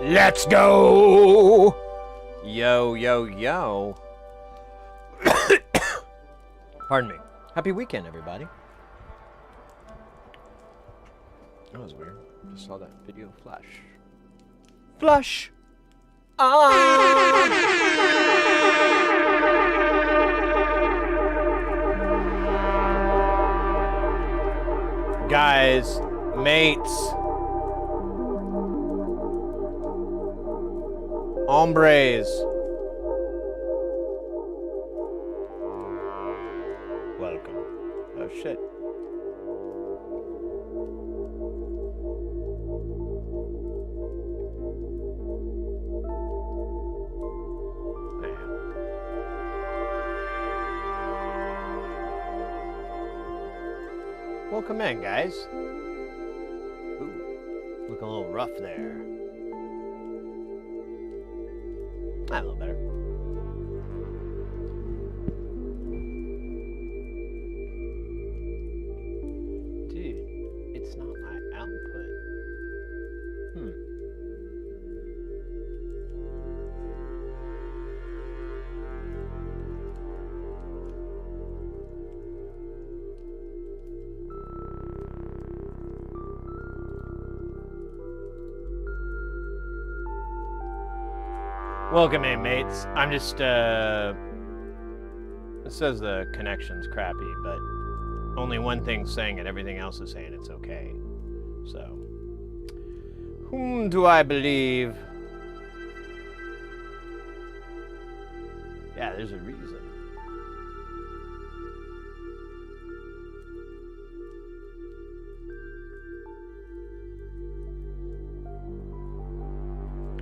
Let's go! Yo, yo, yo. Pardon me. Happy weekend, everybody. That was weird. Just saw that video flash. Flush! Guys, mates, hombres, welcome. Oh shit. Welcome in, guys. Ooh, looking a little rough there. A little better. Dude, it's not my output. Welcome in, mates. I'm just, it says the connection's crappy, but only one thing's saying it, everything else is saying it's okay. So, whom do I believe? Yeah, there's a reason.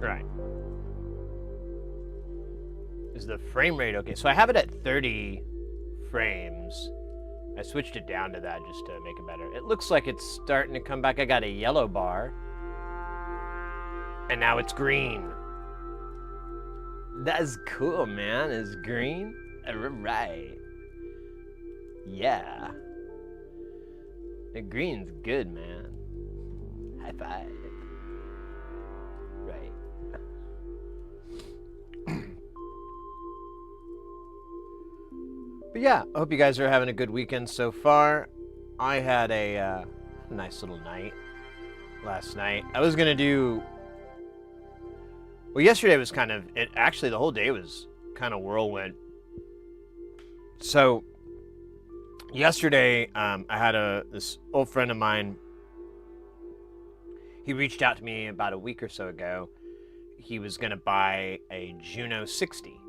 Right. Is the frame rate okay? So I have it at 30 frames. I switched it down to that just to make it better. It looks like it's starting to come back. I got a yellow bar. And now it's green. That's cool, man. It's green. Right. Yeah. The green's good, man. High five. Right. But yeah, I hope you guys are having a good weekend so far. I had a nice little night last night. I was gonna do. Well, yesterday was kind of. Actually, the whole day was kind of whirlwind. So, yesterday, I had this old friend of mine. He reached out to me about a week or so ago. He was gonna buy a Juno 60.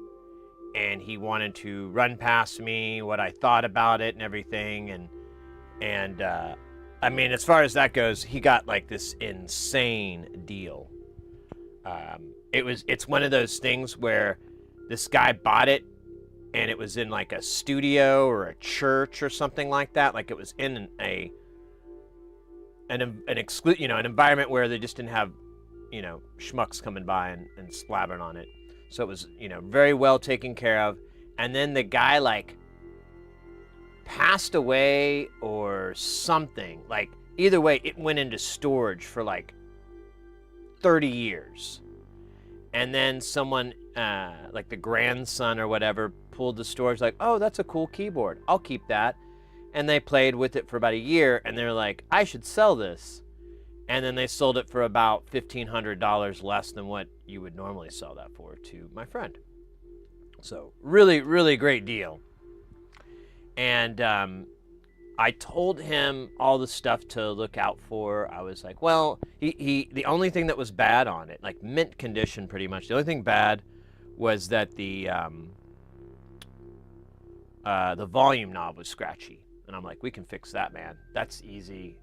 And he wanted to run past me what I thought about it and everything, and I mean, as far as that goes, he got like this insane deal. It's one of those things where this guy bought it, and it was in like a studio or a church or something like that. Like it was in an environment where they just didn't have, schmucks coming by and slabbering on it. So it was, very well taken care of. And then the guy, like, passed away or something. Like, either way, it went into storage for, like, 30 years. And then someone, like the grandson or whatever, pulled the storage, like, oh, that's a cool keyboard. I'll keep that. And they played with it for about a year, and they're like, I should sell this. And then they sold it for about $1,500 less than what you would normally sell that for to my friend. So really, really great deal. And I told him all the stuff to look out for. I was like, well, the only thing that was bad on it, like mint condition pretty much, the only thing bad was that the volume knob was scratchy. And I'm like, we can fix that, man. That's easy.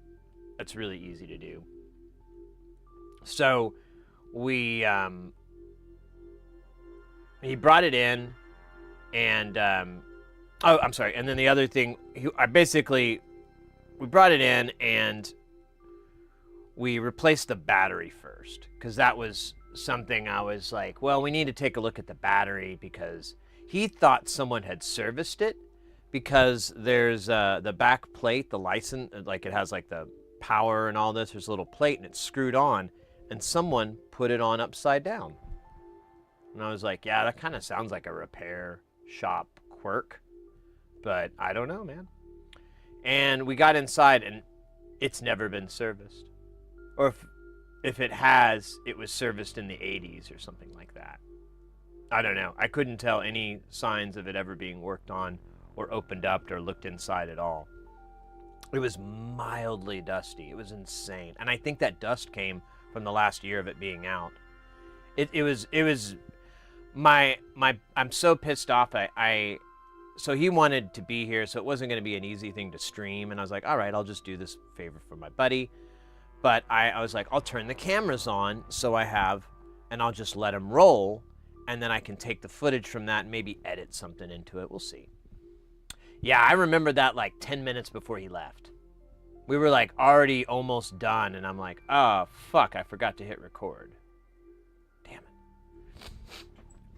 That's really easy to do. So he brought it in, and oh, I'm sorry. And then the other thing, we brought it in and we replaced the battery first, because that was something I was like, well, we need to take a look at the battery, because he thought someone had serviced it, because there's the back plate, the license, like it has like the power and all this, there's a little plate and it's screwed on. and someone put it on upside down. And I was like, yeah, that kind of sounds like a repair shop quirk, but I don't know, man. And we got inside, and it's never been serviced. Or if it has, it was serviced in the 80s or something like that. I don't know. I couldn't tell any signs of it ever being worked on or opened up or looked inside at all. It was mildly dusty. It was insane. And I think that dust came from the last year of it being out. It was I'm so pissed off. So he wanted to be here, so it wasn't going to be an easy thing to stream. And I was like, all right, I'll just do this favor for my buddy. But I was like, I'll turn the cameras on so I have, and I'll just let them roll. And then I can take the footage from that and maybe edit something into it. We'll see. Yeah, I remember that like 10 minutes before he left. We were like already almost done, and I'm like, oh, fuck, I forgot to hit record. Damn it.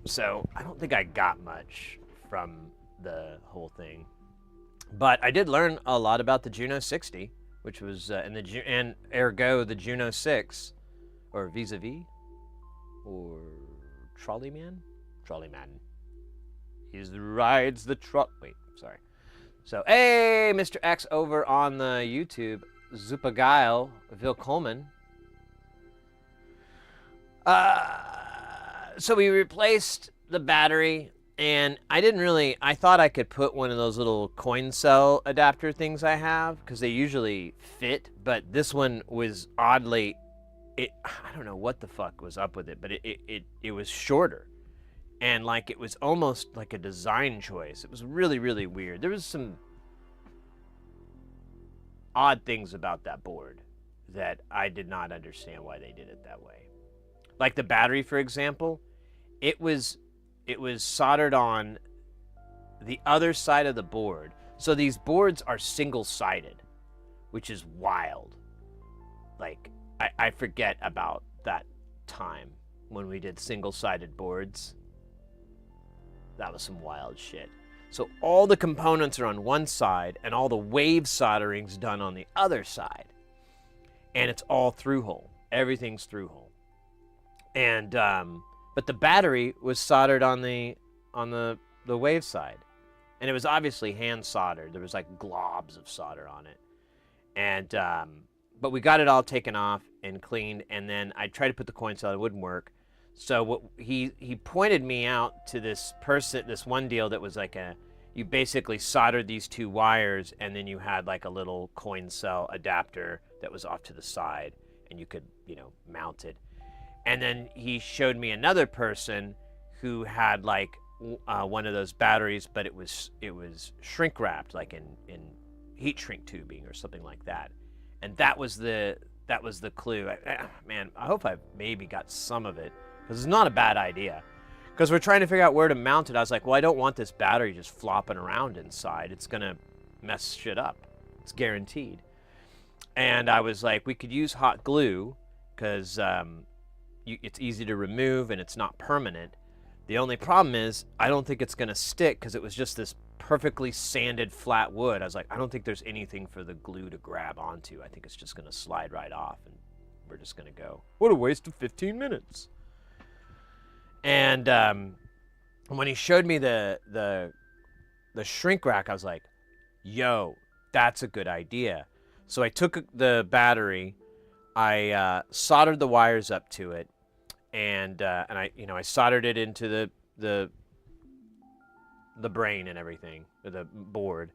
So I don't think I got much from the whole thing. But I did learn a lot about the Juno 60, which was, and ergo the Juno 6, or vis-a-vis, or Trolleyman? Trolleyman. He rides the wait, sorry. So, hey, Mr. X over on the YouTube, Zupagile, Vil Coleman. So we replaced the battery, and I thought I could put one of those little coin cell adapter things I have, because they usually fit, but this one was oddly, I don't know what the fuck was up with it, but it was shorter. And like it was almost like a design choice. It was really, really weird. There was some odd things about that board that I did not understand why they did it that way. Like the battery, for example, it was soldered on the other side of the board. So these boards are single-sided, which is wild. Like, I forget about that time when we did single-sided boards. That was some wild shit. So all the components are on one side, and all the wave soldering's done on the other side. And it's all through-hole. Everything's through-hole. And, but the battery was soldered on the wave side. And it was obviously hand soldered. There was like globs of solder on it. And, but we got it all taken off and cleaned, and then I tried to put the coin cell, it wouldn't work. So what he pointed me out to this one deal that was like you basically soldered these two wires, and then you had like a little coin cell adapter that was off to the side, and you could, mount it. And then he showed me another person who had like one of those batteries, but it was shrink wrapped, like in heat shrink tubing or something like that. And that was the clue. Man, I hope I maybe got some of it, because it's not a bad idea. Because we're trying to figure out where to mount it. I was like, well, I don't want this battery just flopping around inside. It's going to mess shit up. It's guaranteed. And I was like, we could use hot glue, because it's easy to remove and it's not permanent. The only problem is I don't think it's going to stick, because it was just this perfectly sanded flat wood. I was like, I don't think there's anything for the glue to grab onto. I think it's just going to slide right off, and we're just going to go, what a waste of 15 minutes. And when he showed me the shrink rack, I was like, yo, that's a good idea. So I took the battery, I soldered the wires up to it, and I soldered it into the brain and everything, the board.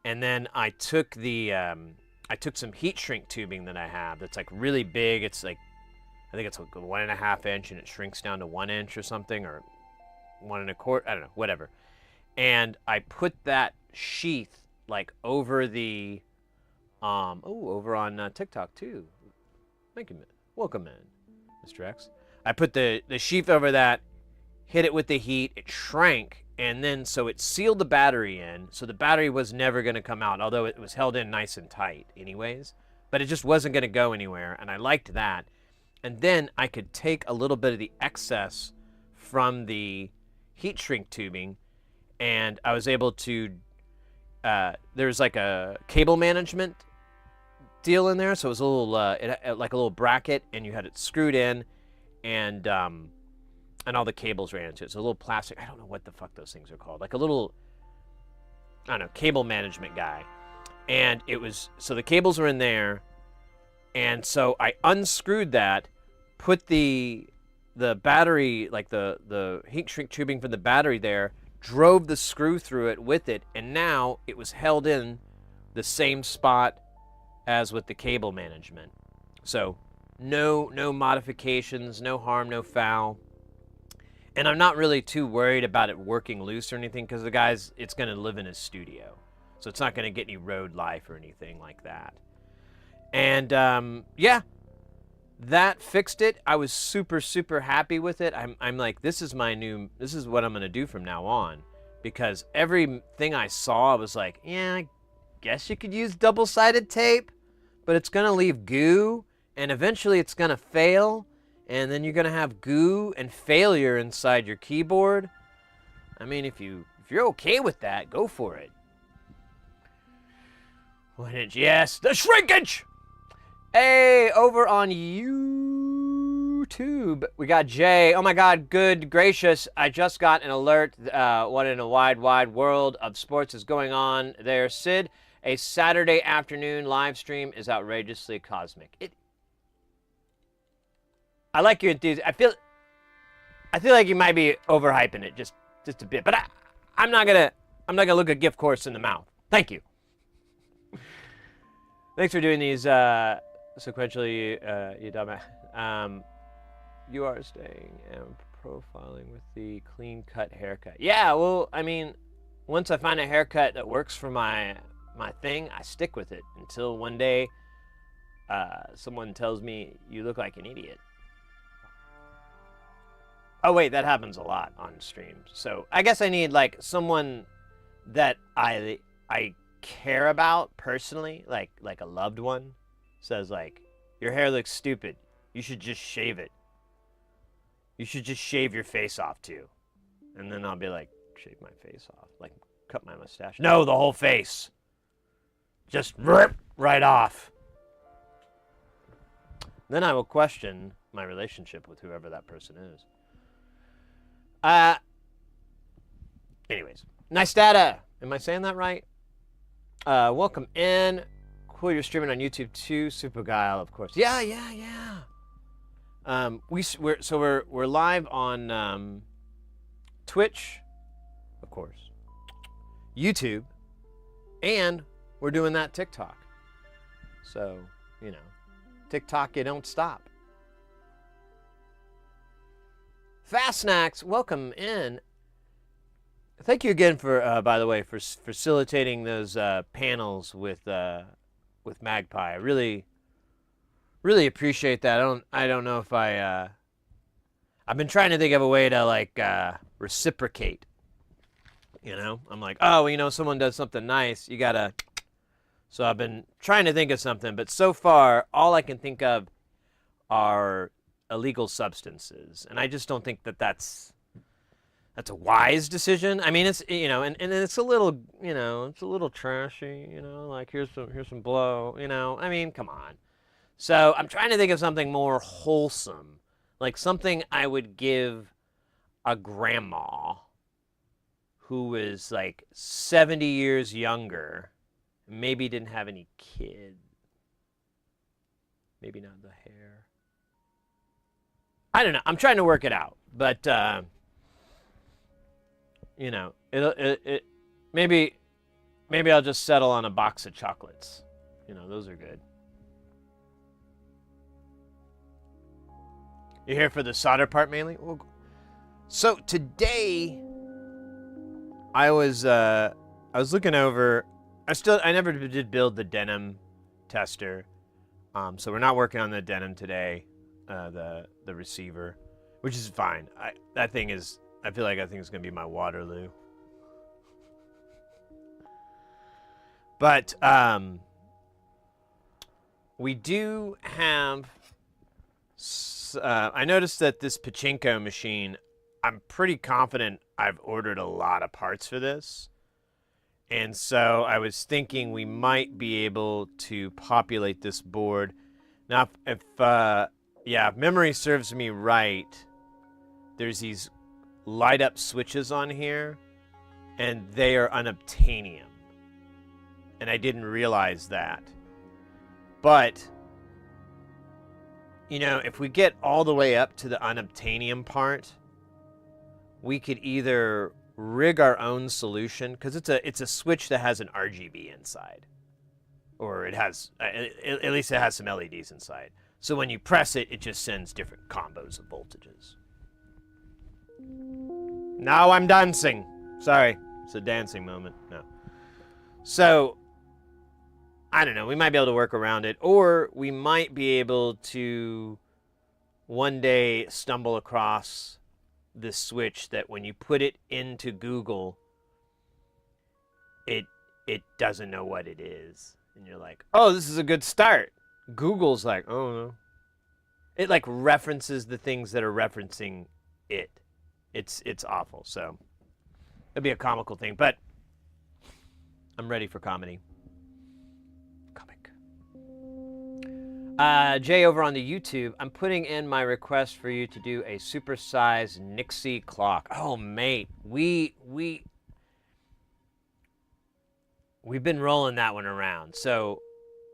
And then I took some heat shrink tubing that I have that's like really big. It's like, I think it's like 1.5 inch, and it shrinks down to 1 inch or something, or 1 1/4, I don't know, whatever. And I put that sheath like over the, over on TikTok too. Thank you, welcome in, Mr. X. I put the sheath over that, hit it with the heat, it shrank, and then so it sealed the battery in, so the battery was never going to come out, although it was held in nice and tight anyways, but it just wasn't going to go anywhere, and I liked that. And then I could take a little bit of the excess from the heat shrink tubing, and I was able to, there's like a cable management deal in there, so it was a little like a little bracket, and you had it screwed in, and all the cables ran into it. So a little plastic. I don't know what the fuck those things are called. Like a little, I don't know, cable management guy. And it was, so the cables were in there, and so I unscrewed that, put the battery, like the heat shrink tubing from the battery there, drove the screw through it with it, and now it was held in the same spot as with the cable management. So no modifications, no harm, no foul. And I'm not really too worried about it working loose or anything, because the guy's, it's going to live in his studio. So it's not going to get any road life or anything like that. And yeah, that fixed it. I was super, super happy with it. I'm like, this is what I'm going to do from now on. Because everything I saw, I was like, yeah, I guess you could use double-sided tape, but it's going to leave goo, and eventually it's going to fail, and then you're going to have goo and failure inside your keyboard. I mean, if you're okay with that, go for it. 1 inch, yes, the shrinkage! Hey, over on YouTube, we got Jay. Oh my God, good gracious. I just got an alert. What in a wide, wide world of sports is going on there, Sid? A Saturday afternoon live stream is outrageously cosmic. I like your enthusiasm. I feel like you might be overhyping it just a bit, but I'm not gonna look a gift horse in the mouth. Thank you. Thanks for doing these sequentially, you dumbass. You are staying and profiling with the clean cut haircut. Yeah, well, I mean, once I find a haircut that works for my thing, I stick with it until one day someone tells me you look like an idiot. Oh wait, that happens a lot on streams. So I guess I need like someone that I care about personally, like a loved one, says like, your hair looks stupid. You should just shave it. You should just shave your face off too. And then I'll be like, shave my face off, like cut my mustache. No, the whole face. Just rip right off. Then I will question my relationship with whoever that person is. Anyways, nice data. Am I saying that right? Welcome in. Cool, you're streaming on YouTube too. Super Guile, of course. Yeah. We're live on Twitch, of course, YouTube, and we're doing that TikTok. So, you know, TikTok, you don't stop. Fast Snacks, welcome in. Thank you again for, by the way, for facilitating those panels with Magpie. I really appreciate that. I don't know if I've been trying to think of a way to like reciprocate. You know, I'm like, oh, well, you know, someone does something nice, you gotta. So I've been trying to think of something, but so far all I can think of are illegal substances, and I just don't think that that's a wise decision. I mean, it's, you know, and it's a little, you know, it's a little trashy, you know, like here's some blow, you know. I mean, come on. So I'm trying to think of something more wholesome, like something I would give a grandma who is like 70 years younger, maybe didn't have any kid, maybe not the hair. I don't know. I'm trying to work it out, but you know, it maybe I'll just settle on a box of chocolates. You know, those are good. You're here for the solder part mainly? Well, so today I was looking over. I never did build the denim tester, so we're not working on the denim today. The receiver, which is fine. I feel like that thing is gonna be my Waterloo. But we do have. I noticed that this Pachinko machine, I'm pretty confident I've ordered a lot of parts for this, And so I was thinking we might be able to populate this board. Now, if memory serves me right, there's these light up switches on here, and they are unobtainium. And I didn't realize that. But, you know, if we get all the way up to the unobtainium part, we could either rig our own solution, because it's a switch that has an RGB inside. Or it has, at least it has some LEDs inside. So when you press it, it just sends different combos of voltages. Now I'm dancing. Sorry, it's a dancing moment. No. So, I don't know, we might be able to work around it, or we might be able to one day stumble across this switch that when you put it into Google, it doesn't know what it is. And you're like, oh, this is a good start. Google's like, oh no. It like references the things that are referencing it. It's awful. So it'd be a comical thing, but I'm ready for comedy. Comic. Jay over on the YouTube, I'm putting in my request for you to do a supersized Nixie clock. Oh, mate, we've been rolling that one around. So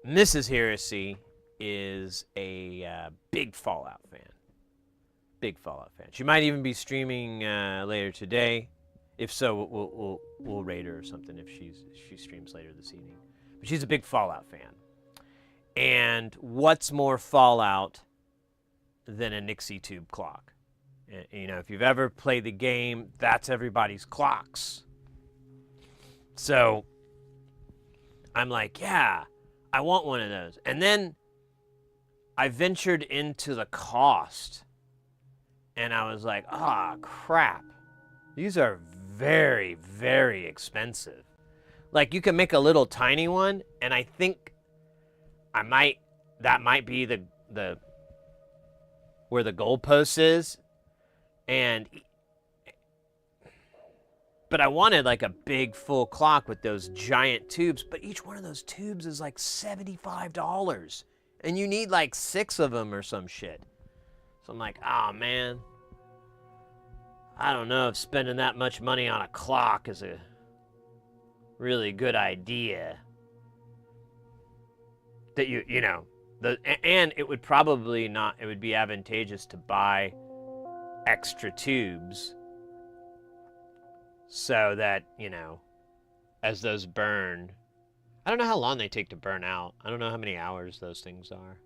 Mrs. Heresy is a big Fallout fan. Big Fallout fan. She might even be streaming later today. If so, we'll raid her or something if she streams later this evening. But she's a big Fallout fan. And what's more Fallout than a Nixie tube clock? You know, if you've ever played the game, that's everybody's clocks. So I'm like, yeah, I want one of those. And then I ventured into the cost. And I was like, crap. These are very, very expensive. Like, you can make a little tiny one, and I think that might be the where the goalpost is. But I wanted like a big full clock with those giant tubes, but each one of those tubes is like $75. And you need like 6 of them or some shit. So I'm like, oh man, I don't know if spending that much money on a clock is a really good idea. That you know, and it would probably not, it would be advantageous to buy extra tubes so that, you know, as those burn, I don't know how long they take to burn out. I don't know how many hours those things are.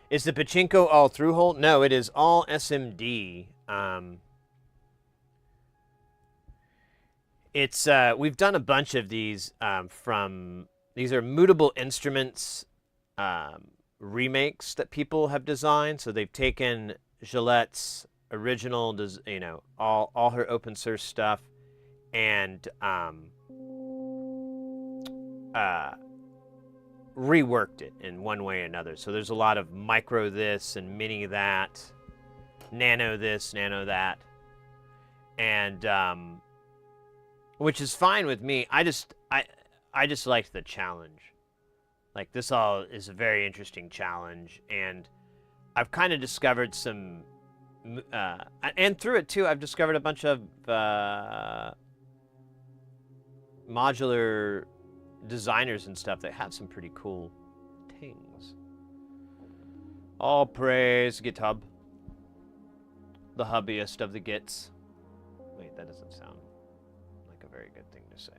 Is the Pachinko all through hole? No, it is all SMD. It's we've done a bunch of these these are Mutable Instruments remakes that people have designed. So they've taken Gillette's original, you know, all her open source stuff, and reworked it in one way or another. So there's a lot of micro this and mini that, nano this, nano that, and which is fine with me. I just liked the challenge. Like, this all is a very interesting challenge, and I've kind of discovered some, and through it too, I've discovered a bunch of modular designers and stuff that have some pretty cool things. All praise GitHub, the hubbyist of the gits. Wait, that doesn't sound like a very good thing to say.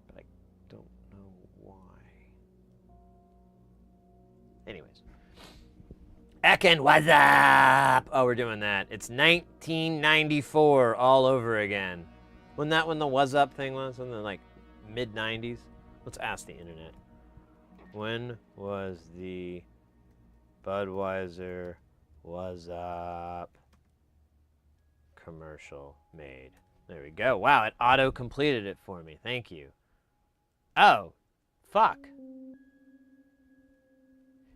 But I don't know why. Anyways. Ekin, what's up? Oh, we're doing that. It's 1994 all over again. Wasn't that when the was up thing was? In the like mid-90s? Let's ask the internet. When was the Budweiser was up commercial made? There we go. Wow, it auto-completed it for me. Thank you. Oh, fuck.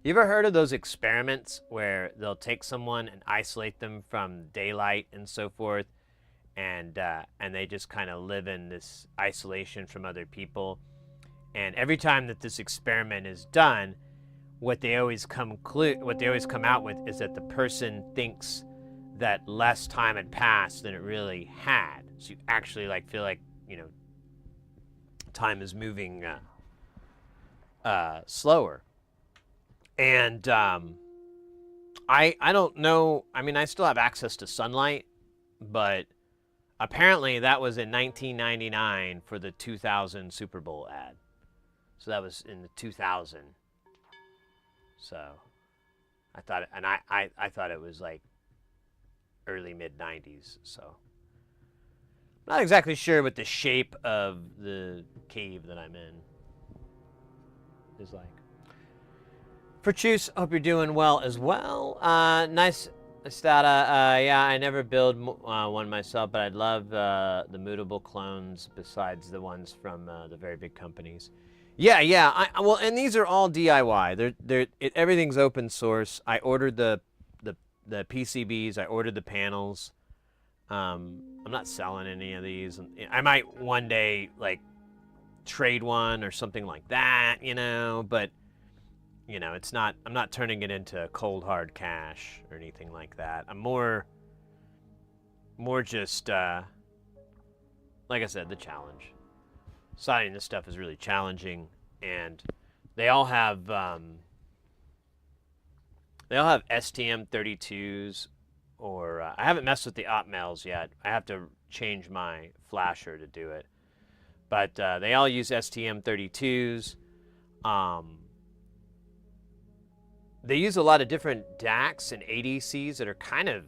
You ever heard of those experiments where they'll take someone and isolate them from daylight and so forth, and they just kind of live in this isolation from other people. And every time that this experiment is done, what they always come out with is that the person thinks that less time had passed than it really had. So you actually like feel like, you know, time is moving slower. And I don't know. I mean, I still have access to sunlight, but apparently that was in 1999 for the 2000 Super Bowl ad. So that was in the 2000. So I thought, and I thought it was like early mid 90s. So not exactly sure what the shape of the cave that I'm in is like. For Chus, hope you're doing well as well. Nice, Stata. Yeah, I never build one myself, but I'd love the mutable clones besides the ones from the very big companies. Yeah. Well, and these are all DIY. Everything's open source. I ordered the PCBs. I ordered the panels. I'm not selling any of these. I might one day like trade one or something like that, you know. But you know, it's not. I'm not turning it into cold hard cash or anything like that. I'm more just like I said, the challenge. Soldering this stuff is really challenging, and they all have STM32s, or I haven't messed with the Opmels yet. I have to change my flasher to do it, but they all use STM32s. They use a lot of different DACs and ADCs that are kind of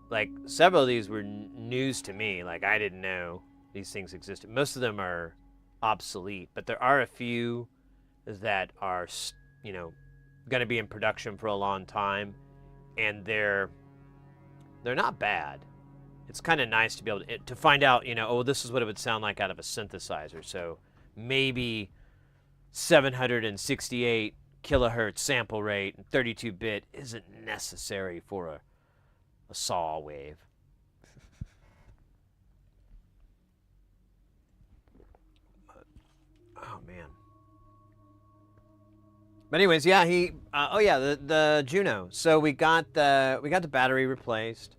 like, several of these were news to me. Like, I didn't know these things existed. Most of them are obsolete, but there are a few that are, you know, going to be in production for a long time, and they're not bad. It's kind of nice to be able to find out, you know, oh, this is what it would sound like out of a synthesizer. So maybe 768 kilohertz sample rate and 32-bit isn't necessary for a saw wave. Oh man. But anyways, yeah, the Juno. So we got the battery replaced.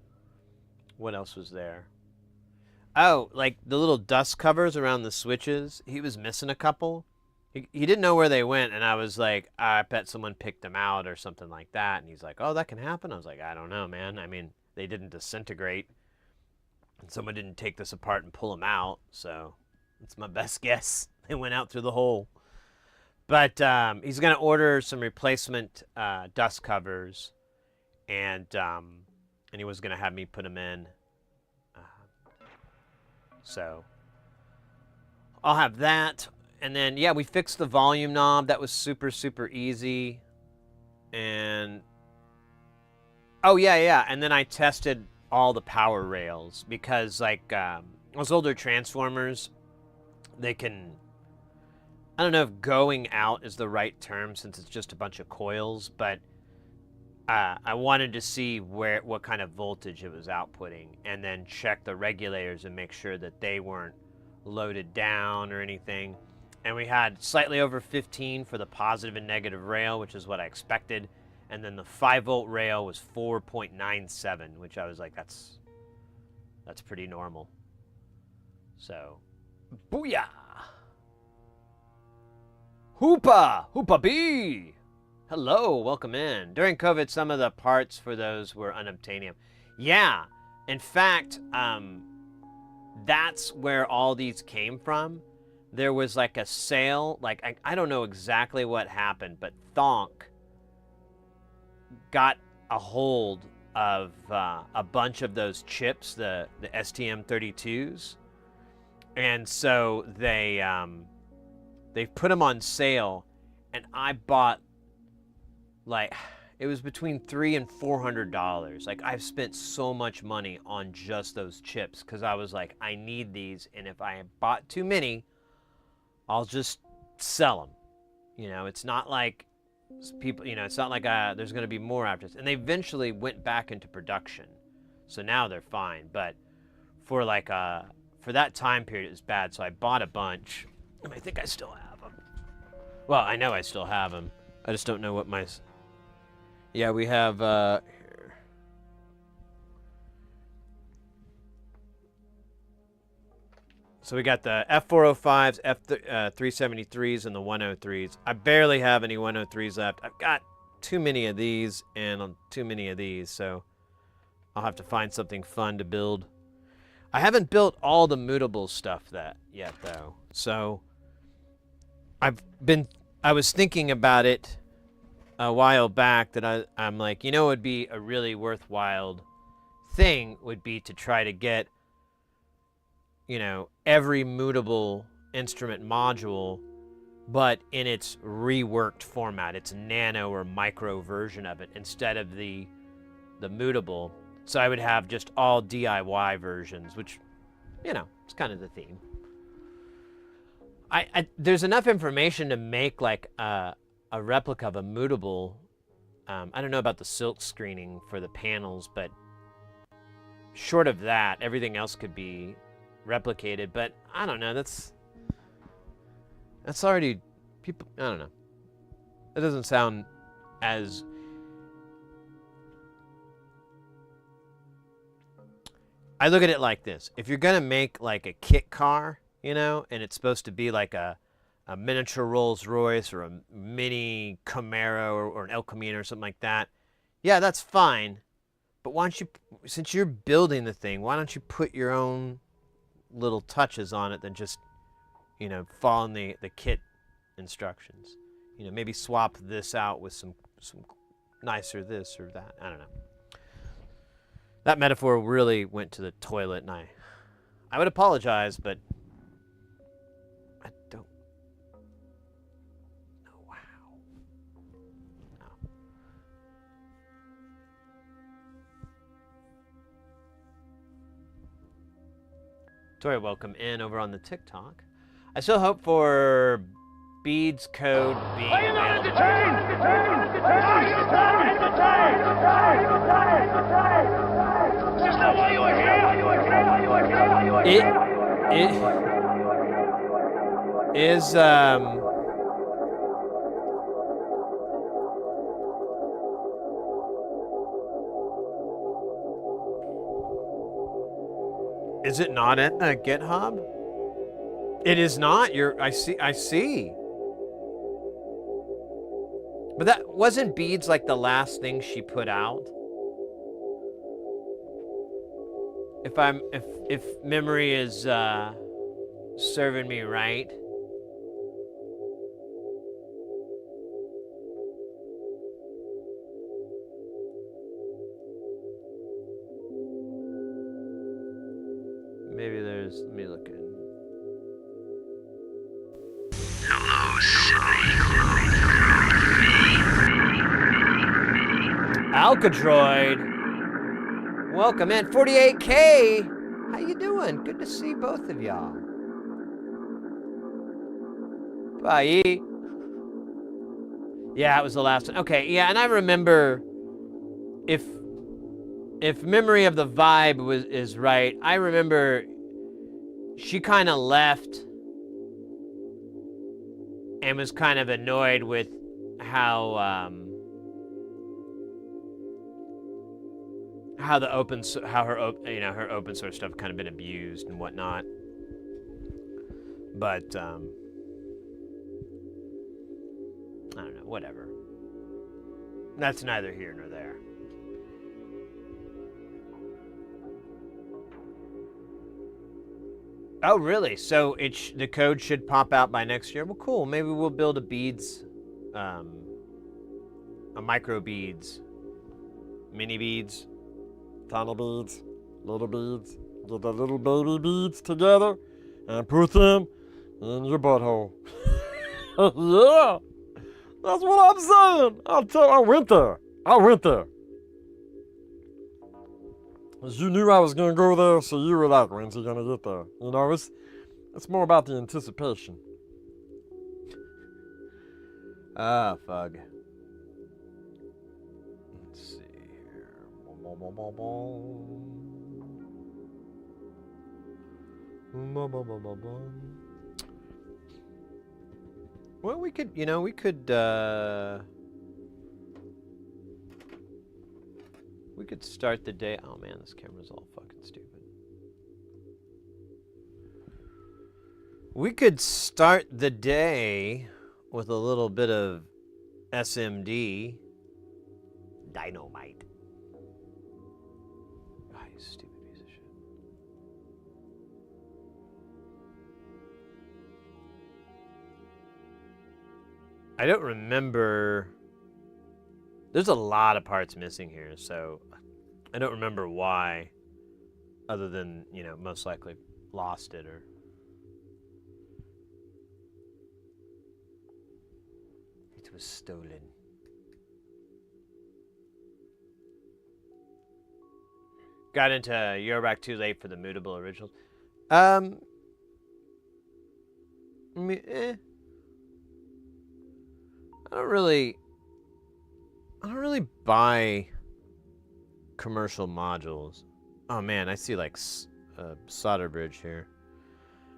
What else was there? Oh, like the little dust covers around the switches. He was missing a couple. He didn't know where they went, and I was like, I bet someone picked them out or something like that. And he's like, oh, that can happen? I was like, I don't know, man. I mean, they didn't disintegrate, and someone didn't take this apart and pull them out, so that's my best guess. They went out through the hole. But he's going to order some replacement dust covers, and he was going to have me put them in. So I'll have that. And then, yeah, we fixed the volume knob. That was super, super easy. And, oh, yeah. And then I tested all the power rails because, like, those older transformers, they can, I don't know if going out is the right term since it's just a bunch of coils, but I wanted to see what kind of voltage it was outputting, and then check the regulators and make sure that they weren't loaded down or anything. And we had slightly over 15 for the positive and negative rail, which is what I expected. And then the 5-volt rail was 4.97, which I was like, that's pretty normal. So, booyah! Hoopa B! Hello, welcome in. During COVID, some of the parts for those were unobtainium. Yeah, in fact, that's where all these came from. There was like a sale, like I don't know exactly what happened, but Thonk got a hold of a bunch of those chips, the STM32s, and so they put them on sale, and I bought, like, it was between $300 and $400. Like, I've spent so much money on just those chips because I was like, I need these, and if I bought too many, I'll just sell them. You know, it's not like people, you know, it's not like there's going to be more after this. And they eventually went back into production. So now they're fine. But for like for that time period, it was bad. So I bought a bunch, and I think I still have them. Well, I know I still have them. I just don't know what my... Yeah, we have... here. So we got the F405s, F373s, and the 103s. I barely have any 103s left. I've got too many of these and too many of these, so I'll have to find something fun to build. I haven't built all the mutable stuff yet, though. So I was thinking about it a while back that I'm like, you know, it would be a really worthwhile thing would be to try to get, you know, every mutable instrument module, but in its reworked format, its nano or micro version of it, instead of the mutable. So I would have just all DIY versions, which, you know, it's kind of the theme. There's enough information to make like a replica of a mutable. I don't know about the silk screening for the panels, but short of that, everything else could be replicated. But I don't know. That's already people. I don't know. It doesn't sound as... I look at it like this. If you're going to make like a kit car, you know, and it's supposed to be like a miniature Rolls Royce or a mini Camaro or an El Camino or something like that, yeah, that's fine. But why don't you, since you're building the thing, why don't you put your own little touches on it than just, you know, following the kit instructions? You know, maybe swap this out with some nicer this or that. I don't know. That metaphor really went to the toilet, and I would apologize, but I don't know how. No. Tori, welcome in over on the TikTok. I still hope for beads code being available. It is is it not at the GitHub? It is not. I see. But that wasn't beads like the last thing she put out. If memory is serving me right. Maybe there's, let me look in. Hello, Sydney. Alcadroid. Welcome in. 48K. How you doing? Good to see both of y'all. Bye. Yeah, it was the last one. Okay, yeah, and I remember if memory of the vibe is right, I remember she kind of left and was kind of annoyed with how her open source stuff kind of been abused and whatnot. But I don't know, whatever. That's neither here nor there. Oh, really? So the code should pop out by next year? Well, cool. Maybe we'll build a beads, a micro beads, mini beads, tiny beads, little beads. Get the little baby beads together and put them in your butthole. Yeah, that's what I'm saying. I went there. You knew I was gonna go there, so you were like, when's he gonna get there? You know, it's more about the anticipation. Ah, fug. Let's see here. Well, we could, you know, we could start the day. Oh man, this camera's all fucking stupid. We could start the day with a little bit of SMD dynamite. Oh, you stupid piece of shit. I don't remember. There's a lot of parts missing here, so I don't remember why, other than, you know, most likely lost it or. It was stolen. Got into Euroback too late for the Mutable originals. I mean, I don't really buy commercial modules. Oh man, I see like a solder bridge here.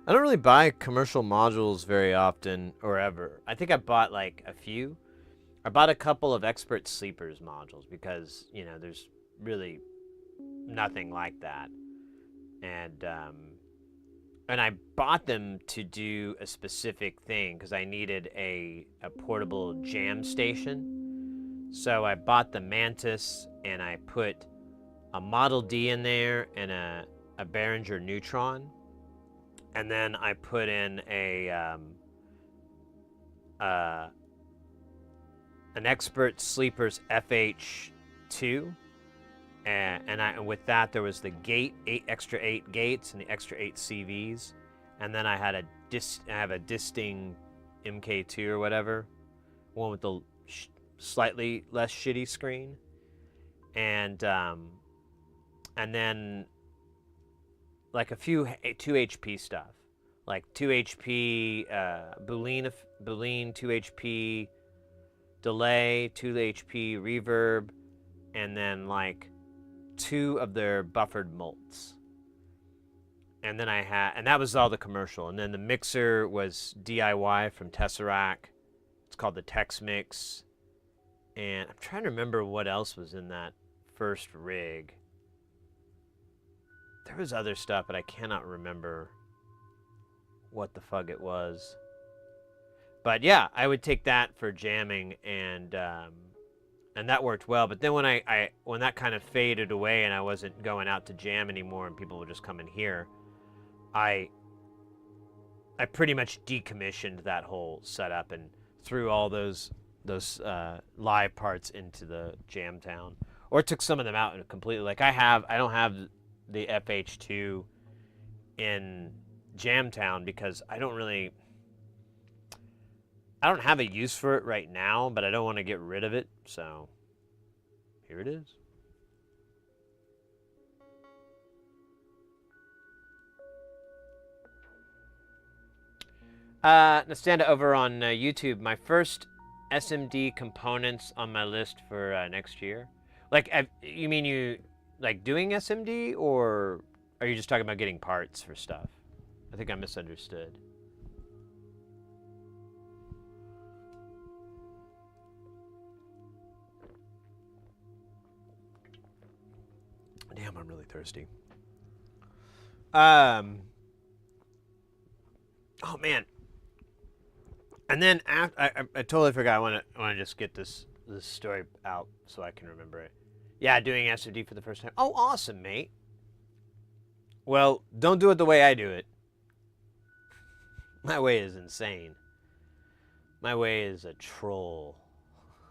I don't really buy commercial modules very often or ever. I think I bought like a few. I bought a couple of Expert Sleepers modules because, you know, there's really nothing like that. And I bought them to do a specific thing because I needed a portable jam station. So I bought the Mantis and I put a Model D in there and a Behringer Neutron. And then I put in an Expert Sleepers FH2. And with that, there was the gate, 8 gates, and the extra 8 CVs. And then I had I have a Disting MK2 or whatever, one with the slightly less shitty screen. And then like a few 2 HP stuff, like 2 HP Boolean 2 HP delay, 2 HP reverb, and then like 2 of their buffered mults. And then and that was all the commercial. And then the mixer was DIY from Tesseract. It's called the Tex Mix. And I'm trying to remember what else was in that first rig. There was other stuff, but I cannot remember what the fuck it was. But yeah, I would take that for jamming, and that worked well. But then when when that kind of faded away and I wasn't going out to jam anymore and people would just come in here, I pretty much decommissioned that whole setup and threw all those live parts into the jam town, or took some of them out and completely. Like I don't have the FH2 in Jamtown because I don't have a use for it right now, but I don't want to get rid of it, so here it is. Nastanda over on YouTube, my first SMD components on my list for next year. Like, you mean you like doing SMD, or are you just talking about getting parts for stuff? I think I misunderstood. Damn, I'm really thirsty. Oh man. And then after, I totally forgot. I want to just get this story out so I can remember it. Yeah, doing SMD for the first time. Oh, awesome, mate. Well, don't do it the way I do it. My way is insane. My way is a troll.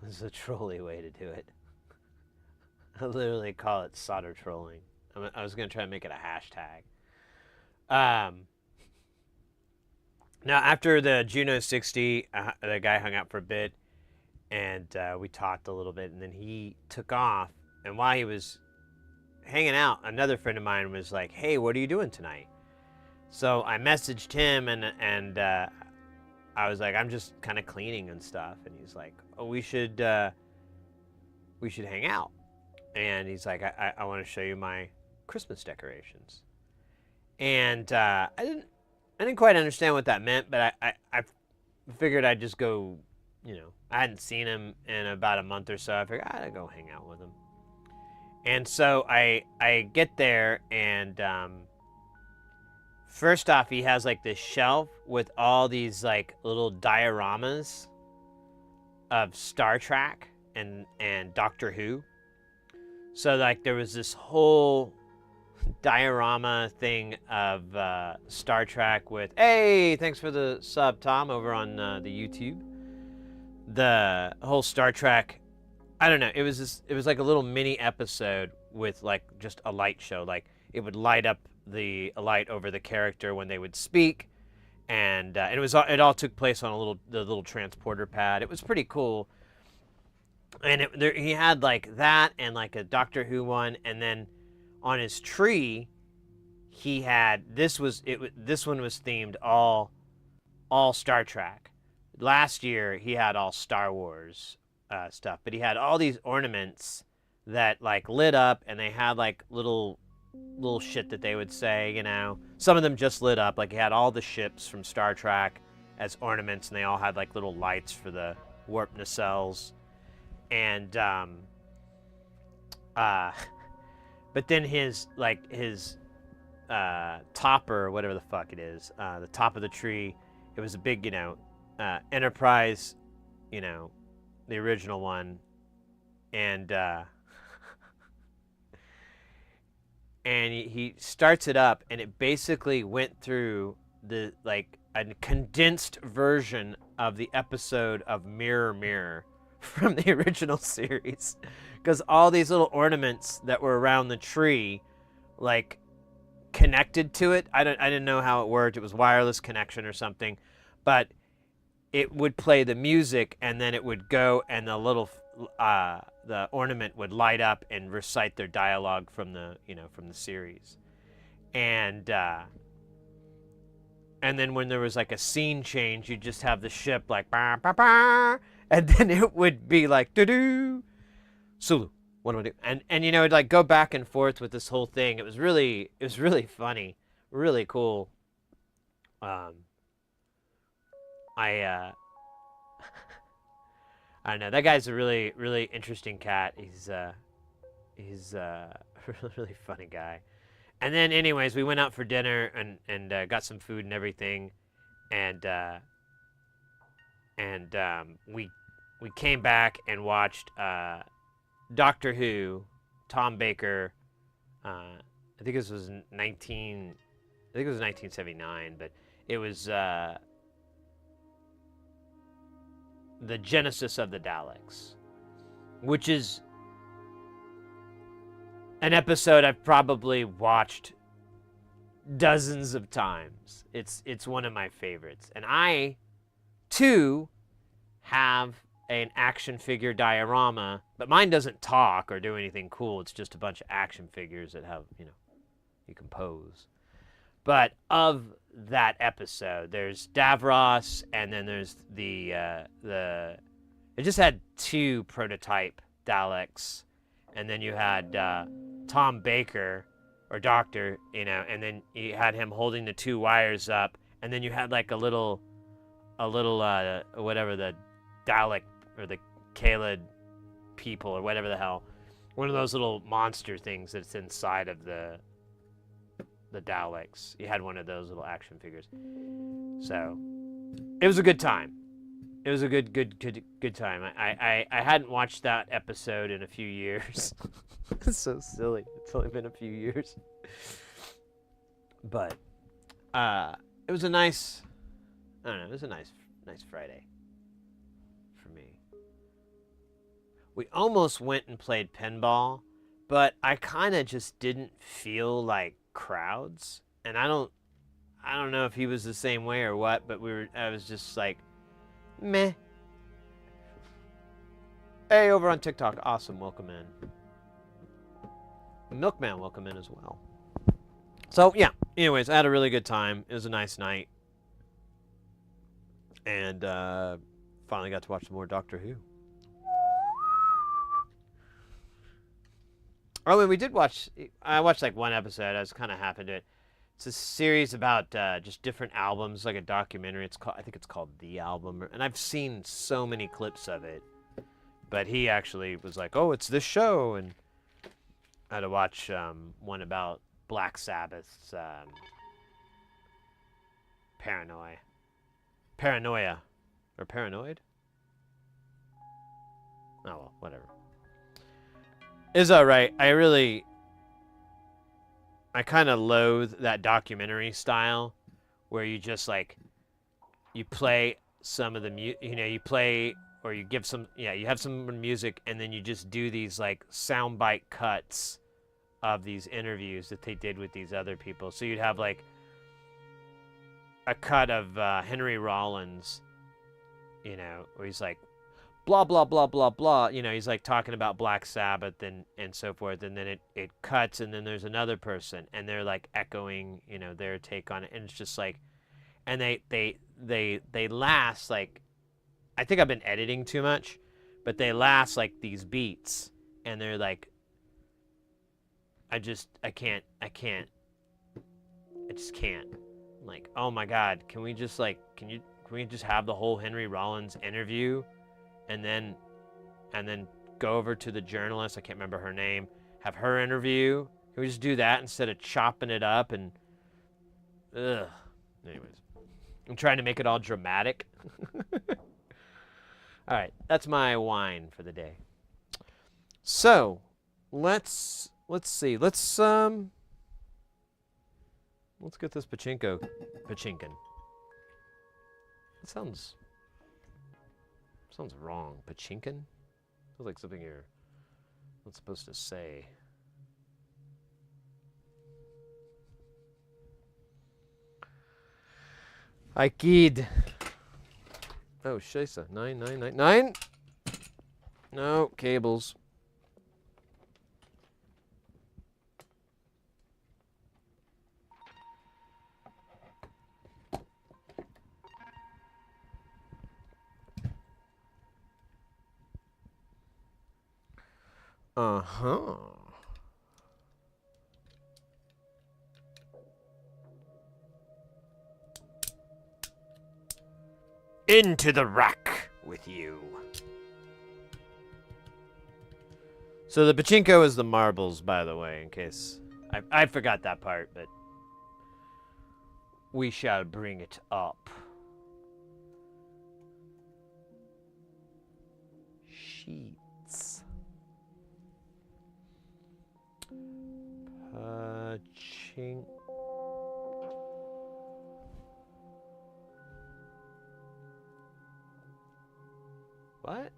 It's a trolly way to do it. I literally call it solder trolling. I was going to try to make it a hashtag. Now, after the Juno 60, the guy hung out for a bit, and we talked a little bit, and then he took off. And while he was hanging out, another friend of mine was like, hey, what are you doing tonight? So I messaged him, and I was like, I'm just kind of cleaning and stuff. And he's like, oh, we should hang out. And he's like, I want to show you my Christmas decorations. And I didn't quite understand what that meant, but I figured I'd just go, I hadn't seen him in about a month or so. I figured I'd go hang out with him. And so I get there, and first off, he has like this shelf with all these like little dioramas of Star Trek and Doctor Who. So like there was this whole diorama thing of Star Trek with, hey, thanks for the sub, Tom, over on the YouTube. The whole Star Trek, I don't know, it was like a little mini episode with like just a light show. Like it would light up a light over the character when they would speak, and it all took place on the little transporter pad. It was pretty cool. And he had like that and like a Doctor Who one, and then on his tree he had this one was themed all Star Trek. Last year he had all Star Wars stuff, but he had all these ornaments that like lit up, and they had like little shit that they would say, some of them just lit up. Like he had all the ships from Star Trek as ornaments, and they all had like little lights for the warp nacelles. And but then his topper, whatever the fuck it is, the top of the tree, it was a big, Enterprise, the original one, and and he starts it up, and it basically went through a condensed version of the episode of Mirror Mirror from the original series, because all these little ornaments that were around the tree like connected to it. I didn't know how it worked. It was wireless connection or something, but it would play the music, and then it would go, and the ornament would light up and recite their dialogue from the series. And then when there was like a scene change, you'd just have the ship like bah, bah, bah, and then it would be like doo-doo, Sulu, what do I do? And it'd like go back and forth with this whole thing. It was really funny, really cool. I don't know. That guy's a really, really interesting cat. He's a really, really funny guy. And then, anyways, we went out for dinner and got some food and everything, and we came back and watched Doctor Who, Tom Baker. I think this was 1979, but it was the Genesis of the Daleks, which is an episode I've probably watched dozens of times. It's one of my favorites. And I, too, have an action figure diorama, but mine doesn't talk or do anything cool. It's just a bunch of action figures that have, you can pose. But of that episode, there's Davros, and then there's it just had 2 prototype Daleks, and then you had Tom Baker, or Doctor, and then you had him holding the 2 wires up, and then you had like a little whatever the Dalek or the Kaled people or whatever the hell, one of those little monster things that's inside of the Daleks. You had one of those little action figures. So it was a good time. It was a good time. I hadn't watched that episode in a few years. It's so silly. It's only been a few years. But it was a nice, I don't know, it was a nice Friday for me. We almost went and played pinball, but I kind of just didn't feel like crowds, and I don't know if he was the same way or what, but I was just like, meh. Hey, over on TikTok, awesome, welcome in. Milkman, welcome in as well. So yeah, anyways, I had a really good time. It was a nice night, and finally got to watch some more Doctor Who. Oh, and we did watch. I watched like one episode. I was kind of half into it. It's a series about just different albums, like a documentary. I think it's called The Album, and I've seen so many clips of it. But he actually was like, "Oh, it's this show," and I had to watch one about Black Sabbath's Paranoia, or Paranoid. Oh well, whatever. Is alright. I kind of loathe that documentary style, where you just like, you play some of the you play or you give some, you have some music, and then you just do these like soundbite cuts of these interviews that they did with these other people. So you'd have like a cut of Henry Rollins, where he's like, blah, blah, blah, blah, blah. He's like talking about Black Sabbath and so forth. And then it cuts, and then there's another person, and they're like echoing, their take on it. And it's just like, and they last like, I think I've been editing too much, but they last like these beats, and they're like, I just can't. Like, oh my God, can we just have the whole Henry Rollins interview, and then go over to the journalist, I can't remember her name, have her interview? Can we just do that instead of chopping it up and, ugh. Anyways, I'm trying to make it all dramatic. All right, that's my wine for the day. So, let's see. Let's get this Pachinkin. That sounds wrong. Pachinkin? Sounds like something you're not supposed to say. KiCAD. Oh, Shisa. 9999. No, cables. Uh-huh. Into the rack with you. So the Pachinko is the marbles, by the way, in case I forgot that part, but we shall bring it up. Sheets. Pachinko. What?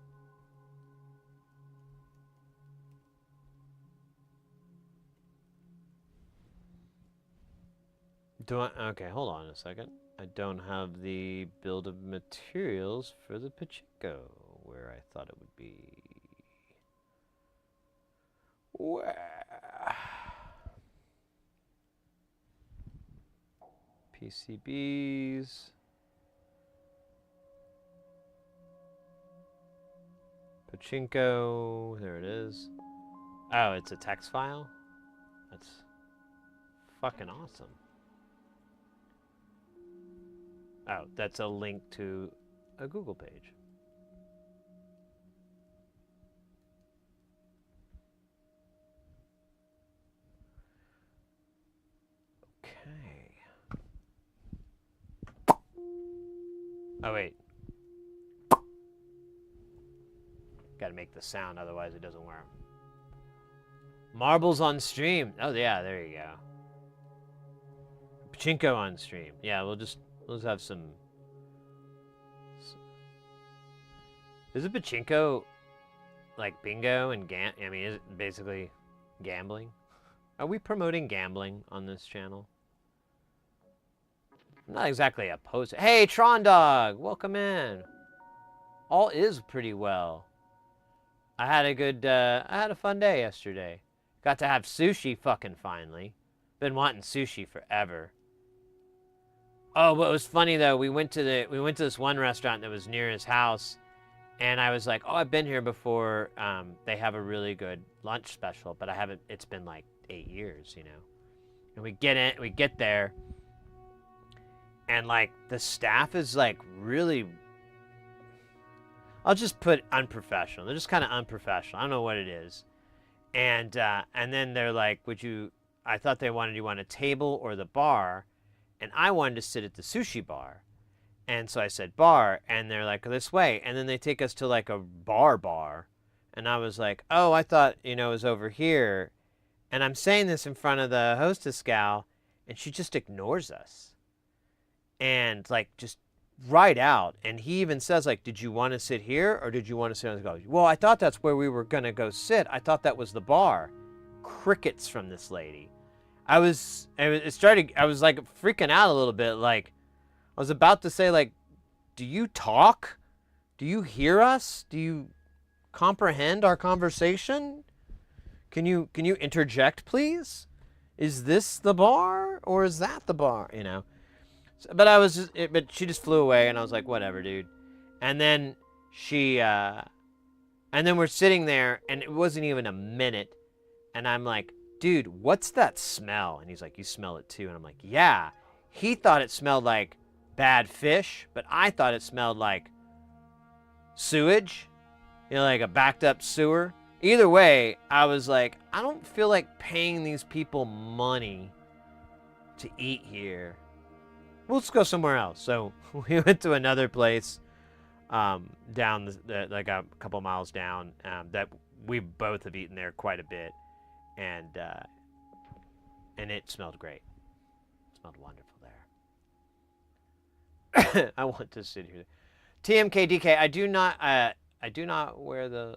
Okay, hold on a second. I don't have the build of materials for the Pachinko where I thought it would be. Where? PCBs. Pachinko, there it is. Oh, it's a text file? That's fucking awesome. Oh, that's a link to a Google page. Okay. Oh, wait. Gotta make the sound, otherwise it doesn't work. Marbles on stream. Oh, yeah, there you go. Pachinko on stream. Yeah, we'll just have some. Is it Pachinko like bingo and I mean, is it basically gambling? Are we promoting gambling on this channel? I'm not exactly opposed to. Hey, Tron Dog, welcome in. All is pretty well. I had a fun day yesterday. Got to have sushi fucking finally. Been wanting sushi forever. Oh, but it was funny though. We went to this one restaurant that was near his house, and I was like, "Oh, I've been here before. They have a really good lunch special, but I haven't. It's been like 8 years, you know." And we get there, and like the staff is like really, I'll just put unprofessional. They're just kind of unprofessional. I don't know what it is. And then they're like, I thought they wanted you on a table or the bar, and I wanted to sit at the sushi bar. And so I said bar, and they're like, this way. And then they take us to like a bar. And I was like, oh, I thought, it was over here. And I'm saying this in front of the hostess gal, and she just ignores us. And like just right out. And he even says like, did you want to sit here or did you want to sit on the couch? Well, I thought that's where we were going to go sit. I thought that was the bar. Crickets from this lady. I was like freaking out a little bit. Like I was about to say like, do you talk? Do you hear us? Do you comprehend our conversation? Can you interject, please? Is this the bar or is that the bar? But she just flew away, and I was like, whatever, dude. And then and then we're sitting there, and it wasn't even a minute, and I'm like, dude, what's that smell? And he's like, you smell it too. And I'm like, yeah. He thought it smelled like bad fish, but I thought it smelled like sewage, like a backed up sewer. Either way, I was like, I don't feel like paying these people money to eat here. Let's go somewhere else. So we went to another place down like a couple miles down that we both have eaten there quite a bit, and it smelled great. It smelled wonderful there. I want to sit here. TMKDK. I do not where the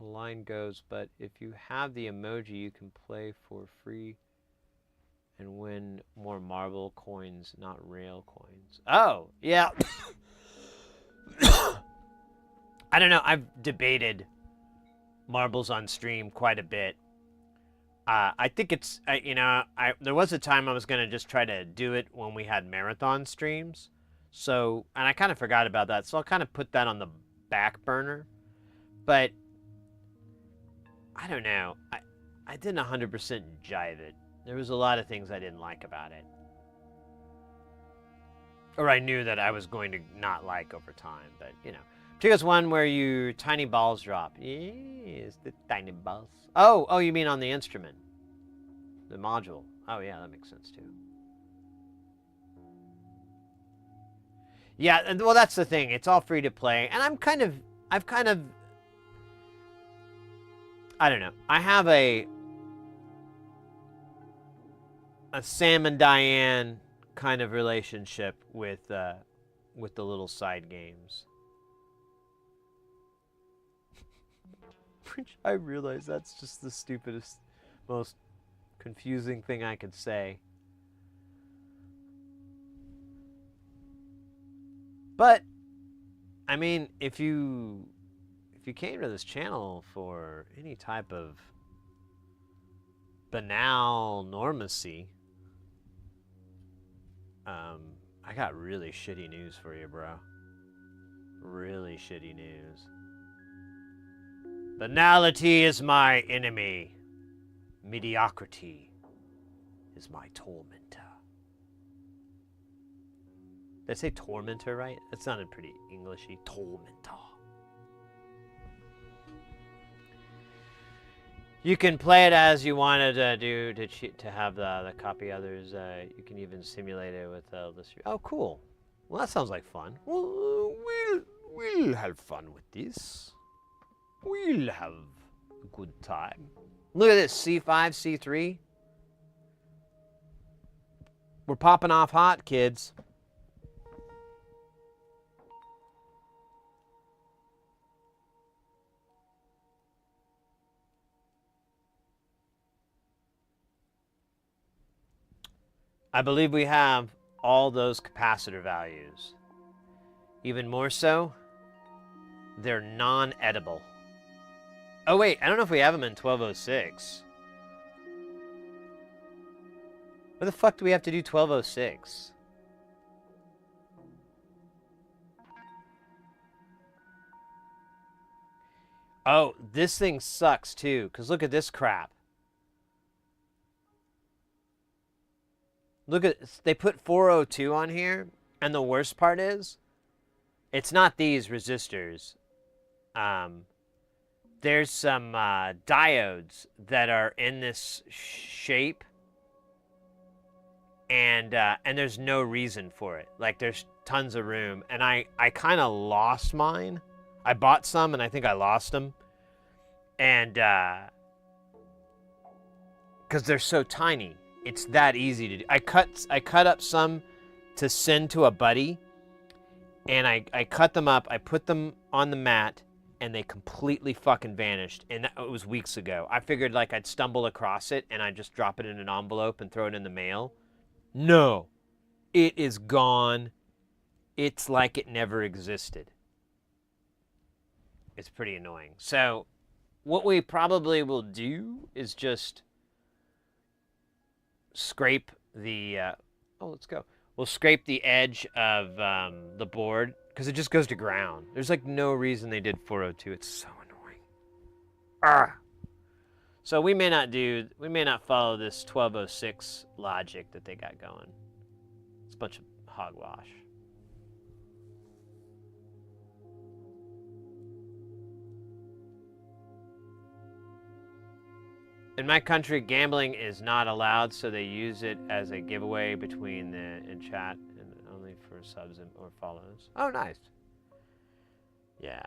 line goes, but if you have the emoji, you can play for free and win more marble coins, not rail coins. Oh, yeah. I don't know. I've debated marbles on stream quite a bit. I think it's, there was a time I was going to just try to do it when we had marathon streams. So, and I kind of forgot about that. So I'll kind of put that on the back burner. But, I don't know. I didn't 100% jive it. There was a lot of things I didn't like about it. Or I knew that I was going to not like over time, but, Particularly one where you tiny balls drop. Yes, the tiny balls. Oh, you mean on the instrument. The module. Oh, yeah, that makes sense, too. Yeah, well, that's the thing. It's all free to play, and I've kind of, I don't know. I have a Sam and Diane kind of relationship with the little side games. Which I realize that's just the stupidest, most confusing thing I could say. But, I mean, if you came to this channel for any type of banal normacy, I got really shitty news for you, bro. Really shitty news. Banality is my enemy. Mediocrity is my tormentor. Did I say tormentor right? That sounded pretty Englishy. Tormentor. You can play it as you wanted to do to have the copy others. You can even simulate it with this. Oh, cool. Well, that sounds like fun. Well, we'll have fun with this. We'll have a good time. Look at this, C5, C3. We're popping off hot, kids. I believe we have all those capacitor values. Even more so, they're non-edible. Oh wait, I don't know if we have them in 1206. Where the fuck do we have to do 1206? Oh, this thing sucks too, because look at this crap. Look at, they put 402 on here, and the worst part is, it's not these resistors. There's some diodes that are in this shape, and there's no reason for it. Like, there's tons of room, and I kind of lost mine. I bought some, and I think I lost them, and because they're so tiny, it's that easy to do. I cut up some to send to a buddy, and I cut them up. I put them on the mat, and they completely fucking vanished. And it was weeks ago. I figured like I'd stumble across it, and I'd just drop it in an envelope and throw it in the mail. No, it is gone. It's like it never existed. It's pretty annoying. So what we probably will do is just scrape the, let's go. We'll scrape the edge of the board, because it just goes to ground. There's like no reason they did 402. It's so annoying. Ah. So we may not follow this 1206 logic that they got going. It's a bunch of hogwash. In my country, gambling is not allowed, so they use it as a giveaway between in chat and only for subs or follows. Oh, nice. Yeah.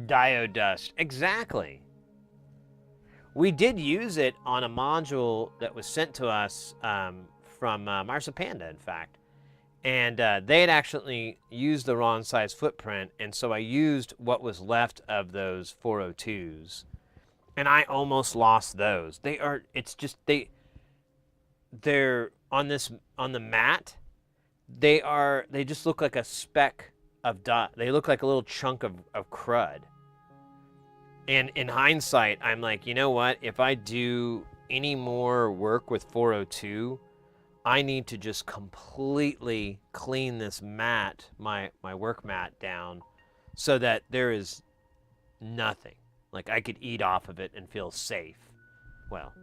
Diode dust. Exactly. We did use it on a module that was sent to us from Marsa Panda, in fact. And they had actually used the wrong size footprint, and so I used what was left of those 402s, and I almost lost those. They're on the mat. They just look like a speck of dust. They look like a little chunk of crud. And in hindsight, I'm like, you know what? If I do any more work with 402, I need to just completely clean this mat, my work mat down, so that there is nothing. Like, I could eat off of it and feel safe. Well,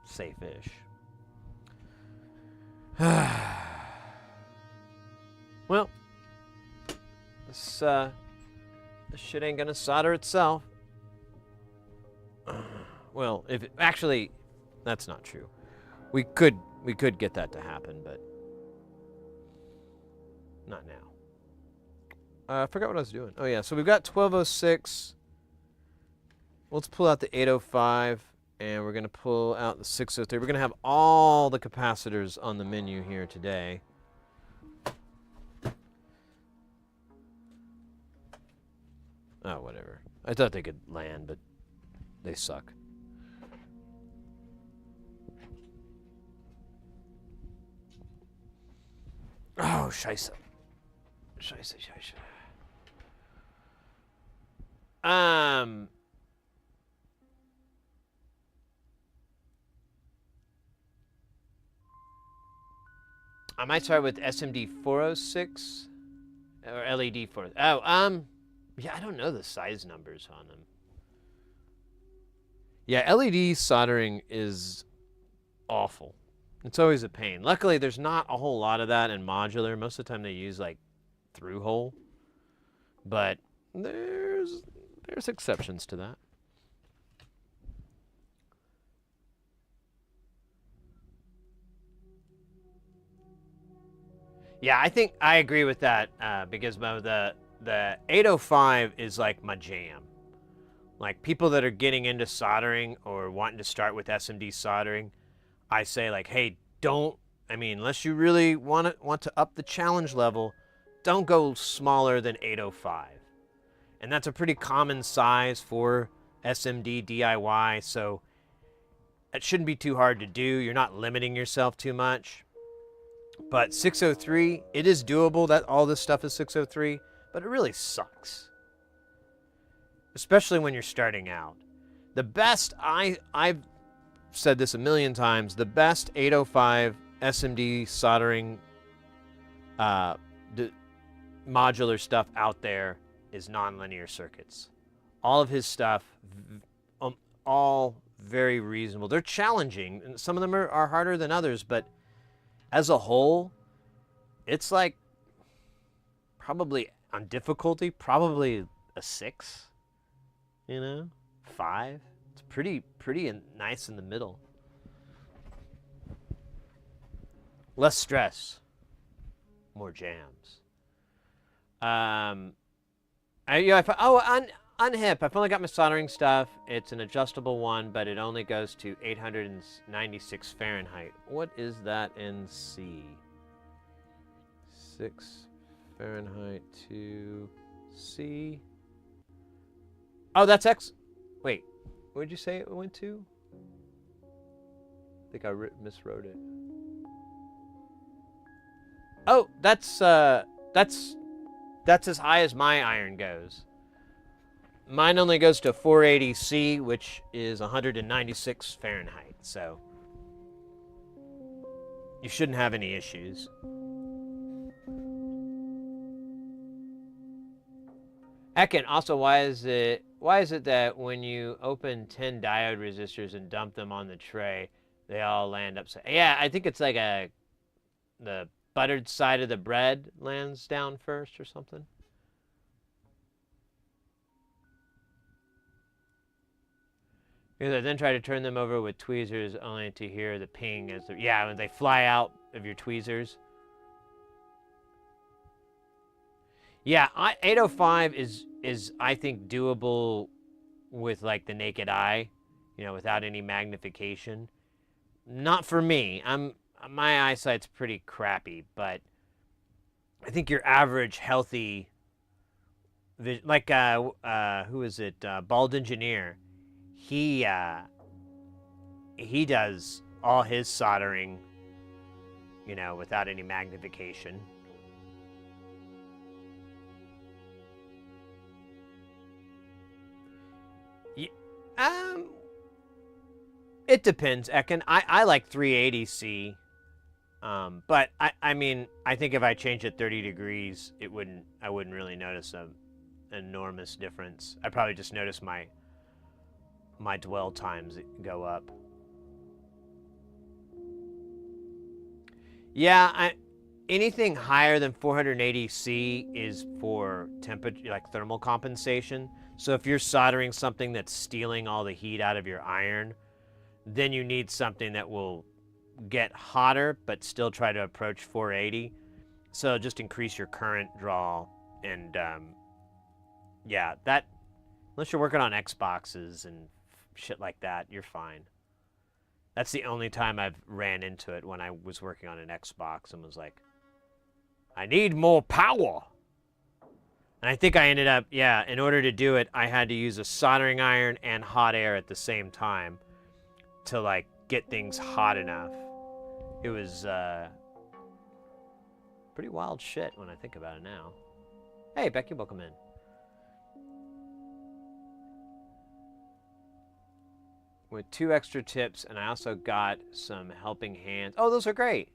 safe-ish. Well, this shit ain't gonna solder itself. Well, actually, that's not true. We could get that to happen, but not now. I forgot what I was doing. Oh yeah, so we've got 1206. Let's pull out the 805, and we're gonna pull out the 603. We're gonna have all the capacitors on the menu here today. Oh, whatever. I thought they could land, but they suck. Oh, scheisse. Scheisse. I might start with SMD 406 or LED 4. Oh, yeah, I don't know the size numbers on them. Yeah, LED soldering is awful. It's always a pain. Luckily, there's not a whole lot of that in Modular. Most of the time, they use like through hole, but there's exceptions to that. Yeah, I think I agree with that because the 805 is like my jam. Like, people that are getting into soldering or wanting to start with SMD soldering, I say, like, hey, unless you really want to up the challenge level, don't go smaller than 805. And that's a pretty common size for SMD DIY, so it shouldn't be too hard to do. You're not limiting yourself too much. But 603, it is doable. That all this stuff is 603, but it really sucks. Especially when you're starting out. The best, I've said this a million times, the best 805 SMD soldering modular stuff out there is nonlinear circuits. All of his stuff, all very reasonable. They're challenging, and some of them are harder than others, but as a whole, it's like probably on difficulty, probably a 6, 5. It's pretty nice in the middle. Less stress, more jams. Unhip. I've only got my soldering stuff. It's an adjustable one, but it only goes to 896 Fahrenheit. What is that in C? 6 Fahrenheit to C. Oh, that's X. Wait, what did you say it went to? I think I miswrote it. Oh, that's as high as my iron goes. Mine only goes to 480 C, which is 196 Fahrenheit, so you shouldn't have any issues. Ekin, also, why is it that when you open 10 diode resistors and dump them on the tray, they all land upside? Yeah, I think it's like the buttered side of the bread lands down first or something. Because I then try to turn them over with tweezers only to hear the ping as when they fly out of your tweezers. Yeah, 805 is I think doable with like the naked eye, without any magnification. Not for me. My eyesight's pretty crappy, but I think your average healthy, like who is it? Bald Engineer. He does all his soldering, without any magnification. It depends, Ekin. I like 380C, but I mean, I think if I change it 30 degrees, I wouldn't really notice an enormous difference. I'd probably just notice my dwell times go up. Yeah, anything higher than 480C is for temperature, like thermal compensation. So if you're soldering something that's stealing all the heat out of your iron, then you need something that will get hotter but still try to approach 480. So just increase your current draw, and that, unless you're working on Xboxes and shit like that, you're fine. That's the only time I've ran into it, when I was working on an Xbox and was like, I need more power. And I think I ended up, in order to do it, I had to use a soldering iron and hot air at the same time to like get things hot enough. It was pretty wild shit when I think about it now. Hey, Becky, welcome in. With 2 extra tips, and I also got some helping hands. Oh, those are great.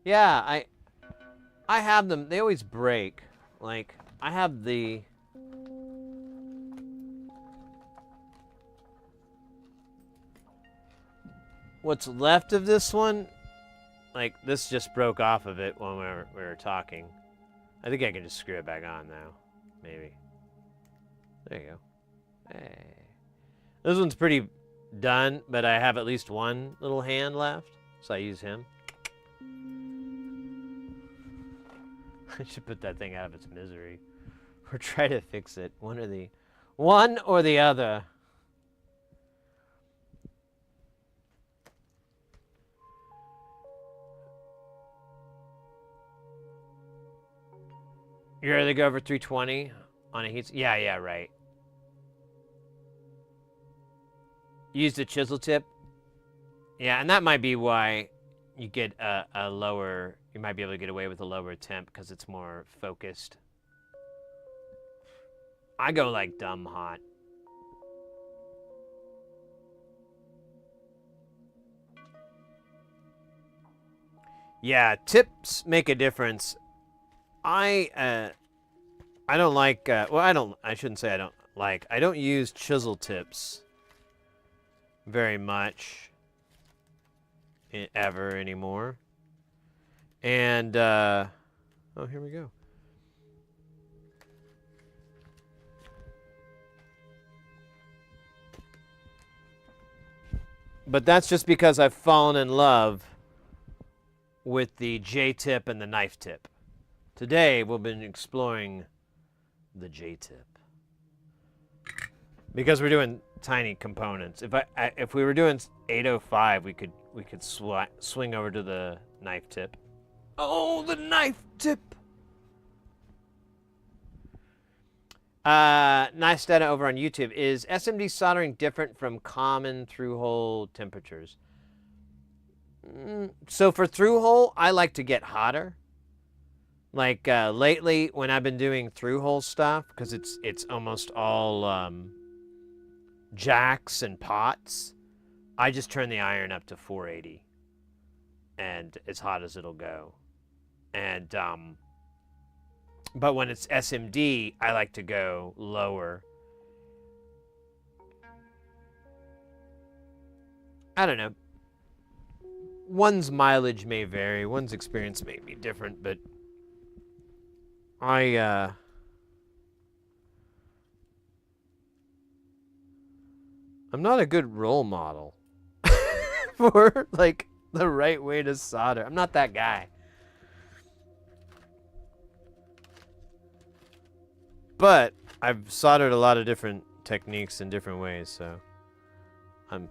Yeah, I have them. They always break. Like, I have the... What's left of this one, like, this just broke off of it when we were talking. I think I can just screw it back on now. Maybe. There you go. Hey. This one's pretty done, but I have at least one little hand left, so I use him. I should put that thing out of its misery, or try to fix it. One or the other. You ready to go over 320 on a heat? Yeah, right. Use the chisel tip. Yeah, and that might be why you get a lower, you might be able to get away with a lower temp, because it's more focused. I go like dumb hot. Yeah, tips make a difference. I don't like, I shouldn't say I don't. Like, I don't use chisel tips very much ever anymore. And, oh, here we go. But that's just because I've fallen in love with the J-tip and the knife tip. Today, we'll be exploring the J-tip. Because we're doing tiny components. If we were doing 805, we could swing over to the knife tip. Oh, the knife tip! Nice data over on YouTube. Is SMD soldering different from common through-hole temperatures? So for through-hole, I like to get hotter. Like lately, when I've been doing through-hole stuff, because it's almost all jacks and pots, I just turn the iron up to 480, and as hot as it'll go. And but when it's SMD, I like to go lower. I don't know. One's mileage may vary, one's experience may be different, but I'm not a good role model for like the right way to solder. I'm not that guy. But I've soldered a lot of different techniques in different ways, so I'm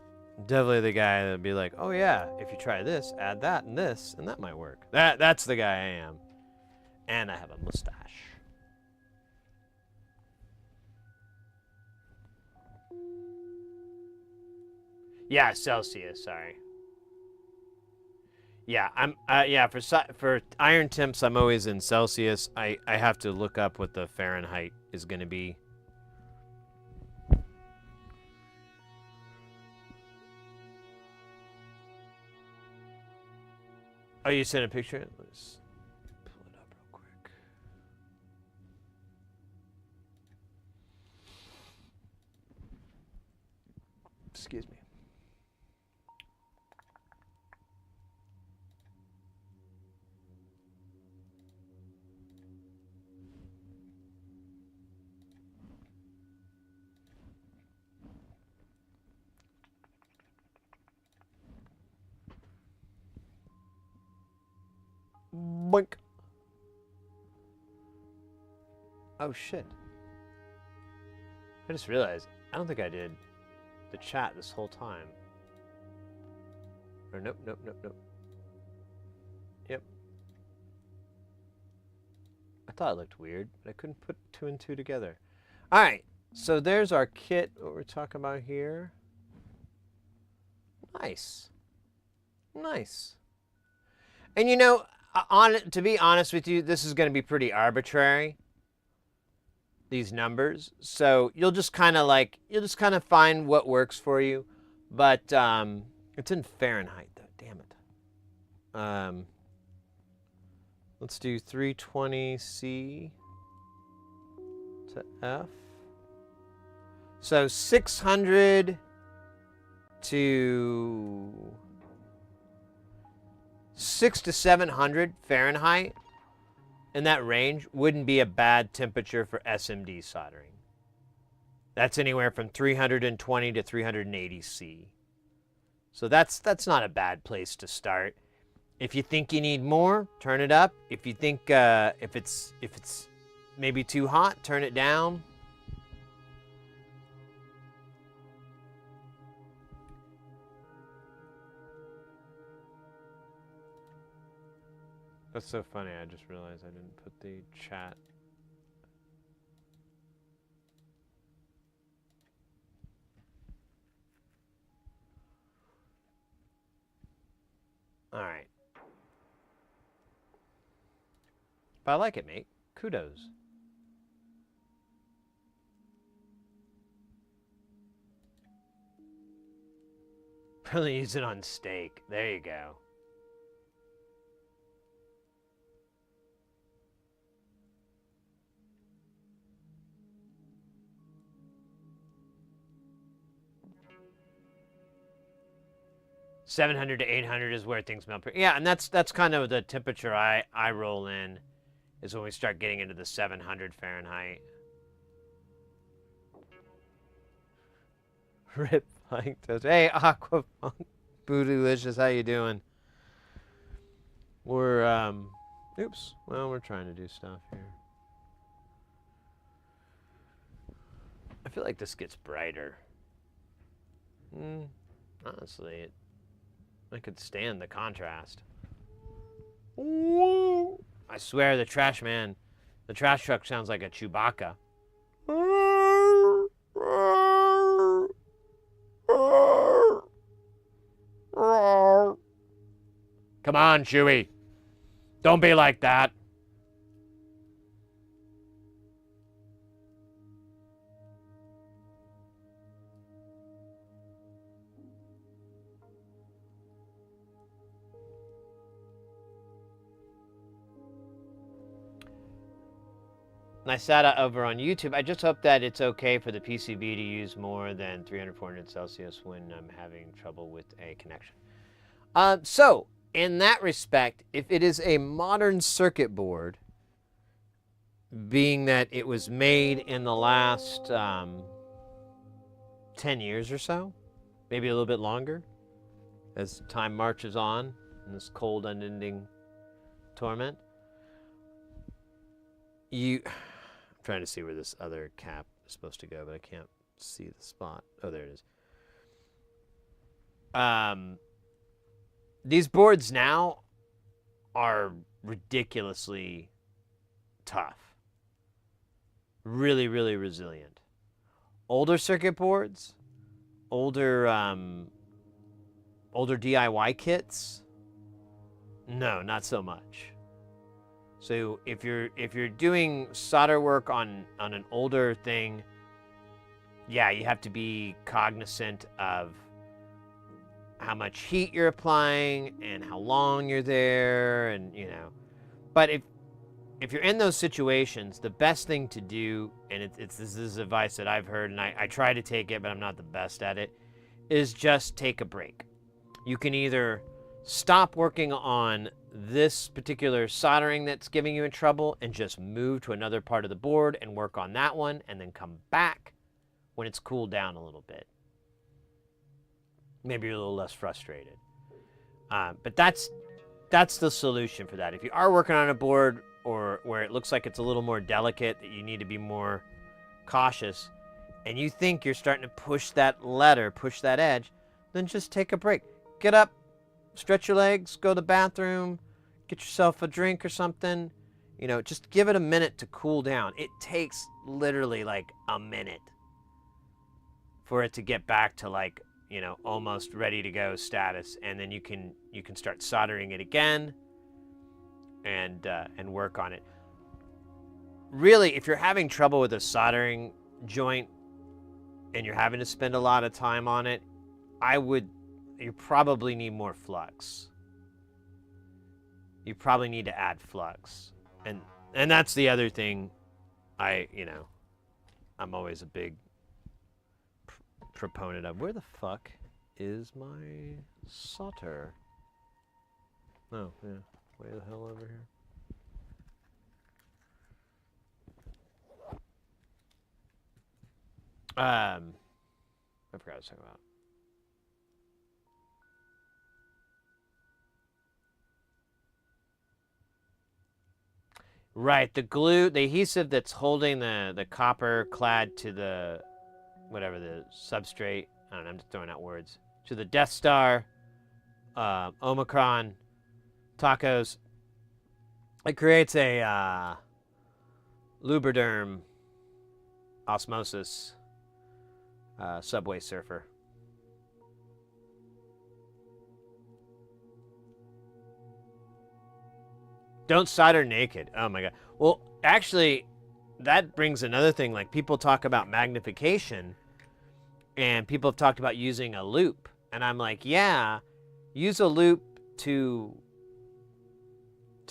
definitely the guy that'd be like, oh yeah, if you try this, add that and this, and that might work. That's the guy I am. And I have a mustache. Yeah, Celsius, sorry. Yeah, for iron temps I'm always in Celsius. I have to look up what the Fahrenheit is going to be. Oh, you sent a picture? Let's pull it up real quick. Excuse me. Boink. Oh shit. I just realized I don't think I did the chat this whole time. Or nope. Yep. I thought it looked weird, but I couldn't put two and two together. Alright, so there's our kit, what we're talking about here. Nice. Nice. And you know, to be honest with you, this is going to be pretty arbitrary, these numbers. So you'll just kind of find what works for you. But it's in Fahrenheit, though. Damn it. Let's do 320C to F. So 600 to 600 to 700 Fahrenheit, in that range, wouldn't be a bad temperature for SMD soldering. That's anywhere from 320 to 380 C. So that's not a bad place to start. If you think you need more, turn it up. If you think if it's maybe too hot, turn it down. That's so funny, I just realized I didn't put the chat. Alright. But I like it, mate. Kudos. Really use it on steak. There you go. 700 to 800 is where things melt. Yeah, and that's kind of the temperature I roll in, is when we start getting into the 700 Fahrenheit. Rip Flying Toast. Hey, Aquafunk Bootylicious, how you doing? We're, oops. Well, we're trying to do stuff here. I feel like this gets brighter. Honestly, I could stand the contrast. Whoa. I swear the trash truck sounds like a Chewbacca. Come on, Chewie. Don't be like that. Nysata over on YouTube. I just hope that it's okay for the PCB to use more than 300, 400 Celsius when I'm having trouble with a connection. So, in that respect, if it is a modern circuit board, being that it was made in the last 10 years or so, maybe a little bit longer, as time marches on in this cold, unending torment, I'm trying to see where this other cap is supposed to go, but I can't see the spot. Oh, there it is. These boards now are ridiculously tough. Really, really resilient. Older circuit boards, older DIY kits, no, not so much. So if you're doing solder work on an older thing, yeah, you have to be cognizant of how much heat you're applying and how long you're there, and But if you're in those situations, the best thing to do, and this is advice that I've heard, and I try to take it, but I'm not the best at it, is just take a break. You can either stop working on this particular soldering that's giving you in trouble and just move to another part of the board and work on that one, and then come back when it's cooled down a little bit. Maybe you're a little less frustrated. But that's the solution for that. If you are working on a board or where it looks like it's a little more delicate, that you need to be more cautious, and you think you're starting to push that edge, then just take a break. Get up, stretch your legs, go to the bathroom, get yourself a drink or something. Just give it a minute to cool down. It takes literally like a minute for it to get back to like, almost ready to go status, and then you can start soldering it again and work on it. Really, if you're having trouble with a soldering joint and you're having to spend a lot of time on it, you probably need more flux. You probably need to add flux. And that's the other thing I'm always a big proponent of. Where the fuck is my solder? Oh, yeah. Way the hell over here. I forgot what I was talking about. Right, the adhesive that's holding the copper clad to the substrate. I don't know, I'm just throwing out words. To the Death Star, Omicron, tacos. It creates a Lubriderm osmosis Subway Surfer. Don't solder naked. Oh my god. Well, actually, that brings another thing. Like, people talk about magnification, and people have talked about using a loop. And I'm like, yeah, use a loop to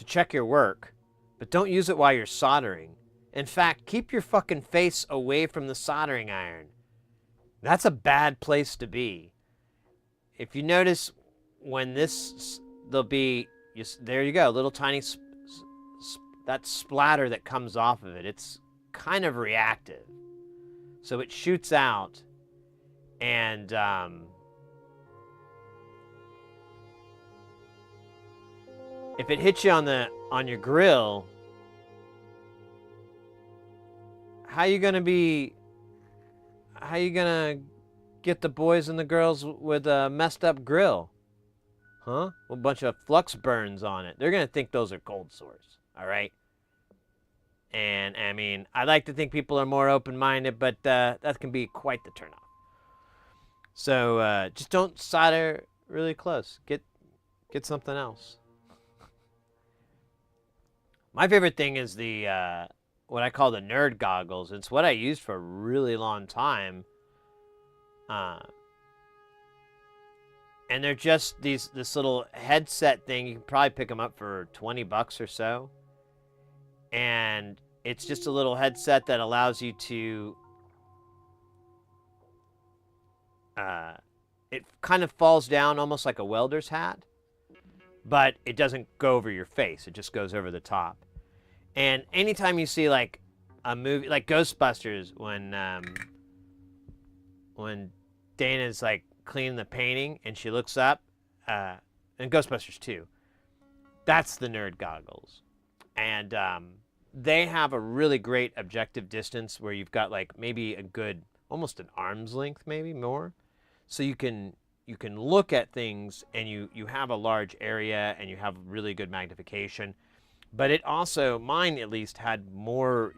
check your work, but don't use it while you're soldering. In fact, keep your fucking face away from the soldering iron. That's a bad place to be. If you notice, when this, there'll be, there you go, little tiny, that splatter that comes off of it, it's kind of reactive. So it shoots out, and if it hits you on your grill, how you gonna get the boys and the girls with a messed up grill? Huh? A bunch of flux burns on it. They're gonna think those are cold sores, all right? And I mean, I like to think people are more open-minded, but that can be quite the turnoff. So just don't solder really close. Get something else. My favorite thing is the what I call the nerd goggles. It's what I used for a really long time. And they're just this little headset thing. You can probably pick them up for $20 or so. And it's just a little headset that allows you to it kind of falls down almost like a welder's hat, but it doesn't go over your face. It just goes over the top. And anytime you see like a movie like Ghostbusters, when Dana's like cleaning the painting and she looks up, and Ghostbusters 2, that's the nerd goggles. And they have a really great objective distance where you've got like maybe a good, almost an arm's length, maybe more. So you can look at things and you have a large area and you have really good magnification. But it also, mine at least, had more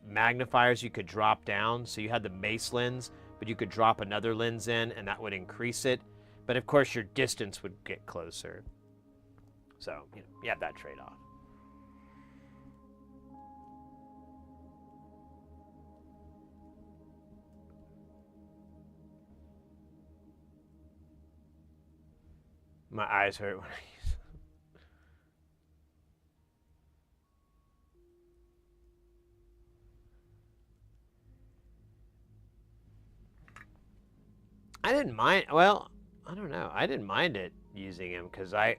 magnifiers you could drop down. So you had the base lens, but you could drop another lens in and that would increase it. But of course your distance would get closer. So, you have that trade-off. My eyes hurt when I use it. I didn't mind. Well, I don't know. I didn't mind it using him because I'd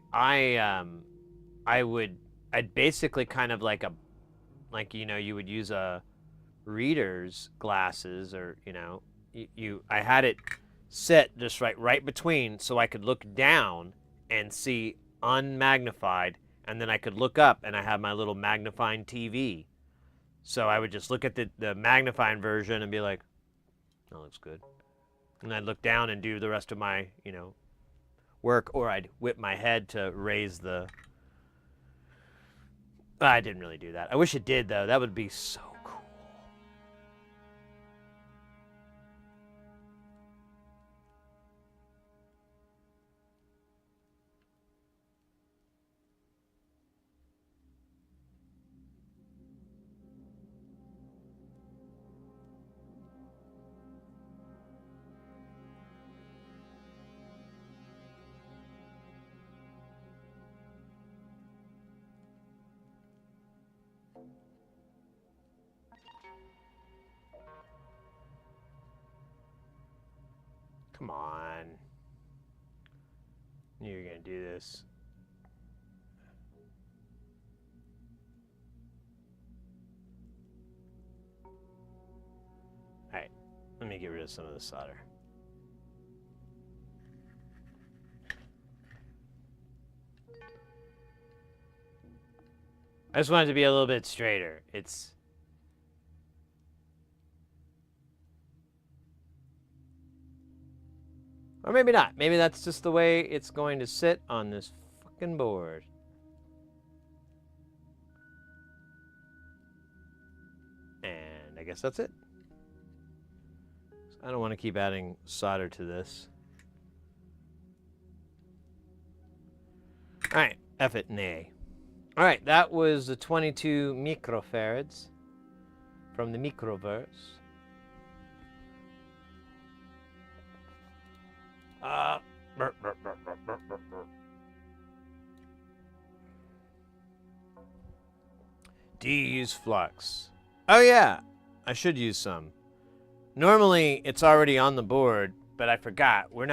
basically kind of like you would use a reader's glasses, or I had it set just right between, so I could look down and see unmagnified, and then I could look up and I have my little magnifying TV. So I would just look at the magnifying version and be like, that looks good. And I'd look down and do the rest of my, work, or I'd whip my head to raise the... I didn't really do that. I wish it did, though. That would be so cool. Come on. Knew you were going to do this. Alright, let me get rid of some of the solder. I just want it to be a little bit straighter. It's... Or maybe not. Maybe that's just the way it's going to sit on this fucking board. And I guess that's it. I don't want to keep adding solder to this. Alright, F it, nay. Alright, that was the 22 microfarads from the microverse. Do you use flux? Oh yeah, I should use some. Normally it's already on the board, but I forgot. We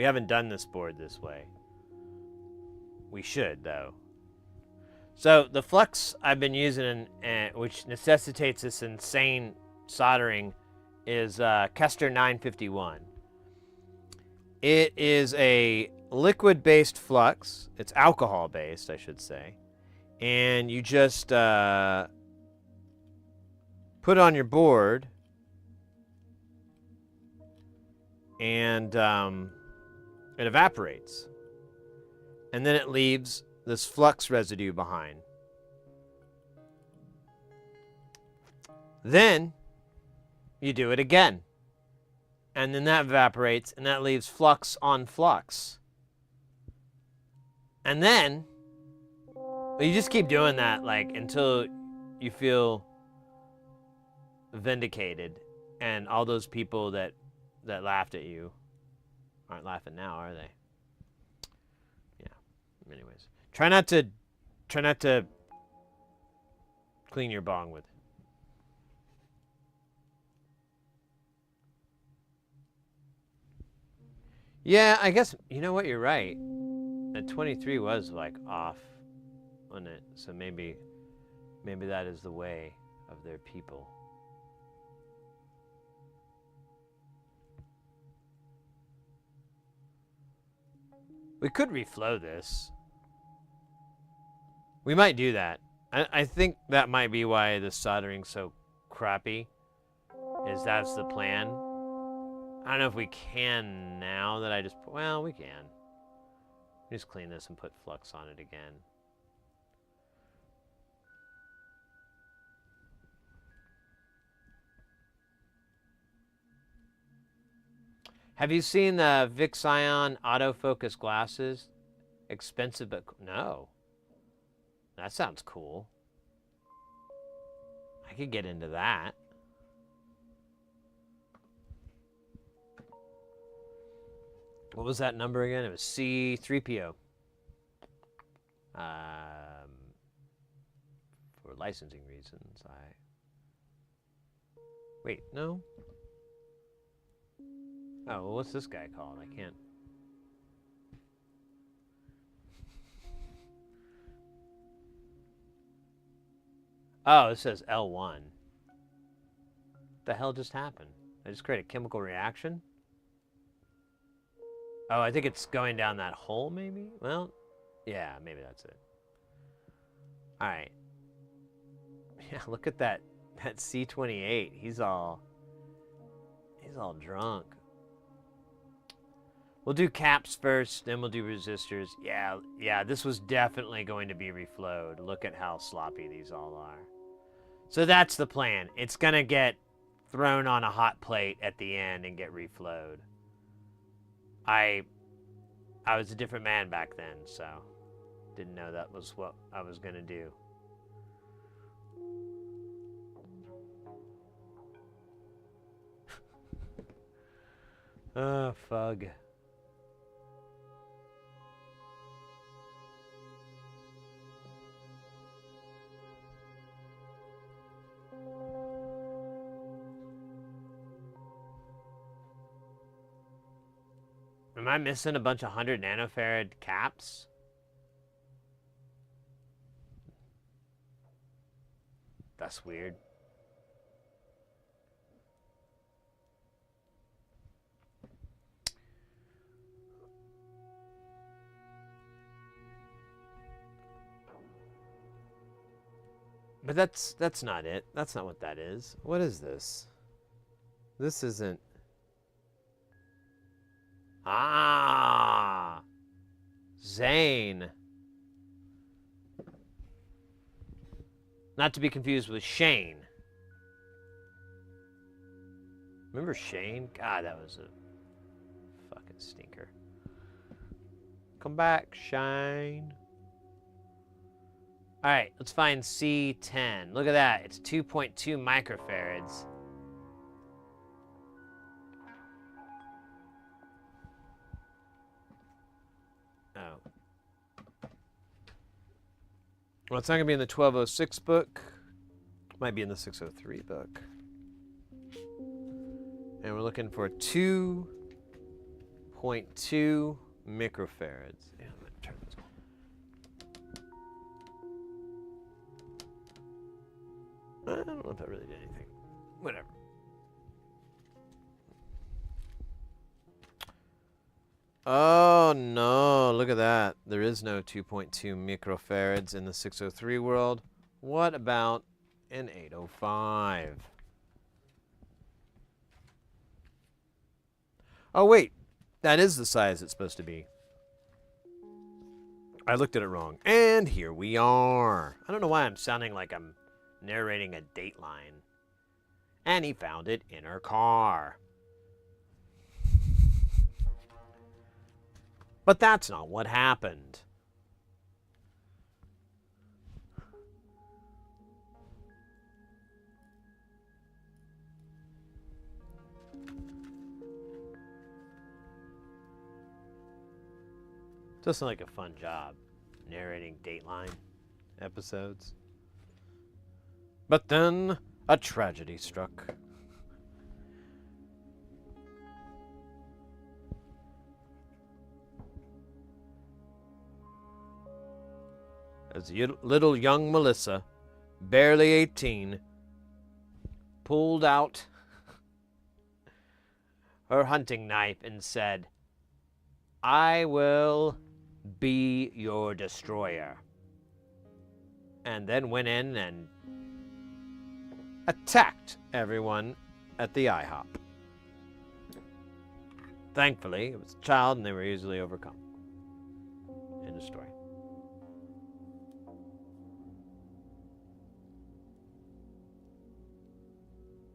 haven't done this board this way. We should, though. So the flux I've been using, which necessitates this insane soldering, is Kester 951. It is a liquid-based flux. It's alcohol-based, I should say. And you just put on your board, and it evaporates. And then it leaves this flux residue behind. Then you do it again. And then that evaporates, and that leaves flux on flux. And then you just keep doing that like until you feel vindicated, and all those people that laughed at you aren't laughing now, are they? Yeah. Anyways, try not to clean your bong with it. Yeah, I guess you know what, you're right. That 23 was like off on it, so maybe that is the way of their people. We could reflow this. We might do that. I think that might be why the soldering's so crappy, is that's the plan. I don't know if we can now that I just... Well, we can. Just clean this and put flux on it again. Have you seen the Vixion autofocus glasses? Expensive, but no. That sounds cool. I could get into that. What was that number again? It was C3PO. For licensing reasons, Wait, no? Oh, well, what's this guy called? I can't... Oh, it says L1. What the hell just happened? I just created a chemical reaction? Oh, I think it's going down that hole, maybe? Well, yeah, maybe that's it. All right. Yeah, look at that C28. He's all drunk. We'll do caps first, then we'll do resistors. Yeah, this was definitely going to be reflowed. Look at how sloppy these all are. So that's the plan. It's going to get thrown on a hot plate at the end and get reflowed. I was a different man back then, so didn't know that was what I was going to do. Oh, fug. Am I missing a bunch of 100 nanofarad caps? That's weird. But that's not it. That's not what that is. What is this? This isn't... Ah! Zane. Not to be confused with Shane. Remember Shane? God, that was a fucking stinker. Come back, Shane. All right, let's find C10. Look at that. It's 2.2 microfarads. Oh. Well, it's not going to be in the 1206 book. It might be in the 603 book. And we're looking for 2.2 microfarads. Yeah, I'm going to turn this on. I don't know if that really did anything. Whatever. Oh no, look at that. There is no 2.2 microfarads in the 603 world. What about an 805? Oh wait, that is the size it's supposed to be. I looked at it wrong. And here we are. I don't know why I'm sounding like I'm narrating a Dateline. And he found it in her car. But that's not what happened. Doesn't like a fun job narrating Dateline episodes. But then a tragedy struck. As little young Melissa, barely 18, pulled out her hunting knife and said, "I will be your destroyer." And then went in and attacked everyone at the IHOP. Thankfully, it was a child and they were easily overcome. End of story.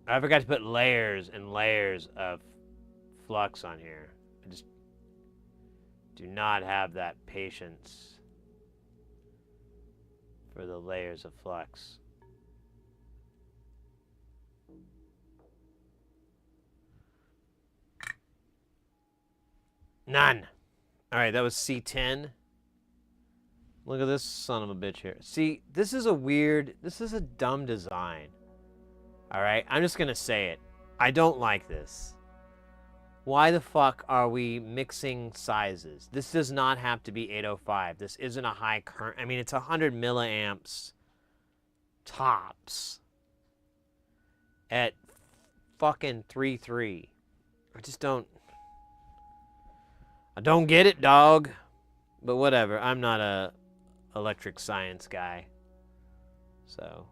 I forgot to put layers and layers of flux on here. I just do not have that patience for the layers of flux. None. All right, that was C10. Look at this son of a bitch here. See, this is a dumb design. All right, I'm just going to say it. I don't like this. Why the fuck are we mixing sizes? This does not have to be 805. This isn't a high current. I mean, it's 100 milliamps tops at fucking 3.3. I don't get it, dog. But whatever. I'm not a electric science guy. So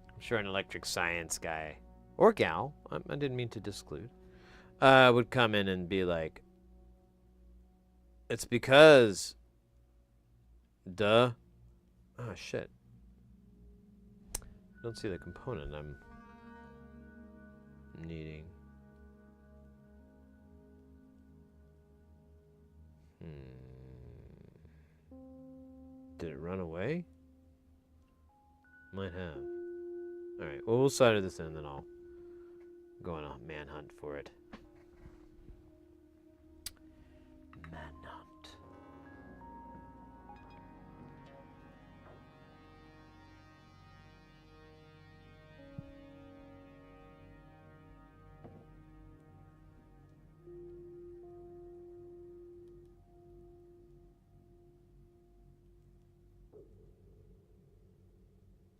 I'm sure an electric science guy or gal, I didn't mean to disclude, would come in and be like, it's because, duh. Oh, shit. I don't see the component I'm needing. Did it run away? Might have. Alright, well, we'll solder this in and then I'll go on a manhunt for it. Manhunt.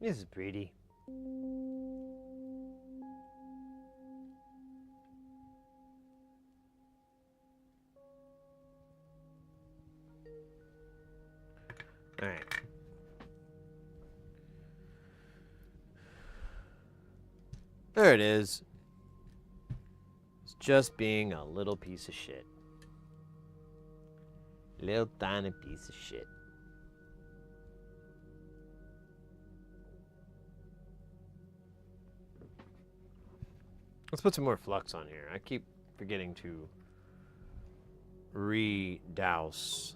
This is pretty. All right. There it is. It's just being a little piece of shit. Little tiny piece of shit. Let's put some more flux on here. I keep forgetting to re-douse.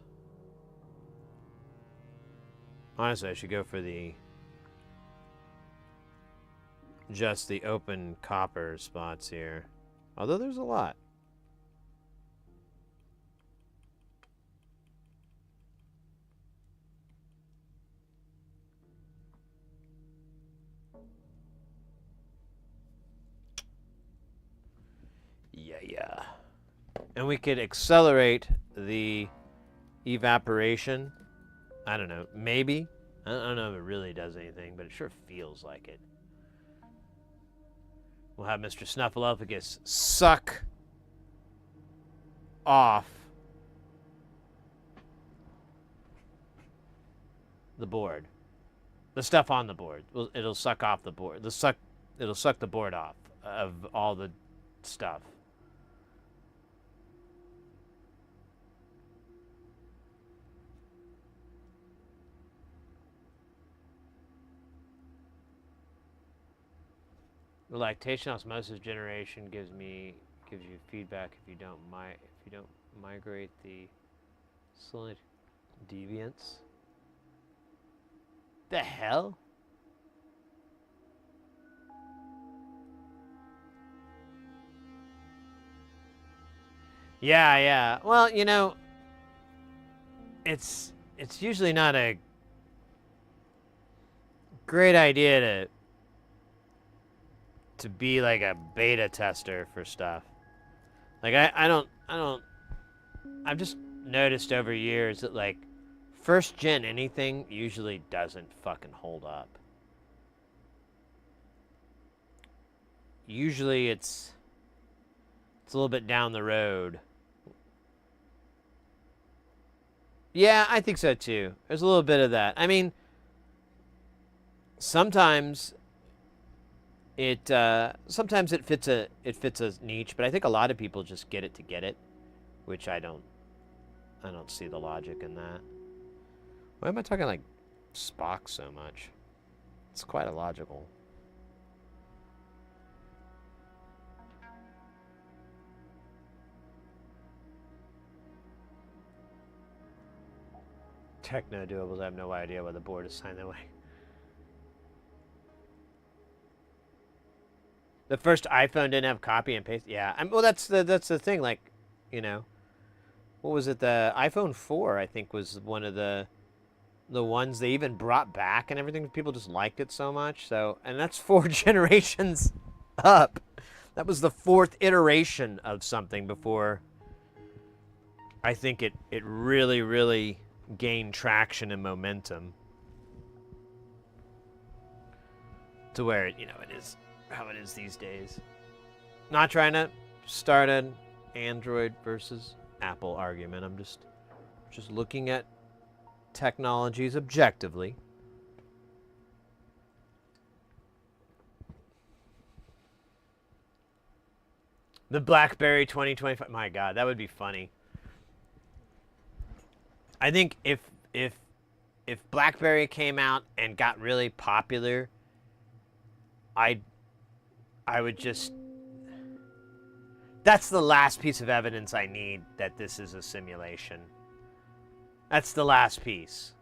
Honestly, I should go for just the open copper spots here. Although there's a lot. Yeah. And we could accelerate the evaporation. I don't know, maybe I don't know if it really does anything, but it sure feels like it. We'll have Mr. Snuffleupagus suck off the board. The stuff on the board. It'll suck off the board. It'll suck the board off of all the stuff. The lactation osmosis generation gives you feedback if you don't migrate the solid deviants. The hell? Yeah. Well, you know, it's usually not a great idea to be like a beta tester for stuff. Like I've just noticed over years that like first gen anything usually doesn't fucking hold up. Usually it's a little bit down the road. Yeah, I think so too. There's a little bit of that. I mean, sometimes it fits a niche, but I think a lot of people just get it to get it, which I don't see the logic in that. Why am I talking like Spock so much? It's quite illogical. Techno doables, I have no idea why the board is signed that way. The first iPhone didn't have copy and paste. Yeah, well, that's the thing. Like, you know, what was it? The iPhone 4, I think, was one of the ones they even brought back and everything. People just liked it so much. So, and that's 4 generations up. That was the 4th iteration of something before I think it really gained traction and momentum to where it, you know, it is how it is these days. Not trying to start an Android versus Apple argument. I'm just looking at technologies objectively. The BlackBerry 2025. My God, that would be funny. I think if BlackBerry came out and got really popular, I would just... That's the last piece of evidence I need that this is a simulation. That's the last piece.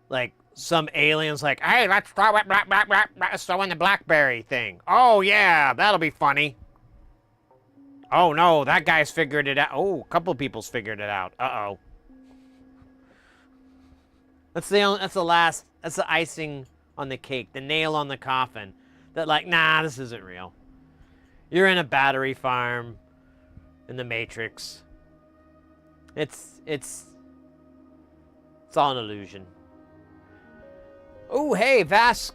Like, some alien's like, hey, let's throw in the BlackBerry thing. Oh, yeah, that'll be funny. Oh, no, that guy's figured it out. Oh, a couple of people's figured it out. Uh-oh. That's the icing on the cake, the nail on the coffin. That like, nah, this isn't real. You're in a battery farm in the Matrix. It's all an illusion. Oh, hey, how's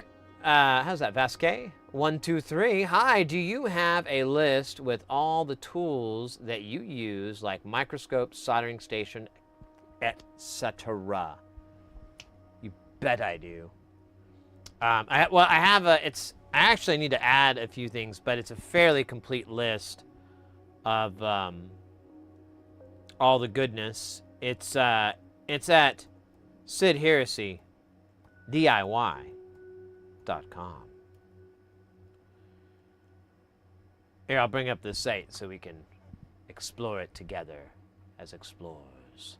that, Vasquez? 123. Hi, do you have a list with all the tools that you use, like microscope, soldering station, etc.? You bet I do. I actually need to add a few things, but it's a fairly complete list of all the goodness. It's at Sid Heresy DIY.com. Here, I'll bring up the site so we can explore it together as explorers.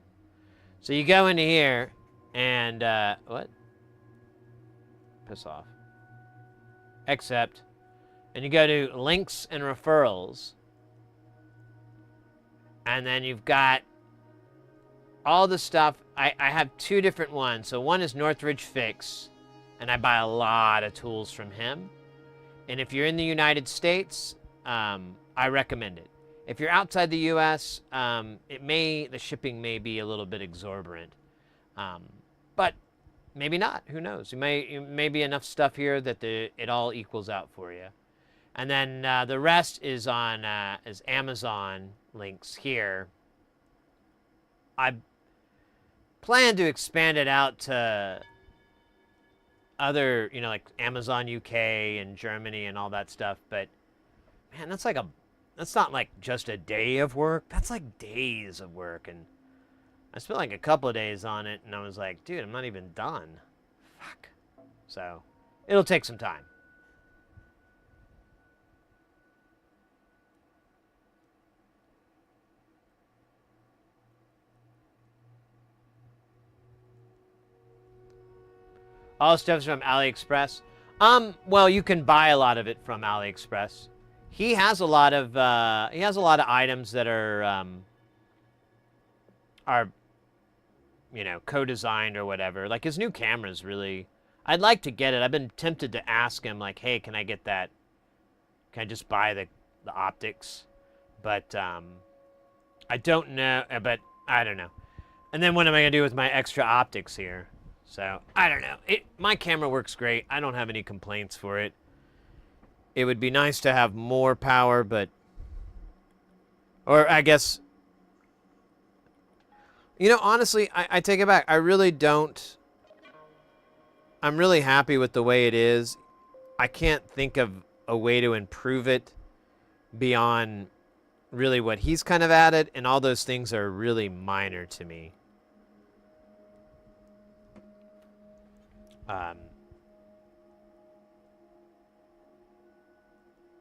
So you go into here and what? Piss off. Accept. And you go to links and referrals. And then you've got all the stuff. I have 2 different ones. So one is Northridge Fix, and I buy a lot of tools from him. And if you're in the United States, I recommend it. If you're outside the U.S., the shipping may be a little bit exorbitant. But maybe not. Who knows? You may be enough stuff here that it all equals out for you. And then the rest is on is Amazon links here. I plan to expand it out to other, like Amazon UK and Germany and all that stuff. But man, that's not like just a day of work. That's like days of work. And I spent like a couple of days on it, and I was like, dude, I'm not even done. Fuck. So it'll take some time. All stuff's from AliExpress. Well, you can buy a lot of it from AliExpress. He has a lot of items that are co-designed or whatever. Like his new camera's really, I'd like to get it. I've been tempted to ask him like, hey, can I get that? Can I just buy the optics? But I don't know. But I don't know. And then what am I gonna do with my extra optics here? So, I don't know. My camera works great. I don't have any complaints for it. It would be nice to have more power, but... Or, I guess... honestly, I take it back. I really don't... I'm really happy with the way it is. I can't think of a way to improve it beyond really what he's kind of added, and all those things are really minor to me.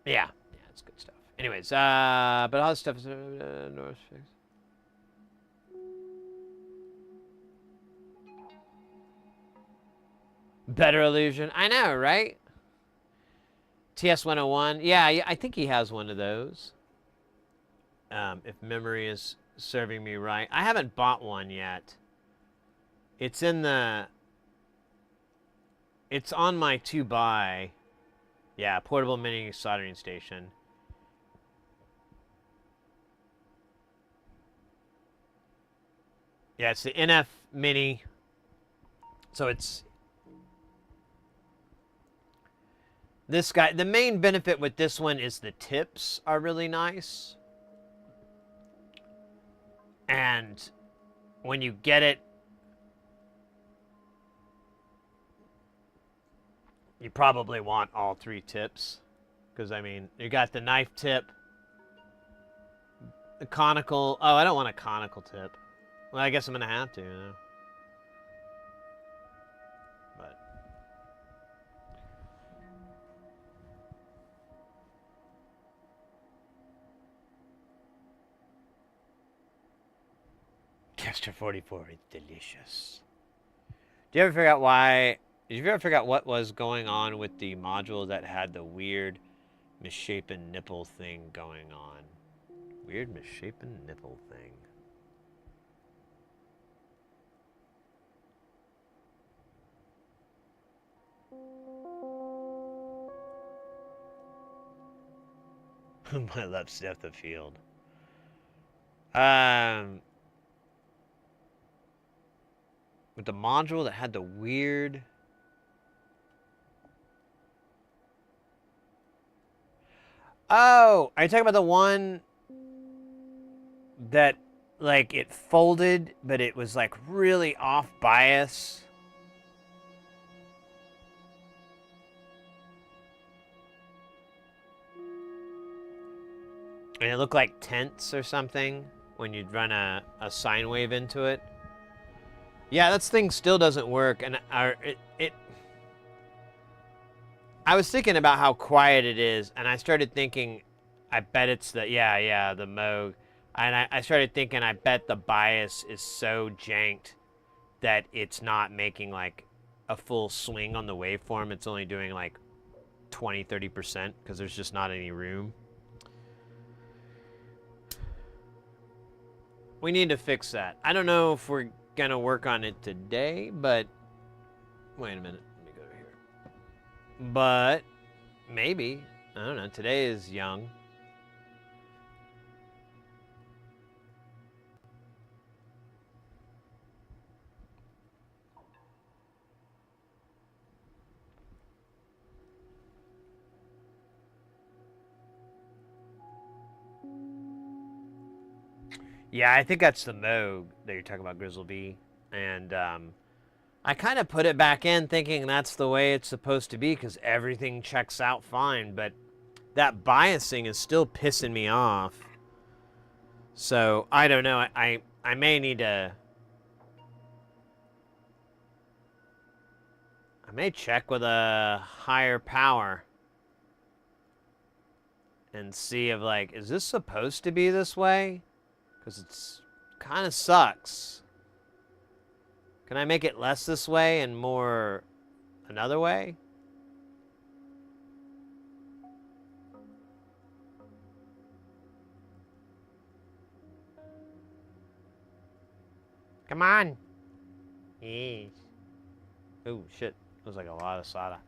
Yeah, it's good stuff. Anyways, but all this stuff is North fixed. Better illusion. I know, right? TS101. Yeah, I think he has one of those. If memory is serving me right. I haven't bought one yet. It's in the... It's on my to-buy. Yeah, portable mini soldering station. Yeah, it's the NF Mini. So it's... This guy... The main benefit with this one is the tips are really nice. And when you get it, you probably want all three tips. Because, I mean, you got the knife tip, the conical... Oh, I don't want a conical tip. Well, I guess I'm going to have to, you know. But... Caster 44 is delicious. Do you ever figure out why... Did you ever figure out what was going on with the module that had the weird misshapen nipple thing going on? Weird misshapen nipple thing. My left depth of field. With the module that had the weird... Oh, are you talking about the one that, like, it folded, but it was, like, really off bias? And it looked like tents or something when you'd run a sine wave into it. Yeah, that thing still doesn't work, and I was thinking about how quiet it is, and I started thinking, I bet it's the, the Moog. And I started thinking, I bet the bias is so janked that it's not making, like, a full swing on the waveform. It's only doing, like, 20, 30%, because there's just not any room. We need to fix that. I don't know if we're gonna work on it today, but... Wait a minute. But maybe. I don't know. Today is young. Yeah, I think that's the Moog that you're talking about, Grizzleby. And I kind of put it back in thinking that's the way it's supposed to be because everything checks out fine, but that biasing is still pissing me off. So, I don't know. I may need to... I may check with a higher power and see if, like, is this supposed to be this way? Because it's kind of sucks. Can I make it less this way and more another way? Come on. Yes. Oh, shit. That was like a lot of solder.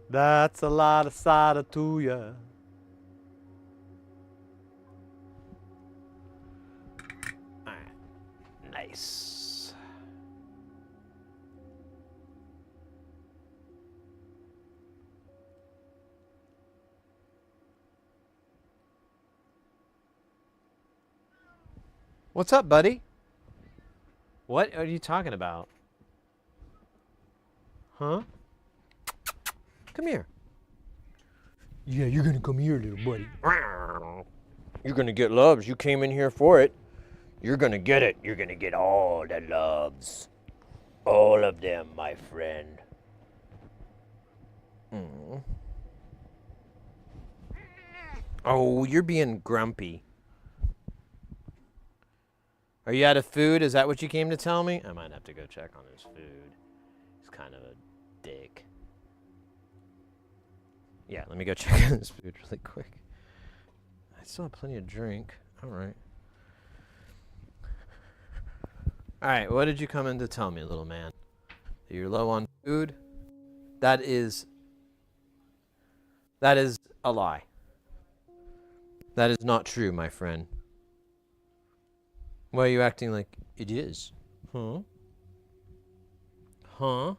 That's a lot of solder to ya. Alright. Nice. What's up, buddy? What are you talking about? Huh? Come here. Yeah, you're gonna come here, little buddy. You're gonna get loves. You came in here for it. You're gonna get it. You're gonna get all the loves. All of them, my friend. Mm. Oh, you're being grumpy. Are you out of food? Is that what you came to tell me? I might have to go check on his food. He's kind of a dick. Yeah, let me go check on his food really quick. I still have plenty of drink. All right. All right, what did you come in to tell me, little man? That you're low on food? That is a lie. That is not true, my friend. Why are you acting like it is? Huh? Huh?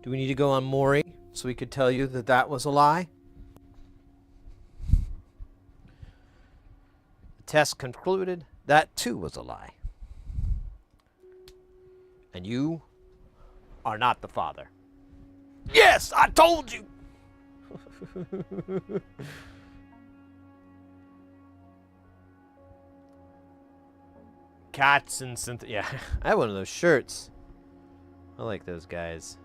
Do we need to go on Maury so we could tell you that that was a lie? The test concluded that too was a lie. And you are not the father. Yes, I told you! Cats and synth. Yeah, I have one of those shirts. I like those guys.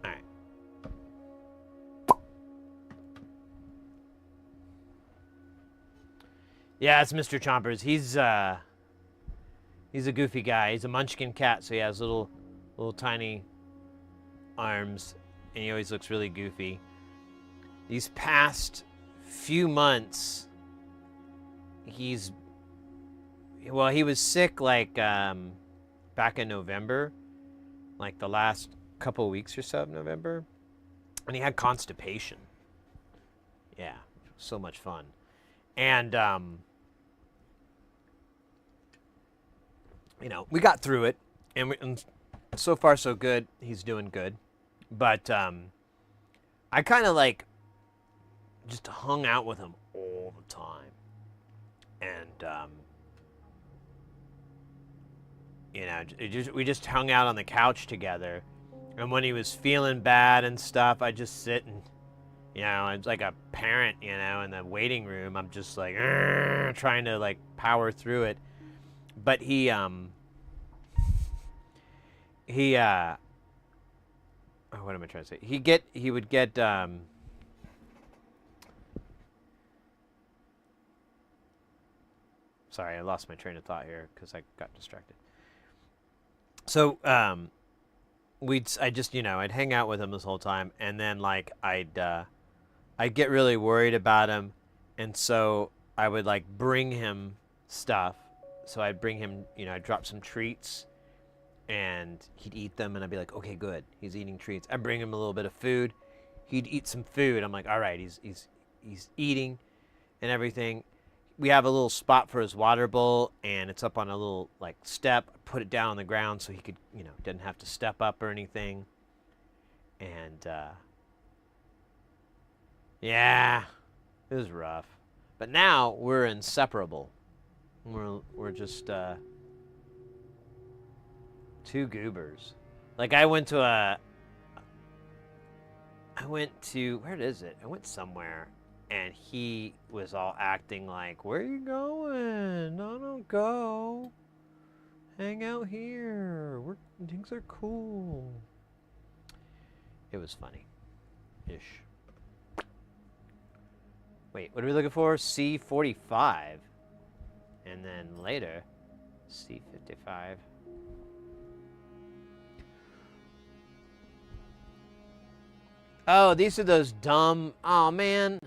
All right. Yeah, it's Mr. Chompers. He's a goofy guy. He's a munchkin cat, so he has little tiny arms, and he always looks really goofy. These past few months, he was sick like back in November, like the last couple of weeks or so of November, and he had constipation. Yeah, so much fun. And you know, we got through it, and so far so good. He's doing good, but I kind of like just hung out with him all the time, and you know, we just hung out on the couch together. And when he was feeling bad and stuff, I just sit and, you know, it's like a parent, you know, in the waiting room. I'm just like trying to like power through it. But he oh, what am I trying to say? He would get sorry, I lost my train of thought here because I got distracted. So I'd hang out with him this whole time, and then like I'd get really worried about him, and so I would like bring him stuff. So I'd bring him, you know, I'd drop some treats, and he'd eat them, and I'd be like, okay, good, he's eating treats. I'd bring him a little bit of food, he'd eat some food. I'm like, all right, he's eating and everything. We have a little spot for his water bowl, and it's up on a little like step. I put it down on the ground so he could, you know, didn't have to step up or anything. And Yeah, it was rough. But now we're inseparable. We're just two goobers. Like I went to where is it? I went somewhere, and he was all acting like, "Where are you going? No, don't go. Hang out here. Things are cool." It was funny-ish. Wait, what are we looking for? C45. And then later, C55. Oh, these are those dumb... Oh, man.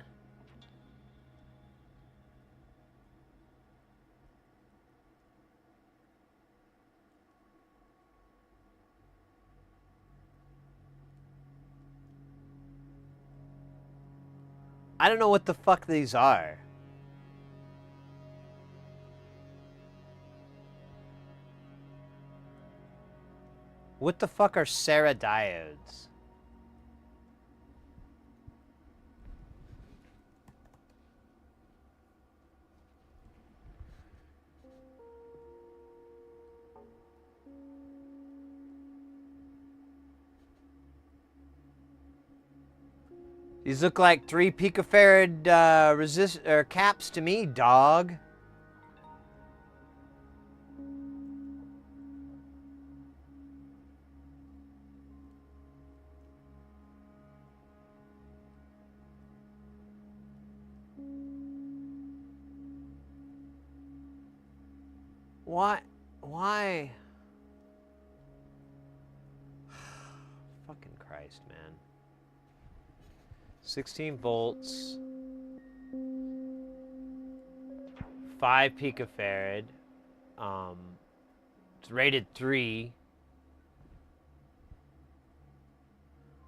I don't know what the fuck these are. What the fuck are Sarah diodes? These look like 3 picofarad caps to me, dog. Why? Fucking Christ, man. 16 volts, 5 picofarad, it's rated 3,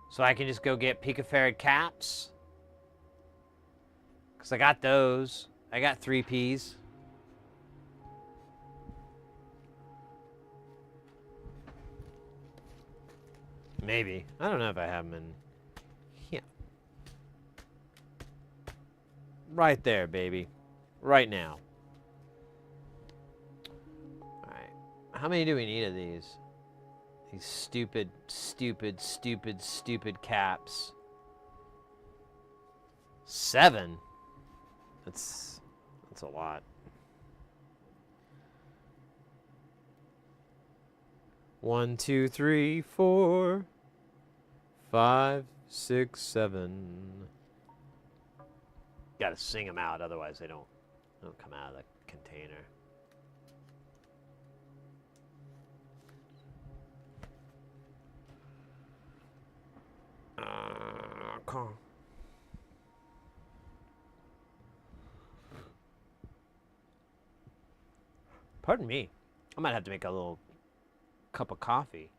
so I can just go get picofarad caps, because I got those. I got 3 Ps. Maybe. I don't know if I have them in here. Right there, baby. Right now. Alright. How many do we need of these? These stupid caps. 7? That's a lot. 1, 2, 3, 4, 5, 6, 7. Gotta sing them out, otherwise they don't come out of the container. Pardon me. I might have to make a little cup of coffee.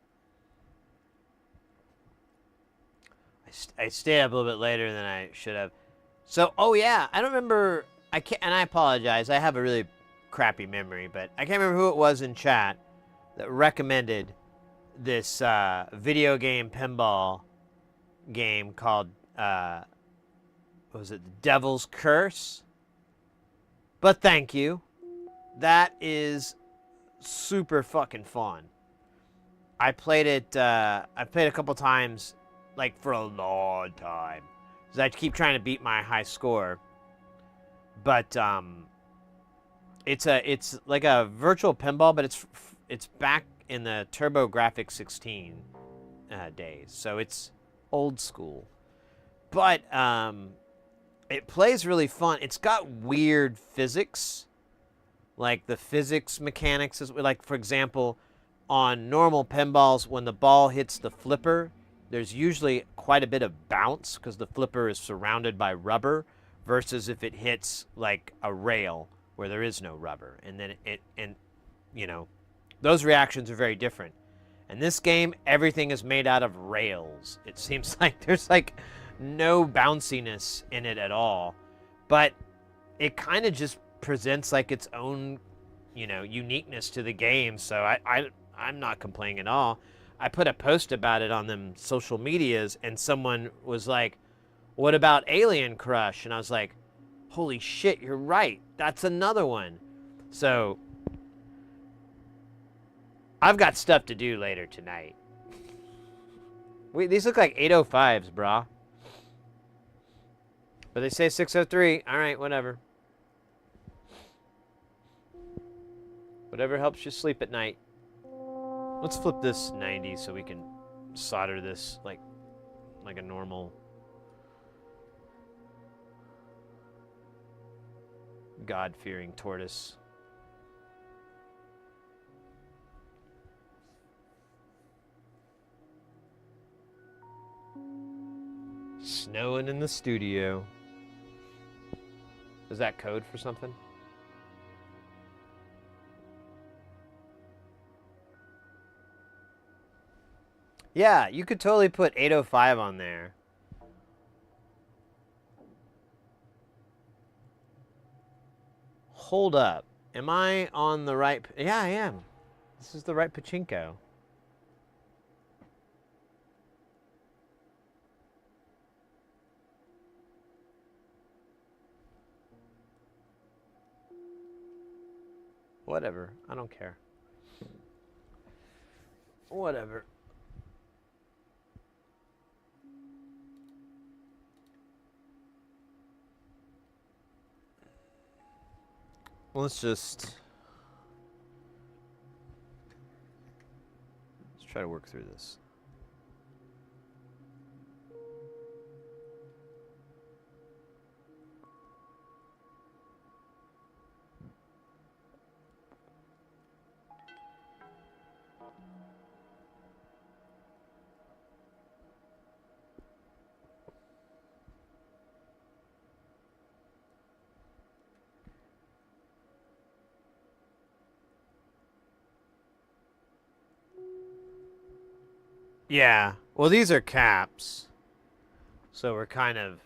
I stayed up a little bit later than I should have. So, oh yeah, I don't remember. And I apologize. I have a really crappy memory, but I can't remember who it was in chat that recommended this video game pinball game called what was it? The Devil's Curse. But thank you. That is super fucking fun. I played it. I played a couple times, like for a long time, because I keep trying to beat my high score. But it's like a virtual pinball, but it's back in the TurboGrafx 16 days, so it's old school. But it plays really fun. It's got weird physics, like the physics mechanics is like, for example, on normal pinballs, when the ball hits the flipper, there's usually quite a bit of bounce because the flipper is surrounded by rubber, versus if it hits like a rail where there is no rubber. And then you know, those reactions are very different. In this game, everything is made out of rails. It seems like there's like no bounciness in it at all, but it kind of just presents like its own, you know, uniqueness to the game. So I'm not complaining at all. I put a post about it on them social medias, and someone was like, what about Alien Crush? And I was like, holy shit, you're right. That's another one. So I've got stuff to do later tonight. These look like 805s, brah. But they say 603. All right, whatever. Whatever helps you sleep at night. Let's flip this 90 so we can solder this like a normal God-fearing tortoise. Snowing in the studio. Is that code for something? Yeah, you could totally put 805 on there. Hold up. Am I on the right... Yeah, I am. This is the right Pachinko. Whatever. I don't care. Whatever. Let's try to work through this. Yeah. Well, these are caps. So we're kind of...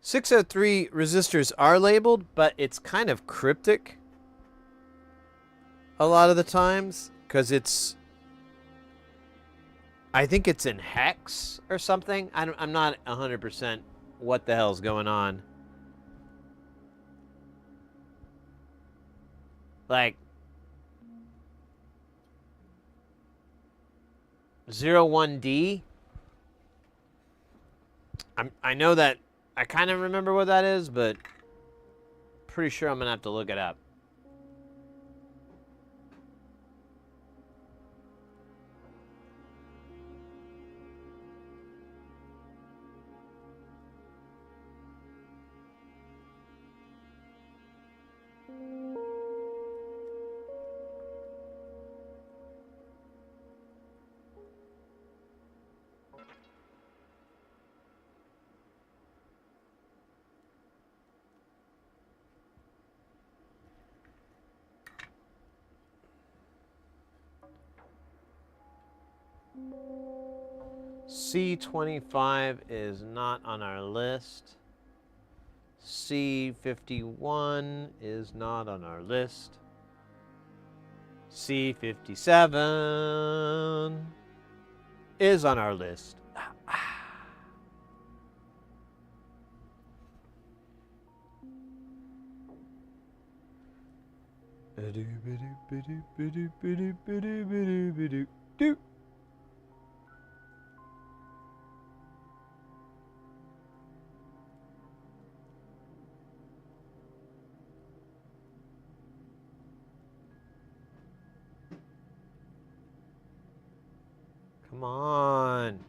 603 resistors are labeled, but it's kind of cryptic a lot of the times because it's... I think it's in hex or something. I'm not 100% what the hell's going on. Like... 01D. I know that I kind of remember what that is, but pretty sure I'm gonna have to look it up. C25 is not on our list. C51 is not on our list. C57 is on our list. Come on.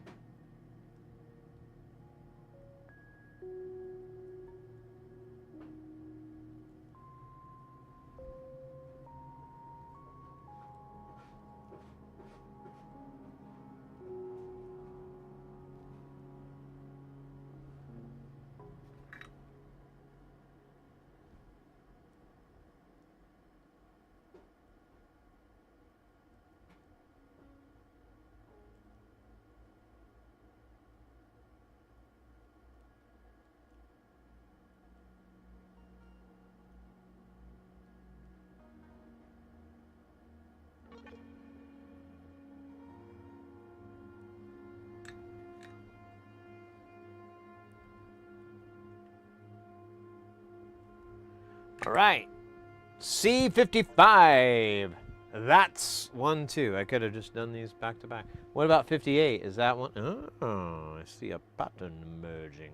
All right. C55. That's 1, 2. I could have just done these back to back. What about 58? Is that one? Oh, I see a pattern emerging.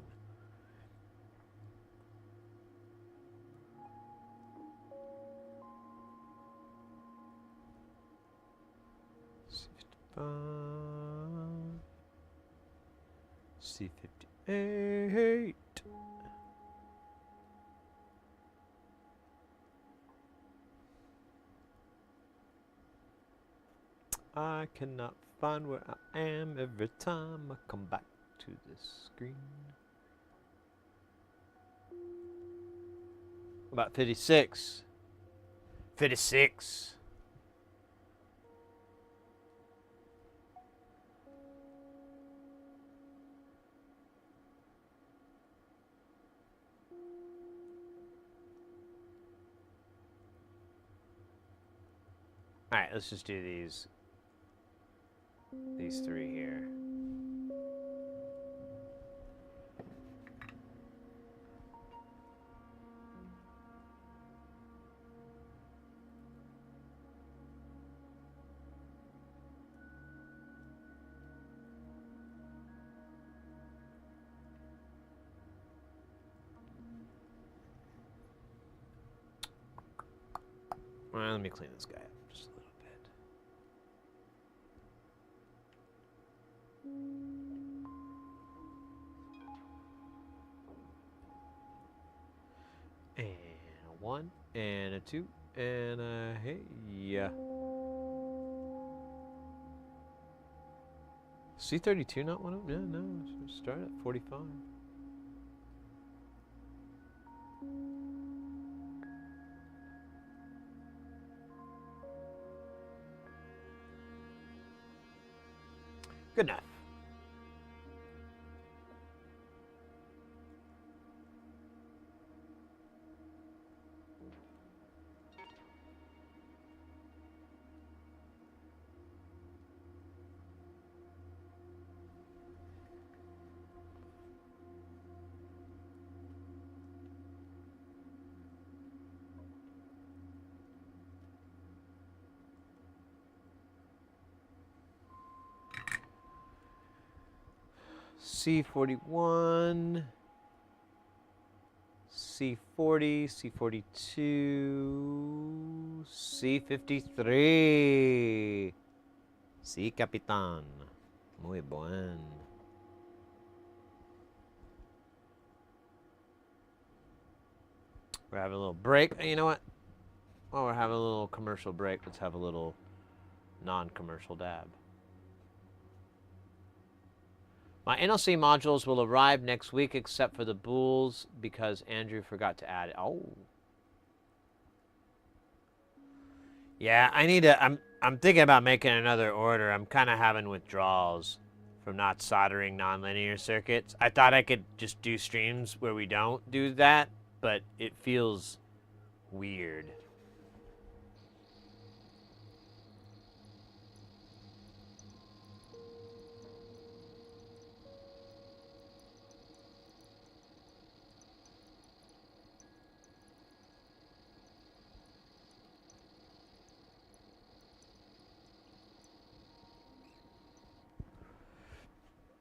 C58. I cannot find where I am every time I come back to this screen. About 56. 56. All right, let's just do these three here. Well, let me clean this guy up just a little bit. And a 1, and a 2, and a hey, yeah. C32 not one of them? Yeah, no, start at 45. Good enough. C41, C40, C42, C53. Sí, capitán. Muy buen. We're having a little break. You know what? While we're having a little commercial break, let's have a little non-commercial dab. My NLC modules will arrive next week except for the bools because Andrew forgot to add it. Oh. Yeah, I need to, I'm thinking about making another order. I'm kind of having withdrawals from not soldering nonlinear circuits. I thought I could just do streams where we don't do that, but it feels weird.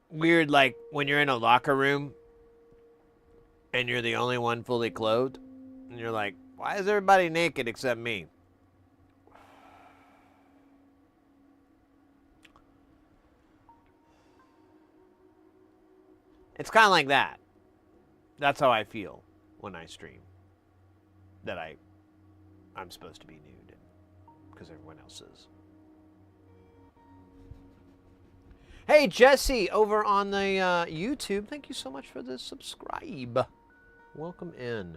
Weird, like when you're in a locker room and you're the only one fully clothed, and you're like, why is everybody naked except me? It's kind of like that. That's how I feel when I stream. That I'm supposed to be nude because everyone else is. Hey, Jesse, over on the YouTube, thank you so much for the subscribe. Welcome in.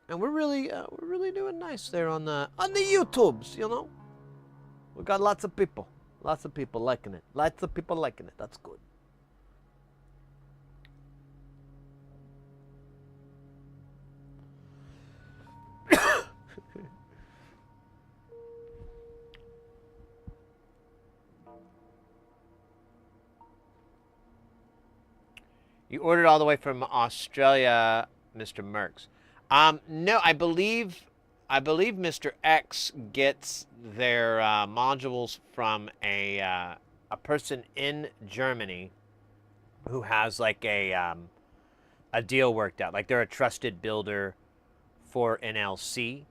And we're really doing nice there on the YouTubes, you know. We got lots of people liking it. Lots of people liking it. That's good. You ordered all the way from Australia, Mr. Merckx. No, I believe Mr. X gets their modules from a person in Germany who has like a deal worked out. Like they're a trusted builder for NLC,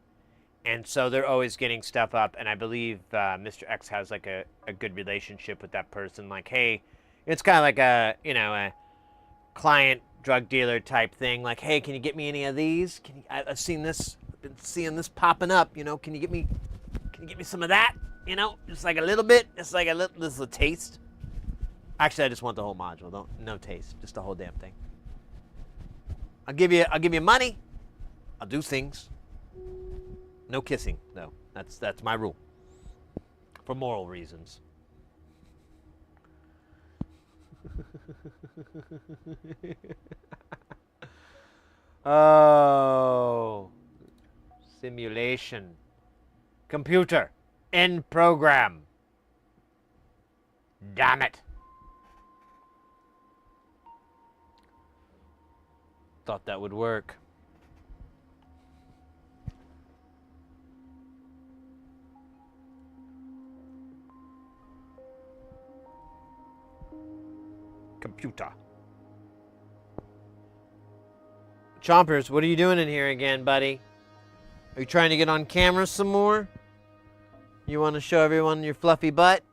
and so they're always getting stuff up. And I believe Mr. X has like a good relationship with that person. Like, hey, it's kind of like a a client drug dealer type thing. Like, hey, can you get me any of these? I've seen this, been seeing this popping up. Can you get me some of that? Just like a little bit. Just like this is a taste. Actually, I just want the whole module. No taste, just the whole damn thing. I'll give you money. I'll do things. No kissing, though. That's my rule. For moral reasons. Oh. Simulation. Computer. End program. Damn it. Thought that would work. Computer. Chompers, what are you doing in here again, buddy? Are you trying to get on camera some more? You want to show everyone your fluffy butt?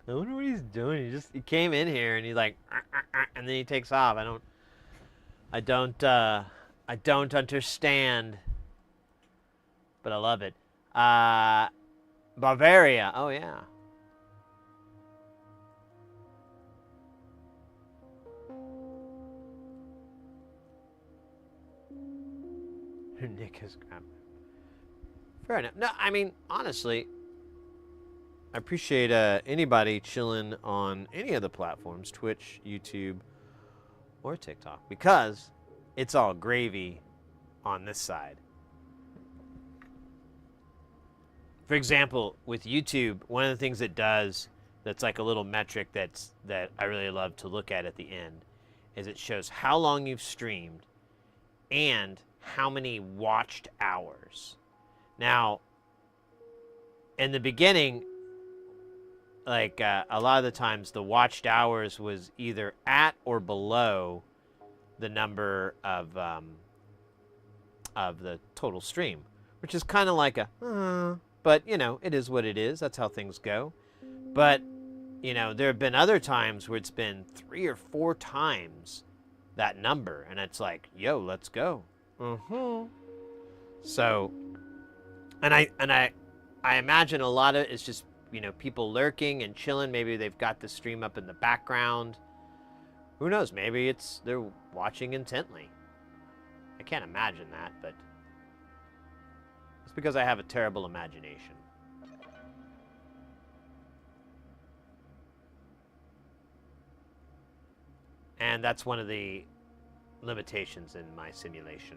I wonder what he's doing. He came in here and he's like, and then he takes off. I don't understand, but I love it. Bavaria. Oh yeah. Nick has grabbed. Fair enough. No, I mean, honestly, I appreciate anybody chilling on any of the platforms, Twitch, YouTube, or TikTok, because it's all gravy on this side. For example, with YouTube, one of the things it does that's like a little metric that I really love to look at the end is it shows how long you've streamed and how many watched hours. Now, in the beginning, like a lot of the times the watched hours was either at or below the number of the total stream, which is kind of like but it is what it is. That's how things go. But there have been other times where it's been 3 or 4 times that number, and it's like, yo, let's go. So, and I imagine a lot of it's just people lurking and chilling. Maybe they've got the stream up in the background. Who knows? Maybe they're watching intently. I can't imagine that, but it's because I have a terrible imagination. And that's one of the limitations in my simulation.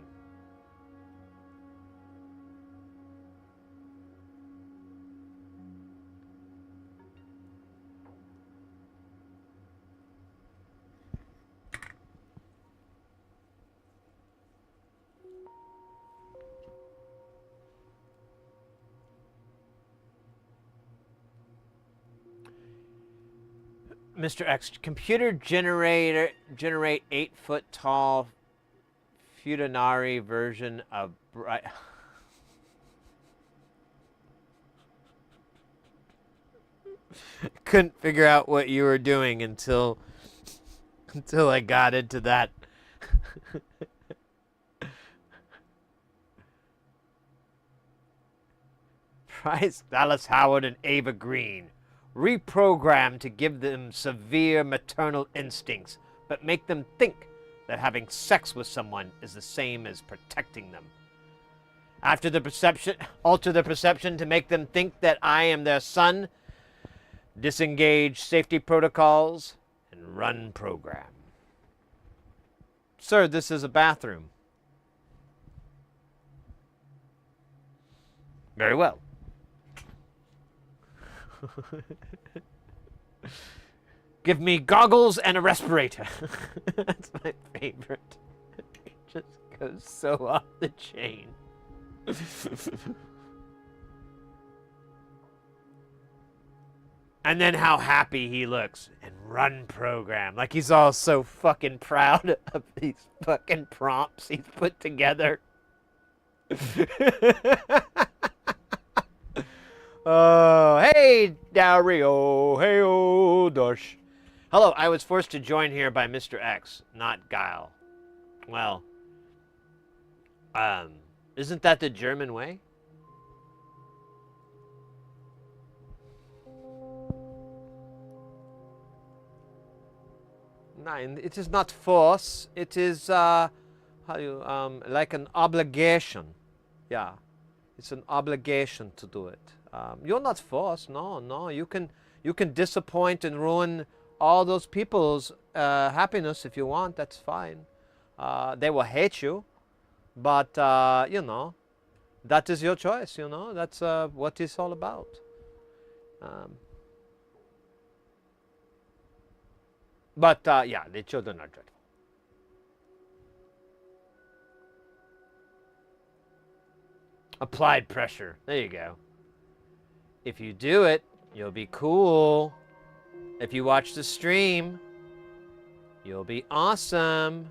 Mr. X, computer generate 8-foot tall Futanari version of bright. Couldn't figure out what you were doing until I got into that. Bryce Dallas Howard and Ava Green. Reprogrammed to give them severe maternal instincts, but make them think that having sex with someone is the same as protecting them. Alter the perception to make them think that I am their son. Disengage safety protocols and run program. Sir, this is a bathroom. Very well. Give me goggles and a respirator. That's my favorite. It just goes so off the chain. And then how happy he looks. And run program. Like he's all so fucking proud of these fucking prompts he's put together. Oh, hey, Dario. Hey, oh, Dosh. Hello, I was forced to join here by Mr. X, not Guile. Well, isn't that the German way? Nein, it is not force. It is, how you, like an obligation. Yeah, it's an obligation to do it. You're not forced. No. You can disappoint and ruin all those people's happiness if you want. That's fine. They will hate you, but you know, that is your choice. You know, that's what it's all about. But yeah, the children are dreadful. Applied pressure. There you go. If you do it, you'll be cool. If you watch the stream, you'll be awesome.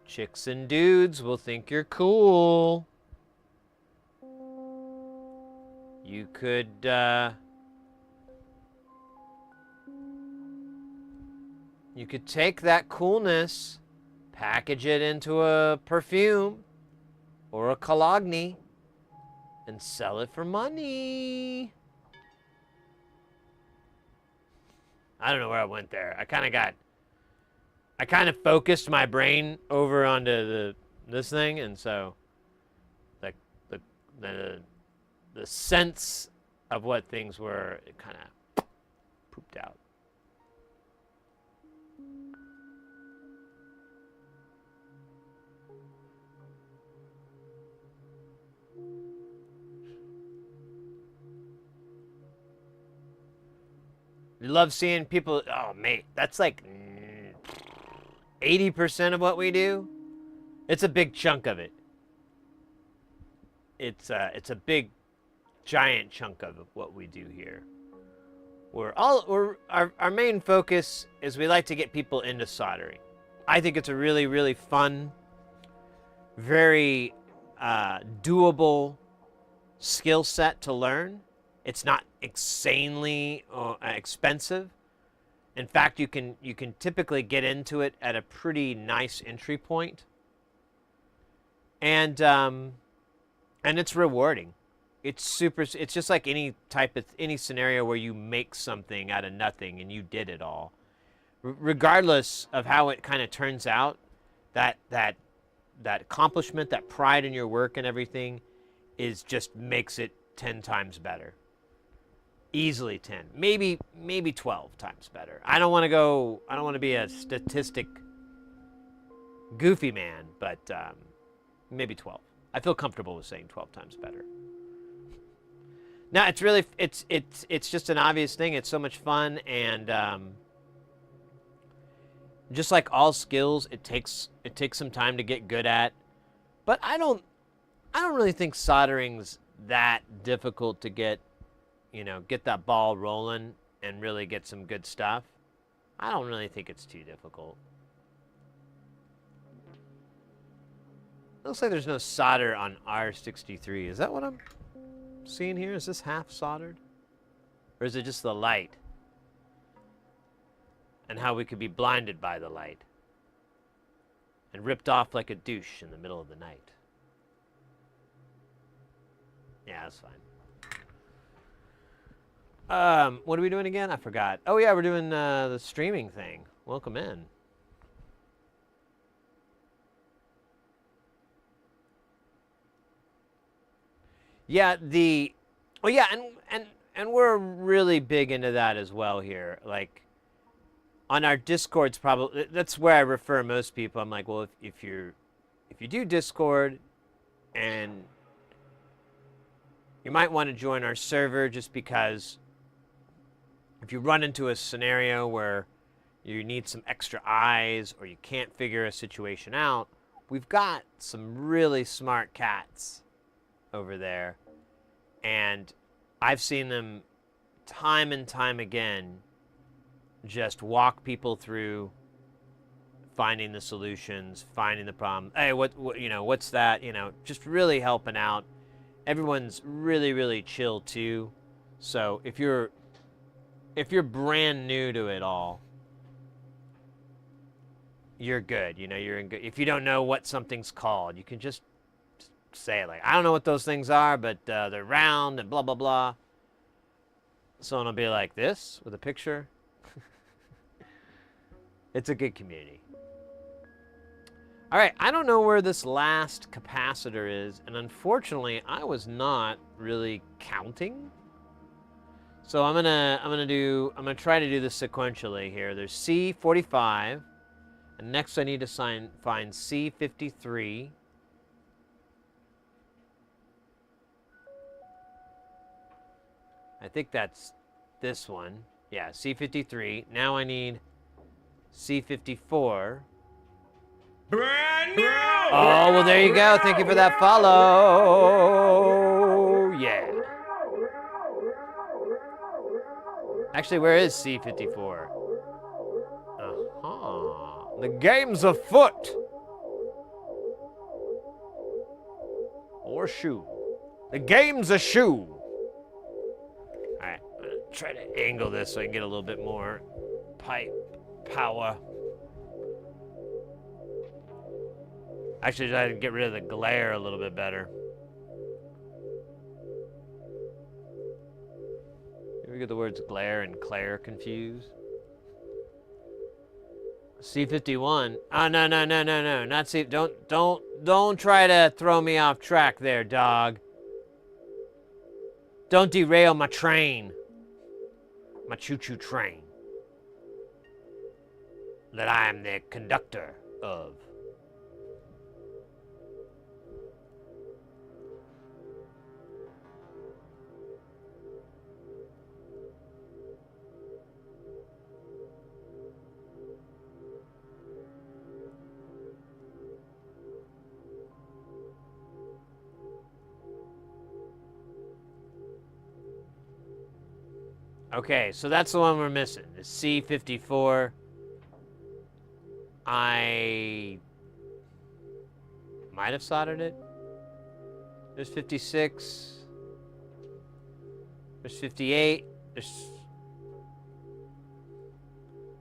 Chicks and dudes will think you're cool. You could, you could take that coolness, package it into a perfume or a cologne, and sell it for money. I don't know where I went there. I kind of focused my brain over onto this thing, and so the sense of what things were, it kind of pooped out. We love seeing people. Oh, mate, that's like 80% of what we do. It's a big chunk of it. It's a big, giant chunk of what we do here. Our main focus is we like to get people into soldering. I think it's a really, really fun, very doable skill set to learn. It's not insanely expensive. In fact, you can typically get into it at a pretty nice entry point, and it's rewarding. It's just like any scenario where you make something out of nothing and you did it all, regardless of how it kind of turns out. That accomplishment, that pride in your work and everything, just makes it 10 times better. Easily 10, maybe 12 times better. I don't want to be a statistic goofy man, but maybe 12. I feel comfortable with saying 12 times better. Now, it's just an obvious thing. It's so much fun, and just like all skills, it takes some time to get good at. But I don't really think soldering's that difficult to get that ball rolling and really get some good stuff. I don't really think it's too difficult. Looks like there's no solder on R63. Is that what I'm seeing here? Is this half soldered? Or is it just the light? And how we could be blinded by the light and ripped off like a douche in the middle of the night. Yeah, that's fine. What are we doing again? I forgot. Oh yeah, we're doing the streaming thing. Welcome in. Yeah, and we're really big into that as well here. Like on our Discords, probably that's where I refer most people. I'm like, well, if you do Discord, and you might want to join our server just because if you run into a scenario where you need some extra eyes or you can't figure a situation out, we've got some really smart cats over there. And I've seen them time and time again just walk people through finding the solutions, finding the problem. Hey, what's that? Just really helping out. Everyone's really, really chill too. So if you're brand new to it all, you're good. You're in good. If you don't know what something's called, you can just say it like, I don't know what those things are, but they're round and blah, blah, blah. Someone will be like this with a picture. It's a good community. All right, I don't know where this last capacitor is, and unfortunately, I was not really counting. So I'm gonna try to do this sequentially here. There's C45, and next I need to find C53. I think that's this one. Yeah, C53. Now I need C54. Brand new! Oh, well, there you go. Thank you for that follow. Yeah. Actually, where is C54? Uh-huh. The game's afoot. Or shoe. The game's a shoe. All right, I'm going to try to angle this so I can get a little bit more pipe power. Actually, I can get rid of the glare a little bit better. Here we get the words glare and claire confused. C51. Oh, no, not C. Don't try to throw me off track there, dog. Don't derail my train. My choo-choo train. That I am the conductor of. Okay, so that's the one we're missing, the C54. I might have soldered it. There's 56. There's 58. There's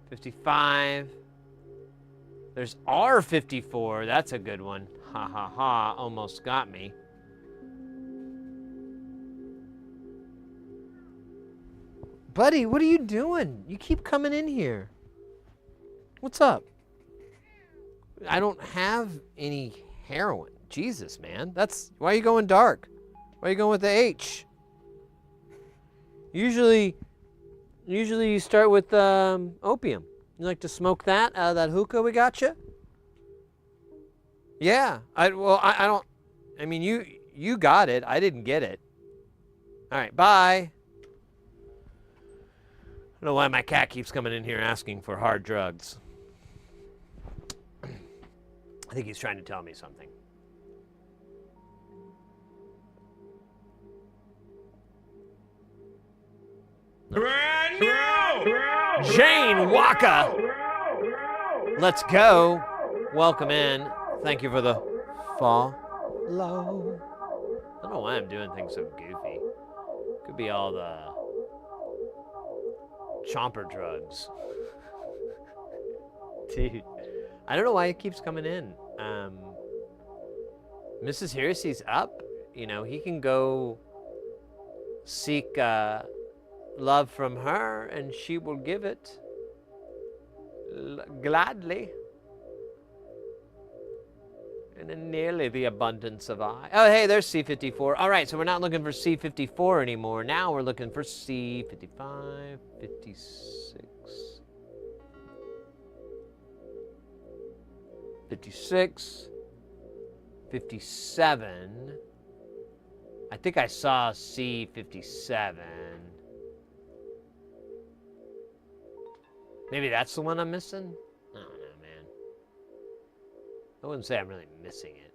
55. There's R54. That's a good one. Ha ha ha, almost got me. Buddy, what are you doing? You keep coming in here. What's up? I don't have any heroin. Jesus, man. Why are you going dark? Why are you going with the H? Usually you start with opium. You like to smoke that out of that hookah we got you? Yeah. I don't. I mean, you got it. I didn't get it. All right. Bye. I don't know why my cat keeps coming in here asking for hard drugs. I think he's trying to tell me something. Brand new! Jane Waka! Let's go. Welcome in. Thank you for the follow. I don't know why I'm doing things so goofy. Could be all the chomper drugs. Dude, I don't know why it keeps coming in. Mrs. Heresey's up. You know, he can go seek love from her, and she will give it gladly. And in nearly the abundance of I. Oh, hey, there's C54. All right, so we're not looking for C54 anymore. Now we're looking for C55, 56, 56, 57. I think I saw C57. Maybe that's the one I'm missing? I don't know, man. I wouldn't say I'm really missing it.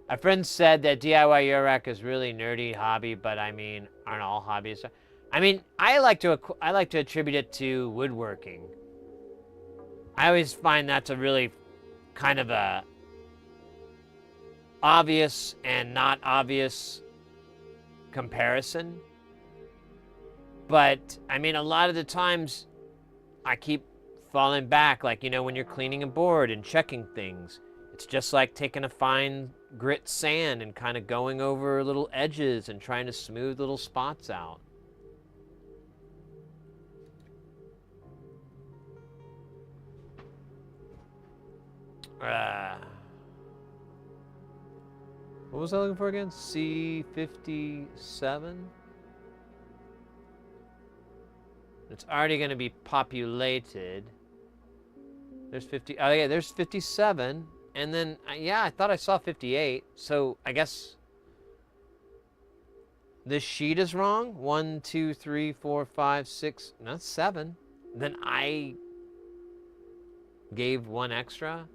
A friend said that DIY Eurorack is really nerdy hobby, but I mean, aren't all hobbies? I mean, I like to attribute it to woodworking. I always find that's a really kind of a obvious and not obvious comparison. But I mean, a lot of the times I keep falling back, like, you know, when you're cleaning a board and checking things, it's just like taking a fine grit sand and kind of going over little edges and trying to smooth little spots out. What was I looking for again? C57? It's already going to be populated. There's 50. Oh, yeah, there's 57. And then, yeah, I thought I saw 58. So I guess this sheet is wrong. 1, 2, 3, 4, 5, 6. No, that's 7. Then I gave 1 extra.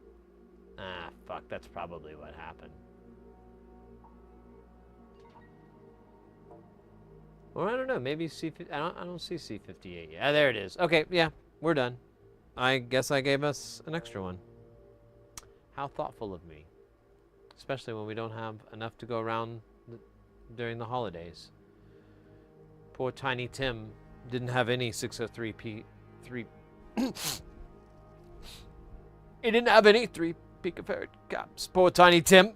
Ah, fuck. That's probably what happened. Or I don't know. Maybe C50. I don't see C58 yet. Ah, there it is. Okay, yeah, we're done. I guess I gave us an extra one. How thoughtful of me. Especially when we don't have enough to go around during the holidays. Poor Tiny Tim didn't have any 603p. He didn't have any 3 picofarad caps. Poor Tiny Tim.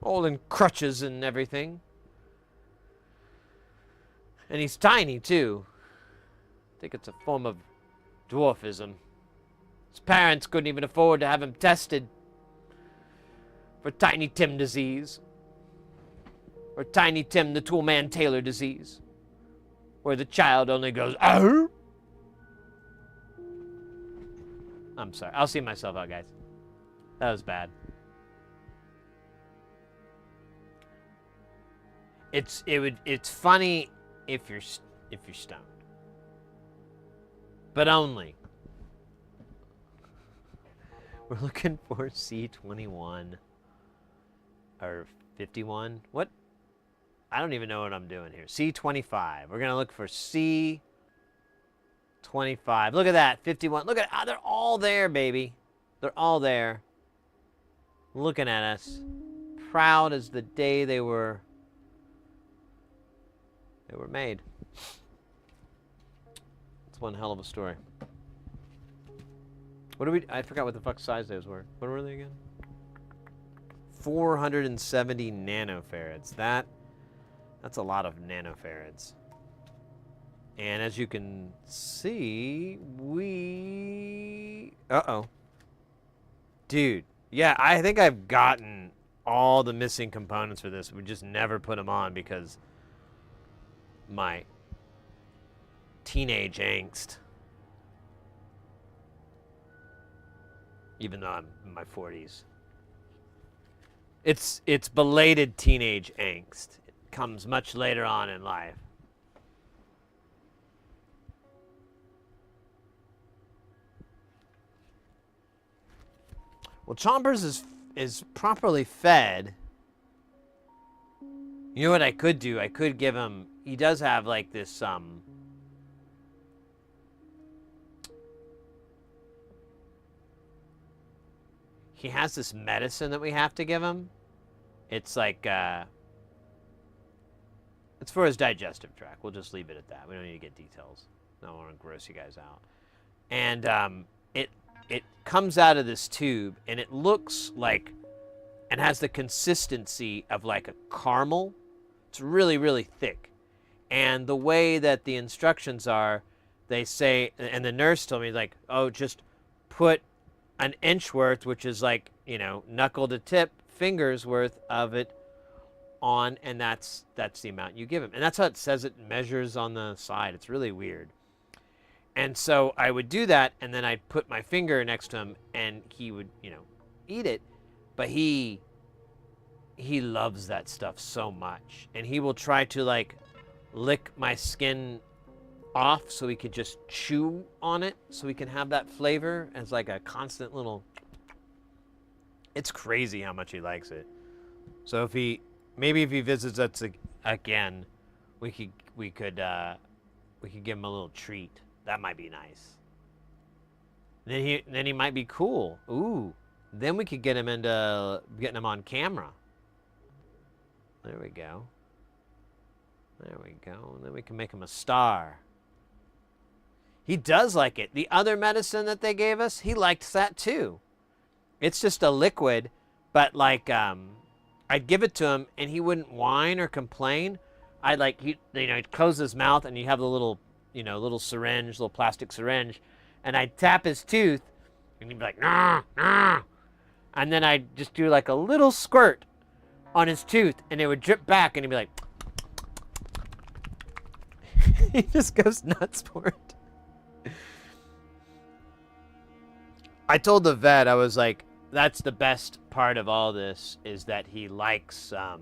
All in crutches and everything. And he's tiny, too. I think it's a form of dwarfism. His parents couldn't even afford to have him tested for Tiny Tim disease. Or Tiny Tim the Toolman Taylor disease. Where the child only goes, "Arr!" I'm sorry. I'll see myself out, guys. That was bad. It's funny if you're stoned. But only. We're looking for C21 or 51. What? I don't even know what I'm doing here. C25. We're going to look for C25. Look at that. 51. Look at it. They're all there, baby. They're all there. Looking at us. Proud as the day they were made. It's one hell of a story. What do we... I forgot what the fuck size those were. What were they again? 470 nanofarads. That's a lot of nanofarads. And as you can see, uh-oh. Dude. Yeah, I think I've gotten all the missing components for this. We just never put them on because my teenage angst. Even though I'm in my 40s. It's belated teenage angst. It comes much later on in life. Well, Chompers is properly fed. You know what I could do? I could give him... He does have like this he has this medicine that we have to give him. It's like it's for his digestive tract. We'll just leave it at that. We don't need to get details. I don't want to gross you guys out. And it comes out of this tube, and it looks like, and has the consistency of like a caramel. It's really, really thick. And the way that the instructions are, they say, and the nurse told me, like, oh, just put an inch worth, which is like, you know, knuckle to tip, fingers worth of it on, and that's the amount you give him. And that's how it says it measures on the side. It's really weird. And so I would do that, and then I'd put my finger next to him, and he would, eat it. But he loves that stuff so much, and he will try to like lick my skin off so he could just chew on it, so he can have that flavor as like a constant little. It's crazy how much he likes it. So if he visits us again, we could give him a little treat. That might be nice. Then he might be cool. Ooh, then we could get him into getting him on camera. There we go. There we go. And then we can make him a star. He does like it. The other medicine that they gave us, he liked that too. It's just a liquid, but like I'd give it to him and he wouldn't whine or complain. He'd close his mouth and you have the little, little syringe, little plastic syringe, and I'd tap his tooth and he'd be like, nah, nah. And then I'd just do like a little squirt on his tooth and it would drip back and he'd be like, he just goes nuts for it. I told the vet, I was like, that's the best part of all this is that he likes the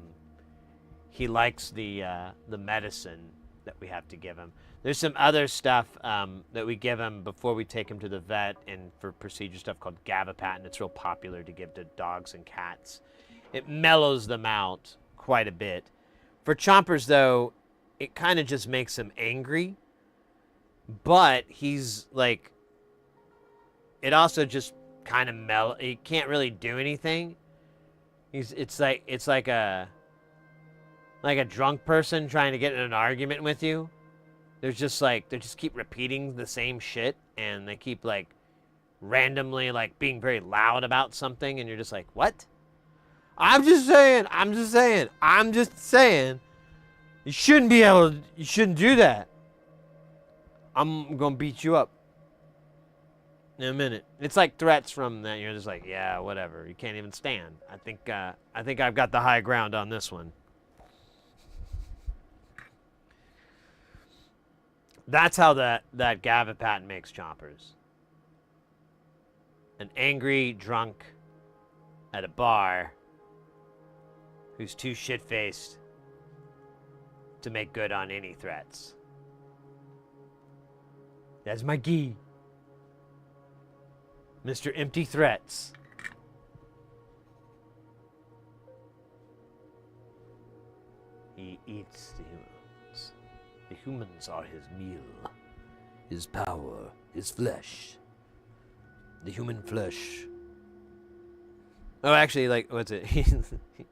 medicine that we have to give him. There's some other stuff that we give him before we take him to the vet and for procedure stuff called gabapentin. It's real popular to give to dogs and cats. It mellows them out quite a bit. For chompers, though, it kind of just makes him angry. But he's like, it also just kind of he can't really do anything. It's like a drunk person trying to get in an argument with you. They just keep repeating the same shit, and they keep like randomly like being very loud about something, and you're just like, what? I'm just saying. You shouldn't do that. I'm gonna beat you up in a minute. It's like threats from that. You're just like, yeah, whatever. You can't even stand. I think I've got the high ground on this one. That's how that gabapentin makes chompers. An angry drunk at a bar who's too shit-faced to make good on any threats. That's my gi. Mr. Empty Threats. He eats the humans. The humans are his meal, his power, his flesh. The human flesh. Oh, actually, like, what's it? He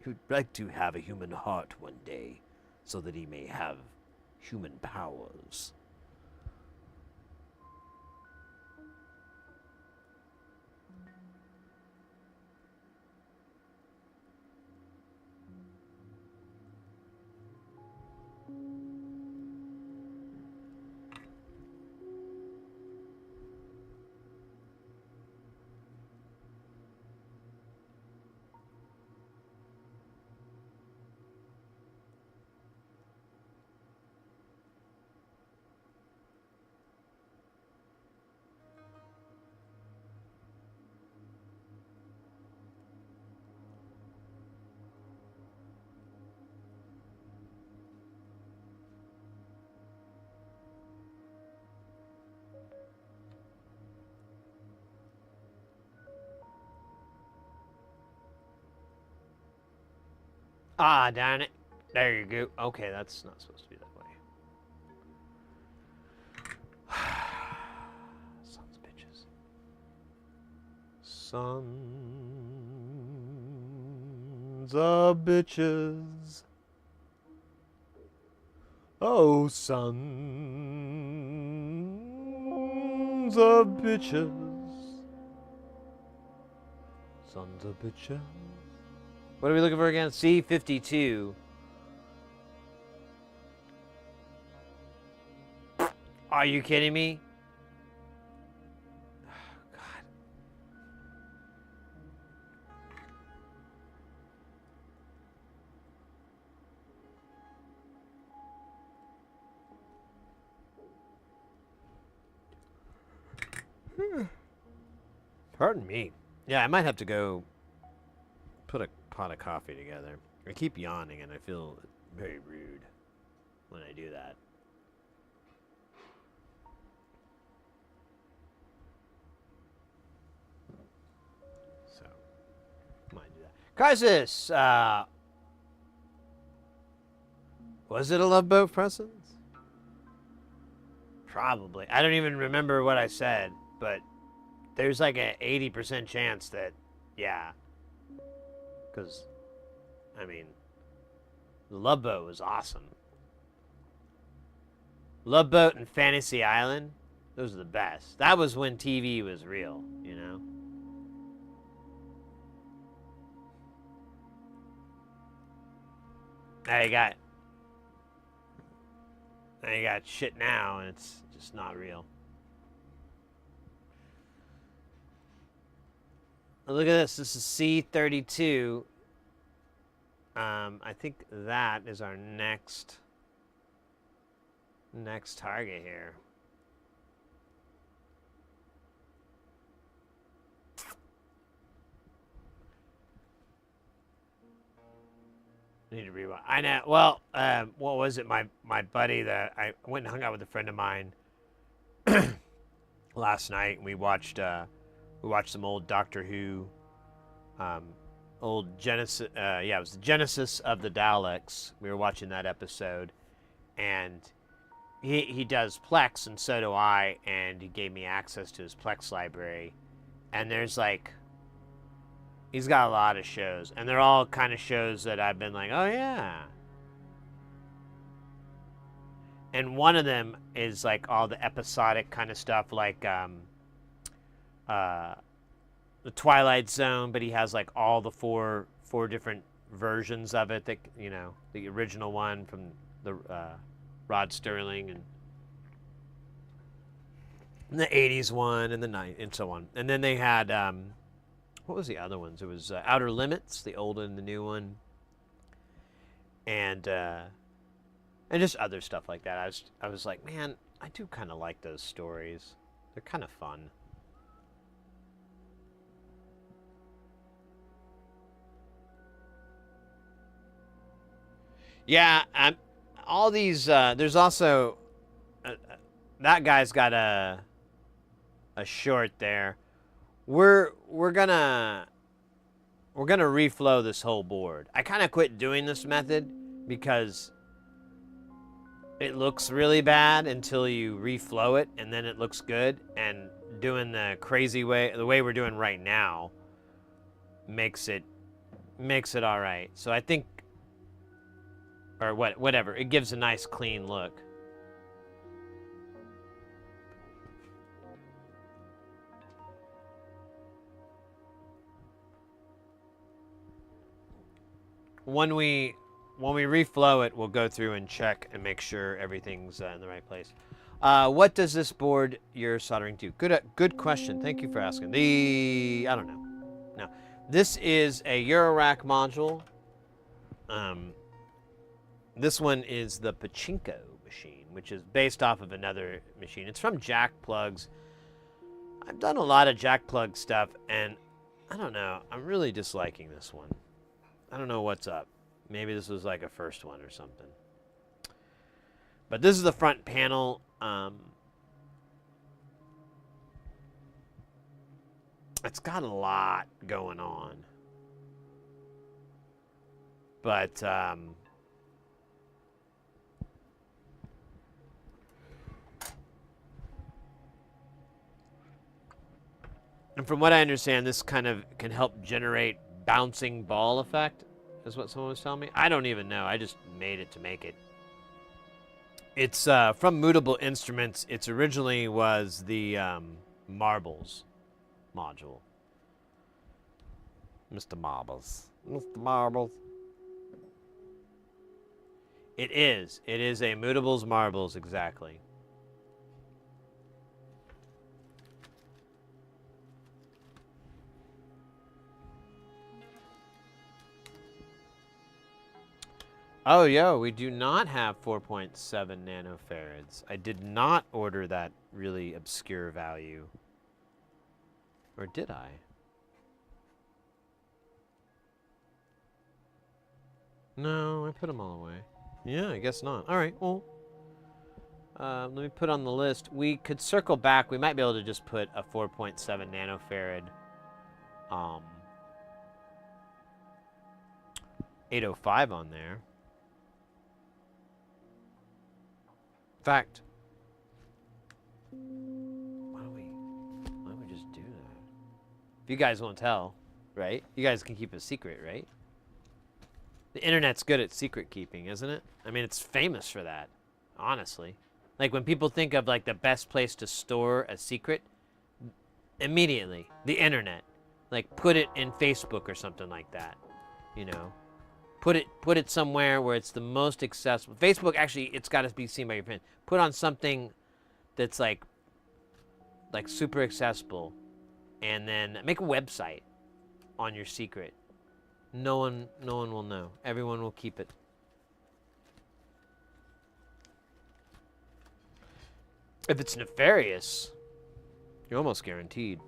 would like to have a human heart one day so that he may have human powers. Ah, darn it. There you go. Okay, that's not supposed to be that way. Sons of bitches. Sons of bitches. Oh, sons of bitches. Sons of bitches. What are we looking for again? C52. Are you kidding me? Oh, God. Pardon me. Yeah, I might have to go put a pot of coffee together. I keep yawning and I feel very rude when I do that. So, might do that. Crisis! Was it a Love Boat presence? Probably. I don't even remember what I said, but there's like an 80% chance that, yeah. Because, I mean, the Love Boat was awesome. Love Boat and Fantasy Island, those are the best. That was when TV was real, you know? Now you got shit now, and it's just not real. Look at this. This is C32. I think that is our next target here. Need to rewind. I know. Well, what was it? My buddy that I went and hung out with a friend of mine last night, and we watched some old Doctor Who, old Genesis. Yeah, it was the Genesis of the Daleks. We were watching that episode, and he does Plex, and so do I. And he gave me access to his Plex library, and there's like. He's got a lot of shows, and they're all kind of shows that I've been like, oh, yeah. And one of them is, like, all the episodic kind of stuff, like The Twilight Zone, but he has, like, all the four different versions of it, that, you know, the original one from the Rod Sterling, and the 80s one, and the 90s, and so on. And then they had... what was the other ones? It was Outer Limits, the old and the new one, and just other stuff like that. I was like, man, I do kind of like those stories. They're kind of fun. Yeah, all these. There's also that guy's got a short there. We're gonna reflow this whole board. I kind of quit doing this method because it looks really bad until you reflow it, and then it looks good. And doing the crazy way, the way we're doing right now, makes it all right. So I think, or whatever, it gives a nice clean look. When we reflow it, we'll go through and check and make sure everything's in the right place. What does this board you're soldering do? Good question. Thank you for asking. I don't know. No, this is a Eurorack module. This one is the Pachinko machine, which is based off of another machine. It's from Jack Plugs. I've done a lot of Jack Plug stuff, and I don't know. I'm really disliking this one. I don't know what's up. Maybe this was like a first one or something. But this is the front panel. It's got a lot going on. But, and from what I understand, this kind of can help generate bouncing ball effect, is what someone was telling me. I don't even know. I just made it to make it. It's from Mutable Instruments. It originally was the Marbles module. Mr. Marbles. Mr. Marbles. It is. It is a Mutables Marbles, exactly. Oh, yo, we do not have 4.7 nanofarads. I did not order that really obscure value. Or did I? No, I put them all away. Yeah, I guess not. All right, well, let me put on the list. We could circle back. We might be able to just put a 4.7 nanofarad 805 on there. In fact, why don't we just do that? If you guys won't tell, right? You guys can keep a secret, right? The internet's good at secret keeping, isn't it? I mean, it's famous for that, honestly. Like when people think of like the best place to store a secret, immediately, the internet. Like put it in Facebook or something like that, you know? Put it somewhere where it's the most accessible. Facebook, actually, it's got to be seen by your friends. Put on something that's like super accessible, and then make a website on your secret. No one will know. Everyone will keep it. If it's nefarious, you're almost guaranteed.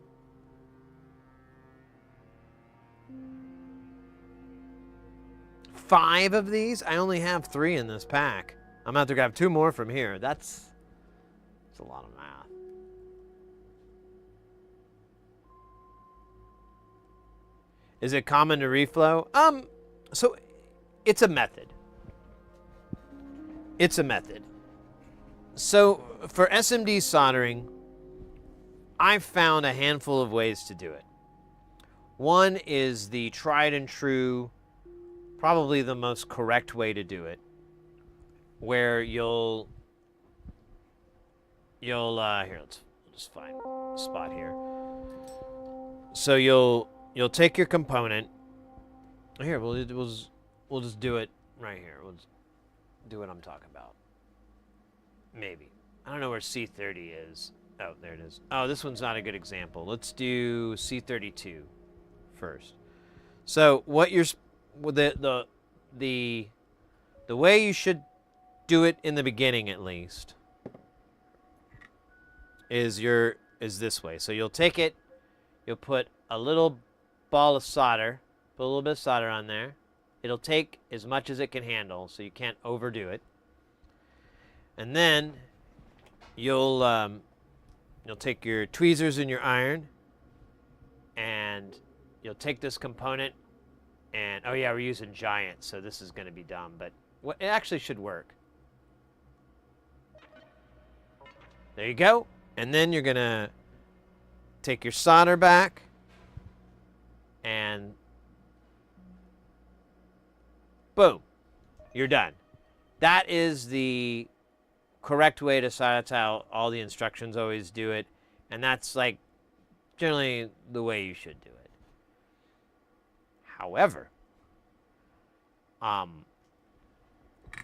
Five of these? I only have 3 in this pack. I'm about to grab 2 more from here. That's a lot of math. Is it common to reflow? So it's a method. It's a method. So for SMD soldering, I've found a handful of ways to do it. One is the tried and true, probably the most correct way to do it, where you'll here, let's just find a spot here. So you'll take your component. Here, we'll just do it right here. We'll just do what I'm talking about. Maybe. I don't know where C30 is. Oh, there it is. Oh, this one's not a good example. Let's do C32 first. So what you're the way you should do it in the beginning, at least, is this way. So you'll take it, you'll put a little ball of solder, put a little bit of solder on there. It'll take as much as it can handle, so you can't overdo it. And then you'll take your tweezers and your iron, and you'll take this component, and oh yeah, we're using giant, so this is going to be dumb, but it actually should work. There you go. And then you're going to take your solder back, and boom, you're done. That is the correct way to solder. That's how all the instructions always do it, and that's like generally the way you should do it. However,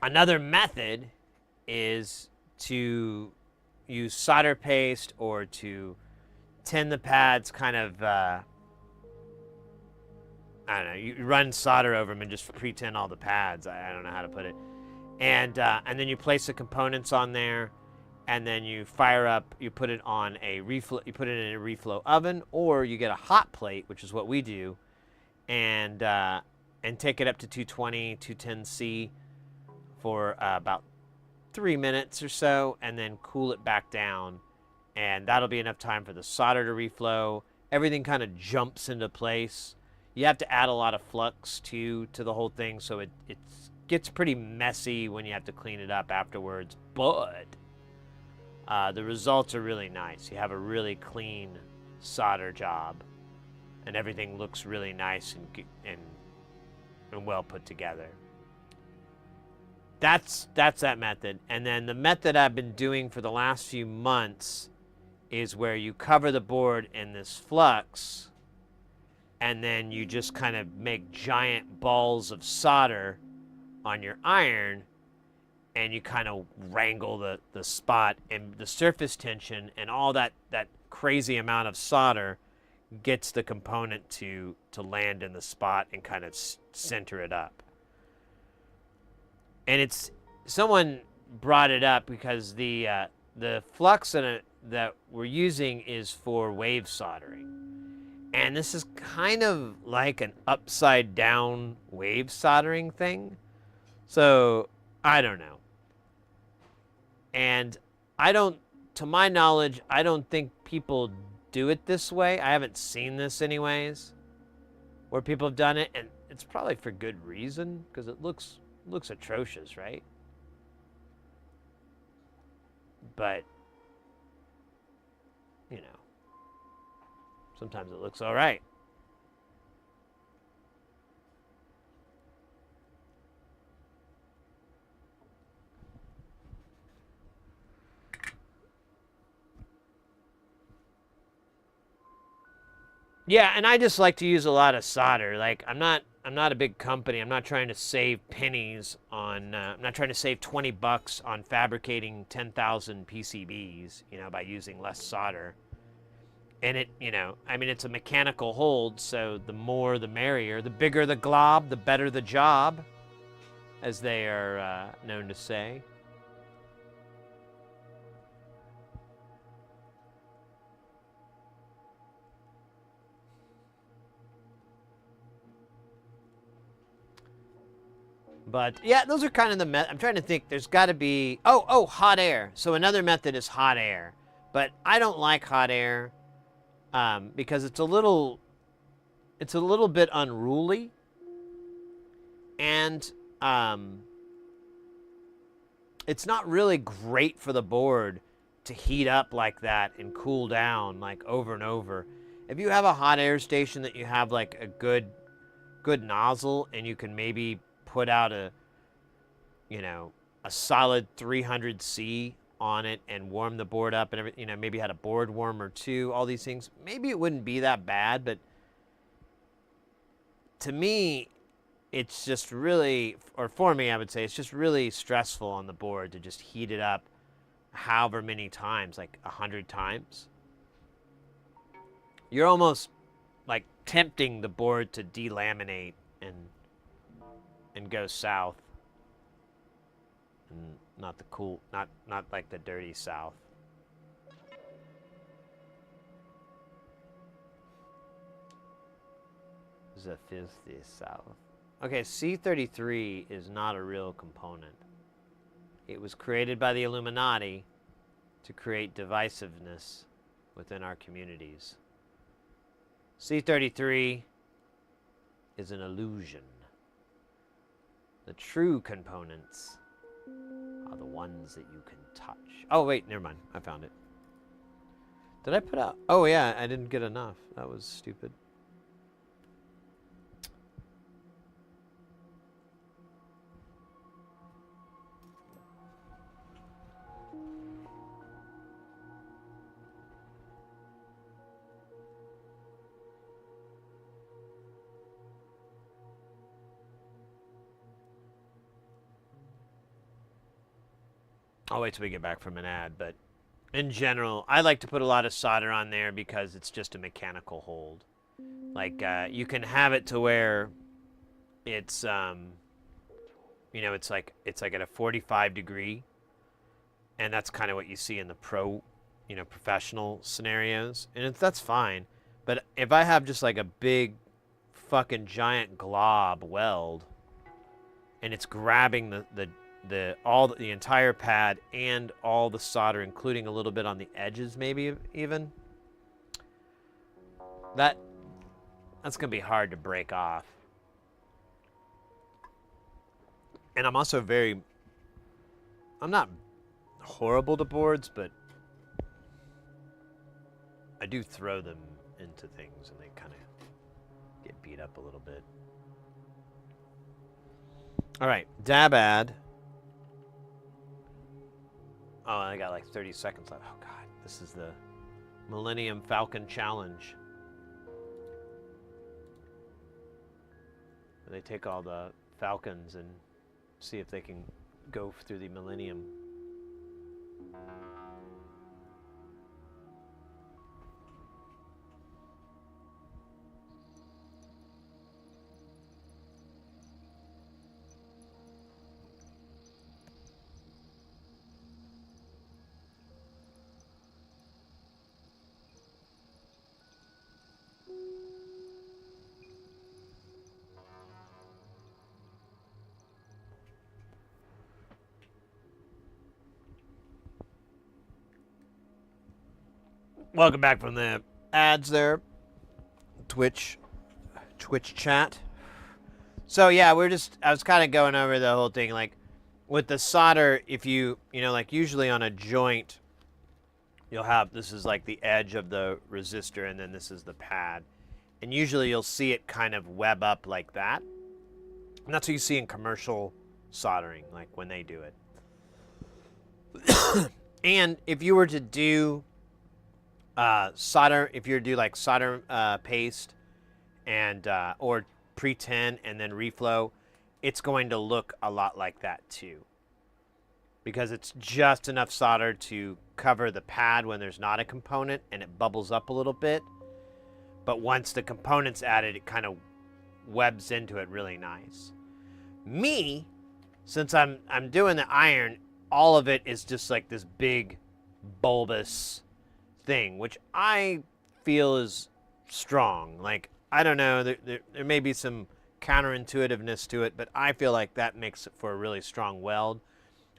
another method is to use solder paste or to tin the pads, kind of, I don't know, you run solder over them and just pre-tin all the pads. I don't know how to put it. And then you place the components on there, and then you fire up, you put it on a reflow, you put it in a reflow oven, or you get a hot plate, which is what we do, and take it up to 220, 210C for about 3 minutes or so, and then cool it back down, and that'll be enough time for the solder to reflow. Everything kind of jumps into place. You have to add a lot of flux to the whole thing, so it gets pretty messy when you have to clean it up afterwards, but the results are really nice. You have a really clean solder job, and everything looks really nice and well put together. That's that method. And then the method I've been doing for the last few months is where you cover the board in this flux, and then you just kind of make giant balls of solder on your iron, and you kind of wrangle the spot, and the surface tension and all that crazy amount of solder gets the component to land in the spot and kind of center it up. And someone brought it up because the flux in it that we're using is for wave soldering. And this is kind of like an upside down wave soldering thing. So, I don't know. And I don't, to my knowledge, I don't think people do it this way. I haven't seen this anyways, where people have done it, and it's probably for good reason, because it looks atrocious, right? But, you know, sometimes it looks all right. Yeah, and I just like to use a lot of solder. Like, I'm not a big company. I'm not trying to save pennies on. I'm not trying to save $20 on fabricating 10,000 PCBs. You know, by using less solder. And it, you know, I mean, it's a mechanical hold, so the more the merrier. The bigger the glob, the better the job, as they are known to say. But yeah, those are kind of the I'm trying to think. There's got to be hot air. So another method is hot air, but I don't like hot air because it's a little bit unruly, and it's not really great for the board to heat up like that and cool down like over and over. If you have a hot air station that you have like a good nozzle, and you can maybe put out a solid 300C on it and warm the board up and everything, maybe had a board warmer too, all these things, maybe it wouldn't be that bad. But to me, it's just really, or for me, I would say it's just really stressful on the board to just heat it up however many times, like 100 times. You're almost like tempting the board to delaminate and go south. And not the cool, not like the dirty south. This is a filthy south. Okay, C33 is not a real component. It was created by the Illuminati to create divisiveness within our communities. C33 is an illusion. The true components are the ones that you can touch. Oh, wait, never mind. I found it. Did I put out? Oh, yeah, I didn't get enough. That was stupid. I'll wait till we get back from an ad, but in general, I like to put a lot of solder on there because it's just a mechanical hold. Like, you can have it to where it's, it's like at a 45 degree, and that's kind of what you see in the professional scenarios, and that's fine. But if I have just like a big fucking giant glob weld, and it's grabbing the entire pad and all the solder, including a little bit on the edges, maybe even, that's gonna be hard to break off. And I'm also I'm not horrible to boards, but I do throw them into things and they kind of get beat up a little bit. All right, dab ad. Oh, I got like 30 seconds left. Oh, God. This is the Millennium Falcon Challenge. And they take all the Falcons and see if they can go through the Millennium. Welcome back from the ads there. Twitch chat. So yeah, I was kind of going over the whole thing, like with the solder, if you know, like usually on a joint, you'll have, this is like the edge of the resistor and then this is the pad. And usually you'll see it kind of web up like that. And that's what you see in commercial soldering, like when they do it. And if you were to do solder, if you were to do like solder paste and or pre-10 and then reflow, it's going to look a lot like that too. Because it's just enough solder to cover the pad when there's not a component and it bubbles up a little bit. But once the component's added, it kind of webs into it really nice. Me, since I'm doing the iron, all of it is just like this big bulbous thing, which I feel is strong. Like, I don't know, there may be some counterintuitiveness to it, but I feel like that makes it for a really strong weld.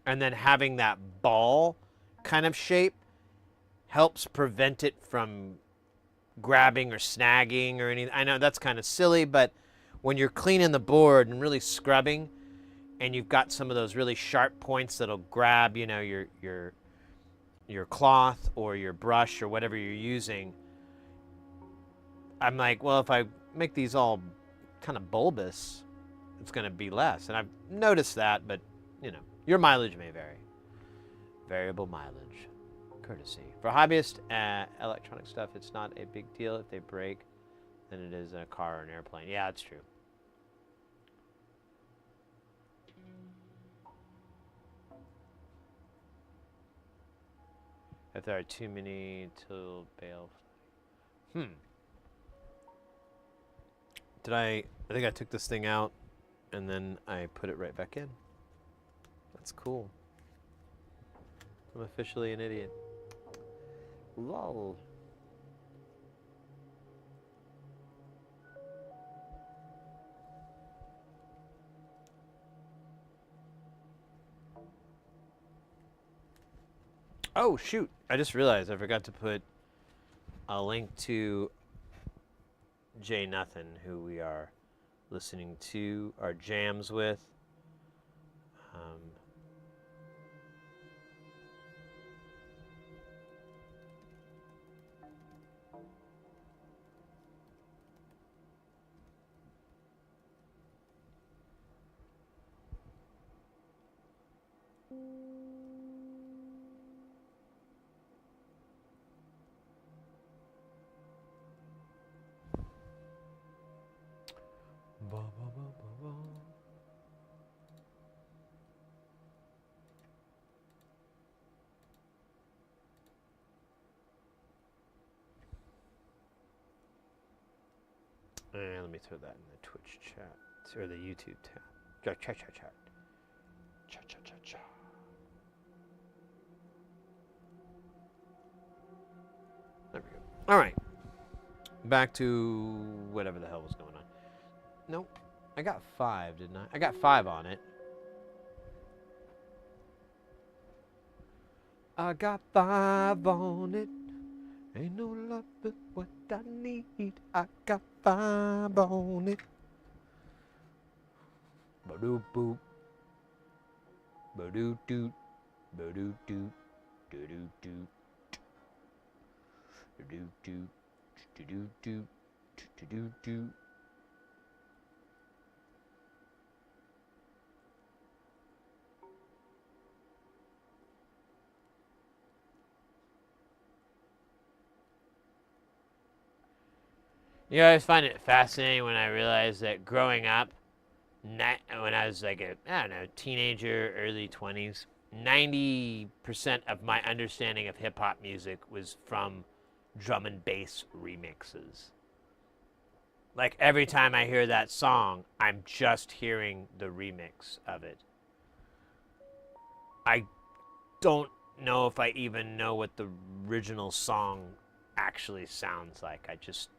And then having that ball kind of shape helps prevent it from grabbing or snagging or anything. I know that's kind of silly, but when you're cleaning the board and really scrubbing and you've got some of those really sharp points that'll grab, you know, your cloth or your brush or whatever you're using, I'm like, well, if I make these all kind of bulbous, it's going to be less. And I've noticed that, but, you know, your mileage may vary. Variable mileage. Courtesy. For hobbyist electronic stuff, it's not a big deal if they break than it is in a car or an airplane. Yeah, that's true. If there are too many to bail. I think I took this thing out and then I put it right back in. That's cool. I'm officially an idiot. Lol. Oh, shoot. I just realized I forgot to put a link to Jay Nothin, who we are listening to our jams with. And let me throw that in the Twitch chat, or the YouTube tab. Chat. Cha. There we go. All right. Back to whatever the hell was going on. Nope. I got 5, didn't I? I got 5 on it. I got 5 on it. Ain't no love but what I need. I got 5 on it. Ba-doo boop. Ba-doo doot. Ba-doo doot. Do-doo doot. Do-doo doot. Do-doo doot. Do-doo doot. You know, I always find it fascinating when I realized that growing up, when I was like a, I don't know, teenager, early 20s, 90% of my understanding of hip-hop music was from drum and bass remixes. Like, every time I hear that song, I'm just hearing the remix of it. I don't know if I even know what the original song actually sounds like. I just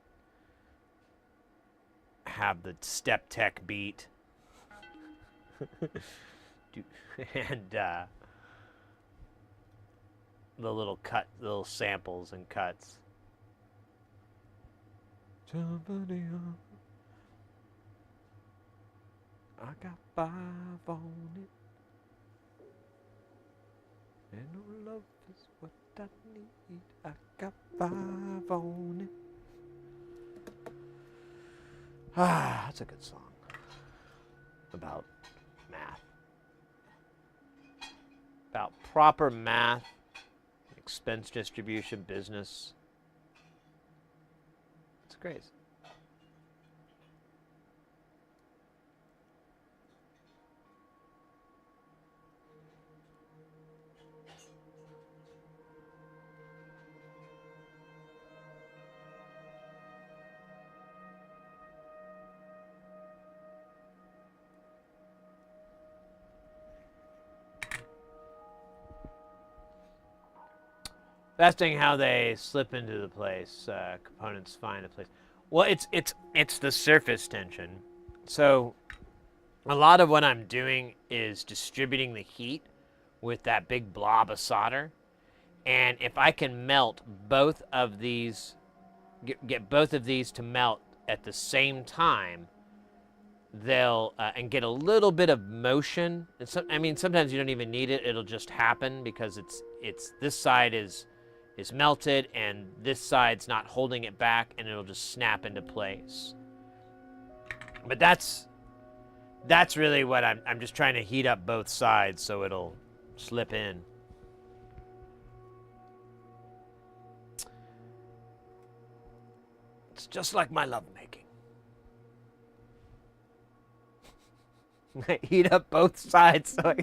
have the step tech beat and the little samples and cuts. Somebody I got 5 on it. And no love is what I need. I got 5 on it. Ah, that's a good song. About math. About proper math, expense distribution, business. It's great. Fascinating how they slip into the place. Components find a place. Well, it's the surface tension. So a lot of what I'm doing is distributing the heat with that big blob of solder. And if I can melt both of these, get both of these to melt at the same time, they'll and get a little bit of motion. I mean, sometimes you don't even need it; it'll just happen because it's this side is melted and this side's not holding it back, and it'll just snap into place. But that's really what I'm just trying to heat up both sides so it'll slip in. It's just like my lovemaking. Heat up both sides so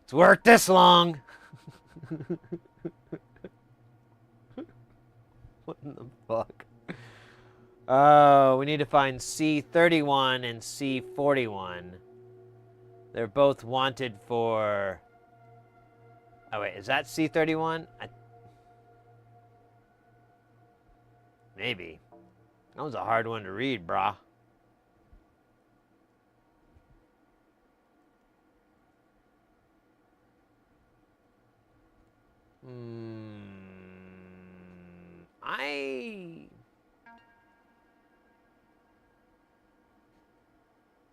it's worked this long. What in the fuck? Oh, we need to find C31 and C41. They're both wanted for... Oh, wait, is that C31? Maybe. That was a hard one to read, brah.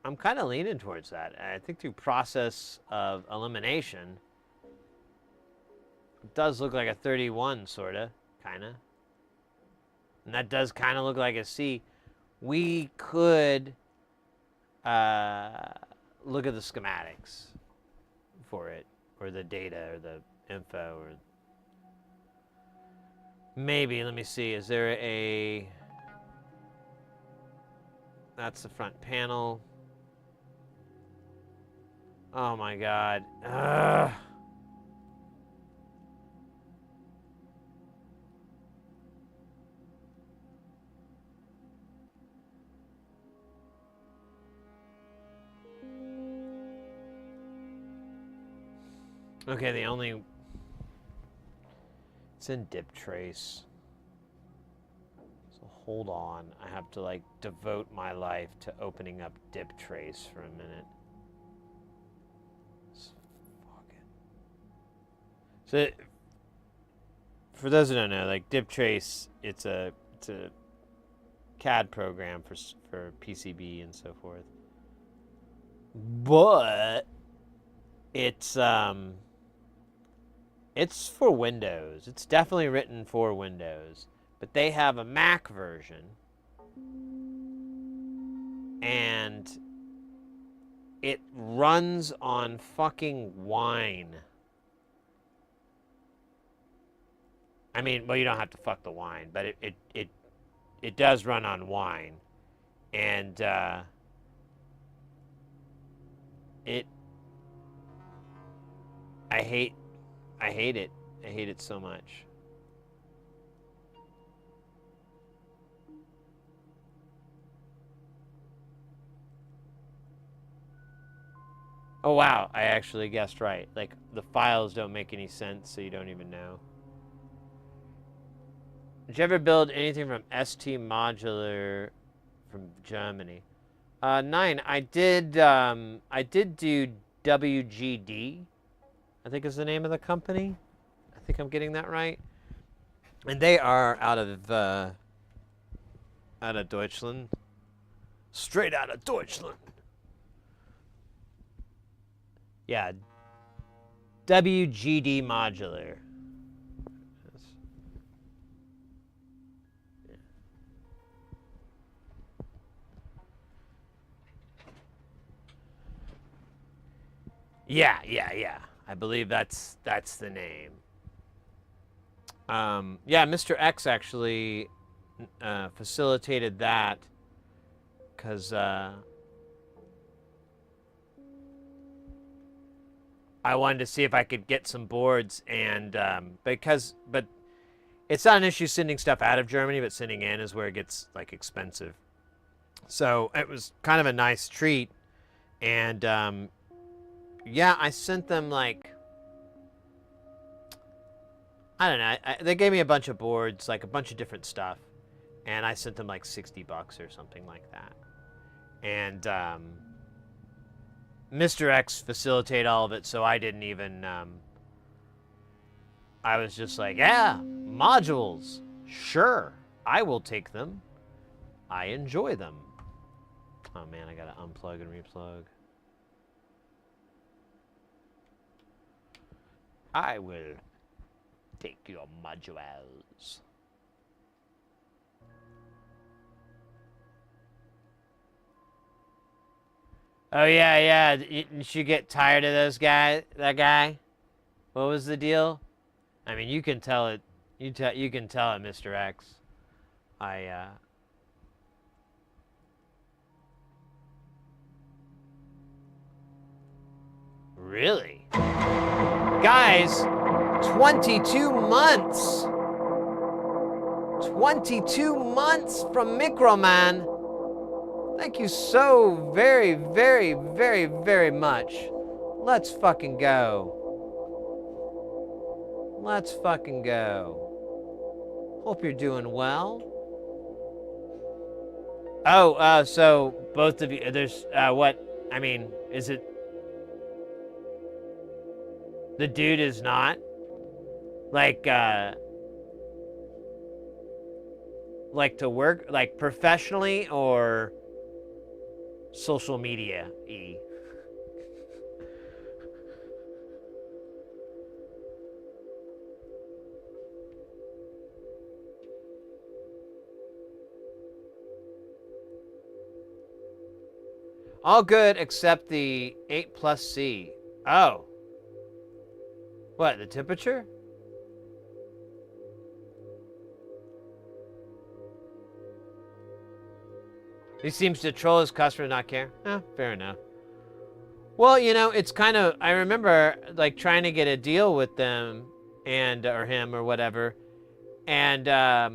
I'm kind of leaning towards that. I think through process of elimination, it does look like a 31, sort of, kind of. And that does kind of look like a C. We could look at the schematics for it, or the data, or the info, or maybe, let me see, is there a... That's the front panel. Oh my god. Ugh. Okay, the only... It's in dip trace. So hold on. I have to, like, devote my life to opening up dip trace for a minute. So, for those who don't know, like dip trace, it's a CAD program for PCB and so forth. But it's for Windows. It's definitely written for Windows, but they have a Mac version, and it runs on fucking wine. I mean, well, you don't have to fuck the wine, but it does run on wine, and I hate it. I hate it so much. Oh wow, I actually guessed right. Like the files don't make any sense, so you don't even know. Did you ever build anything from ST Modular from Germany? 9. I did do WGD, I think is the name of the company. I think I'm getting that right. And they are out of Deutschland. Straight out of Deutschland. Yeah. WGD Modular. Yeah. I believe that's the name. Yeah, Mr. X actually facilitated that because I wanted to see if I could get some boards, and but it's not an issue sending stuff out of Germany, but sending in is where it gets like expensive. So it was kind of a nice treat, and yeah, I sent them like, I don't know, they gave me a bunch of boards, like a bunch of different stuff, and I sent them like $60 or something like that. And Mr. X facilitated all of it, so I didn't even, I was just like, yeah, modules, sure, I will take them. I enjoy them. Oh man, I gotta unplug and replug. I will take your modules. Oh yeah. Did you get tired of those guys? That guy? What was the deal? I mean, you can tell it. You can tell it, Mr. X. Really? Guys, 22 months. 22 months from Microman. Thank you so very, very, very, very much. Let's fucking go. Let's fucking go. Hope you're doing well. Oh, so both of you, there's, what, I mean, is it, the dude is not? Like to work, like professionally or social media-y? All good except the 8+C. Oh. What, the temperature? He seems to troll his customer, not care. Fair enough. Well, you know, it's kind of, I remember like trying to get a deal with them and, or him or whatever. And, yeah,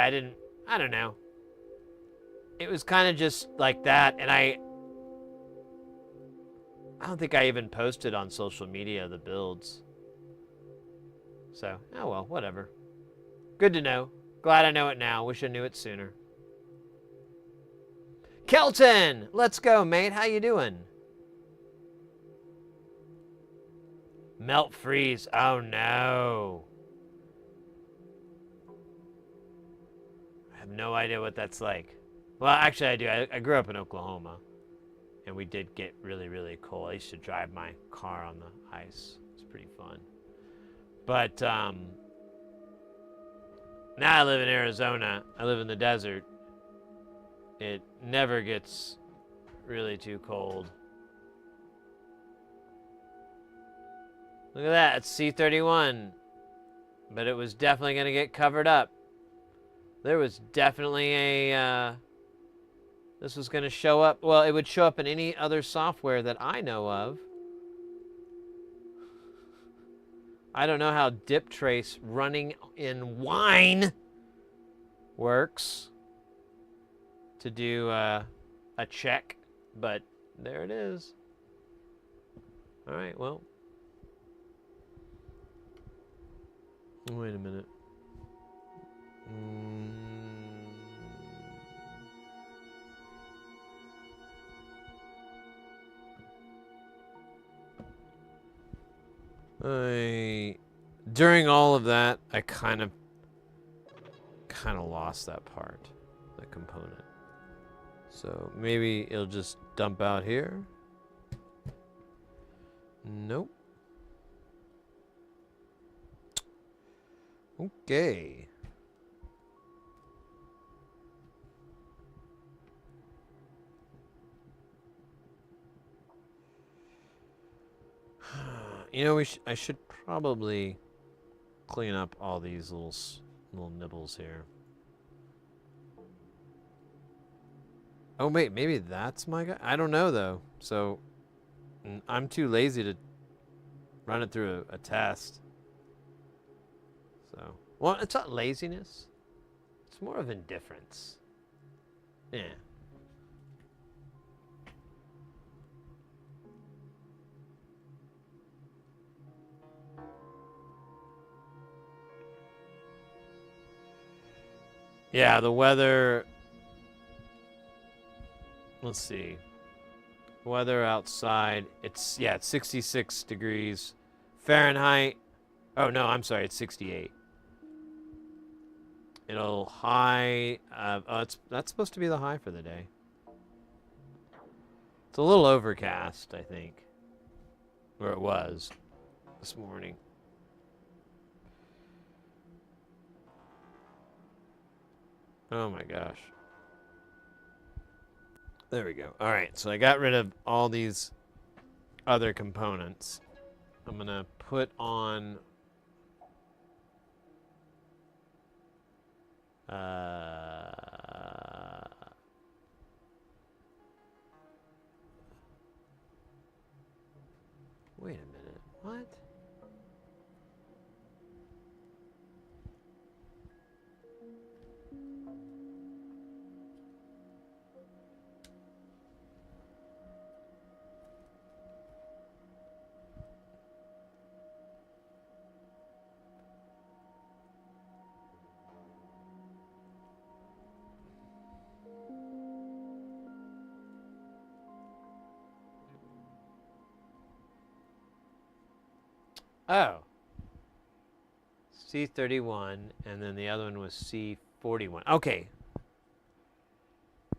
I don't know. It was kind of just like that. And I don't think I even posted on social media the builds. So, oh well, whatever. Good to know. Glad I know it now. Wish I knew it sooner. Kelton! Let's go, mate. How you doing? Melt freeze. Oh, no. I have no idea what that's like. Well, actually, I do. I grew up in Oklahoma. And we did get really, really cold. I used to drive my car on the ice. It's pretty fun. But, now I live in Arizona. I live in the desert. It never gets really too cold. Look at that. It's C31. But it was definitely going to get covered up. There was definitely a... this was going to show up. Well, it would show up in any other software that I know of. I don't know how dip trace running in wine works to do a check, but there it is. All right, well. Wait a minute. During all of that, I kind of lost that part, that component. So maybe it'll just dump out here. Nope. Okay. You know, I should probably clean up all these little nibbles here. Oh wait, maybe that's my guy? I don't know though. So I'm too lazy to run it through a test. So, well, it's not laziness. It's more of indifference. Yeah. Yeah, the weather. Let's see. Weather outside. It's 66 degrees Fahrenheit. Oh no, I'm sorry, it's 68. It'll high. That's supposed to be the high for the day. It's a little overcast, I think, or it was this morning. Oh my gosh. There we go. All right, so I got rid of all these other components. I'm going to put on wait a minute. What? Oh. C31, and then the other one was C41. Okay.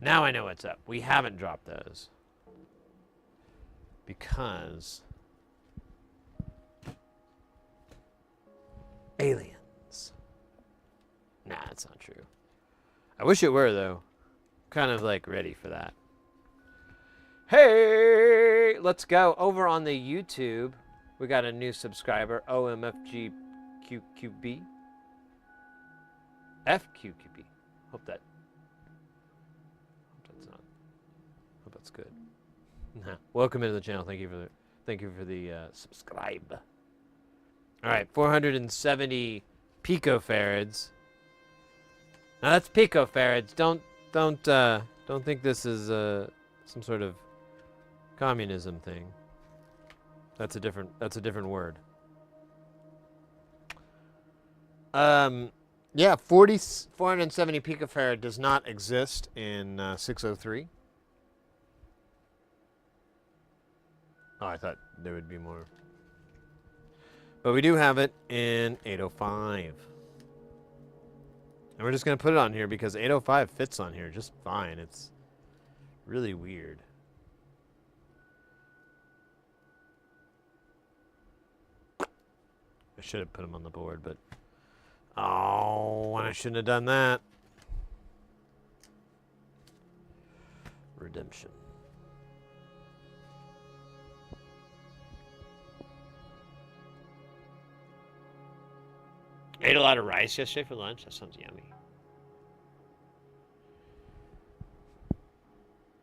Now I know what's up. We haven't dropped those. Because aliens. Nah, that's not true. I wish it were, though. Kind of like ready for that. Hey, let's go over on the YouTube. We got a new subscriber, OMFGQQB. FQQB. Hope that's good. Welcome into the channel. Thank you for the subscribe. All right, 470 picofarads. Now that's picofarads. Don't think this is some sort of communism thing. That's a different word. Yeah, 470 picofarad does not exist in 603. Oh, I thought there would be more. But we do have it in 805. And we're just going to put it on here because 805 fits on here just fine. It's really weird. I should have put them on the board, but oh, I shouldn't have done that. Redemption. Ate a lot of rice yesterday for lunch. That sounds yummy.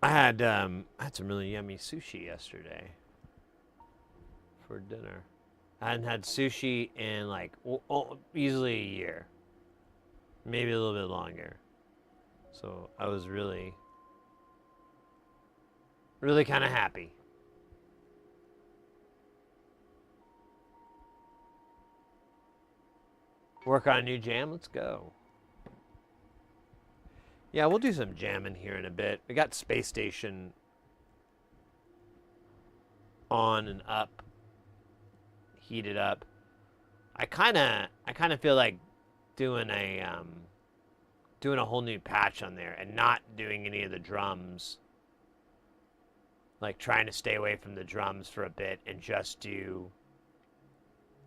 I had some really yummy sushi yesterday for dinner. I hadn't had sushi in like easily a year, maybe a little bit longer. So I was really kind of happy. Work on a new jam? Let's go. Yeah, we'll do some jamming here in a bit. We got Space Station on and up heat it up. I kind of feel like doing a whole new patch on there and not doing any of the drums. Like trying to stay away from the drums for a bit and just do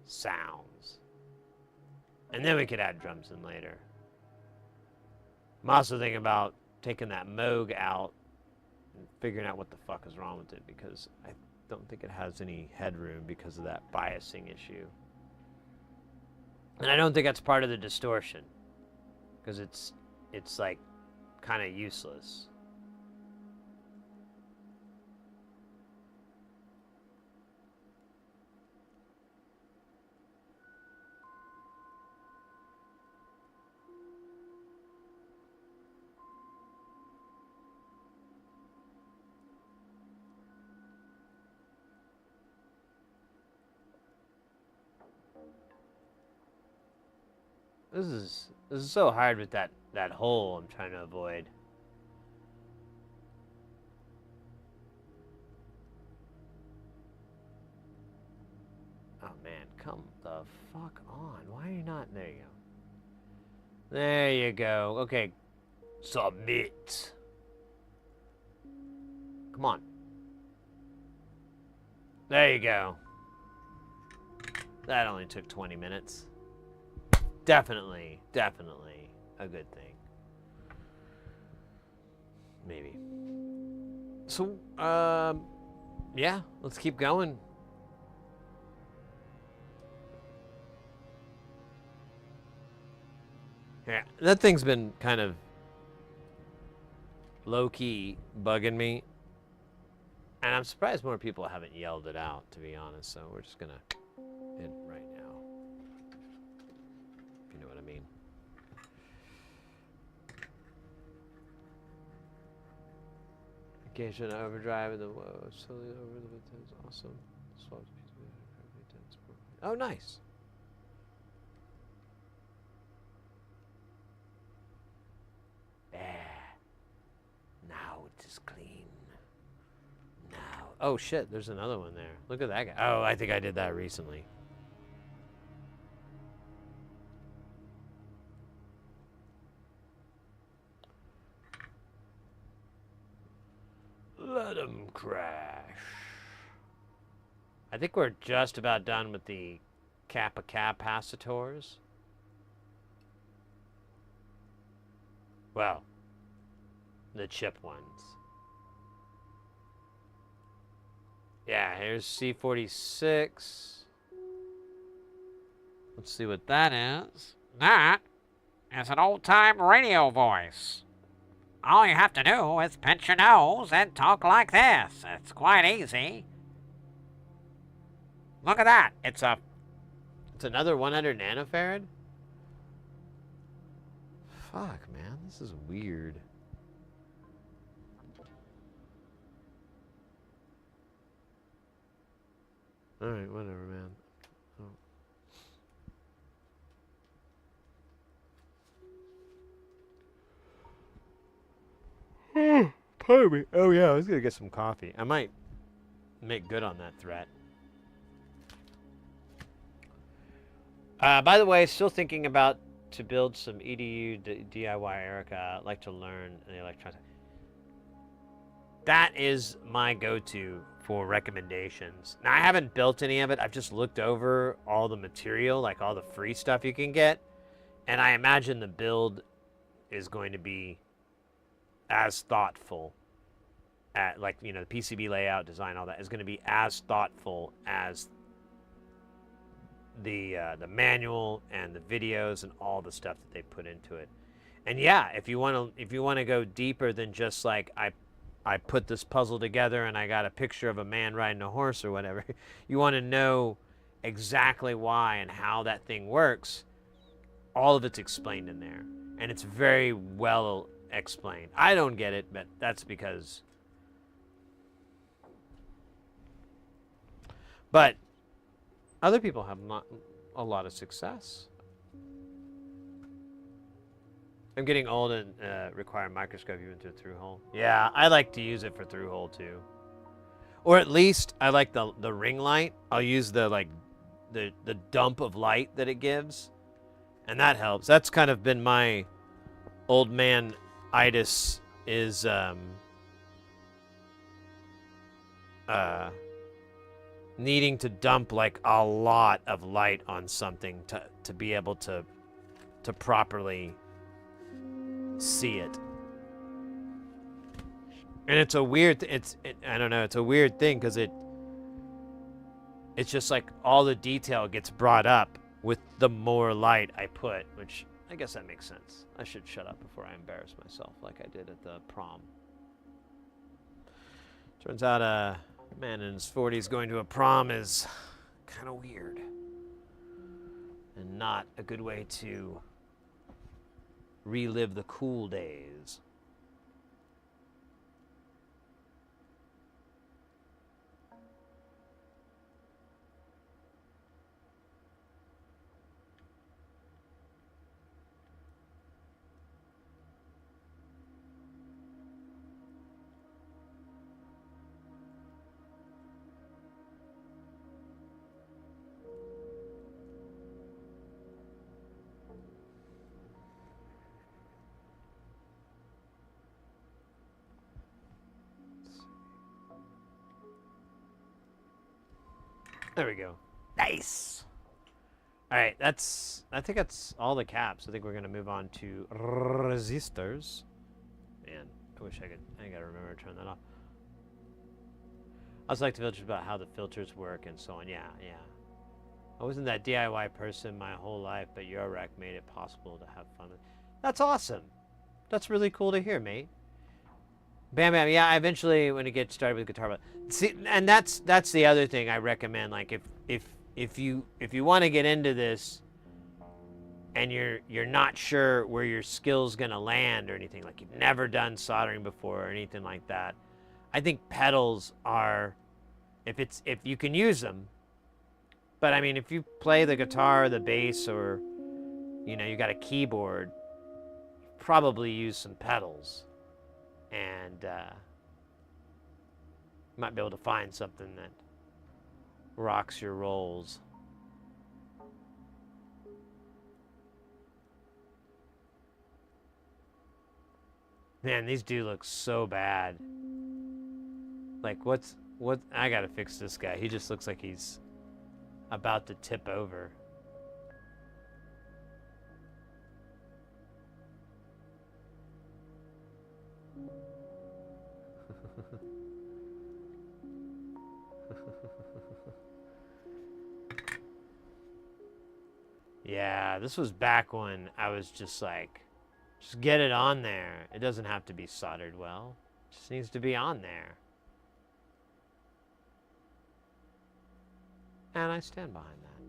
sounds. And then we could add drums in later. I'm also thinking about taking that Moog out and figuring out what the fuck is wrong with it, because I don't think it has any headroom because of that biasing issue. And I don't think that's part of the distortion, because it's like kind of useless. This is so hard with that hole I'm trying to avoid. Oh man, come the fuck on. Why are you not? There you go. There you go. Okay. Submit. Come on. There you go. That only took 20 minutes. Definitely a good thing. Maybe. So, yeah, let's keep going. Yeah, that thing's been kind of low-key bugging me. And I'm surprised more people haven't yelled it out, to be honest. So we're just gonna hit right now. If you know what I mean. Engagement overdrive and the slowly over the is awesome. Oh, nice. Now it is clean. Now. Oh shit, there's another one there. Look at that guy. Oh, I think I did that recently. Let him crash. I think we're just about done with the Kappa capacitors. Well, the chip ones. Yeah, here's C46. Let's see what that is. That is an old-time radio voice. All you have to do is pinch your nose and talk like this. It's quite easy. Look at that. It's another 100 nanofarad? Fuck, man, this is weird. Alright, whatever, man. Oh. Pardon me. Oh, yeah, I was gonna get some coffee. I might make good on that threat. By the way, still thinking about to build some EDU DIY Erica. I'd like to learn the electronics. That is my go-to for recommendations. Now, I haven't built any of it. I've just looked over all the material, like all the free stuff you can get. And I imagine the build is going to be as thoughtful at, like, you know, the PCB layout, design, all that is going to be as thoughtful as the manual and the videos and all the stuff that they put into it. And yeah, if you want to go deeper than just like I put this puzzle together and I got a picture of a man riding a horse or whatever, you want to know exactly why and how that thing works, all of it's explained in there. And it's very well explained. I don't get it, but that's because... But other people have not a lot of success. I'm getting old and require a microscope even to a through hole. Yeah, I like to use it for through hole too. Or at least I like the ring light. I'll use the like the dump of light that it gives, and that helps. That's kind of been my old man itis, is needing to dump like a lot of light on something to be able to properly see it. And it's a weird I don't know, it's a weird thing because it's just like all the detail gets brought up with the more light I put, which I guess that makes sense. I should shut up before I embarrass myself like I did at the prom. Turns out a man in his 40s going to a prom is kind of weird and not a good way to relive the cool days. There we go. Nice. All right, I think that's all the caps. I think we're gonna move on to resistors. Man, I gotta remember to turn that off. I also like the filters about how the filters work and so on. Yeah. I wasn't that DIY person my whole life, but your rec made it possible to have fun. That's awesome. That's really cool to hear, mate. Bam Bam, yeah, I eventually when it gets started with guitar, but see, and that's the other thing I recommend. Like if you want to get into this and you're not sure where your skill's gonna land or anything, like you've never done soldering before or anything like that, I think pedals are, if you can use them. But I mean, if you play the guitar or the bass, or you got a keyboard, probably use some pedals. And you might be able to find something that rocks your rolls. Man, these do look so bad. Like, what? I gotta fix this guy. He just looks like he's about to tip over. Yeah, this was back when I was just like, just get it on there. It doesn't have to be soldered well. It just needs to be on there. And I stand behind that.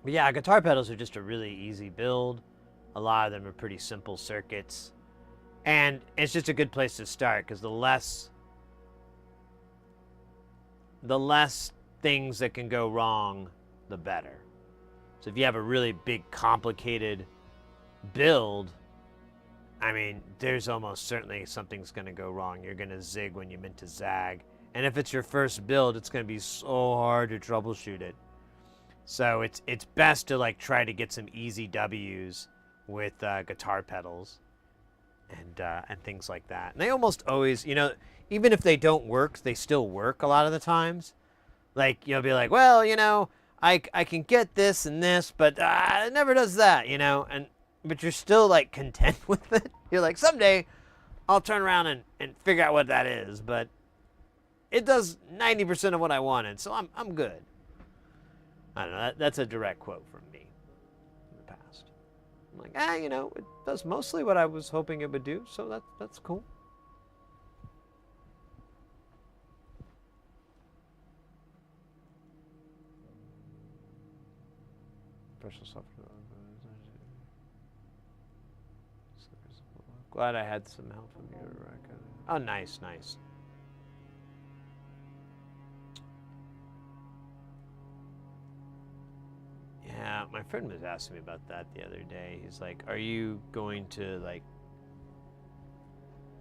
But yeah, guitar pedals are just a really easy build. A lot of them are pretty simple circuits. And it's just a good place to start, because the less things that can go wrong, the better. So if you have a really big, complicated build, I mean, there's almost certainly something's going to go wrong. You're going to zig when you meant to zag. And if it's your first build, it's going to be so hard to troubleshoot it. So it's best to like try to get some easy W's with guitar pedals and things like that. And they almost always, even if they don't work, they still work a lot of the times. Like, you'll be like, well, I can get this and this, but it never does that, but you're still like content with it. You're like, someday I'll turn around and figure out what that is, but it does 90% of what I wanted, so I'm good. I don't know, that's a direct quote from me in the past. I'm like, it does mostly what I was hoping it would do, so that's cool. Special software. Glad I had some help from you, Rebecca. Oh, nice. Yeah, my friend was asking me about that the other day. He's like, are you going to, like,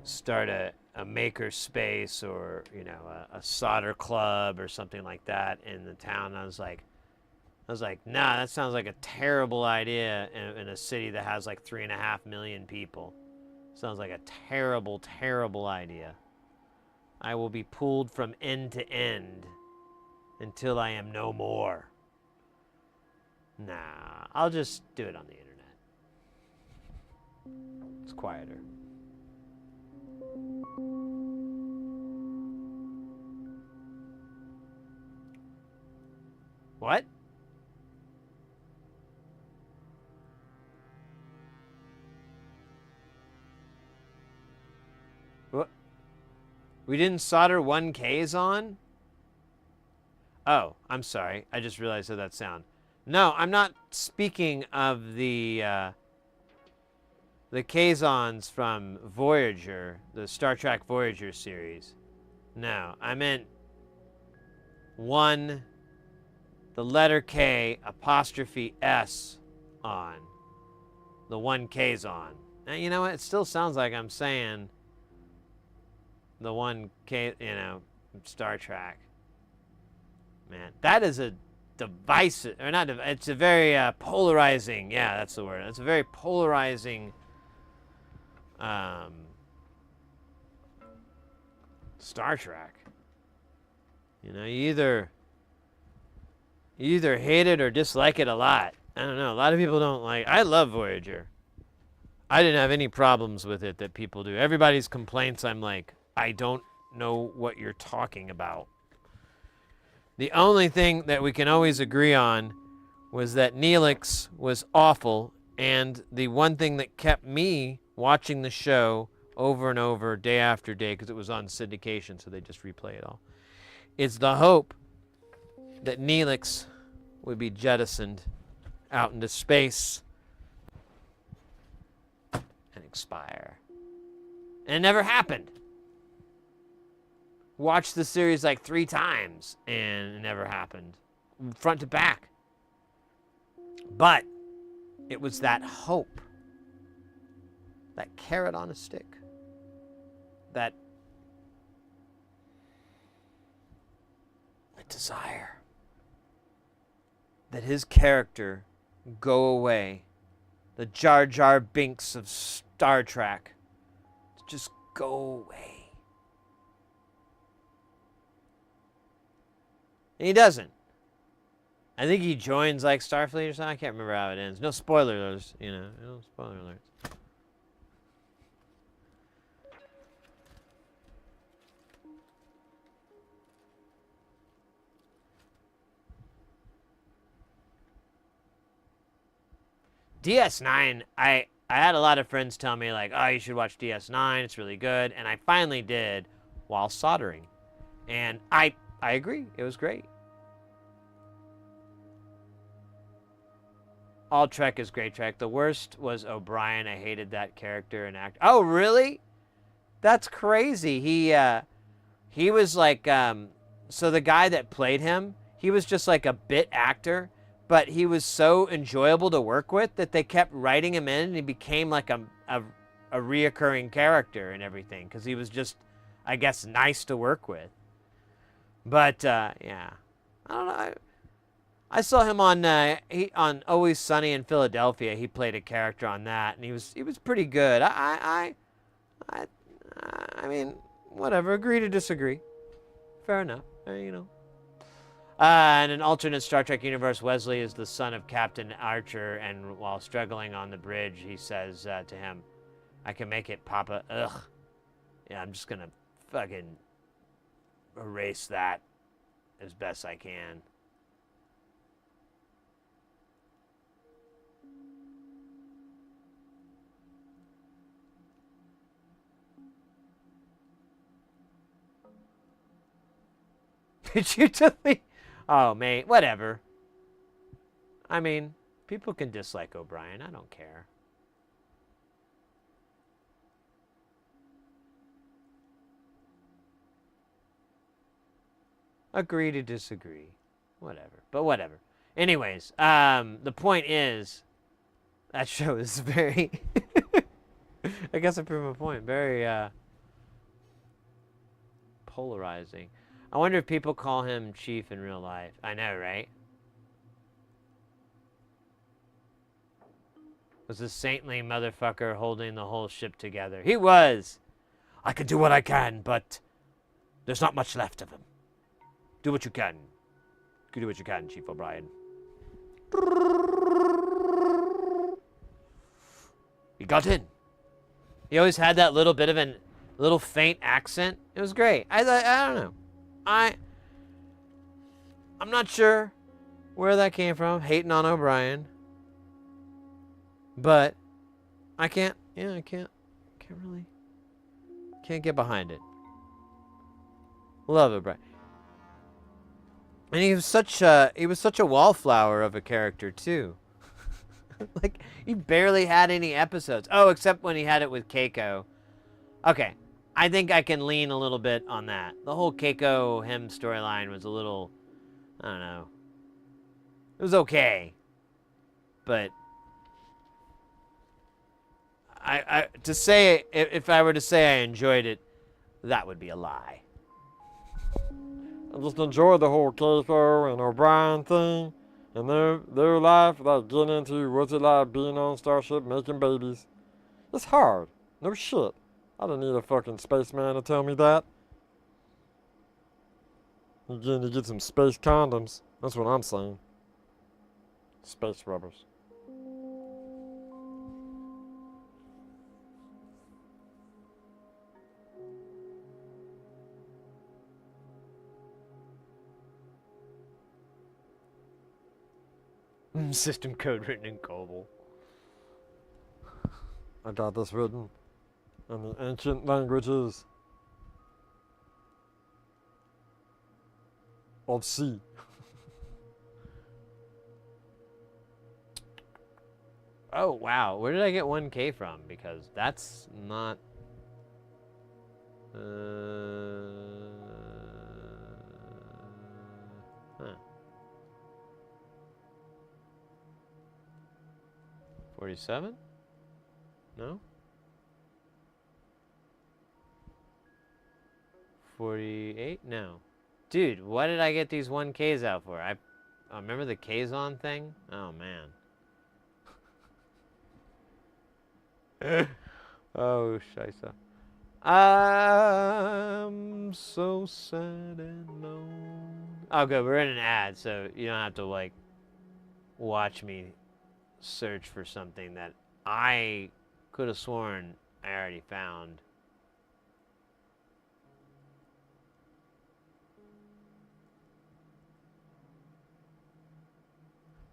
start a a maker space or, you know, a solder club or something like that in the town. I was like, nah, that sounds like a terrible idea in a city that has like 3.5 million people. Sounds like a terrible, terrible idea. I will be pulled from end to end until I am no more. Nah, I'll just do it on the internet. It's quieter. What? What? We didn't solder 1Ks on? Oh, I'm sorry. I just realized that sound. No, I'm not speaking of the Kazons from Voyager, the Star Trek Voyager series. No, I meant the letter K apostrophe S on. The 1K's Now, you know what? It still sounds like I'm saying the 1K, you know, Star Trek. Man, that is a divisive, or not, it's a very polarizing, yeah, that's the word. It's a very polarizing Star Trek. You know, you either hate it or dislike it a lot. I don't know. A lot of people don't like. I love Voyager. I didn't have any problems with it that people do. Everybody's complaints, I'm like, I don't know what you're talking about. The only thing that we can always agree on was that Neelix was awful, and the one thing that kept me watching the show over and over, day after day, because it was on syndication, so they just replay it all, is the hope that Neelix would be jettisoned out into space and expire. And it never happened. Watched the series like 3 times, and it never happened. Front to back. But it was that hope. That carrot on a stick. That desire. That his character go away. The Jar Jar Binks of Star Trek. Just go away. And he doesn't. I think he joins like Starfleet or something. I can't remember how it ends. No spoilers, you know. No spoiler alerts. DS9, I had a lot of friends tell me like, oh, you should watch DS9. It's really good. And I finally did while soldering. And I agree. It was great. All Trek is great Trek. The worst was O'Brien. I hated that character and actor. Oh, really? That's crazy. He was like, so the guy that played him, he was just like a bit actor, but he was so enjoyable to work with that they kept writing him in, and he became like a reoccurring character and everything, because he was just, I guess, nice to work with. But yeah, I don't know. I saw him on Always Sunny in Philadelphia. He played a character on that, and he was pretty good. I mean, whatever. Agree to disagree. Fair enough. You know. In an alternate Star Trek universe, Wesley is the son of Captain Archer, and while struggling on the bridge, he says to him, "I can make it, Papa." Ugh. Yeah, I'm just gonna fucking erase that as best I can. Did you delete? Oh, mate, whatever. I mean, people can dislike O'Brien. I don't care. Agree to disagree. Whatever. But whatever. Anyways, the point is, that show is very... I guess I proved my point. Very, polarizing. I wonder if people call him Chief in real life. I know, right? Was this saintly motherfucker holding the whole ship together? He was! I can do what I can, but there's not much left of him. Do what you can. Do what you can, Chief O'Brien. He got in. He always had that little bit of a little faint accent. It was great. I don't know. I'm not sure where that came from, hating on O'Brien. But I can't get behind it. Love O'Brien. And he was such a wallflower of a character too. Like, he barely had any episodes. Oh, except when he had it with Keiko. Okay, I think I can lean a little bit on that. The whole Keiko him storyline was a little, I don't know. It was okay, but to say, if I were to say I enjoyed it, that would be a lie. I just enjoyed the whole Keiko and O'Brien thing. And their life, like getting into what's it like being on Starship making babies. It's hard. No shit. I don't need a fucking spaceman to tell me that. You need to get some space condoms. That's what I'm saying. Space rubbers. System code written in COBOL. I got this written in the ancient languages of C. Oh, wow. Where did I get 1K from? Because that's not... Huh. 47? No? 48? No. Dude, what did I get these 1Ks out for? I remember the K's-on thing? Oh, man. Oh, scheisse. I'm so sad and alone. Oh, good. We're in an ad, so you don't have to, like, watch me search for something that I could have sworn I already found.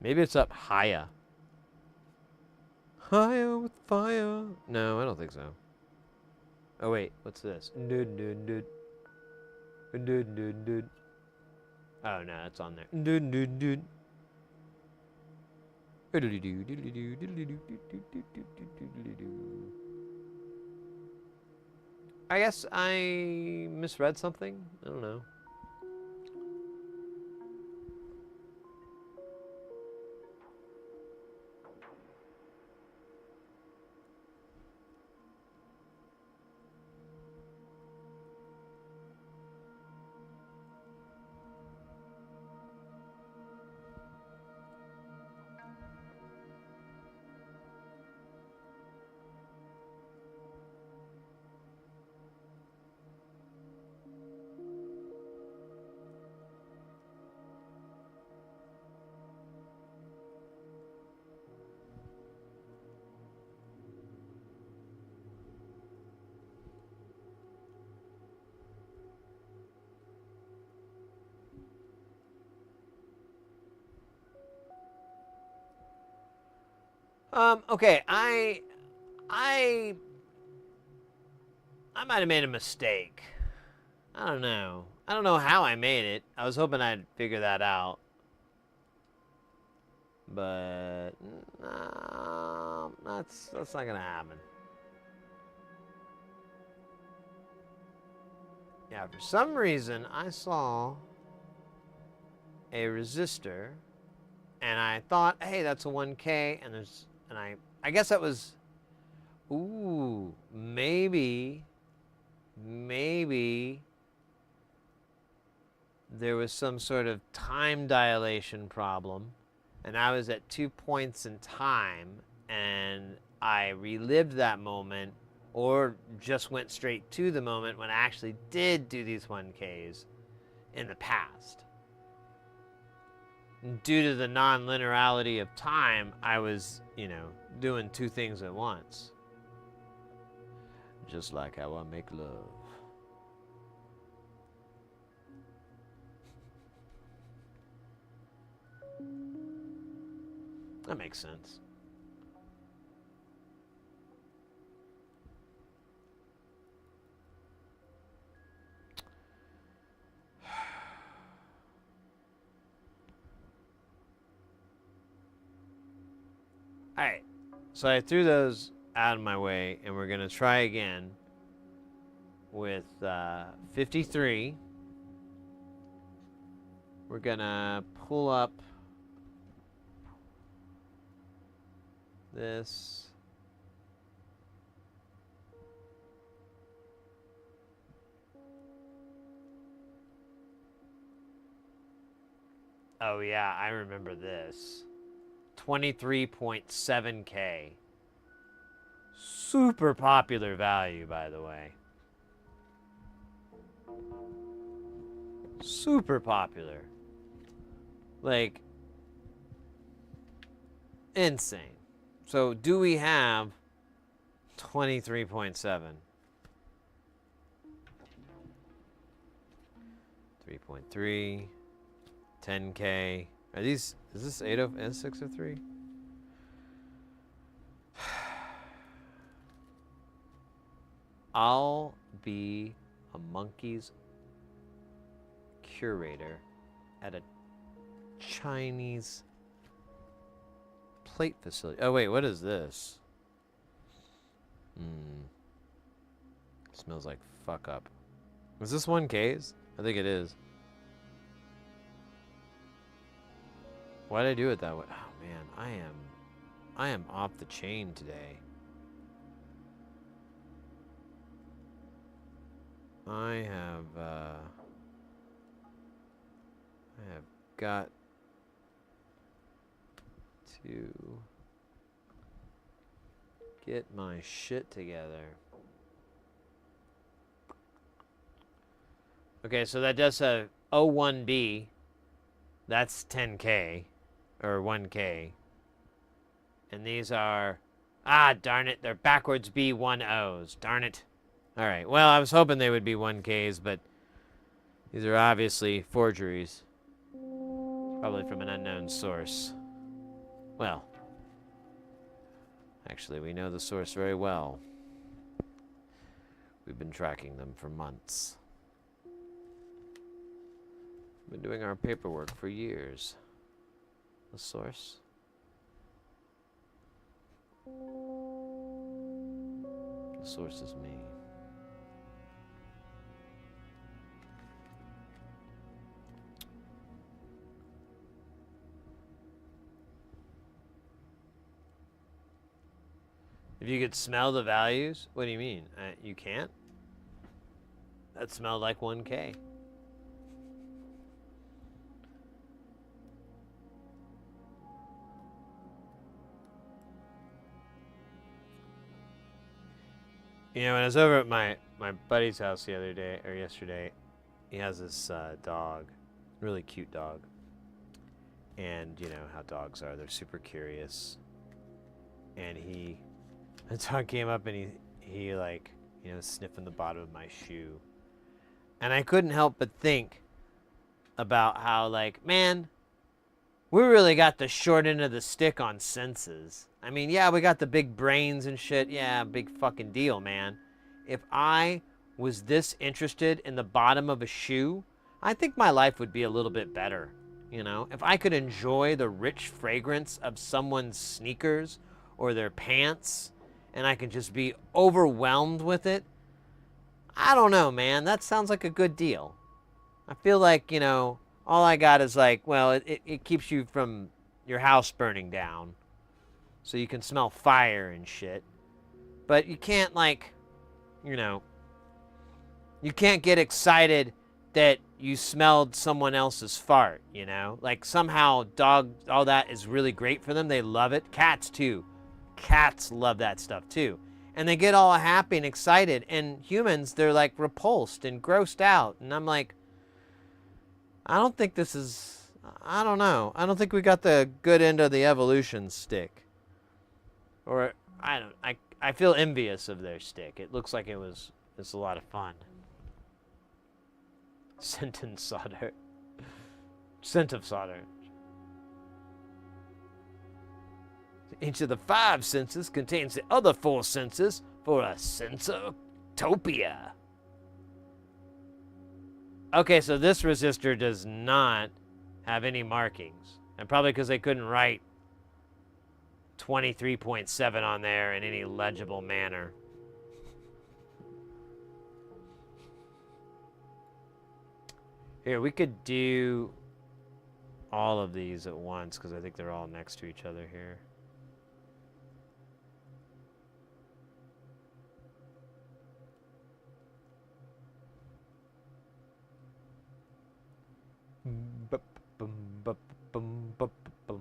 Maybe it's up higher. Higher with fire. No, I don't think so. Oh wait, what's this? Oh no, it's on there. I guess I misread something. I don't know. Okay, I might have made a mistake. I don't know. I don't know how I made it. I was hoping I'd figure that out. But that's not gonna happen. Yeah, for some reason I saw a resistor and I thought, hey, that's a 1K, and I guess that was, ooh, maybe there was some sort of time dilation problem, and I was at 2 points in time, and I relived that moment, or just went straight to the moment when I actually did do these 1Ks in the past. And due to the non-linearity of time, I was, doing two things at once. Just like how I make love. That makes sense. Alright, so I threw those out of my way, and we're going to try again with 53. We're going to pull up this. Oh yeah, I remember this. 23.7K. Super popular value, by the way. Super popular. Like, insane. So, do we have 23.7? 3.3. 10K. Are these, is this 8 and 603? I'll be a monkey's curator at a Chinese plate facility. Oh wait, what is this? Smells like fuck up. Is this 1Ks? I think it is. Why did I do it that way? Oh man, I am off the chain today. I have got to get my shit together. Okay, so that does a 01B. That's 10K. Or 1K. And these are... Ah, darn it. They're backwards B10s. Darn it. Alright, well, I was hoping they would be 1Ks, but... These are obviously forgeries. Probably from an unknown source. Well... Actually, we know the source very well. We've been tracking them for months. We've been doing our paperwork for years. The source. The source is me. If you could smell the values, what do you mean? You can't? That smelled like 1K. You know, when I was over at my buddy's house the other day, or yesterday, he has this dog, really cute dog. And you know how dogs are, they're super curious. And the dog came up and he like, sniffing the bottom of my shoe. And I couldn't help but think about how, like, man, we really got the short end of the stick on senses. I mean, yeah, we got the big brains and shit. Yeah, big fucking deal, man. If I was this interested in the bottom of a shoe, I think my life would be a little bit better. If I could enjoy the rich fragrance of someone's sneakers or their pants, and I could just be overwhelmed with it, I don't know, man. That sounds like a good deal. I feel like, all I got is like, well, it keeps you from your house burning down. So you can smell fire and shit. But you can't, like, you can't get excited that you smelled someone else's fart, you know? Like somehow all that is really great for them. They love it. Cats too. Cats love that stuff too. And they get all happy and excited. And humans, they're like repulsed and grossed out. And I'm like, I don't think this is, I don't know. I don't think we got the good end of the evolution stick. Or, I feel envious of their stick. It looks like it's a lot of fun. Scent and solder. Scent of solder. Each of the 5 senses contains the other 4 senses for a sensotopia. Okay, so this resistor does not have any markings. And probably because they couldn't write 23.7 on there in any legible manner. Here, we could do all of these at once because I think they're all next to each other here. Bup, bum, bup, bum, bup, bum.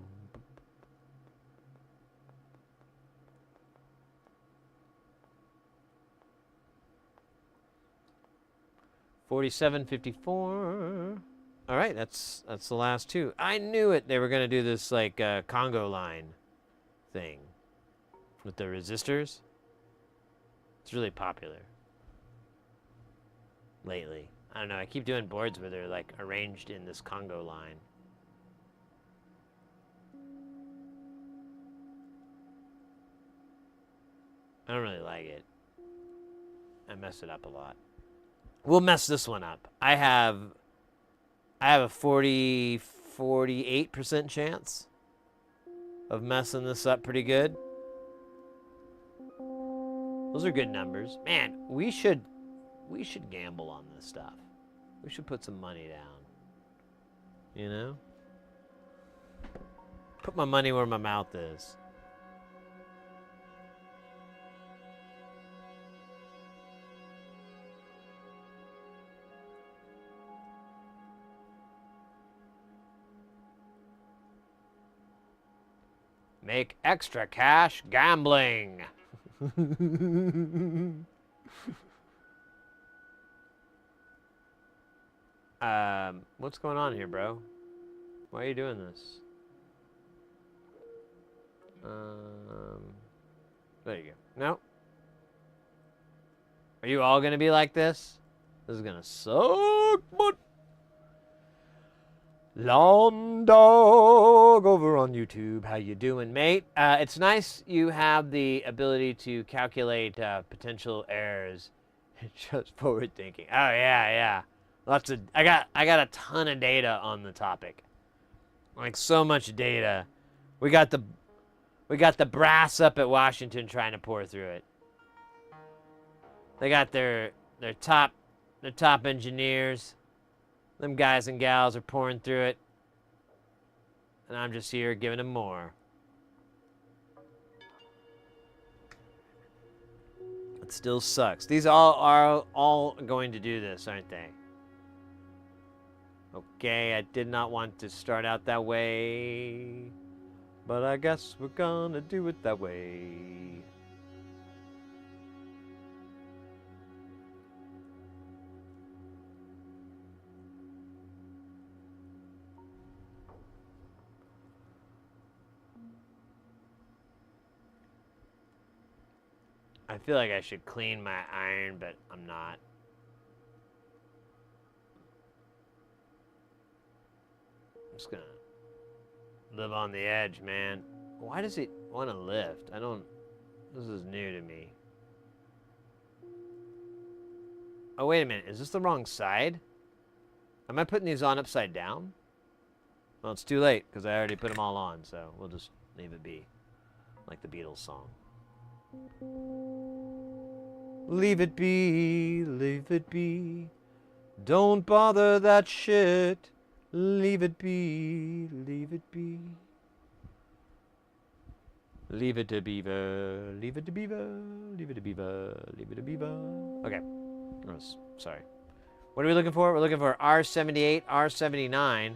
4754. All right, that's the last 2. I knew it. They were gonna do this like Congo line thing with the resistors. It's really popular lately. I don't know. I keep doing boards where they're like arranged in this Congo line. I don't really like it. I mess it up a lot. We'll mess this one up. I have a 48% chance of messing this up pretty good. Those are good numbers. Man, we should gamble on this stuff. We should put some money down. You know? Put my money where my mouth is. Make extra cash gambling. What's going on here, bro? Why are you doing this? There you go. No. Are you all gonna be like this? This is gonna suck, but Lawn Dog over on YouTube. How you doing, mate? It's nice you have the ability to calculate potential errors. Just forward thinking. Oh yeah. Lots of I got a ton of data on the topic. Like so much data. We got the brass up at Washington trying to pour through it. They got their top engineers. Them guys and gals are pouring through it. And I'm just here giving them more. It still sucks. These all are going to do this, aren't they? Okay, I did not want to start out that way. But I guess we're gonna do it that way. I feel like I should clean my iron, but I'm not. I'm just gonna live on the edge, man. Why does it want to lift? This is new to me. Oh, wait a minute. Is this the wrong side? Am I putting these on upside down? Well, it's too late because I already put them all on, so we'll just leave it be. Like the Beatles song. Leave it be, leave it be. Don't bother that shit. Leave it be, leave it be. Leave it to Beaver, leave it to Beaver, leave it to Beaver, leave it to Beaver. Okay. Oh, sorry. What are we looking for? We're looking for R78, R79.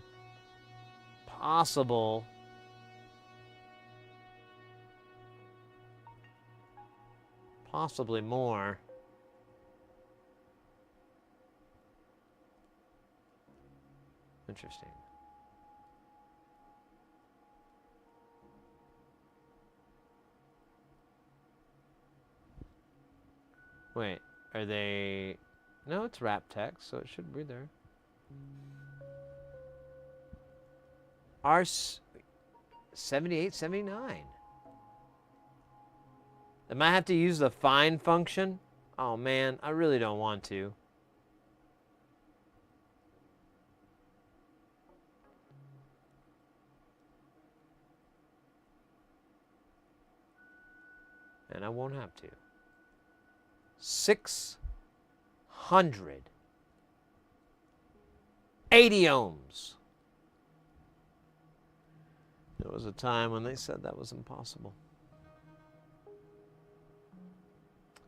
Possible. Possibly more. Interesting. Wait, are they... No, it's wrap text, so it should be there. R78, 79. I might have to use the find function. Oh man, I really don't want to. And I won't have to. 680 ohms. There was a time when they said that was impossible.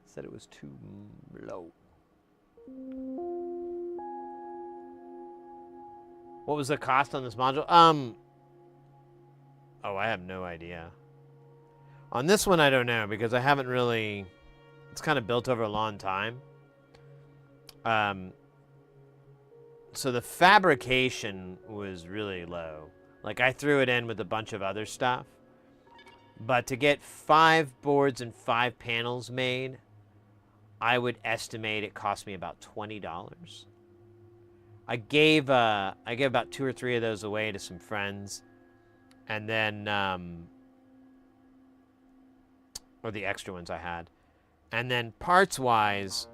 Said it was too low. What was the cost on this module? Oh, I have no idea. On this one, I don't know because I haven't really. It's kind of built over a long time. So the fabrication was really low. Like I threw it in with a bunch of other stuff, but to get 5 boards and 5 panels made, I would estimate it cost me about $20. I gave about 2 or 3 of those away to some friends, and then or the extra ones I had. And then parts-wise,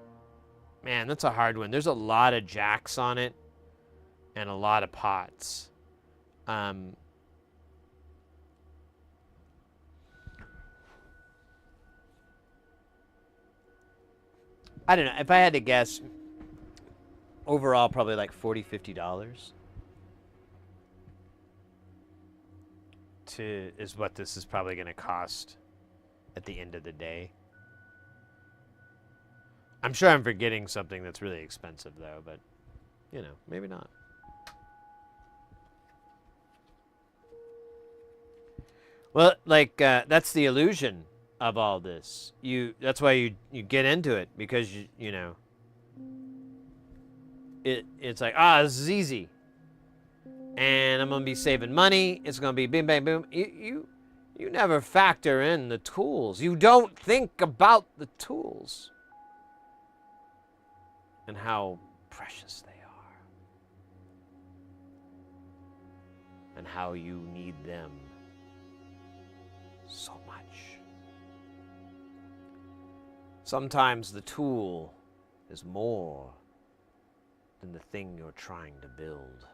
man, that's a hard one. There's a lot of jacks on it and a lot of pots. I don't know. If I had to guess, overall, probably like $40, $50 is what this is probably going to cost at the end of the day. I'm sure I'm forgetting something that's really expensive, though, but, you know, maybe not. Well, like, that's the illusion of all this. That's why you get into it, because, you know, it's like, this is easy. And I'm going to be saving money. It's going to be bing, bang, boom. You never factor in the tools. You don't think about the tools and how precious they are and how you need them so much. Sometimes the tool is more than the thing you're trying to build.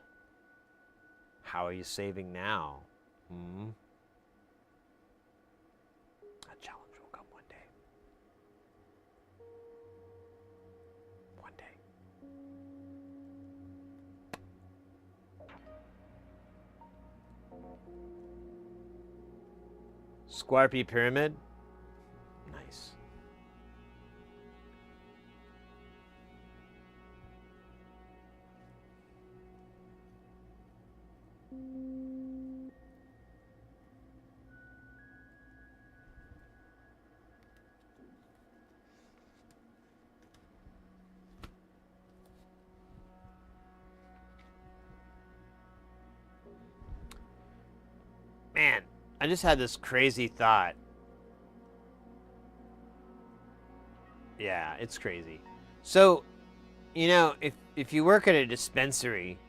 How are you saving now? That challenge will come one day. One day. Squarpy pyramid. Nice. Man, I just had this crazy thought. Yeah, it's crazy. So, you know, if you work at a dispensary,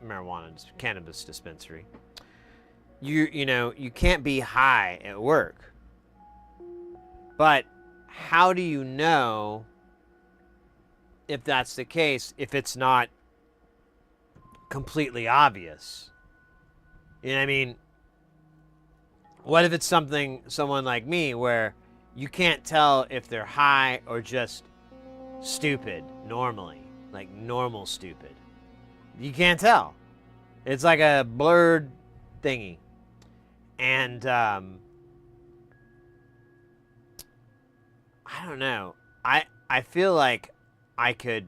marijuana, cannabis dispensary, you know, you can't be high at work. But how do you know if that's the case if it's not completely obvious? You know what I mean? What if it's someone like me where you can't tell if they're high or just stupid normally, like normal stupid? You can't tell. It's like a blurred thingy. And I don't know. I feel like I could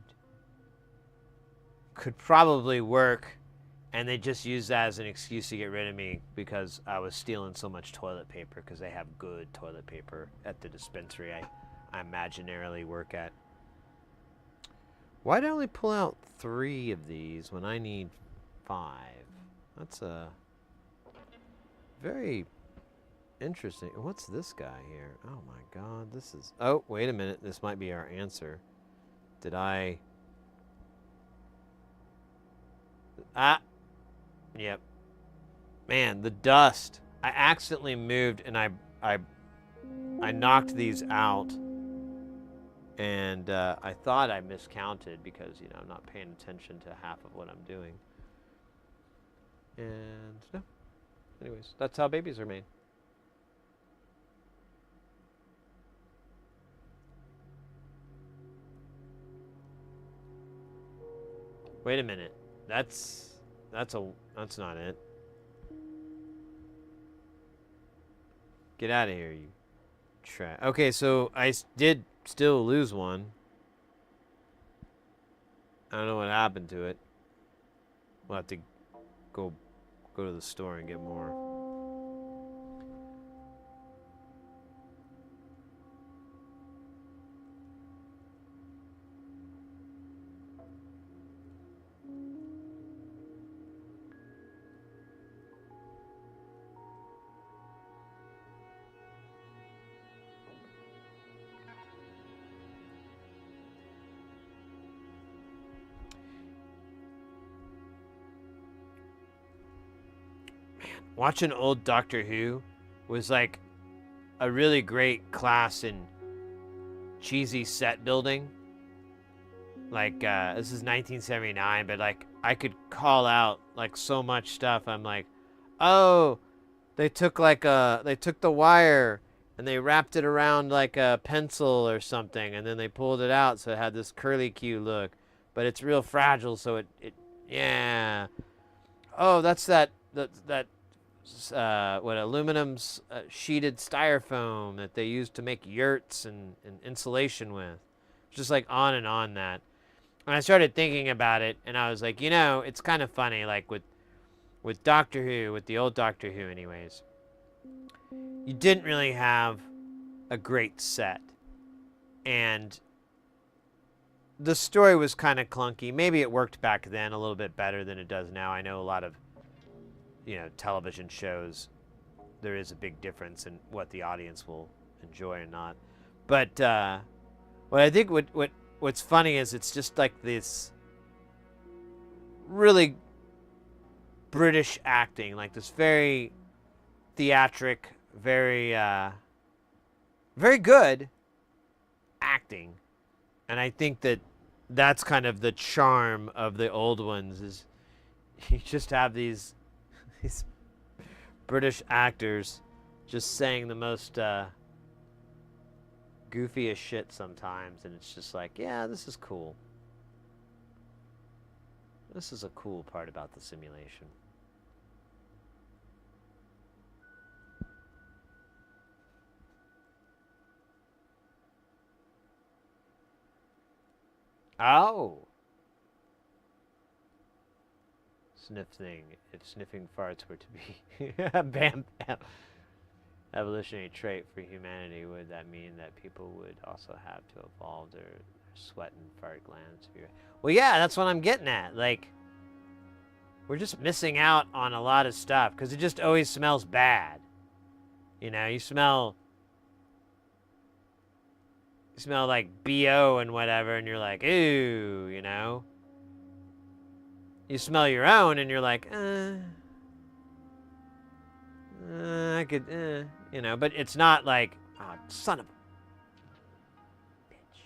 could probably work, and they just used that as an excuse to get rid of me because I was stealing so much toilet paper, because they have good toilet paper at the dispensary I imaginarily work at. Why'd I only pull out 3 of these when I need 5? That's a very interesting. What's this guy here? Oh my god, this is... Oh, wait a minute. This might be our answer. Did I... Ah! Yep. Man, the dust. I accidentally moved and I knocked these out. And I thought I miscounted because, you know, I'm not paying attention to half of what I'm doing. And no. Anyways, that's how babies are made. Wait a minute. That's not it. Get out of here, you trash. Okay, so I did still lose one. I don't know what happened to it. We'll have to go to the store and get more. Watching old Doctor Who was like a really great class in cheesy set building. Like, this is 1979, but like I could call out like so much stuff. I'm like, oh, they took the wire and they wrapped it around like a pencil or something, and then they pulled it out so it had this curly Q look, but it's real fragile, so it yeah. Oh, that's that aluminum's sheeted styrofoam that they used to make yurts and insulation with. Just like on and on that. And I started thinking about it, and I was like, you know, it's kind of funny, like with Doctor Who, with the old Doctor Who anyways, you didn't really have a great set. And the story was kind of clunky. Maybe it worked back then a little bit better than it does now. I know a lot of, you know, television shows, there is a big difference in what the audience will enjoy and not. But what I think what's funny is it's just like this really British acting, like this very theatric, very good acting. And I think that's kind of the charm of the old ones, is you just have these British actors just saying the most goofiest shit sometimes, and it's just like, yeah, this is cool. This is a cool part about the simulation. Oh! Sniffing. If sniffing farts were to be a evolutionary trait for humanity, would that mean that people would also have to evolve their sweat and fart glands? Well, yeah, that's what I'm getting at. Like, we're just missing out on a lot of stuff because it just always smells bad. You know, you smell like BO and whatever, and you're like, ooh, you know. You smell your own, and you're like, I could, you know, but it's not like, oh, son of a bitch.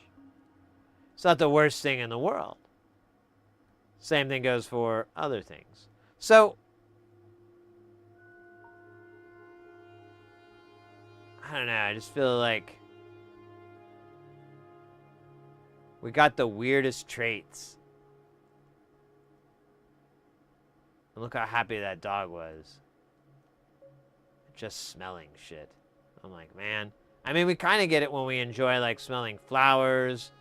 It's not the worst thing in the world. Same thing goes for other things. So, I don't know, I just feel like we got the weirdest traits. And look how happy that dog was. Just smelling shit. I'm like, man. I mean, we kind of get it when we enjoy, like, smelling flowers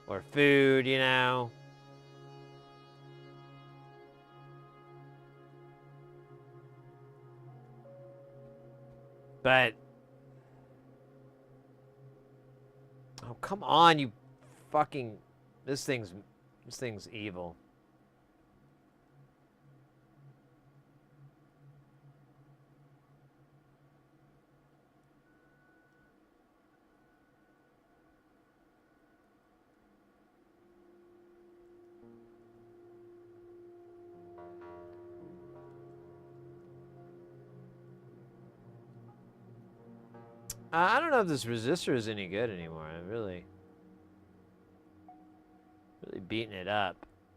or food, you know. But oh, come on, you fucking this thing's evil. I don't know if this resistor is any good anymore. I'm really beating it up.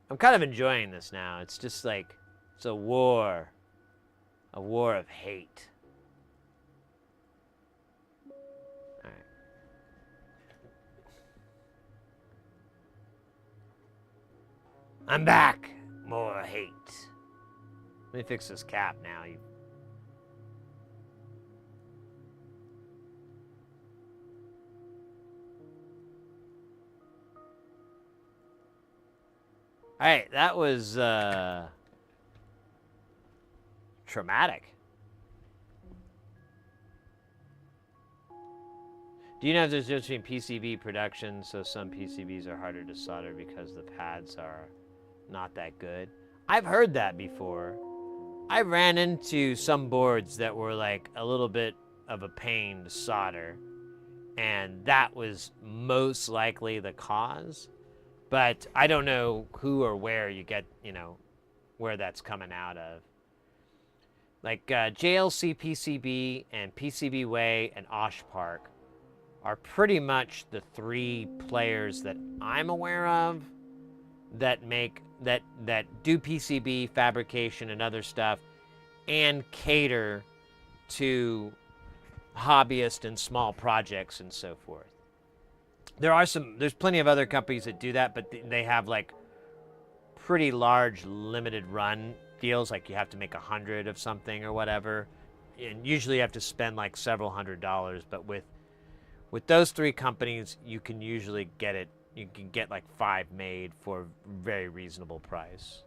I'm kind of enjoying this now. It's just like, it's a war of hate. All right. I'm back. More hate. Let me fix this cap now. All right, that was traumatic. Do you know if there's a difference between PCB production? So some PCBs are harder to solder because the pads are not that good. I've heard that before. I ran into some boards that were like a little bit of a pain to solder, and that was most likely the cause. But I don't know who or where you get, where that's coming out of. Like JLC PCB and PCB Way and Osh Park are pretty much the three players that I'm aware of that do PCB fabrication and other stuff and cater to hobbyists and small projects and so forth. There's plenty of other companies that do that, but they have like pretty large limited run deals. Like you have to make 100 of something or whatever. And usually you have to spend like several $100s, but with those three companies, you can usually get it. You can get like 5 made for a very reasonable price.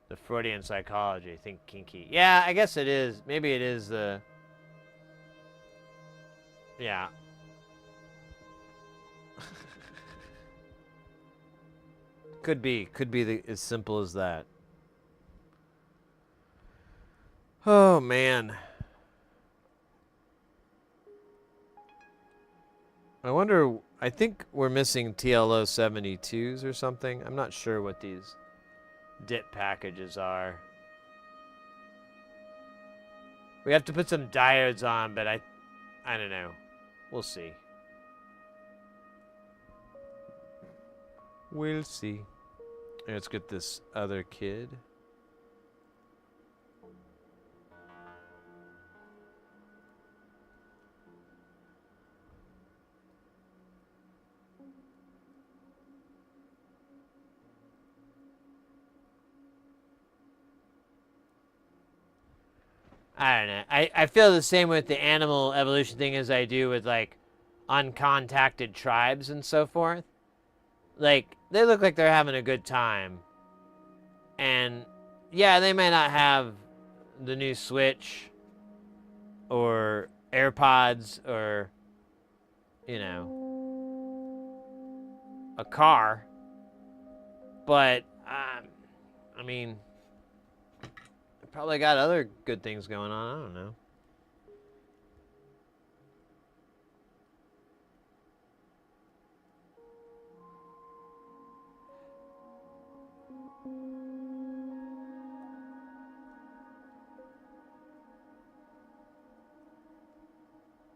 The Freudian psychology, I think kinky. Yeah, I guess it is. Maybe it is the... Yeah. Could be as simple as that. Oh, man. I think we're missing TLO 72s or something. I'm not sure what these DIP packages are. We have to put some diodes on, but I don't know. We'll see. We'll see. Let's get this other kid. I don't know. I feel the same with the animal evolution thing as I do with, like, uncontacted tribes and so forth. Like, they look like they're having a good time. And, yeah, they may not have the new Switch or AirPods or, a car. But, I mean... probably got other good things going on. I don't know.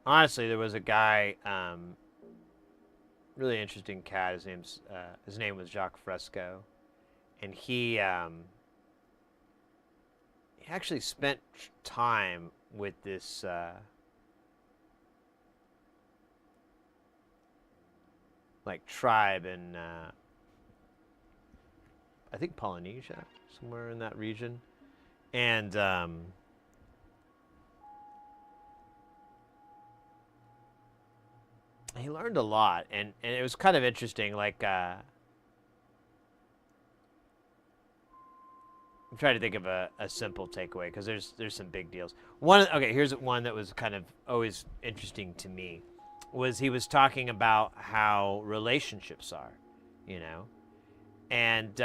Honestly, there was a guy, really interesting cat. His name was Jacques Fresco, and he actually spent time with this like tribe in I think Polynesia, somewhere in that region, and he learned a lot, and it was kind of interesting. Like I'm trying to think of a simple takeaway because there's some big deals. Okay, here's one that was kind of always interesting to me, was he was talking about how relationships are, and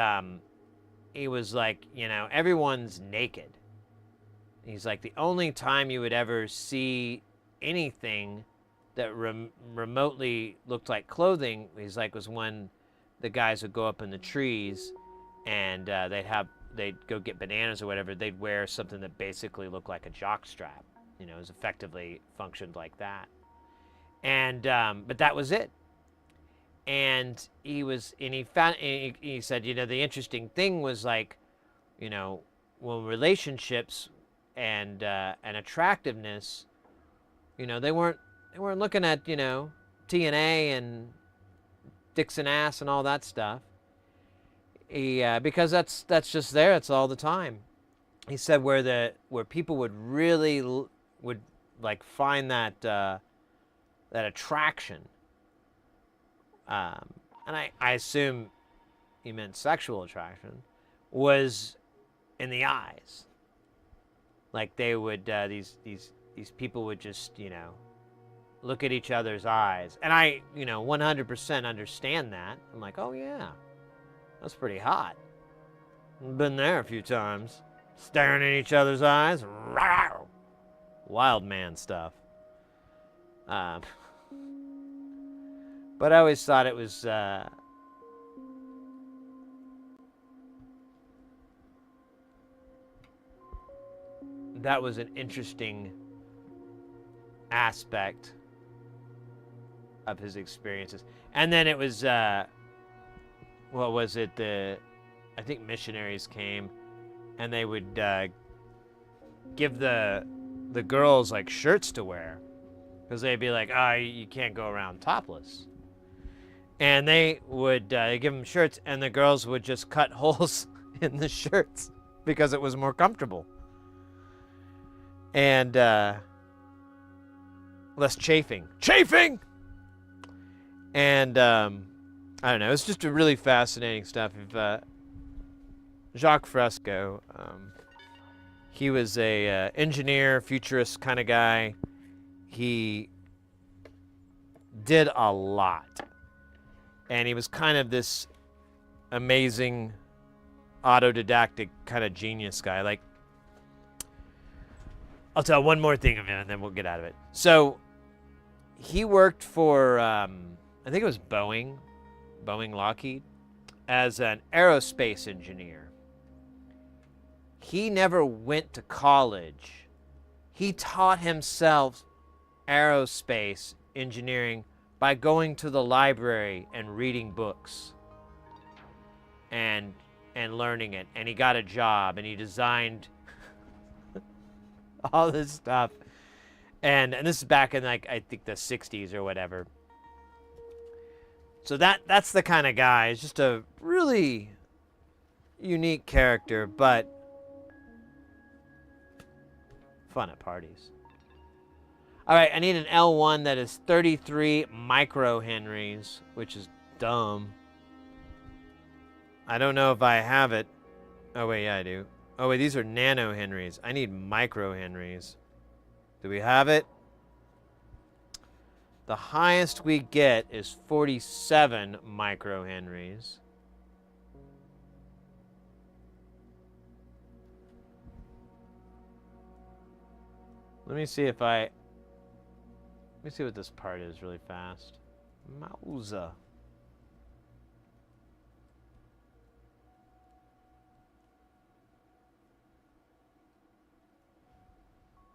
he was like, everyone's naked. He's like, the only time you would ever see anything that remotely looked like clothing, he's like, was when the guys would go up in the trees and they'd go get bananas or whatever. They'd wear something that basically looked like a jock strap. It was effectively functioned like that. And but that was it. And he said, the interesting thing was like, when relationships and attractiveness, they weren't looking at TNA and dicks and ass and all that stuff. Because that's just there. It's all the time. He said where people would really would like find that that attraction. And I assume he meant sexual attraction, was in the eyes. Like they would these people would just look at each other's eyes, and I 100% understand that. I'm like, oh yeah. That's pretty hot. Been there a few times. Staring in each other's eyes. Rawr! Wild man stuff. But I always thought it was... that was an interesting aspect of his experiences. And then it was... what was it? I think missionaries came, and they would give the girls like shirts to wear, because they'd be like, you can't go around topless. And they would give them shirts, and the girls would just cut holes in the shirts because it was more comfortable and less chafing. And I don't know. It's just a really fascinating stuff. If Jacques Fresco, he was a engineer, futurist kind of guy. He did a lot, and he was kind of this amazing autodidactic kind of genius guy. Like, I'll tell one more thing of him, and then we'll get out of it. So he worked for I think it was Boeing Lockheed, as an aerospace engineer. He never went to college. He taught himself aerospace engineering by going to the library and reading books and learning it. And he got a job, and he designed all this stuff. And this is back in like I think the 60s or whatever. So that's the kind of guy. He's just a really unique character, but fun at parties. All right, I need an L1 that is 33 microhenries, which is dumb. I don't know if I have it. Oh, wait, yeah, I do. Oh, wait, these are nanohenries. I need microhenries. Do we have it? The highest we get is 47 microhenries. Let me see what this part is really fast. Mausa.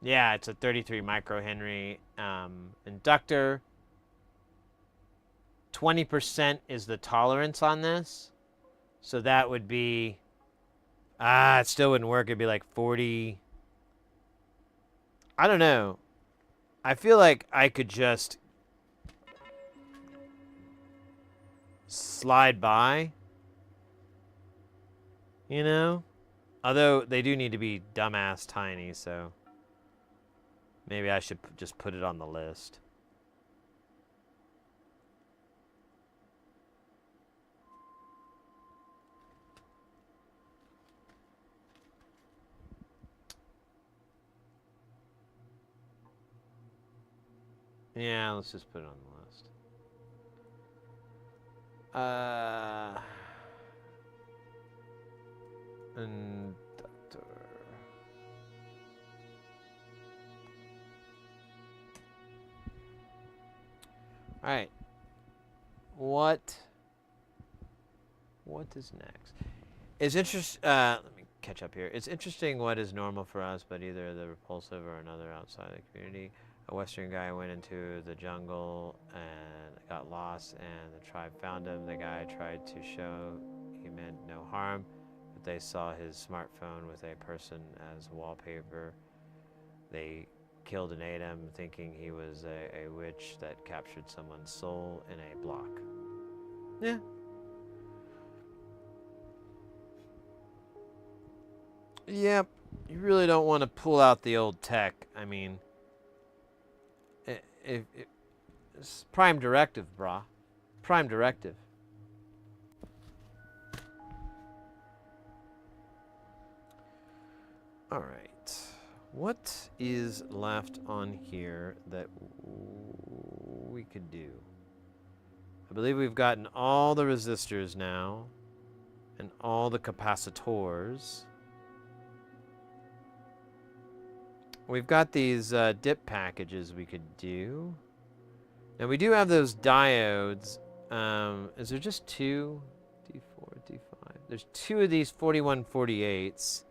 Yeah, it's a 33 microhenry inductor. 20% is the tolerance on this. So that would be... it still wouldn't work. It'd be like 40... I don't know. I feel like I could just slide by. You know? Although they do need to be dumbass tiny, so... maybe I should just put it on the list. Yeah, let's just put it on the list. Inductor. All right. What is next? It's let me catch up here. It's interesting what is normal for us, but either the repulsive or another outside the community. A Western guy went into the jungle and got lost, and the tribe found him. The guy tried to show he meant no harm, but they saw his smartphone with a person as wallpaper. They killed and ate him, thinking he was a witch that captured someone's soul in a block. Yeah. Yep. You really don't want to pull out the old tech. I mean, it's prime directive, brah. Prime directive. All right. What is left on here that we could do? I believe we've gotten all the resistors now and all the capacitors. We've got these dip packages we could do. Now we do have those diodes. Is there just two? D4, D5. There's two of these 4148s.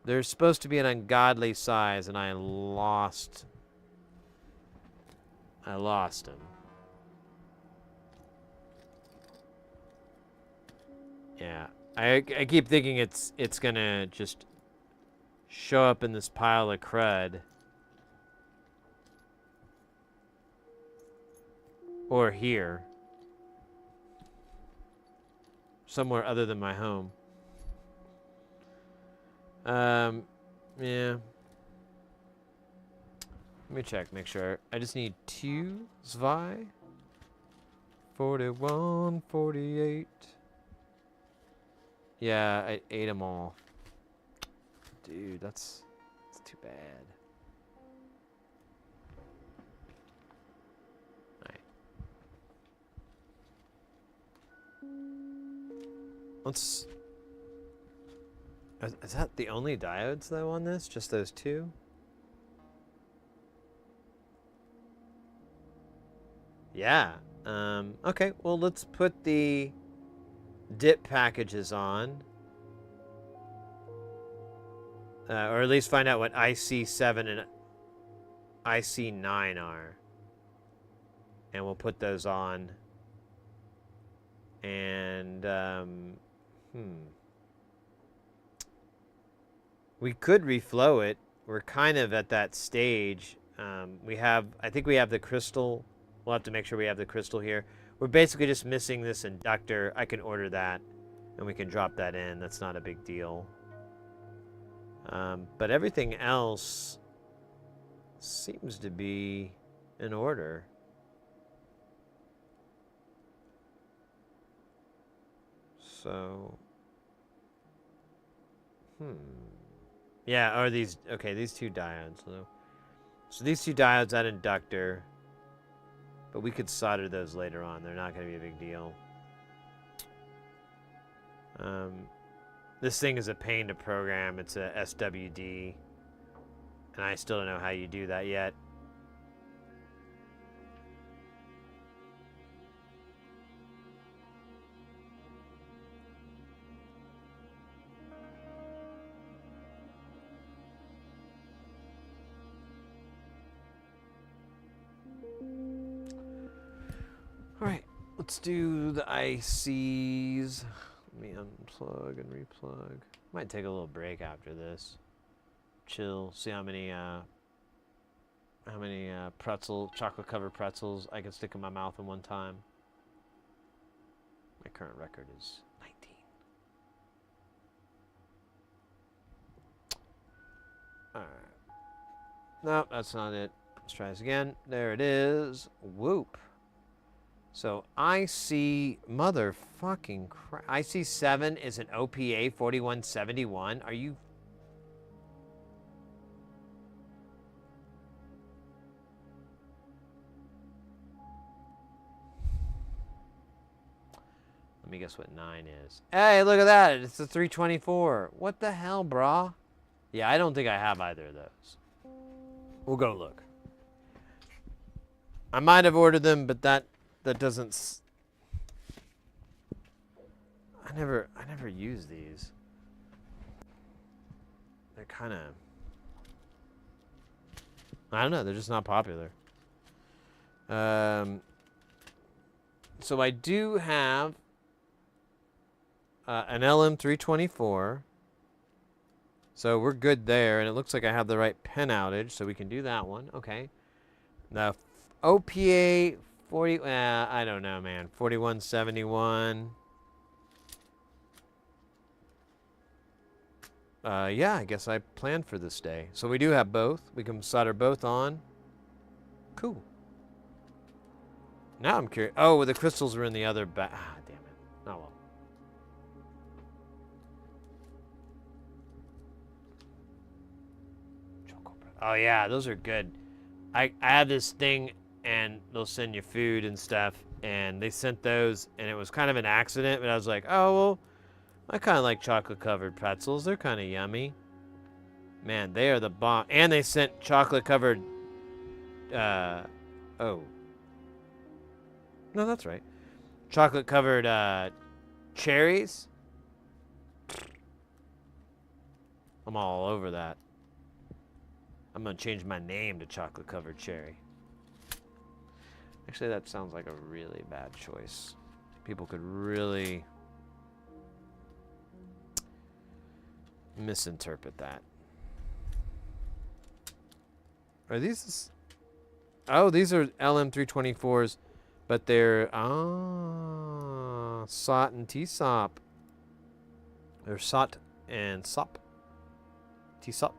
They're supposed to be an ungodly size, and I lost them. Yeah, I keep thinking it's gonna just show up in this pile of crud. Or here. Somewhere other than my home. Yeah. Let me check, make sure. I just need 2 Zwei. 41, 48. Yeah, I ate them all. Dude, that's too bad. Alright. Let's... Is that the only diodes, though, on this? Just those 2? Yeah. Okay, well, let's put the dip packages on. Or at least find out what IC7 and IC9 are. And we'll put those on. And, we could reflow it. We're kind of at that stage. I think we have the crystal. We'll have to make sure we have the crystal here. We're basically just missing this inductor. I can order that, and we can drop that in. That's not a big deal. But everything else seems to be in order. So, yeah, or these, okay, these 2 diodes, though. So these 2 diodes, that inductor, but we could solder those later on. They're not going to be a big deal. This thing is a pain to program. It's a SWD, and I still don't know how you do that yet. Alright, let's do the ICs. Let me unplug and replug. Might take a little break after this. Chill, see how many chocolate covered pretzels I can stick in my mouth in one time. My current record is 19. Alright. No, that's not it. Let's try this again. There it is. Whoop. So IC motherfucking crap. IC7 is an OPA 4171. Are you? Let me guess what 9 is. Hey, look at that. It's a 324. What the hell, brah? Yeah, I don't think I have either of those. We'll go look. I might have ordered them, but that doesn't... I never use these. They're kind of... I don't know. They're just not popular. So I do have an LM324. So we're good there, and it looks like I have the right pen outage, so we can do that one. Okay. The OPA 40. I don't know, man. 4171. Yeah, I guess I planned for this day. So we do have both. We can solder both on. Cool. Now I'm curious. Oh, the crystals were in the other bag. Ah, damn it. Oh, well. Oh, yeah, those are good. I have this thing, and they'll send you food and stuff, and they sent those, and it was kind of an accident, but I was like, oh, well, I kind of like chocolate-covered pretzels. They're kind of yummy. Man, they are the bomb. And they sent chocolate-covered, oh. No, that's right. Chocolate-covered, cherries. I'm all over that. I'm going to change my name to chocolate-covered cherry. Actually, that sounds like a really bad choice. People could really misinterpret that. Are these... Oh, these are LM324s, but they're... SOT and T-SOP. They're SOT and SOP. T-SOP.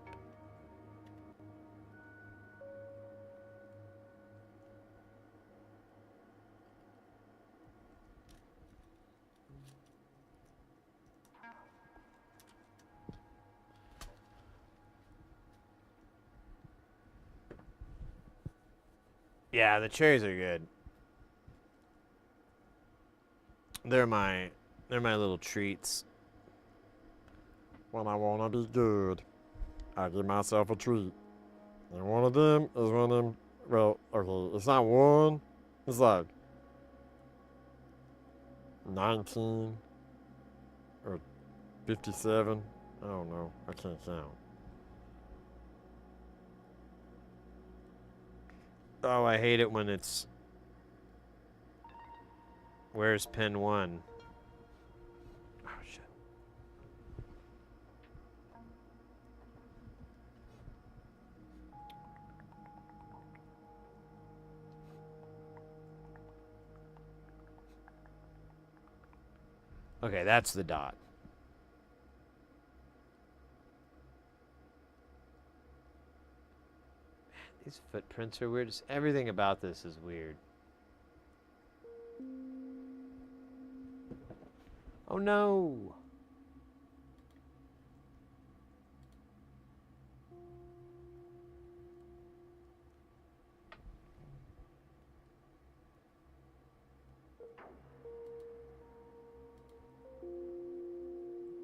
Yeah, the cherries are good. They're my little treats. When I wanna be good, I give myself a treat. And one of them is one of them. Well, okay, it's not one. It's like 19 or 57. I don't know. I can't count. Oh, I hate it when it's... Where's pin 1? Oh, shit. Okay, that's the dot. These footprints are weird. Just everything about this is weird. Oh no!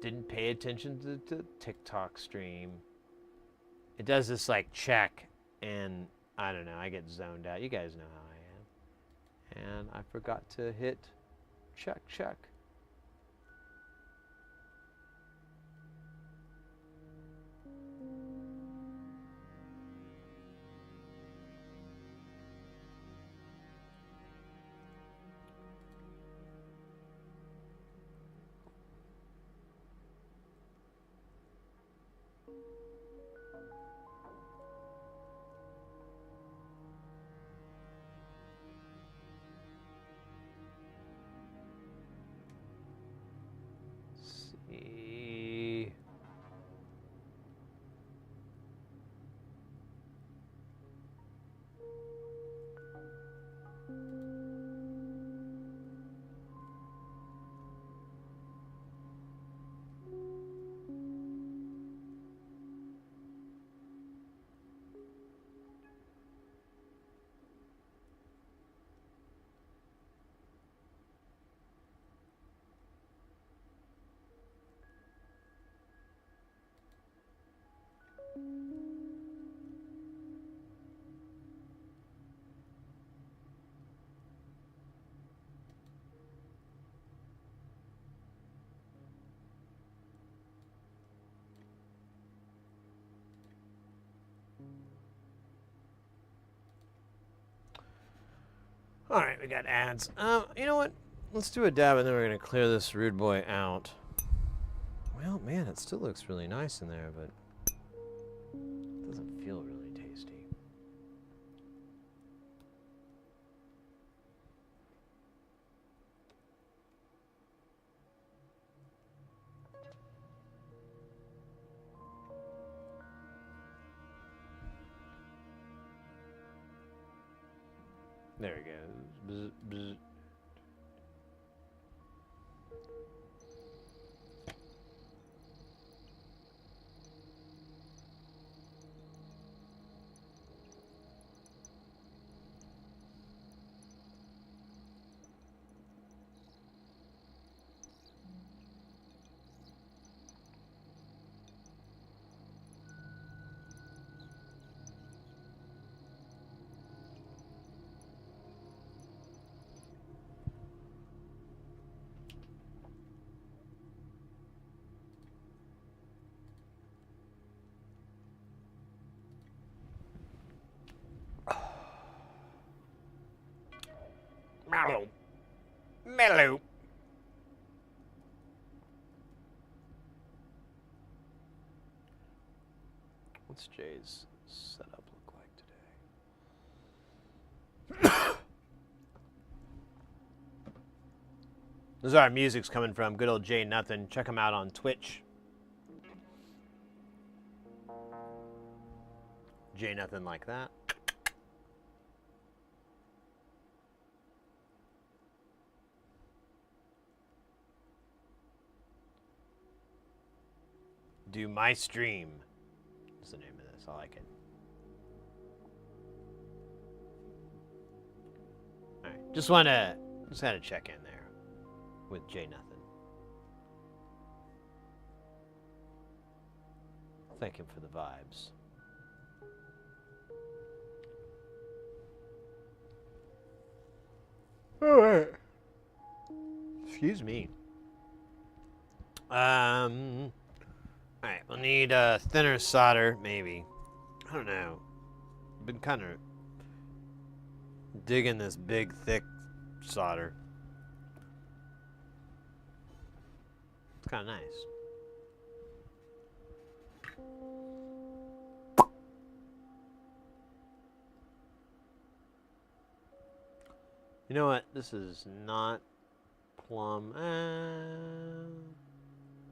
Didn't pay attention to the TikTok stream. It does this like check. And I don't know, I get zoned out. You guys know how I am. And I forgot to hit check. All right, we got ads. You know what? Let's do a dab, and then we're gonna clear this rude boy out. Well, man, it still looks really nice in there, but it doesn't feel really tasty. There we go. Bzz, bzz. Mellow. Mellow. What's Jay's setup look like today? This is where our music's coming from. Good old Jay Nothing. Check him out on Twitch. Jay Nothing like that. Do my stream. What's the name of this? I like it. All right, just had to check in there with Jay Nothing. Thank him for the vibes. All right. Excuse me. Alright, we'll need thinner solder, maybe. I don't know. Been kind of digging this big, thick solder. It's kind of nice. You know what? This is not plumb.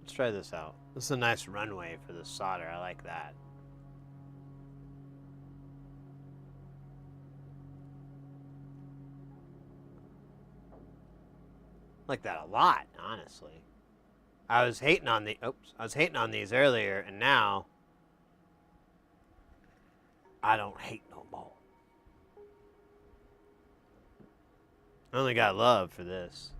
Let's try this out. This is a nice runway for the solder. I like that. I like that a lot, honestly. I was hating on these earlier, and now I don't hate no more. I only got love for this.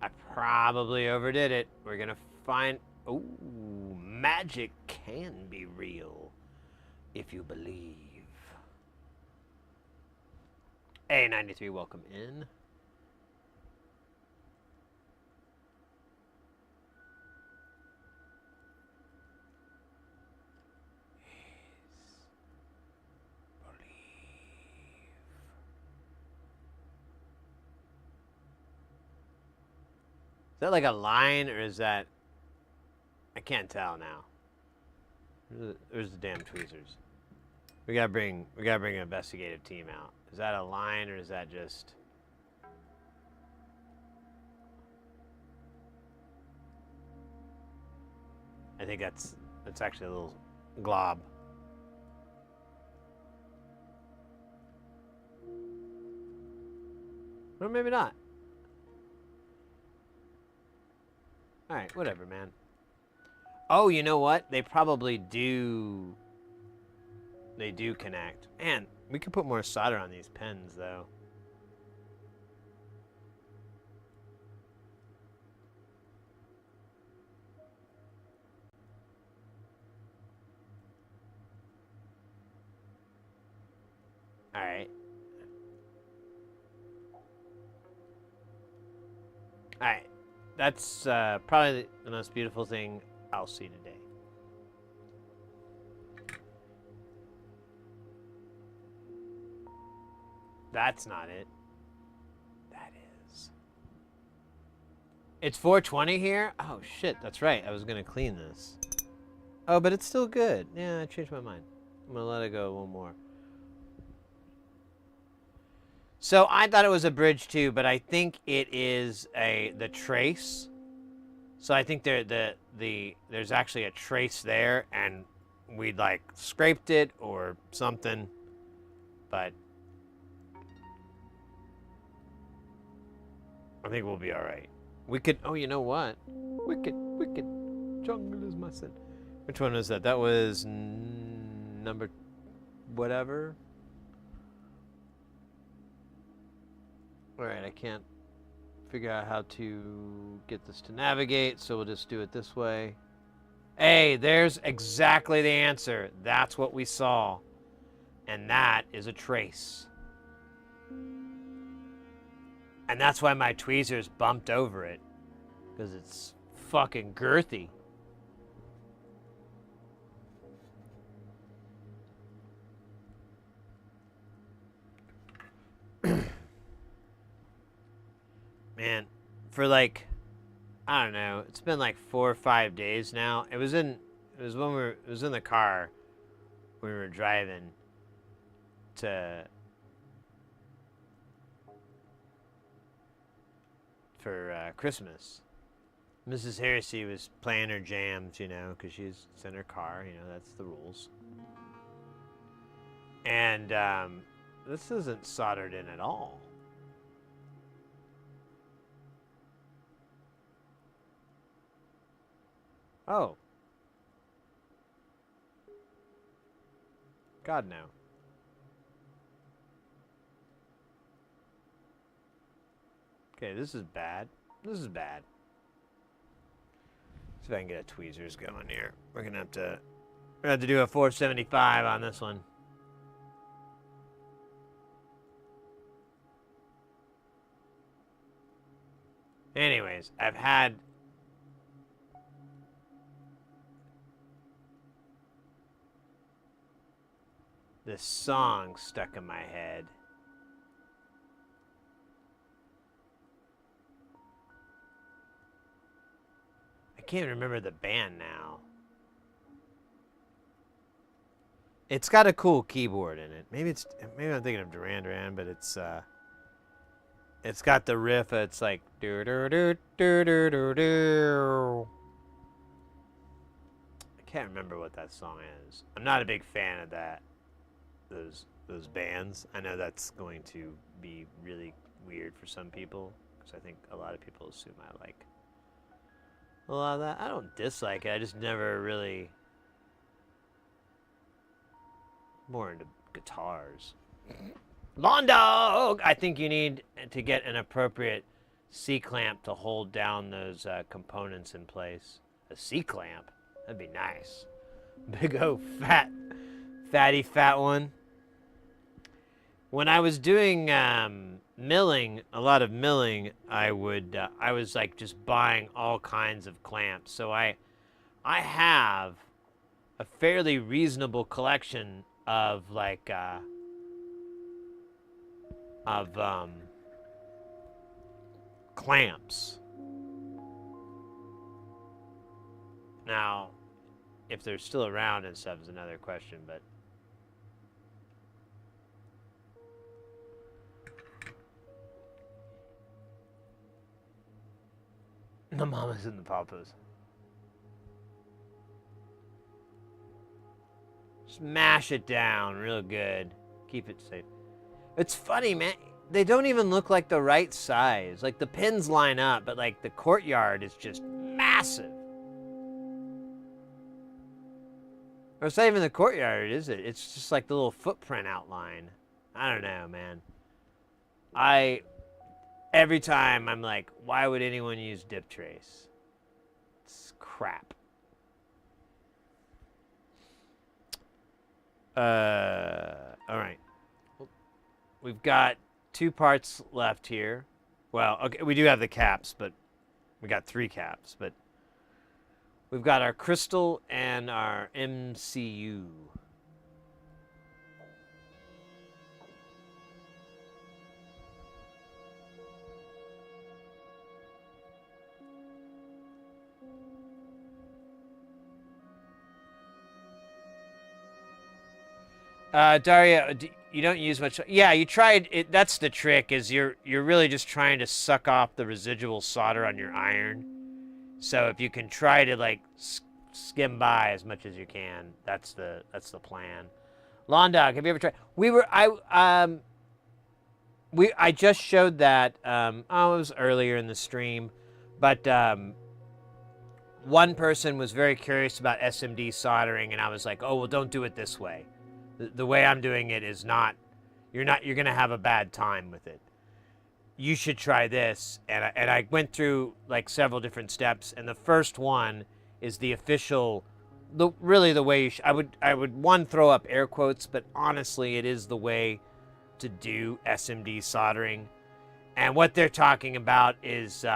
I probably overdid it. We're gonna find... Ooh, magic can be real if you believe. A93, welcome in. Is that like a line, or is that... I can't tell now. Where's the damn tweezers? We gotta bring an investigative team out. Is that a line, or is that just... I think that's actually a little glob. Or maybe not. Alright, whatever, man. Oh, you know what? They probably do... They do connect. Man, we could put more solder on these pens, though. Alright. Alright. That's probably the most beautiful thing I'll see today. That's not it. That is. It's 420 here? Oh, shit. That's right. I was going to clean this. Oh, but it's still good. Yeah, I changed my mind. I'm going to let it go a little more. So I thought it was a bridge too, but I think it is the trace. So I think there's actually a trace there, and we'd like scraped it or something, but I think we'll be all right. We could. Oh, you know what? Wicked. Jungle is my sin. Which one was that? That was number whatever. All right, I can't figure out how to get this to navigate, so we'll just do it this way. Hey, there's exactly the answer. That's what we saw. And that is a trace. And that's why my tweezers bumped over it. Because it's fucking girthy. Man, for like, I don't know, it's been like 4 or 5 days now. It was in the car when we were driving for Christmas. Mrs. Heresy was playing her jams, you know, because she's in her car, you know, that's the rules. And this isn't soldered in at all. Oh. God, no. Okay, this is bad. This is bad. See if I can get a tweezers going here. We're gonna have to do a 475 on this one. Anyways, I've had this song stuck in my head. I can't remember the band now. It's got a cool keyboard in it. Maybe I'm thinking of Duran Duran, but it's got the riff. It's like do do do do do do do. I can't remember what that song is. I'm not a big fan of that. Those bands. I know that's going to be really weird for some people, because I think a lot of people assume I like a lot of that. I don't dislike it. I just never really more into guitars. Lawn Dog! I think you need to get an appropriate C-clamp to hold down those components in place. A C-clamp? That'd be nice. Big old fatty fat one. When I was doing milling, a lot of milling, I was like just buying all kinds of clamps. So I have a fairly reasonable collection of like clamps. Now, if they're still around and stuff is another question, but the mamas and the papas. Smash it down real good. Keep it safe. It's funny, man. They don't even look like the right size. Like the pins line up, but like the courtyard is just massive. Or it's not even the courtyard, is it? It's just like the little footprint outline. I don't know, man. Every time I'm like, why would anyone use dip trace? It's crap. All right. We've got 2 parts left here. Well, okay, we do have the caps, but we got 3 caps, but we've got our crystal and our MCU. Daria, you don't use much. Yeah, you tried it. That's the trick. Is you're really just trying to suck off the residual solder on your iron. So if you can try to like skim by as much as you can, that's the plan. Lawn Dog, have you ever tried? I just showed that. It was earlier in the stream, but one person was very curious about SMD soldering, and I was like, oh well, don't do it this way. The way I'm doing it is not. You're gonna have a bad time with it. You should try this, and I went through like several different steps, and the first one is the official. Really the way I would throw up air quotes, but honestly, it is the way to do SMD soldering. And what they're talking about is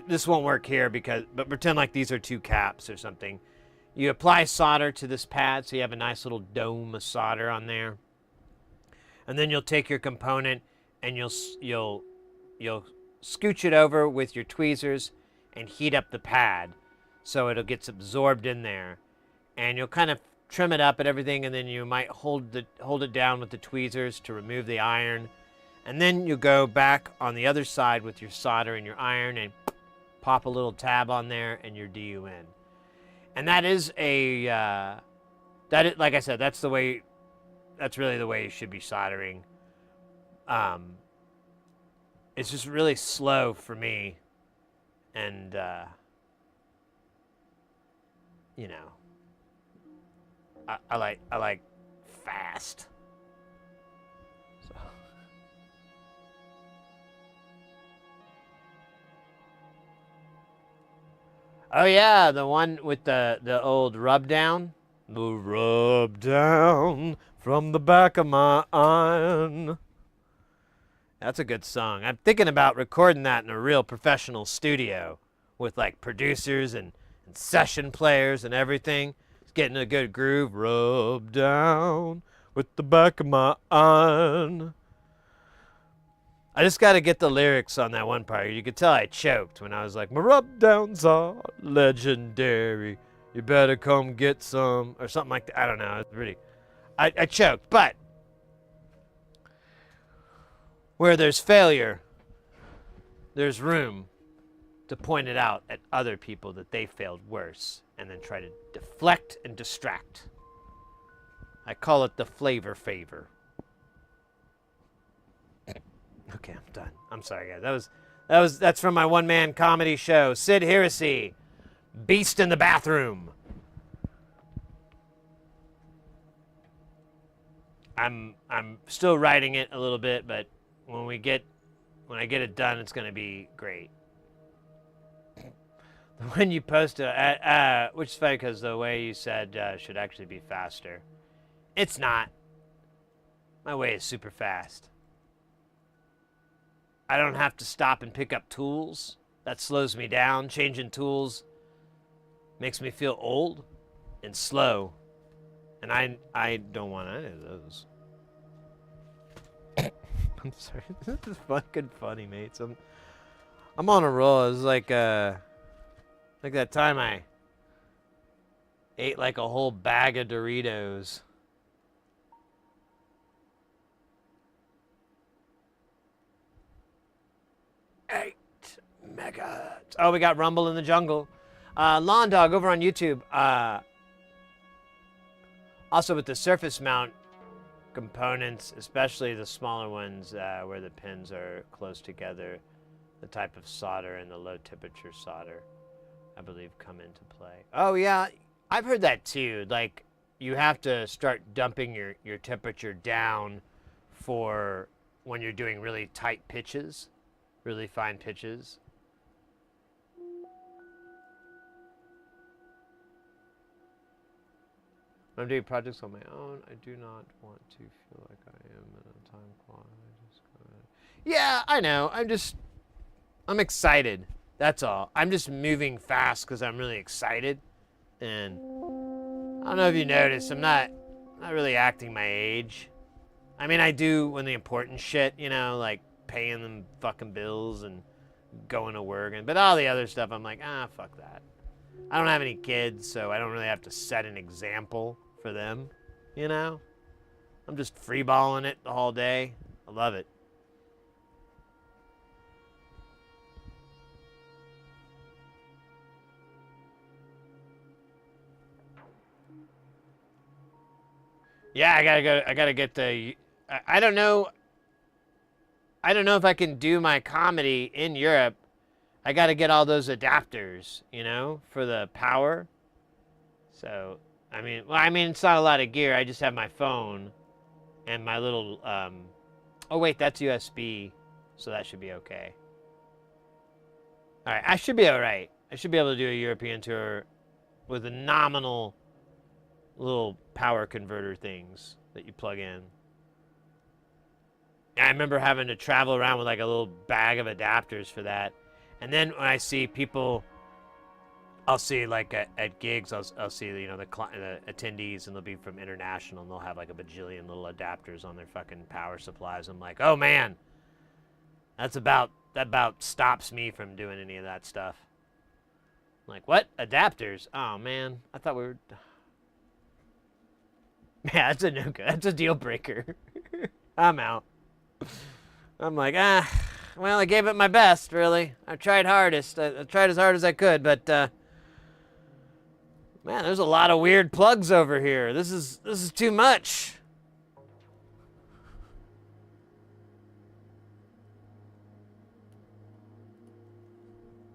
this won't work here but pretend like these are two caps or something. You apply solder to this pad, so you have a nice little dome of solder on there, and then you'll take your component and you'll scooch it over with your tweezers and heat up the pad. So it gets absorbed in there, and you'll kind of trim it up and everything, and then you might hold it down with the tweezers to remove the iron, and then you go back on the other side with your solder and your iron and pop a little tab on there, and you're DUN. And that is like I said, that's really the way you should be soldering. It's just really slow for me, and you know, I like fast. So. Oh yeah, the one with the old rub down. The rub down from the back of my iron. That's a good song. I'm thinking about recording that in a real professional studio with like producers and session players and everything. It's getting a good groove. Rub down with the back of my iron. I just got to get the lyrics on that one part. You could tell I choked when I was like, my rub downs are legendary. You better come get some, or something like that. I don't know. It's really, I choked. But where there's failure, there's room to point it out at other people that they failed worse, and then try to deflect and distract. I call it the flavor favor. Okay, I'm done. I'm sorry, guys. That's from my one-man comedy show, Sid Heresy, Beast in the Bathroom. I'm still writing it a little bit, but when I get it done, it's gonna be great. When you post which is funny because the way you said should actually be faster. It's not. My way is super fast. I don't have to stop and pick up tools. That slows me down. Changing tools makes me feel old and slow. And I don't want any of those. I'm sorry. This is fucking funny, mates. I'm on a roll. It's like that time I ate like a whole bag of Doritos. Megahertz. Oh, we got Rumble in the Jungle. Lawn Dog over on YouTube. Also with the surface mount components, especially the smaller ones where the pins are close together, the type of solder and the low temperature solder, I believe, come into play. Oh yeah, I've heard that too. Like you have to start dumping your temperature down for when you're doing really tight pitches, really fine pitches. When I'm doing projects on my own, I do not want to feel like I am in a time clock. Yeah, I know. I'm excited. That's all. I'm just moving fast because I'm really excited. And I don't know if you noticed, I'm not really acting my age. I mean, I do when the important shit, you know, like paying them fucking bills and going to work. But all the other stuff, I'm like, fuck that. I don't have any kids, so I don't really have to set an example for them, you know? I'm just freeballing it the whole day. I love it. Yeah, I gotta get the. I don't know. I don't know if I can do my comedy in Europe. I gotta get all those adapters, you know, for the power. So, I mean, it's not a lot of gear. I just have my phone and my little. Oh wait, that's USB, so that should be okay. All right, I should be all right. I should be able to do a European tour with a nominal little power converter things that you plug in. And I remember having to travel around with like a little bag of adapters for that. And then when I see people, I'll see like at gigs, I'll see the attendees, and they'll be from international, and they'll have like a bajillion little adapters on their fucking power supplies. I'm like, oh man, that about stops me from doing any of that stuff. I'm like, what? Adapters? Oh man, I thought we were. Yeah, that's a no good. That's a deal breaker. I'm out. I'm like, well, I gave it my best, really. I tried hardest. I tried as hard as I could, but man, there's a lot of weird plugs over here. This is too much.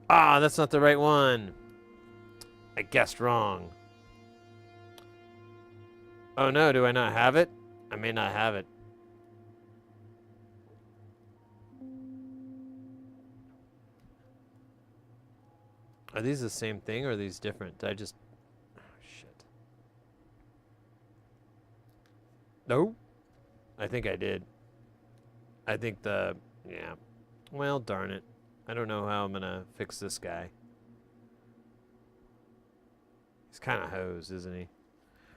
Ah, that's not the right one. I guessed wrong. Oh no, do I not have it? I may not have it. Are these the same thing or are these different? Did I just... Oh, shit. No? I think I did. I think the... Yeah. Well, darn it. I don't know how I'm gonna fix this guy. He's kind of hosed, isn't he?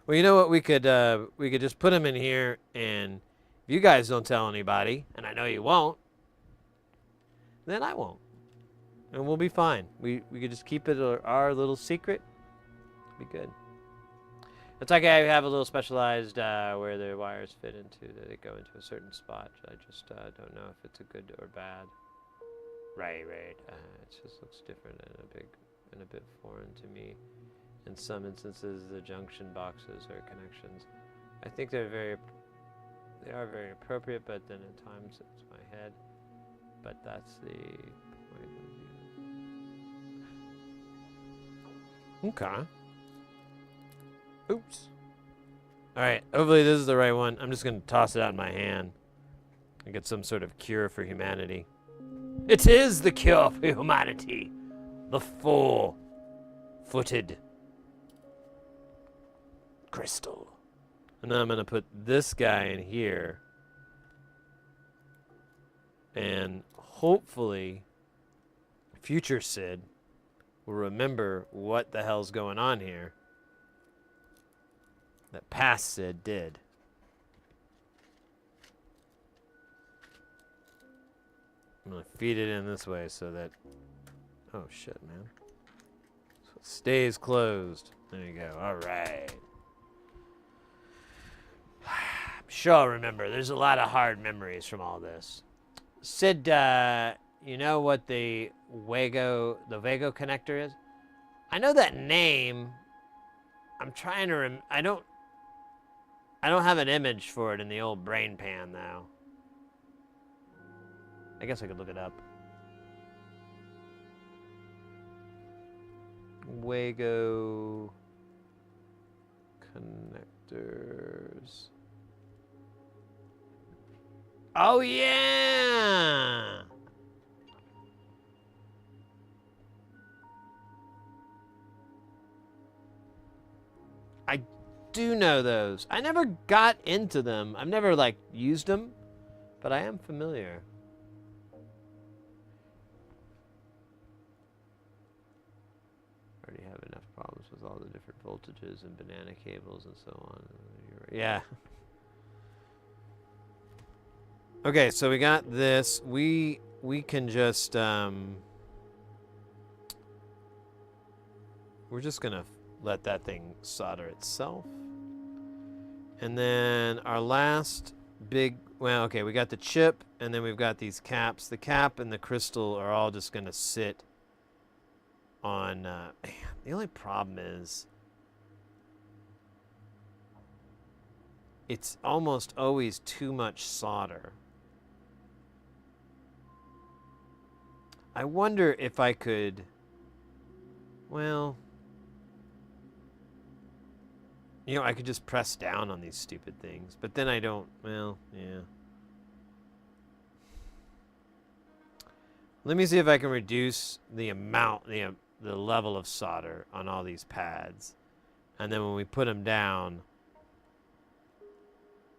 Well, you know what? We could just put him in here, and if you guys don't tell anybody, and I know you won't, then I won't. And we'll be fine. We could just keep it our little secret. Be good. It's like I have a little specialized where the wires fit into, that they go into a certain spot. I just don't know if it's a good or bad. Right. It just looks different and a bit foreign to me. In some instances, the junction boxes or connections, I think they are very appropriate, but then at times it's my head. But that's the point of view. Okay. Oops. All right. Hopefully this is the right one. I'm just gonna toss it out in my hand and get some sort of cure for humanity. It is the cure for humanity. The four-footed crystal. And then I'm going to put this guy in here. And hopefully, future Sid will remember what the hell's going on here that past Sid did. I'm going to feed it in this way so that... Oh, shit, man. So it stays closed. There you go. All right. I'm sure I'll remember. There's a lot of hard memories from all this. Sid, you know what the Wago connector is? I know that name. I'm trying to I don't have an image for it in the old brain pan, though. I guess I could look it up. Wago connectors. Oh, yeah! I do know those. I never got into them. I've never, like, used them, but I am familiar. Already have enough problems with all the different voltages and banana cables and so on. Yeah. Okay, so we got this. We can just we're just gonna let that thing solder itself. And then our last big, well, okay, we got the chip, and then we've got these caps. The cap and the crystal are all just going to sit on, man, the only problem is it's almost always too much solder. I wonder if I could, well, you know, I could just press down on these stupid things, but then I don't, well, yeah. Let me see if I can reduce the amount, the level of solder on all these pads. And then when we put them down,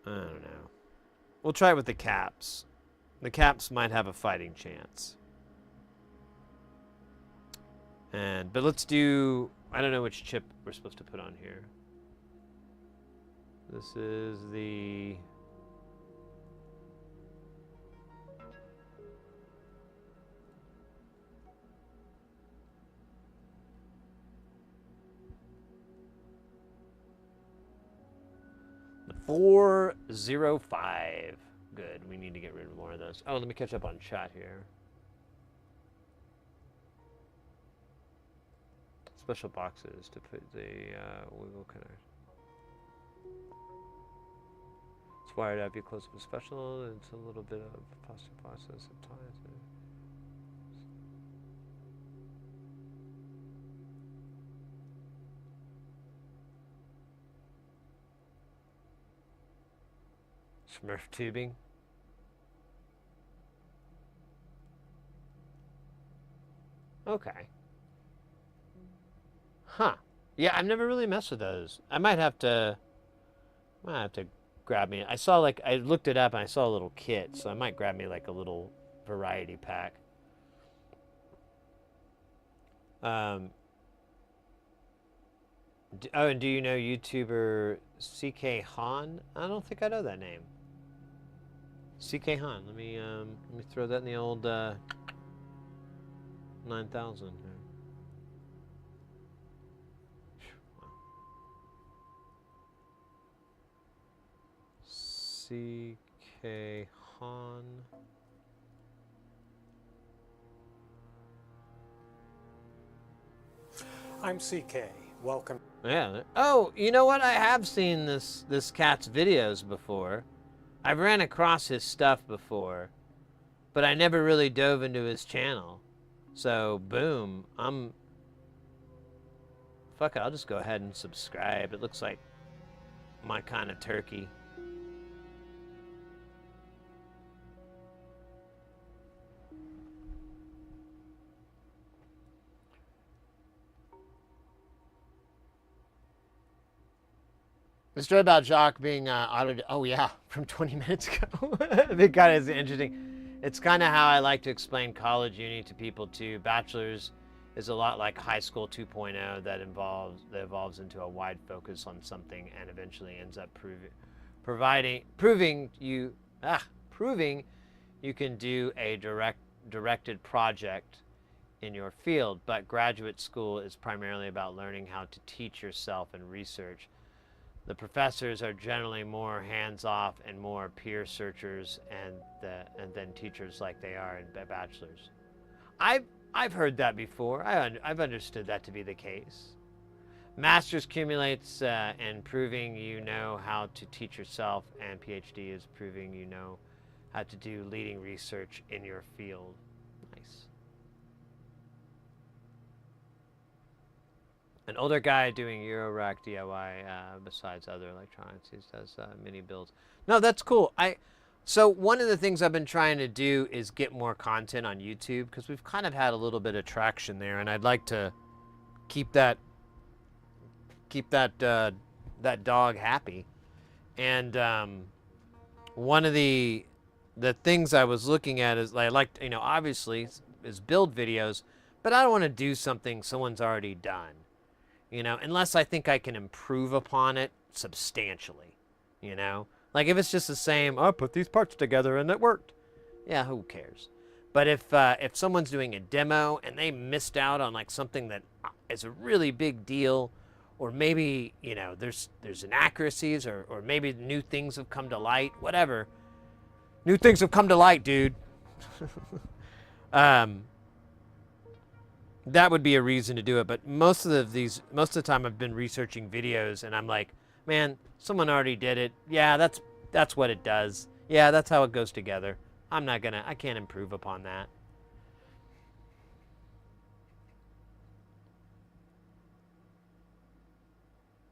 I don't know. We'll try it with the caps. The caps might have a fighting chance. But let's do, I don't know which chip we're supposed to put on here. This is the the 405. Good. We need to get rid of more of those. Oh, let me catch up on chat here. Special boxes to put the wiggle connect. It's wired up. You close up a special. It's a little bit of plastic process at times. Smurf tubing. Okay. Huh. Yeah, I've never really messed with those. I might have to grab me. I saw, like, I looked it up and I saw a little kit, so I might grab me like a little variety pack. Oh, and do you know YouTuber CK Han? I don't think I know that name. CK Han. Let me throw that in the old 9000 here. CK Han. I'm CK. Welcome. Yeah. Oh, you know what? I have seen this cat's videos before. I've ran across his stuff before, but I never really dove into his channel. So, boom. Fuck it, I'll just go ahead and subscribe. It looks like my kind of turkey. The story about Jacques being audited. Oh yeah, from 20 minutes ago. It kind of is interesting. It's kind of how I like to explain college uni to people too. Bachelor's is a lot like high school 2.0 that evolves into a wide focus on something and eventually ends up proving you can do a directed project in your field. But graduate school is primarily about learning how to teach yourself and research. The professors are generally more hands-off and more peer searchers and then teachers like they are in bachelors. I've heard that before. I've understood that to be the case. Master's accumulates in proving you know how to teach yourself, and PhD is proving you know how to do leading research in your field. Nice. An older guy doing Eurorack DIY besides other electronics. He does mini builds. No, that's cool. So one of the things I've been trying to do is get more content on YouTube because we've kind of had a little bit of traction there, and I'd like to keep that dog happy. And one of the things I was looking at is I like, obviously is build videos, but I don't want to do something someone's already done. Unless I think I can improve upon it substantially, Like if it's just the same, oh, put these parts together and it worked. Yeah, who cares? But if someone's doing a demo and they missed out on like something that is a really big deal, or maybe, you know, there's inaccuracies, or maybe new things have come to light, whatever. New things have come to light, dude. That would be a reason to do it. But most of the time I've been researching videos, and I'm like, man, someone already did it. Yeah, that's what it does. Yeah, that's how it goes together. I can't improve upon that.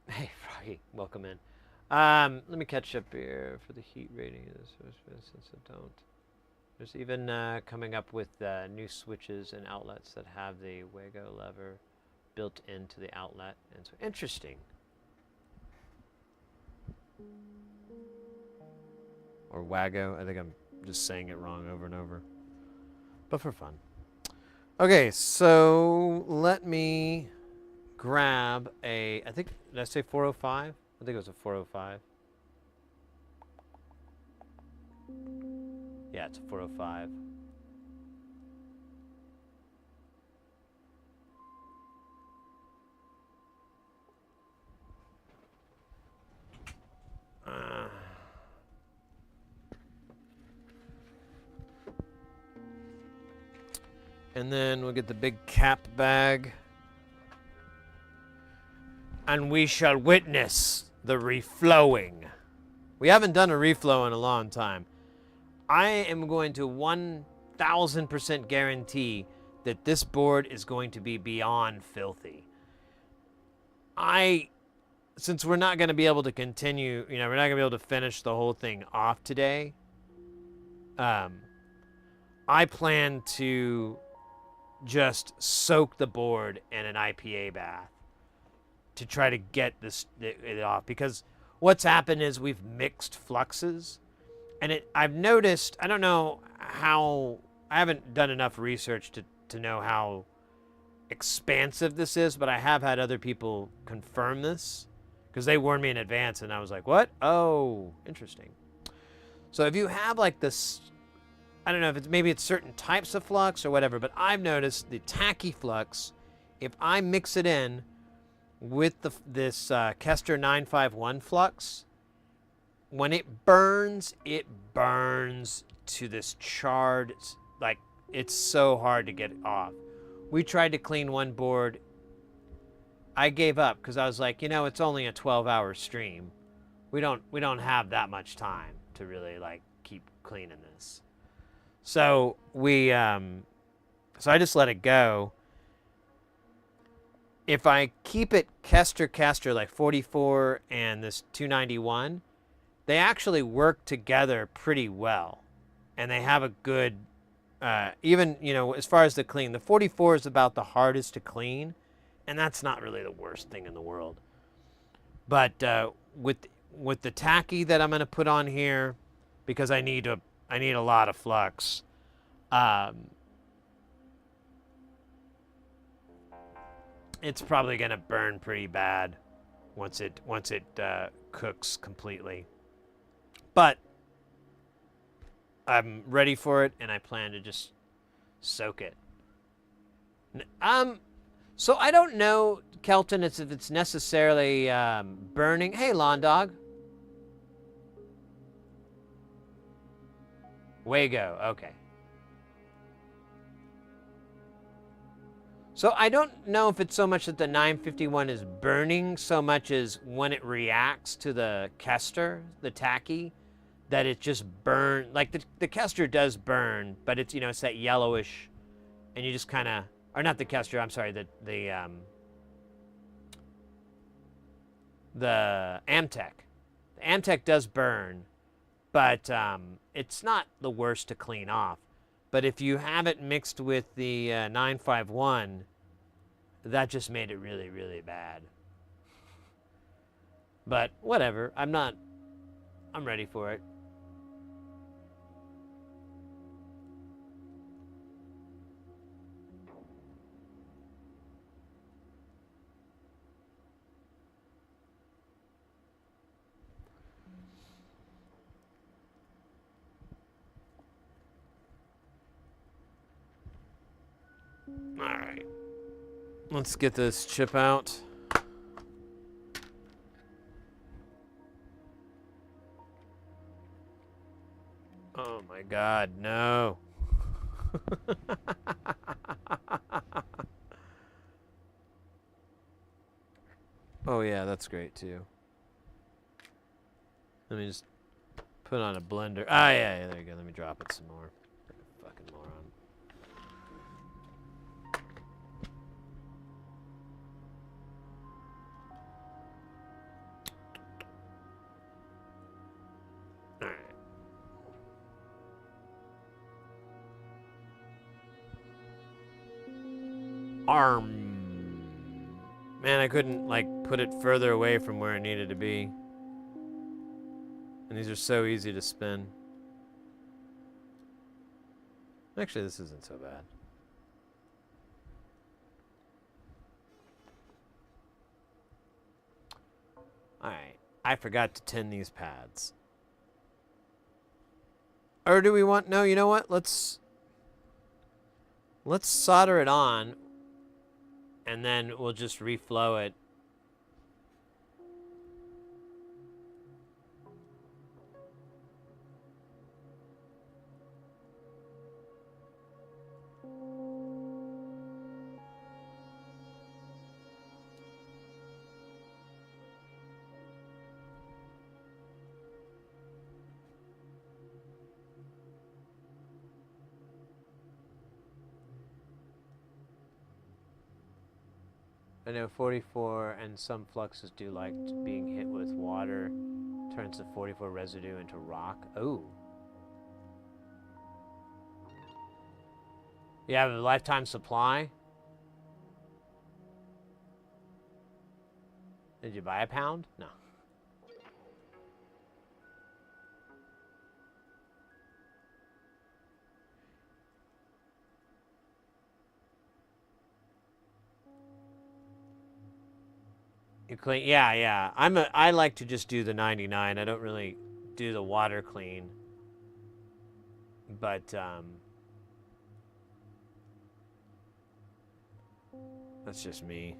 Hey, Froggy, welcome in. Let me catch up here for the heat rating of this since I don't. There's even coming up with new switches and outlets that have the Wago lever built into the outlet. And so, interesting. Or Wago. I think I'm just saying it wrong over and over. But for fun. Okay, so let me grab a, I think, did I say 405? I think it was a 405. Yeah, it's a 405. And then we'll get the big cap bag. And we shall witness the reflowing. We haven't done a reflow in a long time. I am going to 1,000% guarantee that this board is going to be beyond filthy. Since we're not going to be able to continue, we're not going to be able to finish the whole thing off today, I plan to just soak the board in an IPA bath to try to get it off, because what's happened is we've mixed fluxes. And I've noticed, I don't know how, I haven't done enough research to know how expansive this is, but I have had other people confirm this, because they warned me in advance, and I was like, what? Oh, interesting. So if you have like this, I don't know if maybe it's certain types of flux or whatever, but I've noticed the tacky flux, if I mix it in with this Kester 951 flux, when it burns to this charred, like, it's so hard to get off. We tried to clean one board. I gave up because I was like, it's only a 12-hour stream. We don't have that much time to really like keep cleaning this. So so I just let it go. If I keep it Kester like 44 and this 291, they actually work together pretty well, and they have a good, even, as far as the clean, the 44 is about the hardest to clean, and that's not really the worst thing in the world. But with the tacky that I'm going to put on here, because I need a lot of flux, it's probably going to burn pretty bad once it cooks completely. But I'm ready for it, and I plan to just soak it. So I don't know, Kelton, if it's necessarily burning. Hey, Lawn Dog. Wago, okay. So I don't know if it's so much that the 951 is burning so much as when it reacts to the Kester, the tacky, that it just burns. Like the Kester does burn, but it's, it's that yellowish, and you just kind of, or not the Kester, I'm sorry, the Amtech. The Amtech does burn, but it's not the worst to clean off. But if you have it mixed with the 951, that just made it really, really bad. But whatever, I'm ready for it. All right, let's get this chip out. God, no. Oh yeah, that's great too. Let me just put on a blender. Ah, yeah, there you go. Let me drop it some more. Fucking moron. Alright. Arm. Man, I couldn't, like, put it further away from where it needed to be. And these are so easy to spin. Actually, this isn't so bad. Alright. I forgot to tin these pads. Or do we want... No, you know what? Let's solder it on. And then we'll just reflow it. I know 44 and some fluxes do like being hit with water. Turns the 44 residue into rock. Oh. You have a lifetime supply? Did you buy a pound? No. You clean, yeah. I like to just do the 99. I don't really do the water clean. But that's just me.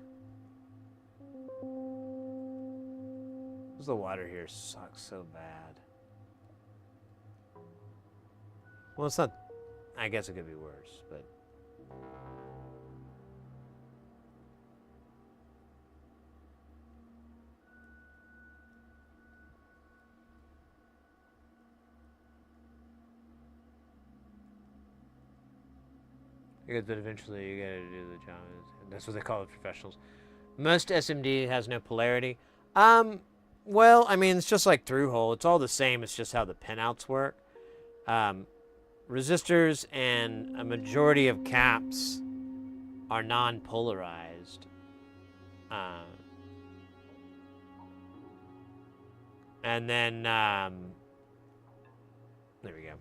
The water here sucks so bad. Well, it's not. I guess it could be worse, but. But eventually you gotta do the job. That's what they call it, professionals. Most SMD has no polarity. Well, I mean, it's just like through hole. It's all the same. It's just how the pinouts work. Resistors and a majority of caps are non-polarized. And then, there we go.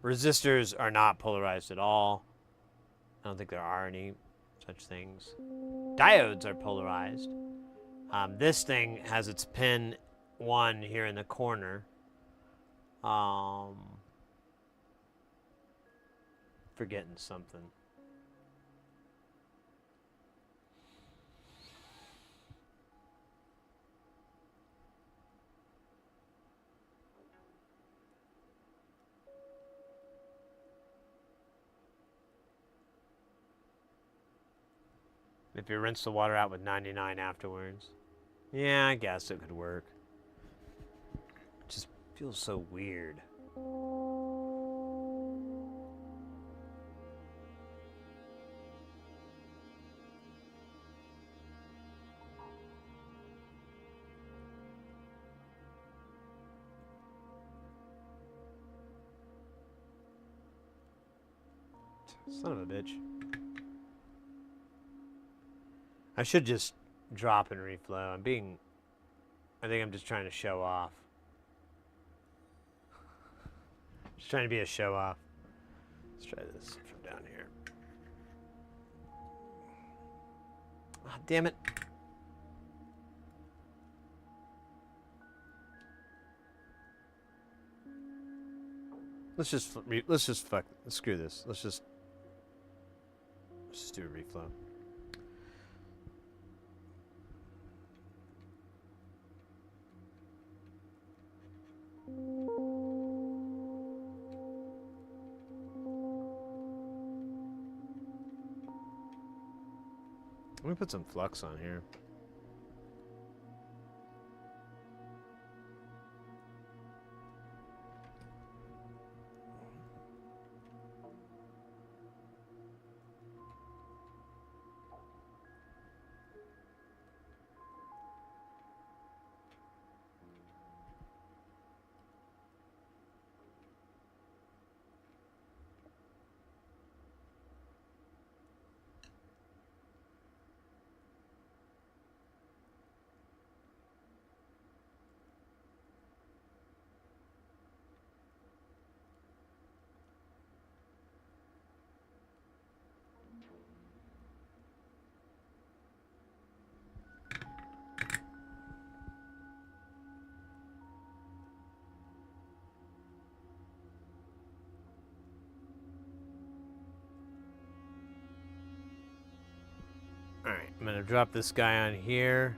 Resistors are not polarized at all. I don't think there are any such things. Diodes are polarized. This thing has its pin 1 here in the corner. Forgetting something. If you rinse the water out with 99 afterwards. Yeah, I guess it could work. It just feels so weird. Son of a bitch. I should just drop and reflow. I think I'm just trying to show off. Just trying to be a show off. Let's try this from down here. Ah, damn it. Let's just screw this. Let's just do a reflow. Let me put some flux on here. Alright, I'm gonna drop this guy on here.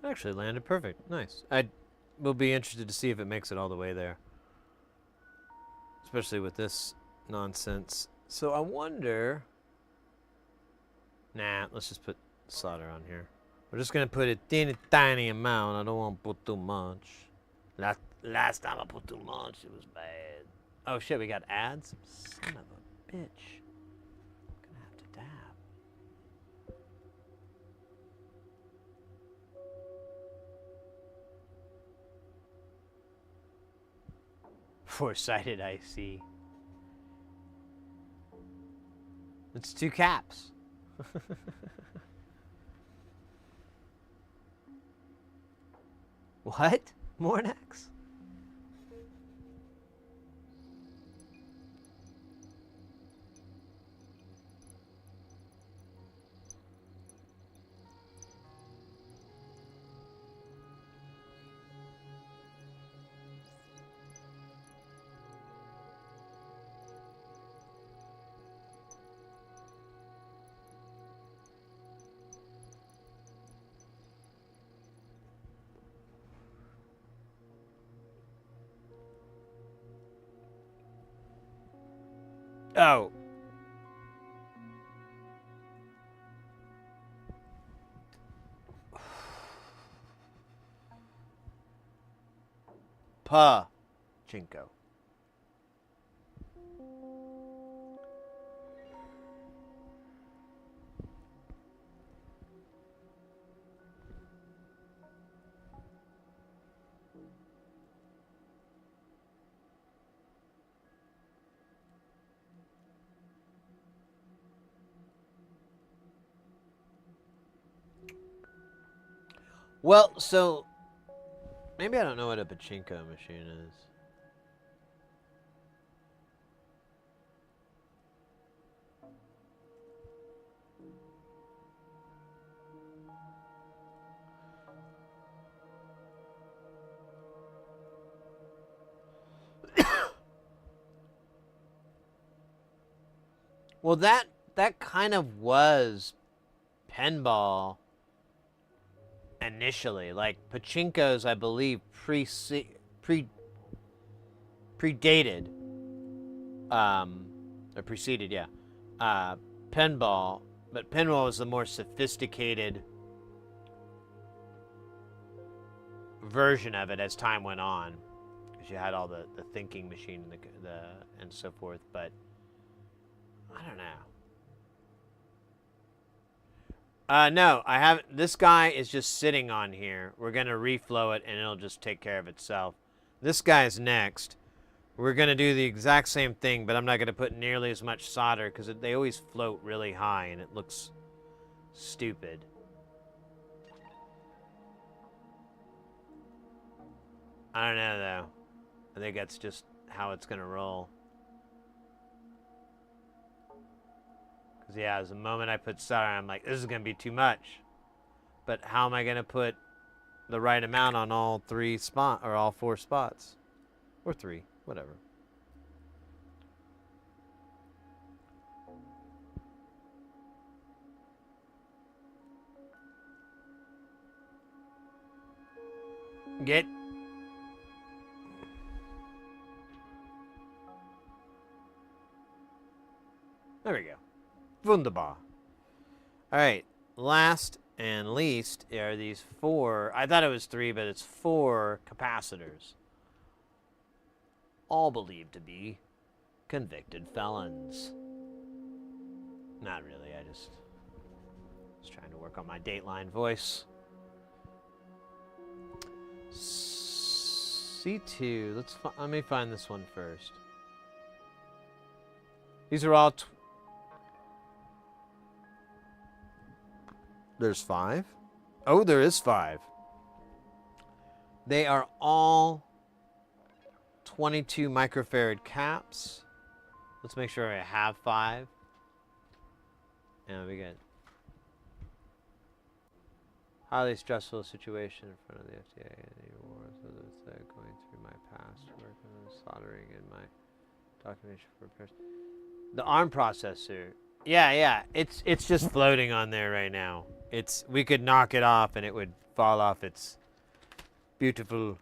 Actually landed perfect. Nice. I will be interested to see if it makes it all the way there. Especially with this nonsense. So I wonder... Nah, let's just put solder on here. We're just going to put a teeny tiny amount. I don't want to put too much. Last time I put too much, it was bad. Oh shit, we got ads? Son of a bitch. I'm going to have to dab. Four-sided IC. It's 2 caps. What? Mornex? Oh. Pachinko. Well, so maybe I don't know what a Pachinko machine is. Well, that kind of was pinball initially. Like Pachinkos, I believe, predated, or preceded, yeah, pinball. But pinball was the more sophisticated version of it as time went on, because you had all the thinking machine and and so forth. But I don't know. No, I haven't. This guy is just sitting on here. We're going to reflow it, and it'll just take care of itself. This guy's next. We're going to do the exact same thing, but I'm not going to put nearly as much solder, because they always float really high, and it looks stupid. I don't know, though. I think that's just how it's going to roll. Because, yeah, the moment I put solder, I'm like, this is going to be too much. But how am I going to put the right amount on all 3 spots, or all 4 spots? Or 3, whatever. Get. There we go. Wunderbar. Alright, last and least are these 4. I thought it was 3, but it's 4 capacitors. All believed to be convicted felons. Not really, I just was trying to work on my Dateline voice. C2, let me find this one first. These are all there's 5? Oh, there is 5. They are all 22 microfarad caps. Let's make sure I have 5. Yeah, we good. Highly stressful situation in front of the FDA anymore. So that's going through my past work on soldering in my documentation for repairs. The ARM processor. Yeah. It's just floating on there right now. We could knock it off and it would fall off its beautiful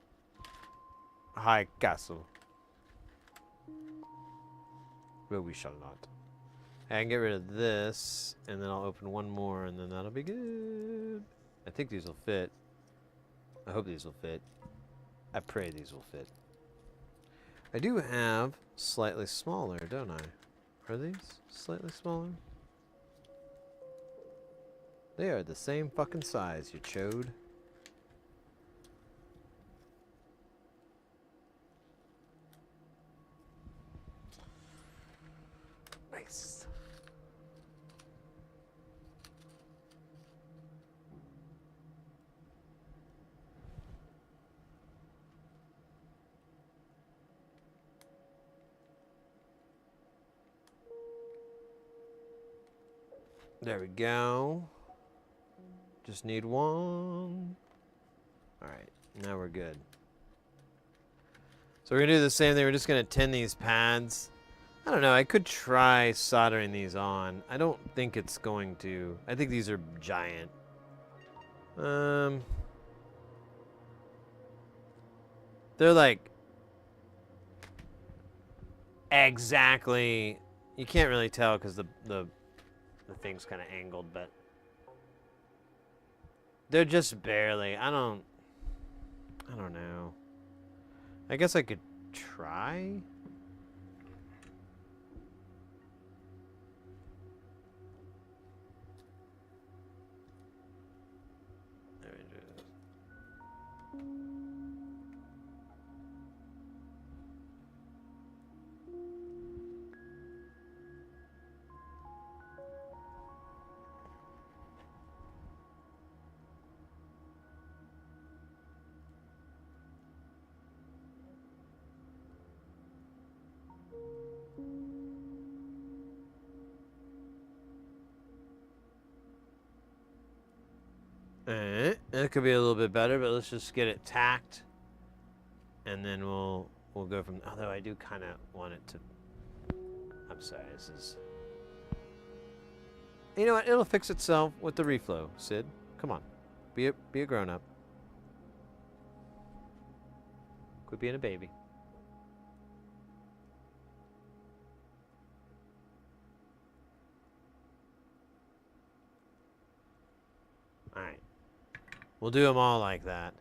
high castle. But we shall not. I can get rid of this, and then I'll open one more, and then that'll be good. I think these will fit. I hope these will fit. I pray these will fit. I do have slightly smaller, don't I? Are these slightly smaller? They are the same fucking size, you chode. Nice. There we go. Just need one. Alright, now we're good. So we're going to do the same thing. We're just going to tin these pads. I don't know. I could try soldering these on. I don't think it's going to. I think these are giant. They're like exactly. You can't really tell because the thing's kind of angled, but they're just barely. I don't know. I guess I could try. Let me do this. It could be a little bit better, but let's just get it tacked, and then we'll go from. Although I do kind of want it to. I'm sorry. This is. You know what? It'll fix itself with the reflow, Sid. Come on, be a grown up. Quit being a baby. All right. We'll do them all like that.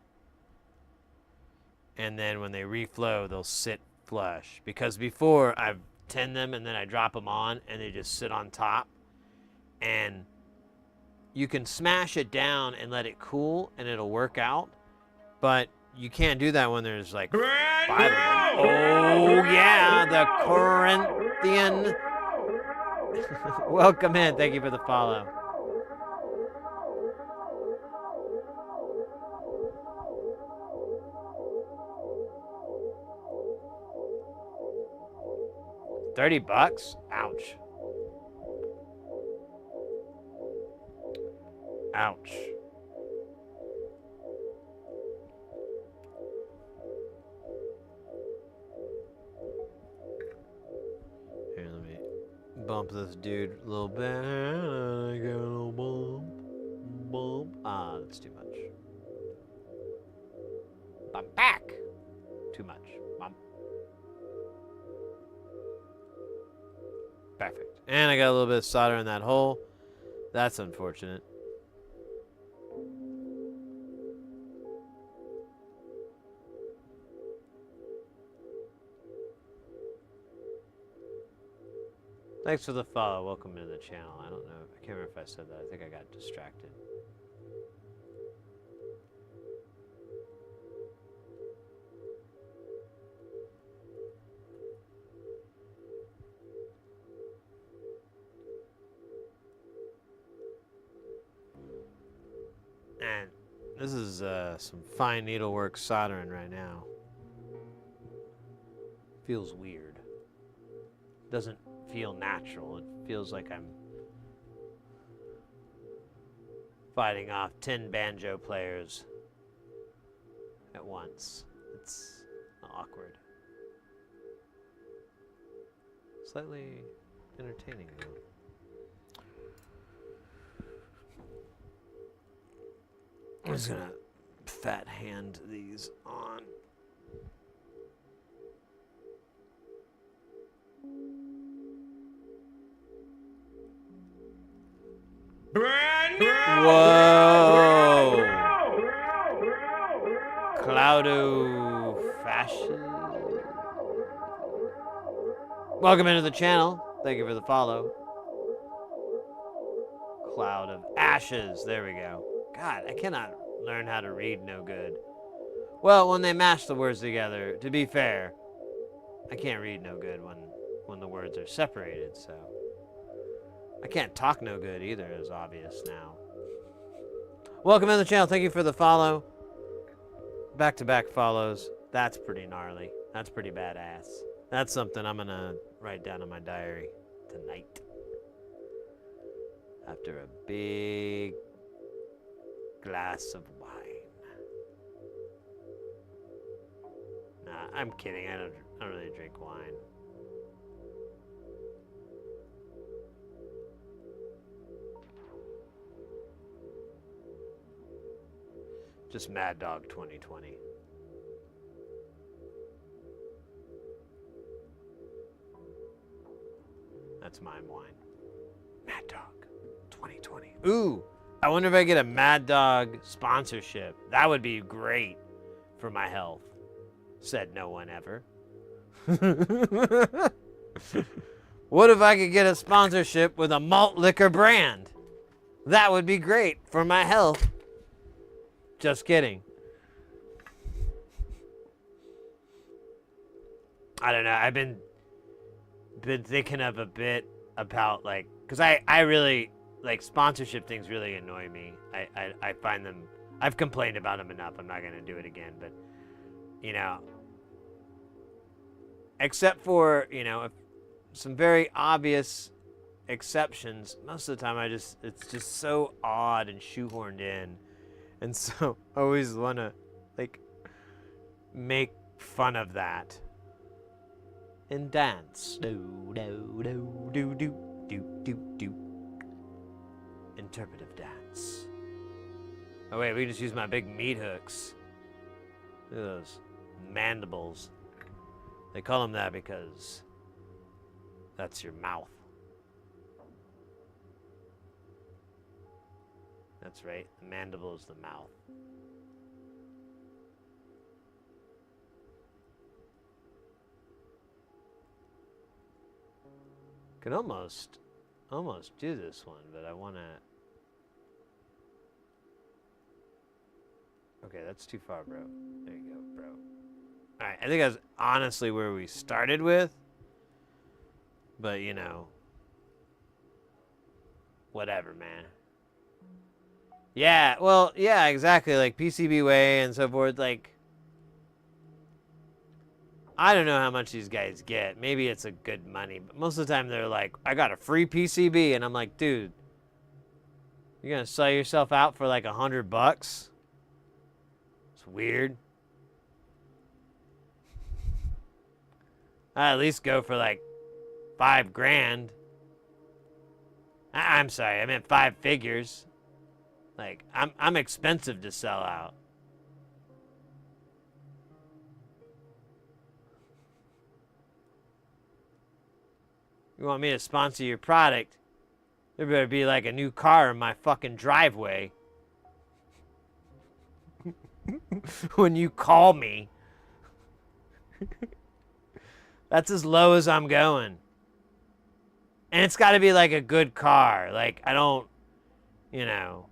And then when they reflow, they'll sit flush. Because before, I've tinned them and then I drop them on and they just sit on top. And you can smash it down and let it cool and it'll work out. But you can't do that when there's like 5 of them. Oh, yeah, the Corinthian. Welcome in. Thank you for the follow. $30? Ouch. Ouch. Here, let me bump this dude a little bit. I got a little bump. Bump. Ah, that's too much. I'm back. Too much. Perfect. And I got a little bit of solder in that hole. That's unfortunate. Thanks for the follow. Welcome to the channel. I don't know. I can't remember if I said that. I think I got distracted. And this is some fine needlework soldering right now. Feels weird. Doesn't feel natural. It feels like I'm fighting off 10 banjo players at once. It's awkward. Slightly entertaining though. I'm just gonna fat hand these on. Brand new. Whoa! Cloudo fashion. Welcome into the channel. Thank you for the follow. Cloud of ashes. There we go. God, I cannot learn how to read no good. Well, when they mash the words together, to be fair, I can't read no good when the words are separated, so. I can't talk no good either, is obvious now. Welcome to the channel. Thank you for the follow. Back-to-back follows. That's pretty gnarly. That's pretty badass. That's something I'm going to write down in my diary tonight. After a big glass of wine. Nah, I'm kidding. I don't really drink wine. Just Mad Dog 2020. That's my wine. Mad Dog 2020. Ooh, I wonder if I get a Mad Dog sponsorship. That would be great for my health. Said no one ever. What if I could get a sponsorship with a malt liquor brand? That would be great for my health. Just kidding. I don't know. I've been thinking of a bit about like, cause I really like sponsorship things really annoy me. I find them. I've complained about them enough. I'm not gonna do it again. But you know, except for some very obvious exceptions, most of the time it's just so odd and shoehorned in. And so I always want to, like, make fun of that. And dance. Do, do, do, do, do, do, do, do. Interpretive dance. Oh, wait, we can just use my big meat hooks. Look at those mandibles. They call them that because that's your mouth. That's right, the mandible is the mouth. Can almost do this one, but I want to. Okay, that's too far, bro. There you go, bro. All right, I think that's honestly where we started with, but whatever, man. Yeah, well, yeah, exactly. Like PCB way and so forth. Like, I don't know how much these guys get. Maybe it's a good money, but most of the time they're like, I got a free PCB, and I'm like, dude, you're gonna sell yourself out for like $100? It's weird. I at least go for like $5,000. I'm sorry, I meant 5 figures. Like, I'm expensive to sell out. You want me to sponsor your product? There better be like a new car in my fucking driveway. When you call me. That's as low as I'm going. And it's got to be like a good car. Like, I don't, you know,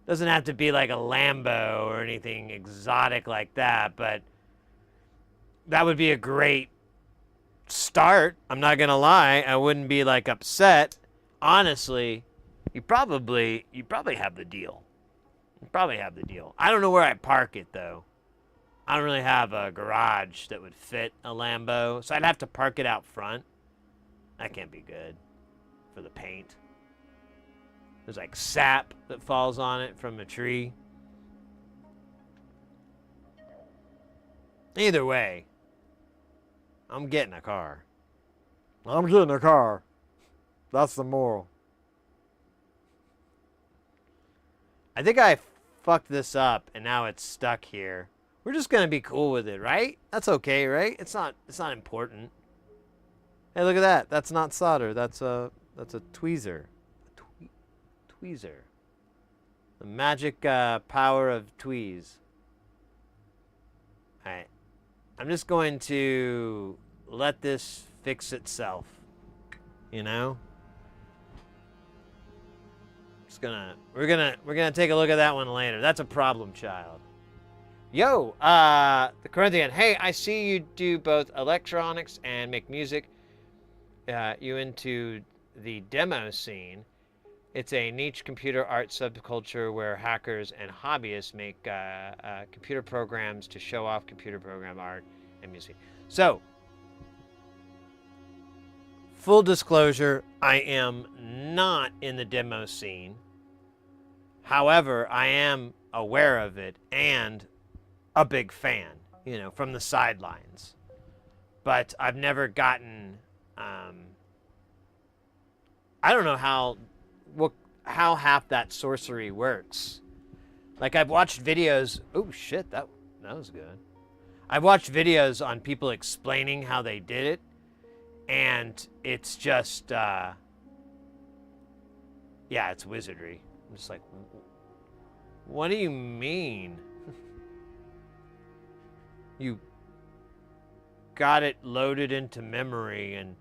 doesn't have to be like a Lambo or anything exotic like that, but that would be a great start. I'm not going to lie. I wouldn't be like upset. Honestly, you probably have the deal. You probably have the deal. I don't know where I park it though. I don't really have a garage that would fit a Lambo, so I'd have to park it out front. That can't be good for the paint. There's like sap that falls on it from a tree. Either way, I'm getting a car. I'm getting a car. That's the moral. I think I fucked this up and now it's stuck here. We're just gonna be cool with it, right? That's okay, right? It's not important. Hey, look at that. That's not solder. That's a tweezer. Tweezer. The magic power of tweeze. Alright. I'm just going to let this fix itself. You know? We're gonna take a look at that one later. That's a problem child. Yo, the Corinthian. Hey, I see you do both electronics and make music. You into the demo scene. It's a niche computer art subculture where hackers and hobbyists make computer programs to show off computer program art and music. So, full disclosure, I am not in the demo scene. However, I am aware of it and a big fan, you know, from the sidelines. But I've never gotten, I don't know how half that sorcery works. Like, I've watched videos, oh shit, that was good. I've watched videos on people explaining how they did it, and it's just, yeah, it's wizardry. I'm just like, what do you mean? You got it loaded into memory and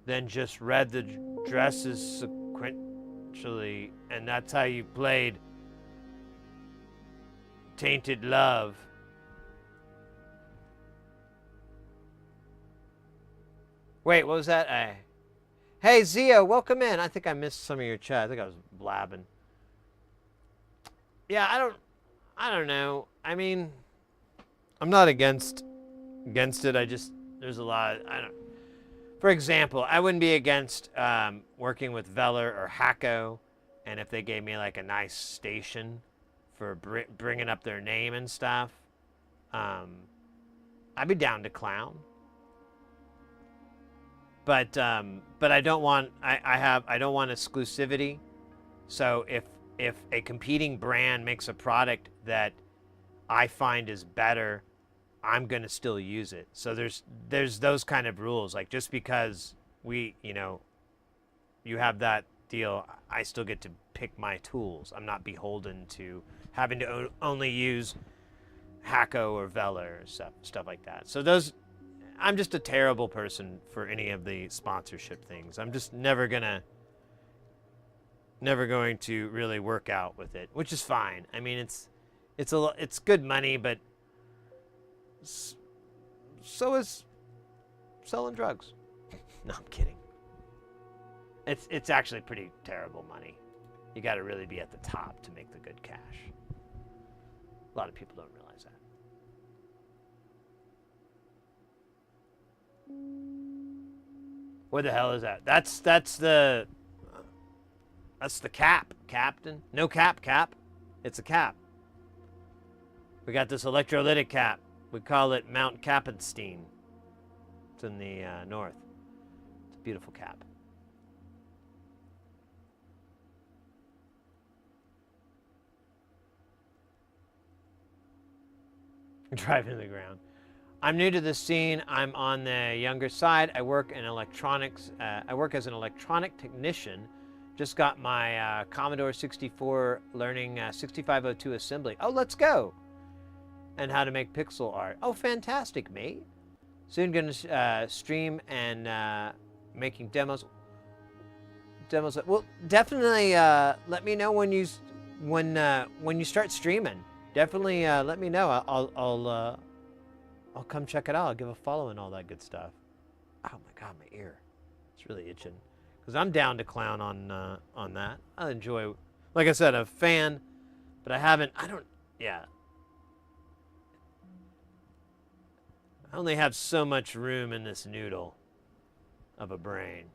then just read the addresses sequentially, and that's how you played Tainted Love. Wait, what was that? Hey, Zio, welcome in. I think I missed some of your chat. I think I was blabbing. Yeah, I don't know. I mean, I'm not against it. I just, there's a lot, for example, I wouldn't be against working with Veller or Hacko, and if they gave me like a nice station for bringing up their name and stuff, I'd be down to clown. But I don't want, I don't want exclusivity. So if a competing brand makes a product that I find is better, I'm going to still use it. So there's those kind of rules. Like, just because you have that deal, I still get to pick my tools. I'm not beholden to having to only use Hacko or Veller or stuff like that. So I'm just a terrible person for any of the sponsorship things. I'm just never going to really work out with it, which is fine. I mean, it's good money, but so is selling drugs. No, I'm kidding. It's actually pretty terrible money. You got to really be at the top to make the good cash. A lot of people don't realize that. What the hell is that? That's the cap, Captain. No cap. It's a cap. We got this electrolytic cap. We call it Mount Kappenstein. It's in the north. It's a beautiful cap. Driving to the ground. I'm new to the scene. I'm on the younger side. I work in electronics. I work as an electronic technician. Just got my Commodore 64 learning 6502 assembly. Oh, let's go. And how to make pixel art. Oh, fantastic, mate. Soon gonna stream and making demos. Well, definitely let me know when you start streaming. Definitely let me know. I'll come check it out. I'll give a follow and all that good stuff. Oh my God, my ear. It's really itching. Because I'm down to clown on that. I enjoy, like I said, I'm a fan, but yeah. I only have so much room in this noodle of a brain.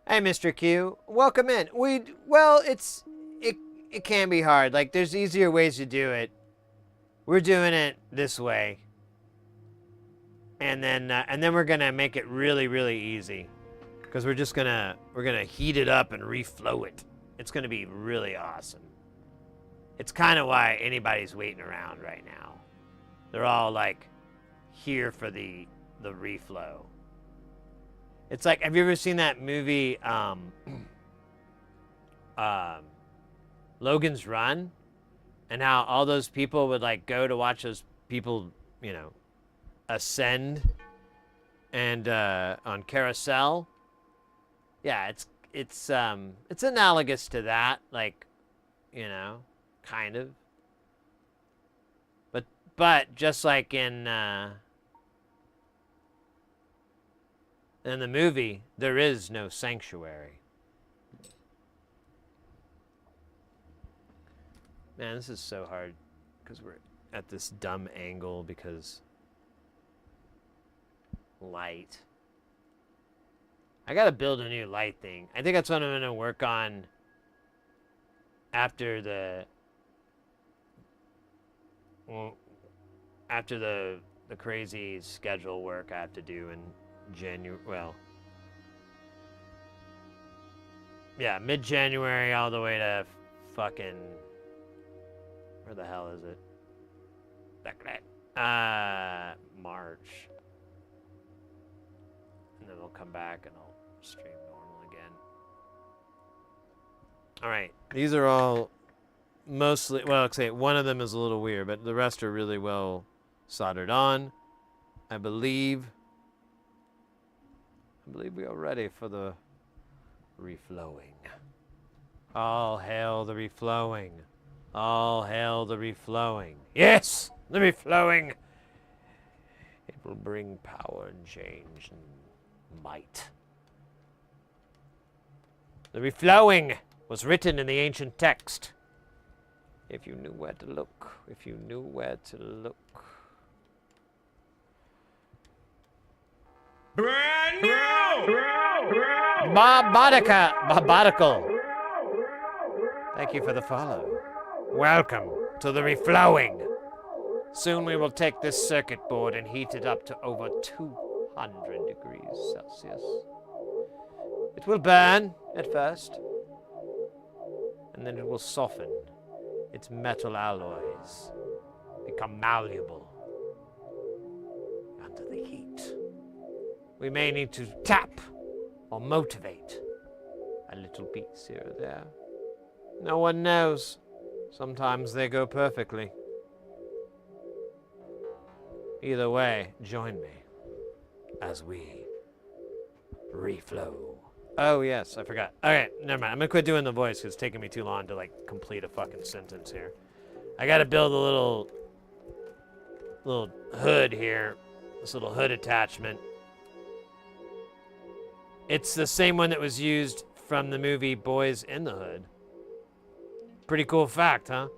Hey, Mr. Q, welcome in. Well, it can be hard. Like, there's easier ways to do it. We're doing it this way, and then we're gonna make it really, really easy, because we're gonna heat it up and reflow it. It's gonna be really awesome. It's kind of why anybody's waiting around right now. They're all like here for the reflow. It's like, have you ever seen that movie, Logan's Run? And how all those people would like go to watch those people, ascend and on carousel. Yeah, it's analogous to that, like, kind of. But just like in the movie, there is no sanctuary. Man, this is so hard because we're at this dumb angle because light. I gotta build a new light thing. I think that's what I'm gonna work on after the crazy schedule work I have to do in January. Well, yeah, mid-January all the way to fucking, where the hell is it? March. And then we'll come back and I'll stream normal again. All right, these are all mostly, well, let's say one of them is a little weird, but the rest are really well soldered on. I believe we are ready for the reflowing. All hail the reflowing. All hail the reflowing. Yes, the reflowing. It will bring power and change and might. The reflowing was written in the ancient text. If you knew where to look, if you knew where to look. Brand new! Barbarical. Thank you for the follow. Welcome to the reflowing. Soon we will take this circuit board and heat it up to over 200 degrees Celsius. It will burn at first, and then it will soften. Its metal alloys become malleable under the heat. We may need to tap or motivate a little piece here or there. No one knows. Sometimes they go perfectly. Either way, join me as we reflow. Oh, yes, I forgot. All right, never mind. I'm going to quit doing the voice because it's taking me too long to, like, complete a fucking sentence here. I got to build a little hood here. This little hood attachment. It's the same one that was used from the movie Boys in the Hood. Pretty cool fact, huh?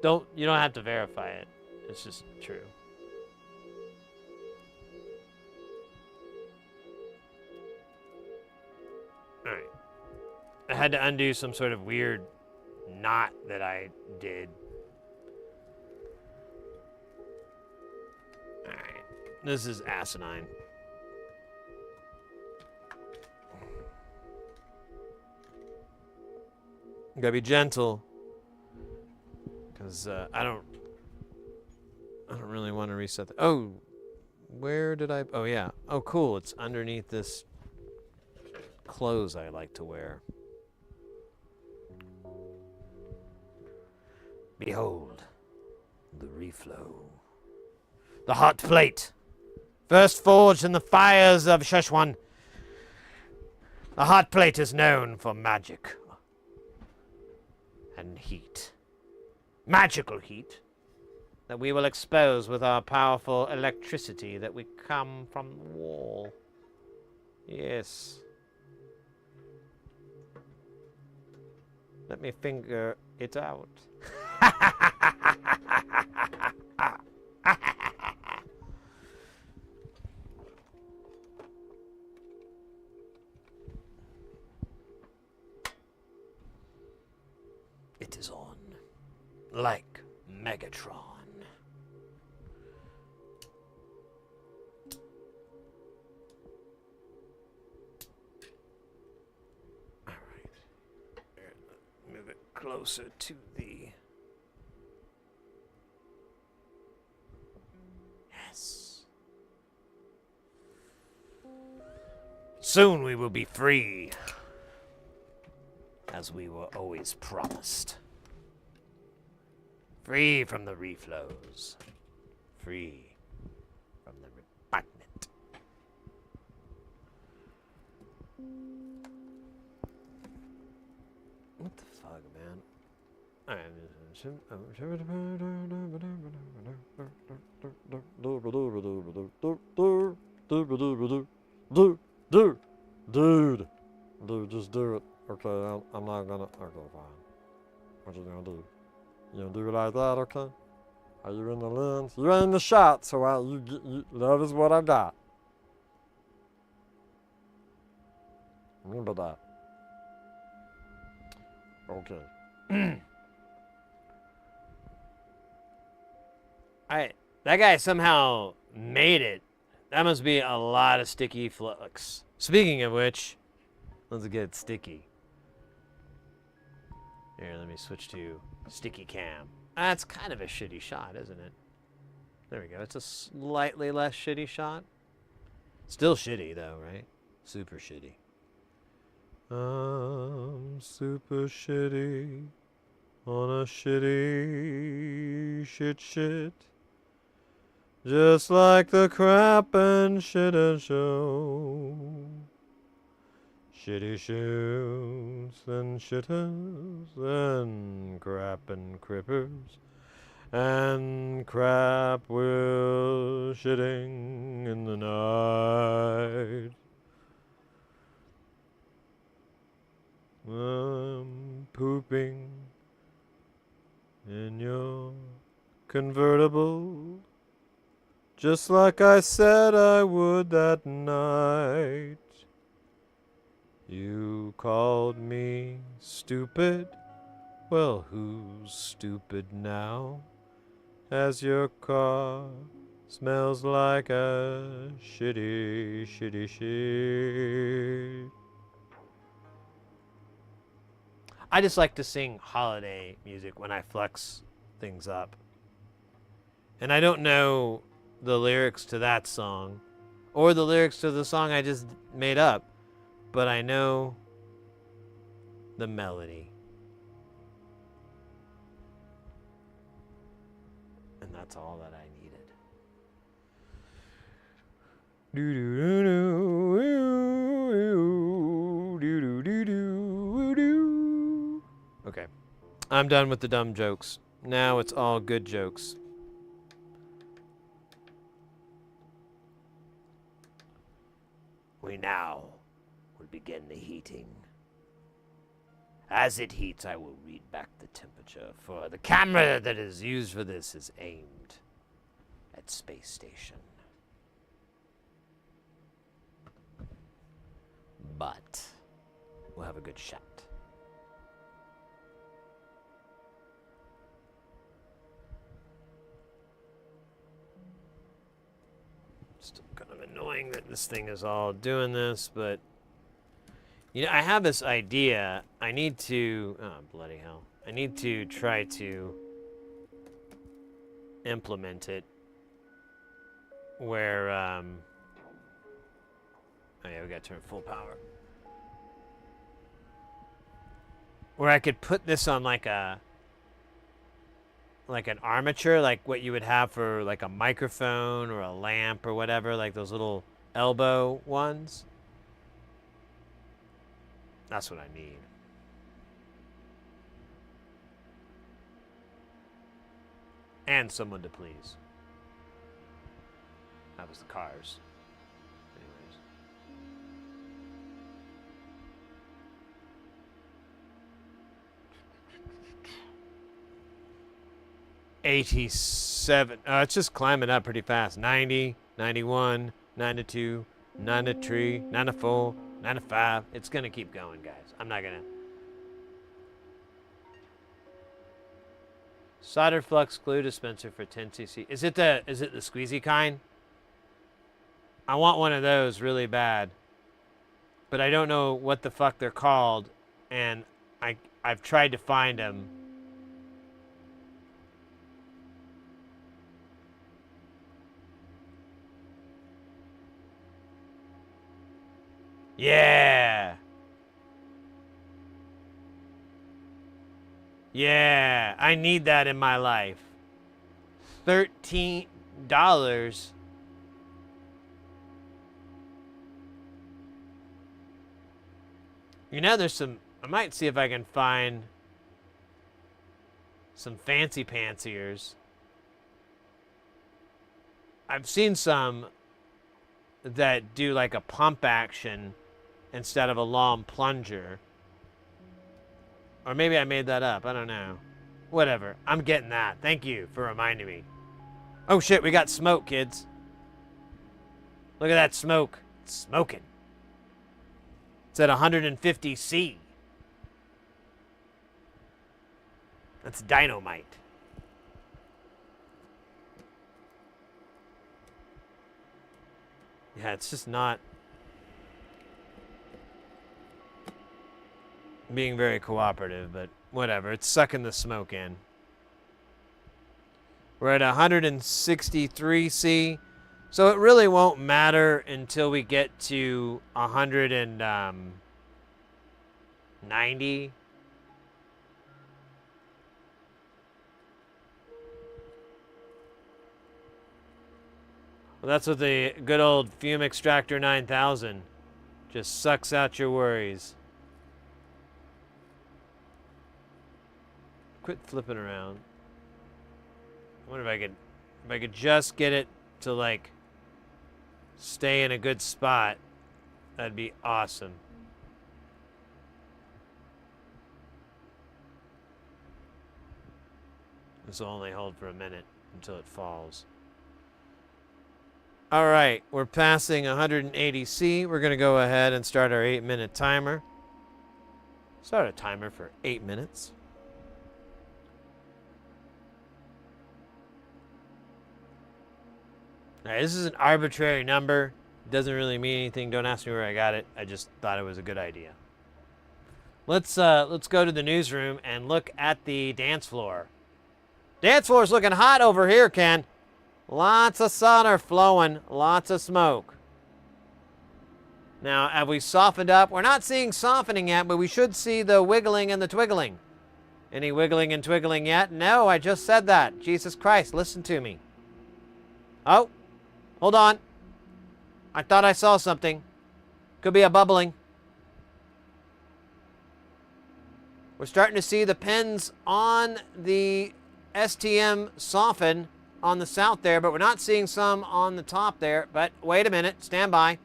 You don't have to verify it. It's just true. Alright. I had to undo some sort of weird knot that I did. Alright. This is asinine. You gotta be gentle. Because I don't really want to reset the... Oh, where did I... Oh, yeah. Oh, cool. It's underneath this clothes I like to wear. Behold, the reflow. The hot plate. First forged in the fires of Szechuan. The hot plate is known for magic and heat. Magical heat that we will expose with our powerful electricity that we come from the wall. Yes. Let me finger it out. It is on, like Megatron. All right. Move it closer to the... Yes. Soon we will be free, as we were always promised. Free from the reflows. Free from the repugnant. What the fuck, man? Dude, just do it. Okay, I'm not gonna. Okay, fine. What you gonna do? You gonna do it like that? Okay. Are you in the lens? You ain't in the shot, so that is what I got. Remember that. Okay. That guy somehow made it. That must be a lot of sticky flux. Speaking of which, let's get sticky. Here, let me switch to sticky cam. That's kind of a shitty shot, isn't it? There we go. It's a slightly less shitty shot. Still shitty, though, right? Super shitty. Super shitty on a shitty shit. Just like the crap and shit show. Shitty shoots and shitters and crap and crippers and crap will shitting in the night. I'm pooping in your convertible, just like I said I would that night. You called me stupid. Well, who's stupid now? As your car smells like a shitty shit. I just like to sing holiday music when I flex things up. And I don't know the lyrics to that song or the lyrics to the song I just made up, but I know the melody. And that's all that I needed. Okay. I'm done with the dumb jokes. Now it's all good jokes. We now will begin the heating. As it heats, I will read back the temperature, for the camera that is used for this is aimed at space station. But we'll have a good shot. Still kind of annoying that this thing is all doing this, but You know, I have this idea. I need to... Oh, bloody hell. I need to try to implement it where... Oh, yeah, we got to turn full power. Where I could put this on like a... like an armature, like what you would have for like a microphone or a lamp or whatever, like those little elbow ones. That's what I need. And someone to please. That was the cars. Anyways. $87. It's just climbing up pretty fast. 90, 91, 92, 93, 94, 95. It's gonna keep going, guys. I'm not gonna. Solder flux glue dispenser for 10cc. Is it the squeezy kind? I want one of those really bad, but I don't know what the fuck they're called, and I've tried to find them. Yeah. Yeah, I need that in my life. $13. You know, there's some... I might see if I can find some fancy pantsiers. I've seen some that do like a pump action instead of a long plunger. Or maybe I made that up. I don't know. Whatever. I'm getting that. Thank you for reminding me. Oh shit, we got smoke, kids. Look at that smoke. It's smoking. It's at 150C. That's dynamite. Yeah, it's just not being very cooperative, but whatever. It's sucking the smoke in. We're at 163C, so it really won't matter until we get to 190. Well, that's what the good old Fume Extractor 9000 just sucks out your worries. Quit flipping around. I wonder if I could just get it to like stay in a good spot. That'd be awesome. This will only hold for a minute until it falls. All right, we're passing 180C. We're going to go ahead and start our 8-minute timer. Start a timer for 8 minutes. All right, this is an arbitrary number. It doesn't really mean anything. Don't ask me where I got it. I just thought it was a good idea. Let's go to the newsroom and look at the dance floor. Dance floor's looking hot over here, Ken. Lots of solder flowing, lots of smoke. Now, have we softened up? We're not seeing softening yet, but we should see the wiggling and the twiggling. Any wiggling and twiggling yet? No, I just said that. Jesus Christ, listen to me. Oh, hold on. I thought I saw something. Could be a bubbling. We're starting to see the pins on the STM soften on the south there, but we're not seeing some on the top there. But wait a minute, stand by.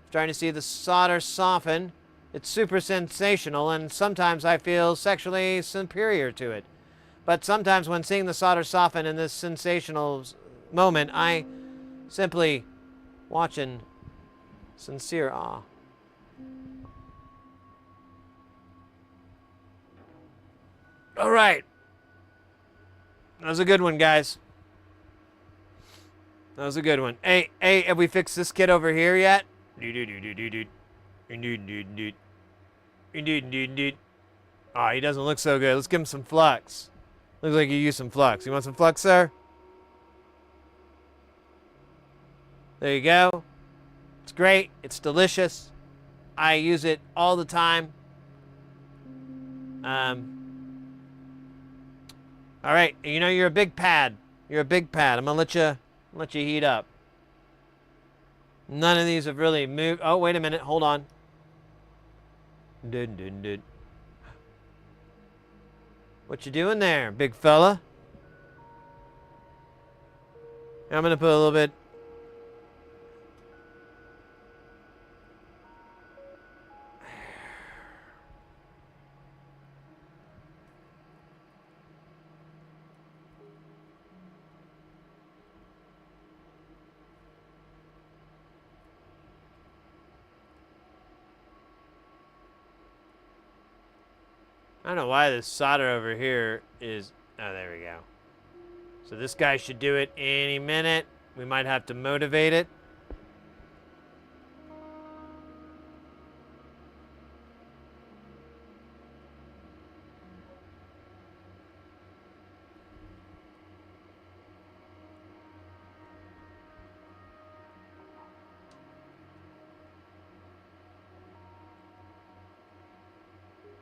Starting to see the solder soften. It's super sensational, and sometimes I feel sexually superior to it. But sometimes when seeing the solder soften in this sensational moment, I simply watch in sincere awe. All right. That was a good one, guys. That was a good one. Hey, have we fixed this kid over here yet? Indeed. Oh, he doesn't look so good. Let's give him some flux. Looks like you used some flux. You want some flux, sir? There you go. It's great. It's delicious. I use it all the time. All right. You know, you're a big pad. You're a big pad. I'm gonna let you heat up. None of these have really moved. Oh, wait a minute. Hold on. What you doing there, big fella? I'm gonna put a little bit. I don't know why this solder over here is... Oh, there we go. So this guy should do it any minute. We might have to motivate it.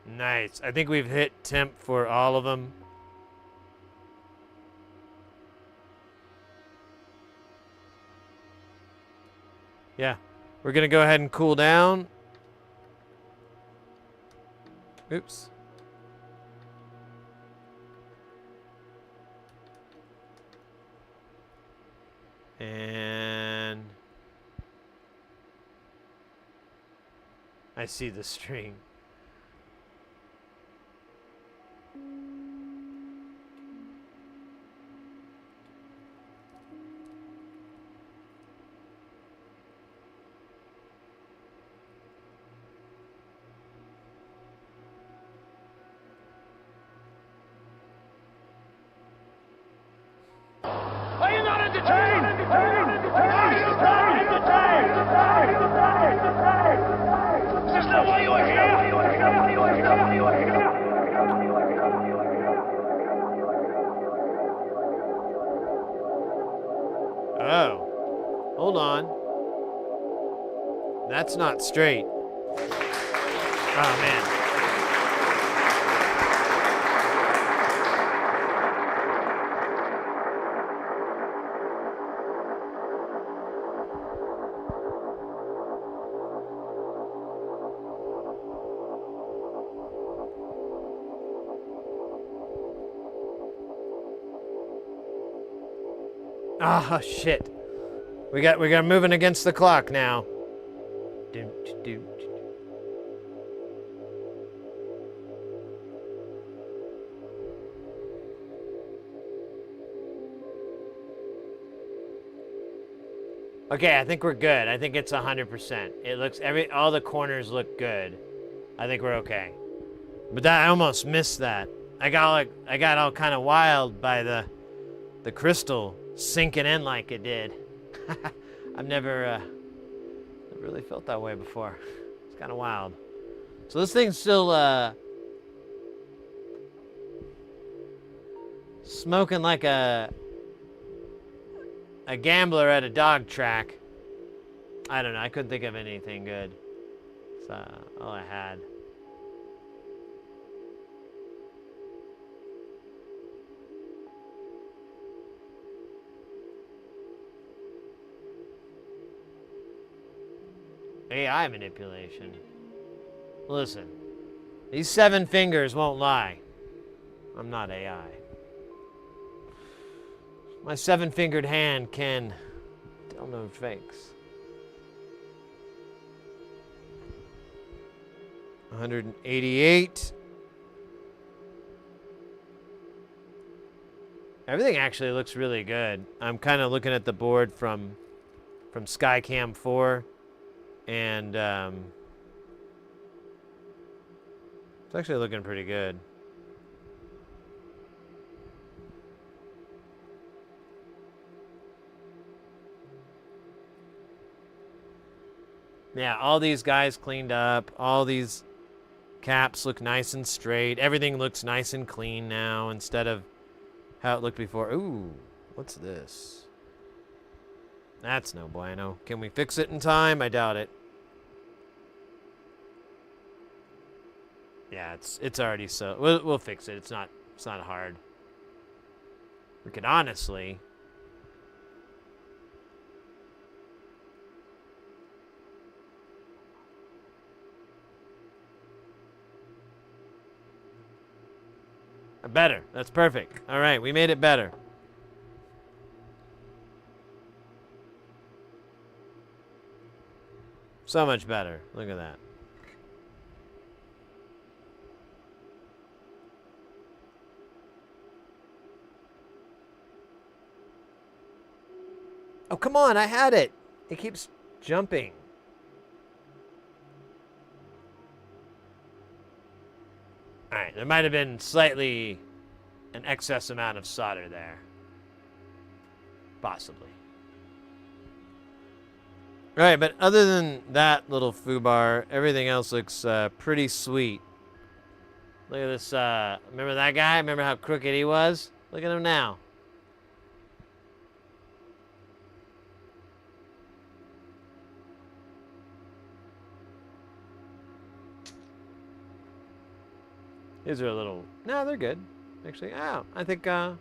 Nice. I think we've hit temp for all of them. Yeah. We're going to go ahead and cool down. Oops. And I see the string. Are you not entertained? Is this not why you are here? Oh. Hold on. That's not straight. Oh, man. Ah, shit. We got moving against the clock now. Okay, I think we're good. I think it's 100%. It looks all the corners look good. I think we're okay. But that I almost missed that. I got all kind of wild by the crystal sinking in like it did. I've never really felt that way before. It's kind of wild. So this thing's still smoking like a gambler at a dog track. I don't know. I couldn't think of anything good. That's all I had. AI manipulation. Listen, these 7 fingers won't lie. I'm not AI. My 7-fingered hand can tell no fakes. 188. Everything actually looks really good. I'm kind of looking at the board from Skycam 4. And it's actually looking pretty good. Yeah, all these guys cleaned up. All these caps look nice and straight. Everything looks nice and clean now instead of how it looked before. Ooh, what's this? That's no bueno. Can we fix it in time? I doubt it. Yeah, it's already so. We'll fix it. It's not hard. We could honestly. Better. That's perfect. All right, we made it better. So much better. Look at that. Oh, come on. I had it. It keeps jumping. All right, there might have been slightly an excess amount of solder there. Possibly. All right, but other than that little foobar, everything else looks pretty sweet. Look at this. Remember that guy? Remember how crooked he was? Look at him now. These are a little... No, they're good. Actually, oh, I think I'm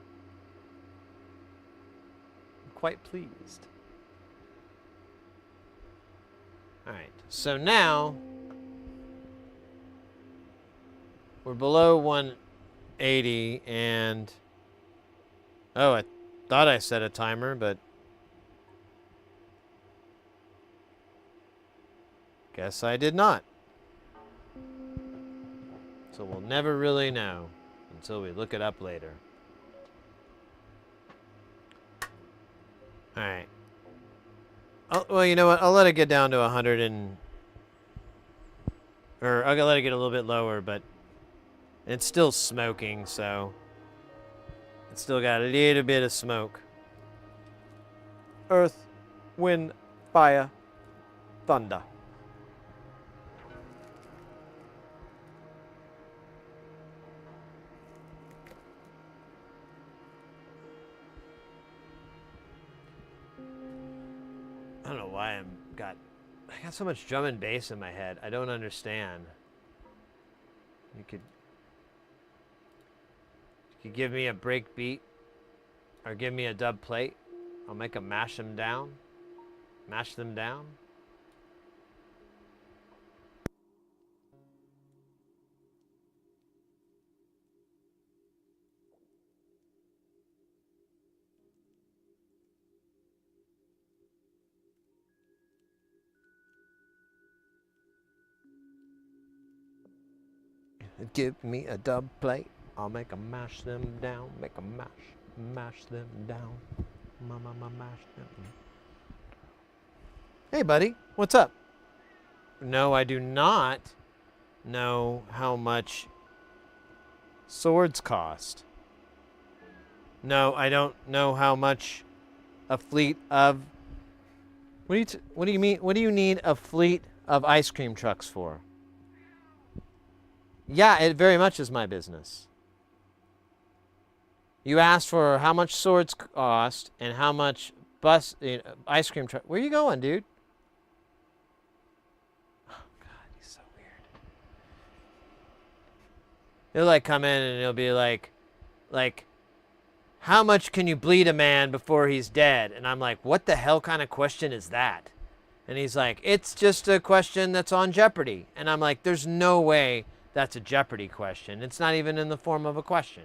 quite pleased. All right, so now we're below 180 and... Oh, I thought I set a timer, but... Guess I did not. So we'll never really know until we look it up later. All right. Oh, well, you know what? I'll let it get down to 100 and... Or I'll let it get a little bit lower, but it's still smoking, so... It's still got a little bit of smoke. Earth, wind, fire, thunder. I don't know why I got so much drum and bass in my head. I don't understand. You could give me a break beat or give me a dub plate. I'll make them mash them down. Mash them down. Give me a dub plate. I'll make them mash them down. Make them mash them down. Mama, mash them. Hey, buddy, what's up? No, I do not know how much swords cost. No, I don't know how much a fleet of... What do you mean? What do you need a fleet of ice cream trucks for? Yeah, it very much is my business. You asked for how much swords cost and how much ice cream truck. Where are you going, dude? Oh, God, he's so weird. He'll like come in and he'll be like, how much can you bleed a man before he's dead? And I'm like, what the hell kind of question is that? And he's like, it's just a question that's on Jeopardy. And I'm like, there's no way that's a Jeopardy question. It's not even in the form of a question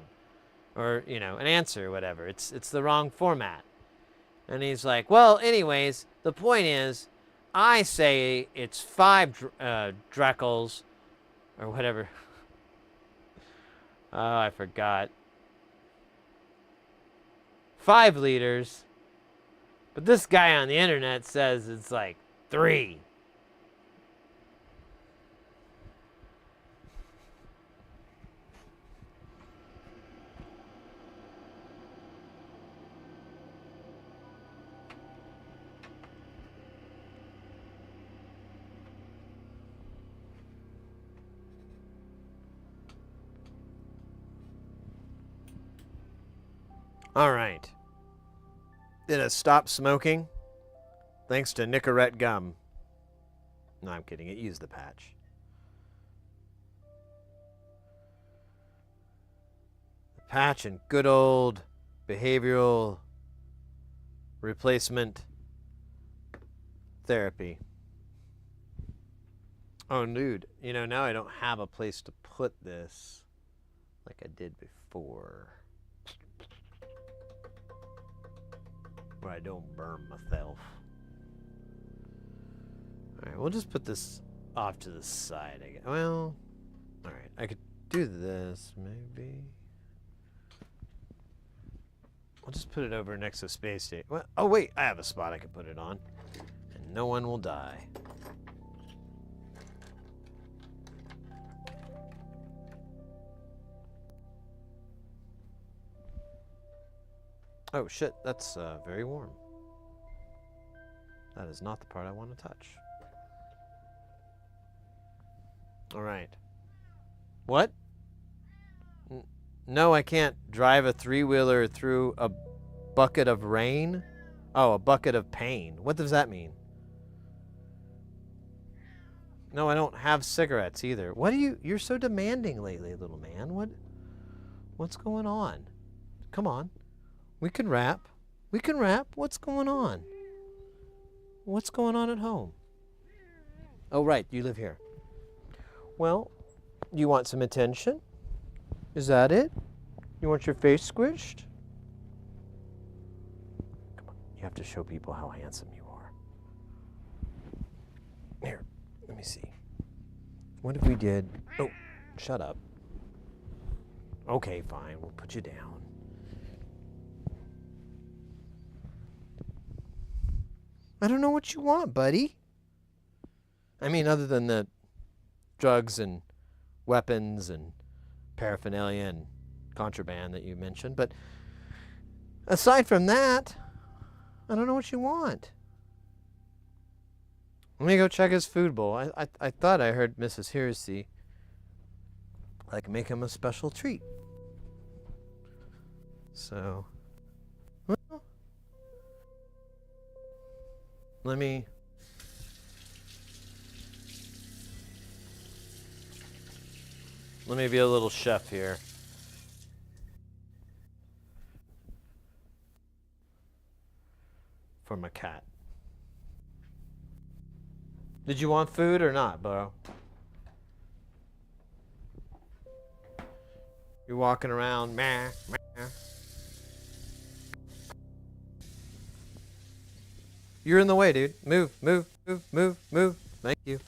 or, you know, an answer or whatever. It's the wrong format. And he's like, well, anyways, the point is, I say it's 5 Dreckels or whatever. Oh, I forgot. 5 liters. But this guy on the internet says it's like 3. All right. It has stopped smoking thanks to Nicorette gum. No, I'm kidding. It used the patch. The patch and good old behavioral replacement therapy. Oh, dude. You know, now I don't have a place to put this like I did before. Where I don't burn myself. Alright, we'll just put this off to the side, I guess. Well, alright, I could do this, maybe. I'll just put it over next to Space Station. Well, oh, wait, I have a spot I could put it on. And no one will die. Oh, shit, that's very warm. That is not the part I want to touch. All right. What? No, I can't drive a three-wheeler through a bucket of rain? Oh, a bucket of pain. What does that mean? No, I don't have cigarettes either. What are you're so demanding lately, little man. What's going on? Come on. We can rap. We can rap. What's going on? What's going on at home? Oh, right. You live here. Well, you want some attention? Is that it? You want your face squished? Come on. You have to show people how handsome you are. Here. Let me see. What if we did... Oh, shut up. Okay, fine. We'll put you down. I don't know what you want, buddy. I mean, other than the drugs and weapons and paraphernalia and contraband that you mentioned. But aside from that, I don't know what you want. Let me go check his food bowl. I thought I heard Mrs. Hersey like make him a special treat. So, well, let me be a little chef here. For my cat. Did you want food or not, bro? You're walking around, meh, meh. You're in the way, dude. Move, move, move, move, move. Thank you.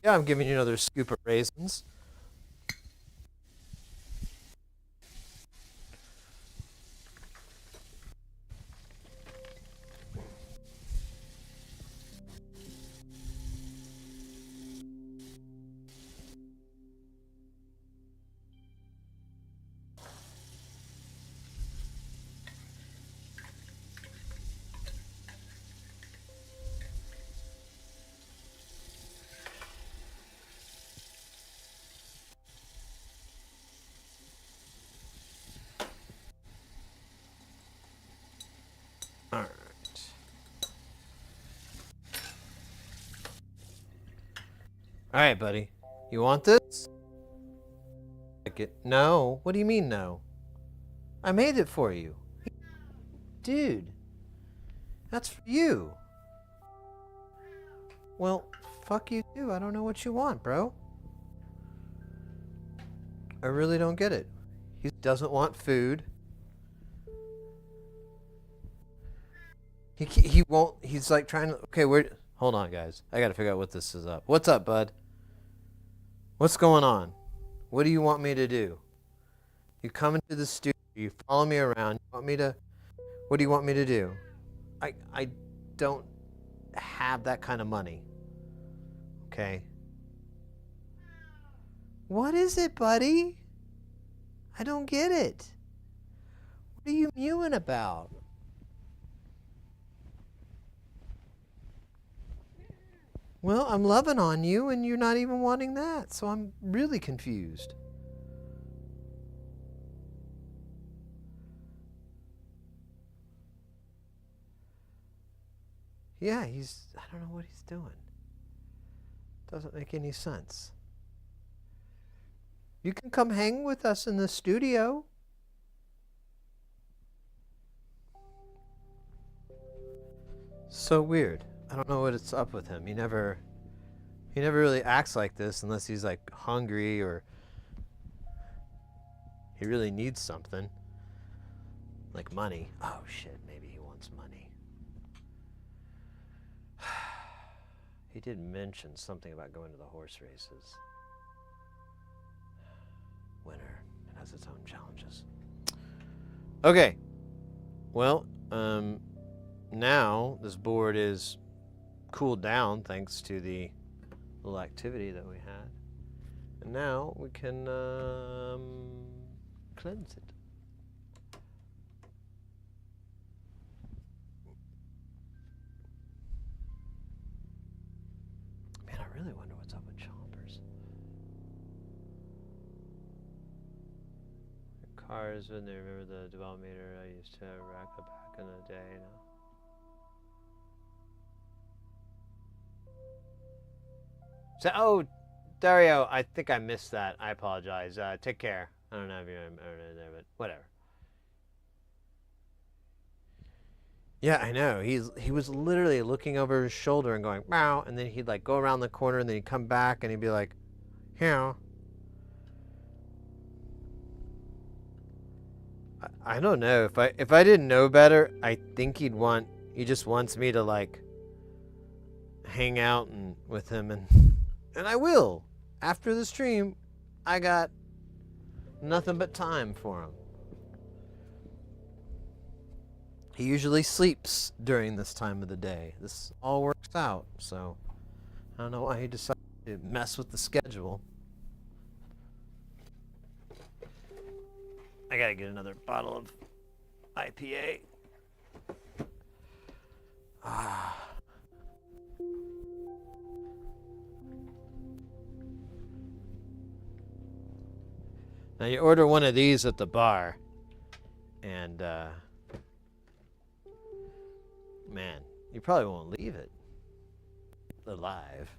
I'm giving you another scoop of raisins. All right, buddy. You want this? Like it? No. What do you mean no? I made it for you. Dude. That's for you. Well, fuck you too. I don't know what you want, bro. I really don't get it. He doesn't want food. He won't. He's like trying to. Okay, hold on, guys. I gotta figure out what this is up. What's up, bud? What's going on? What do you want me to do? You come into the studio. You follow me around. You want me to? What do you want me to do? I don't have that kind of money. Okay. What is it, buddy? I don't get it. What are you mewing about? Well, I'm loving on you, and you're not even wanting that, so I'm really confused. Yeah, I don't know what he's doing. Doesn't make any sense. You can come hang with us in the studio. So weird. I don't know what it's up with him. He never really acts like this unless he's like hungry or he really needs something. Like money. Oh shit, maybe he wants money. He did mention something about going to the horse races. Winter has its own challenges. Okay. Well, now this board is cooled down thanks to the little activity that we had. And now we can cleanse it. Man, I really wonder what's up with chompers. Cars, when they remember the development meter I used to rack up back in the day, you know. So, oh, Dario, I think I missed that. I apologize. Take care. I don't know if you're there, but whatever. Yeah, I know. He was literally looking over his shoulder and going, "Meow," and then he'd like go around the corner and then he'd come back and he'd be like, "Yeah." I don't know. If I didn't know better, I think he just wants me to like hang out and with him and I will. After the stream, I got nothing but time for him. He usually sleeps during this time of the day. This all works out, so I don't know why he decided to mess with the schedule. I gotta get another bottle of IPA. Now you order one of these at the bar, and man, you probably won't leave it alive.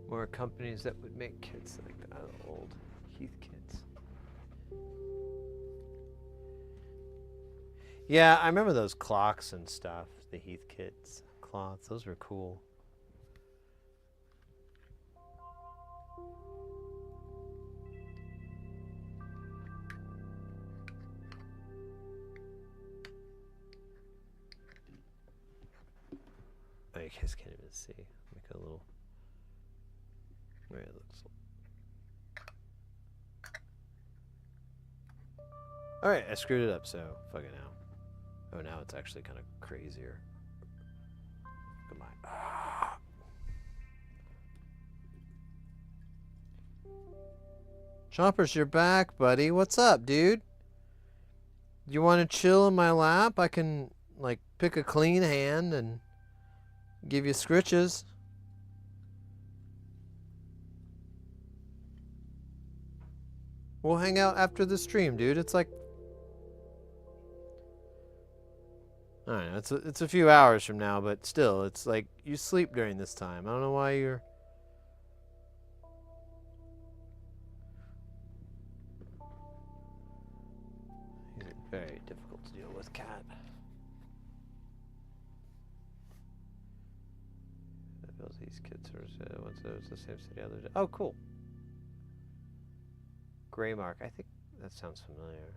More companies that would make kits like that, old Heath kits. Yeah, I remember those clocks and stuff, the Heath kits, cloths, those were cool. Oh, you guys can't even see. Make a little. Where it looks. All right, I screwed it up. So fuck it now. Oh, now it's actually kind of crazier. Come on. Chompers, you're back, buddy. What's up, dude? You want to chill in my lap? I can like pick a clean hand and give you scritches. We'll hang out after the stream, dude. It's like, I don't know, it's a few hours from now, but still, it's like you sleep during this time. I don't know why you're. He's very difficult to deal with, cat. These kids are the same city the other day. Oh, cool. Gray mark. I think that sounds familiar.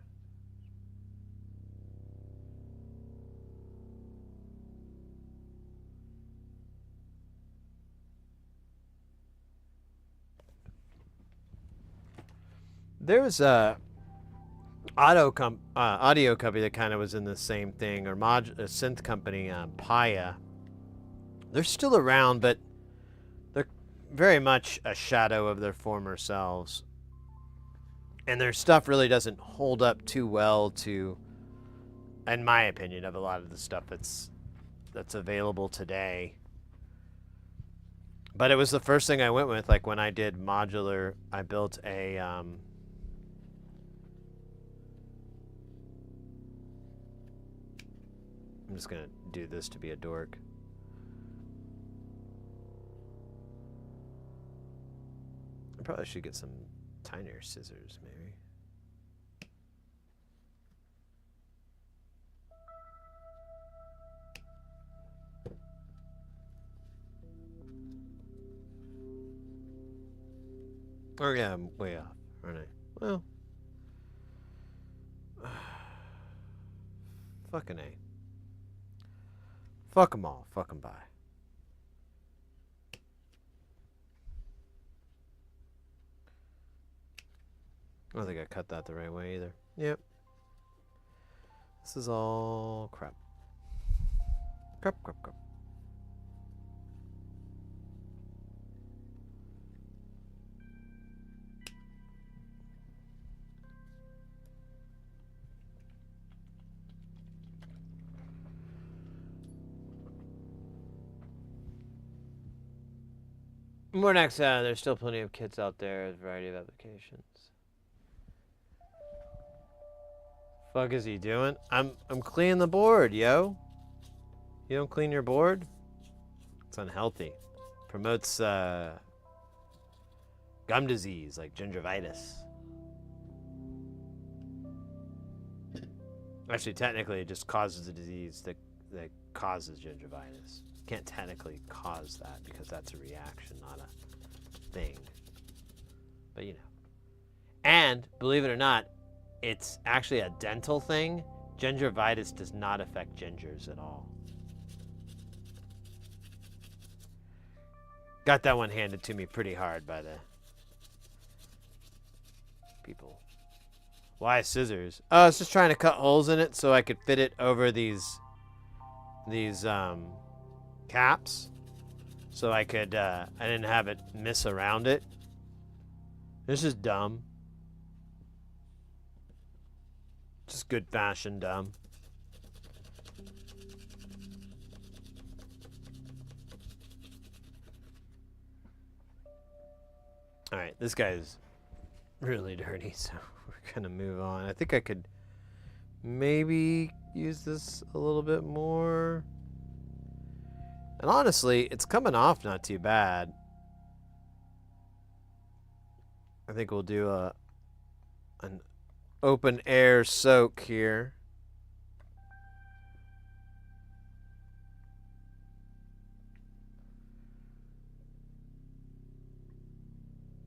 There was a audio company that kind of was in the same thing, or a synth company, Paya. They're still around, but they're very much a shadow of their former selves. And their stuff really doesn't hold up too well to in my opinion, of a lot of the stuff that's available today. But it was the first thing I went with. Like when I did modular, I built a I'm just gonna do this to be a dork. I probably should get some tinier scissors, maybe. Oh yeah, I'm way off, aren't I? Well, fucking A. Fuck them all. Fuck them by. I don't think I cut that the right way either. Yep. This is all crap. Crap. More next, there's still plenty of kits out there, a variety of applications. Fuck is he doing? I'm cleaning the board, yo. You don't clean your board? It's unhealthy. Promotes gum disease like gingivitis. Actually, technically, it just causes a disease that causes gingivitis. Can't technically cause that because that's a reaction, not a thing. But you know. And believe it or not, it's actually a dental thing. Gingivitis does not affect gingers at all. Got that one handed to me pretty hard by the people. Why scissors? Oh, I was just trying to cut holes in it so I could fit it over these caps. So I could, I didn't have it miss around it. This is dumb. Just good fashioned dumb. Alright, this guy's really dirty, so we're gonna move on. I think I could maybe use this a little bit more. And honestly, it's coming off not too bad. I think we'll do an open air soak here.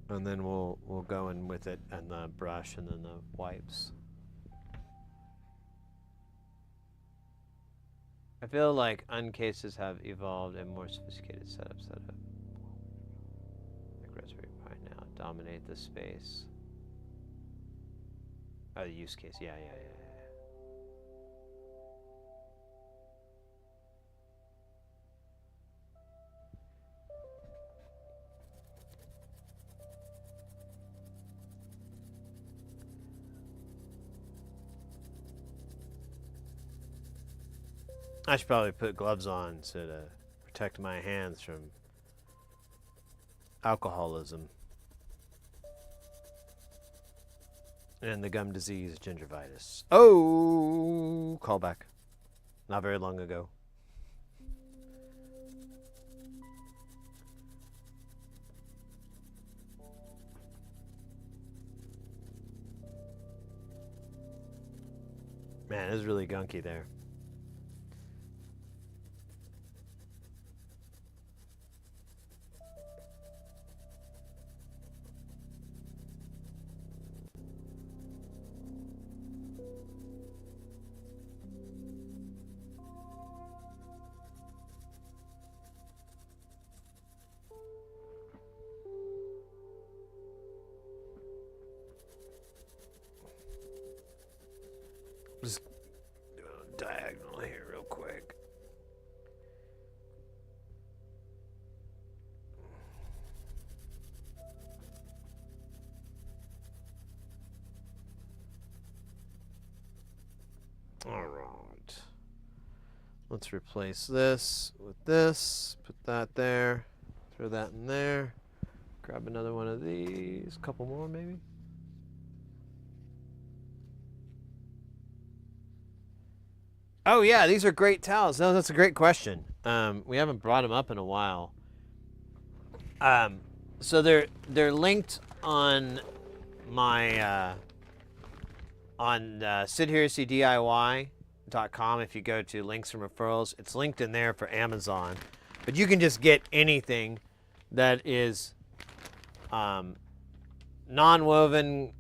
And then we'll go in with it and the brush and then the wipes. I feel like uncases have evolved and more sophisticated setups that have, like Raspberry Pi now, dominate the space. Oh, the use case. Yeah. I should probably put gloves on so to protect my hands from alcoholism and the gum disease, gingivitis. Oh, callback. Not very long ago. Man, it was really gunky there. Just doing a diagonal here real quick. All right. Let's replace this with this. Put that there. Throw that in there. Grab another one of these. A couple more, maybe. Oh yeah, these are great towels. No, that's a great question. We haven't brought them up in a while. So they're linked on my on SidHereSeeDIY.com. If you go to links and referrals, it's linked in there for Amazon. But you can just get anything that is non-woven.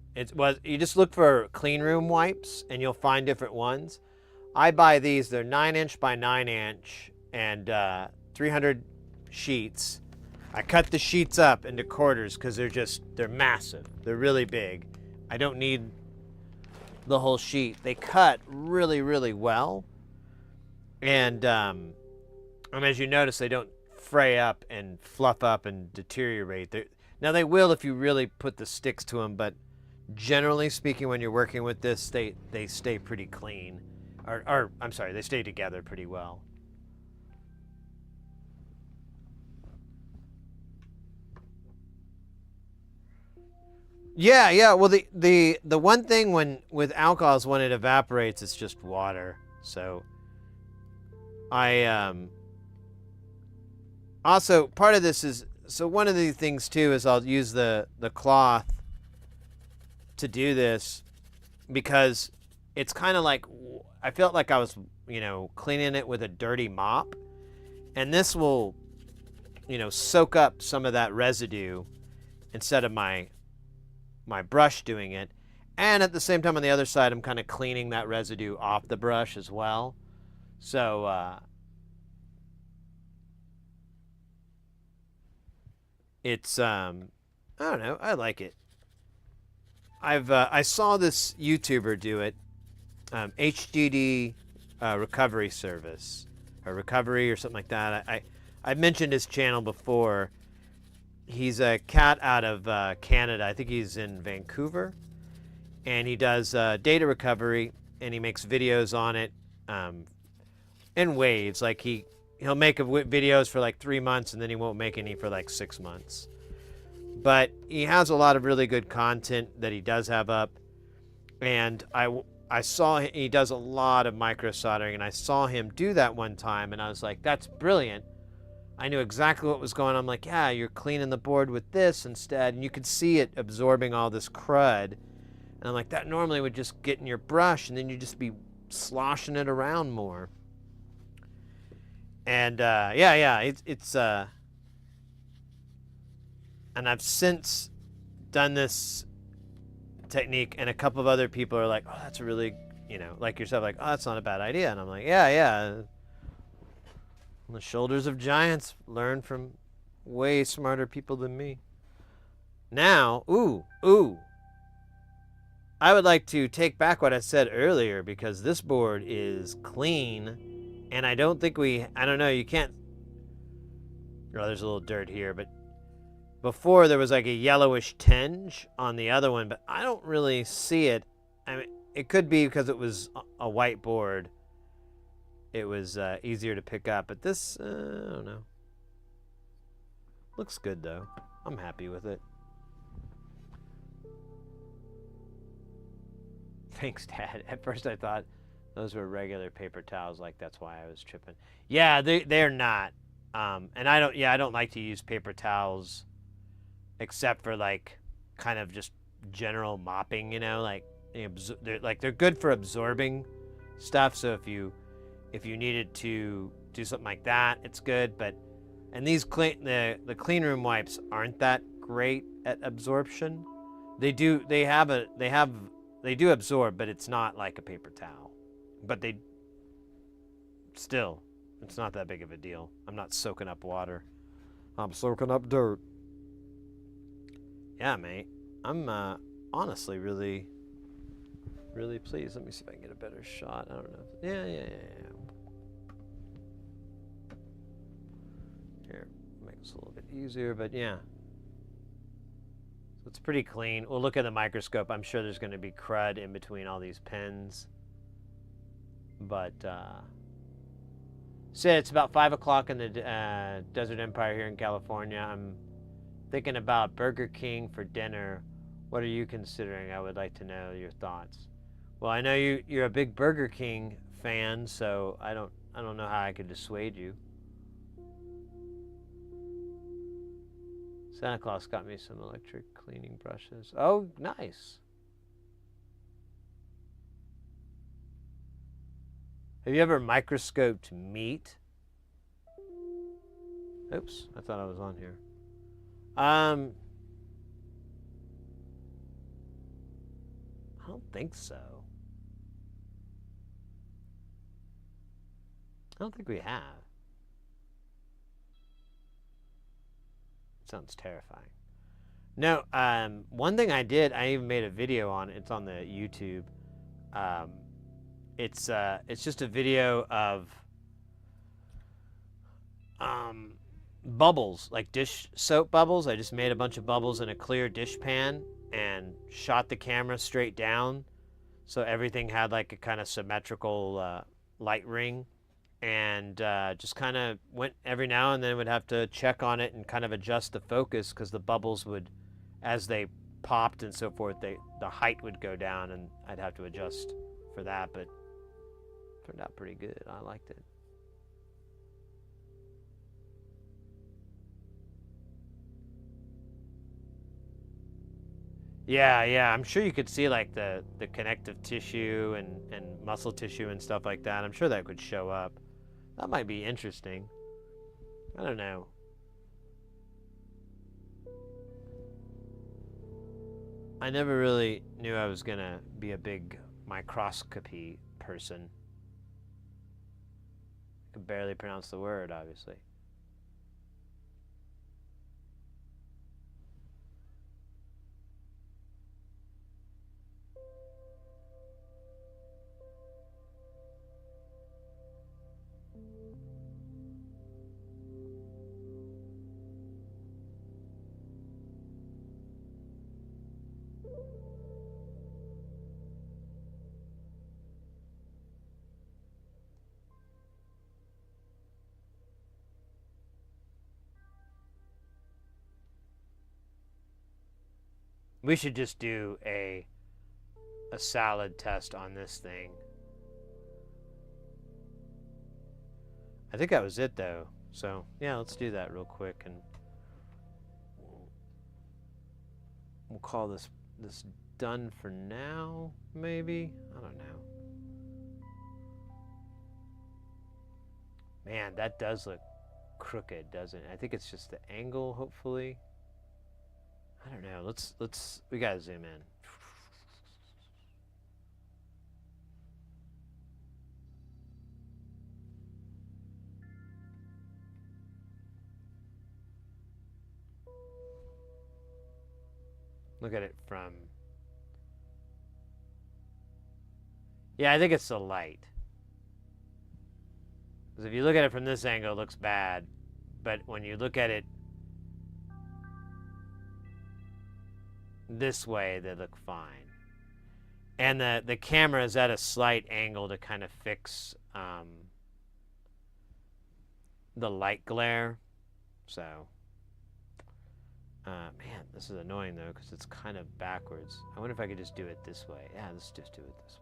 You just look for clean room wipes and you'll find different ones. I buy these. They're 9" by 9" and 300 sheets. I cut the sheets up into quarters because they're massive. They're really big. I don't need the whole sheet. They cut really, really well. And as you notice, they don't fray up and fluff up and deteriorate. Now they will if you really put the sticks to them, but generally speaking, when you're working with this, they stay pretty clean. Or I'm sorry, they stay together pretty well. Yeah. Well, the one thing with alcohol is when it evaporates, it's just water. So I also part of this is one of the things too is I'll use the cloth to do this because it's kind of like I felt like I was cleaning it with a dirty mop, and this will soak up some of that residue instead of my brush doing it. And at the same time on the other side I'm kind of cleaning that residue off the brush as well. So it's I don't know, I like it. I saw this YouTuber do it, HDD recovery service or recovery or something like that. I mentioned his channel before. He's a cat out of Canada. I think he's in Vancouver, and he does data recovery, and he makes videos on it in waves. Like he'll make videos for like 3 months, and then he won't make any for like 6 months. But he has a lot of really good content that he does have up, and I saw he does a lot of micro soldering, and I saw him do that one time, and I was like, that's brilliant. I knew exactly what was going on. I'm like, yeah, you're cleaning the board with this instead, and you could see it absorbing all this crud. And I'm like, that normally would just get in your brush, and then you'd just be sloshing it around more. And it's and I've since done this technique, and a couple of other people are like, oh, that's a really, like yourself, like, oh, that's not a bad idea. And I'm like, yeah. On the shoulders of giants, learn from way smarter people than me. Now, I would like to take back what I said earlier, because this board is clean, and I don't know, you can't, there's a little dirt here, but before there was like a yellowish tinge on the other one, but I don't really see it. I mean, it could be because it was a white board. It was easier to pick up, but this, I don't know. Looks good though. I'm happy with it. Thanks, Dad. At first I thought those were regular paper towels, like that's why I was tripping. Yeah, they're not. And I don't like to use paper towels except for like kind of just general mopping, they're good for absorbing stuff. So if you needed to do something like that, it's good. And these the clean room wipes aren't that great at absorption. They do absorb, but it's not like a paper towel. But it's not that big of a deal. I'm not soaking up water. I'm soaking up dirt. Yeah, mate. I'm honestly really, really pleased. Let me see if I can get a better shot. I don't know. Yeah. Here, makes it a little bit easier, but yeah. So it's pretty clean. We'll look at the microscope. I'm sure there's going to be crud in between all these pens. But Sid, it's about 5 o'clock in the Desert Empire here in California. I'm thinking about Burger King for dinner. What are you considering? I would like to know your thoughts. Well, I know you're a big Burger King fan, so I don't know how I could dissuade you. Santa Claus got me some electric cleaning brushes. Oh, nice. Have you ever microscoped meat? Oops, I thought I was on here. I don't think so. I don't think we have. Sounds terrifying. No, one thing I did, I even made a video on it. It's on the YouTube. It's just a video of bubbles, like dish soap bubbles. I just made a bunch of bubbles in a clear dish pan and shot the camera straight down, so everything had like a kind of symmetrical light ring, and just kind of went every now and then would have to check on it and kind of adjust the focus, because the bubbles would, as they popped and so forth, the height would go down, and I'd have to adjust for that, but turned out pretty good. I liked it. Yeah, I'm sure you could see like the connective tissue and muscle tissue and stuff like that. I'm sure that could show up. That might be interesting. I don't know. I never really knew I was gonna be a big microscopy person. I can barely pronounce the word, obviously. We should just do a salad test on this thing. I think that was it though. So yeah, let's do that real quick, and we'll call this done for now, maybe? I don't know. Man, that does look crooked, doesn't it? I think it's just the angle, hopefully. I don't know. We gotta zoom in. Look at it from... Yeah, I think it's the light. Because if you look at it from this angle, it looks bad. But when you look at it this way, they look fine. And the camera is at a slight angle to kind of fix the light glare. So, man, this is annoying though, because it's kind of backwards. I wonder if I could just do it this way. Yeah, let's just do it this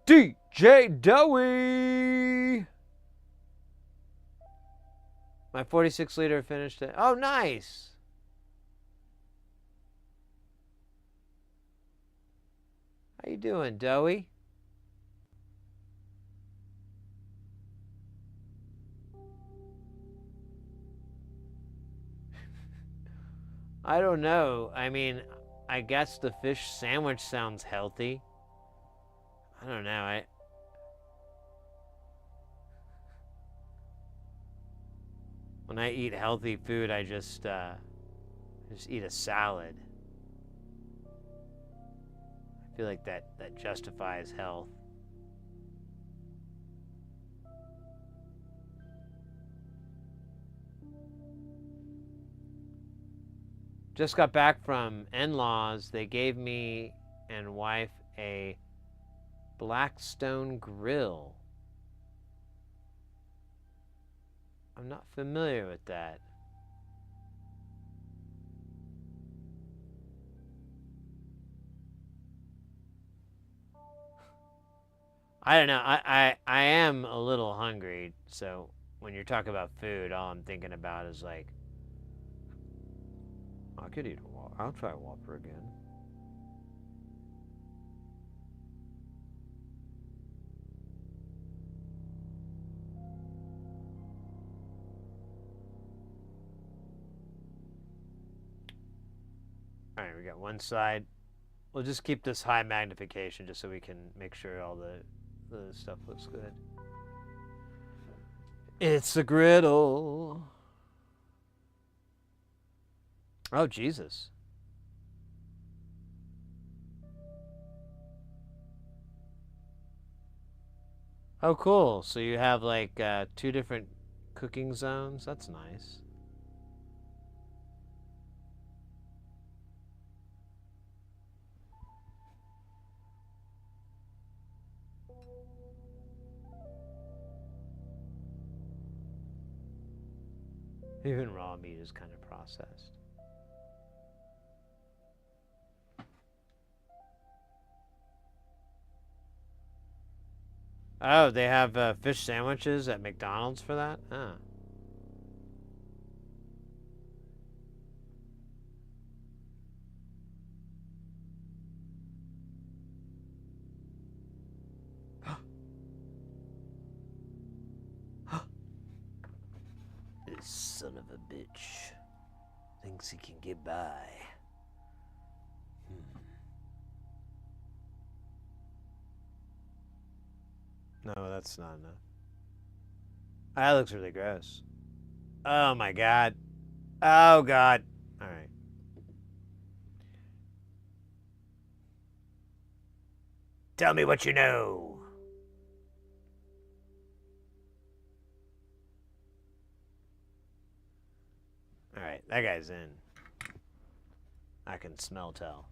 way. DJ Dowie! My 46 liter finished it. Oh, nice! How you doing, Dowie? I don't know. I mean, I guess the fish sandwich sounds healthy. I don't know. When I eat healthy food, I just eat a salad. I feel like that justifies health. Just got back from in-laws. They gave me and wife a Blackstone grill. I'm not familiar with that. I don't know. I am a little hungry, so when you're talking about food, all I'm thinking about is like, I could eat a Whopper. I'll try a Whopper again. All right, we got one side. We'll just keep this high magnification just so we can make sure all the stuff looks good. It's a griddle. Oh, Jesus. Oh, cool. So you have like 2 different cooking zones. That's nice. Even raw meat is kind of processed. Oh, they have fish sandwiches at McDonald's for that? Ah. This son of a bitch thinks he can get by. No, that's not enough. That looks really gross. Oh my god. Oh god. Alright. Tell me what you know. Alright, that guy's in. I can smell tell.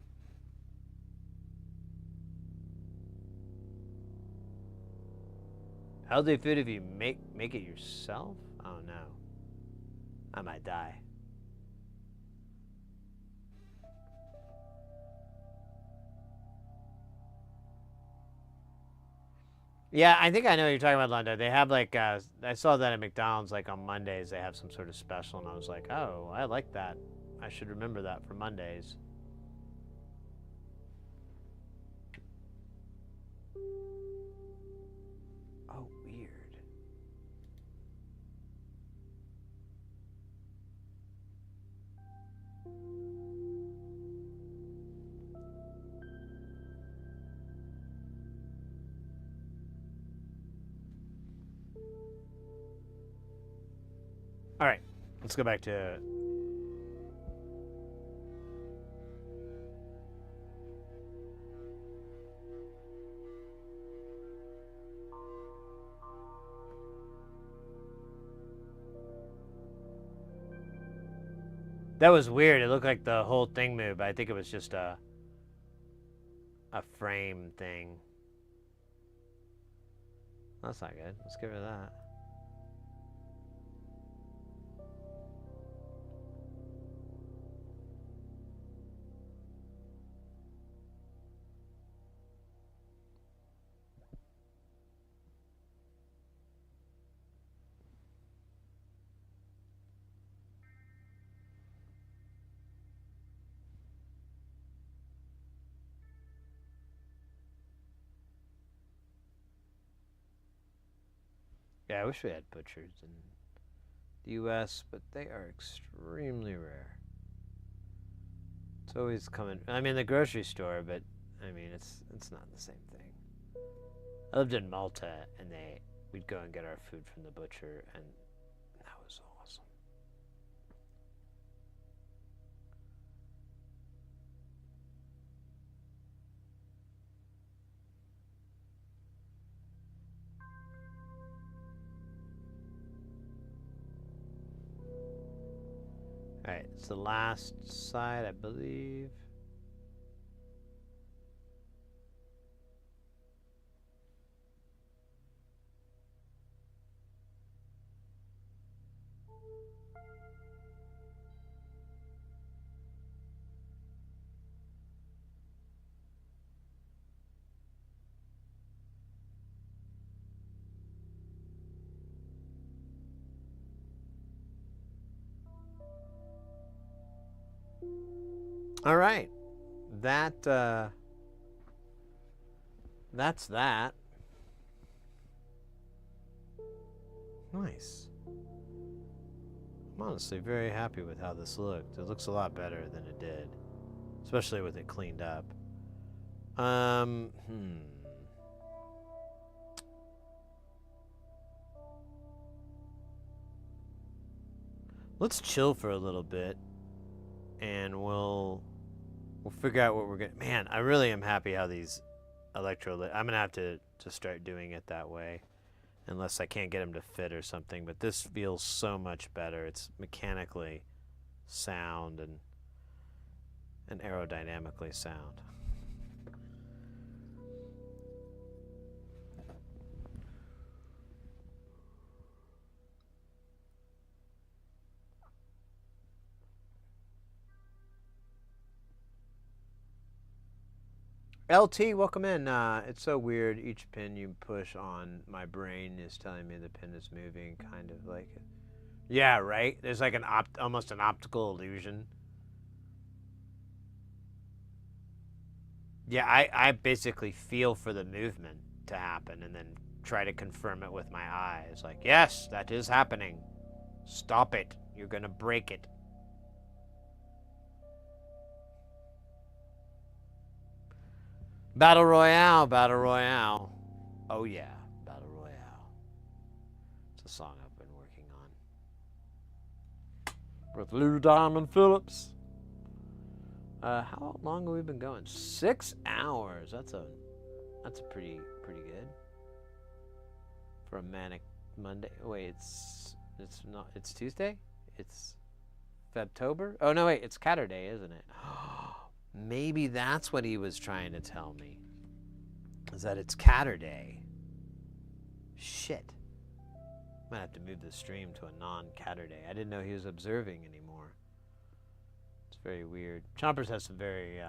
Healthy food if you make it yourself? Oh no. I might die. Yeah, I think I know what you're talking about, Lando. They have like, I saw that at McDonald's, like on Mondays, they have some sort of special, and I was like, oh, I like that. I should remember that for Mondays. Oh, weird. All right, let's go back to... That was weird. It looked like the whole thing moved, but I think it was just a frame thing. That's not good. Let's get rid of that. Yeah, I wish we had butchers in the US, but they are extremely rare. It's always coming. I mean, the grocery store, but I mean, it's not the same thing. I lived in Malta, and we'd go and get our food from the butcher, and that was awesome. Alright, it's the last side, I believe. All right. That's that. Nice. I'm honestly very happy with how this looked. It looks a lot better than it did, especially with it cleaned up. Let's chill for a little bit, and we'll figure out what we're gonna. Man, I really am happy how these electrolyte. I'm gonna have to start doing it that way, unless I can't get them to fit or something. But this feels so much better. It's mechanically sound and aerodynamically sound. LT, welcome in. It's so weird. Each pin you push on, my brain is telling me the pin is moving, kind of like it. Yeah, right? There's like almost an optical illusion. Yeah, I basically feel for the movement to happen and then try to confirm it with my eyes. Like, yes, that is happening. Stop it. You're going to break it. Battle Royale, Battle Royale. Oh yeah, Battle Royale. It's a song I've been working on. With Lou Diamond Phillips. How long have we been going? 6 hours. That's a pretty good for a manic Monday. Wait, it's Tuesday? It's Febtober? Oh no, wait, it's Catterday, isn't it? Maybe that's what he was trying to tell me. Is that it's Catterday. Shit. Might have to move the stream to a non-Catterday. I didn't know he was observing anymore. It's very weird. Chompers has some very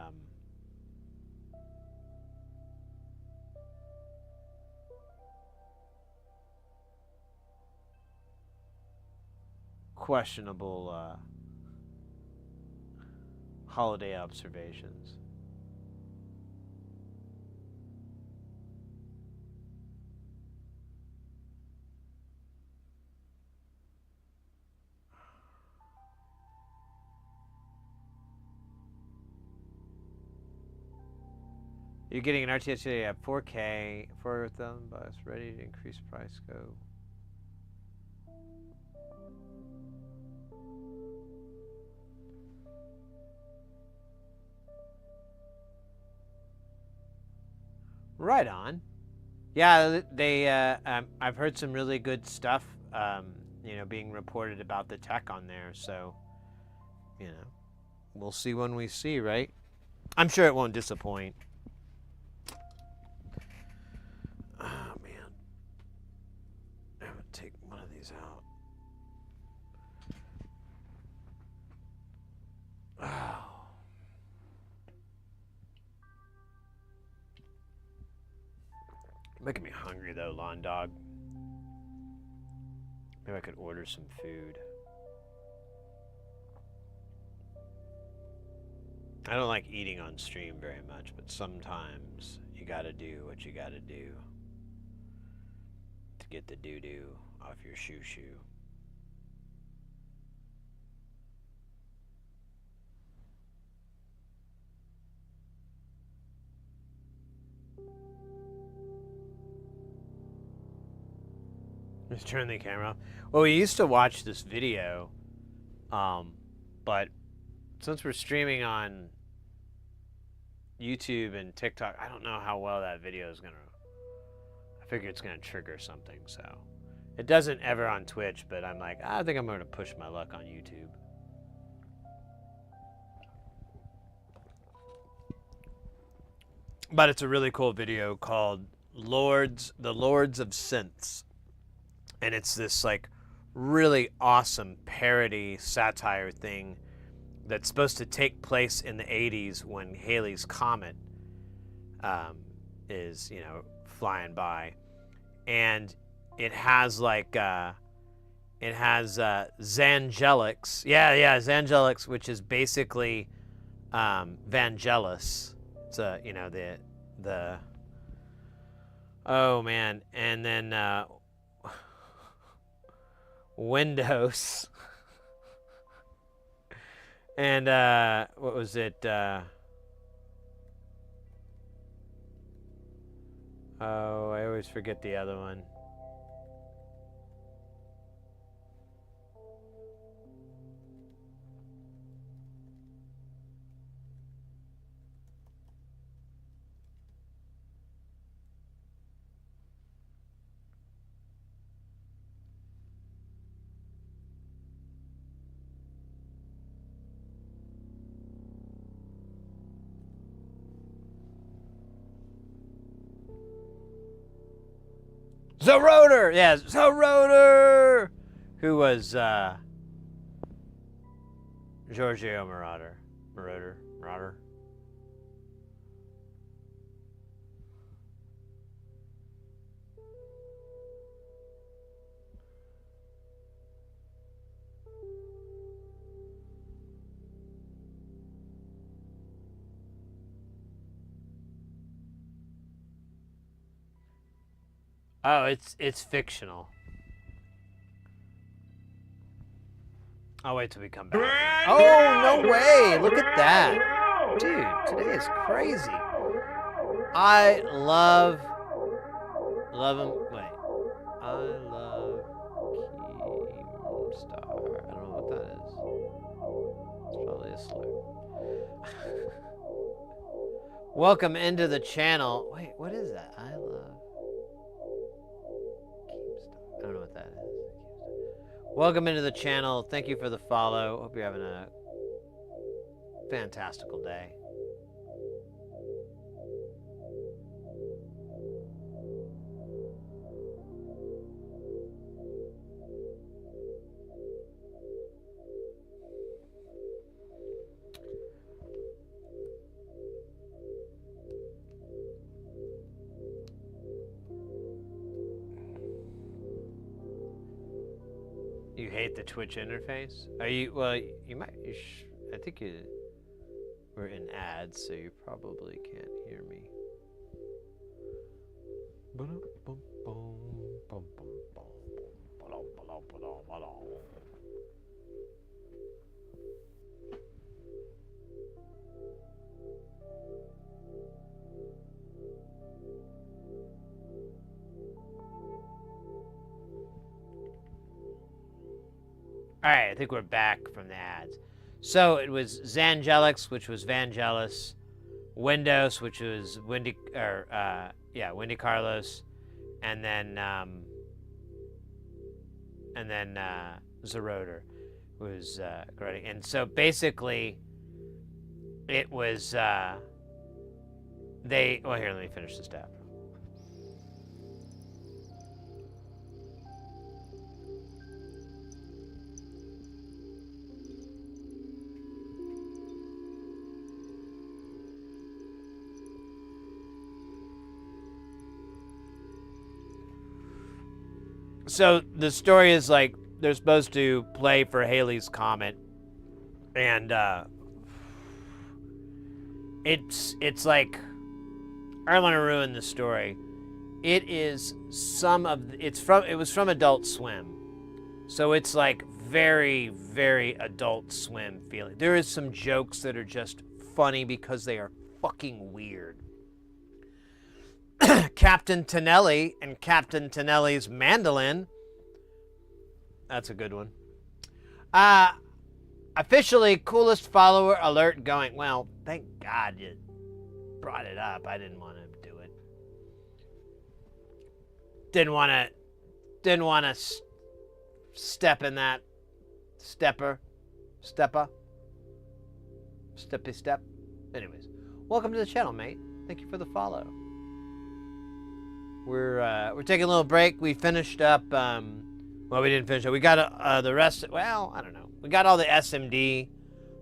questionable holiday observations. You're getting an RTS today at 4K, 4,000 bucks, ready to increase price, go. Right on. Yeah, I've heard some really good stuff, being reported about the tech on there. So, we'll see when we see, right? I'm sure it won't disappoint. Oh, man. I'm going to take one of these out. Oh. Making me hungry though, lawn dog. Maybe I could order some food. I don't like eating on stream very much, but sometimes you gotta do what you gotta do to get the doo-doo off your shoo-shoo. Let's turn the camera off. Well, we used to watch this video, but since we're streaming on YouTube and TikTok, I don't know how well that video is gonna. I figure it's gonna trigger something, so it doesn't ever on Twitch. But I'm like, I think I'm gonna push my luck on YouTube. But it's a really cool video called The Lords of Synths. And it's this like really awesome parody satire thing that's supposed to take place in the 80s when Halley's Comet is, flying by. And it has like, Zangelics. Yeah, Zangelics, which is basically Vangelis. It's you know, the oh man, and then Windows, and what was it? Oh, I always forget the other one. Zoroder! Yeah, Zoroder! Who was Giorgio Moroder. Moroder. Oh, it's fictional. I'll wait till we come back. Oh, no way! Look at that. Dude, today is crazy. I love him. Wait. I love Keemstar. I don't know what that is. It's probably a slur. Welcome into the channel. Wait, what is that? I love Keemstar. I don't know what that is. Welcome into the channel. Thank you for the follow. Hope you're having a fantastical day. You hate the Twitch interface? Are you? Well, you might. I think we're in ads, so you probably can't hear me. All right, I think we're back from the ads. So it was Zangelix, which was Vangelis, Windows, which was Wendy Carlos, and then Zoroder was Grody. And so basically, it was well, here, let me finish this tab. So the story is like they're supposed to play for Halley's Comet, and it's like, I don't want to ruin the story. It is it was from Adult Swim, so it's like very, very Adult Swim feeling. There is some jokes that are just funny because they are fucking weird. Captain Tonelli and Captain Tonelli's mandolin. That's a good one. Officially coolest follower alert going. Well, thank God you brought it up. I didn't want to do it. Didn't want to step in that steppy step. Anyways, welcome to the channel, mate. Thank you for the follow. We're taking a little break. We finished up. Well, we didn't finish it. We got the rest. Well, I don't know. We got all the SMD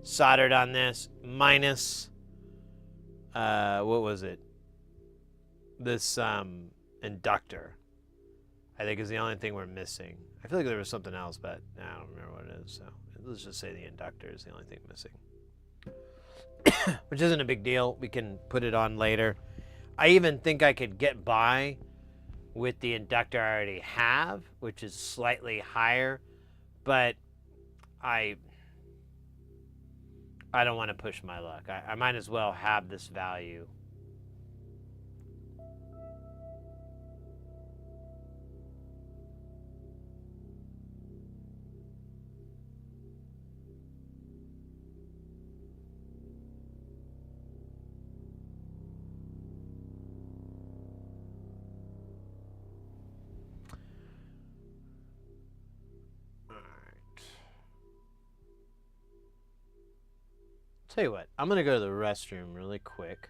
soldered on this, minus what was it? This inductor, I think, is the only thing we're missing. I feel like there was something else, but I don't remember what it is. So let's just say the inductor is the only thing missing. which isn't a big deal. We can put it on later. I even think I could get by with the inductor I already have, which is slightly higher, but I don't want to push my luck. I might as well have this value. Tell you what, I'm gonna go to the restroom really quick.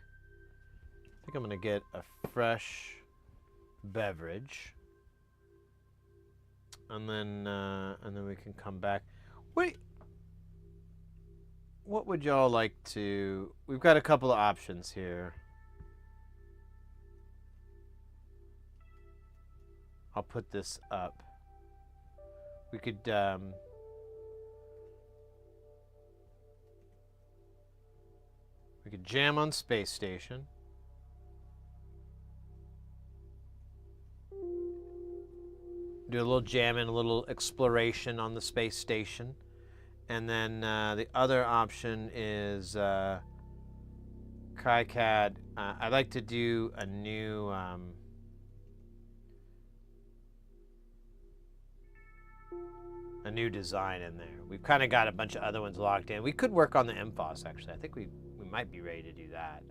I think I'm gonna get a fresh beverage, and then we can come back. Wait, what would y'all like to? We've got a couple of options here. I'll put this up. We could we could jam on Space Station. Do a little jamming, a little exploration on the Space Station. And then the other option is KiCAD. I'd like to do a new design in there. We've kind of got a bunch of other ones locked in. We could work on the MFOS, actually. I think we might be ready to do that.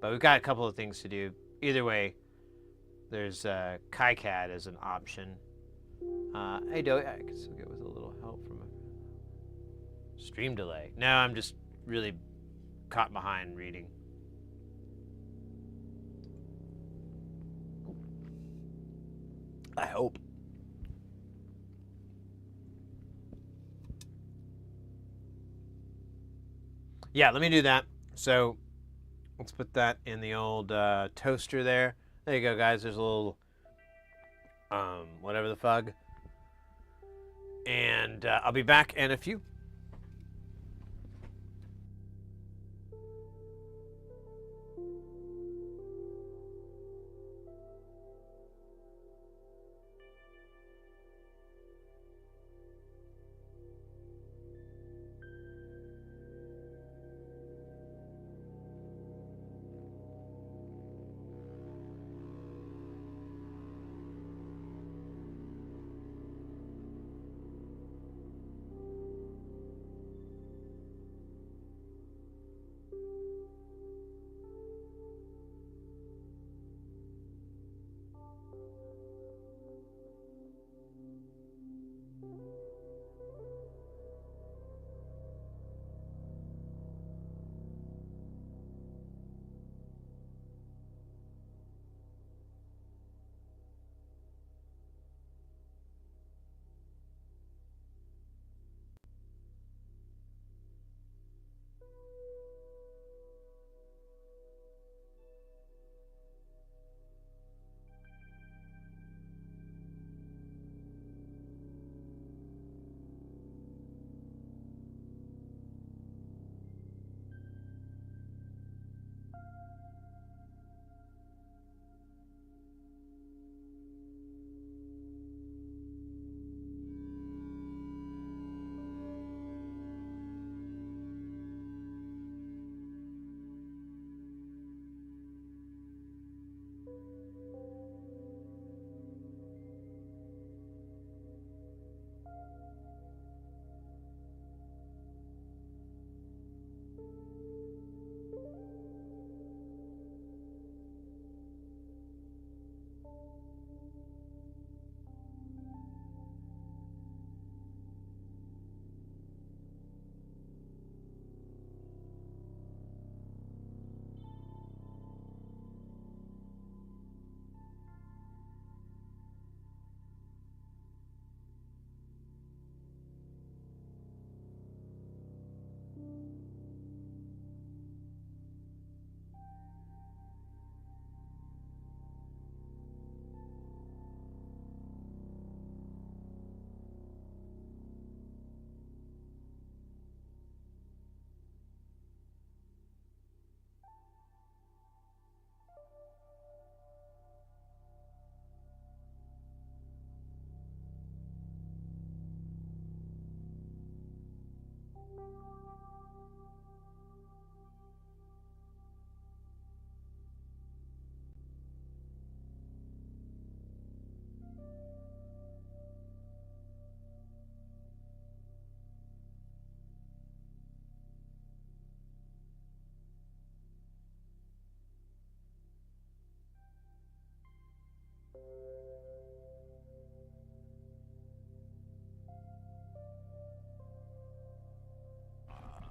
But we've got a couple of things to do. Either way, there's KiCAD as an option. Hey, Doe, I could still get with a little help from a stream delay. No, I'm just really caught behind reading. I hope. Yeah, let me do that. So let's put that in the old toaster there. There you go, guys. There's a little whatever the fug. And I'll be back in a few.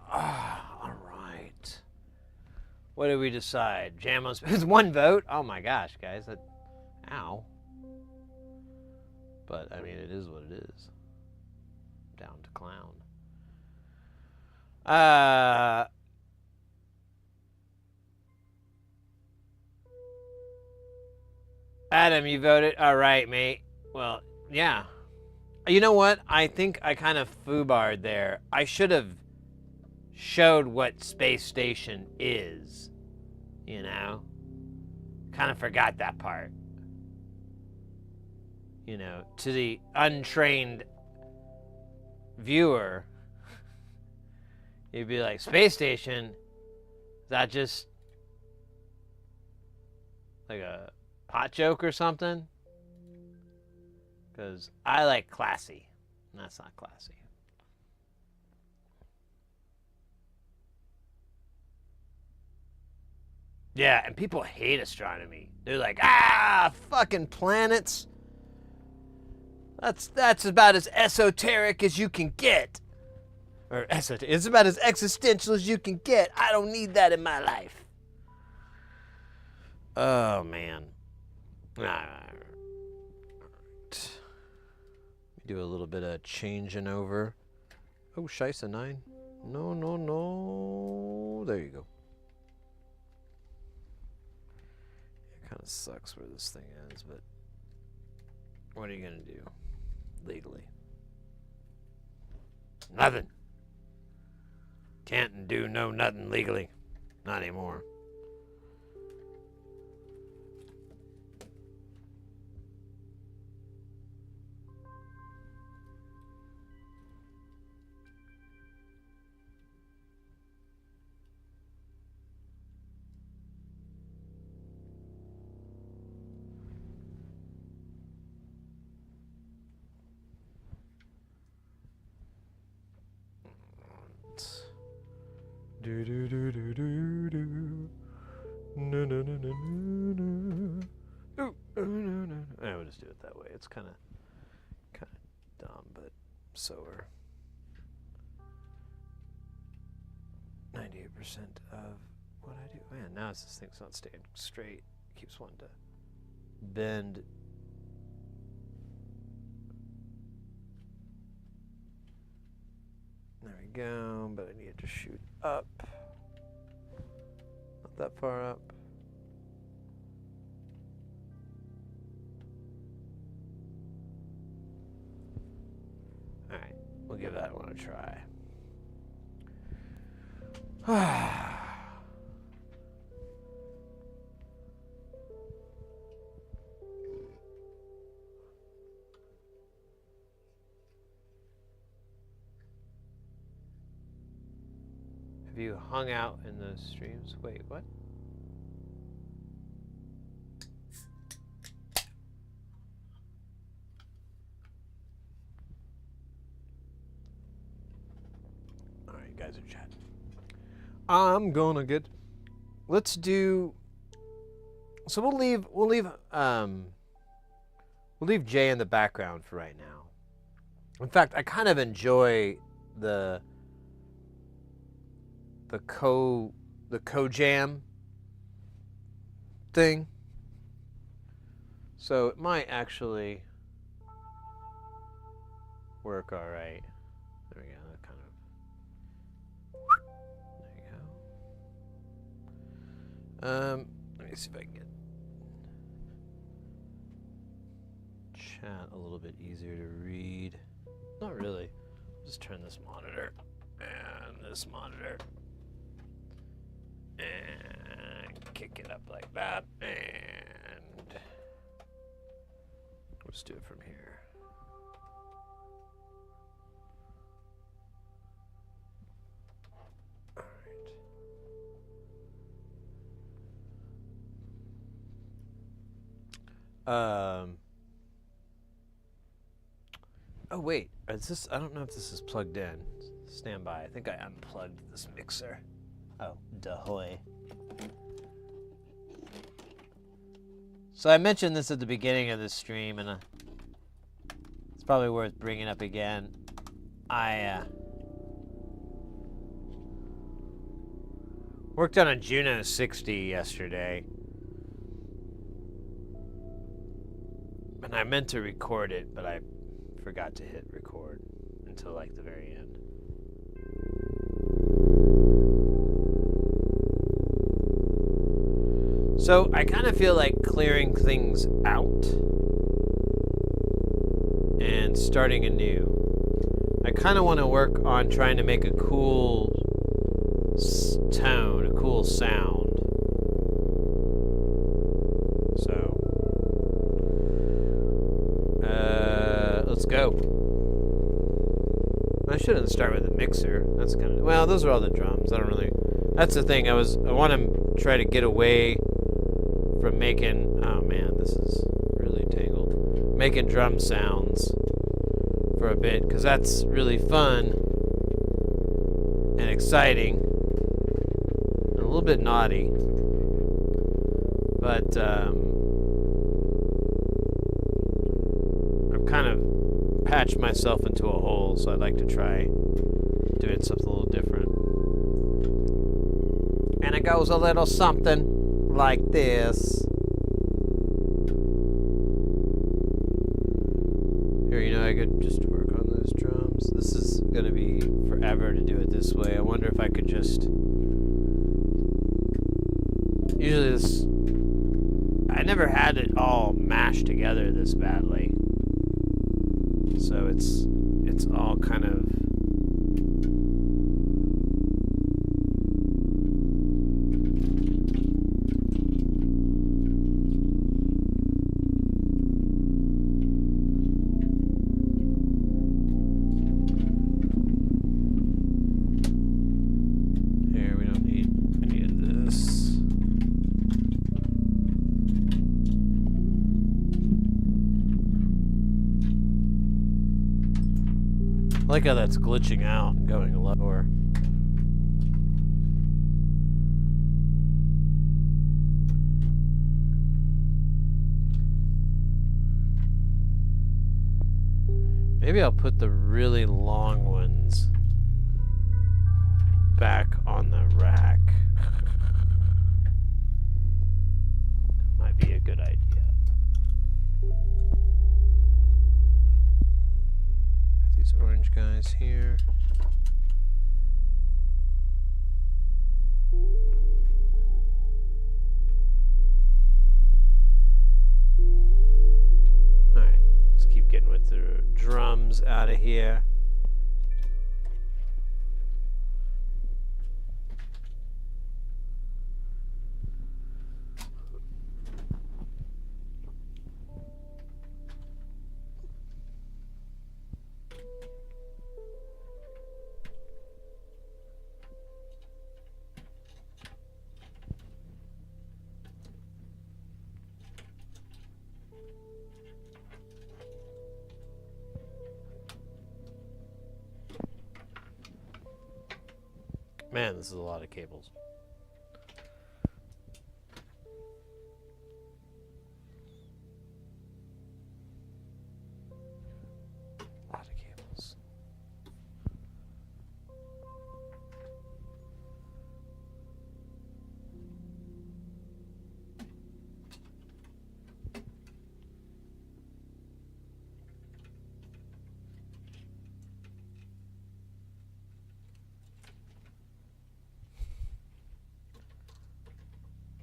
All right. What did we decide? Jam on It's one vote? Oh my gosh, guys. Ow. But, I mean, it is what it is. Down to clown. Adam, you voted? All right, mate. Well, yeah. You know what? I think I kind of foobarred there. I should have showed what space station is, you know? Kind of forgot that part. You know, to the untrained viewer, you'd be like, space station? Is that just like a pot joke or something? Because I like classy, and that's not classy. Yeah, and people hate astronomy. They're like, fucking planets. That's about as esoteric as you can get. Or esoteric. It's about as existential as you can get. I don't need that in my life. Oh, man. All right. Do a little bit of changing over. Oh, Scheisse 9. No, no, no. There you go. It kind of sucks where this thing is, but what are you going to do legally? Nothing. Can't do no nothing legally. Not anymore. Do do do do do do. No no no no no no. Ooh, no no no. I would just do it that way. It's kind of dumb, but so are 98% of what I do. Man, now this thing's not staying straight. It keeps wanting to bend. There we go, but I need it to shoot up. Not that far up. Alright, we'll give that one a try. Have you hung out in those streams? Wait, what? Alright, you guys are chatting. I'm gonna get. Let's do. So we'll leave Jay in the background for right now. In fact, I kind of enjoy the co-jam thing. So it might actually work all right. There we go. That kind of. There you go. Let me see if I can get chat a little bit easier to read. Not really. Just turn this monitor and this monitor and kick it up like that, and let's do it from here. Oh wait, is this? I don't know if this is plugged in. Stand by. I think I unplugged this mixer. Oh, dahoy. So I mentioned this at the beginning of this stream, and it's probably worth bringing up again. I worked on a Juno 60 yesterday, and I meant to record it, but I forgot to hit record until like the very end. So I kind of feel like clearing things out and starting anew. I kind of want to work on trying to make a cool tone, a cool sound. So, let's go. I shouldn't start with a mixer. That's kind of, well, those are all the drums. I don't really, that's the thing. I want to try to get away from making, oh man, this is really tangled, making drum sounds for a bit, because that's really fun and exciting and a little bit naughty, but I've kind of patched myself into a hole, so I'd like to try doing something a little different. And it goes a little something like this. Here, you know, I could just work on those drums. This is gonna be forever to do it this way. I wonder if I could just, usually this, I never had it all mashed together this badly. So it's all kind of, I like how that's glitching out and going lower. Maybe I'll put the really long ones back on the rack. Might be a good idea. Orange guys here. Alright, let's keep getting with the drums out of here. Man, this is a lot of cables. A lot of cables.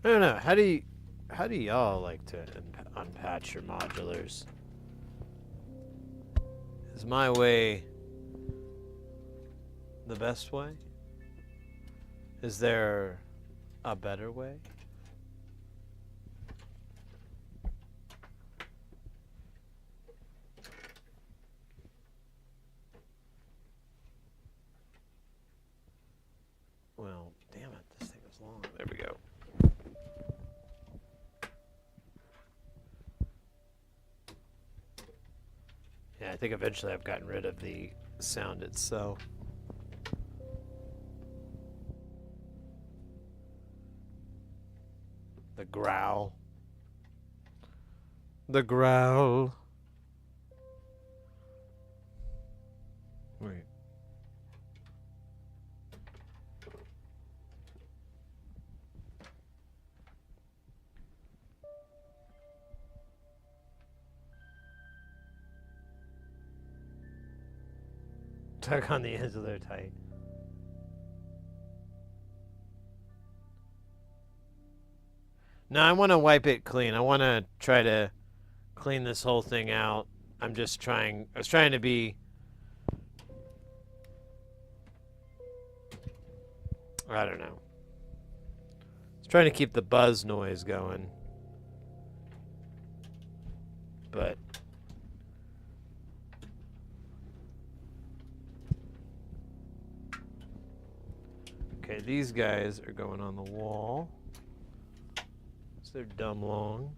I don't know. How do y'all like to unpatch your modulars? Is my way the best way? Is there a better way? Well, damn it, this thing is long. There we go. think eventually I've gotten rid of the sound itself. The growl. The growl. Wait. Tug on the ends of their tight. No, I want to wipe it clean. I want to try to clean this whole thing out. I was trying to be, I don't know. I was trying to keep the buzz noise going. But okay, these guys are going on the wall. So they're dumb long.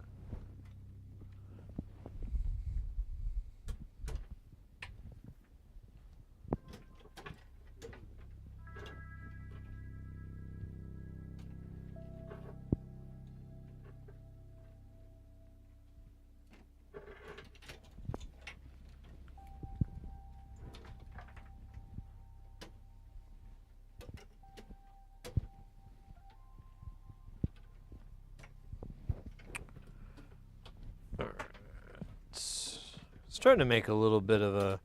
Starting to make a little bit of a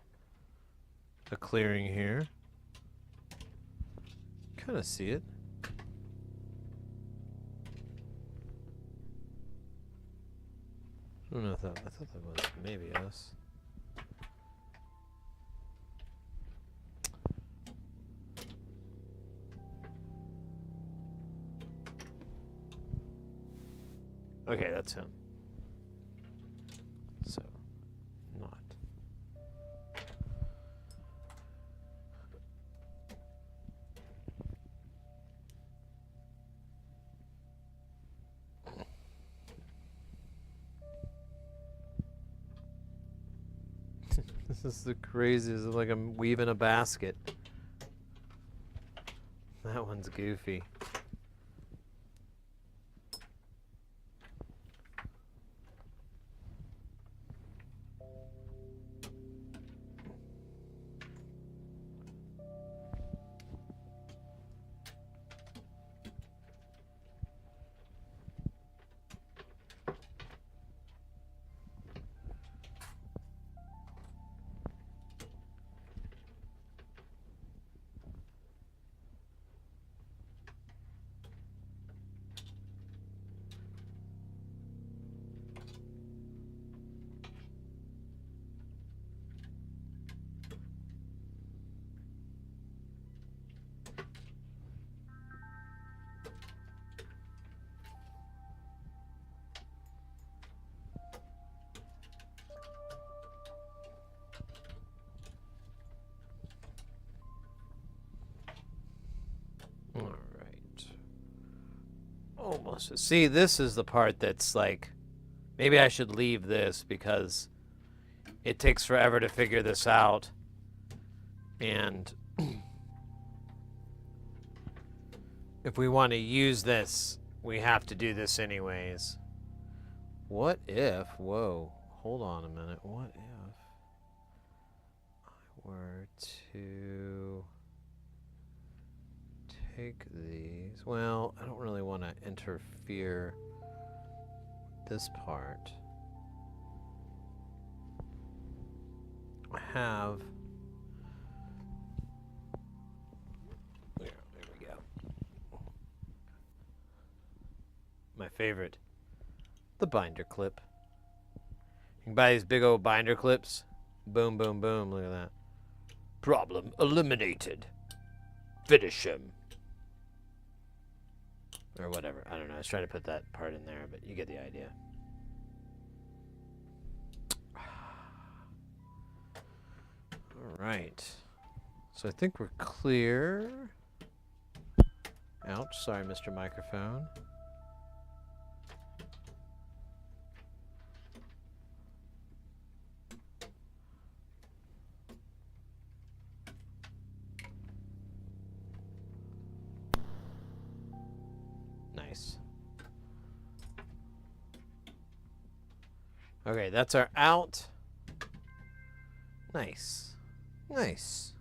clearing here. Kind of see it. I don't know if I thought that was maybe us. Okay, that's him. So, not. This is the craziest. It's like I'm weaving a basket. That one's goofy. Almost. See, this is the part that's like, maybe I should leave this because it takes forever to figure this out. And if we want to use this, we have to do this anyways. What if, whoa, hold on a minute. What if I were to take these? Well, I don't really want to interfere this part. I have, there we go. My favorite, the binder clip. You can buy these big old binder clips. Boom, boom, boom. Look at that. Problem eliminated. Finish him. Or whatever. I don't know. I was trying to put that part in there, but you get the idea. All right. So I think we're clear. Ouch. Sorry, Mr. Microphone. Nice. Okay, that's our out. Nice. Nice.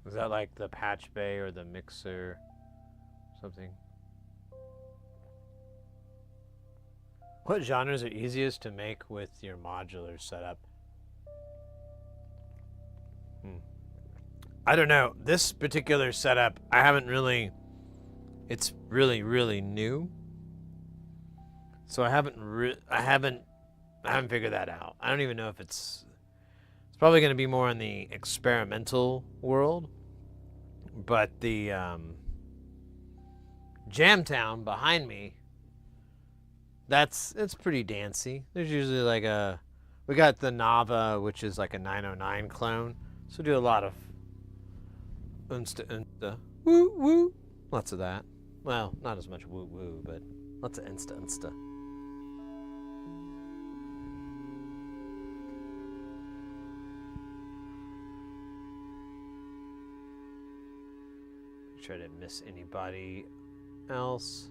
Is that like the patch bay or the mixer something? What genres are easiest to make with your modular setup? I don't know. This particular setup, I haven't really, it's really, really new. So I haven't figured that out. I don't even know if it's probably going to be more in the experimental world. But the Jamtown behind me, it's pretty dancey. There's usually like we got the Nava, which is like a 909 clone. So we do a lot of insta, woo woo, lots of that. Well, not as much woo woo, but lots of insta. Try to miss anybody else.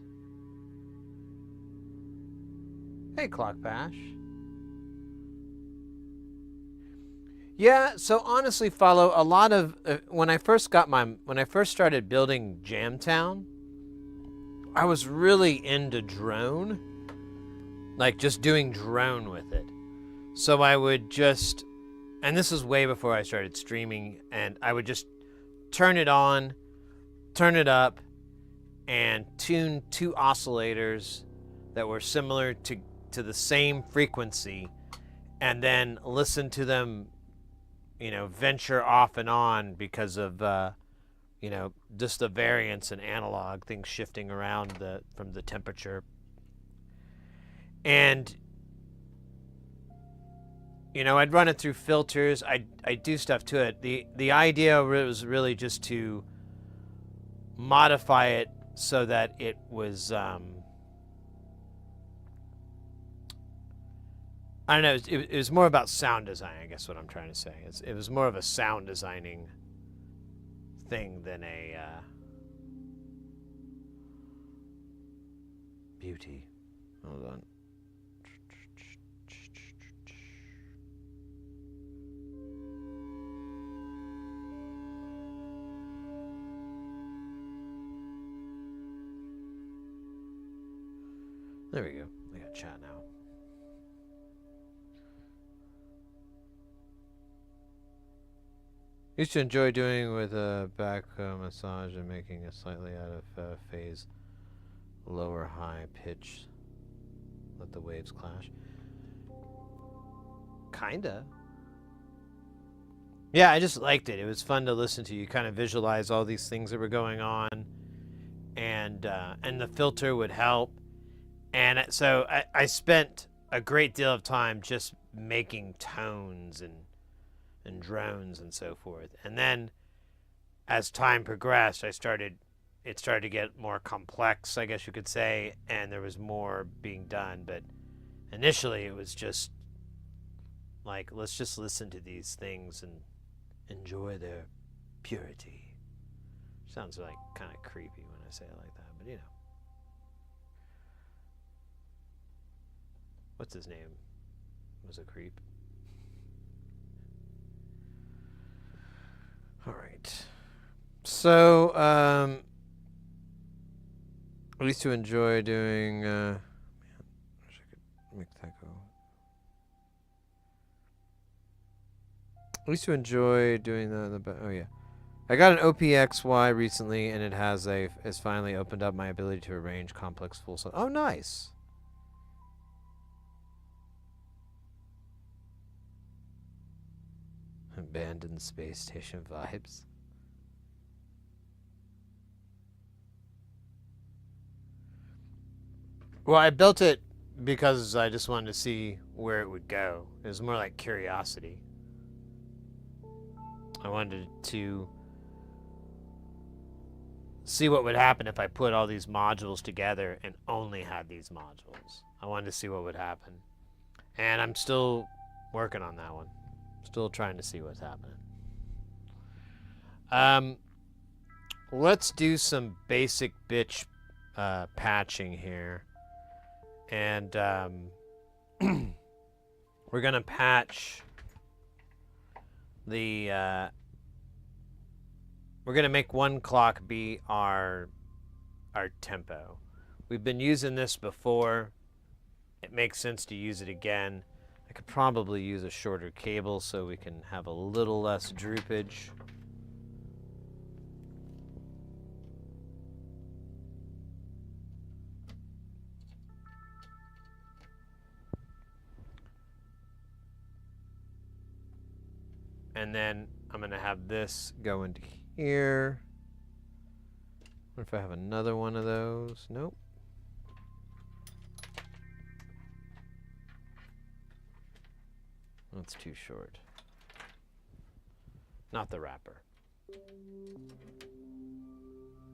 Hey, Clock Bash. Yeah, so honestly, follow a lot of when I first started building Jamtown, I was really into drone, like just doing drone with it. So I would just, and this is way before I started streaming, and I would just turn it on, turn it up, and tune two oscillators that were similar to the same frequency, and then listen to them, venture off and on because of, just the variance in analog, things shifting around from the temperature. And, I'd run it through filters. I'd do stuff to it. The idea was really just to modify it so that it was, I don't know, it was more about sound design, I guess what I'm trying to say. It was more of a sound designing thing than a beauty. Hold on. There we go. I got chat now. Used to enjoy doing with a back massage and making a slightly out of phase lower high pitch. Let the waves clash. Kinda. Yeah, I just liked it. It was fun to listen to. You kind of visualize all these things that were going on, and the filter would help. And so I spent a great deal of time just making tones and drones and so forth. And then as time progressed, it started to get more complex, I guess you could say, and there was more being done. But initially it was just like, let's just listen to these things and enjoy their purity. Sounds like kind of creepy when I say it like that, but what's his name? Was a creep. All right. So, I used to enjoy doing, man, I wish I could make that go. I used to enjoy doing oh yeah. I got an OPXY recently, and it has finally opened up my ability to arrange complex full cell. Oh, nice. Abandoned space station vibes. Well, I built it because I just wanted to see where it would go. It was more like curiosity. I wanted to see what would happen if I put all these modules together and only had these modules. I wanted to see what would happen. And I'm still working on that one. Still trying to see what's happening. Let's do some basic bitch patching here. And we're going to patch the... we're going to make one clock be our tempo. We've been using this before. It makes sense to use it again. I could probably use a shorter cable so we can have a little less droopage. And then I'm going to have this go into here. What if I have another one of those? Nope. That's too short. Not the wrapper.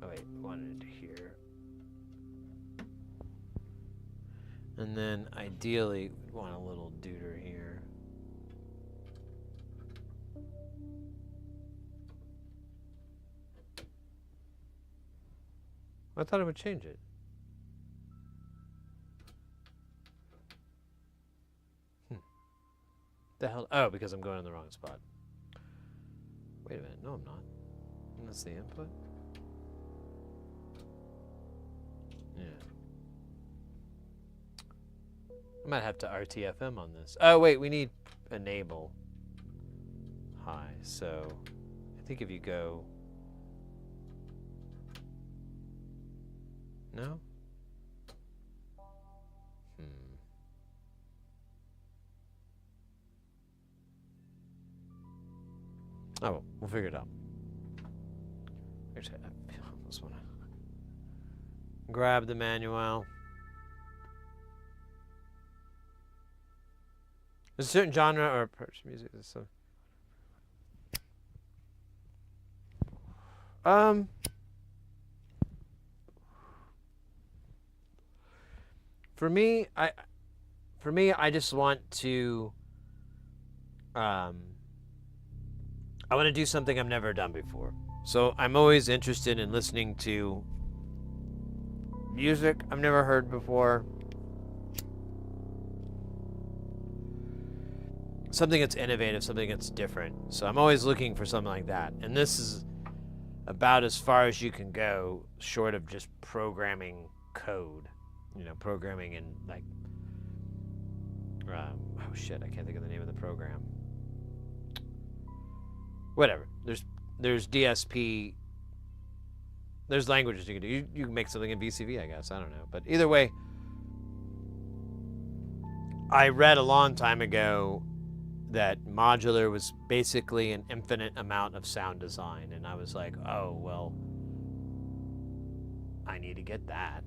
Oh wait, wanted it here. And then ideally, we'd want a little deuter here. I thought it would change it. The hell? Oh, because I'm going in the wrong spot. Wait a minute. No, I'm not. That's the input. Yeah. I might have to RTFM on this. Oh, wait. We need enable high. So I think if you go... No? Oh, well, we'll figure it out. Actually, I almost want to grab the manual. There's a certain genre or approach to music. So, for me, I just want to, I want to do something I've never done before. So I'm always interested in listening to music I've never heard before. Something that's innovative, something that's different. So I'm always looking for something like that. And this is about as far as you can go, short of just programming code. You know, programming in like, oh shit, I can't think of the name of the program. Whatever. There's DSP. There's languages you can do. You can make something in VCV, I guess. I don't know. But either way, I read a long time ago that Modular was basically an infinite amount of sound design. And I was like, oh, well, I need to get that.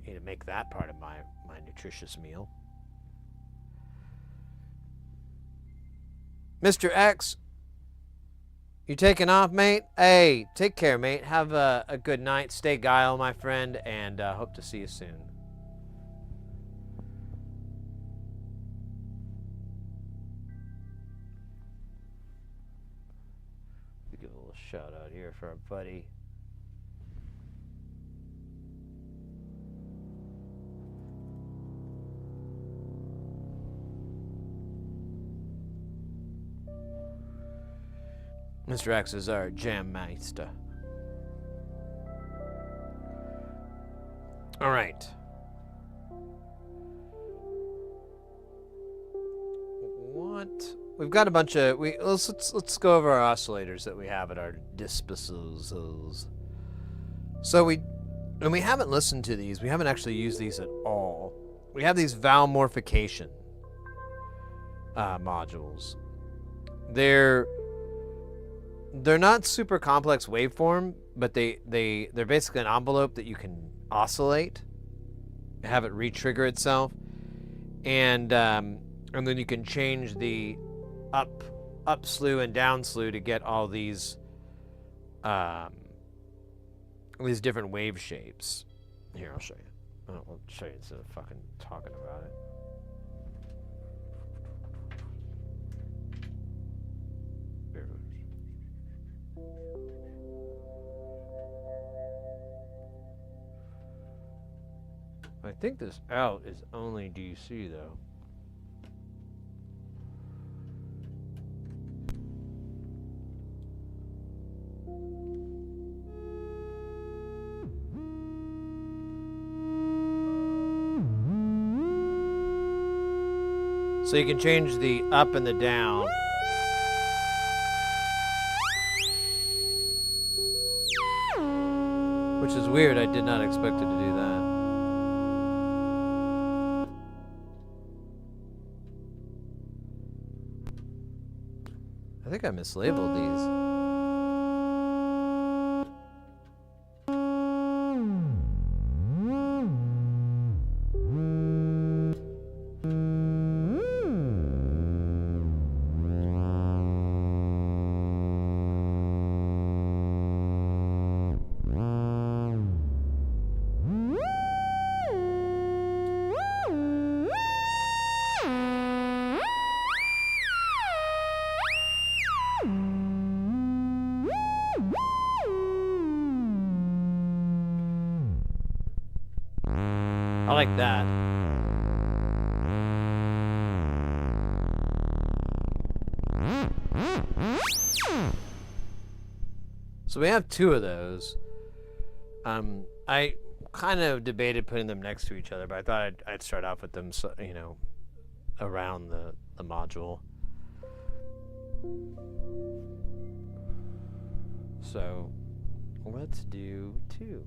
I need to make that part of my nutritious meal. Mr. X, you taking off, mate? Hey, take care, mate. Have a good night. Stay guile, my friend, and hope to see you soon. Give a little shout out here for our buddy. Mr. X is our jam meister. All right. What? We've got a bunch of let's go over our oscillators that we have at our disposals. So we haven't listened to these. We haven't actually used these at all. We have these valmorphication modules. They're not super complex waveform, but they're basically an envelope that you can oscillate, have it re-trigger itself, and then you can change the up slew and down slew to get all these these different wave shapes. Here, I'll show you. I'll show you instead of fucking talking about it. I think this out is only DC though. So you can change the up and the down. Which is weird, I did not expect it to do that. I think I mislabeled these. I like that. So we have two of those. I kind of debated putting them next to each other, but I thought I'd start off with them, so, you know, around the module. So let's do two.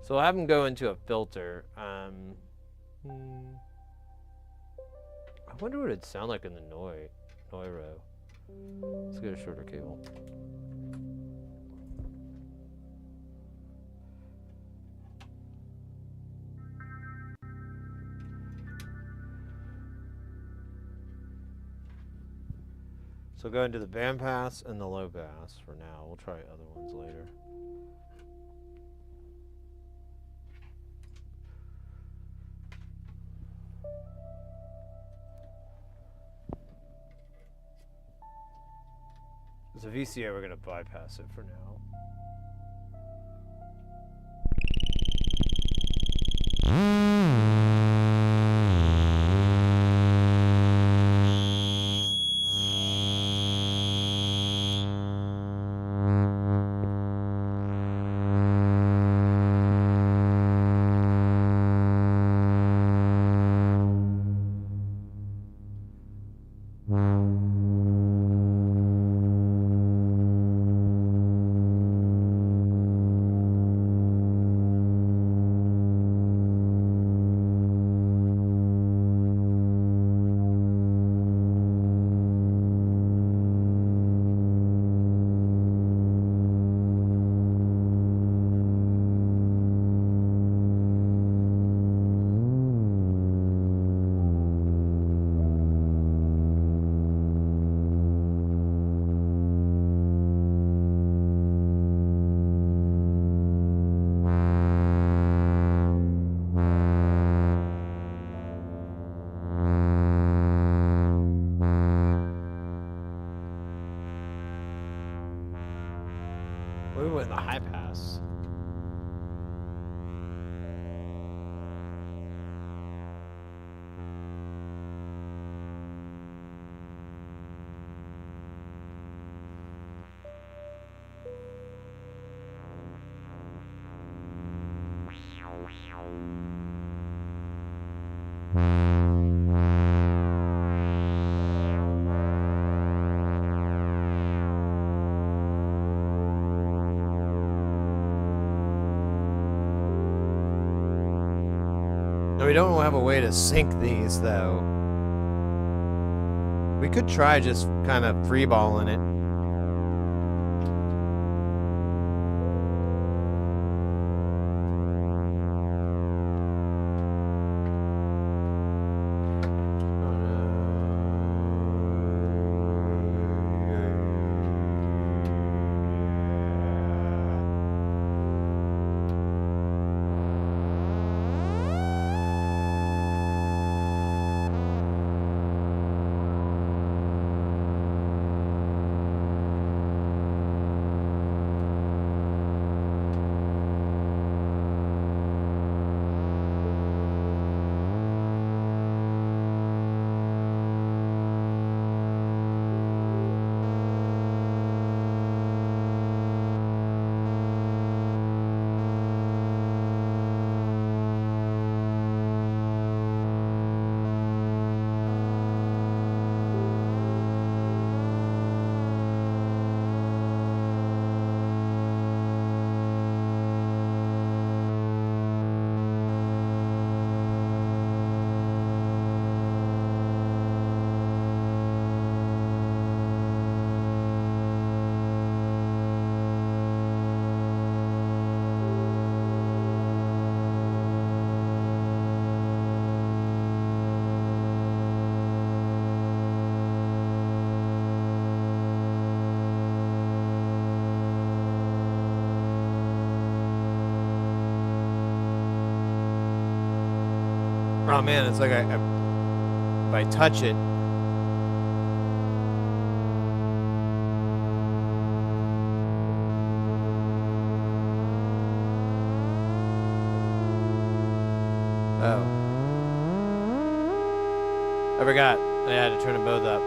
So I'll have them go into a filter. I wonder what it'd sound like in the Neuro. Let's get a shorter cable. So go into the bandpass and the low pass for now. We'll try other ones later. As a VCA, we're going to bypass it for now. We went in the high pass. Now we don't have a way to sync these though. We could try just kind of freeballing it. Oh man, it's like if I touch it. Oh. I forgot. I had to turn them both up.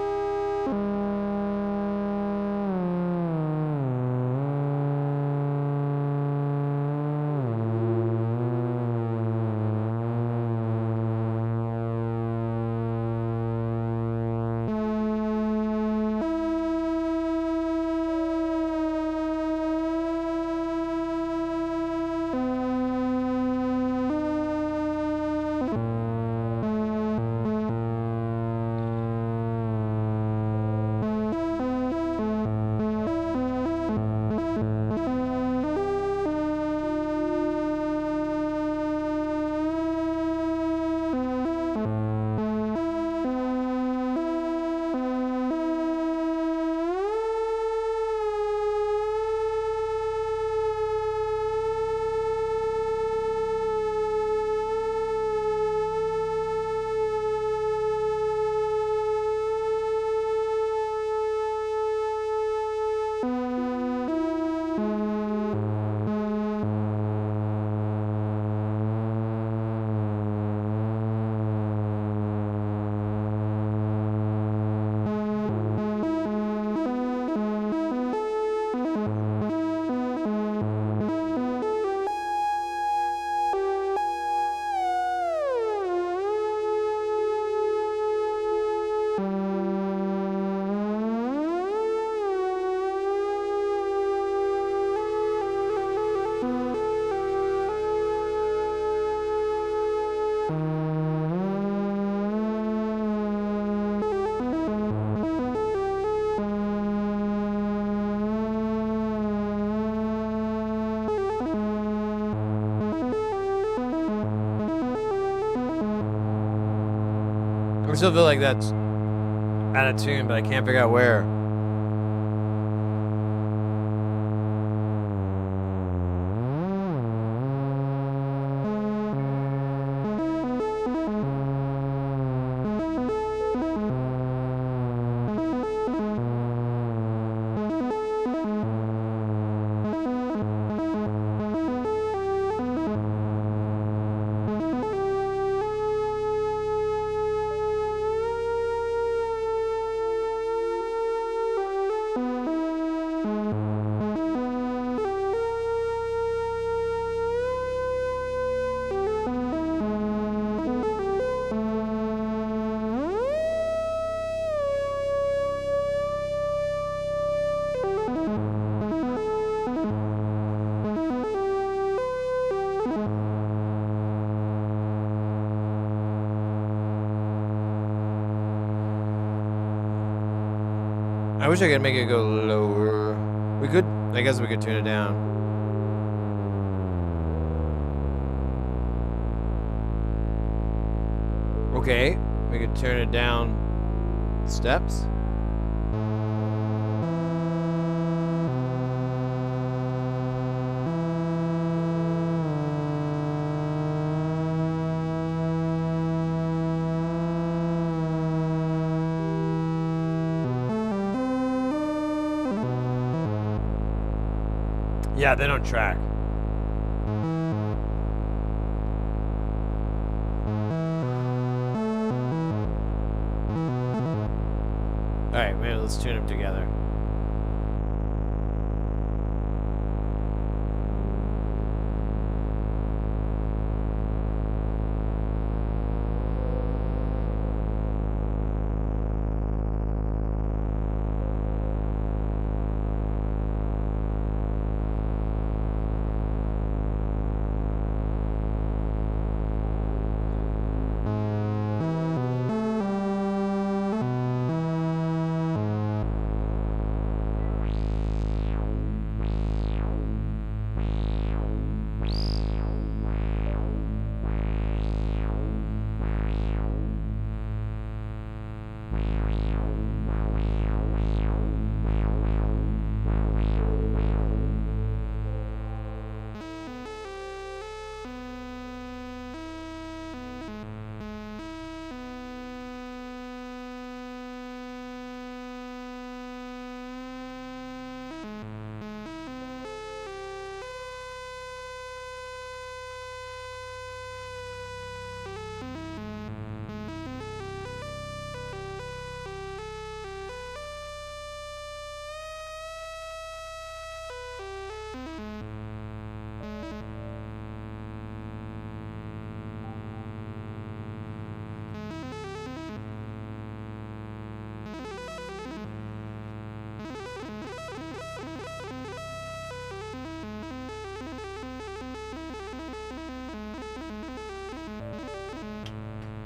I still feel like that's out of tune, but I can't figure out where. I wish I could make it go lower. We could, I guess we could tune it down. Okay, we could turn it down steps. Yeah, they don't track. Alright, maybe let's tune them together.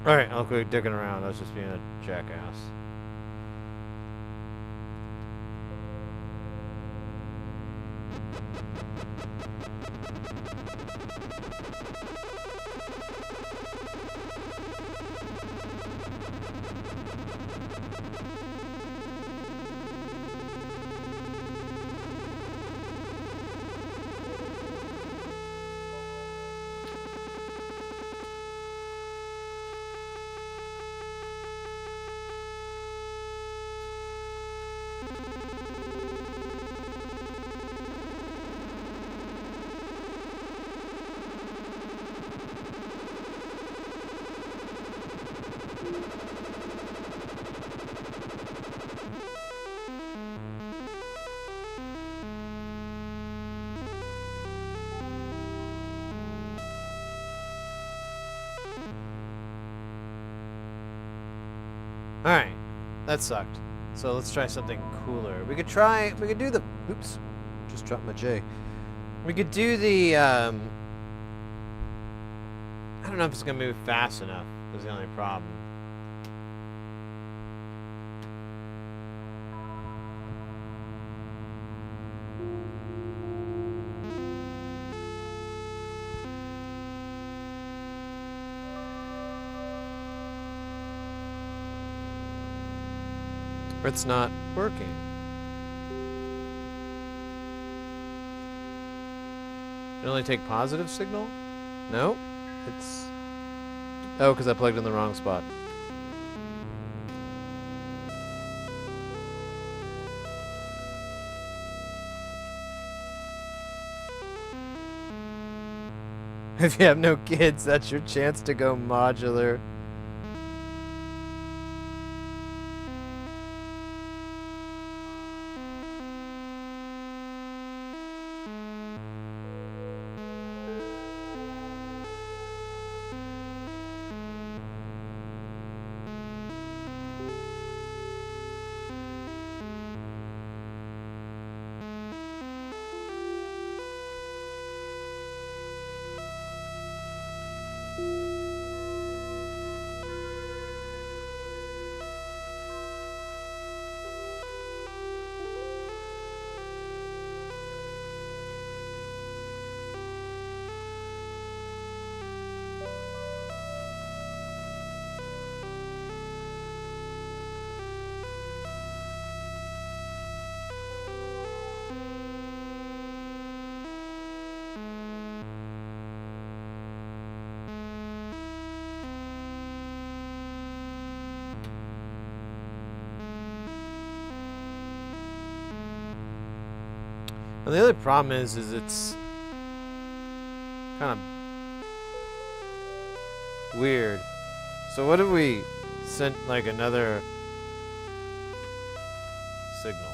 Alright, I'll quit dicking around. I was just being a jackass. Alright, that sucked. So let's try something cooler. We could do the, oops, just dropped my J. We could do the, I don't know if it's going to move fast enough, is the only problem. It's not working. It only take positive signal? No? It's... Oh, because I plugged in the wrong spot. If you have no kids, that's your chance to go modular. And the other problem is it's kind of weird. So what if we sent like another signal?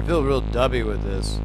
I feel real dubby with this.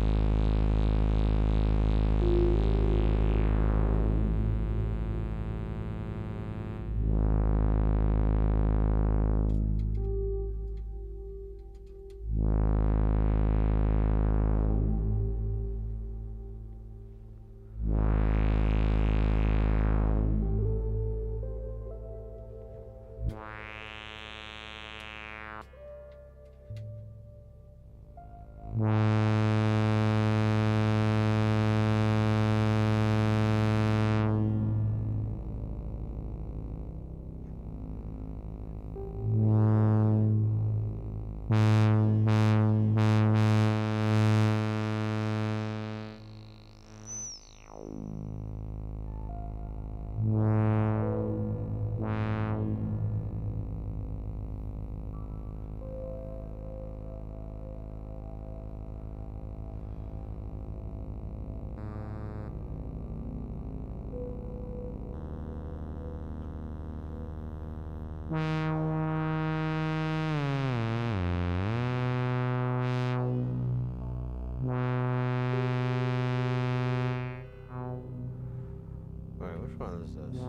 Alright, which one is this?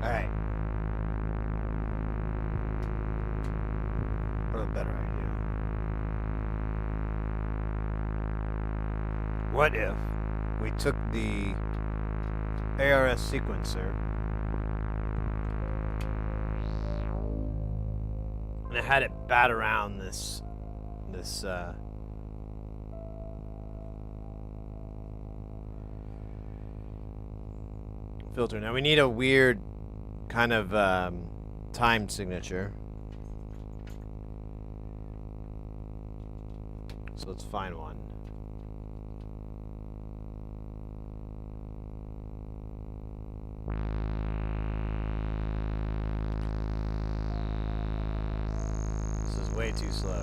Alright. What a better idea. What if we took the ARS sequencer and I had it bat around this filter. Now we need a weird kind of time signature. So let's find one. This is way too slow.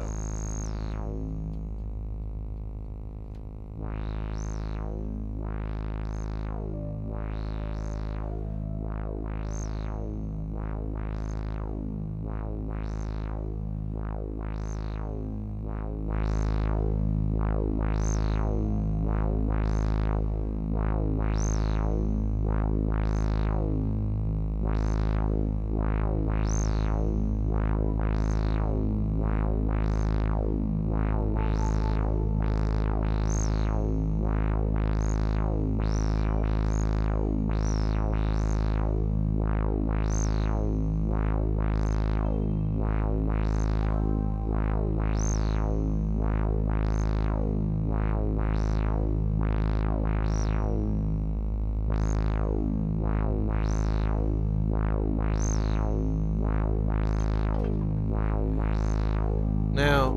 Now,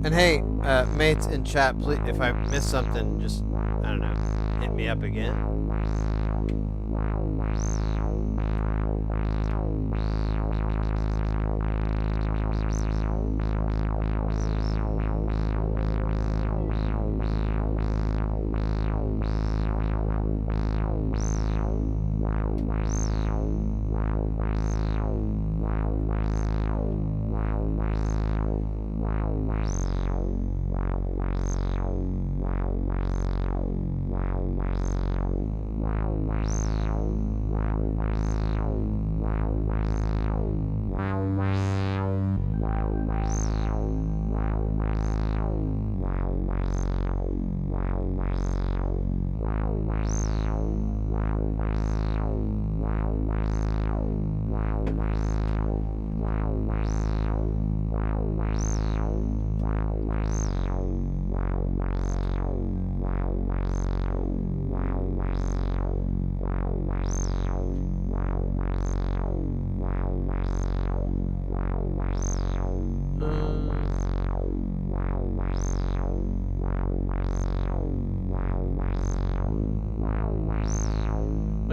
and hey, mates in chat, please, if I miss something, just, I don't know, hit me up again.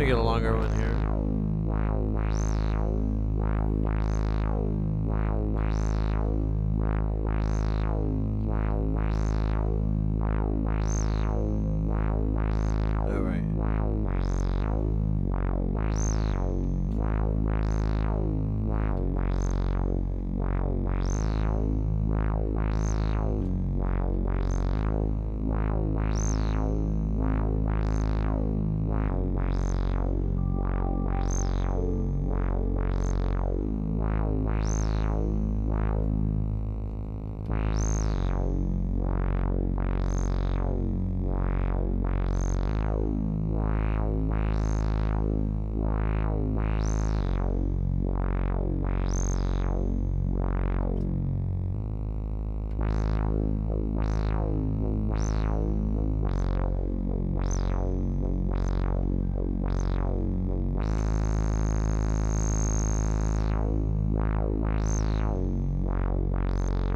me get a longer one here. Oh, right.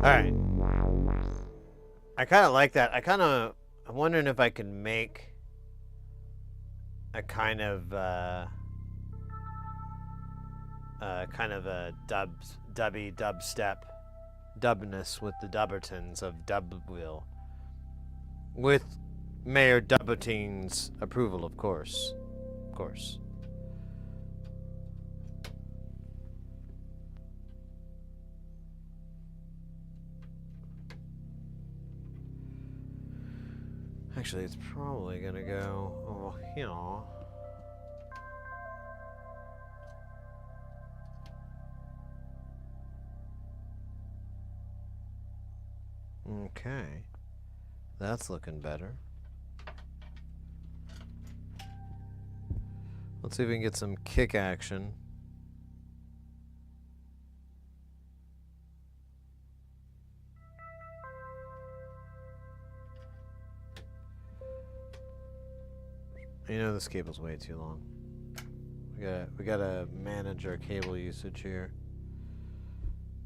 Alright. I kind of like that. I'm wondering if I can make a kind of a dubstep dubness with the Dubbertons of Dub Wheel. With Mayor Dubberton's approval, of course. Of course. Actually, it's probably gonna go over here. Okay. That's looking better. Let's see if we can get some kick action. You know this cable's way too long. We gotta manage our cable usage here.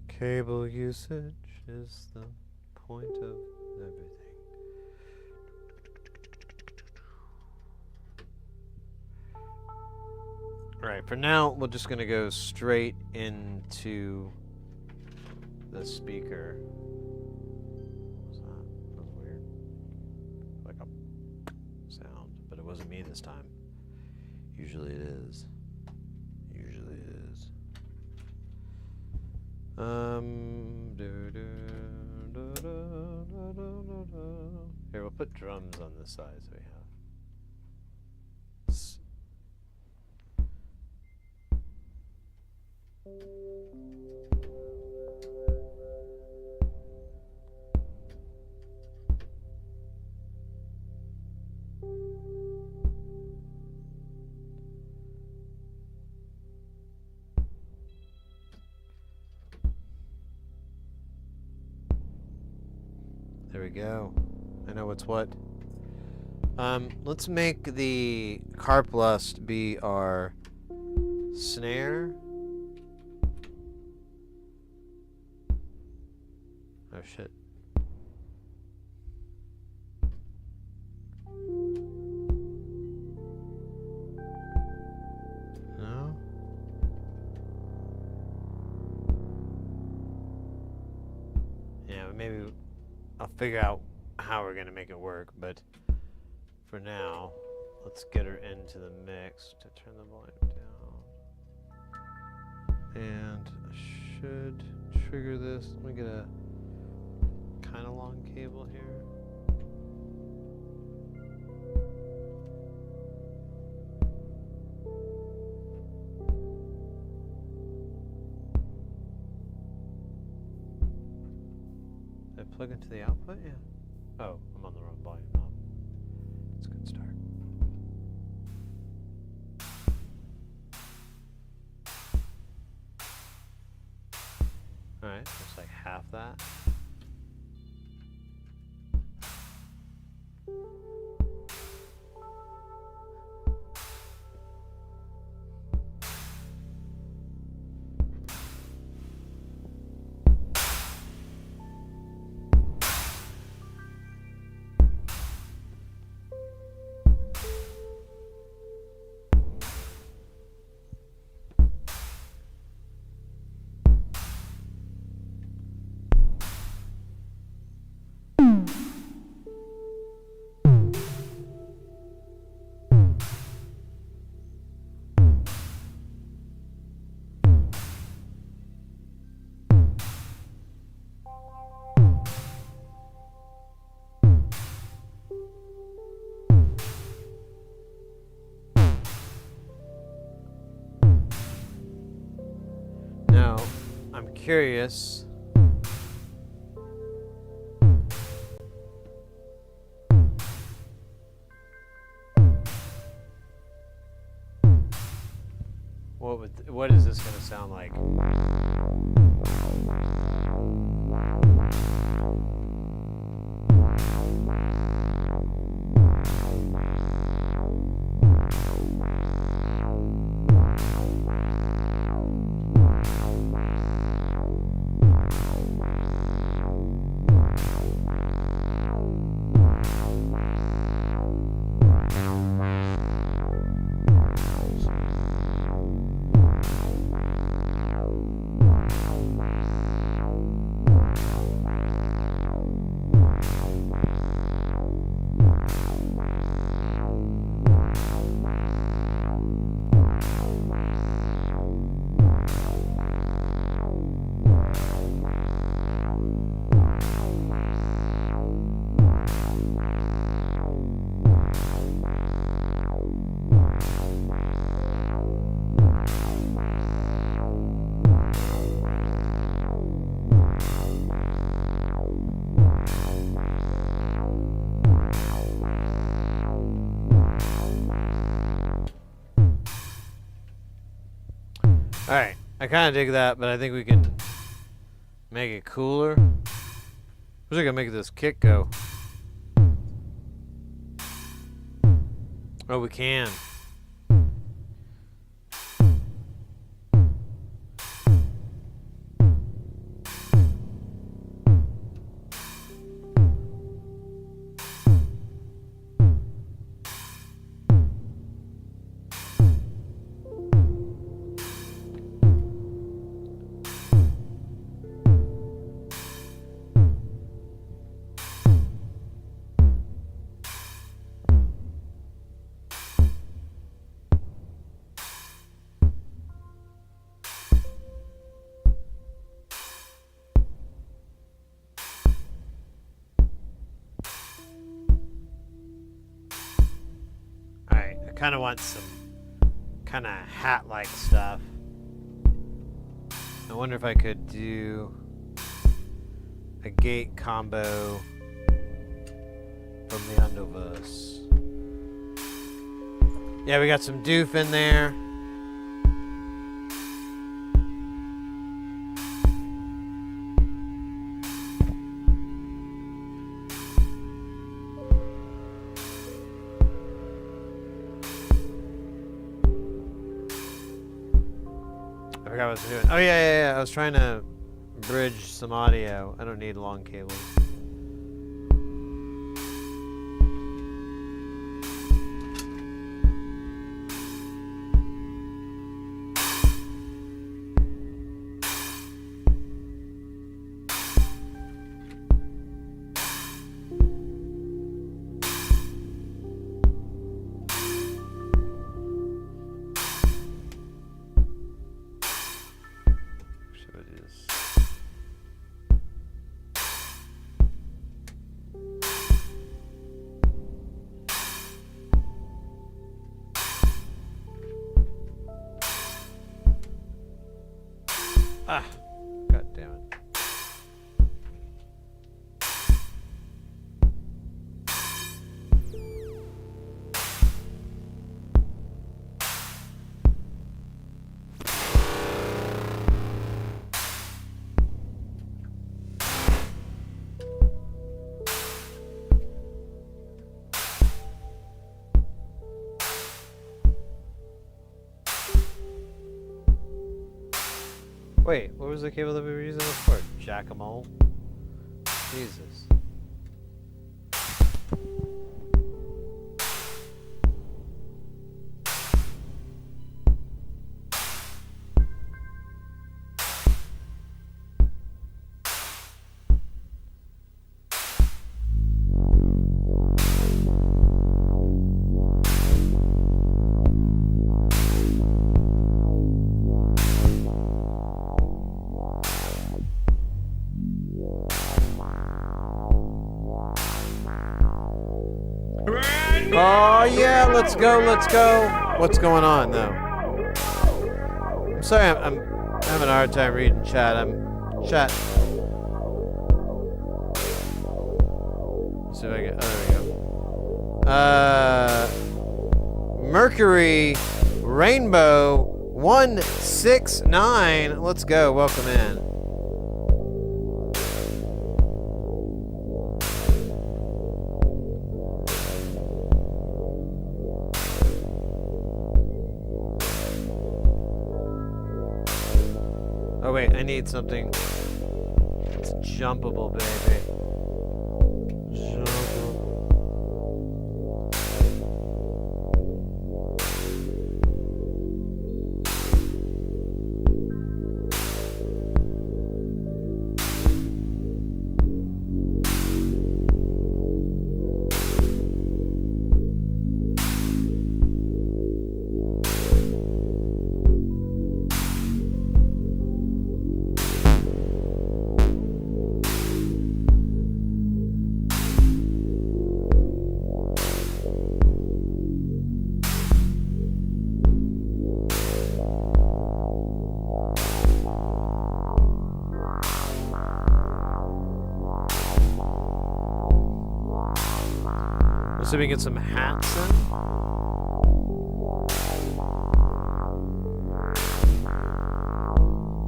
Cable usage is the point of everything. Alright, for now we're just gonna go straight into the speaker. What was that? That was weird. Like a sound, but it wasn't me this time. Usually it is. Usually it is. Here, we'll put drums on this side so we have. There we go. I know what's what. Let's make the Carplust be our snare. Oh shit. No? Yeah, maybe I'll figure out how we're gonna make it work, but for now, let's get her into the mix to turn the volume down. And I should trigger this. Let me get a kind of long cable here. Did I plug into the output? Yeah. Oh, I'm on the wrong volume knob. That's a good start. Alright, looks like half that. Now, I'm curious. What is this going to sound like? Alright, I kind of dig that, but I think we can make it cooler. We're just gonna make this kick go. Oh, we can. Kind of want some kind of hat-like stuff. I wonder if I could do a gate combo from the Underverse. Yeah, we got some doof in there. I forgot what I was doing. Oh, yeah. I was trying to bridge some audio. I don't need long cables. Ah, god damn it. Wait, what was the cable that we were using this for? Jack-a-mole? Jesus. let's go, let's go. What's going on, though? I'm sorry, I'm having a hard time reading chat. Chat. Let's see if I get, oh, there we go. Mercury Rainbow 169. Let's go, welcome in. Oh wait, I need something. It's jumpable, baby. Jumpable. So we get some hats in.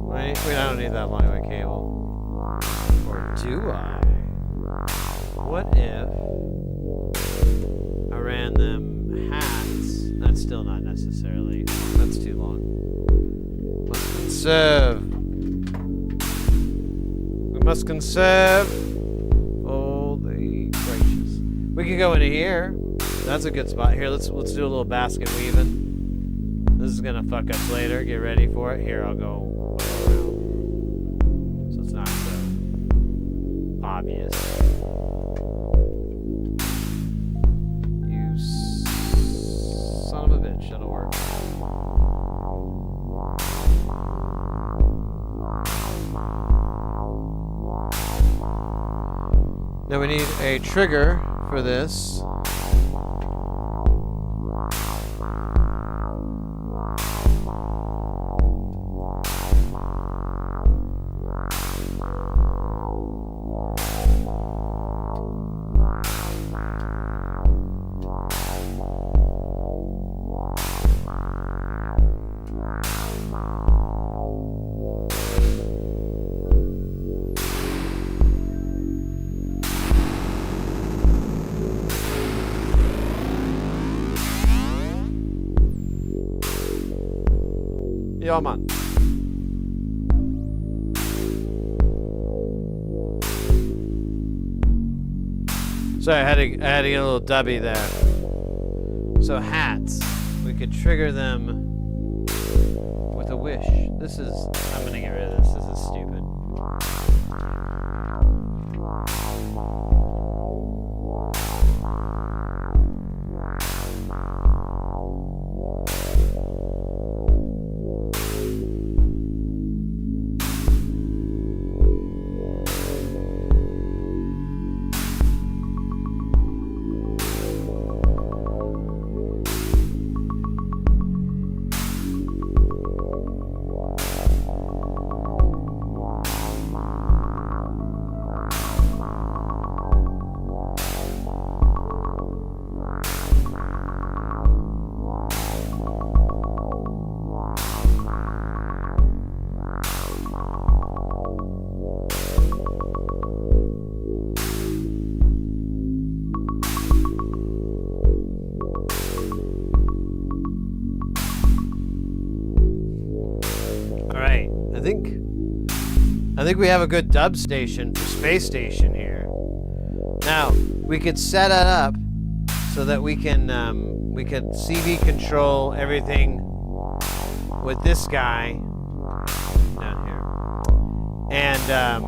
Wait, I don't need that long of a cable. Or do I? What if I ran them hats? That's still not necessarily. That's too long. Let's conserve. We must conserve. Holy gracious. We could go into here. That's a good spot. Here, let's do a little basket weaving. This is gonna fuck us later. Get ready for it. Here, I'll go around. So it's not so obvious. You son of a bitch. That'll work. Now we need a trigger for this. Ja, man. Sorry, I had to get a little dubby there. So hats, we could trigger them with a wish. This is, I'm gonna get rid of this. This is stupid. I think we have a good dub station for Space Station here. Now, we could set it up so that we could CV control everything with this guy down here. And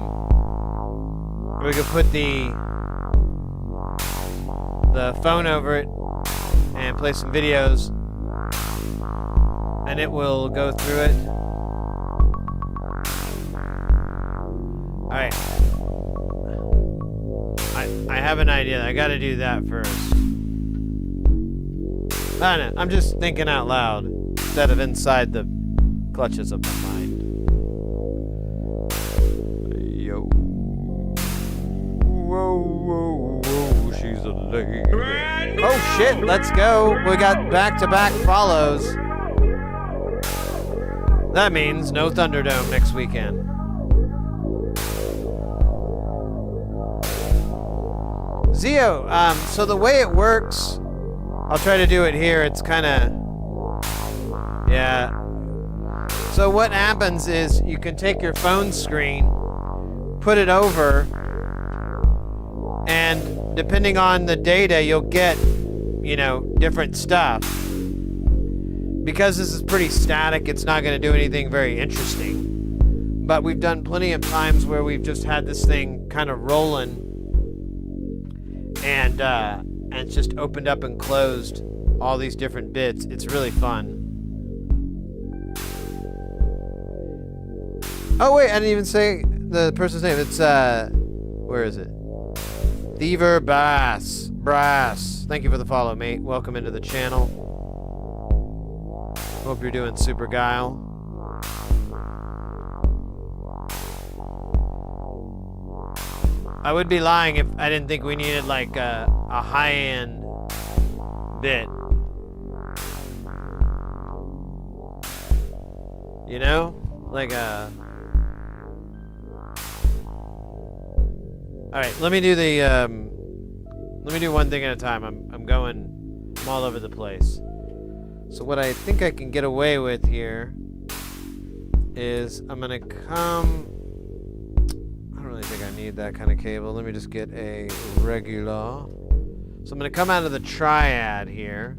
we could put the phone over it and play some videos, and it will go through it. Alright. I have an idea. I gotta do that first. I don't know. I'm just thinking out loud instead of inside the clutches of my mind. Yo. Whoa, whoa, whoa. She's a lady. Oh, shit. Let's go. We got back-to-back follows. That means no Thunderdome next weekend. Zio, so the way it works, I'll try to do it here. It's kind of, yeah. So what happens is you can take your phone screen, put it over, and depending on the data, you'll get, you know, different stuff. Because this is pretty static, it's not going to do anything very interesting. But we've done plenty of times where we've just had this thing kind of rolling, and it's just opened up and closed all these different bits. It's really fun. Oh wait, I didn't even say the person's name. It's where is it? Thiever Brass. Thank you for the follow, mate. Welcome into the channel. Hope you're doing super, Guile. I would be lying if I didn't think we needed like a high-end bit. You know? Like a... Alright, let me do the, let me do one thing at a time. I'm all over the place. So what I think I can get away with here is I'm gonna come... I don't really think I need that kind of cable. Let me just get a regular. So I'm gonna come out of the triad here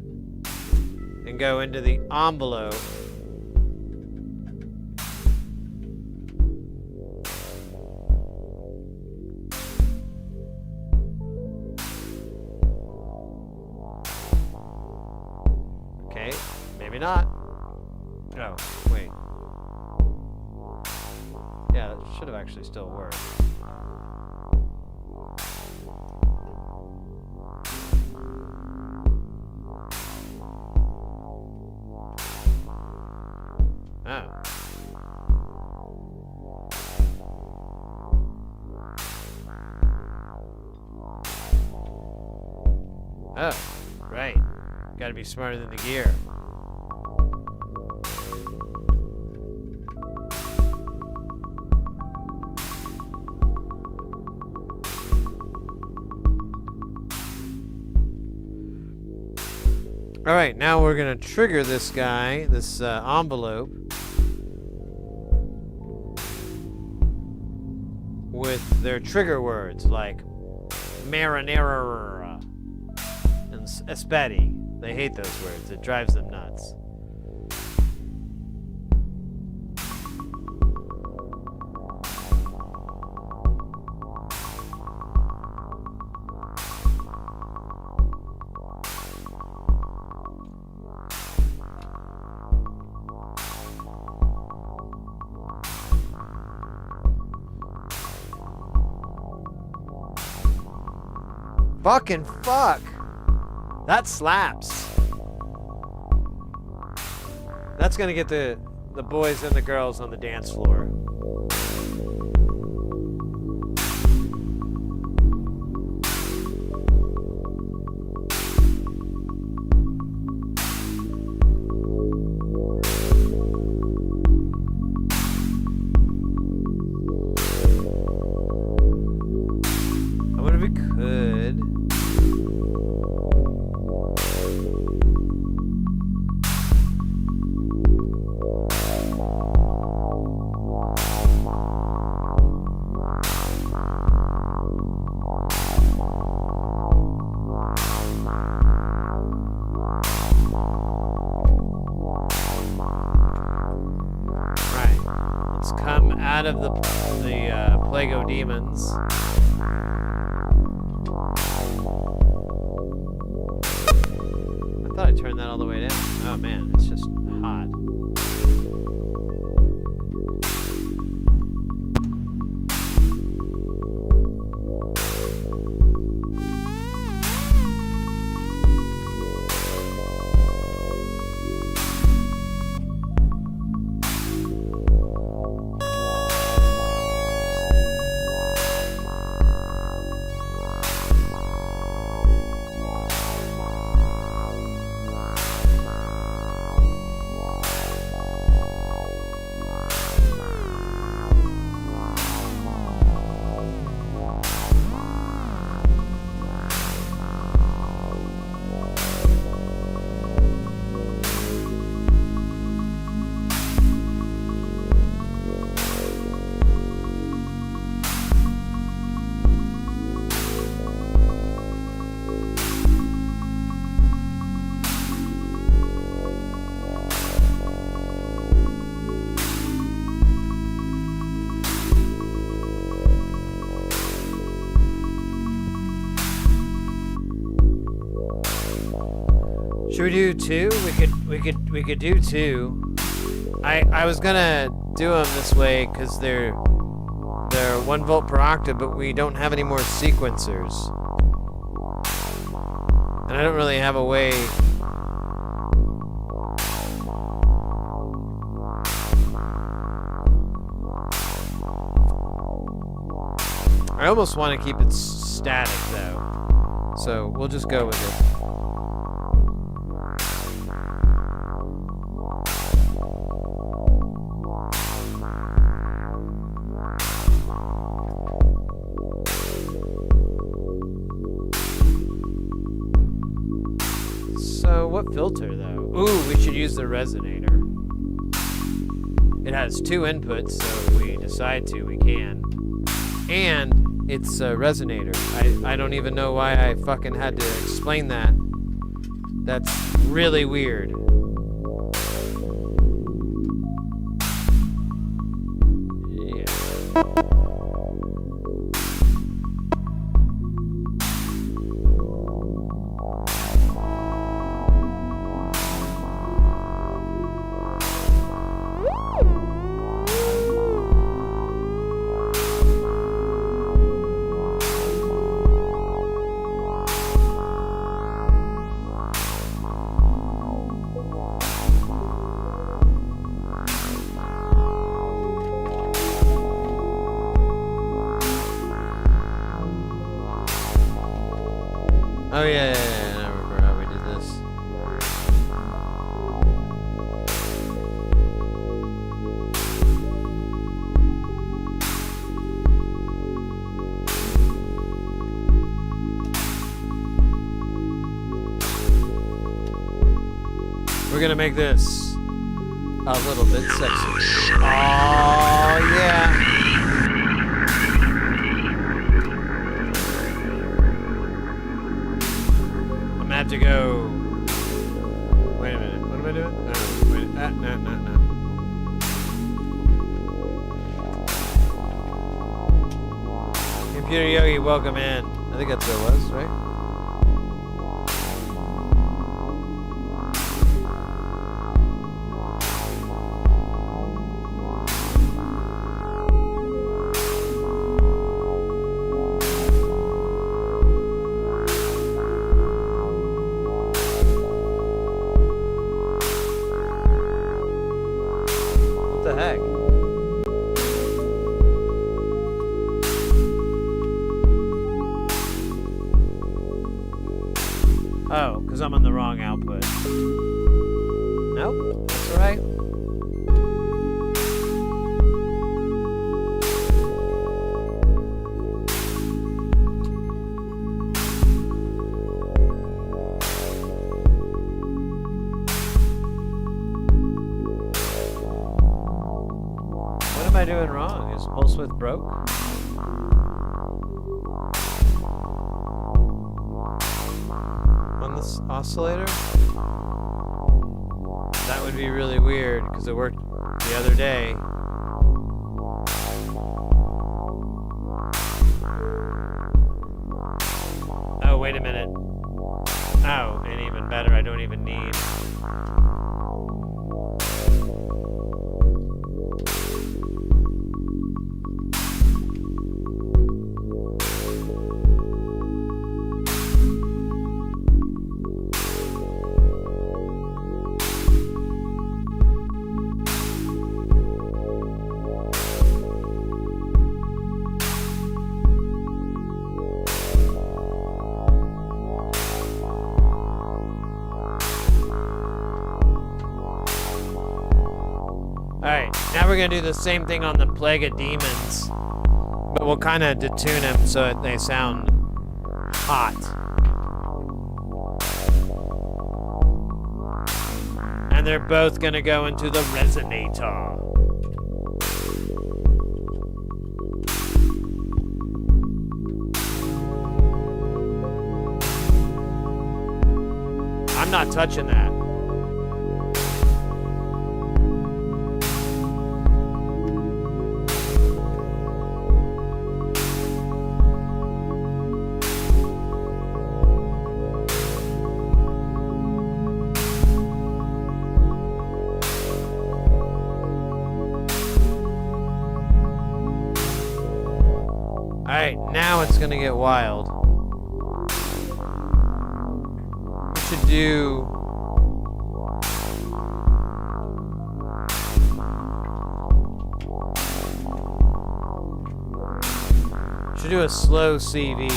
and go into the envelope. Okay, maybe not. Oh, wait. Yeah, that should have actually still worked. Oh. Oh, right. Gotta be smarter than the gear. All right, now we're gonna trigger this guy, this envelope, with their trigger words like marinara and espetti. They hate those words. It drives them nuts. Fucking fuck. That slaps. That's gonna get the boys and the girls on the dance floor. I wonder if we could. Out of the Plago demons. I thought I turned that all the way down. Oh man, it's just hot. Should we do 2? We could do 2. I was gonna do them this way because they're 1 volt per octave, but we don't have any more sequencers, and I don't really have a way. I almost want to keep it static though, so we'll just go with it. So what filter though? Ooh, we should use the resonator. It has 2 inputs, so if we decide to, we can. And it's a resonator. I don't even know why I fucking had to explain that. That's really weird. Yeah. Oh yeah, I remember how we did this. We're gonna make this a little bit sexy. Oh yeah. Have to go. Wait a minute. What am I doing? No, wait. No. Computer Yogi, welcome in. I think that's what it was, right? Oh, because I'm on the wrong output. Nope, that's alright. What am I doing wrong? Is pulse width broke? This oscillator? That would be really weird because it worked the other day. Oh, wait a minute. Oh, and even better, I don't even need. Alright, now we're going to do the same thing on the Plague of Demons, but we'll kind of detune them so that they sound hot. And they're both going to go into the resonator. I'm not touching that. Alright, now it's gonna get wild. We should do... Should do a slow CV.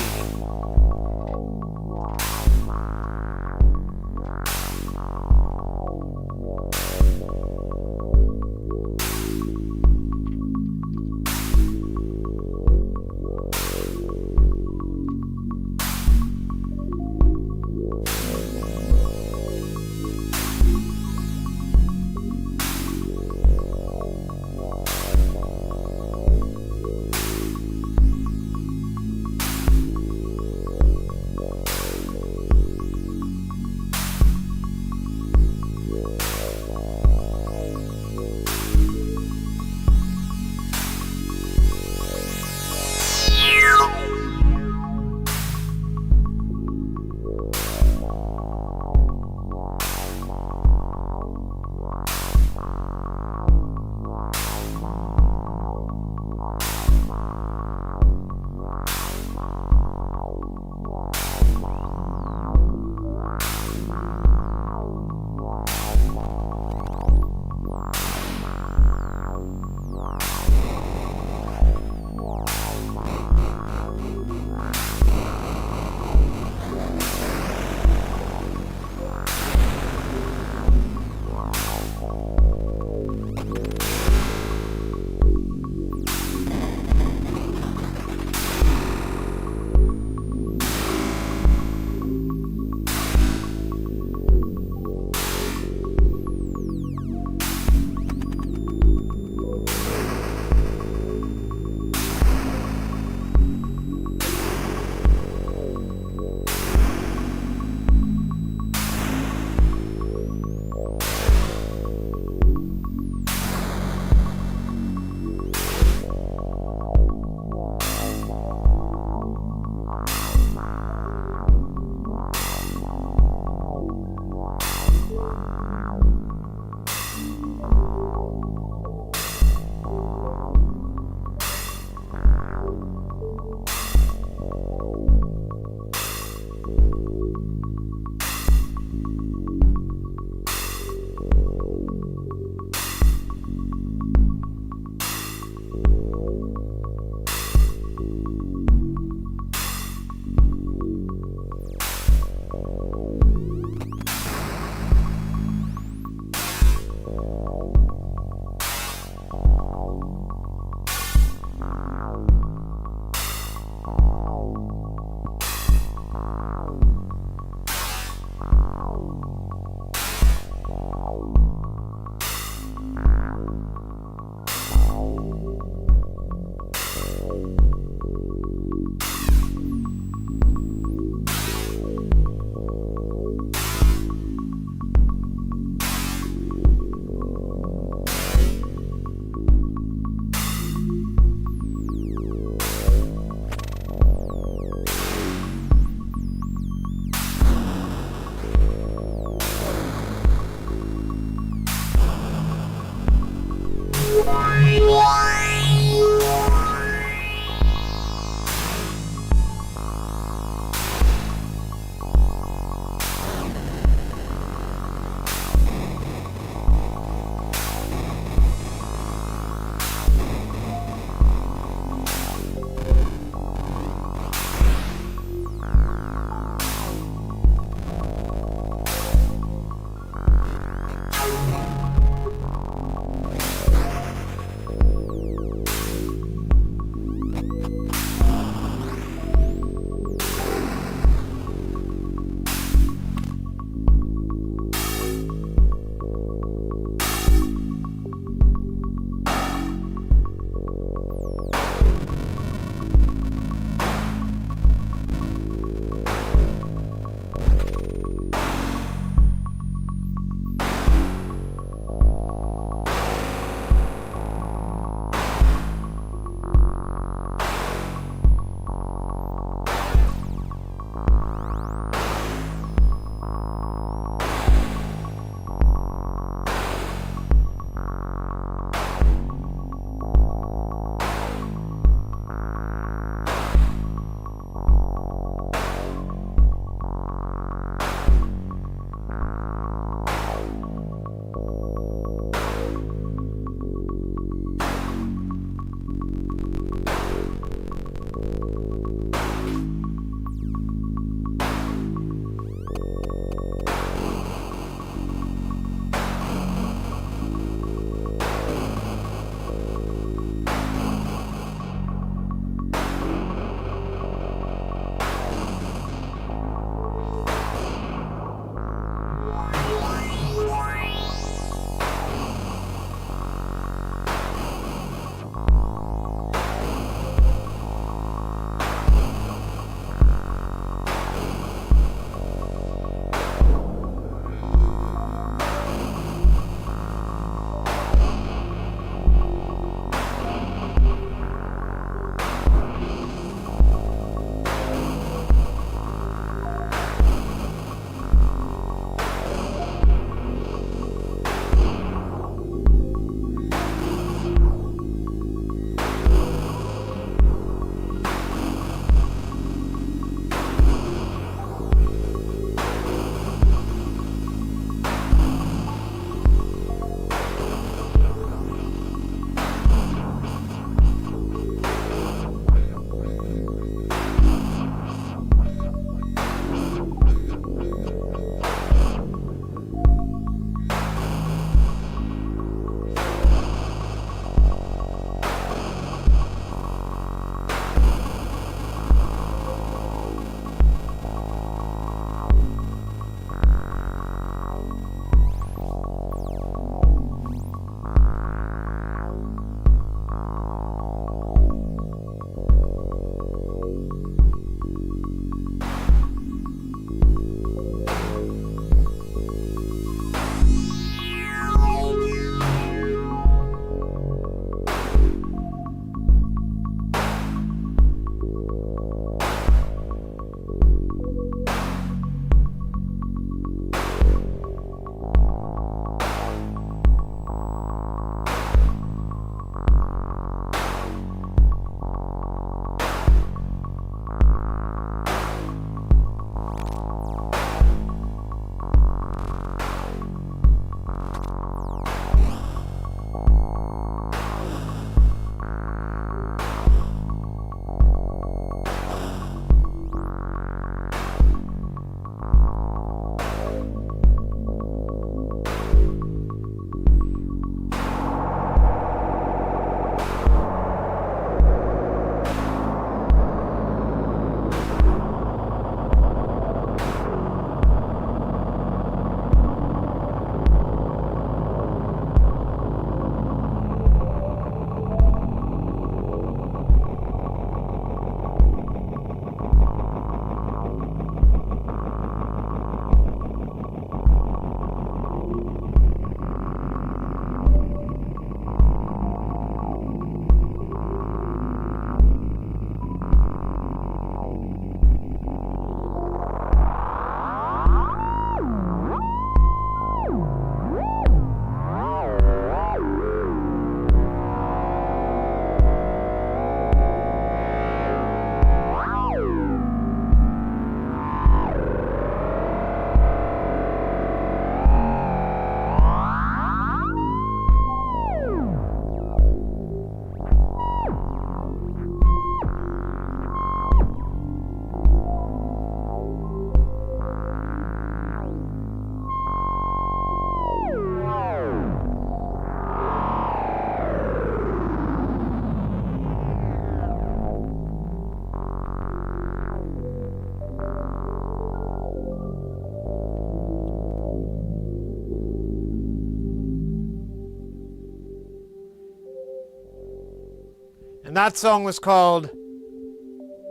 And that song was called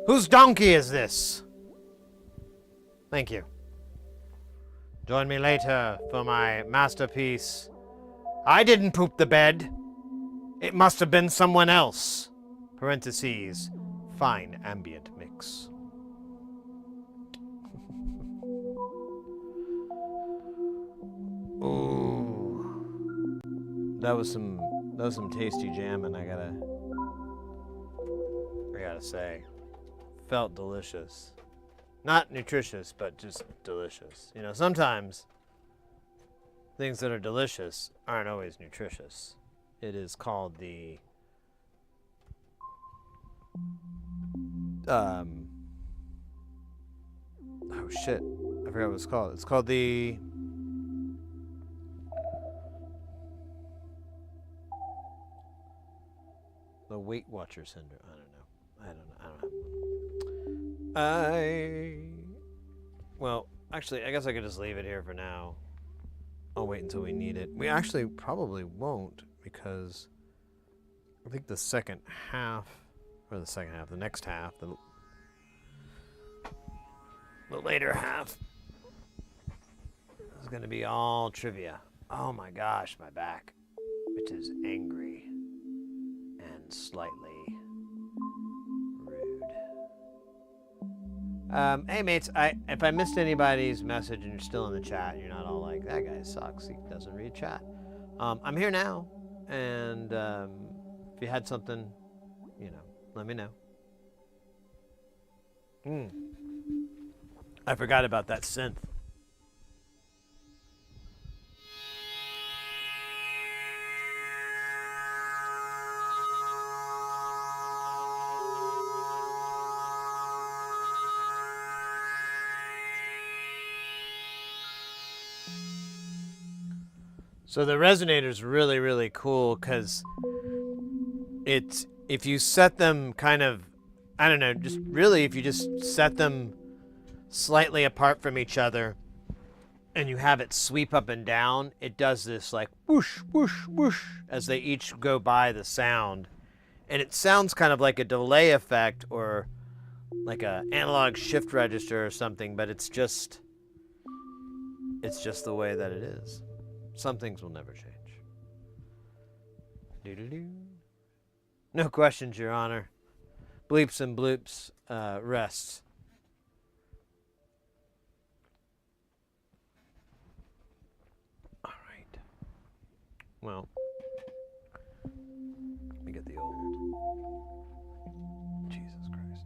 Whose Donkey Is This? Thank you. Join me later for my masterpiece. I didn't poop the bed. It must have been someone else. Parentheses, fine ambient mix. Ooh. That was some tasty jamming, I gotta say. Felt delicious. Not nutritious, but just delicious. You know, sometimes things that are delicious aren't always nutritious. It is called the oh shit, I forgot what it's called. It's called the Weight Watcher syndrome. I don't know. Well, actually, I guess I could just leave it here for now. I'll wait until we need it. We actually probably won't, because I think the next half, the later half is going to be all trivia. Oh my gosh, my back, which is angry and slightly rude. Hey mates, if I missed anybody's message and you're still in the chat, you're not all like, that guy sucks, he doesn't read chat. I'm here now, and if you had something, you know, let me know. I forgot about that synth. So the resonator's really, really cool because it's, if you set them kind of, I don't know, just really if you just set them slightly apart from each other and you have it sweep up and down, it does this like whoosh, whoosh, whoosh as they each go by the sound. And it sounds kind of like a delay effect or like a analog shift register or something, but it's just the way that it is. Some things will never change. Doo-doo-doo. No questions, Your Honor. Bleeps and bloops, rests. All right. Well, let me get the old. Jesus Christ.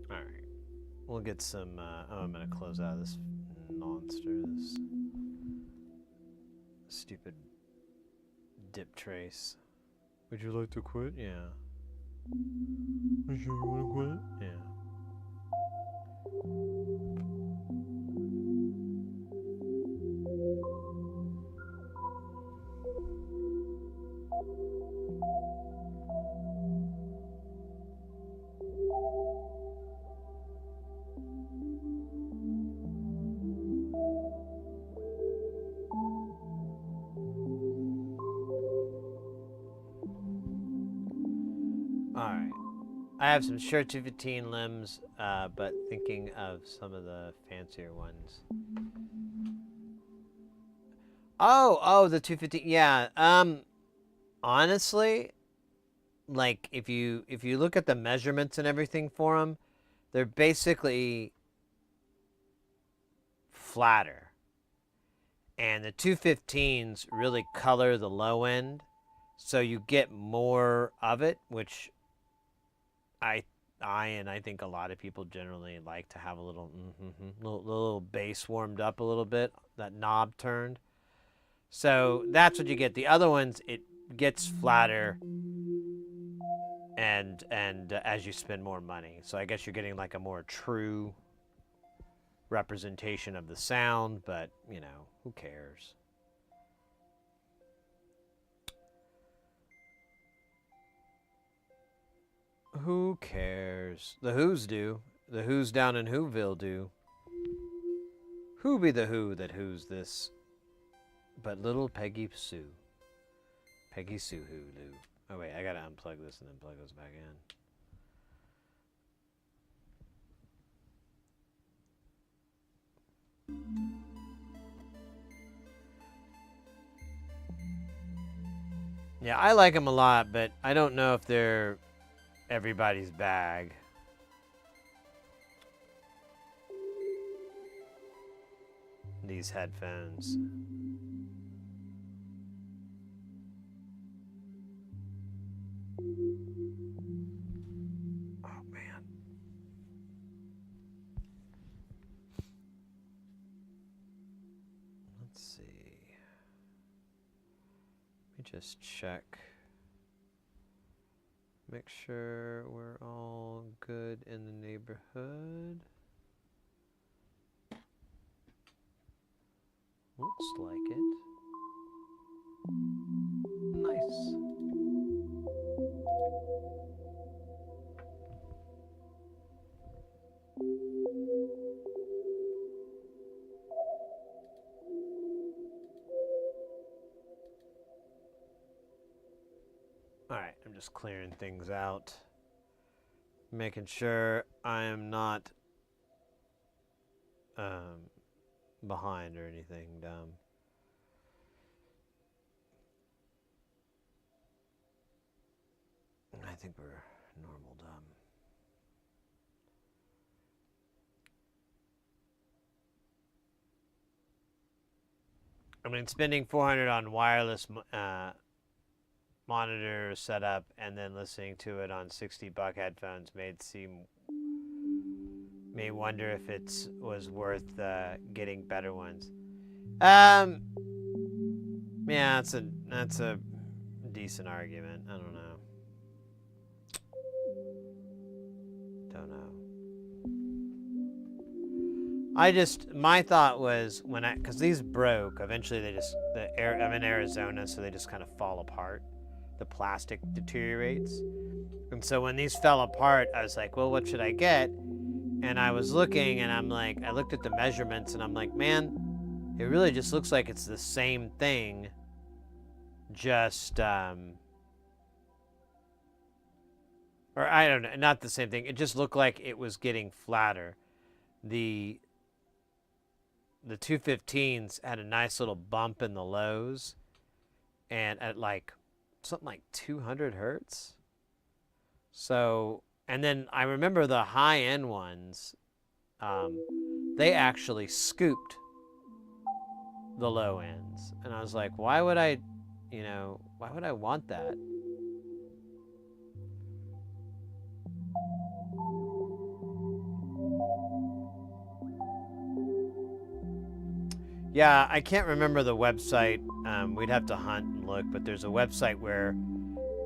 Alright. We'll get some, I'm gonna close out this monster, this stupid dip trace. Would you like to quit? Yeah. You sure you wanna quit? Yeah. Alright. I have some Shure 215 limbs, but thinking of some of the fancier ones. Oh, the 215. Yeah. Honestly, like if you look at the measurements and everything for them, they're basically flatter. And the 215s really color the low end, so you get more of it, which I think a lot of people generally like to have a little little bass warmed up a little bit, that knob turned. So that's what you get. The other ones, it gets flatter and as you spend more money. So I guess you're getting like a more true representation of the sound, but you know, who cares? Who cares? The Who's do. The Who's down in Whoville do. Who be the Who that Who's this? But little Peggy Sue. Peggy Sue Who do. Oh wait, I gotta unplug this and then plug this back in. Yeah, I like them a lot, but I don't know if they're everybody's bag. These headphones. Oh man. Let's see. Let me just check. Make sure we're all good in the neighborhood. Looks like it. Nice. Alright, I'm just clearing things out. Making sure I am not behind or anything dumb. I think we're normal dumb. I mean, spending $400 on wireless monitor setup and then listening to it on $60 headphones may wonder if it was worth getting better ones. Yeah, that's a decent argument. I don't know. My thought was because these broke, eventually I'm in Arizona, so they just kind of fall apart. The plastic deteriorates. And so when these fell apart, I was like, well, what should I get? And I was looking and I'm like, I looked at the measurements and I'm like, man, it really just looks like it's the same thing. Just, or I don't know, not the same thing. It just looked like it was getting flatter. The 215s had a nice little bump in the lows and at like something like 200 hertz. So, and then I remember the high-end ones, they actually scooped the low ends. And I was like, why would I want that? Yeah, I can't remember the website. We'd have to hunt and look, but there's a website where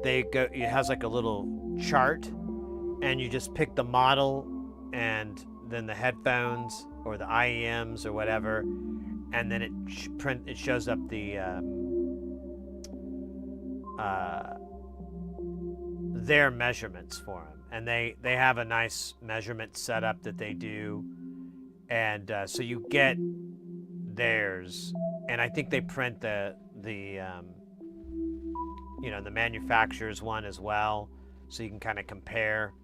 it has like a little chart and you just pick the model and then the headphones or the IEMs or whatever, and then it shows up the their measurements for them, and they have a nice measurement setup that they do, and so you get theirs, and I think they print the manufacturer's one as well, so you can kind of compare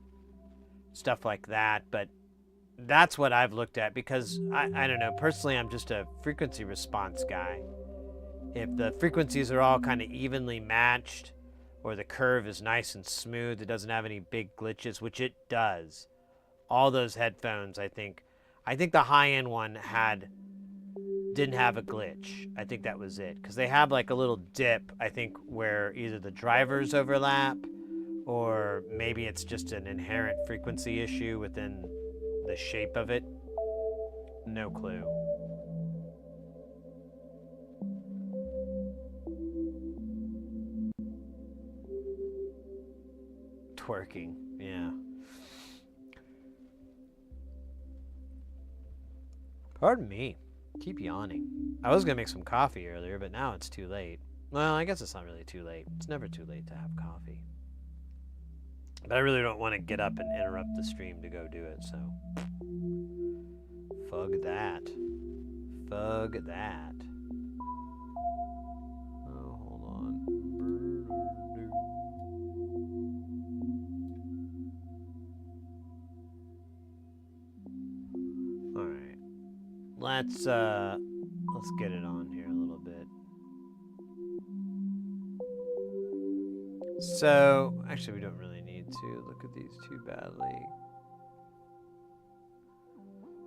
stuff like that. But that's what I've looked at because I don't know, personally I'm just a frequency response guy. If the frequencies are all kind of evenly matched or the curve is nice and smooth, it doesn't have any big glitches, which it does. All those headphones, I think the high-end one didn't have a glitch. I think that was it, because they have like a little dip, I think, where either the drivers overlap or maybe it's just an inherent frequency issue within the shape of it. No clue. Twerking, yeah. Pardon me. Keep yawning. I was gonna make some coffee earlier, but now it's too late. Well, I guess it's not really too late. It's never too late to have coffee. But I really don't want to get up and interrupt the stream to go do it, so. Fug that. Fug that. Oh, hold on. Alright. Let's get it on here a little bit. So, actually we don't really need to look at these too badly.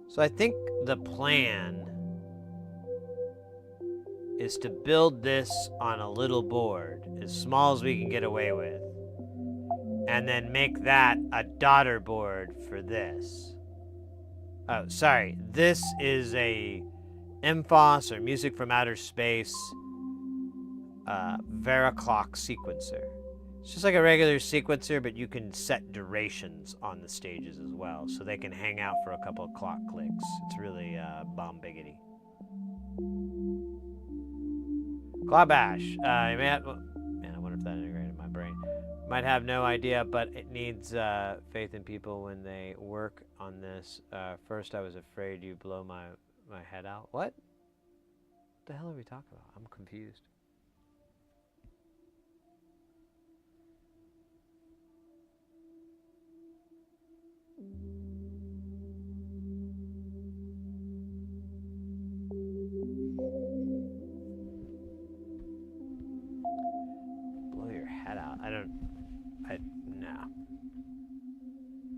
So I think the plan is to build this on a little board, as small as we can get away with, and then make that a daughter board for this. Oh, sorry. This is a MFOS, or Music from Outer Space, Veraclock sequencer. It's just like a regular sequencer, but you can set durations on the stages as well, so they can hang out for a couple of clock clicks. It's really bomb-biggity. Clawbash. Man, I wonder if that integrated in my brain. Might have no idea, but it needs faith in people when they work on this. First, I was afraid you'd blow my head out. What? What the hell are we talking about? I'm confused. Blow your head out. Nah.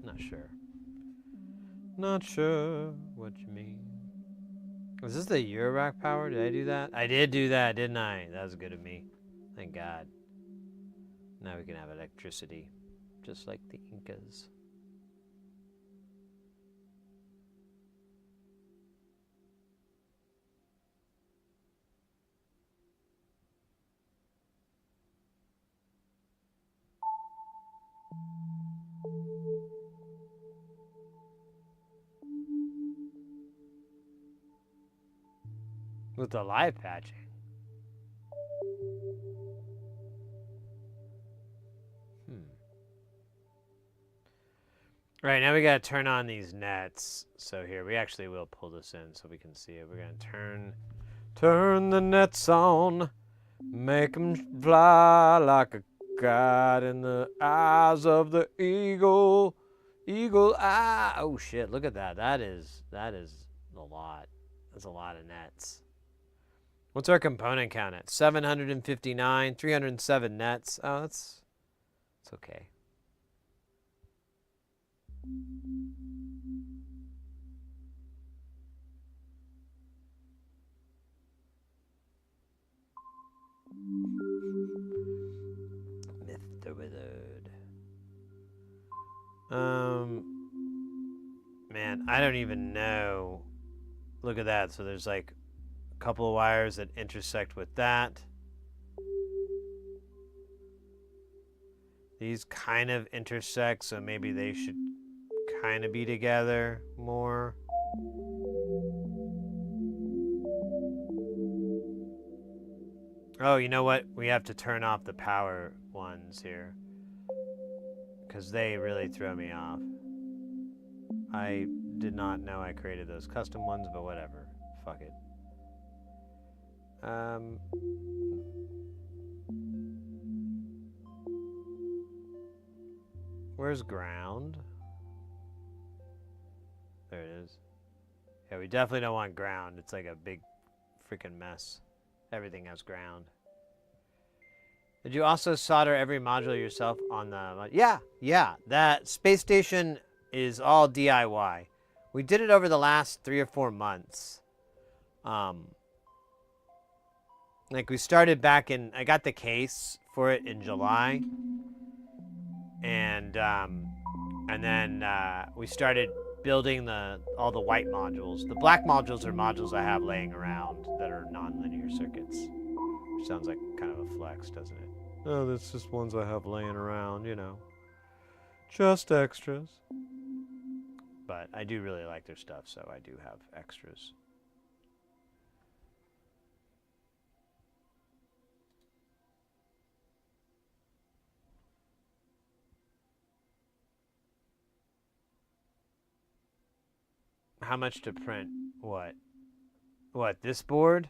Not sure. Not sure what you mean. Was this the Eurorack power? Did I do that? I did do that, didn't I? That was good of me. Thank God. Now we can have electricity, just like the Incas. With the live patching. Right, now we gotta turn on these nets. So here, we actually will pull this in so we can see it. We're gonna turn the nets on. Make them fly like a kite in the eyes of the eagle. Eagle eye. Oh shit, look at that. That is a lot. That's a lot of nets. What's our component count at? 759, 307 nets. Oh, that's okay. Myth the Withered. Man, I don't even know. Look at that. So there's like a couple of wires that intersect with that. These kind of intersect, so maybe they should kind of be together more. Oh, you know what? We have to turn off the power ones here, because they really throw me off. I did not know I created those custom ones, but whatever. Fuck it. Where's ground? There it is. Yeah, we definitely don't want ground. It's like a big freaking mess. Everything has ground. Did you also solder every module yourself on the... Yeah. That space station is all DIY. We did it over the last 3 or 4 months. Like we started back in... I got the case for it in July. And then we started building all the white modules. The black modules are modules I have laying around that are nonlinear circuits. Which sounds like kind of a flex, doesn't it? Oh, that's just ones I have laying around, you know. Just extras. But I do really like their stuff, so I do have extras. How much to print? What? What, this board?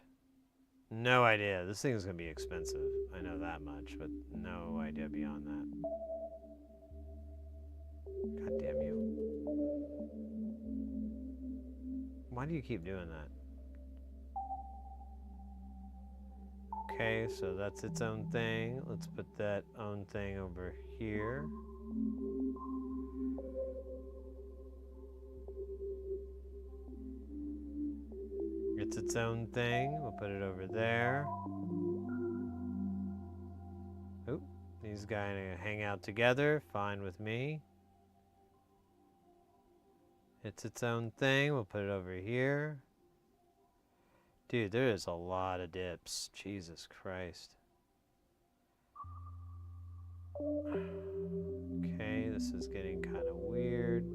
No idea. This thing is going to be expensive. I know that much, but no idea beyond that. God damn you. Why do you keep doing that? Okay, so that's its own thing. Let's put that own thing over here. It's its own thing. We'll put it over there. Oop, these guys are gonna hang out together. Fine with me. It's its own thing. We'll put it over here. Dude, there is a lot of dips. Jesus Christ. Okay, this is getting kind of weird.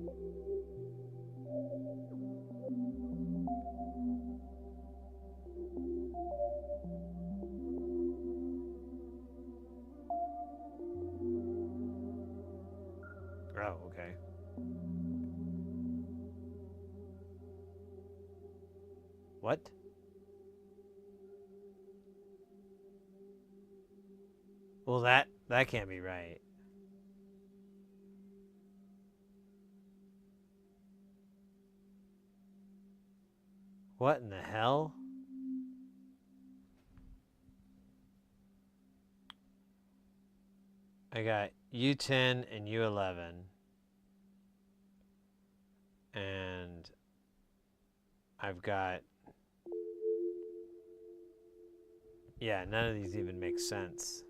Oh, okay. What? Well, that can't be right. What in the hell? I got U10 and U11. And I've got... Yeah, none of these even make sense.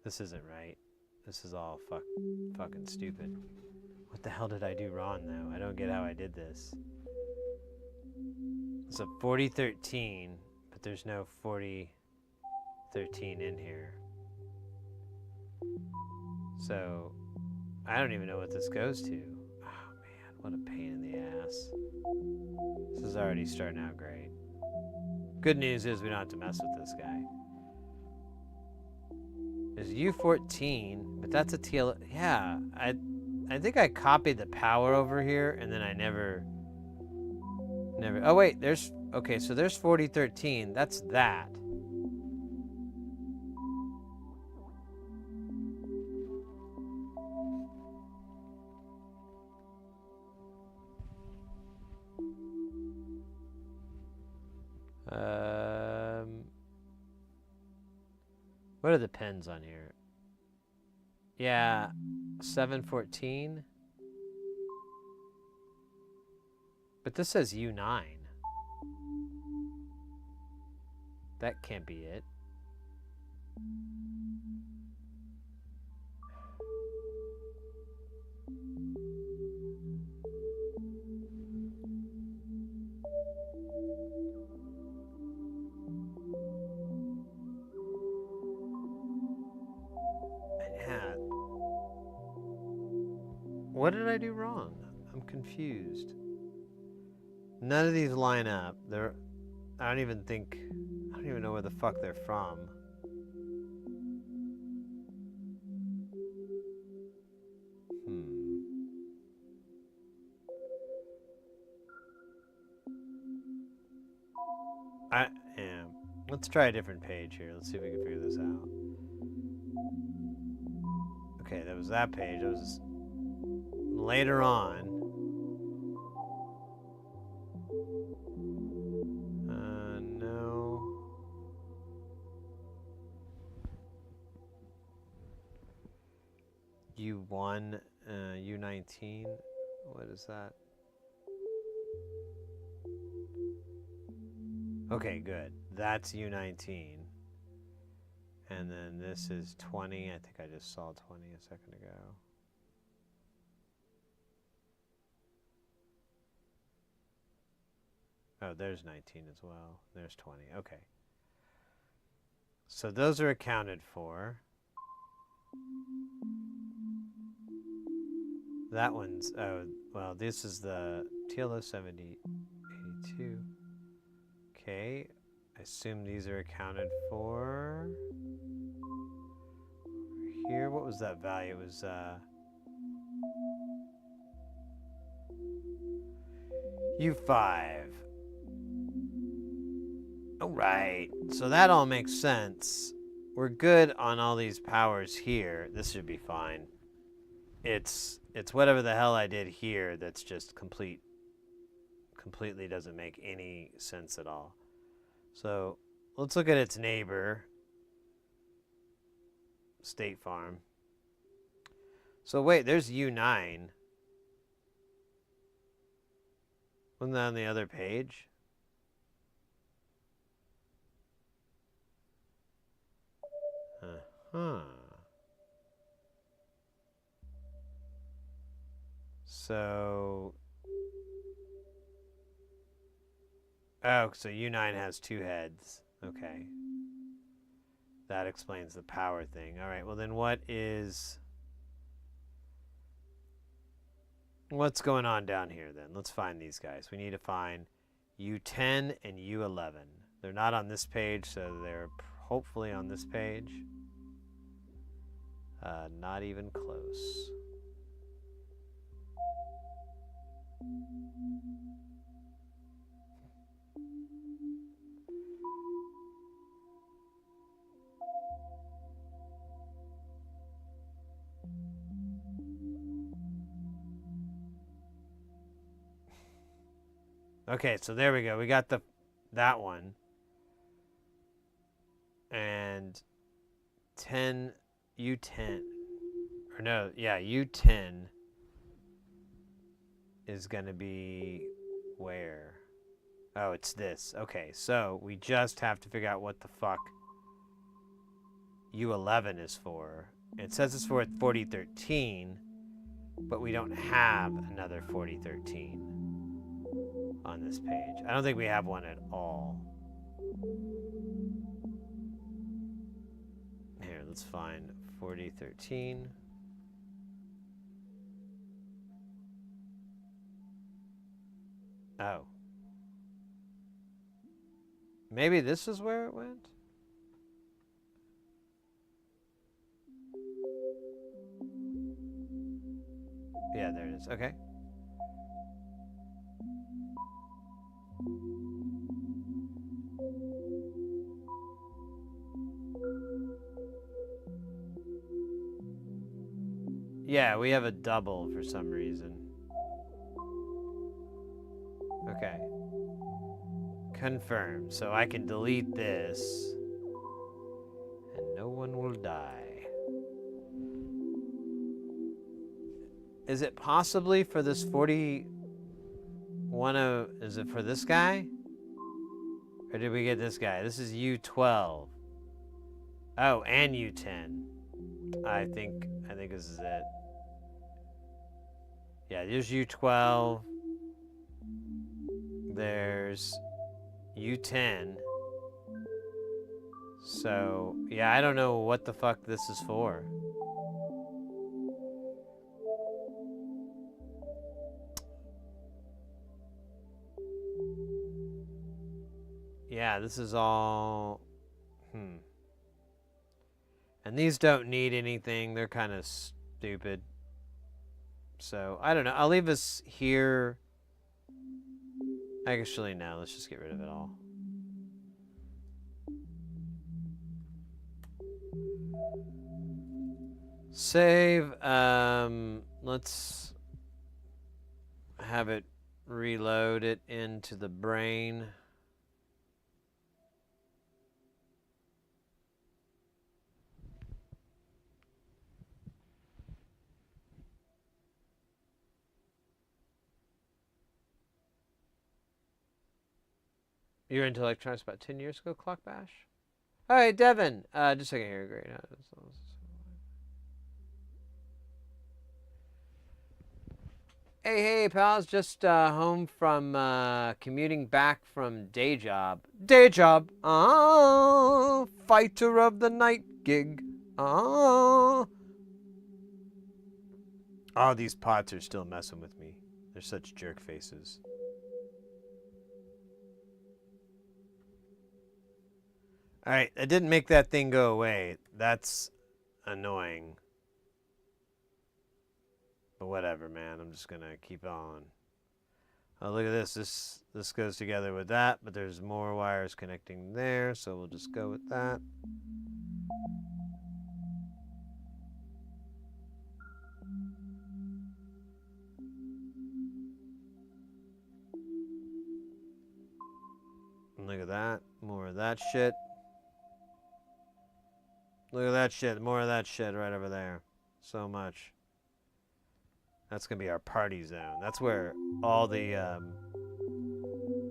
This isn't right. This is all fucking stupid. What the hell did I do wrong, though? I don't get how I did this. It's a 4013, but there's no 4013 in here. So, I don't even know what this goes to. Oh, man, what a pain in the ass. This is already starting out great. Good news is we don't have to mess with this guy. There's U14, but that's a TL. Yeah, I think I copied the power over here, and then I never. Oh wait, there's okay. So there's 4013. That's that. What are the pens on here? Yeah, 714. But this says U9. That can't be it. What did I do wrong? I'm confused. None of these line up. I don't even know where the fuck they're from. Let's try a different page here. Let's see if we can figure this out. Okay, that was that page. That was later on. No. U1, U19. What is that? Okay, good. That's U19. And then this is 20. I think I just saw 20 a second ago. Oh, there's 19 as well. There's 20. Okay. So those are accounted for. That one's, oh, well, this is the TLO 7082. Okay. I assume these are accounted for. Here, what was that value? It was, U5. All right, so that all makes sense. We're good on all these powers here. This should be fine. It's whatever the hell I did here that's just completely doesn't make any sense at all. So let's look at its neighbor, State Farm. So wait, there's U9. Wasn't that on the other page? Uh-huh. So... Oh, so U9 has 2 heads. Okay. That explains the power thing. All right, well then what's going on down here then? Let's find these guys. We need to find U10 and U11. They're not on this page, so they're hopefully on this page. Not even close. Okay, so there we go. We got that one. And U10. Or no, yeah, U10 is going to be where? Oh, it's this. Okay, so we just have to figure out what the fuck U11 is for. It says it's for 4013, but we don't have another 4013 on this page. I don't think we have one at all. Here, let's find 4013. Oh. Maybe this is where it went? Yeah, there it is. Okay. Yeah, we have a double for some reason. Okay. Confirm. So I can delete this. And no one will die. Is it possibly for this 41? Is it for this guy? Or did we get this guy? This is U12. Oh, and U10. I think this is it. Yeah, there's U12. There's U10. So, yeah, I don't know what the fuck this is for. Yeah, this is all... And these don't need anything. They're kind of stupid. So, I don't know. I'll leave this here. Actually, no. Let's just get rid of it all. Save. Let's have it reload it into the brain. You were into electronics about 10 years ago, Clock Bash? All right, Devin. Just a second here. Great. Hey, pals. Just home from commuting back from day job. Day job. Fighter of the night gig. Oh, these pots are still messing with me. They're such jerk faces. Alright, I didn't make that thing go away. That's annoying. But whatever, man. I'm just gonna keep on. Oh, look at this. This goes together with that, but there's more wires connecting there, so we'll just go with that. And look at that. More of that shit. Look at that shit. More of that shit right over there. So much. That's going to be our party zone. That's where all the,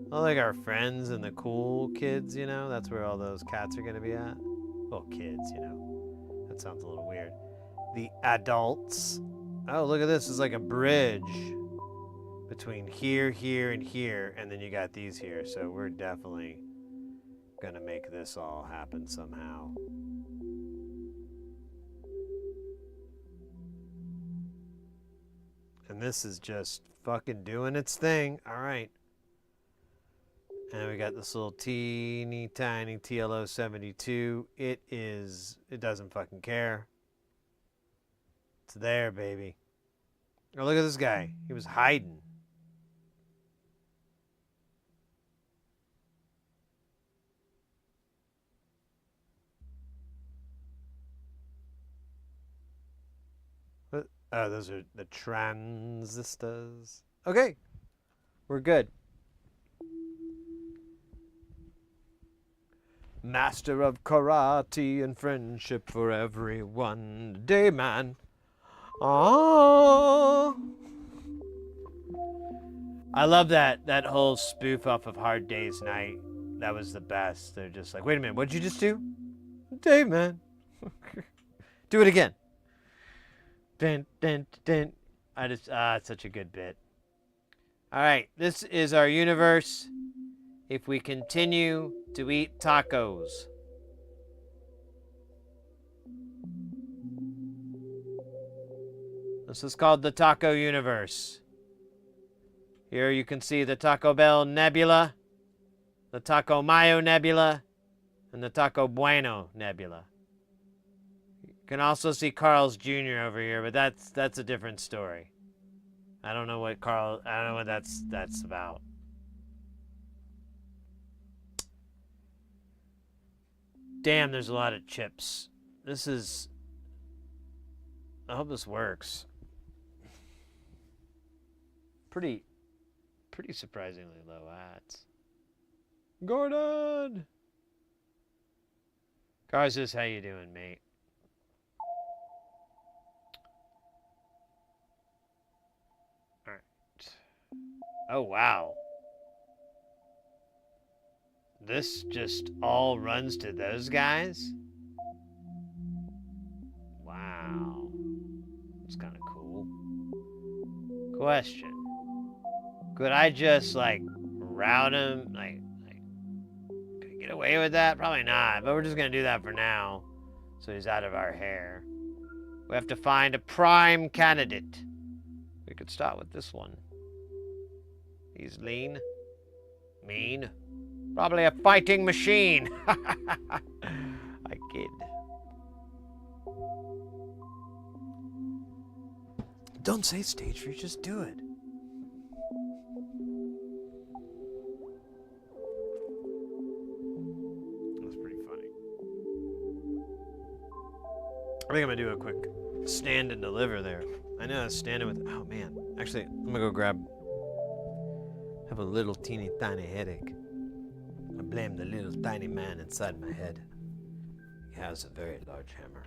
all like our friends and the cool kids, you know, that's where all those cats are going to be at. Well, kids, you know. That sounds a little weird. The adults. Oh, look at this. It's like a bridge between here, here, and here. And then you got these here. So we're definitely going to make this all happen somehow. And this is just fucking doing its thing. All right. And we got this little teeny tiny TLO72. It doesn't fucking care. It's there, baby. Oh, look at this guy. He was hiding. What? Oh, those are the transistors. Okay. We're good. Master of karate and friendship for everyone. Day man. Oh. I love that whole spoof off of Hard Day's Night. That was the best. They're just like, wait a minute, what'd you just do? Day man. Do it again. Dun, dun, dun. It's such a good bit. All right, this is our universe. If we continue to eat tacos. This is called the Taco Universe. Here you can see the Taco Bell Nebula, the Taco Mayo Nebula, and the Taco Bueno Nebula. You can also see Carl's Jr. over here, but that's a different story. I don't know what that's about. Damn, there's a lot of chips. I hope this works. Pretty surprisingly low odds. Gordon! Garzus, how you doing, mate? Alright. Oh, wow. This just all runs to those guys? Wow. That's kind of cool. Question. Could I just, like, route him? Like, could I get away with that? Probably not, but we're just going to do that for now. So he's out of our hair. We have to find a prime candidate. We could start with this one. He's lean. Mean. Probably a fighting machine. I kid. Don't say stage fright, just do it. That's pretty funny. I think I'm gonna do a quick stand and deliver there. I know I was standing with, oh man. Actually, I'm gonna go have a little teeny tiny headache. I blame the little tiny man inside my head. He has a very large hammer.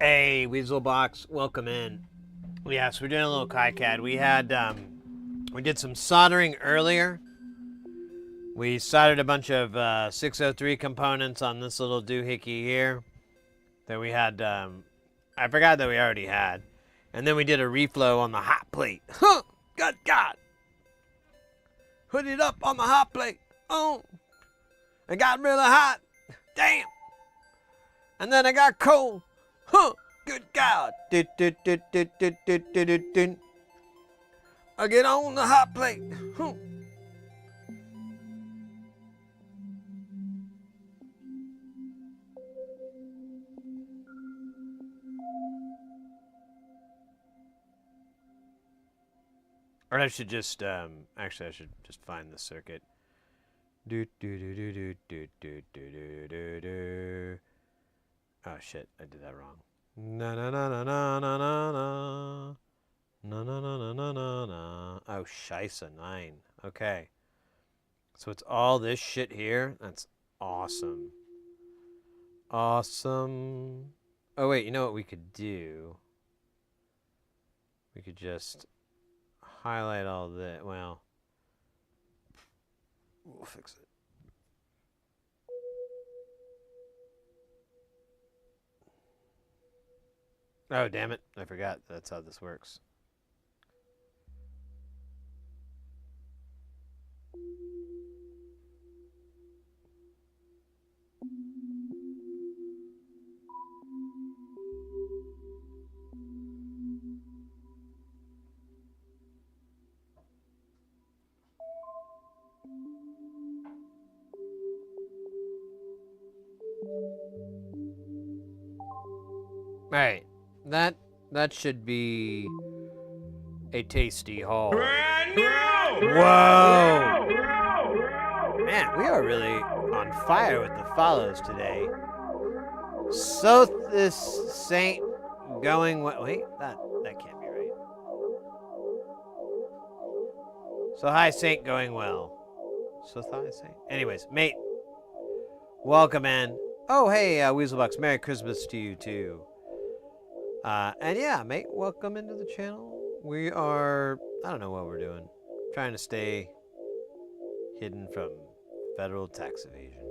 Hey, Weaselbox, welcome in. Yes, we're doing a little KiCAD. We did some soldering earlier. We soldered a bunch of 603 components on this little doohickey here. that we had. I forgot that we already had, and then we did a reflow on the hot plate. Huh! Good God! Put it up on the hot plate. Oh, it got really hot. Damn. And then it got cold. Huh! Good God! I get on the hot plate. Huh. Or I should just, actually, I should just find the circuit. Do do do do do do do do do do. Oh shit! I did that wrong. Na na na na na na na na na na na na na na. Oh scheisse, 9. Okay. So it's all this shit here. That's awesome. Awesome. Oh wait, you know what we could do? We could just highlight all that. Well, we'll fix it. Oh, damn it. I forgot that's how this works. Alright, that should be a tasty haul. Whoa! Man, we are really on fire with the follows today. So this saint going wait, that can't be right. So hi saint going well. So hi saint. Anyways, mate, welcome in. Oh hey, Weaselbucks, Merry Christmas to you too. And yeah, mate, welcome into the channel. We are, I don't know what we're doing. Trying to stay hidden from federal tax evasion.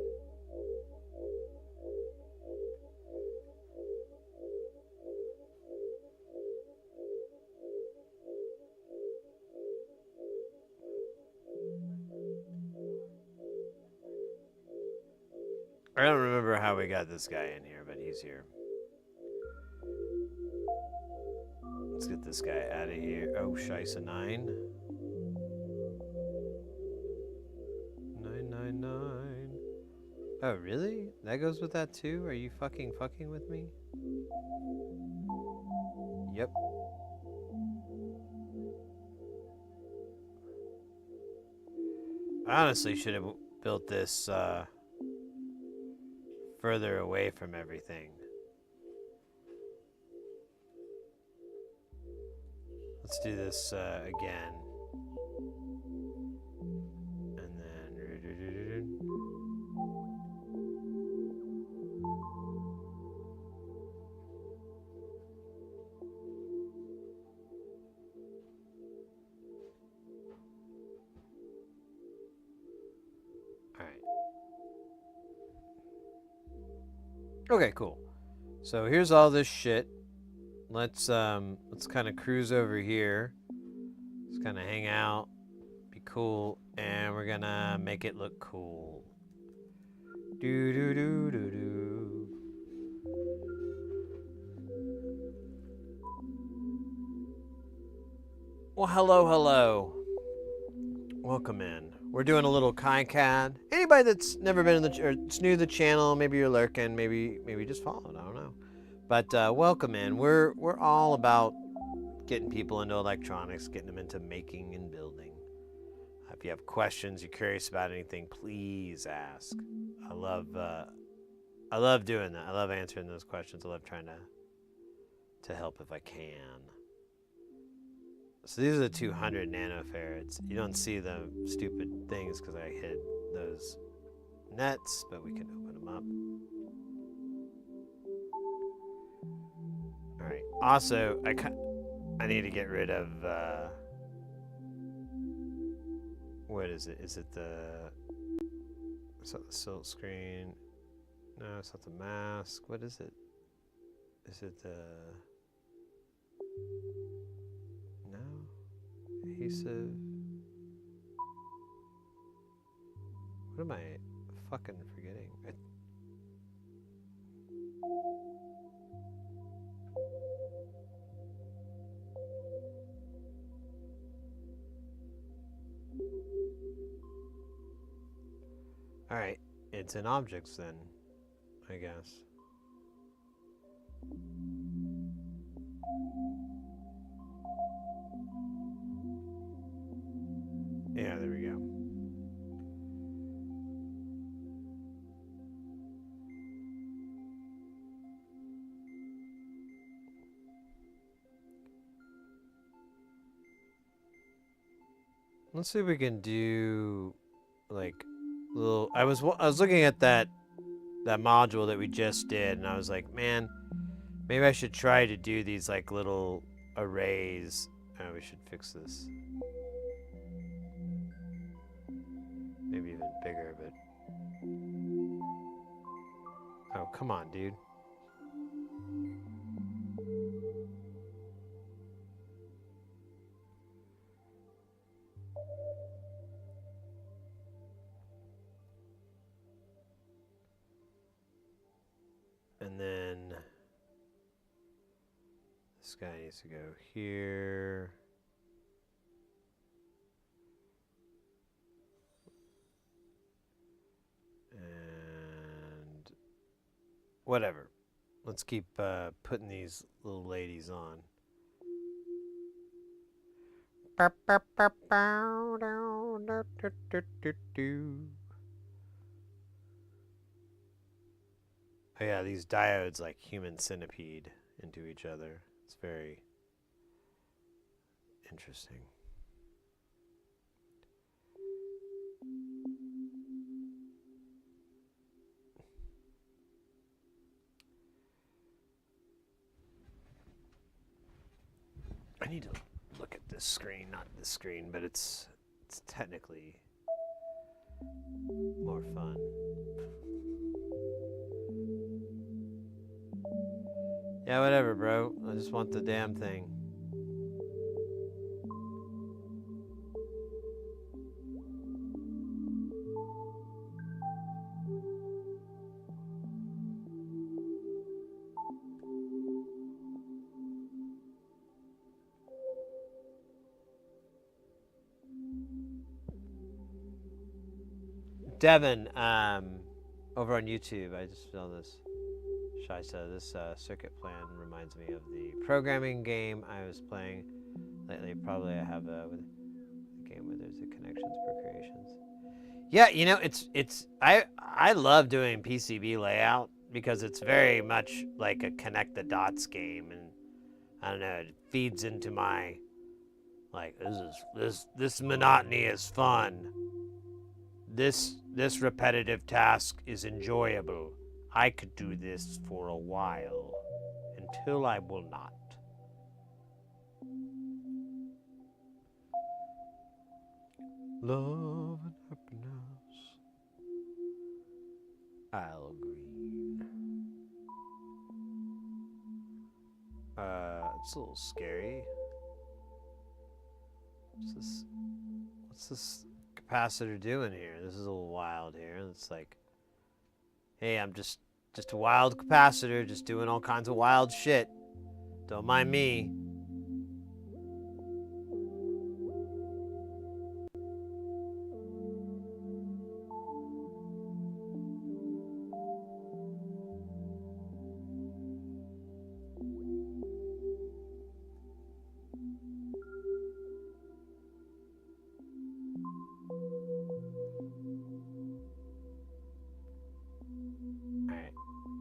I don't remember how we got this guy in here, but he's here. Let's get this guy out of here. Oh, scheisse, 9. 999. Oh, really? That goes with that too? Are you fucking with me? Yep. I honestly should have built this further away from everything. Let's do this again. And then... Alright. Okay, cool. So here's all this shit. Let's kind of cruise over here. Let's kind of hang out, be cool, and we're gonna make it look cool. Do do do do do. Well, hello. Welcome in. We're doing a little KiCAD. Anybody that's never been in the or it's new to the channel, maybe you're lurking, maybe just following. I don't know. But welcome in. We're all about getting people into electronics, getting them into making and building. If you have questions, you're curious about anything, please ask. I love doing that. I love answering those questions. I love trying to help if I can. So these are the 200 nanofarads. You don't see the stupid things because I hid those nets, but we can open them up. All right. Also, I need to get rid of what is it? Is it the silk screen? No, it's not the mask. What is it? Is it the... No? Adhesive. What am I fucking forgetting? Alright, it's in objects then, I guess. Yeah, there we go. Let's see if we can do like little. I was looking at that module that we just did, and I was like, man, maybe I should try to do these like little arrays. Oh, we should fix this. Maybe even bigger, but oh, come on, dude. And then this guy needs to go here. And whatever. Let's keep putting these little ladies on. Oh yeah, these diodes like human centipede into each other. It's very interesting. I need to look at this screen, not this screen, but it's technically more fun. Yeah, whatever, bro. I just want the damn thing. Devin, over on YouTube, I just saw this. Shaisa, this circuit plan reminds me of the programming game I was playing lately. Probably I have with a game where there's a connections per creations. Yeah, you know, I love doing PCB layout because it's very much like a connect the dots game, and I don't know, it feeds into my like this monotony is fun. This repetitive task is enjoyable. I could do this for a while, until I will not. Love and happiness. Al Green. It's a little scary. What's this capacitor doing here? This is a little wild here. It's like, hey, I'm just a wild capacitor, just doing all kinds of wild shit. Don't mind me.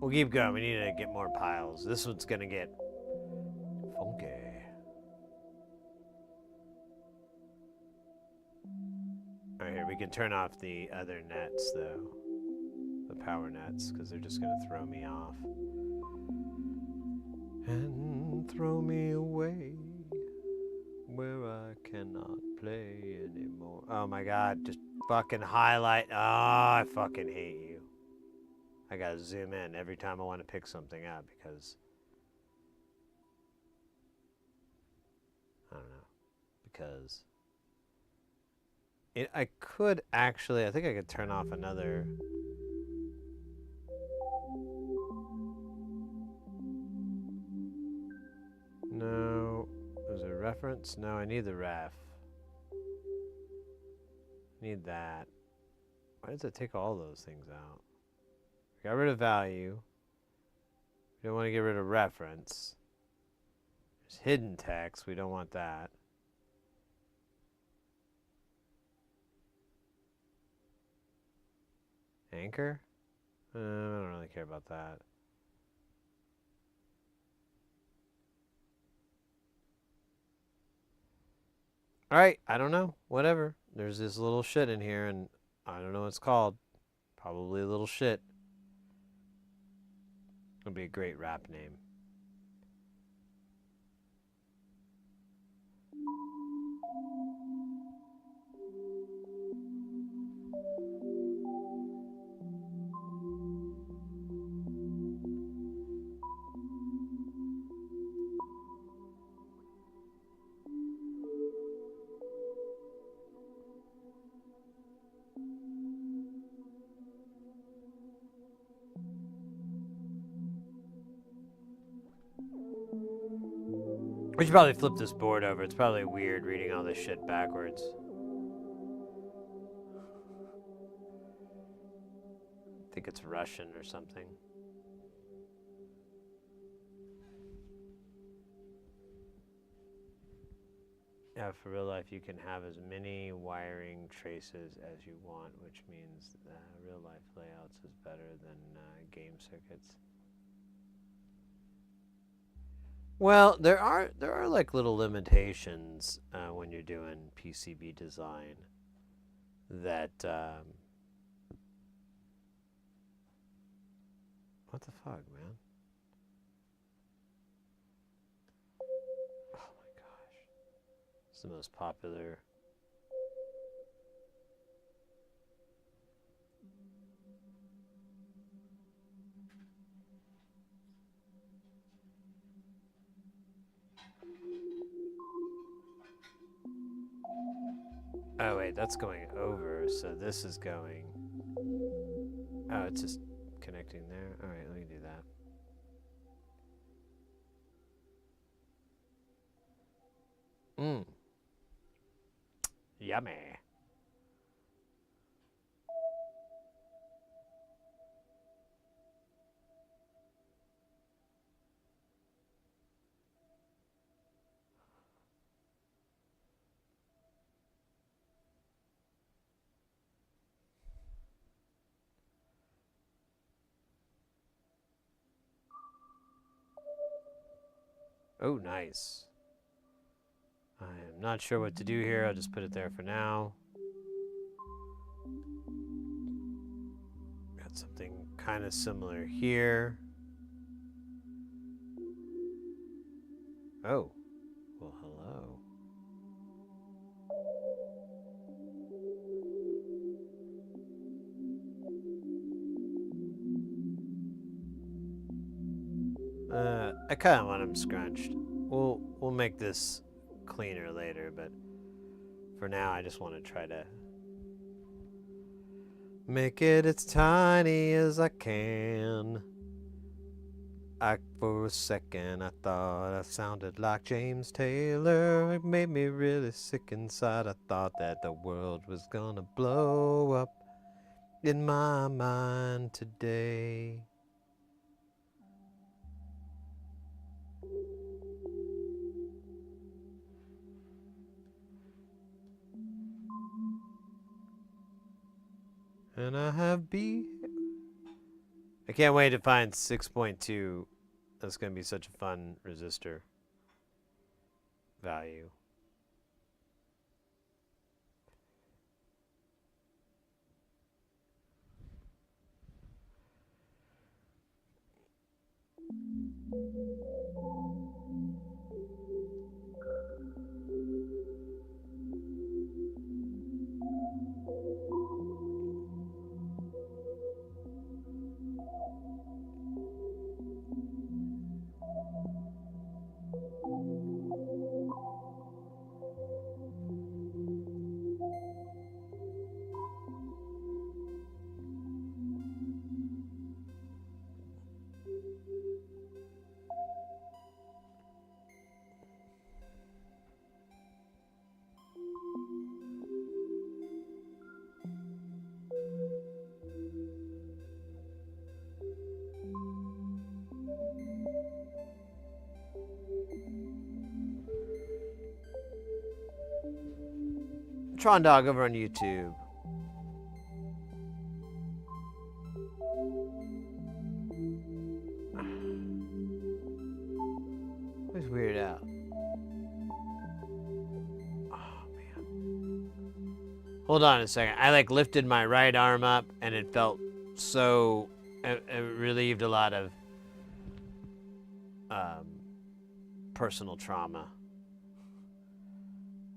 We'll keep going. We need to get more piles. This one's gonna get funky. Alright, here, we can turn off the other nets, though. The power nets, because they're just gonna throw me off. And throw me away where I cannot play anymore. Oh my god, just fucking highlight. Oh, I fucking hate you. I gotta zoom in every time I want to pick something up because because I could actually, I think I could turn off another. No, there's a reference. No, I need the ref. Need that. Why does it take all those things out? Got rid of value. We don't want to get rid of reference. There's hidden text. We don't want that. Anchor? I don't really care about that. Alright, I don't know. Whatever. There's this little shit in here, and I don't know what it's called. Probably a little shit. It'll be a great rap name. We should probably flip this board over. It's probably weird reading all this shit backwards. I think it's Russian or something. Yeah, for real life, you can have as many wiring traces as you want, which means real life layouts is better than game circuits. Well, there are like little limitations when you're doing PCB design that what the fuck, man? Oh my gosh. It's the most popular. Oh wait, that's going over, so this is going. Oh, it's just connecting there. All right, let me do that. Yummy. Oh, nice. I am not sure what to do here. I'll just put it there for now. Got something kind of similar here. Oh. Well, hello. I kind of want them scrunched. We'll make this cleaner later, but for now I just want to try to make it as tiny as I can. For a second I thought I sounded like James Taylor. It made me really sick inside. I thought that the world was gonna blow up in my mind today. And I have B. I can't wait to find 6.2. That's going to be such a fun resistor value. Tron Dog over on YouTube. Always weird out. Oh man. Hold on a second. I like lifted my right arm up and it felt so it relieved a lot of personal trauma.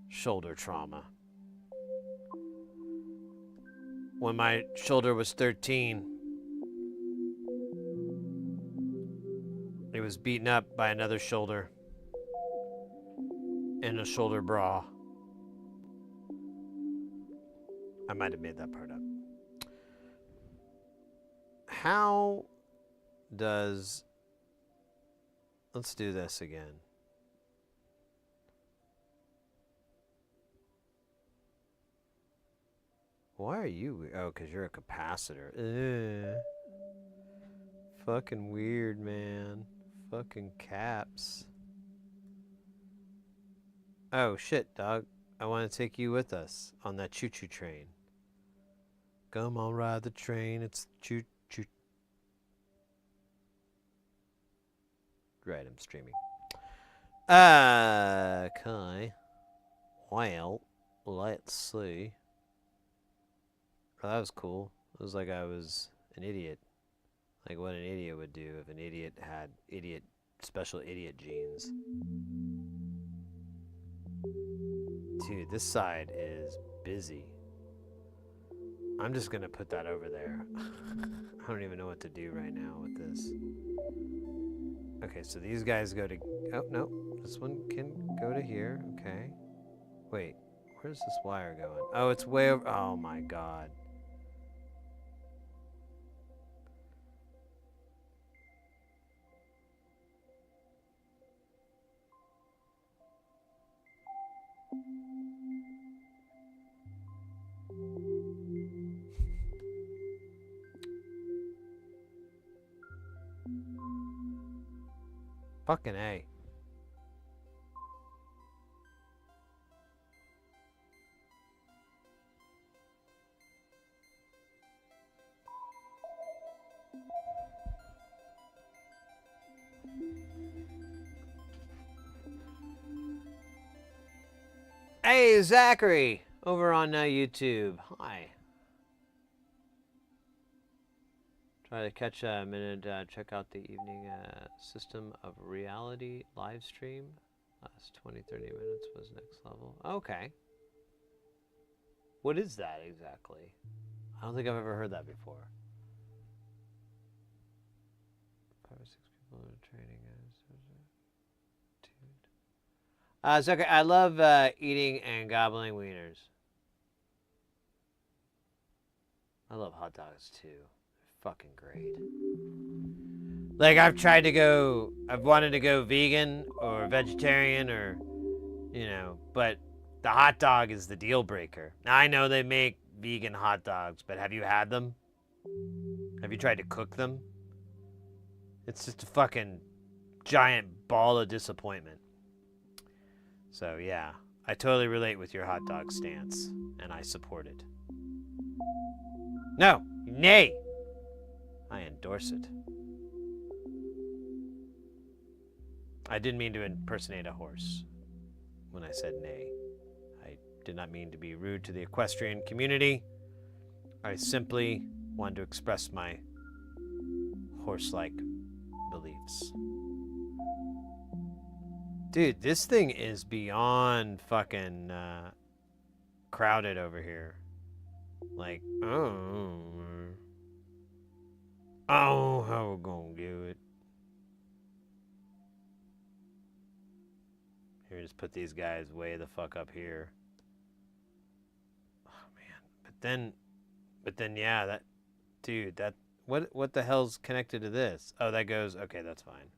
Shoulder trauma. When my shoulder was 13, it was beaten up by another shoulder in a shoulder bra. I might have made that part up. How does... Let's do this again. Why are you... Oh, because you're a capacitor. Ugh. Fucking weird, man. Fucking caps. Oh, shit, dog. I want to take you with us on that choo-choo train. Come on, ride the train. It's choo-choo. Right, I'm streaming. Okay. Well, let's see. Oh, that was cool. It was like I was an idiot. Like what an idiot would do if an idiot had special idiot genes. Dude, this side is busy. I'm just gonna put that over there. I don't even know what to do right now with this. Okay, so these guys go to... Oh, no. This one can go to here. Okay. Wait. Where's this wire going? Oh, it's way over... Oh, my God. Fucking A. Hey, Zachary, over on YouTube. Hi. Try to catch a minute, check out the evening System of Reality live stream. Last 20-30 minutes was next level. Okay. What is that exactly? I don't think I've ever heard that before. 5 or 6 people in training. So okay, I love eating and gobbling wieners. I love hot dogs too. They're fucking great. Like I've wanted to go vegan or vegetarian or, you know, but the hot dog is the deal breaker. Now I know they make vegan hot dogs, but have you had them? Have you tried to cook them? It's just a fucking giant ball of disappointment. So yeah, I totally relate with your hot dog stance, and I support it. No, nay, I endorse it. I didn't mean to impersonate a horse when I said nay. I did not mean to be rude to the equestrian community. I simply wanted to express my horse-like beliefs. Dude, this thing is beyond fucking crowded over here. Like, how we gonna do it? Here, just put these guys way the fuck up here. Oh man, but then, yeah, that, dude, that, what the hell's connected to this? Oh, that goes. Okay, that's fine.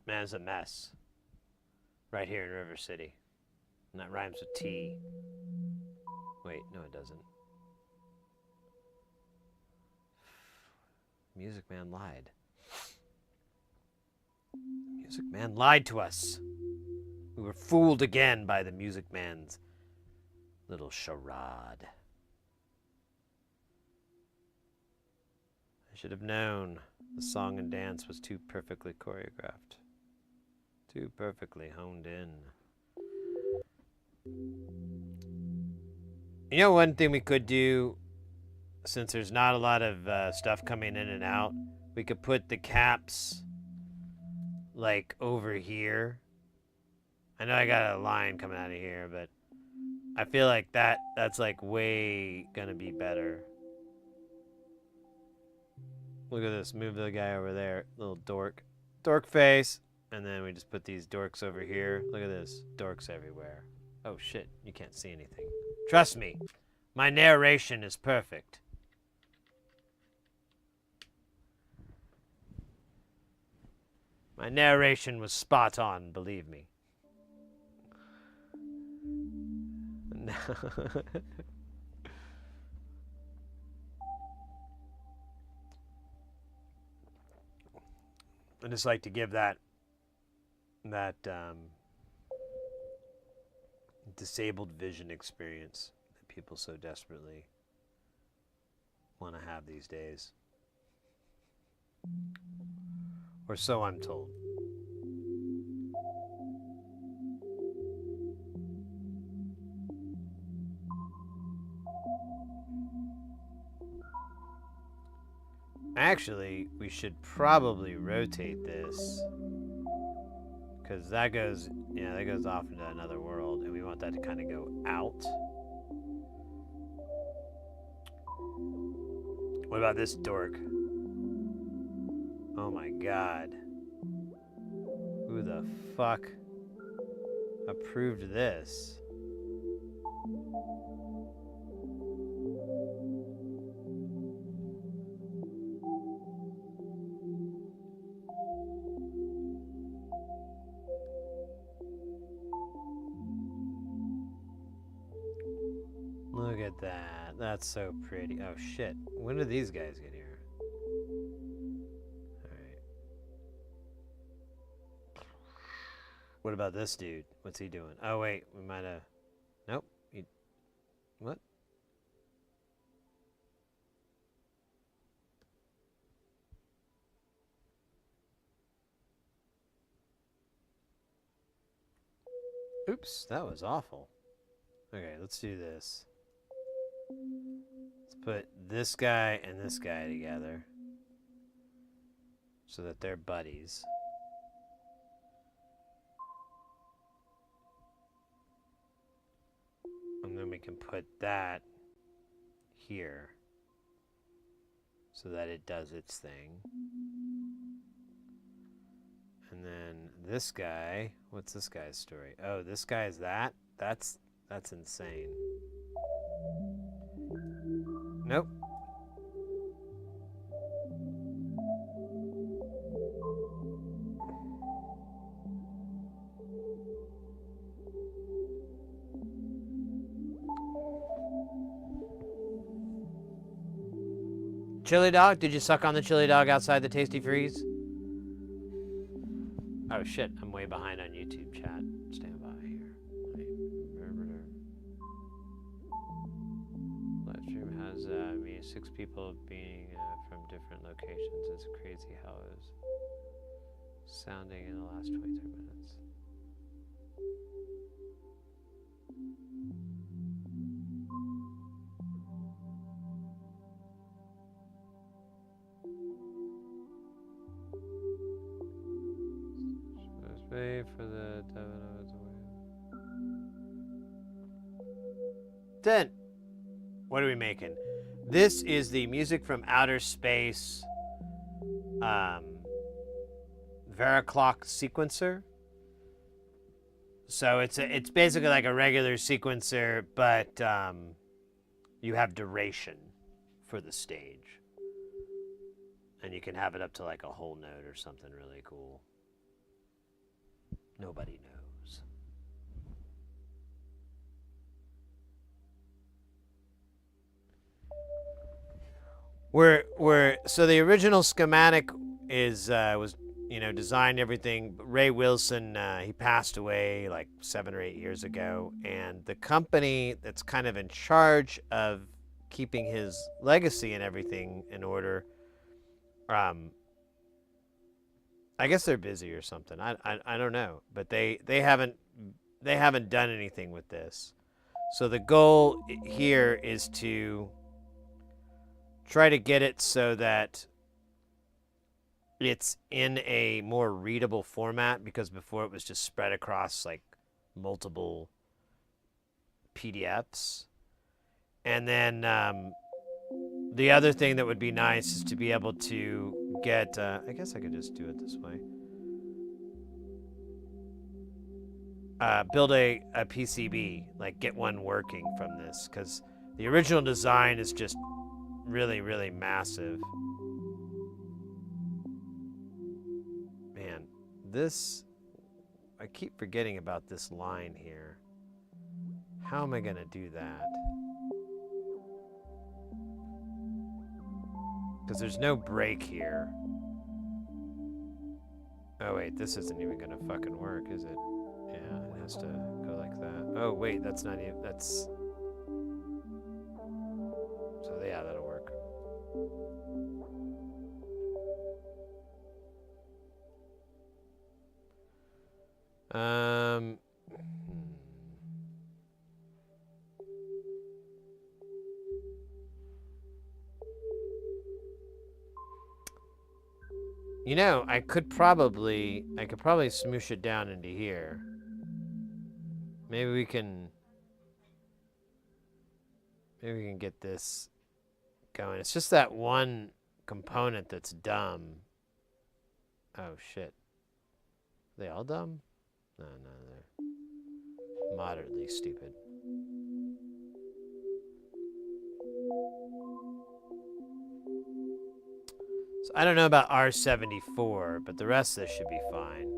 Man, it's a mess. Right here in River City. And that rhymes with T. Wait, no it doesn't. Music Man lied. Music Man lied to us. We were fooled again by the Music Man's Little charade. I should have known the song and dance was too perfectly choreographed. Too perfectly honed in. You know, one thing we could do, since there's not a lot of stuff coming in and out, we could put the caps like over here. I know I got a line coming out of here, but I feel like that's like way gonna be better. Look at this, move the guy over there, little dork. Dork face. And then we just put these dorks over here. Look at this, dorks everywhere. Oh shit, you can't see anything. Trust me, my narration is perfect. My narration was spot on, believe me. I just like to give that disabled vision experience that people so desperately want to have these days. Or so I'm told. Actually, we should probably rotate this, because that goes, yeah, that goes off into another world, and we want that to kind of go out. What about this dork? Oh my god. Who the fuck approved this? Look at that. That's so pretty. Oh shit. When did these guys get here? Alright. What about this dude? What's he doing? Oh wait, we might have... Nope. What? Oops, that was awful. Okay, let's do this. Let's put this guy and this guy together so that they're buddies. And then we can put that here so that it does its thing. And then this guy, what's this guy's story? Oh, this guy is that? That's insane. Nope. Chili dog? Did you suck on the chili dog outside the Tasty Freeze? Oh shit, I'm way behind on YouTube chat. Stand by here. Live stream has me 6 people being from different locations. It's crazy how it was sounding in the last 23 minutes. Wait for the then what are we making? This is the music from outer space Veraclock sequencer. So it's basically like a regular sequencer, but you have duration for the stage. And you can have it up to like a whole note or something really cool. Nobody knows. So the original schematic is was you know, designed everything. Ray Wilson, he passed away like 7 or 8 years ago, and the company that's kind of in charge of keeping his legacy and everything in order, I guess they're busy or something. I don't know, but they haven't done anything with this. So the goal here is to try to get it so that it's in a more readable format, because before it was just spread across like multiple PDFs. And then the other thing that would be nice is to be able to get, I guess I could just do it this way. Build a PCB, like get one working from this, because the original design is just really, really massive. Man, this, I keep forgetting about this line here. How am I going to do that? Because there's no break here. Oh wait, this isn't even gonna fucking work, is it? Yeah, it has to go like that. Oh wait, that's not even, that's... So yeah, that'll work. You know, I could probably smoosh it down into here. Maybe we can get this going. It's just that one component that's dumb. Oh shit. Are they all dumb? No, they're moderately stupid. So I don't know about R74, but the rest of this should be fine.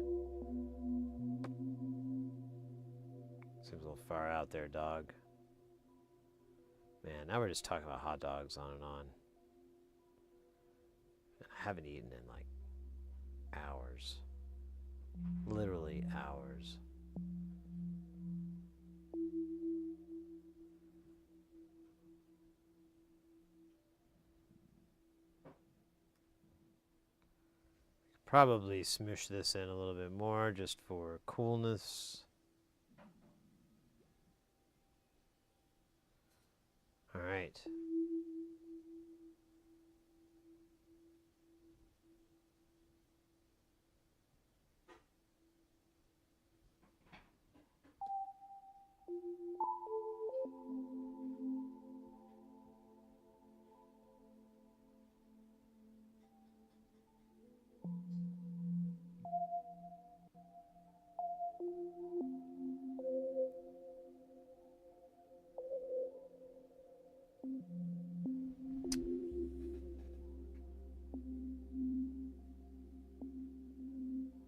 Seems a little far out there, dog. Man, now we're just talking about hot dogs on and on. And I haven't eaten in like hours. Literally hours. Probably smoosh this in a little bit more just for coolness. All right.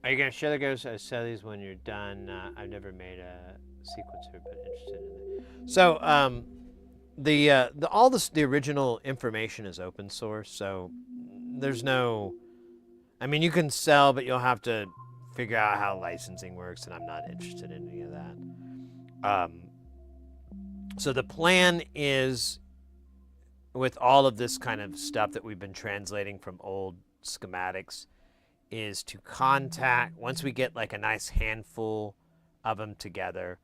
Are you going to share the sell these when you're done? I've never made a sequencer, but interested in it. So, the original information is open source, so there's no, I mean, you can sell, but you'll have to figure out how licensing works, and I'm not interested in any of that. So the plan is, with all of this kind of stuff that we've been translating from old schematics, is to contact, once we get like a nice handful of them together,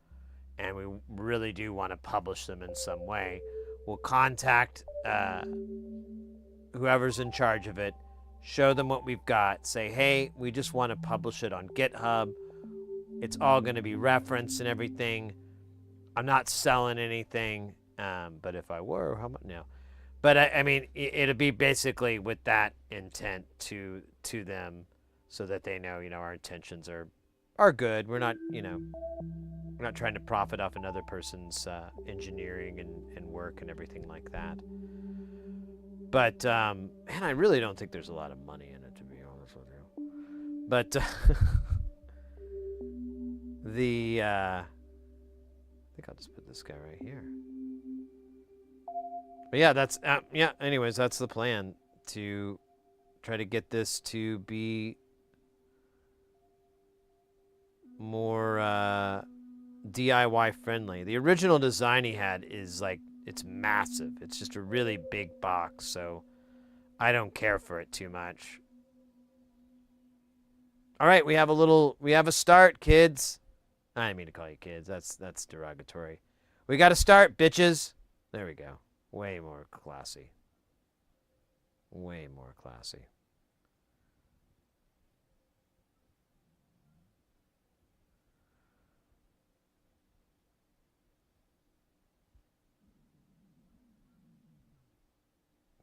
and we really do want to publish them in some way, we'll contact whoever's in charge of it, show them what we've got, say, hey, we just want to publish it on GitHub. It's all going to be referenced and everything. I'm not selling anything, but if I were, how much? No. But I mean, it'll be basically with that intent to them, so that they know, you know, our intentions are good. We're not, you know, we're not trying to profit off another person's engineering and work and everything like that. But man, I really don't think there's a lot of money in it, to be honest with you. But I think I'll just put this guy right here. But yeah, that's yeah. Anyways, that's the plan, to try to get this to be more DIY friendly. The original design he had is like, it's massive. It's just a really big box, so I don't care for it too much. All right, we have a start, kids. I didn't mean to call you kids. That's derogatory. We got to start, bitches. There we go. Way more classy. Way more classy.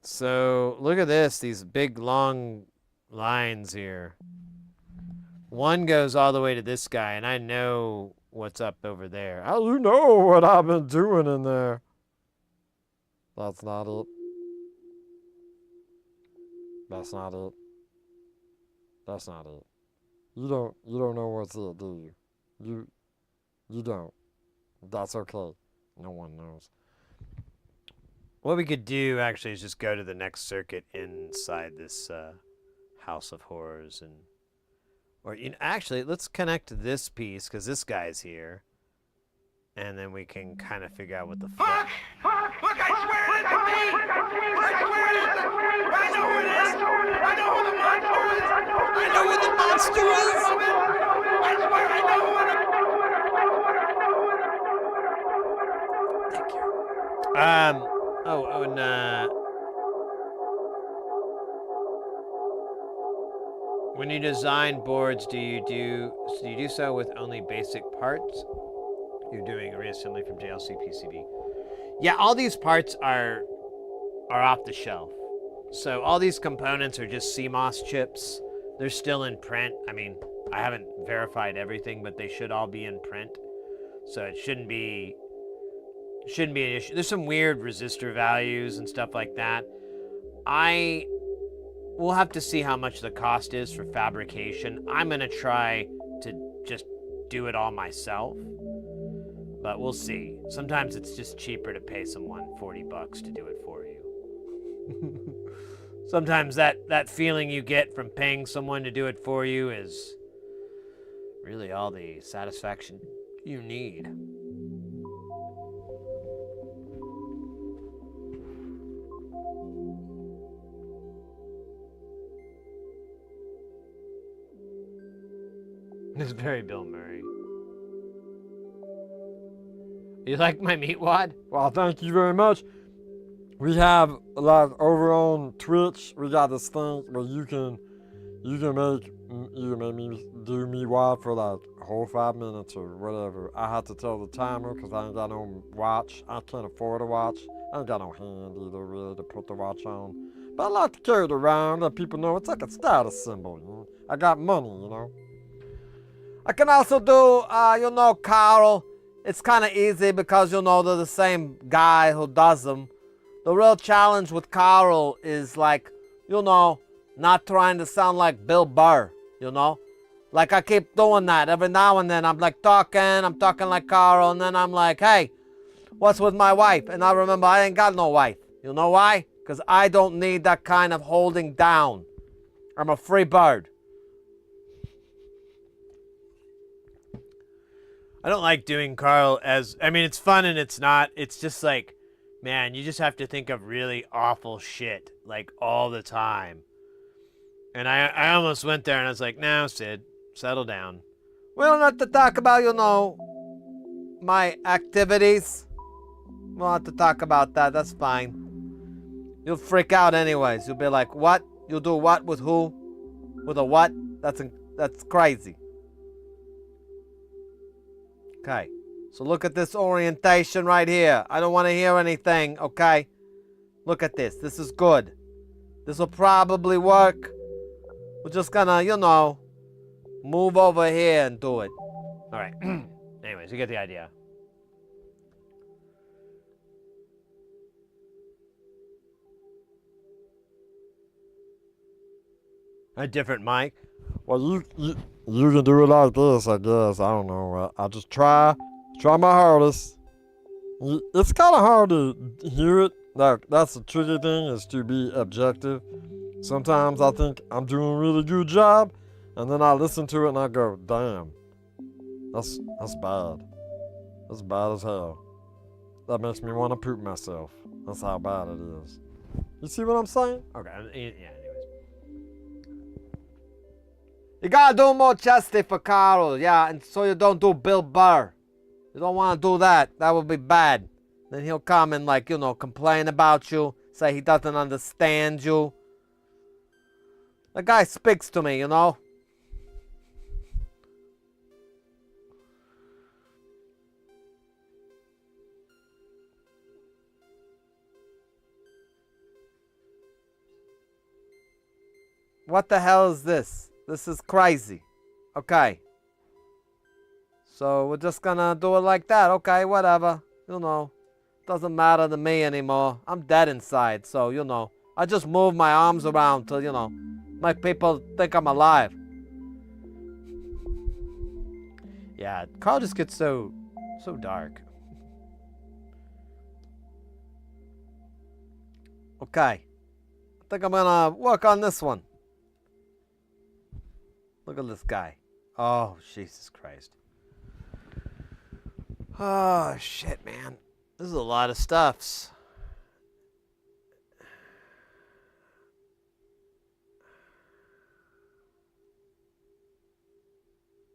So look at this, these big long lines here. One goes all the way to this guy, and I know what's up over there. How you know what I've been doing in there? That's not it. That's not it. That's not it. You don't know what's it, do you? You don't. That's okay. No one knows. What we could do actually is just go to the next circuit inside this House of Horrors, and or actually let's connect this piece because this guy's here, and then we can kind of figure out what the fuck. Look, I swear it isn't me! I swear it isn't! I know who it is! I know who the monster is! I know who the monster is! I swear I know who it is! Thank you. When you design boards, do you do so with only basic parts? You're doing a reassembly from JLC PCB. Yeah, all these parts are off the shelf. So all these components are just CMOS chips. They're still in print. I mean, I haven't verified everything, but they should all be in print. So it shouldn't be an issue. There's some weird resistor values and stuff like that. We'll have to see how much the cost is for fabrication. I'm gonna try to just do it all myself, but we'll see. Sometimes it's just cheaper to pay someone $40 to do it for you. Sometimes that feeling you get from paying someone to do it for you is really all the satisfaction you need. It's very Bill Murray. You like my meat wad? Well, thank you very much. We have like over on Twitch, we got this thing where you can make me do me wad for like a whole 5 minutes or whatever. I have to tell the timer because I ain't got no watch. I can't afford a watch. I ain't got no hand either really to put the watch on. But I like to carry it around, let people know it's like a status symbol. You know? I got money, you know. I can also do, Carl. It's kind of easy because, they're the same guy who does them. The real challenge with Carl is like, not trying to sound like Bill Burr, Like I keep doing that every now and then. I'm talking like Carl, and then I'm like, hey, what's with my wife? And I remember I ain't got no wife. You know why? Because I don't need that kind of holding down. I'm a free bird. I don't like doing Carl it's fun and it's not. It's just like, man, you just have to think of really awful shit, like, all the time. And I almost went there and I was like, no, Sid, settle down. We don't have to talk about, my activities. We don't have to talk about that. That's fine. You'll freak out anyways. You'll be like, what? You'll do what with who? With a what? That's crazy. Okay, so look at this orientation right here. I don't want to hear anything, okay? Look at this. This is good. This will probably work. We're just gonna, move over here and do it. All right. Anyways, you get the idea. A different mic. Well, you can do it like this, I guess. I don't know. I just try my hardest. It's kind of hard to hear it. Like, that's the tricky thing, is to be objective. Sometimes I think I'm doing a really good job, and then I listen to it and I go, damn, That's bad. That's bad as hell. That makes me want to poop myself. That's how bad it is. You see what I'm saying? Okay. Yeah. Anyways. You gotta do more chesty for Carl, yeah, and so you don't do Bill Burr. You don't want to do that. That would be bad. Then he'll come and, like, you know, complain about you, say he doesn't understand you. The guy speaks to me, you know. What the hell is this? This is crazy. Okay. So we're just gonna do it like that. Okay, whatever. You know, doesn't matter to me anymore. I'm dead inside, so, you know, I just move my arms around to, you know, make people think I'm alive. Yeah, Carl just gets so dark. Okay. I think I'm gonna work on this one. Look at this guy. Oh, Jesus Christ. Oh, shit, man. This is a lot of stuffs.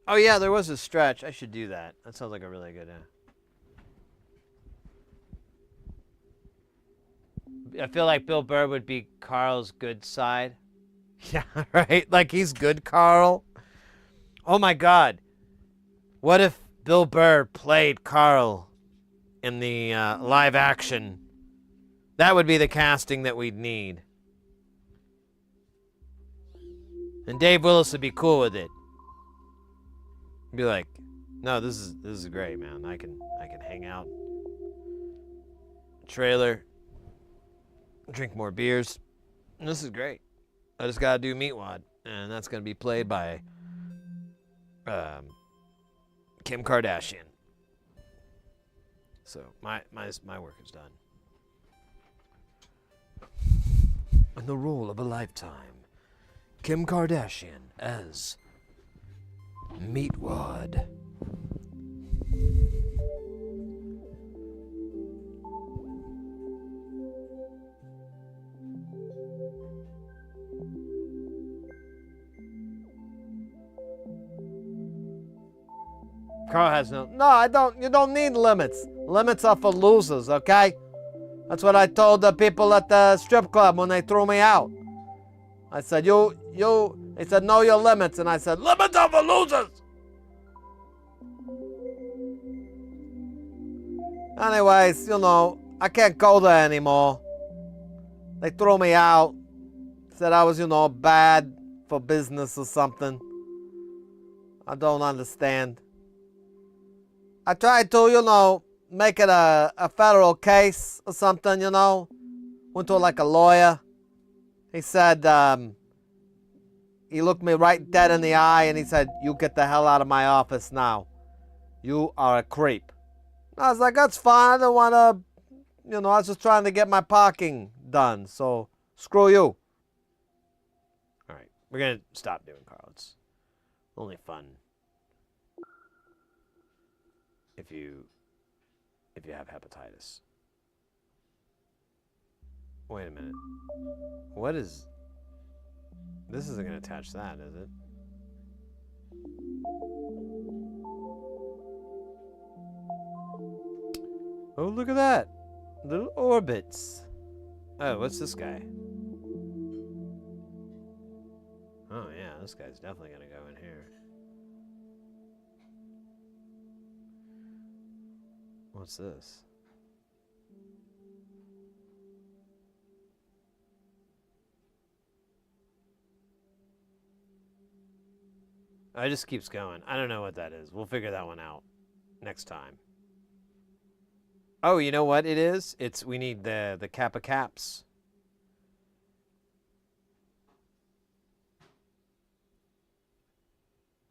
Oh, yeah, there was a stretch. I should do that. That sounds like a really good... I feel like Bill Burr would be Carl's good side. Yeah, right? Like, he's good, Carl. Oh, my God. What if Bill Burr played Carl in the live action? That would be the casting that we'd need. And Dave Willis would be cool with it. He'd be like, no, this is great, man. I can hang out. Trailer. Drink more beers. And this is great. I just gotta do Meatwad. And that's gonna be played by Kim Kardashian. So my work is done. In the role of a lifetime, Kim Kardashian as Meatwad. Carl has no, you don't need limits. Limits are for losers, okay? That's what I told the people at the strip club when they threw me out. I said, they said, know your limits. And I said, limits are for losers. Anyways, you know, I can't go there anymore. They threw me out. Said I was, you know, bad for business or something. I don't understand. I tried to, you know, make it a federal case or something, you know. Went to like a lawyer. He said, he looked me right dead in the eye and he said, you get the hell out of my office now. You are a creep. I was like, that's fine. I don't want to, you know, I was just trying to get my parking done. So screw you. All right, we're gonna stop doing Carl. It's only fun if you have hepatitis. Wait a minute. What is... This isn't going to attach that, is it? Oh, look at that. Little orbits. Oh, what's this guy? Oh, yeah, this guy's definitely going to go in here. What's this? It just keeps going. I don't know what that is. We'll figure that one out next time. Oh, you know what it is? We need the Kappa caps.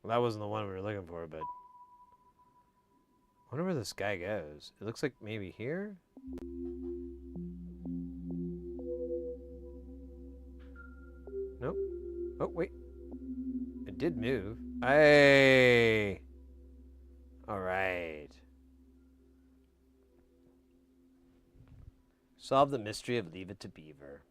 Well, that wasn't the one we were looking for, but I wonder where this guy goes. It looks like maybe here? Nope. Oh, wait. It did move. Hey! All right. Solve the mystery of Leave It to Beaver.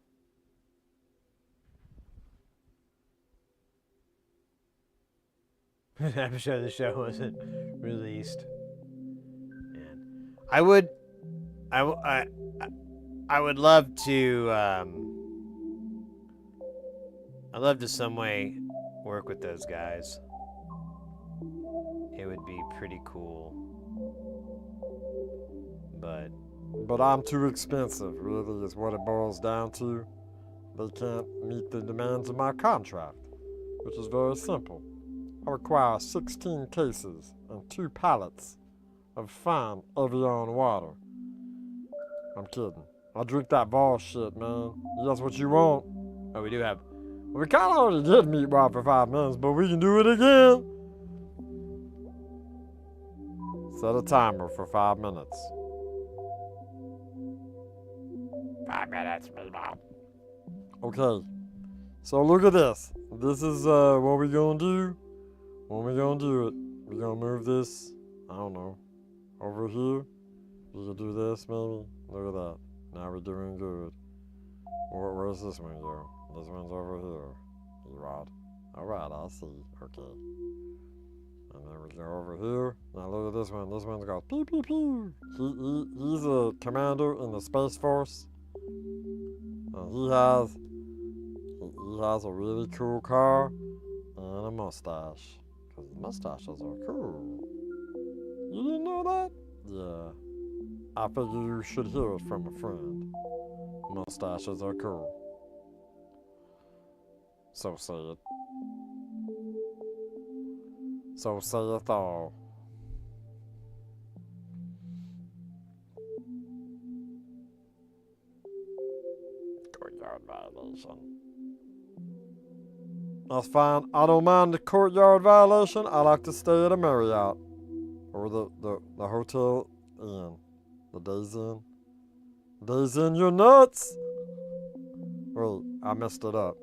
Episode of the show wasn't released. And I would love to I'd love to some way work with those guys. It would be pretty cool. But I'm too expensive, really, is what it boils down to. They can't meet the demands of my contract, which is very simple. I require 16 cases and 2 pallets of fine Evian water. I'm kidding. I drink that ball shit, man. That's what you want. Oh, we do have. We kind of already did meat wine for 5 minutes, but we can do it again. Set a timer for 5 minutes. 5 minutes, meatball. Okay. So look at this. This is what we're gonna do. When we're gonna do it, we're gonna move this, I don't know, over here. You can do this maybe. Look at that. Now we're doing good. Where's this one go? This one's over here. Rod. Alright, I see. Okay. And then we go over here. Now look at this one. This one's got pew pew pew. He's a commander in the Space Force. And he has a really cool car and a mustache. Because mustaches are cool. You didn't know that? Yeah. I figure you should hear it from a friend. Mustaches are cool. So say it. So saith all. Courtyard violation. That's fine. I don't mind the courtyard violation. I like to stay at a Marriott. Or the Hotel Inn. The Days Inn. Days Inn, you're nuts! Wait, I messed it up.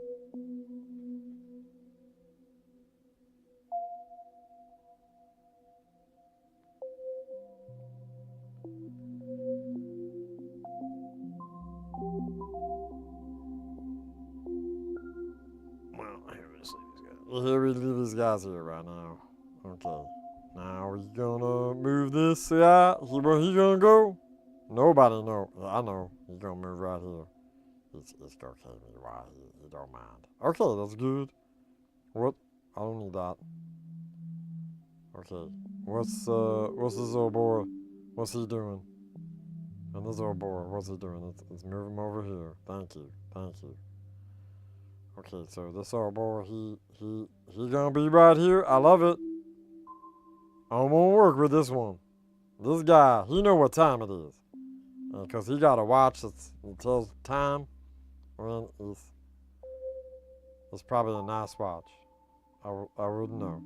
Here we leave these guys here right now. Okay. Now we gonna move this guy. Where he gonna go? Nobody know. I know. He's gonna move right here. It's gonna kill me. Why? He don't mind. Okay, that's good. What? I don't need that. Okay. What's this old boy? What's he doing? And this old boy, what's he doing? Let's move him over here. Thank you. Thank you. Okay, so this old boy, he gonna be right here. I love it. I'm gonna work with this one. This guy, he know what time it is. Because he got a watch that tells time. Well, it's probably a nice watch. I wouldn't know.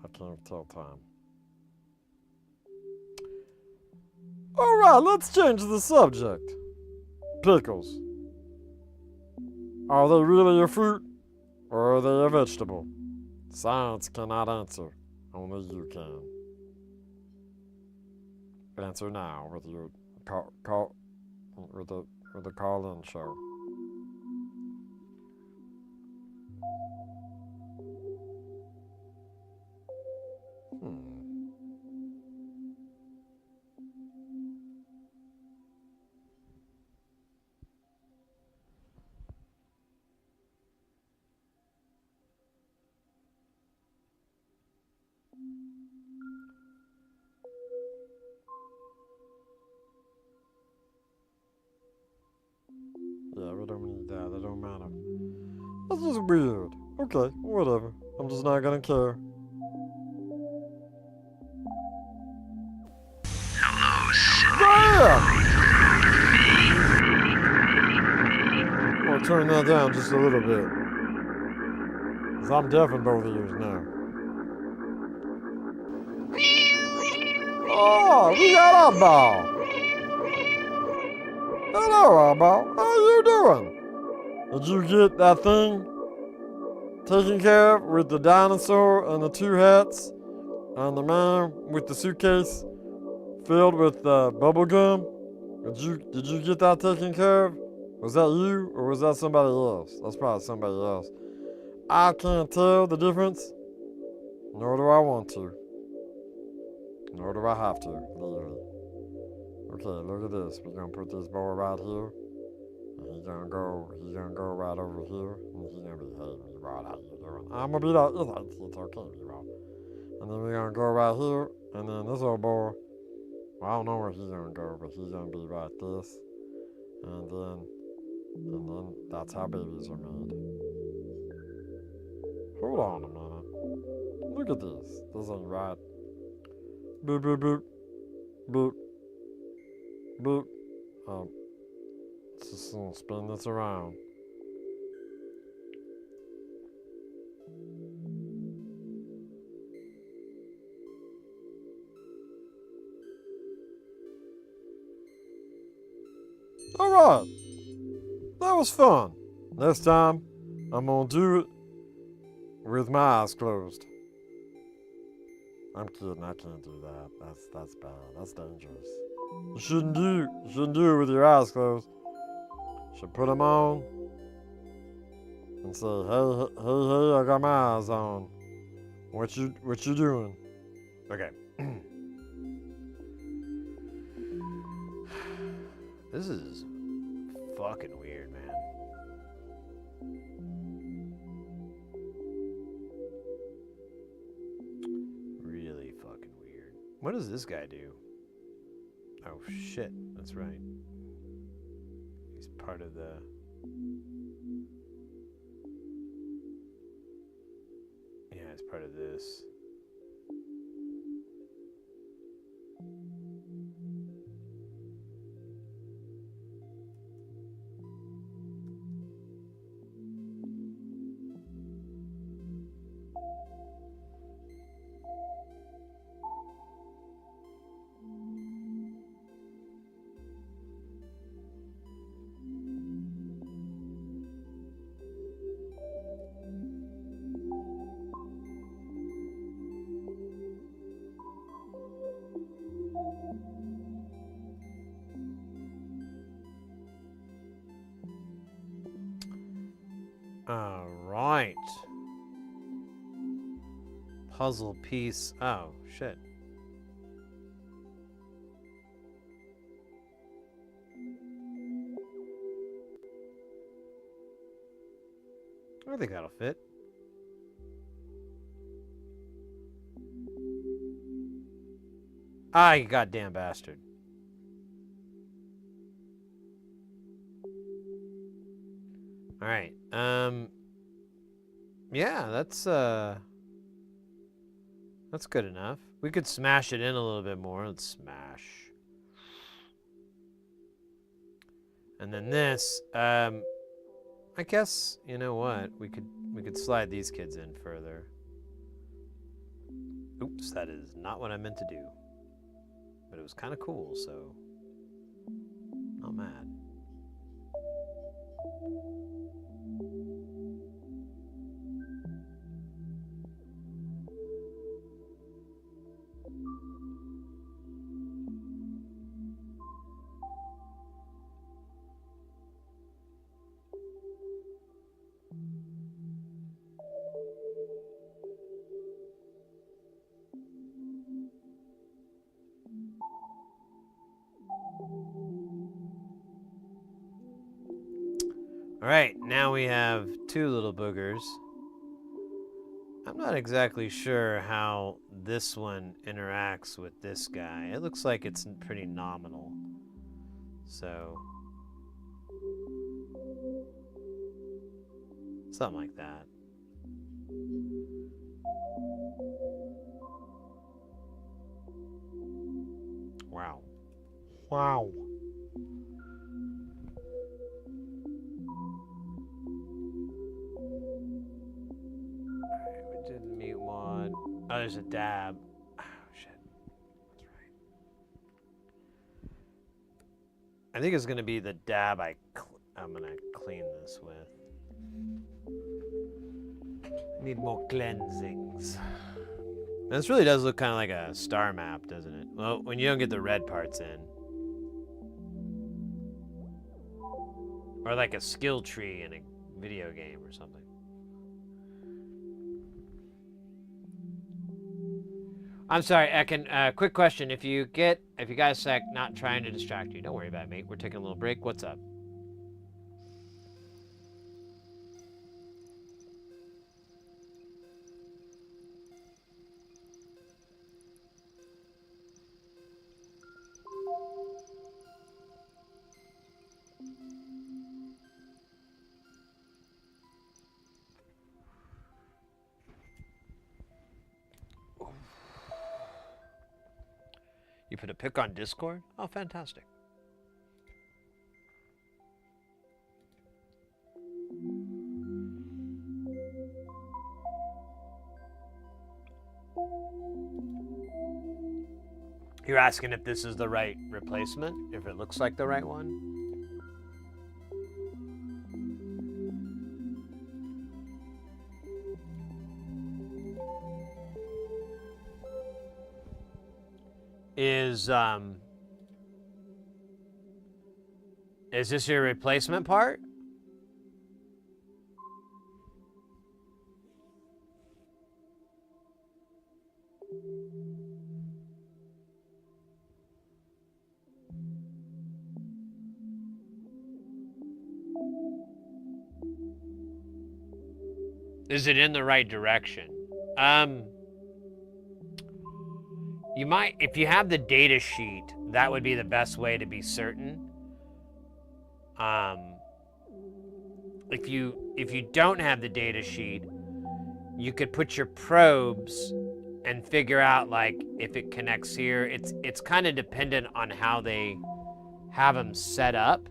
I can't tell time. Alright, let's change the subject. Pickles. Are they really a fruit, or are they a vegetable? Science cannot answer. Only you can. Answer now with your with the call-in show. Yeah, we don't need that. That don't matter. That's just weird. Okay, whatever. I'm just not gonna care. Hello, Damn! I'm gonna turn that down just a little bit. Because I'm deaf in both ears now. Oh, we got our ball. Hello, Eyeball. How you doing? Did you get that thing taken care of with the dinosaur and the 2 hats And the man with the suitcase filled with bubble gum, did you get that taken care of? Was that you or was that somebody else? That's probably somebody else. I can't tell the difference, nor do I want to. Nor do I have to, literally. Okay, look at this. We're gonna put this boy right here. And he's gonna go right over here. And he's gonna be, hey, Rod, how you doing? I'm gonna be like, it's okay, Rod. And then we're gonna go right here. And then this old boy, well, I don't know where he's gonna go, but he's gonna be right this. And then that's how babies are made. Hold on a minute. Look at this. This ain't right. Boop, boop, boop. Boop. Boop. Just gonna spin this around. Alright. That was fun. Next time, I'm gonna do it with my eyes closed. I'm kidding, I can't do that. That's bad. That's dangerous. You shouldn't do it with your eyes closed. You should put them on and say, hey, I got my eyes on. What you doing? Okay. This is fucking weird, man. Really fucking weird. What does this guy do? Oh shit, that's right. He's part of the... Yeah, he's part of this. All right. Puzzle piece. Oh, shit. I think that'll fit. Ah, you goddamn bastard. All right. Yeah, that's good enough. We could smash it in a little bit more. Let's smash. And then this, I guess, you know what? We could slide these kids in further. Oops, that is not what I meant to do. But it was kind of cool, so not mad. Alright, now we have two little boogers. I'm not exactly sure how this one interacts with this guy. It looks like it's pretty nominal. So, something like that. Wow. Wow. Oh, there's a dab. Oh, shit. That's right. I think it's going to be the dab I'm going to clean this with. Need more cleansings. And this really does look kind of like a star map, doesn't it? Well, when you don't get the red parts in. Or like a skill tree in a video game or something. I'm sorry, Ekin. Quick question. If you guys sec, not trying to distract you, don't worry about it, mate. We're taking a little break. What's up? You put a pic on Discord? Oh, fantastic. You're asking if this is the right replacement? If it looks like the right one? Is this your replacement part? Is it in the right direction? You might, if you have the data sheet, that would be the best way to be certain. If you don't have the data sheet, you could put your probes and figure out like if it connects here. It's kind of dependent on how they have them set up.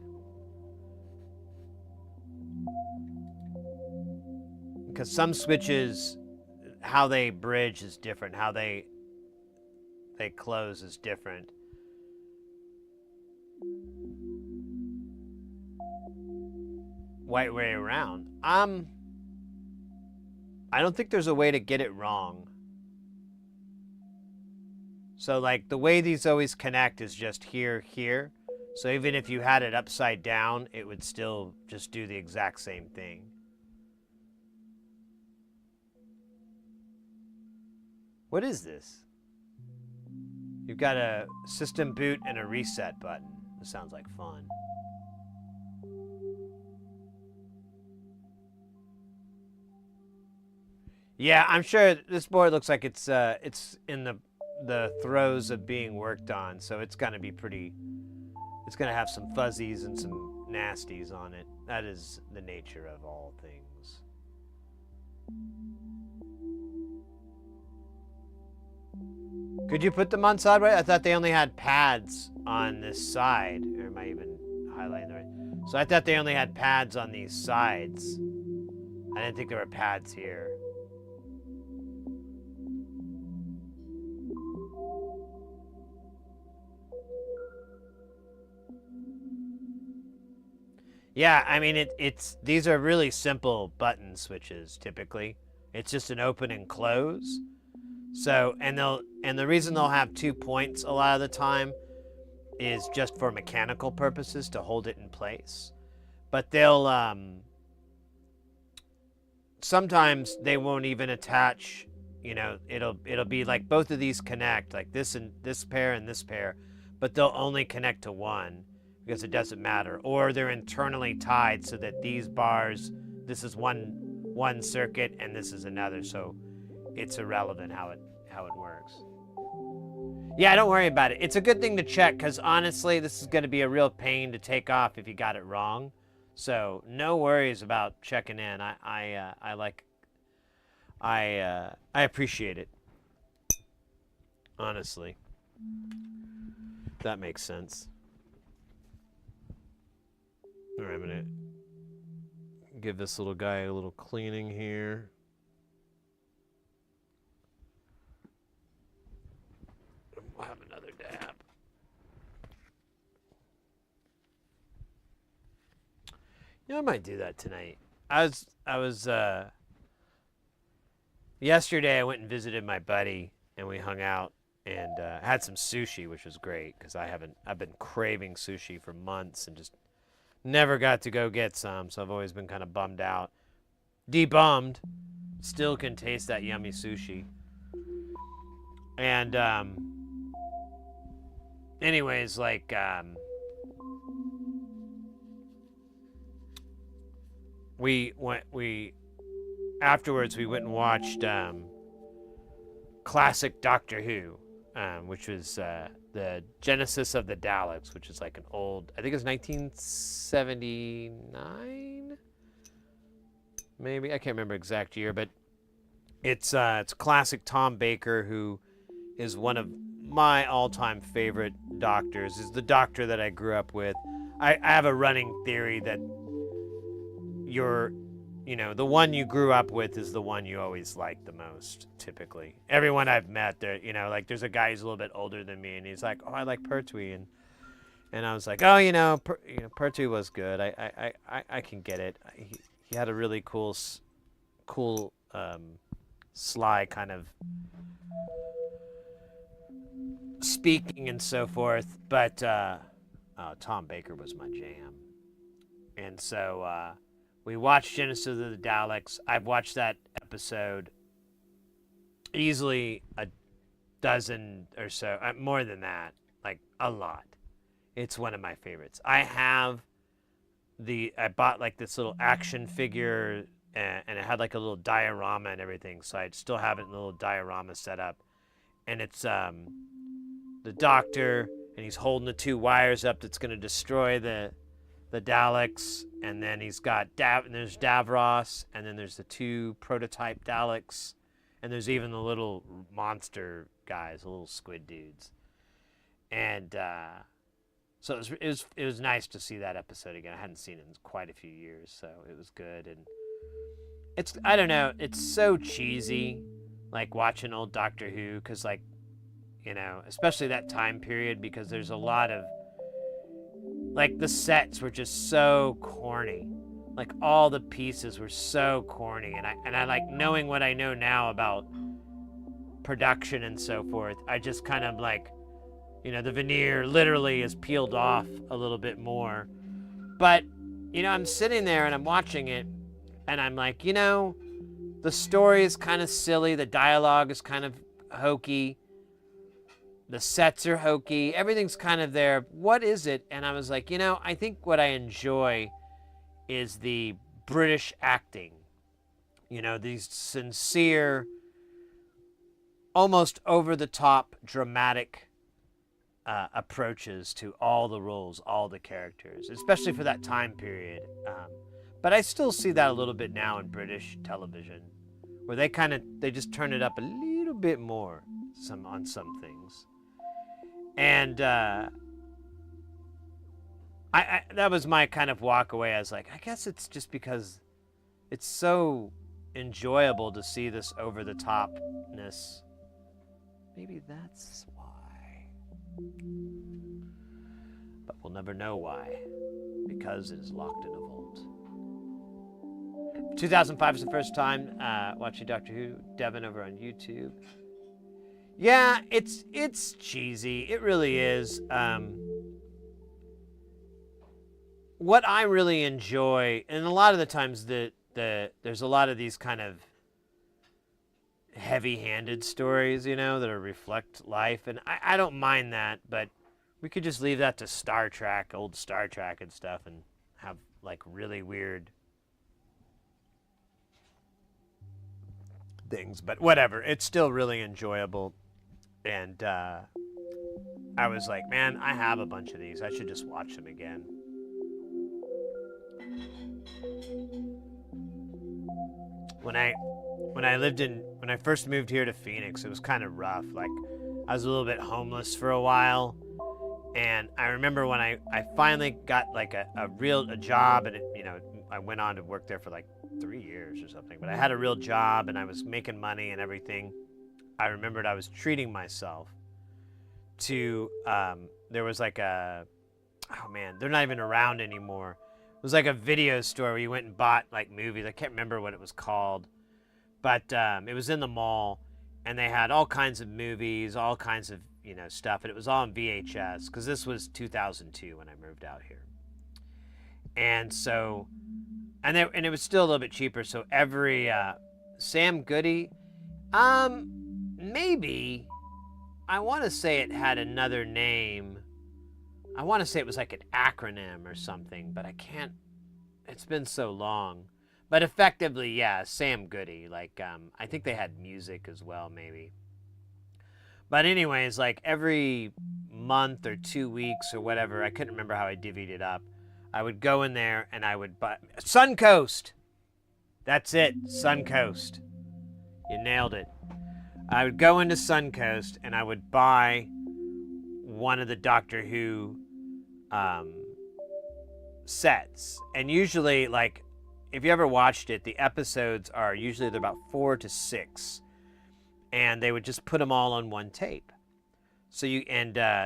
Because some switches, how they bridge is different. How they close is different. White way around. I don't think there's a way to get it wrong. So like the way these always connect is just here, here. So even if you had it upside down, it would still just do the exact same thing. What is this? You've got a system boot and a reset button. This sounds like fun. Yeah, I'm sure this board looks like it's in the throes of being worked on, so it's gonna be pretty. It's gonna have some fuzzies and some nasties on it. That is the nature of all things. Could you put them on sideways? I thought they only had pads on this side. Or am I even highlighting the right? So I thought they only had pads on these sides. I didn't think there were pads here. Yeah, I mean, these are really simple button switches, typically. It's just an open and close. So, and the reason they'll have 2 points a lot of the time is just for mechanical purposes to hold it in place. But they'll, sometimes they won't even attach, you know, it'll be like both of these connect, like this and this pair, but they'll only connect to one because it doesn't matter. Or they're internally tied so that these bars, this is one circuit and this is another, so it's irrelevant how it works. Yeah, don't worry about it. It's a good thing to check because honestly, this is going to be a real pain to take off if you got it wrong. So no worries about checking in. I appreciate it. Honestly, that makes sense. All right, I'm gonna give this little guy a little cleaning here. We'll have another dab. Yeah, I might do that tonight. Yesterday I went and visited my buddy and we hung out and had some sushi, which was great because I've been craving sushi for months and just never got to go get some, so I've always been kind of bummed out. Debummed, still can taste that yummy sushi. And anyways, like afterwards we went and watched classic Doctor Who, which was the Genesis of the Daleks, which is like an old, I think it was 1979, maybe, I can't remember exact year, but it's classic Tom Baker, who is one of my all-time favorite doctors, is the doctor that I grew up with. I have a running theory that the one you grew up with is the one you always like the most, typically. Everyone I've met, like there's a guy who's a little bit older than me, and he's like, oh, I like Pertwee, and I was like, oh, Pertwee was good. I can get it. He had a really cool, sly kind of speaking and so forth, but Tom Baker was my jam. And so we watched Genesis of the Daleks. I've watched that episode easily a dozen or so, more than that, like a lot. It's one of my favorites. I bought like this little action figure, and it had like a little diorama and everything, so I still have it in a little diorama set up. And it's the Doctor, and he's holding the two wires up that's going to destroy the Daleks, and then he's got there's Davros, and then there's the two prototype Daleks, and there's even the little monster guys, the little squid dudes. And so it was nice to see that episode again. I hadn't seen it in quite a few years, so it was good. And I don't know, it's so cheesy, like watching old Doctor Who, because like, especially that time period, because there's a lot of, like, the sets were just so corny. Like, all the pieces were so corny. And I like, knowing what I know now about production and so forth, I just kind of like, the veneer literally is peeled off a little bit more. But, I'm sitting there and I'm watching it, and I'm like, the story is kind of silly. The dialogue is kind of hokey. The sets are hokey. Everything's kind of there. What is it? And I was like, I think what I enjoy is the British acting. These sincere, almost over-the-top, dramatic approaches to all the roles, all the characters, especially for that time period. But I still see that a little bit now in British television, where they just turn it up a little bit more on some things. And I that was my kind of walk away. I was like, I guess it's just because it's so enjoyable to see this over-the-topness. Maybe that's why. But we'll never know why, because it is locked in a vault. 2005 was the first time watching Doctor Who. Devin over on YouTube. Yeah, it's cheesy. It really is. What I really enjoy, and a lot of the times there's a lot of these kind of heavy-handed stories, that reflect life, and I don't mind that, but we could just leave that to Star Trek, old Star Trek and stuff, and have like really weird things. But whatever, it's still really enjoyable. And I was like, man, I have a bunch of these. I should just watch them again. When I first moved here to Phoenix, it was kind of rough. Like, I was a little bit homeless for a while. And I remember when I finally got like a real job, and I went on to work there for like 3 years or something. But I had a real job, and I was making money and everything. I remembered I was treating myself to, there was like oh man, they're not even around anymore. It was like a video store where you went and bought like movies. I can't remember what it was called, but it was in the mall, and they had all kinds of movies, all kinds of, you know, stuff, and it was all on VHS, because this was 2002 when I moved out here. And so, and it was still a little bit cheaper, so every, Sam Goody, maybe, I want to say it had another name. I want to say it was like an acronym or something, but I can't, it's been so long. But effectively, yeah, Sam Goody. Like, I think they had music as well, maybe. But anyways, like every month or 2 weeks or whatever, I couldn't remember how I divvied it up. I would go in there and I would buy Suncoast. That's it, Suncoast. You nailed it. I would go into Suncoast and I would buy one of the Doctor Who sets. And usually, like, if you ever watched it, the episodes are usually they're about 4 to 6, and they would just put them all on one tape. So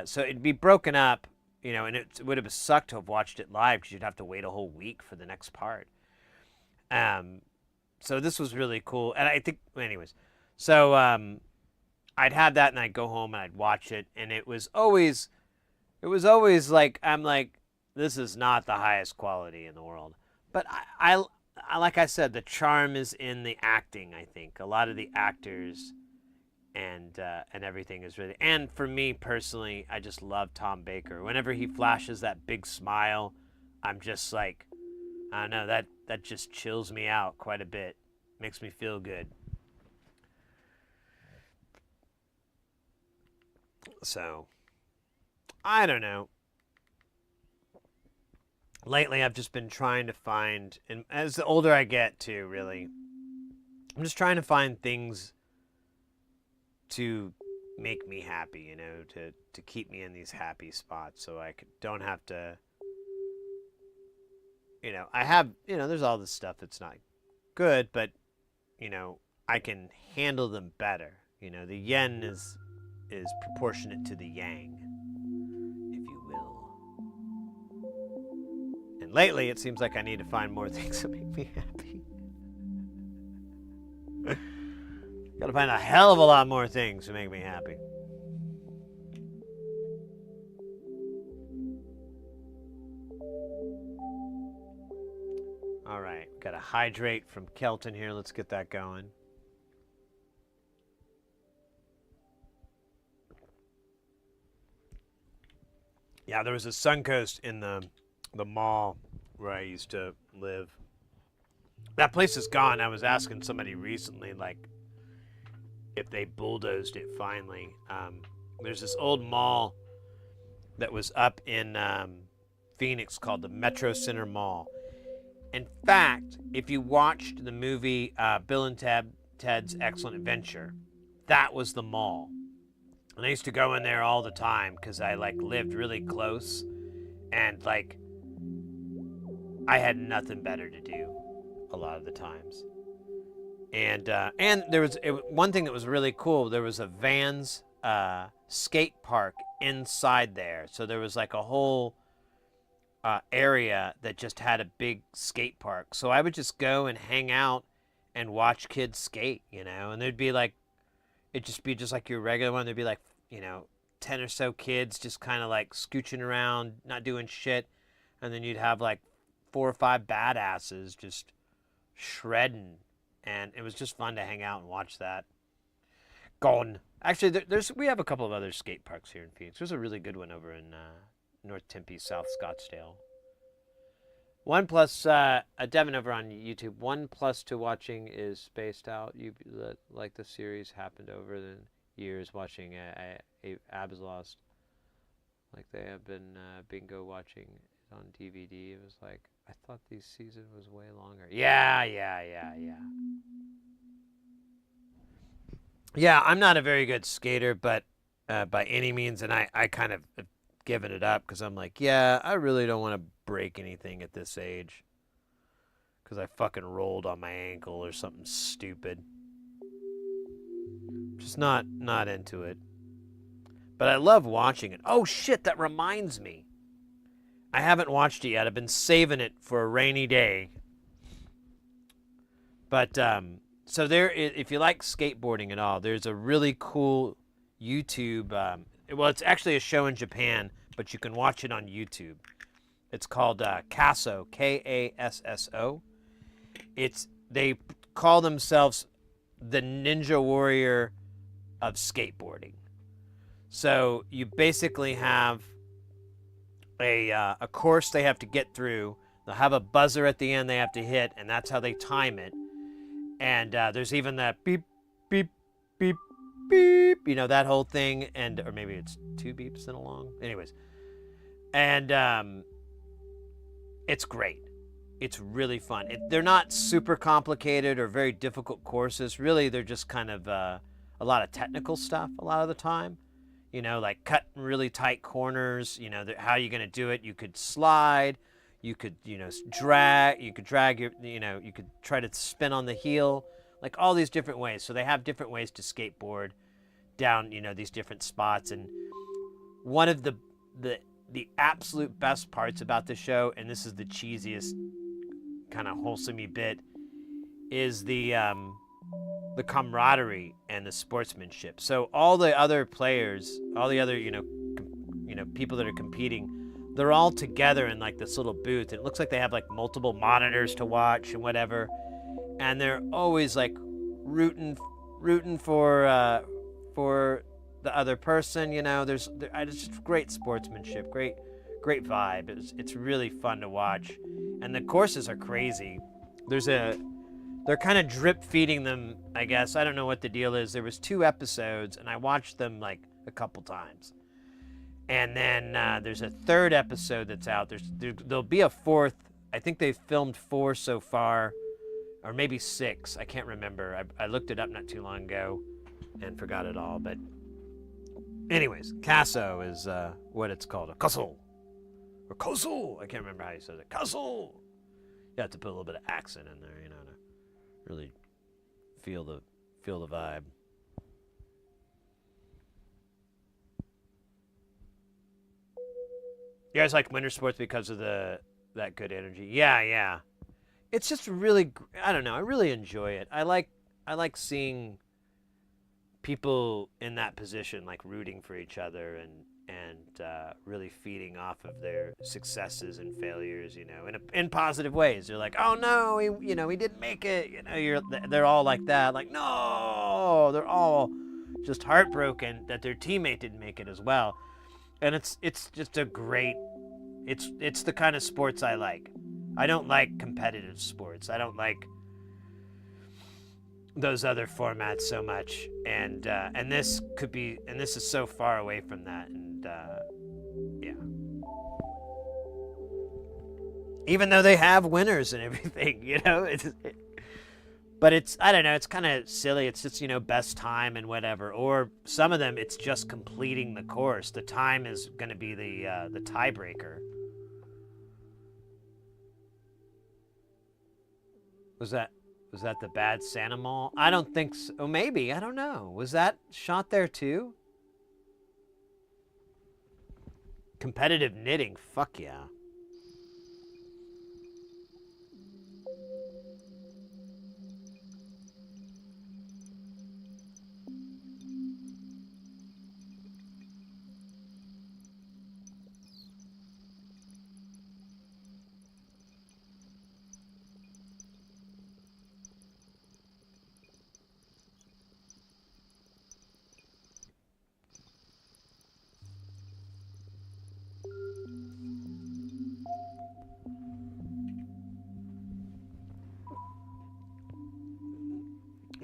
so it'd be broken up, you know, and it would have sucked to have watched it live because you'd have to wait a whole week for the next part. So this was really cool, and I think, anyways, so I'd have that, and I'd go home and I'd watch it, and it was always like, I'm like, this is not the highest quality in the world. But I like I said, the charm is in the acting, I think. A lot of the actors and everything is really... And for me, personally, I just love Tom Baker. Whenever he flashes that big smile, I'm just like, I don't know, that just chills me out quite a bit. Makes me feel good. So, I don't know. Lately, I've just been trying to find, and as the older I get too, really, I'm just trying to find things to make me happy, you know, to keep me in these happy spots so I don't have to, you know, I have, you know, there's all this stuff that's not good, but, you know, I can handle them better. You know, the yin is proportionate to the yang, if you will. And lately, it seems like I need to find more things that make me happy. Gotta find a hell of a lot more things to make me happy. All right, got a hydrate from Kelton here. Let's get that going. Yeah, there was a Suncoast in the mall where I used to live. That place is gone. I was asking somebody recently, like, if they bulldozed it finally. There's this old mall that was up in Phoenix called the Metro Center Mall. In fact, if you watched the movie Bill and Ted's Excellent Adventure, that was the mall. And I used to go in there all the time because I, like, lived really close, and, like, I had nothing better to do a lot of the times. And there was one thing that was really cool. There was a Vans skate park inside there. So there was like a whole area that just had a big skate park. So I would just go and hang out and watch kids skate, you know. And there'd be like, it'd just be just like your regular one. There'd be like, you know, 10 or so kids just kind of like scooching around, not doing shit. And then you'd have like 4 or 5 badasses just shredding. And it was just fun to hang out and watch that. Gone. Actually, we have a couple of other skate parks here in Phoenix. There's a really good one over in North Tempe, South Scottsdale. Devin over on YouTube, 1+ to watching is Spaced Out. Like the series happened over the years watching Abs Lost. Like they have been bingo watching it on DVD. It was like, I thought the season was way longer. Yeah. Yeah, I'm not a very good skater, but by any means, and I kind of have given it up because I'm like, yeah, I really don't want to break anything at this age because I fucking rolled on my ankle or something stupid. Just not into it. But I love watching it. Oh shit, that reminds me. I haven't watched it yet. I've been saving it for a rainy day. But So if you like skateboarding at all, there's a really cool YouTube. Well, it's actually a show in Japan, but you can watch it on YouTube. It's called Kasso, Kasso. They call themselves the Ninja Warrior of skateboarding. So you basically have a course they have to get through. They'll have a buzzer at the end they have to hit, and that's how they time it. And there's even that beep, beep, beep, beep, you know, that whole thing. Or maybe it's 2 beeps in a long. Anyways. And it's great. It's really fun. They're not super complicated or very difficult courses. Really, they're just kind of a lot of technical stuff a lot of the time. You know, like cutting really tight corners. You know, how are you going to do it? You could slide. You could, drag. You could drag your, you could try to spin on the heel. Like all these different ways. So they have different ways to skateboard down, these different spots. And one of the absolute best parts about the show, and this is the cheesiest kind of wholesome-y bit, is the camaraderie and the sportsmanship. So all the other players, all the other people that are competing, they're all together in like this little booth. It looks like they have like multiple monitors to watch and whatever, and they're always like rooting for the other person. There's just great sportsmanship, great vibe. It's really fun to watch, and the courses are crazy. They're kind of drip feeding them, I guess. I don't know what the deal is. There was 2 episodes, and I watched them like a couple times. And then there's a 3rd episode that's out. There'll be a 4th. I think they've filmed 4 so far, or maybe 6. I can't remember. I looked it up not too long ago and forgot it all. But anyways, Kasso is what it's called. A Kasso. Or Koso. I can't remember how you said it. Kasso. You have to put a little bit of accent in there, to really feel the vibe. You guys like winter sports because of that good energy? Yeah. It's just really, I don't know. I really enjoy it. I like seeing people in that position, like rooting for each other and really feeding off of their successes and failures, in positive ways. They're like, oh no, he didn't make it. They're all like that. Like, no, they're all just heartbroken that their teammate didn't make it as well. And it's just a great, it's the kind of sports I like. I don't like competitive sports. I don't like those other formats so much. And this is so far away from that. And yeah. Even though they have winners and everything, but it's, I don't know, it's kind of silly. It's just, best time and whatever. Or some of them, it's just completing the course. The time is going to be the tiebreaker. Was that the Bad Santa Mall? I don't think so. Oh, maybe. I don't know. Was that shot there too? Competitive knitting. Fuck yeah.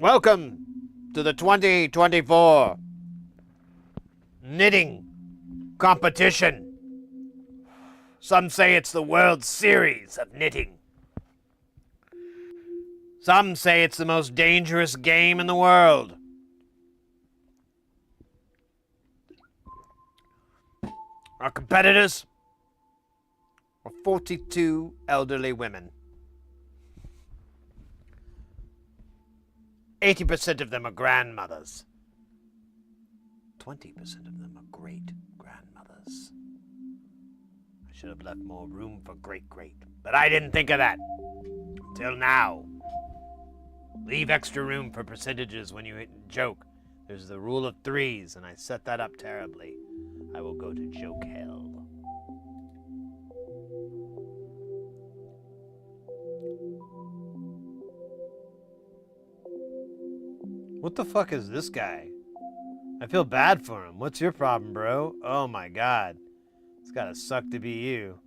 Welcome to the 2024 knitting competition. Some say it's the World Series of knitting. Some say it's the most dangerous game in the world. Our competitors are 42 elderly women. 80% of them are grandmothers. 20% of them are great-grandmothers. I should have left more room for great-great, but I didn't think of that. Till now. Leave extra room for percentages when you joke. There's the rule of threes, and I set that up terribly. I will go to joke hell. What the fuck is this guy? I feel bad for him. What's your problem, bro? Oh my god. It's gotta suck to be you.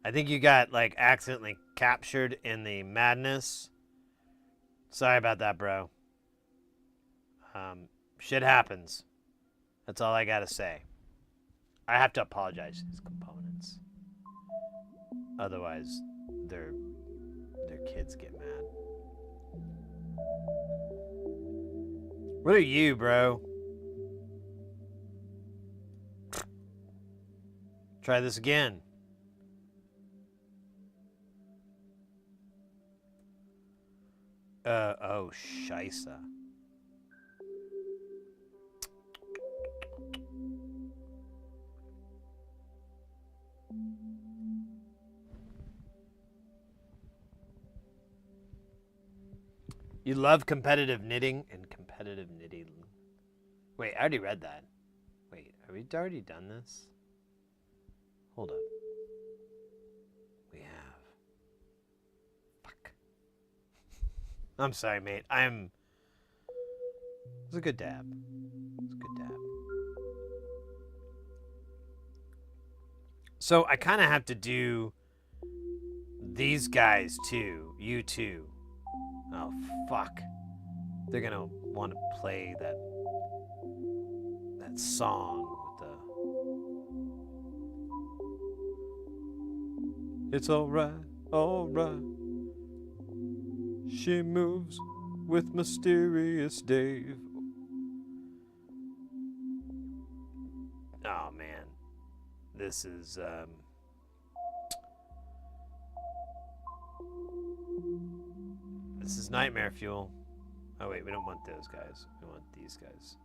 I think you got, like, accidentally captured in the madness. Sorry about that, bro. Shit happens. That's all I gotta say. I have to apologize to these components. Otherwise, their kids get mad. What are you, bro? Try this again. Oh, scheisse. You love competitive knitting and competitive knitting. Wait, I already read that. Wait, have we already done this? Hold up. We have. Fuck. I'm sorry, mate. It was a good dab. It was a good dab. So I kind of have to do these guys too. You too. Oh, fuck. They're gonna want to play that song with the... It's alright, alright. She moves with mysterious Dave. Oh, man. This is, This is nightmare fuel. Oh wait, we don't want those guys. We want these guys.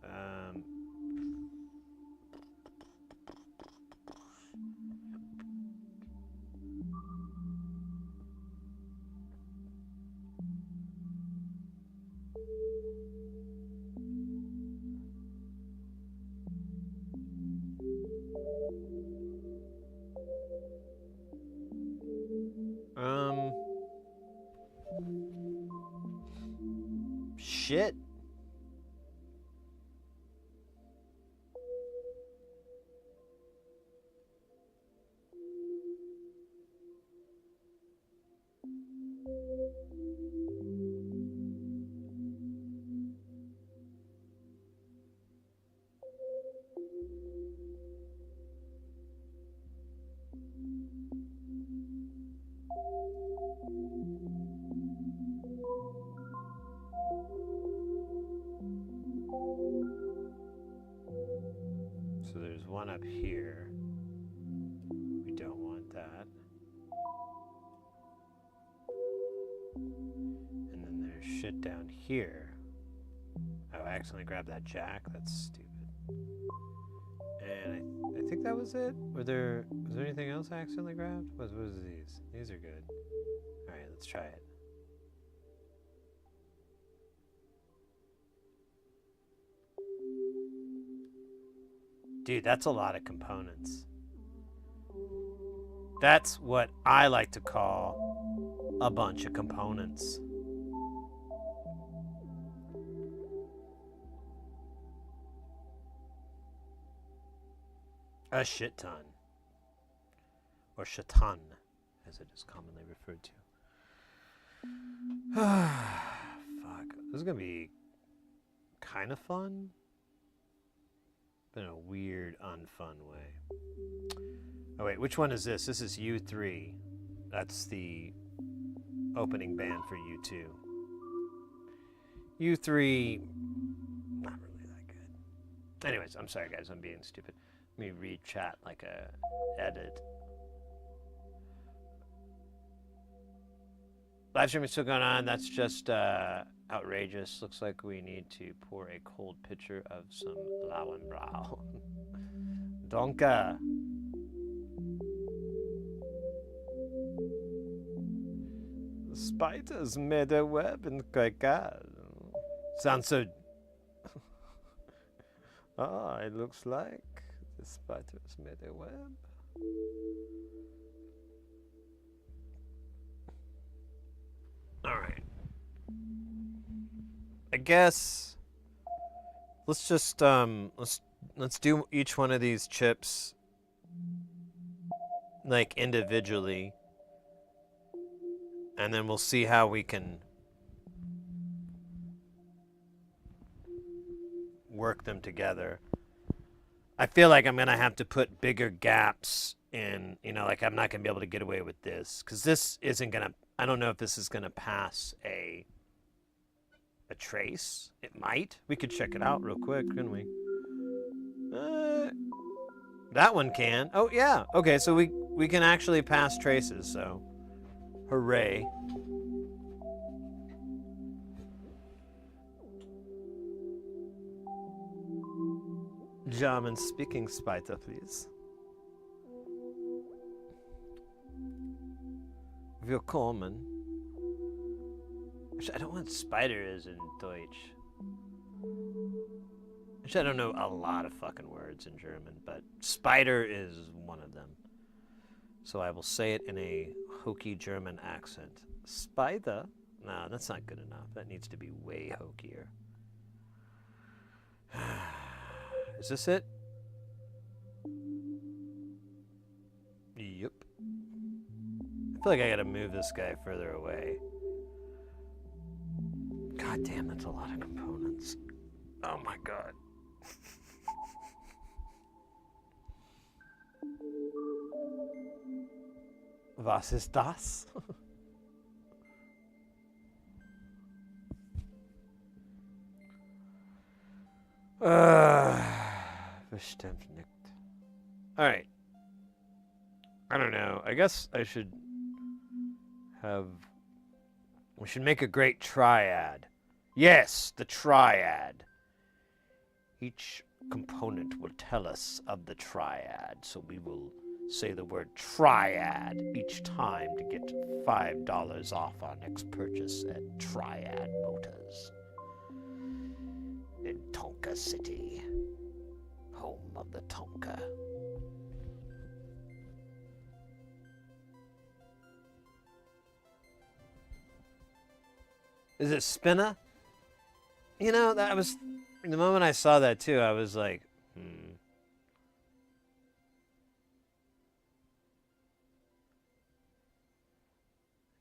Shit. So there's one up here. We don't want that. And then there's shit down here. Oh, I accidentally grabbed that jack. That's stupid. And I think that was it. Was there anything else I accidentally grabbed? What was these? These are good. All right, let's try it. Dude, that's a lot of components. That's what I like to call a bunch of components. A shit ton. Or shaitan, as it is commonly referred to. Fuck. This is gonna be kind of fun. But in a weird, unfun way. Oh wait, which one is this? This is U3. That's the opening band for U2. U3, not really that good. Anyways, I'm sorry guys, I'm being stupid. Let me read chat like a edit. Live stream is still going on. That's just outrageous. Looks like we need to pour a cold pitcher of some Lauenbrau. Donka. Spiders made a web in KiCAD. Sounds so... Ah, it looks like the spiders made a web. Alright. I guess... Let's just, let's do each one of these chips, like, individually. And then we'll see how we can work them together. I feel like I'm going to have to put bigger gaps in, you know, like I'm not going to be able to get away with this. Because this isn't going to, I don't know if this is going to pass a trace. It might. We could check it out real quick, couldn't we? That one can. Oh, yeah. Okay, so we can actually pass traces, so hooray. German speaking spider, please. Willkommen. I don't know what spider is in Deutsch. Which I don't know a lot of fucking words in German, but spider is one of them. So I will say it in a hokey German accent. Spider? No, that's not good enough. That needs to be way hokier. Is this it? Yep. I feel like I gotta move this guy further away. God damn, that's a lot of components. Oh my god. Was ist das? Bestimmt nicht. Alright. I don't know. I guess I should have... We should make a great triad. Yes, the triad. Each component will tell us of the triad, so we will say the word triad each time to get $5 off our next purchase at Triad Motors in Tonka City, home of the Tonka. Is it Spinna? You know, that was... The moment I saw that, too, I was like,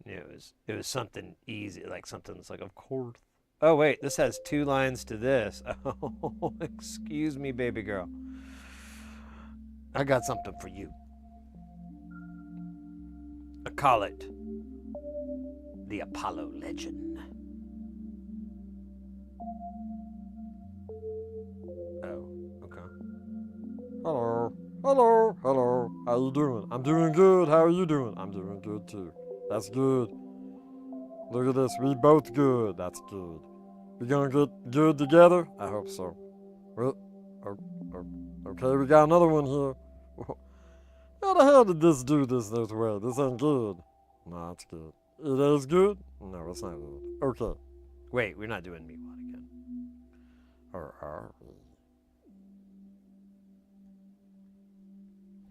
Yeah, it was something easy, like something that's like, of course. Oh, wait, this has 2 lines to this. Oh, excuse me, baby girl. I got something for you. I call it the Apollo Legend. Hello, hello, hello. How you doing? I'm doing good. How are you doing? I'm doing good too. That's good. Look at this. We both good. That's good. We gonna get good together? I hope so. Well, okay, we got another one here. How the hell did this do this way? This ain't good. No, it's good. It is good? No, it's not good. Okay. Wait, we're not doing Meatwad again. Or are we?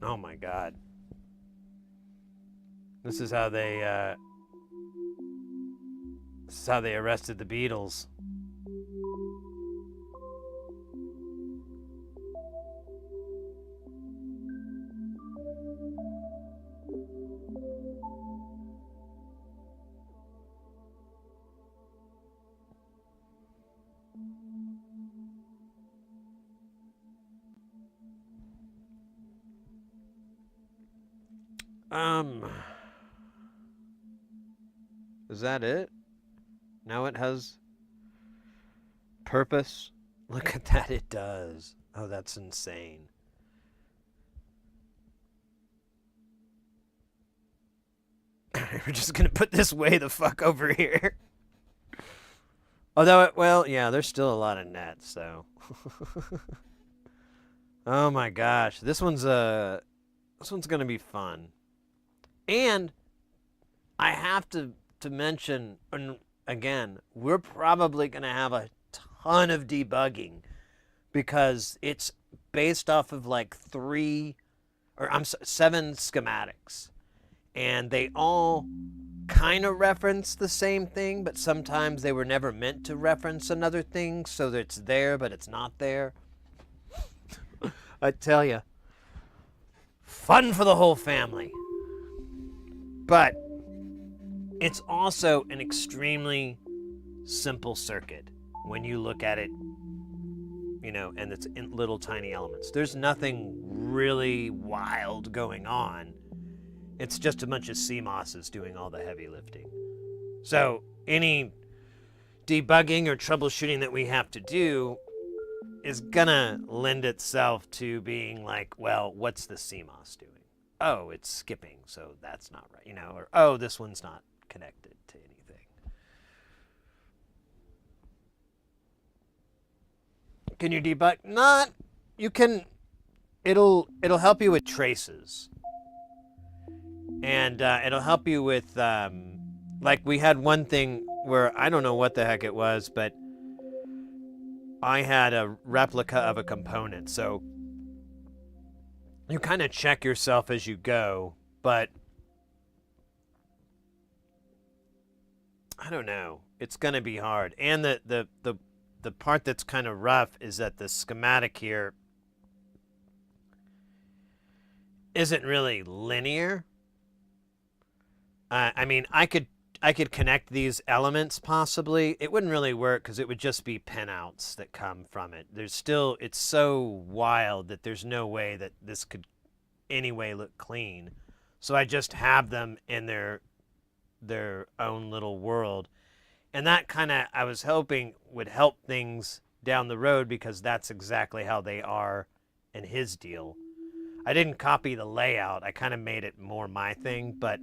Oh my god. This is how they arrested the Beatles. Is that it? Now it has purpose? Look at that, it does. Oh, that's insane. We're just gonna put this way the fuck over here. Although, well, yeah, there's still a lot of nets, so. Oh my gosh, this one's gonna be fun. And I have to to mention, and again, we're probably going to have a ton of debugging because it's based off of like 7 schematics. And they all kind of reference the same thing, but sometimes they were never meant to reference another thing, so that it's there, but it's not there. I tell you, fun for the whole family. But it's also an extremely simple circuit when you look at it, you know, and it's in little tiny elements. There's nothing really wild going on. It's just a bunch of CMOSs doing all the heavy lifting. So any debugging or troubleshooting that we have to do is gonna lend itself to being like, well, what's the CMOS doing? Oh, it's skipping, so that's not right, you know, or oh, this one's not connected to anything. Can you debug? Not. You can. It'll help you with traces. And it'll help you with, like we had one thing where I don't know what the heck it was, but I had a replica of a component. So you kind of check yourself as you go, but I don't know. It's going to be hard. And the part that's kind of rough is that the schematic here isn't really linear. I mean, I could connect these elements possibly. It wouldn't really work because it would just be pinouts that come from it. There's still, it's so wild that there's no way that this could anyway look clean. So I just have them in their own little world. And that kind of, I was hoping would help things down the road because that's exactly how they are in his deal. I didn't copy the layout. I kind of made it more my thing, but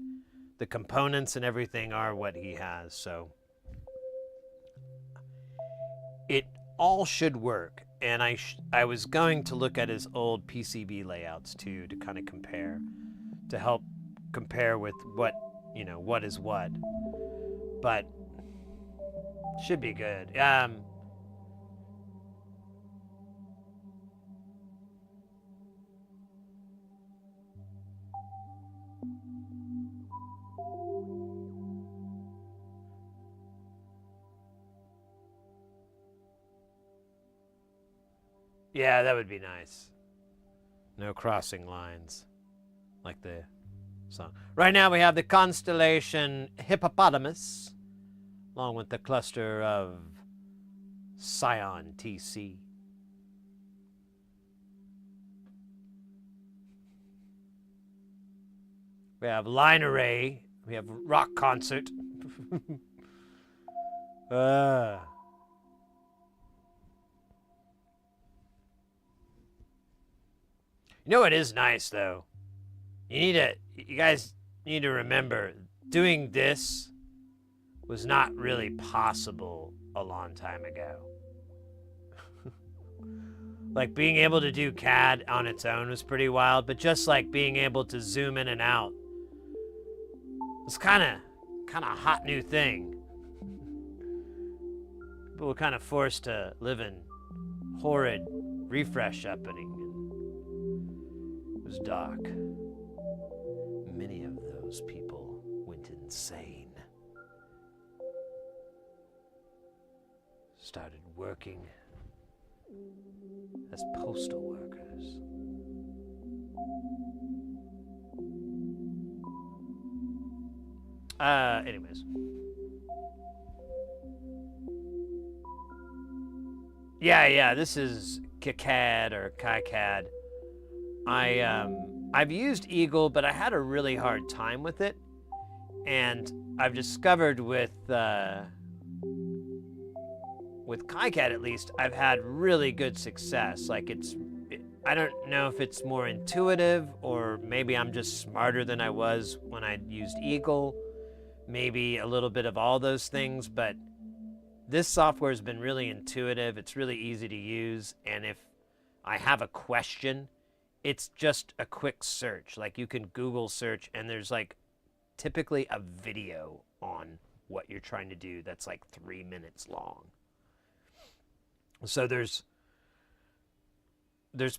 the components and everything are what he has, so it all should work. And I was going to look at his old PCB layouts too to kind of compare, to help compare with what, you know, what is what. But should be good. Yeah, that would be nice. No crossing lines, like the song. Right now we have the constellation Hippopotamus, along with the cluster of Scion TC. We have Line Array. We have Rock Concert. You know what is nice though? You guys need to remember, doing this was not really possible a long time ago. Like being able to do CAD on its own was pretty wild, but just like being able to zoom in and out, it's kind of a hot new thing. People were kind of forced to live in horrid refresh happening. It was dark. Many of those people went insane. Started working as postal workers. Anyways. Yeah, this is KiCAD or KiCAD. I've used Eagle, but I had a really hard time with it. And I've discovered with KiCAD at least, I've had really good success. Like I don't know if it's more intuitive or maybe I'm just smarter than I was when I used Eagle. Maybe a little bit of all those things, but this software has been really intuitive. It's really easy to use. And if I have a question, it's just a quick search. Like you can Google search and there's like typically a video on what you're trying to do that's like 3 minutes long. So there's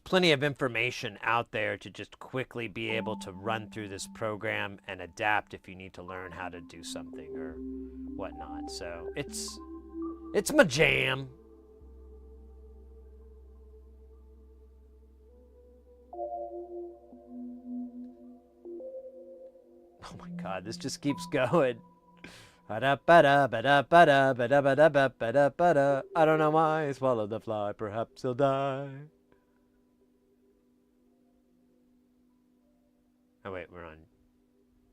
plenty of information out there to just quickly be able to run through this program and adapt if you need to learn how to do something or whatnot. So it's my jam. Oh my God, this just keeps going. I don't know why I swallowed the fly. Perhaps he'll die. Oh wait, we're on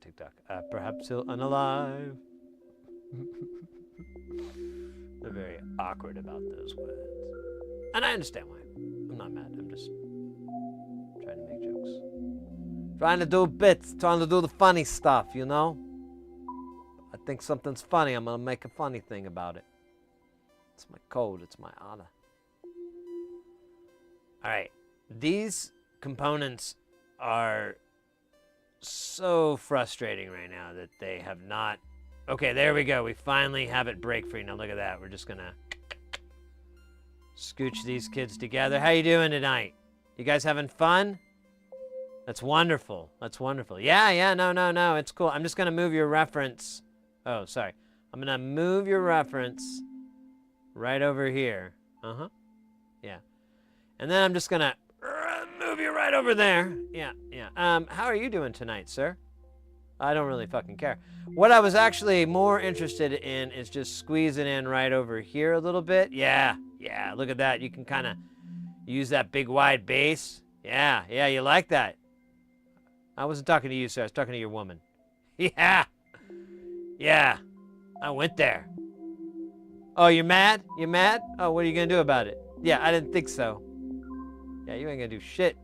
TikTok. Perhaps he'll unalive. They're very awkward about those words. And I understand why. I'm not mad. I'm just trying to make jokes. Trying to do bits. Trying to do the funny stuff, you know? I think something's funny. I'm going to make a funny thing about it. It's my code. It's my honor. All right. These components are so frustrating right now that they have not... Okay, there we go. We finally have it break free. Now look at that. We're just going to scooch these kids together. How you doing tonight? You guys having fun? That's wonderful. That's wonderful. Yeah, no. It's cool. I'm just going to move your reference. Oh, sorry. I'm going to move your reference right over here. Uh-huh. Yeah. And then I'm just going to move you right over there. Yeah. How are you doing tonight, sir? I don't really fucking care. What I was actually more interested in is just squeezing in right over here a little bit. Yeah, look at that. You can kind of use that big wide base. Yeah, you like that. I wasn't talking to you, sir. I was talking to your woman. Yeah, I went there. Oh, you're mad? You mad? Oh, what are you going to do about it? Yeah, I didn't think so. Yeah, you ain't going to do shit.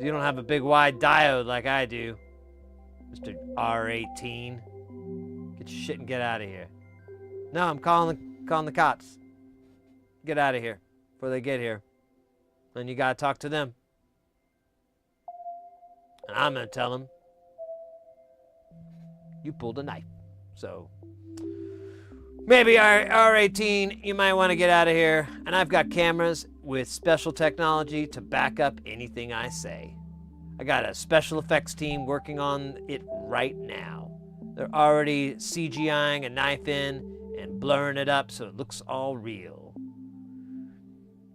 You don't have a big wide diode like I do. Mr. R18. Get your shit and get out of here. No, I'm calling the cops. Get out of here before they get here. Then you gotta talk to them. And I'm gonna tell them you pulled a knife. So maybe R18, you might want to get out of here. And I've got cameras with special technology to back up anything I say. I got a special effects team working on it right now. They're already CGIing a knife in and blurring it up so it looks all real.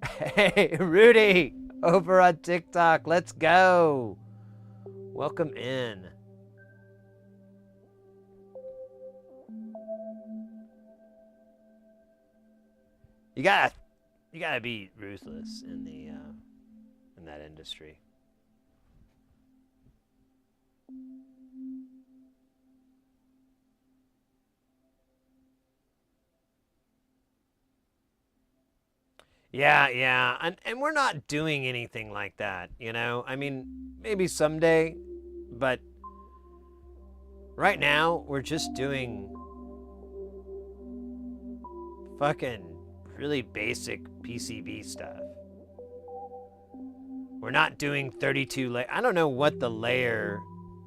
Hey, Rudy, over on TikTok, let's go. Welcome in. You gotta be ruthless in that industry. Yeah, and we're not doing anything like that, you know? I mean, maybe someday, but right now, we're just doing fucking really basic PCB stuff. We're not doing 32 layer. I don't know what the layer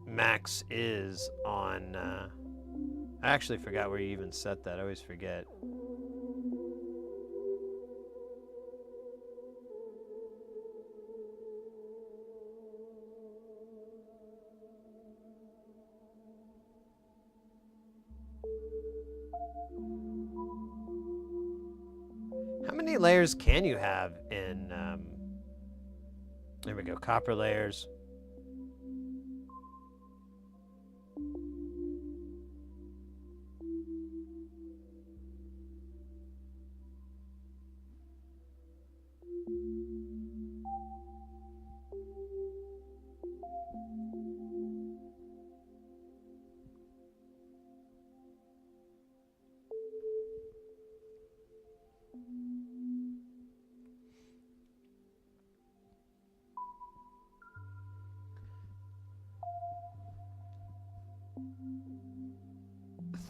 max is on, I actually forgot where you even set that. I always forget. How many layers can you have in, there we go, copper layers.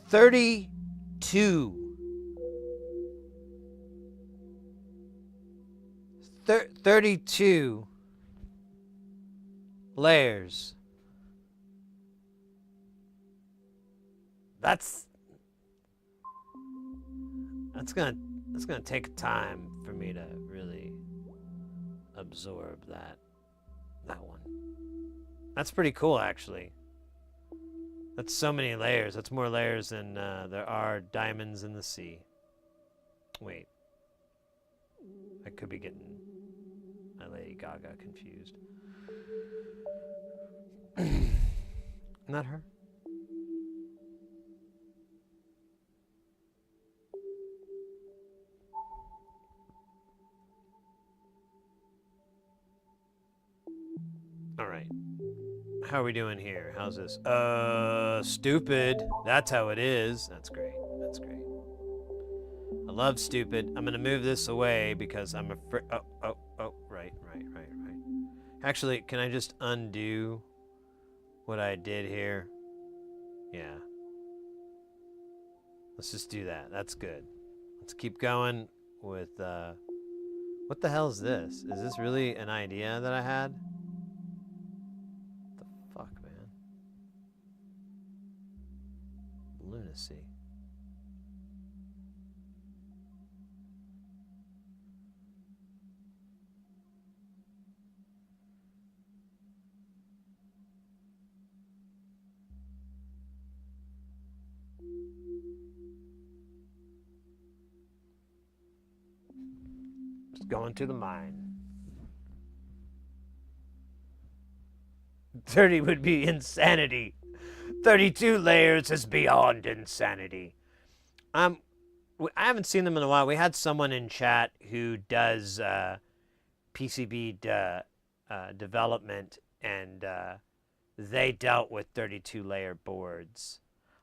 Thirty-two layers. That's That's gonna take time for me to really absorb that one. That's pretty cool, actually. That's so many layers. That's more layers than there are diamonds in the sea. Wait. I could be getting my Lady Gaga confused. Not her. All right. How are we doing here? How's this? Stupid. That's how it is. That's great. That's great. I love stupid. I'm gonna move this away because I'm afraid. Oh, right. Actually, can I just undo what I did here? Yeah. Let's just do that. That's good. Let's keep going with, what the hell is this? Is this really an idea that I had? What the fuck, man? Lunacy. Just going to the mine. 30 would be insanity. 32 layers is beyond insanity. I haven't seen them in a while. We had someone in chat who does PCB development, and they dealt with 32-layer boards.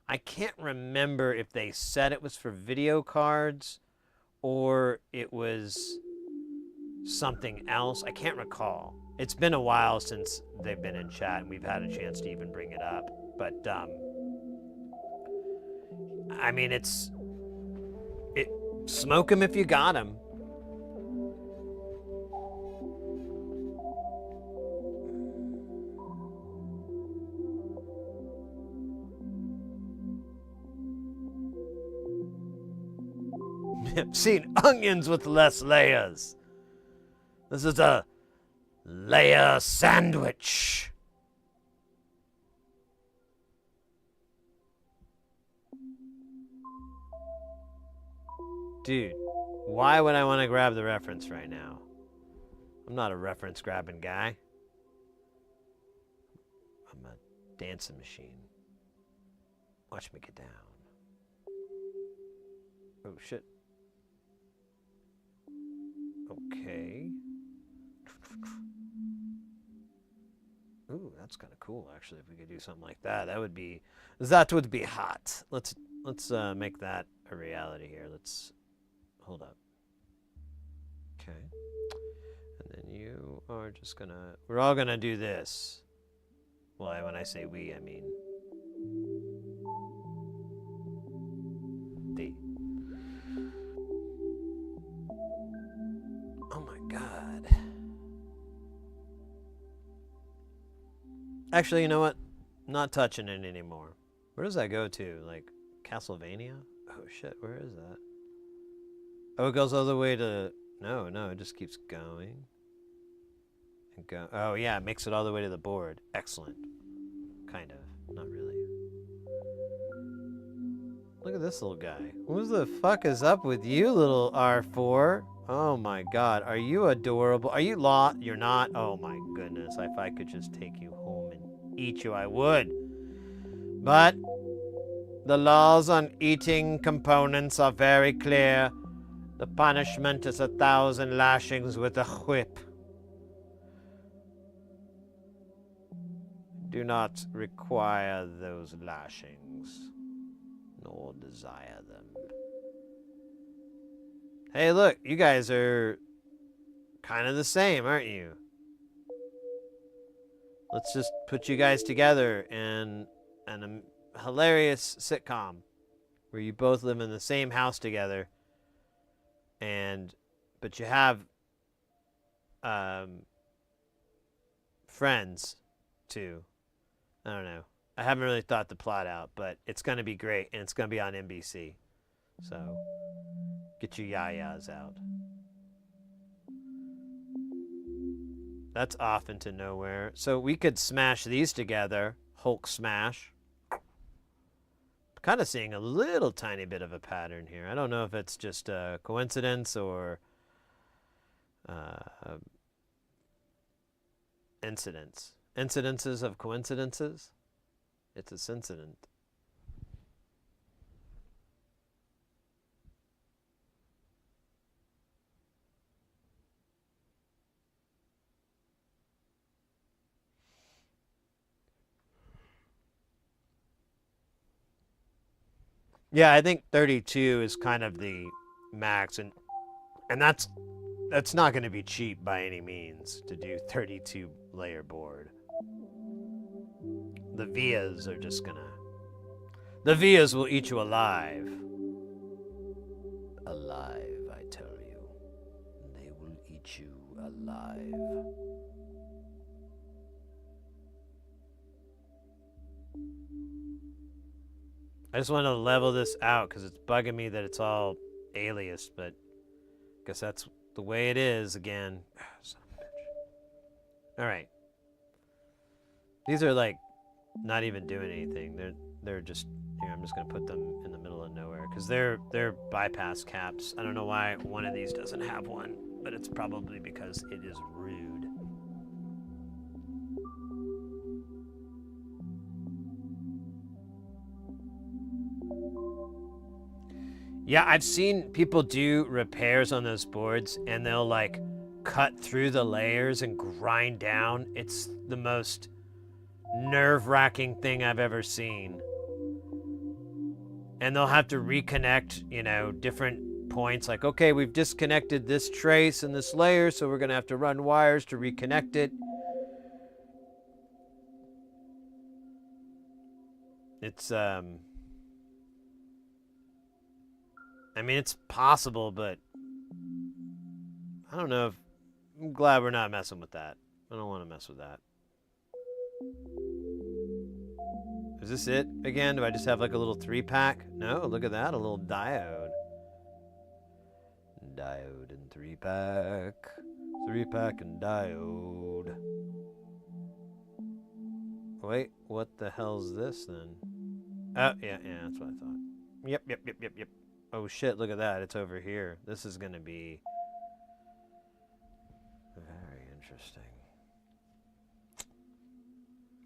I can't remember if they said it was for video cards or it was something else. I can't recall. It's been a while since they've been in chat and we've had a chance to even bring it up. But, I mean, smoke 'em if you got 'em. I've seen onions with less layers. This is a layer sandwich. Dude, why would I want to grab the reference right now? I'm not a reference grabbing guy. I'm a dancing machine. Watch me get down. Oh, shit. Okay. Ooh, that's kind of cool, actually. If we could do something like that, that would be hot. Let's make that a reality here. Let's hold up. Okay. And then you are just gonna. We're all gonna do this. Well, when I say we, I mean the. Oh my God. Actually, you know what? Not touching it anymore. Where does that go to? Like, Castlevania? Oh shit, where is that? Oh, it goes all the way to... No, it just keeps going. And go... Oh yeah, it makes it all the way to the board. Excellent. Kind of. Not really. Look at this little guy. What the fuck is up with you, little R4? Oh my God, are you adorable? Are you You're not? Oh my goodness, if I could just take you home and eat you, I would. But the laws on eating components are very clear. The punishment is 1,000 lashings with a whip. Do not require those lashings, nor desire them. Hey, look, you guys are kind of the same, aren't you? Let's just put you guys together in a hilarious sitcom where you both live in the same house together, but you have friends too. I don't know. I haven't really thought the plot out, but it's going to be great, and it's going to be on NBC. So get your yayas out. That's off into nowhere. So we could smash these together. Hulk smash. Kind of seeing a little tiny bit of a pattern here. I don't know if it's just a coincidence or incidences of coincidences. It's a syncident. Yeah, I think 32 is kind of the max, and that's not going to be cheap by any means to do 32 layer board. The vias are just gonna. The vias will eat you alive. Alive, I tell you. They will eat you alive. I just want to level this out because it's bugging me that it's all aliased, but I guess that's the way it is again. Son of a bitch. All right. These are like not even doing anything. They're just here. I'm just gonna put them in the middle of nowhere because they're bypass caps. I don't know why one of these doesn't have one, but it's probably because it is rude. Yeah, I've seen people do repairs on those boards and they'll like cut through the layers and grind down. It's the most nerve-wracking thing I've ever seen. And they'll have to reconnect, you know, different points. Like, okay, we've disconnected this trace and this layer, so we're gonna have to run wires to reconnect it. It's, I mean, it's possible, but I don't know if... I'm glad we're not messing with that. I don't want to mess with that. Is this it again? Do I just have like a little 3-pack? No, look at that, a little diode. Diode and 3-pack. 3-pack and diode. Wait, what the hell's this then? Oh, yeah, that's what I thought. Yep. Oh shit, look at that, it's over here. This is gonna be very interesting.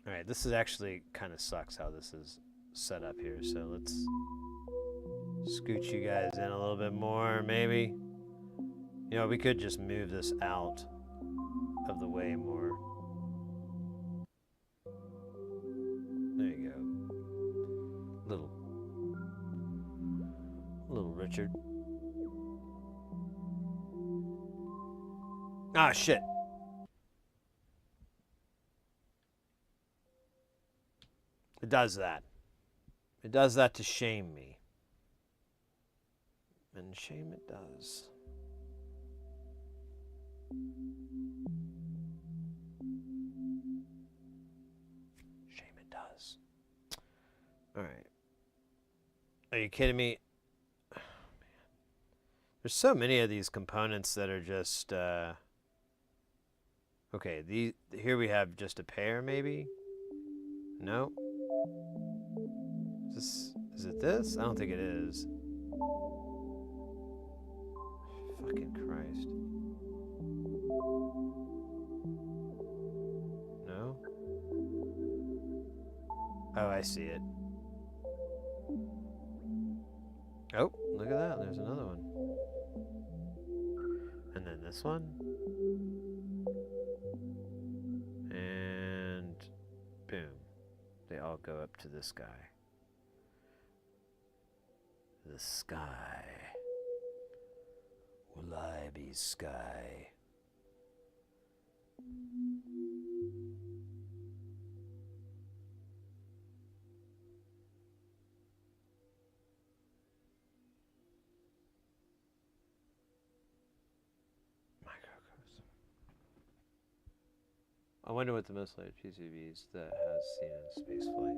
Alright, this is actually kind of sucks how this is set up here, so let's scooch you guys in a little bit more, maybe. You know, we could just move this out of the way more. There you go. Little Richard. Ah, shit. It does that. It does that to shame me. And shame it does. Shame it does. Alright. Are you kidding me? Oh, man. There's so many of these components that are just, okay, here we have just a pair, maybe? No? Is it this? I don't think it is. Fucking Christ. No? Oh, I see it. Oh, look at that. There's another one. And then this one. And boom. They all go up to this guy. The sky. Will I be sky? I wonder what the most liked PCBs that has seen in spaceflight.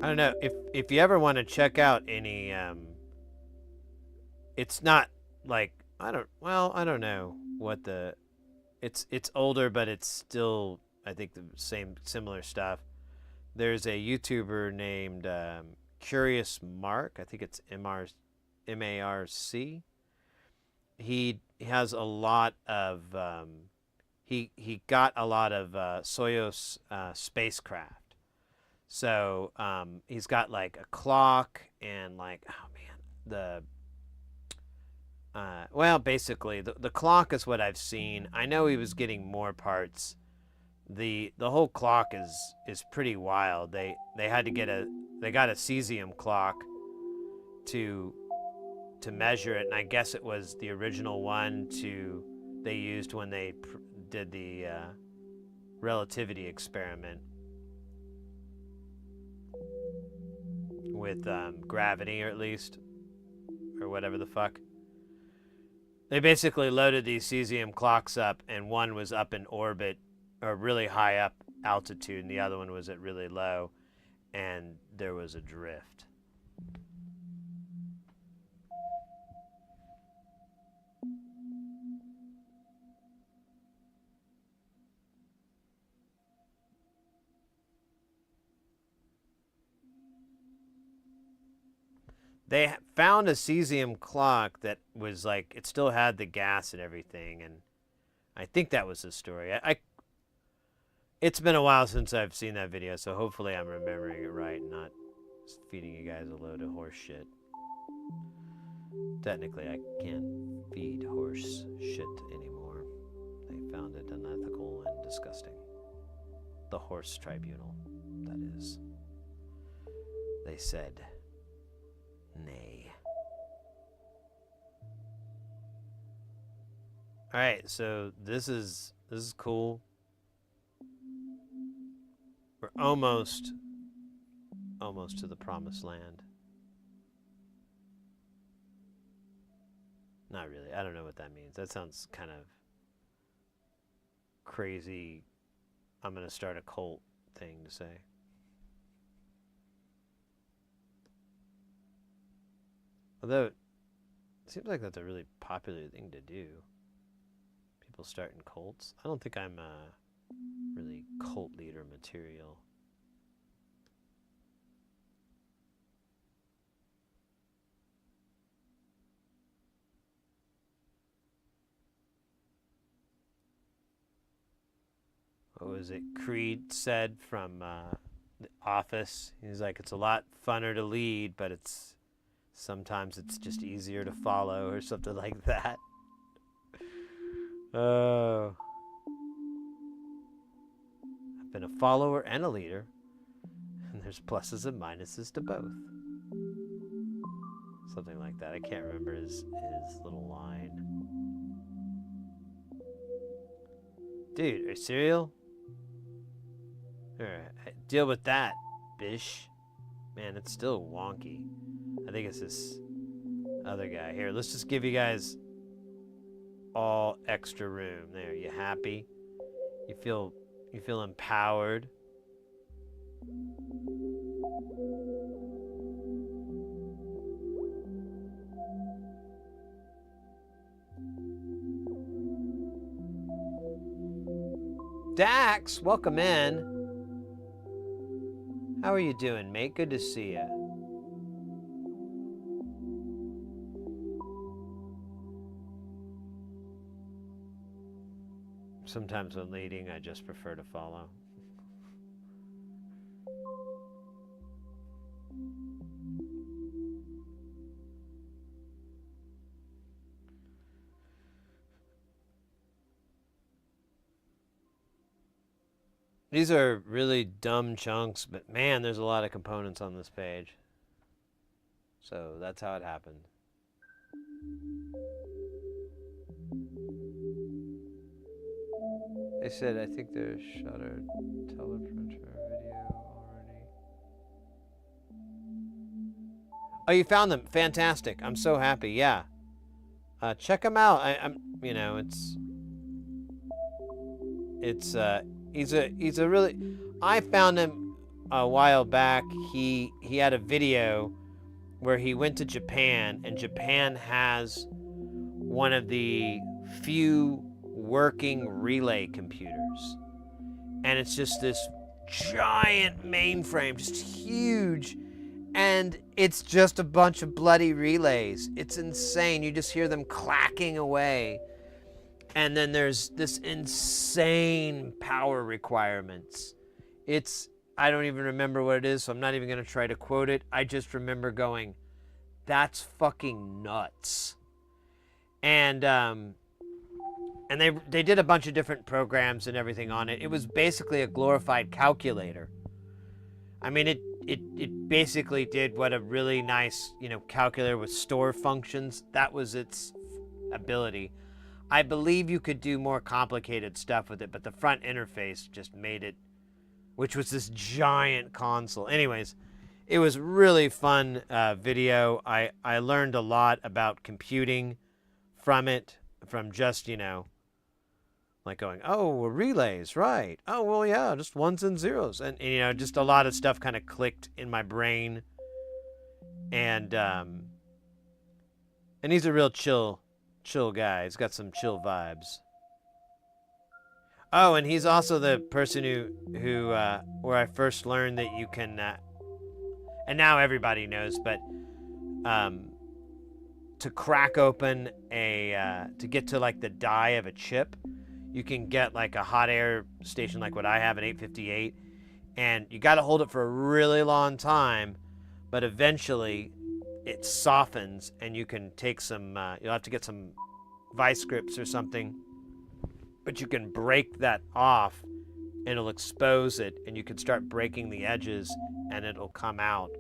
I don't know if you ever want to check out any it's not like, I don't know what it's older, but it's still, I think, the similar stuff. There's a YouTuber named Curious Mark. I think it's M-A-R-C. He has a lot of he got a lot of Soyuz spacecraft. So he's got like a clock and like, oh man, well, basically the clock is what I've seen. I know he was getting more parts. The whole clock is pretty wild. They got a cesium clock to measure it, and I guess it was the original one they used when they did the relativity experiment with gravity, or at least, or whatever the fuck. They basically loaded these cesium clocks up, and one was up in orbit, or really high up altitude, and the other one was at really low, and there was a drift. They found a cesium clock that was like, it still had the gas and everything, and I think that was the story. It's been a while since I've seen that video, so hopefully I'm remembering it right and not feeding you guys a load of horse shit. Technically, I can't feed horse shit anymore. They found it unethical and disgusting. The horse tribunal, that is. They said nay. All right, so this is cool. We're almost to the promised land. Not really. I don't know what that means. That sounds kind of crazy. I'm gonna start a cult thing to say. Although, it seems like that's a really popular thing to do. People starting cults. I don't think I'm really cult leader material. What was it Creed said from The Office? He's like, it's a lot funner to lead, but sometimes it's just easier to follow, or something like that. Oh. I've been a follower and a leader, and there's pluses and minuses to both. Something like that. I can't remember his little line. Dude, are you serial? Alright, deal with that, bish. Man, it's still wonky. I think it's this other guy. Here, let's just give you guys all extra room. There, you happy? You feel empowered? Dax, welcome in. How are you doing, mate? Good to see you. Sometimes when leading, I just prefer to follow. These are really dumb chunks, but man, there's a lot of components on this page. So that's how it happened. They said, I think there's shuttered teleprinter video already. Oh, you found them. Fantastic. I'm so happy. Yeah. Check them out. You know, he's a really, I found him a while back. He had a video where he went to Japan, and Japan has one of the few working relay computers. And it's just this giant mainframe, just huge. And it's just a bunch of bloody relays. It's insane. You just hear them clacking away. And then there's this insane power requirements. I don't even remember what it is, so I'm not even going to try to quote it. I just remember going, that's fucking nuts. And they did a bunch of different programs and everything on it. It was basically a glorified calculator. I mean, it basically did what a really nice, calculator with store functions. That was its ability. I believe you could do more complicated stuff with it, but the front interface just made it, which was this giant console. Anyways, it was really fun video. I learned a lot about computing from it, from just, like going, oh, relays, right. Oh, well, yeah, just ones and zeros. And just a lot of stuff kind of clicked in my brain. And he's a real chill guy. He's got some chill vibes. Oh, and he's also the person who where I first learned that you can, and now everybody knows, but to crack open to get to like the die of a chip, you can get like a hot air station like what I have, an 858, and you got to hold it for a really long time, but eventually it softens and you can take some, you'll have to get some vice grips or something, but you can break that off and it'll expose it, and you can start breaking the edges and it'll come out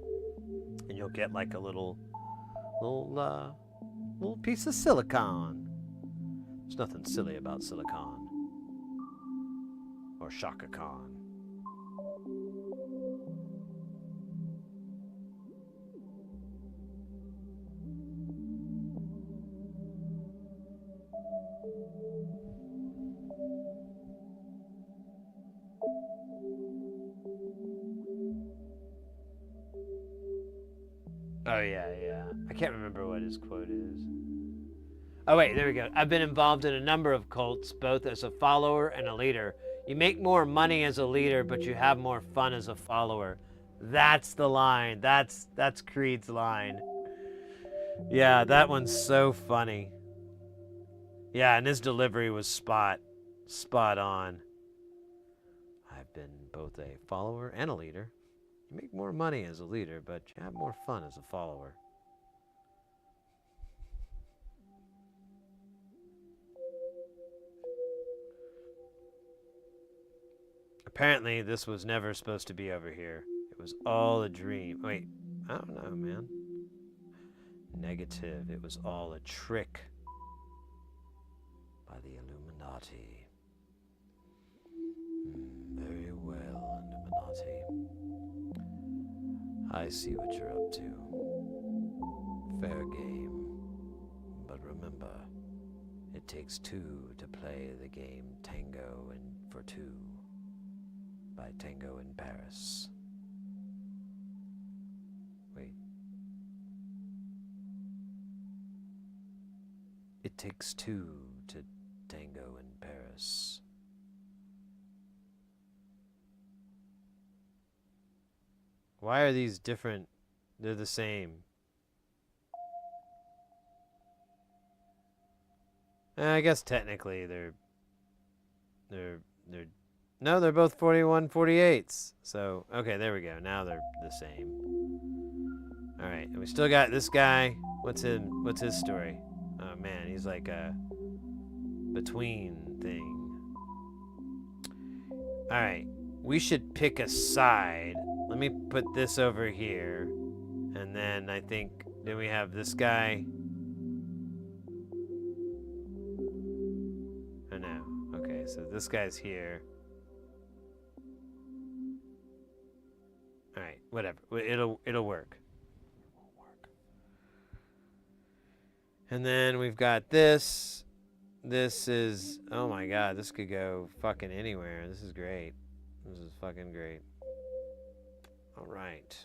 and you'll get like a little piece of silicon. There's nothing silly about silicon. Or Shaka Khan. Oh, yeah. I can't remember what his quote is. Oh, wait, there we go. I've been involved in a number of cults, both as a follower and a leader. You make more money as a leader, but you have more fun as a follower. That's the line. That's Creed's line. Yeah, that one's so funny. Yeah, and his delivery was spot on. I've been both a follower and a leader. You make more money as a leader, but you have more fun as a follower. Apparently, this was never supposed to be over here. It was all a dream. Wait, I don't know, man. Negative. It was all a trick by the Illuminati. Very well, Illuminati. I see what you're up to. Fair game. But remember, it takes two to play the game Tango and for Two by Tango in Paris. Wait. It takes two to tango in Paris. Why are these different? They're the same. I guess technically they're no, they're both 41/48s. So, okay, there we go. Now they're the same. All right, and we still got this guy. What's his story? Oh man, he's like a between thing. All right, we should pick a side. Let me put this over here, and then I think then we have this guy. Oh no. Okay, so this guy's here. All right, whatever. It'll work. And then we've got this. This is, oh my god, this could go fucking anywhere. This is great. This is fucking great. All right.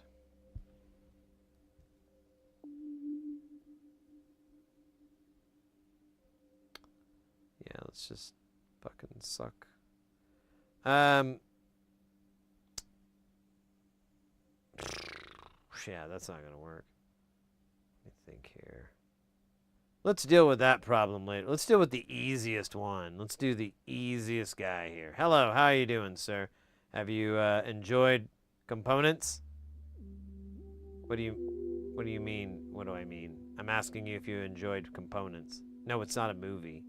Yeah, let's just fucking suck. Yeah, that's not gonna work. Let me think here. Let's deal with that problem later. Let's deal with the easiest one. Let's do the easiest guy here. Hello, how are you doing, sir? Have you enjoyed components? What do you mean? What do I mean? I'm asking you if you enjoyed components. No, it's not a movie.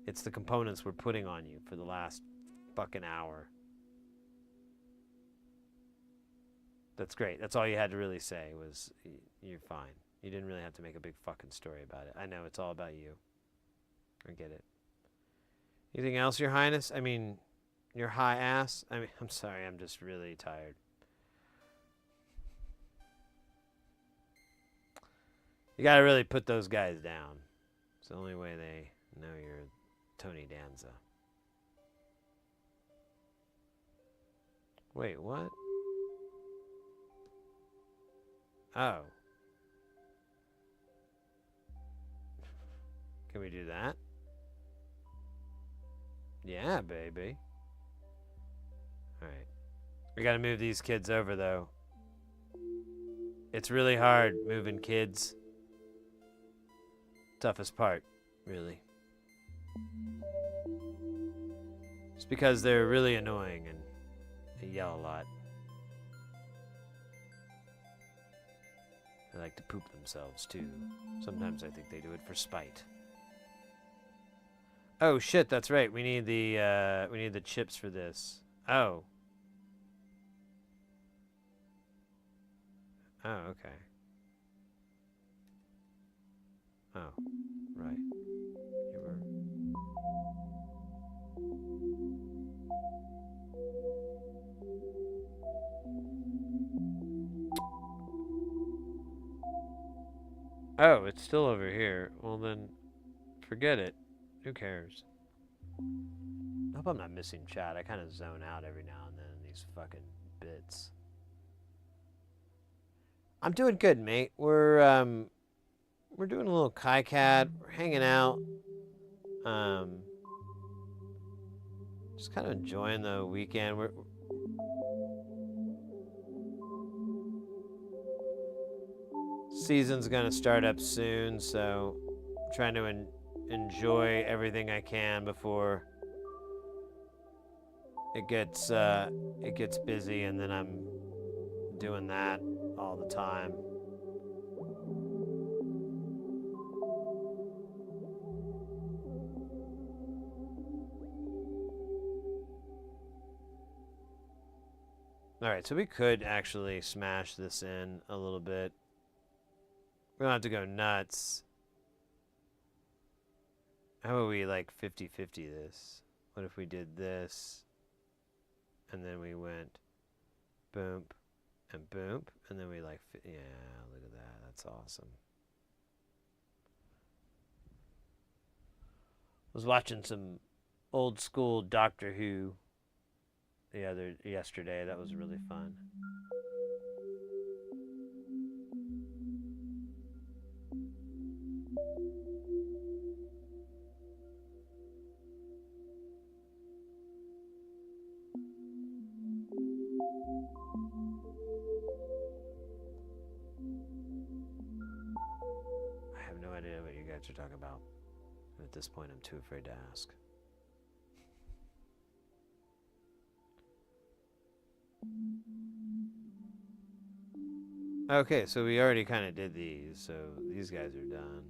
It's the components we're putting on you for the last fucking hour. That's great. That's all you had to really say was you're fine. You didn't really have to make a big fucking story about it. I know it's all about you. I get it. Anything else, Your Highness? I mean, your high ass? I mean, I'm sorry. I'm just really tired. You gotta really put those guys down. It's the only way they know you're Tony Danza. Wait, what? Oh. Can we do that? Yeah, baby. Alright. We gotta move these kids over, though. It's really hard moving kids. Toughest part, really. It's because they're really annoying and they yell a lot. They like to poop themselves, too. Sometimes I think they do it for spite. Oh shit, that's right. We need the chips for this. Oh. Oh, okay. Oh, right. You were. Oh, it's still over here. Well then, forget it. Who cares? I hope I'm not missing chat. I kind of zone out every now and then in these fucking bits. I'm doing good, mate. We're doing a little KiCAD. We're hanging out. Just kind of enjoying the weekend. Season's gonna start up soon, so I'm trying to enjoy everything I can before it gets busy, and then I'm doing that all the time. Alright, so we could actually smash this in a little bit. We don't have to go nuts. How about we like 50-50 this? What if we did this, and then we went boom and boom, and then we like, yeah, look at that. That's awesome. I was watching some old school Doctor Who yesterday. That was really fun. I have no idea what you guys are talking about. And at this point, I'm too afraid to ask. Okay, so we already kind of did these, so these guys are done.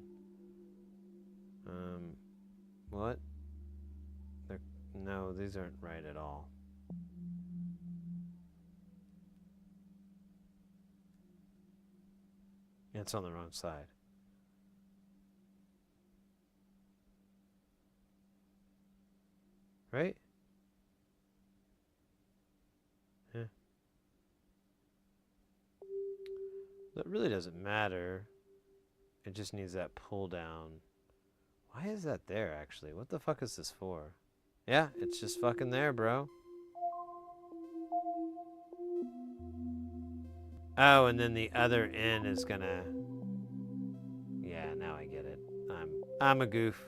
What? No, these aren't right at all. It's on the wrong side. Right? Yeah. That really doesn't matter. It just needs that pull down. Why is that there, actually? What the fuck is this for? Yeah, it's just fucking there, bro. Oh, and then the other end is gonna... Yeah, now I get it. I'm a goof.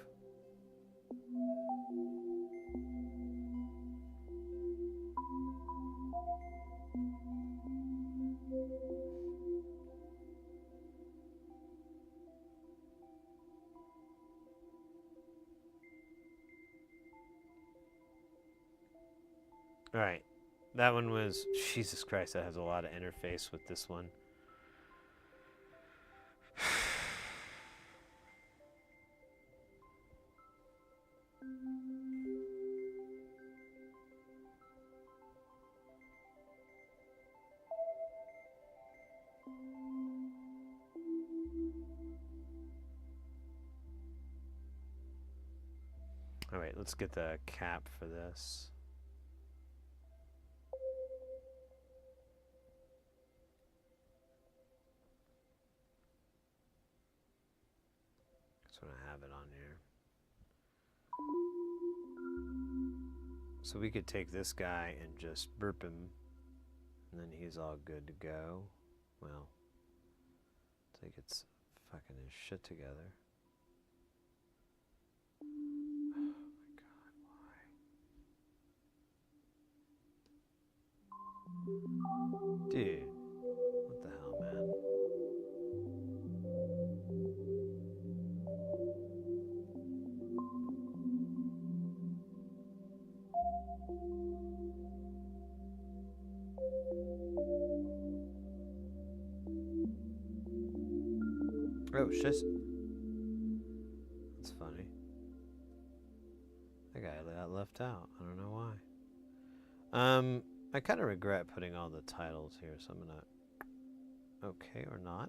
All right. That one was, Jesus Christ, that has a lot of interface with this one. All right, let's get the cap for this. Just want to have it on here. So we could take this guy and just burp him, and then he's all good to go. Well, it's like it's fucking his shit together. Dude, what the hell, man? Oh, shit. That's funny. That guy got left out. I don't know why. I kind of regret putting all the titles here, so I'm gonna... Okay, or not.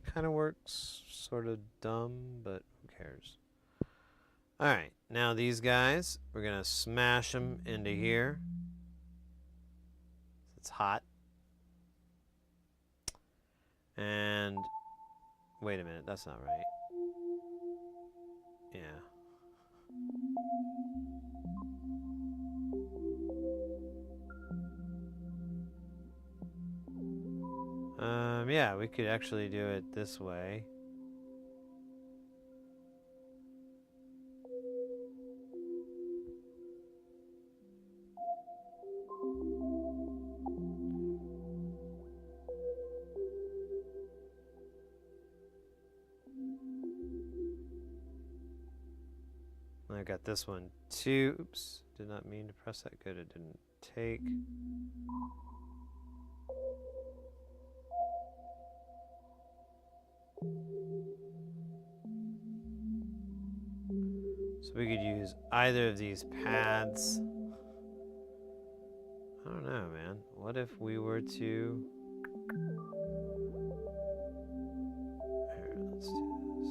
Kind of works, sort of dumb, but who cares? Alright, now these guys, we're gonna smash them into here. It's hot. And... Wait a minute, that's not right. Yeah. Yeah, we could actually do it this way. I got this one too. Oops, did not mean to press that. Good, it didn't take. So we could use either of these pads. I don't know, man. What if we were to... Here, let's do this.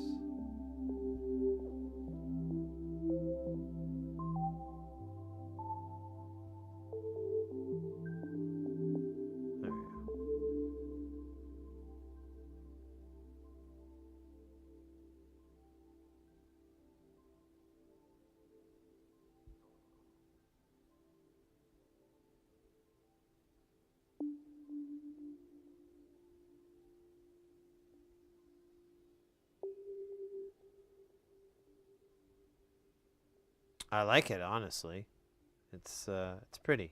There we go. I like it, honestly. It's pretty.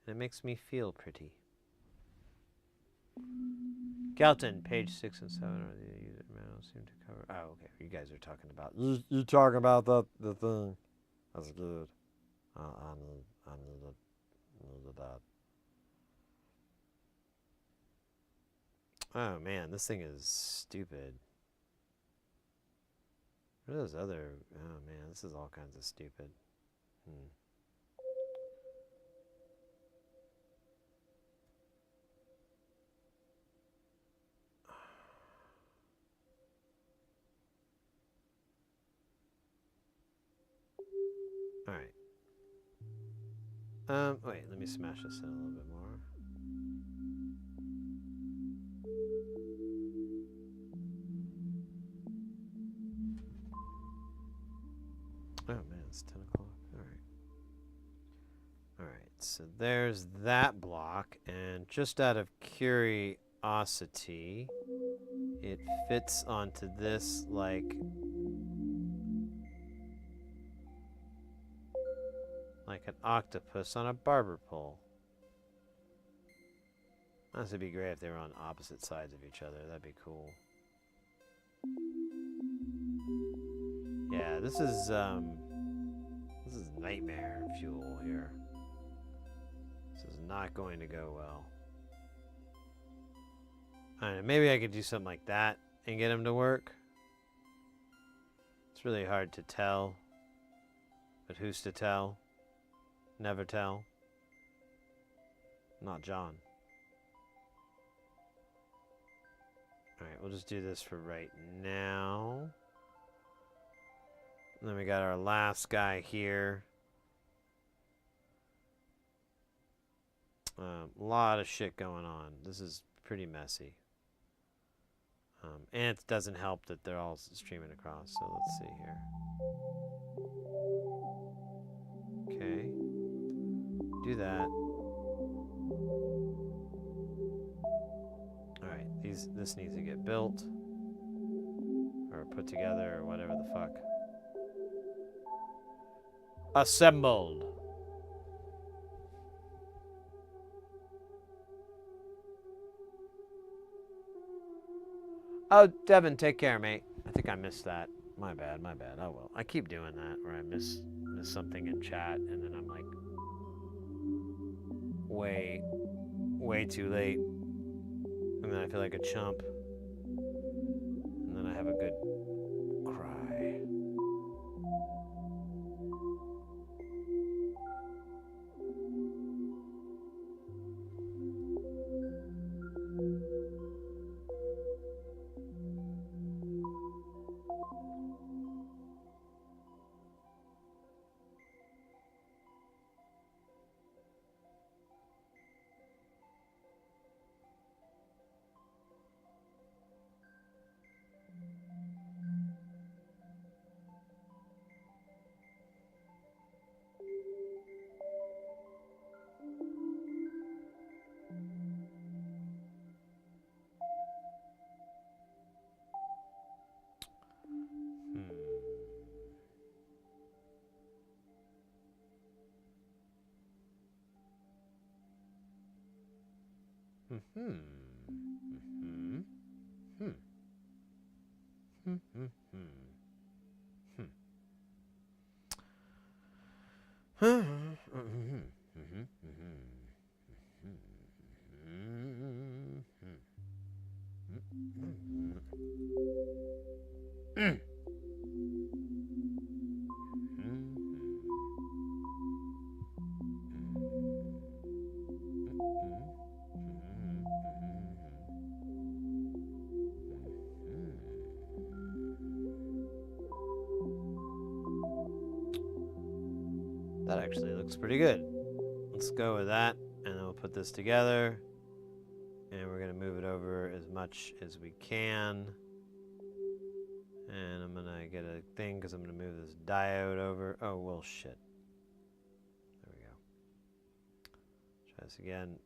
And it makes me feel pretty. Galton, page 6 and 7 are the user manuals seem to cover. Oh, okay. You guys are talking about. You talking about the thing? That's good. I need that. Oh man, this thing is stupid. What are those other... Oh man, this is all kinds of stupid. Alright. Wait, let me smash this in a little bit more. Oh man, it's 10 o'clock. Alright. Alright, so there's that block, and just out of curiosity, it fits onto this like an octopus on a barber pole. This would be great if they were on opposite sides of each other. That'd be cool. Yeah, this is nightmare fuel here. This is not going to go well. I don't know, maybe I could do something like that and get him to work. It's really hard to tell. But who's to tell? Never tell. Not John. Alright, we'll just do this for right now. And then we got our last guy here. A lot of shit going on. This is pretty messy. And it doesn't help that they're all streaming across. So let's see here. Okay. Do that. Alright, this needs to get built. Or put together or whatever the fuck. Assembled. Oh, Devin, take care, mate. I think I missed that. My bad, my bad. Oh well. I keep doing that where I miss something in chat and then I'm like way too late. And then I feel like a chump. And then I have a good cry. That actually looks pretty good. Let's go with that, and then we'll put this together. And we're going to move it over as much as we can. And I'm going to get a thing because I'm going to move this diode over. Oh, well, shit. There we go. Try this again.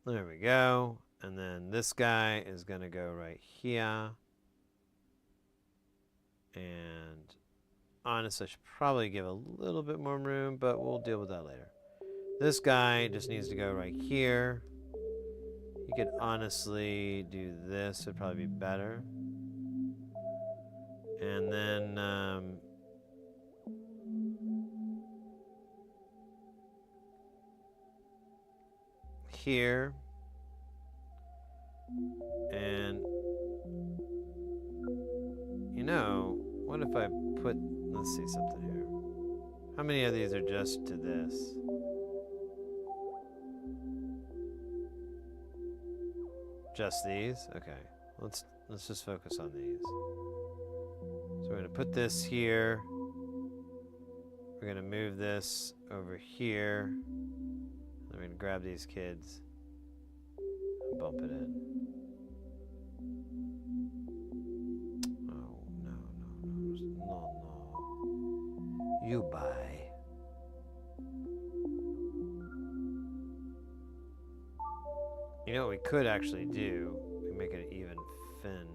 There we go. And then this guy is going to go right here. And honestly, I should probably give a little bit more room, but we'll deal with that later. This guy just needs to go right here. You could honestly do this, it'd probably be better. And then here. And you know, what if I put, let's see something here. How many of these are just to this? Just these? Okay. Let's just focus on these. So we're going to put this here. We're going to move this over here. We're going to grab these kids and bump it in. You buy. You know what we could actually do? We can make it an even fin.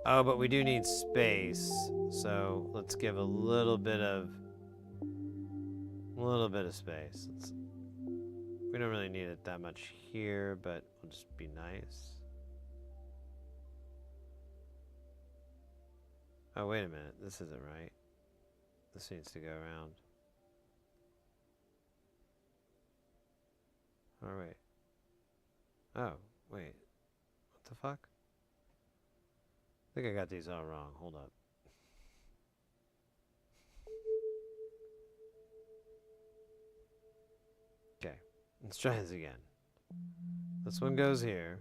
Oh, but we do need space. So let's give a little bit of space. We don't really need it that much here, but we'll just be nice. Oh, wait a minute. This isn't right. This needs to go around. Oh, wait. Oh, wait. What the fuck? I think I got these all wrong. Hold up. Okay. Let's try this again. This one goes here.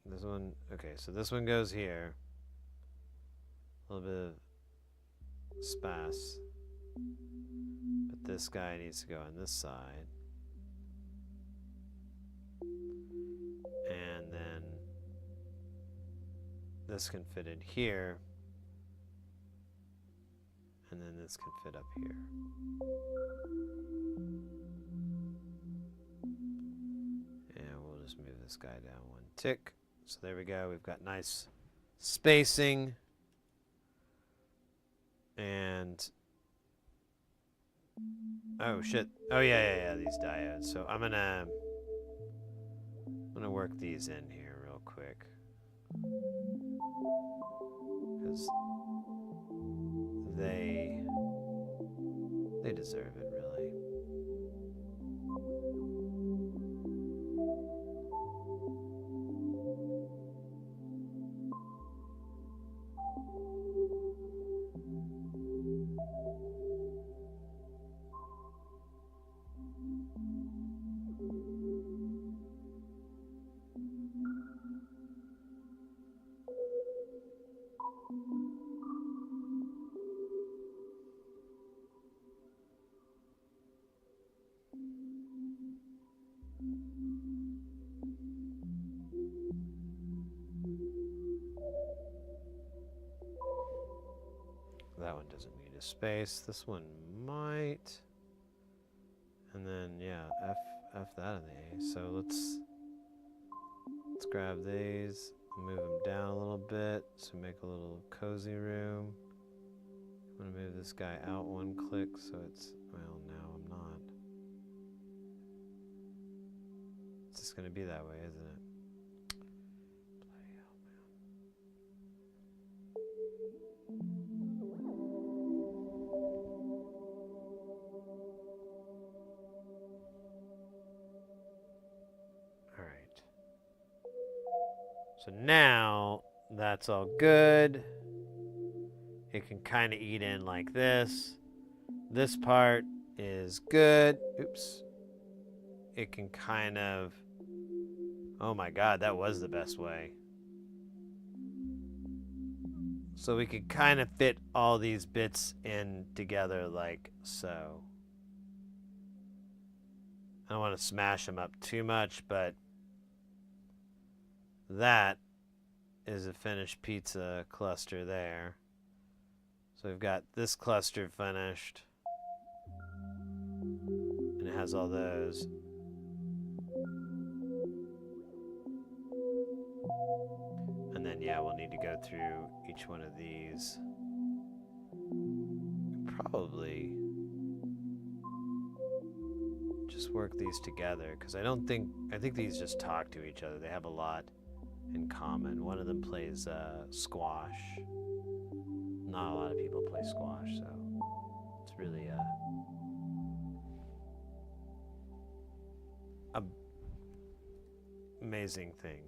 This one, okay, so this one goes here. A little bit of space. But this guy needs to go on this side. And then this can fit in here. And then this can fit up here. And we'll just move this guy down one tick. So there we go. We've got nice spacing. And oh shit. Oh yeah, these diodes. So I'm gonna work these in here real quick. Because they deserve it, really. That one doesn't need a space. This one might. And then, yeah, F that in the A. So let's grab these, move them down a little bit to make a little cozy room. I'm gonna move this guy out one click so it's, well, now I'm not. It's just gonna be that way, isn't it? Bloody hell, man. All right. So now that's all good. It can kind of eat in like this. This part is good. Oops. It can kind of... Oh my god, that was the best way. So we could kind of fit all these bits in together like so. I don't want to smash them up too much, but that is a finished pizza cluster there. So we've got this cluster finished. And it has all those. And then, yeah, we'll need to go through each one of these. Probably just work these together, because I think these just talk to each other. They have a lot in common. One of them plays squash. Not a lot of people play squash, so it's really a amazing thing.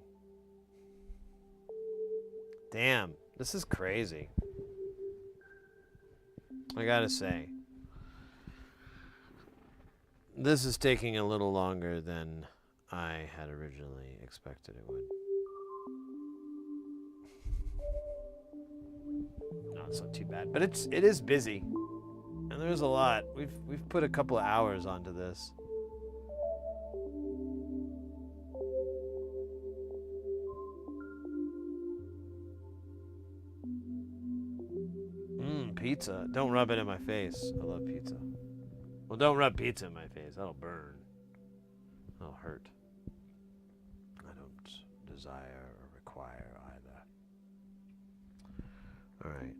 Damn, this is crazy. I gotta say, this is taking a little longer than I had originally expected it would. No, it's not too bad, but it is busy, and there's a lot. We've put a couple of hours onto this. Pizza. Don't rub it in my face. I love pizza. Well, don't rub pizza in my face. That'll burn. That'll hurt. I don't desire or require either. Alright.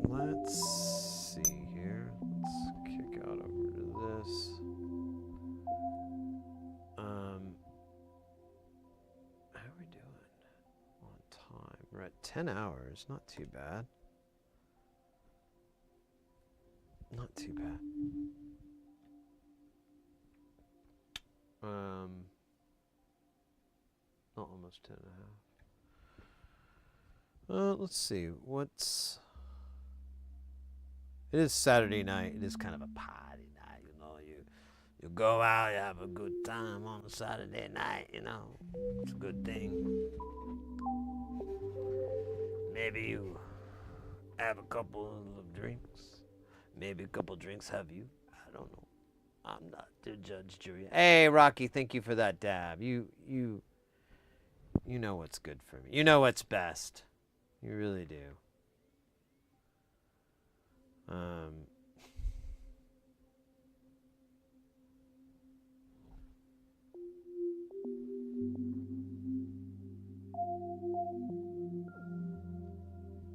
Let's see here. Let's kick out over to this. We're at 10 hours. Not too bad. Not too bad. Not almost 10 and a half. Let's see. It is Saturday night. It is kind of a party night, you know. You go out, you have a good time on a Saturday night, you know. It's a good thing. Maybe you have a couple of drinks. Maybe a couple drinks have you. I don't know. I'm not the judge, jury. Hey, Rocky, thank you for that dab. You know what's good for me. You know what's best. You really do.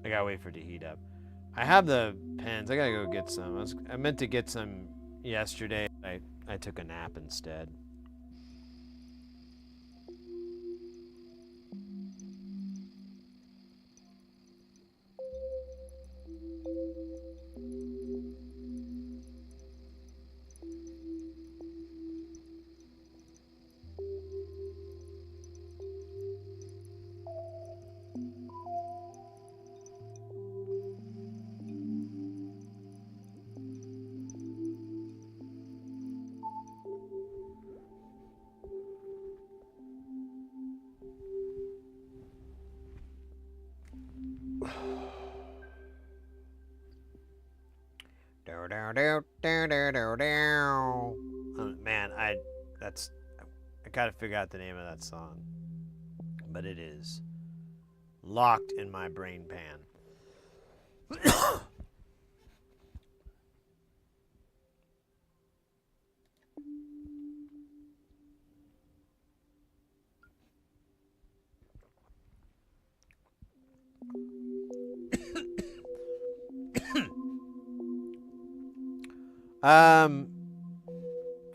I gotta wait for it to heat up. I have the pens. I gotta go get some. I meant to get some yesterday. I took a nap instead. Man, I gotta figure out the name of that song, but it is locked in my brain pan.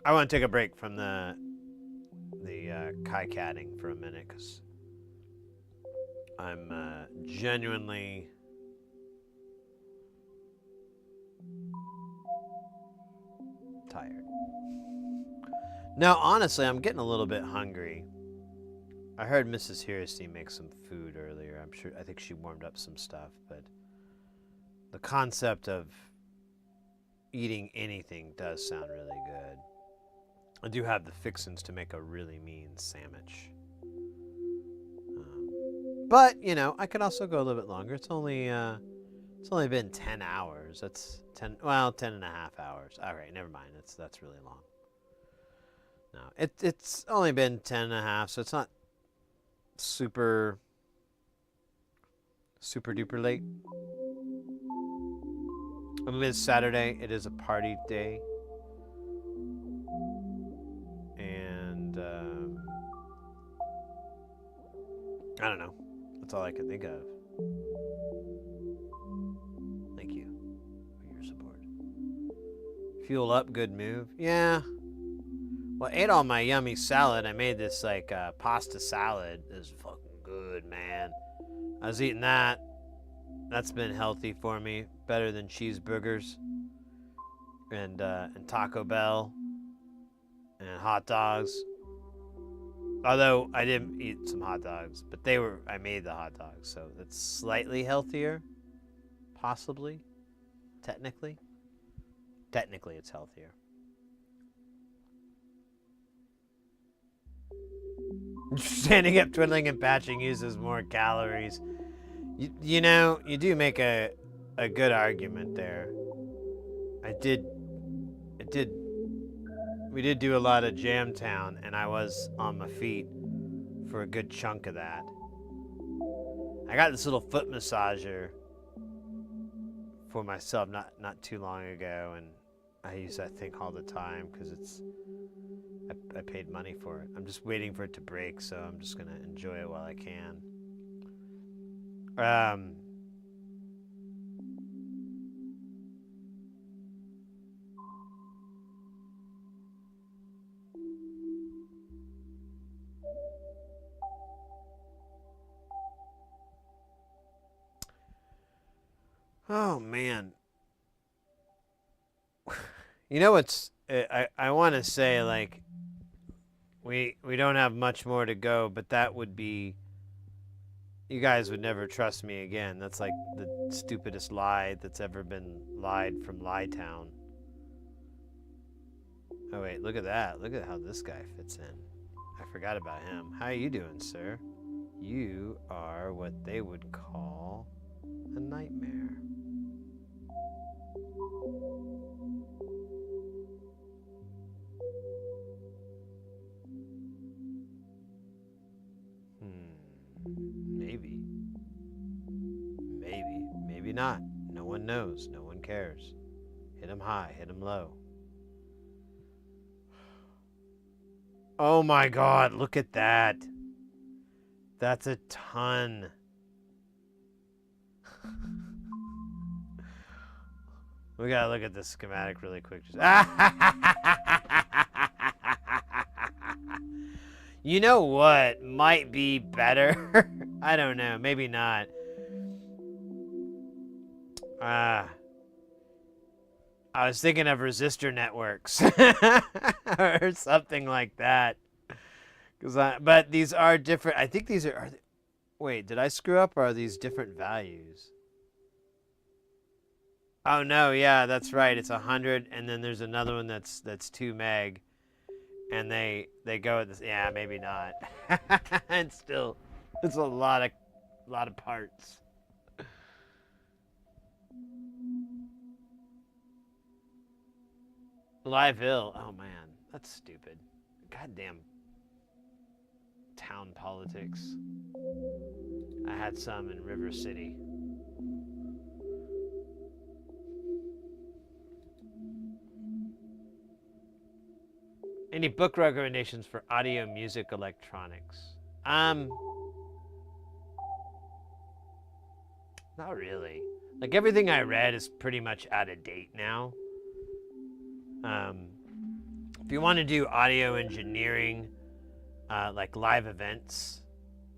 I want to take a break from the KiCADing for a minute because I'm genuinely tired. No, honestly, I'm getting a little bit hungry. I heard Mrs. Heresy make some food earlier. I think she warmed up some stuff, but the concept of eating anything does sound really good. I do have the fixins to make a really mean sandwich. But, you know, I could also go a little bit longer. It's only been 10 hours. That's 10 and a half hours. All right, never mind. That's really long. No, it's only been 10 and a half, so it's not super duper late. It is Saturday. It is a party day. And I don't know. That's all I can think of. Thank you for your support. Fuel up, good move. Yeah. Well, I ate all my yummy salad. I made this like pasta salad. It was fucking good, man. I was eating that. That's been healthy for me. Better than cheeseburgers and Taco Bell and hot dogs. Although I didn't eat some hot dogs, but I made the hot dogs, so that's slightly healthier, possibly, technically. Technically, it's healthier. Standing up, twiddling, and patching uses more calories. You know, you do make a good argument there. We did do a lot of Jamtown, and I was on my feet for a good chunk of that. I got this little foot massager for myself not too long ago, and I use that thing all the time because I paid money for it. I'm just waiting for it to break, so I'm just gonna enjoy it while I can. Oh man. You know what's I want to say, like, we don't have much more to go, but that would be, you guys would never trust me again. That's like the stupidest lie that's ever been lied from Lie Town. Oh wait, look at that. Look at how this guy fits in. I forgot about him. How you doing, sir? You are what they would call a nightmare. Maybe. Maybe. Maybe not. No one knows. No one cares. Hit him high. Hit him low. Oh my god, look at that. That's a ton. We gotta look at the schematic really quick. You know what might be better? I don't know. Maybe not. I was thinking of resistor networks or something like that. But these are different. I think these are wait, did I screw up, or are these different values? Oh no, yeah, that's right. It's 100, and then there's another one that's 2 meg, and they go at this. Yeah, maybe not. It's a lot of parts. Liveville. Oh man, that's stupid. Goddamn town politics. I had some in River City. Any book recommendations for audio, music, electronics? Not really. Like, everything I read is pretty much out of date now. If you want to do audio engineering, like live events,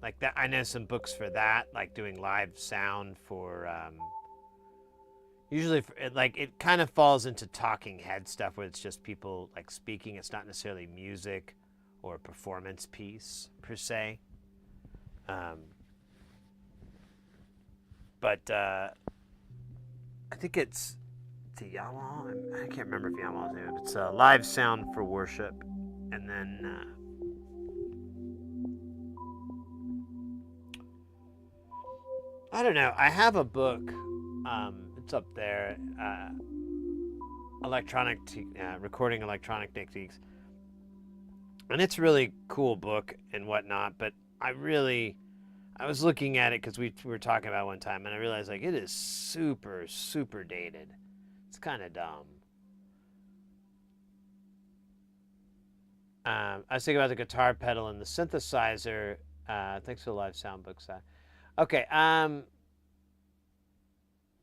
like that, I know some books for that, like doing live sound for, usually, like, it kind of falls into talking head stuff where it's just people, like, speaking. It's not necessarily music or a performance piece, per se. But I think it's Yamal. I can't remember if Yamal's name. It's live sound for worship. And then I don't know. I have a book. It's up there. Recording electronic techniques. And it's a really cool book and whatnot. But I was looking at it because we were talking about it one time, and I realized, like, it is super, super dated. It's kind of dumb. I was thinking about the guitar pedal and the synthesizer. Thanks for the live sound books. Okay. Man,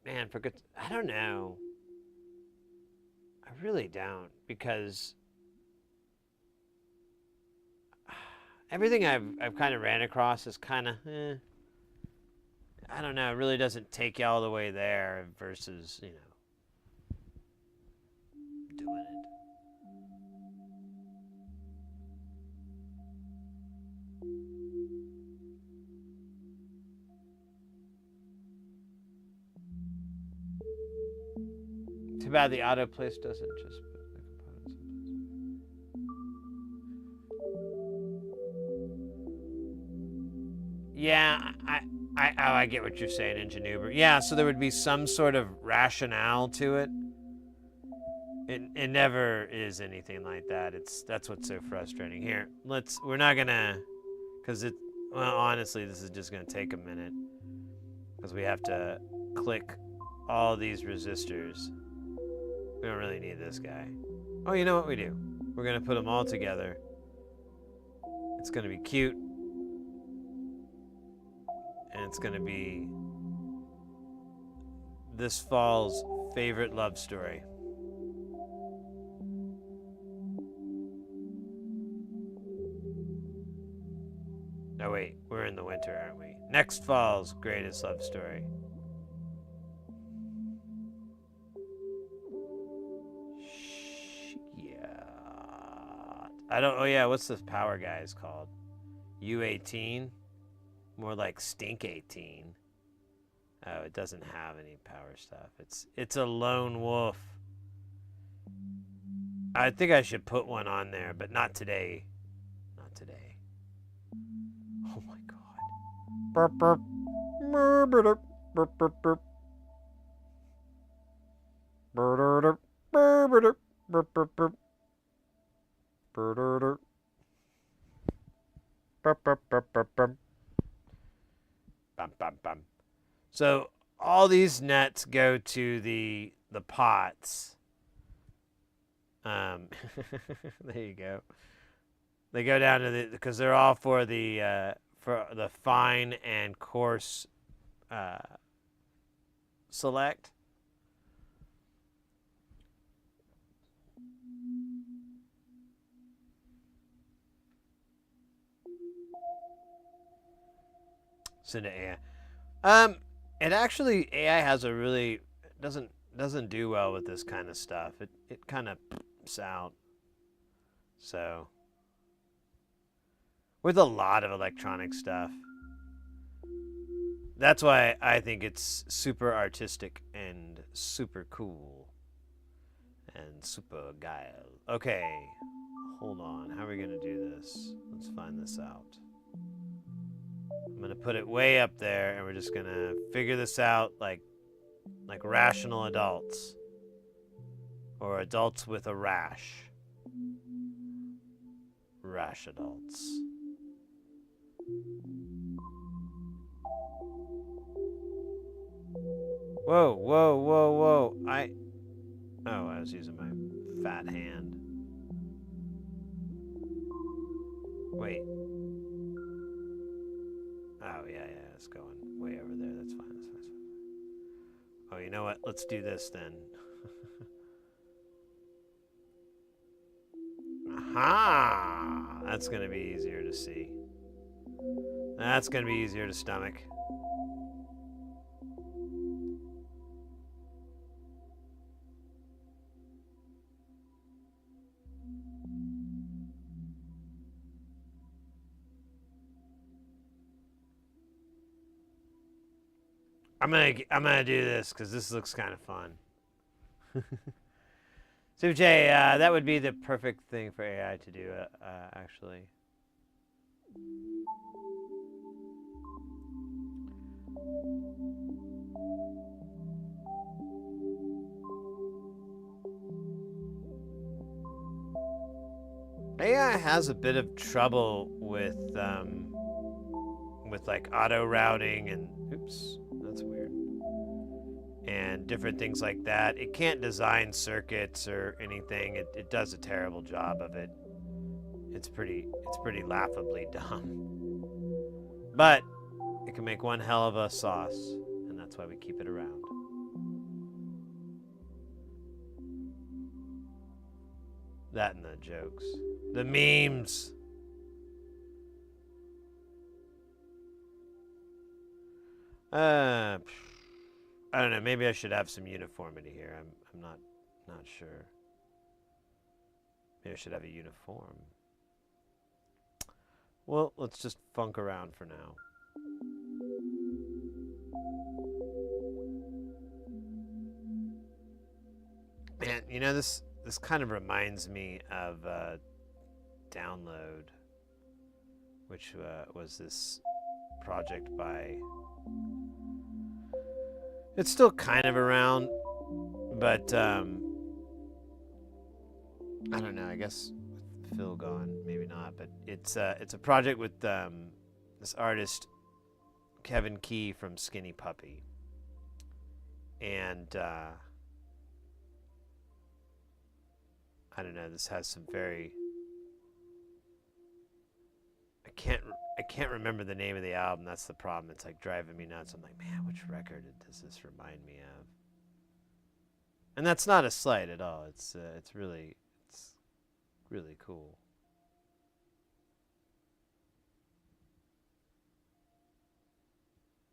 I don't know. I really don't, because everything I've kind of ran across is kind of, I don't know. It really doesn't take you all the way there versus, doing it. Too bad the auto place doesn't just put the components in place. Yeah, I get what you're saying, Ingenuber. Yeah, so there would be some sort of rationale to it. It never is anything like that. That's what's so frustrating. Here, we're not gonna, because honestly, this is just gonna take a minute, because we have to click all these resistors. We don't really need this guy. Oh, you know what we do? We're gonna put them all together. It's gonna be cute. And it's gonna be this fall's favorite love story. Oh wait, we're in the winter, aren't we? Next fall's greatest love story. I don't. Oh yeah, what's this power guys called? U18, more like Stink 18. Oh, it doesn't have any power stuff. It's a lone wolf. I think I should put one on there, but not today. Not today. Oh my god. Burp, burp. Burp, burp, burp, burp, burp. Burp, burp, burp, burp, burp, burp. Burp, burp, burp, burp, burp, burp. Bum, bum, bum. So all these nets go to the pots. There you go. They go down to the, because they're all for the fine and coarse select. Send to AI. It actually, AI has a really doesn't do well with this kind of stuff. It kind of out. So with a lot of electronic stuff. That's why I think it's super artistic and super cool and super guile. Okay, hold on. How are we gonna do this? Let's find this out. I'm gonna put it way up there, and we're just gonna figure this out like rational adults, or adults with a rash. Rash adults. Whoa, whoa, whoa, whoa! I was using my fat hand. Wait. Oh, yeah, it's going way over there. That's fine, that's fine. Oh, you know what? Let's do this then. Aha! That's going to be easier to see. That's going to be easier to stomach. I'm gonna do this because this looks kind of fun. So Jay, that would be the perfect thing for AI to do, actually. AI has a bit of trouble with like auto routing and oops. That's weird. And different things like that. It can't design circuits or anything. It does a terrible job of it. It's pretty laughably dumb. But it can make one hell of a sauce, and that's why we keep it around. That and the jokes. The memes. I don't know. Maybe I should have some uniformity here. I'm not sure. Maybe I should have a uniform. Well, let's just funk around for now. Man, you know this kind of reminds me of Download, which was this project by. It's still kind of around, but I don't know. I guess with Phil gone, maybe not. But it's a project with this artist Kevin Key from Skinny Puppy, and I don't know. This has some very. I can't remember the name of the album. That's the problem. It's like driving me nuts. I'm like, man, which record does this remind me of? And that's not a slight at all. It's really cool.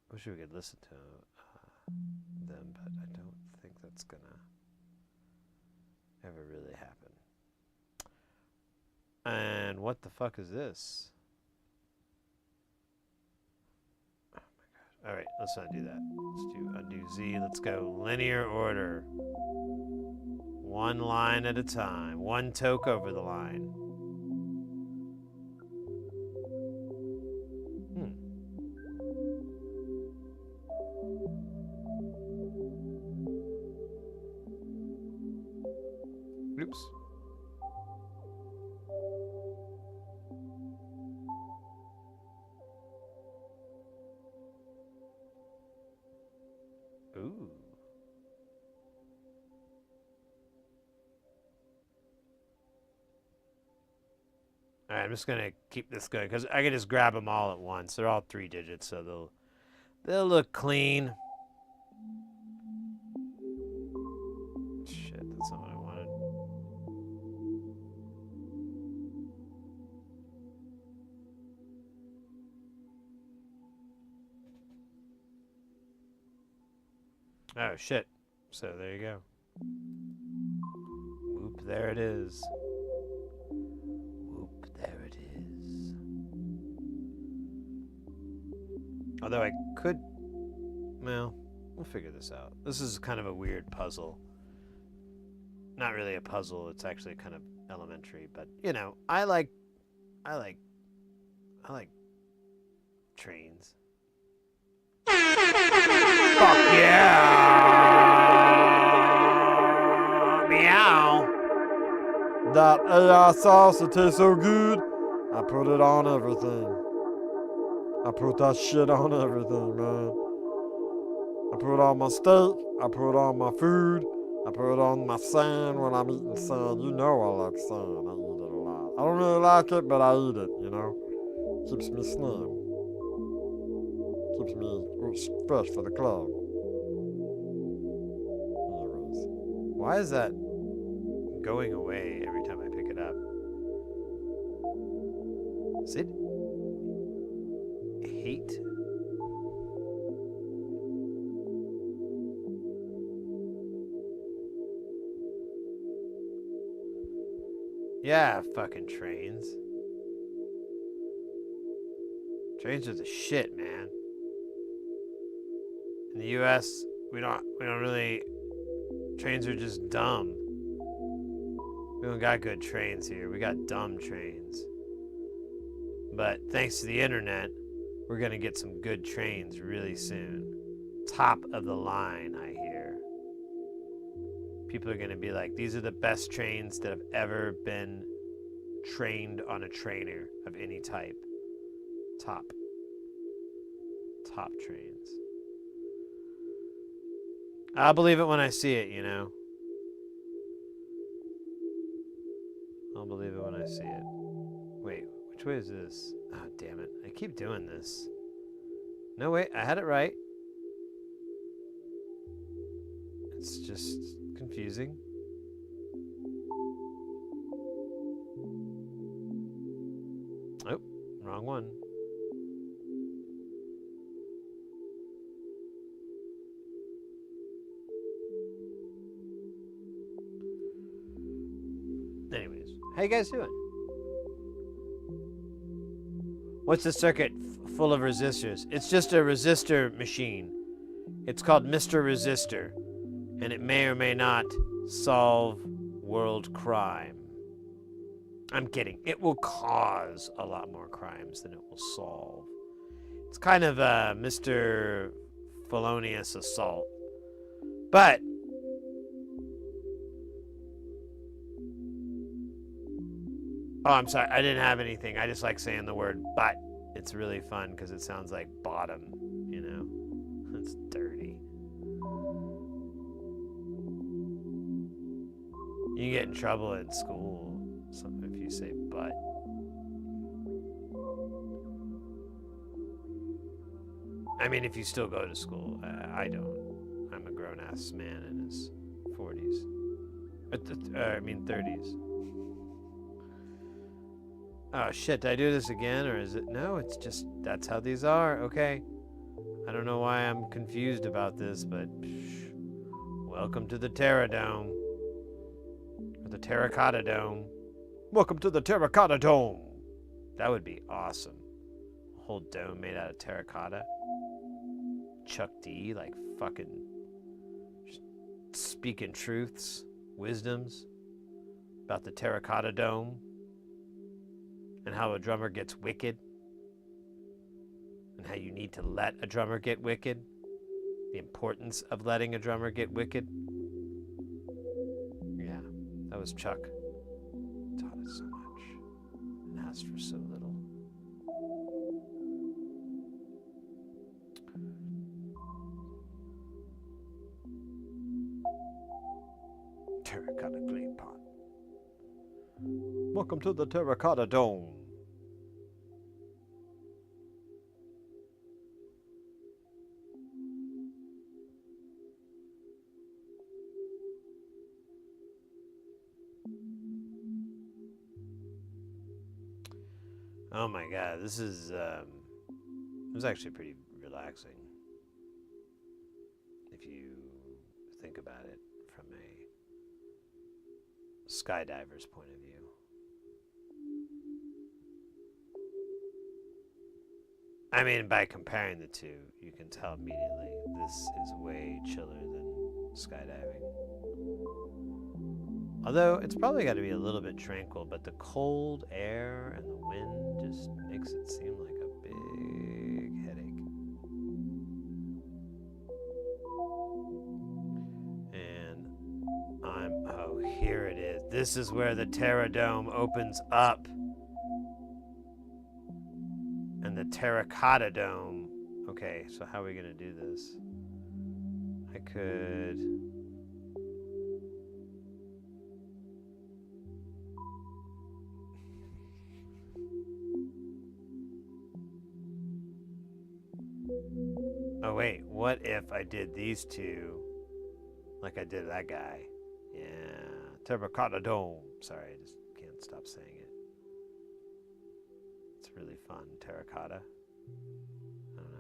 I wish we could listen to them, but I don't think that's gonna ever really happen. And what the fuck is this? Oh my god. Alright, let's not do that. Let's do undo Z. Let's go linear order. One line at a time. One toke over the line. Oops. Ooh. All right, I'm just gonna keep this going because I can just grab them all at once. They're all 3 digits, so they'll look clean. Shit, that's not what I wanted. Oh shit. So there you go. Whoop, there it is. Whoop, there it is. Although I could, well, we'll figure this out. This is kind of a weird puzzle. Not really a puzzle, it's actually kind of elementary, but you know, I like trains. Fuck yeah! Meow! That AI sauce, it tastes so good. I put it on everything. I put that shit on everything, man. I put it on my steak. I put it on my food. I put it on my sand when I'm eating sand. You know I like sand. I eat it a lot. I don't really like it, but I eat it, you know. Keeps me slim. Keeps me fresh for the club. Anyways. Why is that going away every time I pick it up? Is it hate? Yeah, fucking trains. Trains are the shit, man. In the US, we don't really, trains are just dumb. We don't got good trains here. We got dumb trains. But thanks to the internet, we're gonna get some good trains really soon. Top of the line, I hear. People are gonna be like, these are the best trains that have ever been trained on a trainer of any type. Top trains. I'll believe it when I see it, you know. I'll believe it when I see it. Wait, which way is this? Oh, damn it. I keep doing this. No, wait, I had it right. It's just confusing. Oh, wrong one. Anyways, how you guys doing? What's the circuit full of resistors? It's just a resistor machine. It's called Mr. Resistor, and it may or may not solve world crime. I'm kidding. It will cause a lot more crimes than it will solve. It's kind of a Mr. Felonious assault. But oh, I'm sorry. I didn't have anything. I just like saying the word but. It's really fun because it sounds like bottom, you know? It's dirty. You can get in trouble at school if you say but. I mean, if you still go to school. I don't. I'm a grown-ass man in his 40s. I mean 30s. Oh shit, did I do this again, or is it? No, it's just, that's how these are, okay. I don't know why I'm confused about this, but welcome to the Terra Dome. Or the Terracotta Dome. Welcome to the Terracotta Dome. That would be awesome. A whole dome made out of terracotta. Chuck D, like fucking just speaking truths, wisdoms about the Terracotta Dome and how a drummer gets wicked and how you need to let a drummer get wicked, the importance of letting a drummer get wicked. Yeah, that was Chuck. Taught us so much and asked for so little. Terracotta clay pot. Welcome to the Terracotta Dome. Oh my god, this is actually pretty relaxing if you think about it from a skydiver's point of view. I mean, by comparing the two, you can tell immediately this is way chiller than skydiving. Although it's probably got to be a little bit tranquil, but the cold air and the wind just makes it seem like a big headache. And oh, here it is. This is where the Terra Dome opens up. And the Terracotta Dome. Okay, so how are we gonna do this? I could... Oh wait, what if I did these two like I did that guy? Yeah, Terracotta Dome. Sorry, I just can't stop saying it. It's really fun, terracotta. I don't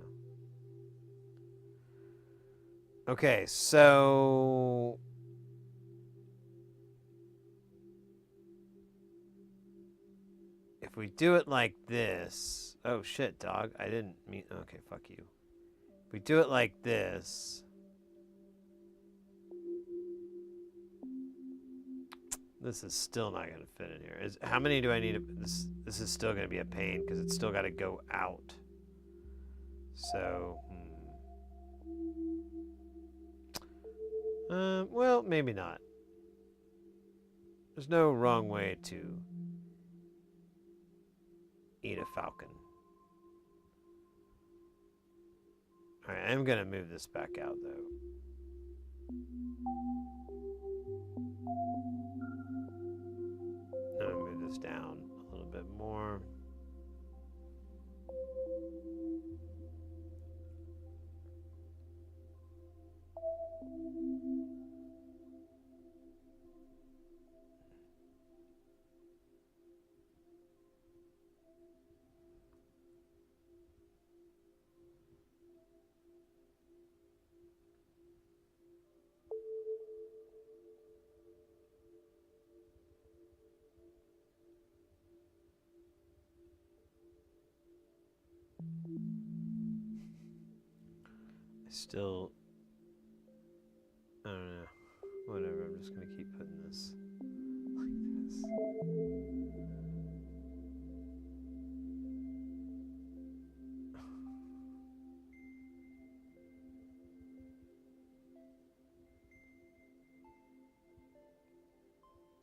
know. Okay, so... if we do it like this... Oh shit, dog. I didn't mean... Okay, fuck you. If we do it like this... This is still not going to fit in here. How many do I need? This is still going to be a pain because it's still got to go out. So, well, maybe not. There's no wrong way to eat a falcon. All right, I'm going to move this back out, though. I'm going to move this down a little bit more. Still, I don't know. Whatever, I'm just gonna keep putting this like this.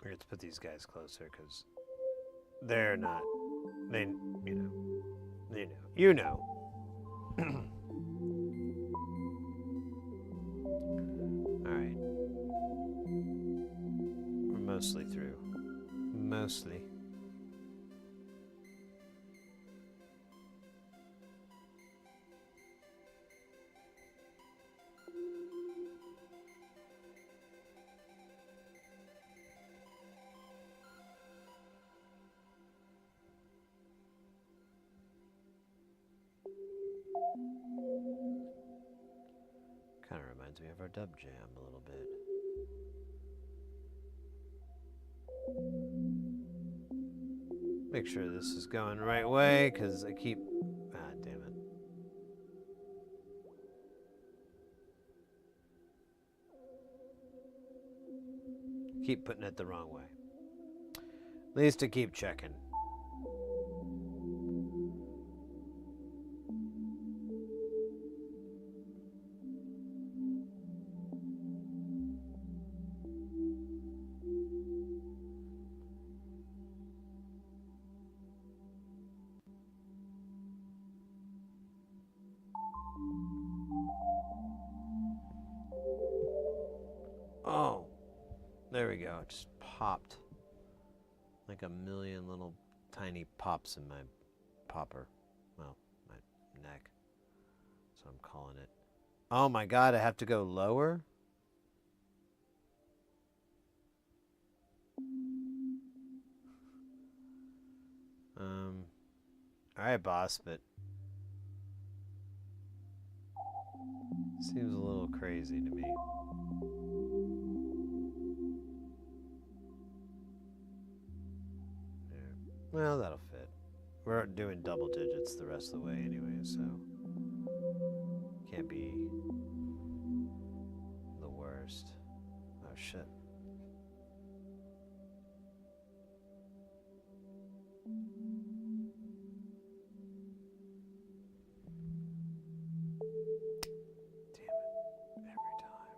Let's put these guys closer because they're not. They, you know. Alright. We're mostly through. Mostly. Kind of reminds me of our dub jam a little bit. Make sure this is going the right way, because I keep... Ah, damn it. Keep putting it the wrong way. At least to keep checking. Oh, there we go. It just popped. Like a million little tiny pops in my popper. Well, my neck. That's what I'm calling it. Oh my god, I have to go lower? Alright, boss, but seems a little crazy to me. Well, that'll fit. We're doing double digits the rest of the way anyway, so can't be the worst. Oh shit. Damn it. Every time.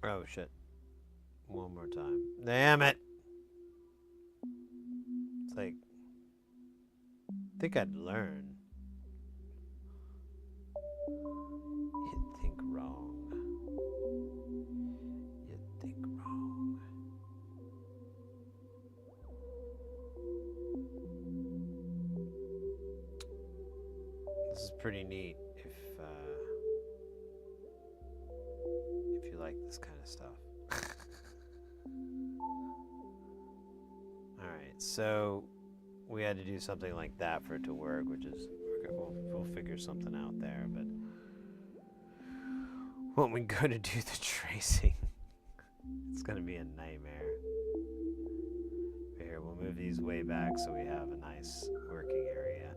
Oh shit. One more time. Damn it! It's like, I think I'd learn. You think wrong. You think wrong. This is pretty neat if you like this kind of stuff. Alright, so we had to do something like that for it to work, which is, we'll figure something out there, but when we go to do the tracing, it's going to be a nightmare. Here, we'll move these way back so we have a nice working area.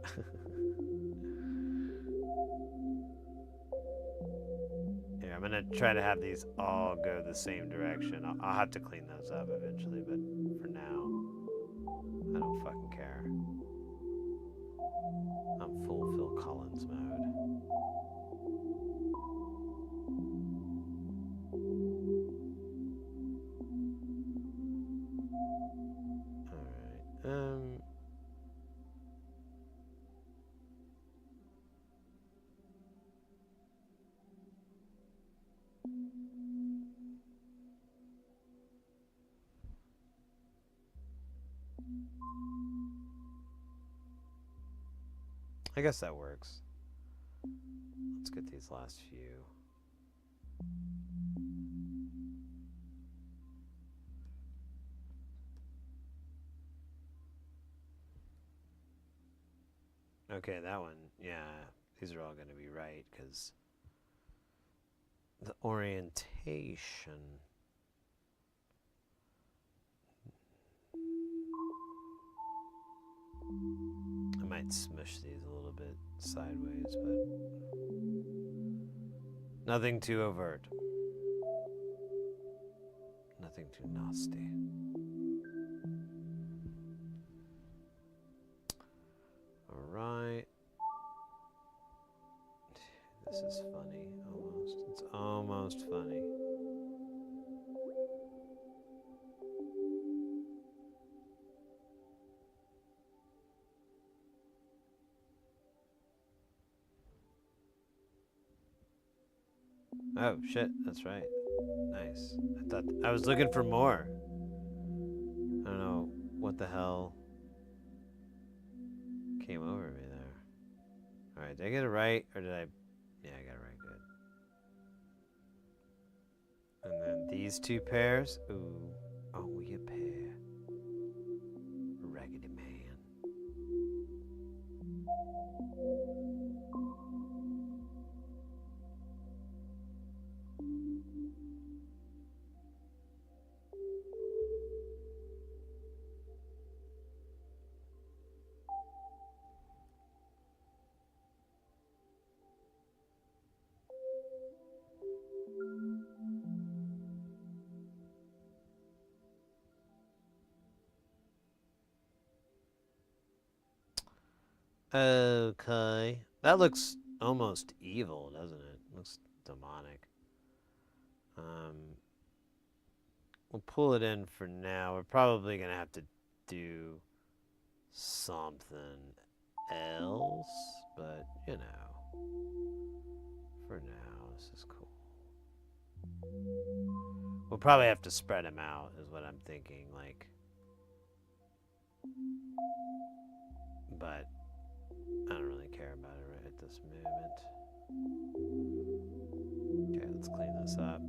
Here, I'm going to try to have these all go the same direction. I'll have to clean those up eventually, but for now, I don't fucking care. I'm full Phil Collins mode. Alright, I guess that works. Let's get these last few. Okay, that one, yeah, these are all going to be right, because the orientation. I might smush these a little bit sideways, but nothing too overt. Nothing too nasty. Alright. This is funny, almost. It's almost funny. Oh, shit. That's right. Nice. I thought I was looking for more. I don't know what the hell came over me there. Alright, did I get it right? Or did I... Yeah, I got it right. Good. And then these two pairs. Ooh. Oh, we a pair. Raggedy Man. Okay. That looks almost evil, doesn't it? Looks demonic. We'll pull it in for now. We're probably gonna have to do something else, but you know, for now, this is cool. We'll probably have to spread them out, is what I'm thinking, like. But I don't really care about it right at this moment. Okay, let's clean this up.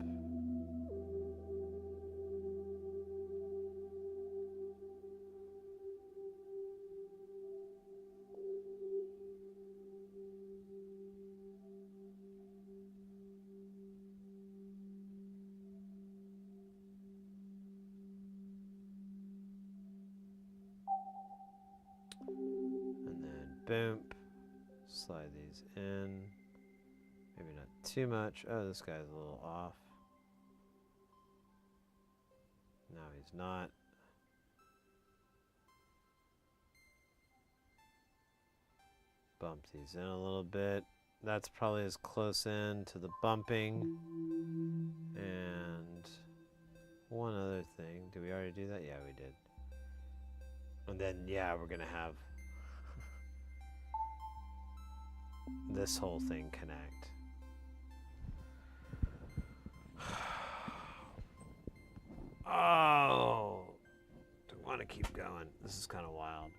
And then boom, slide these in. Maybe not too much. Oh, this guy's a little off. No, he's not. Bump these in a little bit. That's probably as close in to the bumping. And one other thing. Did we already do that? Yeah, we did. And then, yeah, we're gonna have this whole thing connect. Oh, do I want to keep going? This is kind of wild.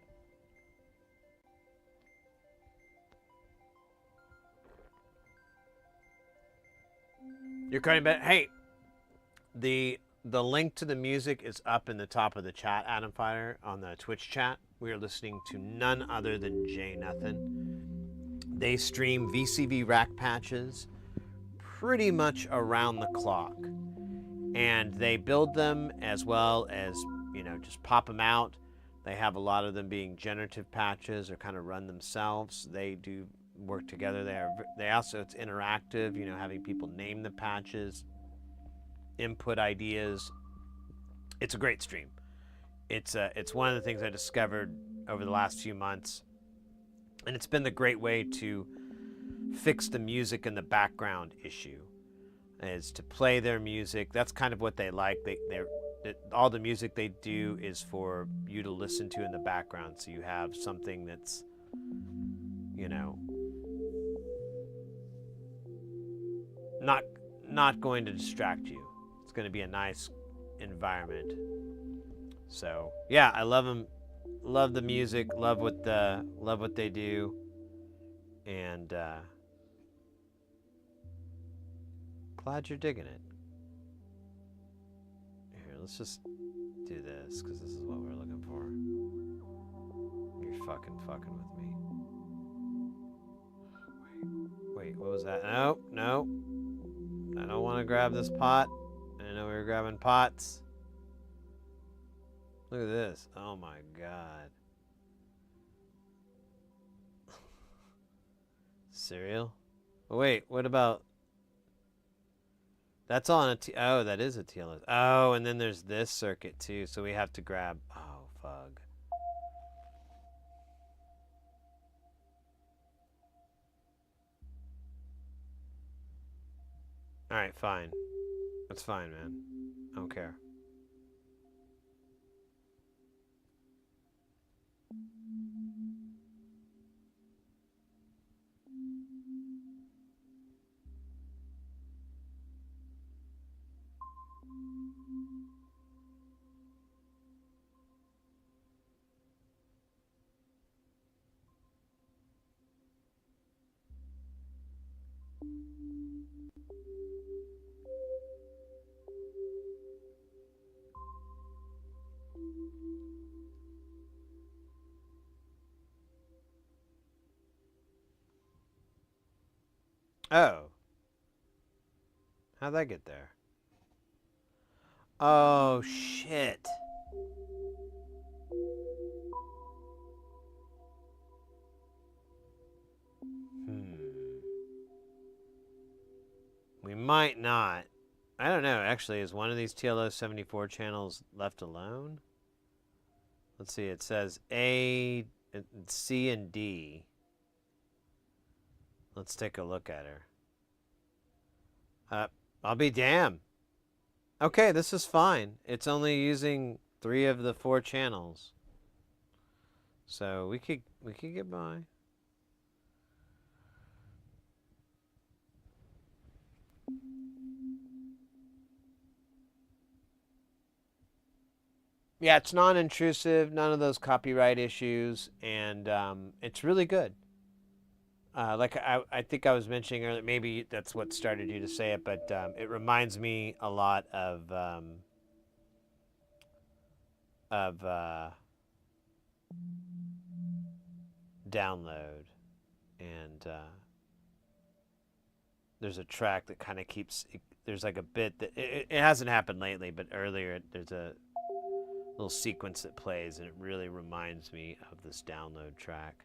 You're cutting back. Hey, the link to the music is up in the top of the chat, Adam Fighter, on the Twitch chat. We are listening to none other than Jay Nothin. They stream VCV rack patches pretty much around the clock. And they build them as well as, you know, just pop them out. They have a lot of them being generative patches or kind of run themselves. They do work together. They also, it's interactive, you know, having people name the patches, input ideas. It's a great stream. It's one of the things I discovered over the last few months, and it's been the great way to fix the music in the background issue, is to play their music. That's kind of what they like. All the music they do is for you to listen to in the background, so you have something that's, you know, not going to distract you. It's going to be a nice environment. So yeah, I love them. Love the music. Love what they do. And glad you're digging it. Here, let's just do this, because this is what we're looking for. You're fucking with me. Wait, what was that? No. I don't want to grab this pot. I know we were grabbing pots. Look at this. Oh my god. Cereal? Oh, wait, what about... That's on a oh, that is a TLS. Oh, and then there's this circuit too, so we have to grab... Oh, fug. Alright, fine. That's fine, man. I don't care. Oh. How'd that get there? Oh, shit. We might not. I don't know, actually. Is one of these TLO 74 channels left alone? Let's see. It says A, C, and D. Let's take a look at her. I'll be damned. Okay, this is fine. It's only using 3 of the 4 channels. So we could get by. Yeah, it's non-intrusive, none of those copyright issues, and it's really good. Like I think I was mentioning earlier, maybe that's what started you to say it, but it reminds me a lot of Download, and there's a track that kind of keeps. There's like a bit that it hasn't happened lately, but earlier there's a little sequence that plays, and it really reminds me of this Download track.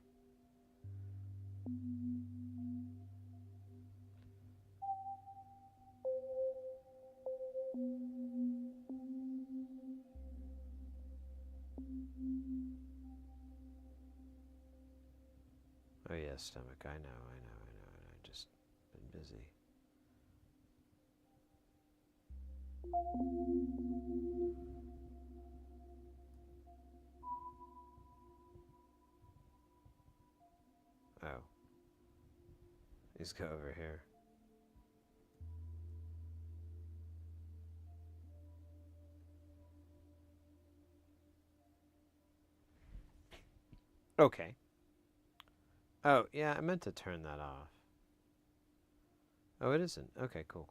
Oh yeah, stomach. I know. Just been busy. Oh. Let's go over here. Okay. Oh, yeah, I meant to turn that off. Oh, it isn't. Okay, cool.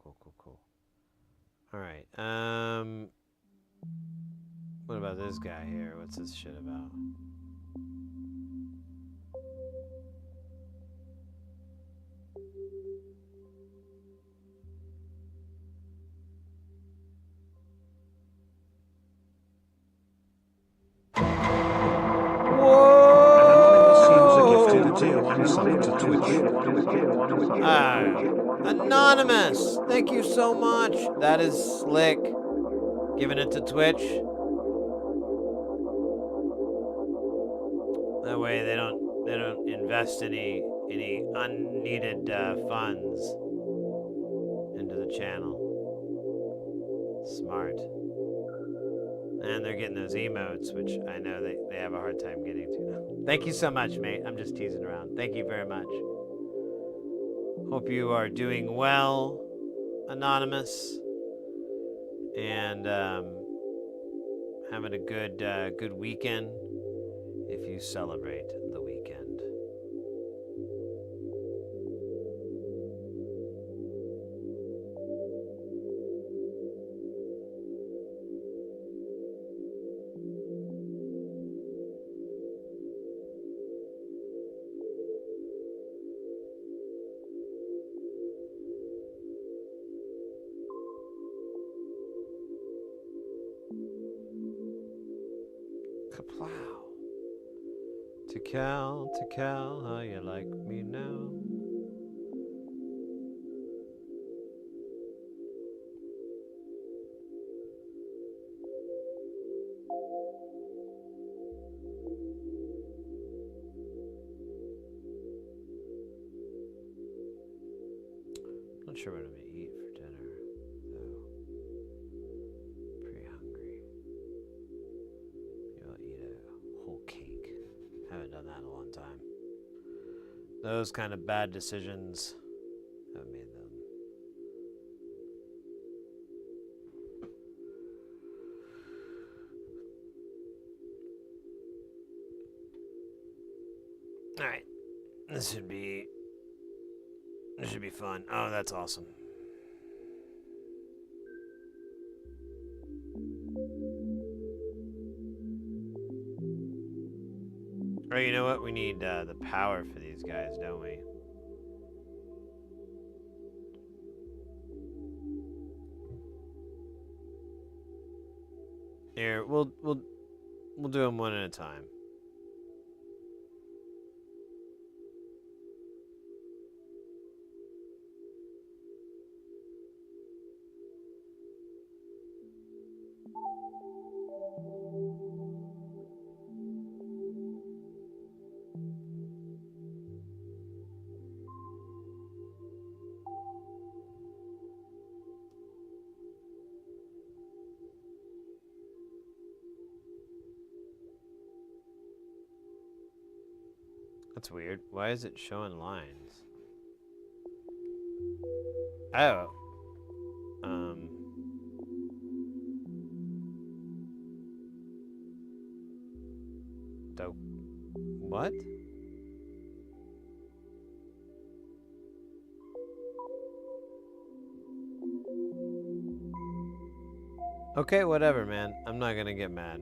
All right. What about this guy here? What's this shit about? Anonymous! Thank you so much. That is slick. Giving it to Twitch. That way they don't invest any unneeded funds into the channel. Smart. And they're getting those emotes, which I know they have a hard time getting to. Thank you so much, mate. I'm just teasing around. Thank you very much. Hope you are doing well, Anonymous, and having a good weekend if you celebrate the weekend. Kaplow. To Cal, how you like me now? Not sure what I'm gonna eat for dinner, though. Pretty hungry. Maybe I'll eat a whole cake. Haven't done that in a long time. Those kind of bad decisions have made them. This should be fun. Oh, that's awesome. Oh, you know what? We need the power for these guys, don't we? Here, we'll do them one at a time. That's weird. Why is it showing lines? Oh. Dope. What? Okay, whatever, man. I'm not gonna get mad.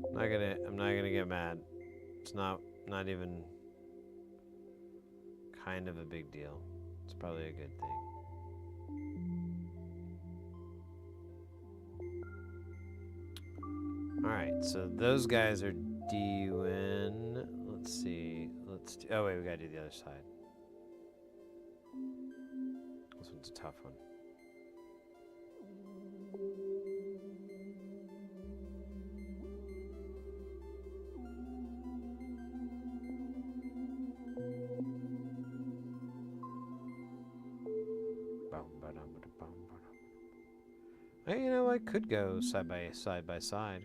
I'm not gonna get mad. It's not even kind of a big deal. It's probably a good thing. Alright, so those guys are doing... Let's see. Oh wait, we gotta do the other side. This one's a tough one. Hey, you know, I could go side by side,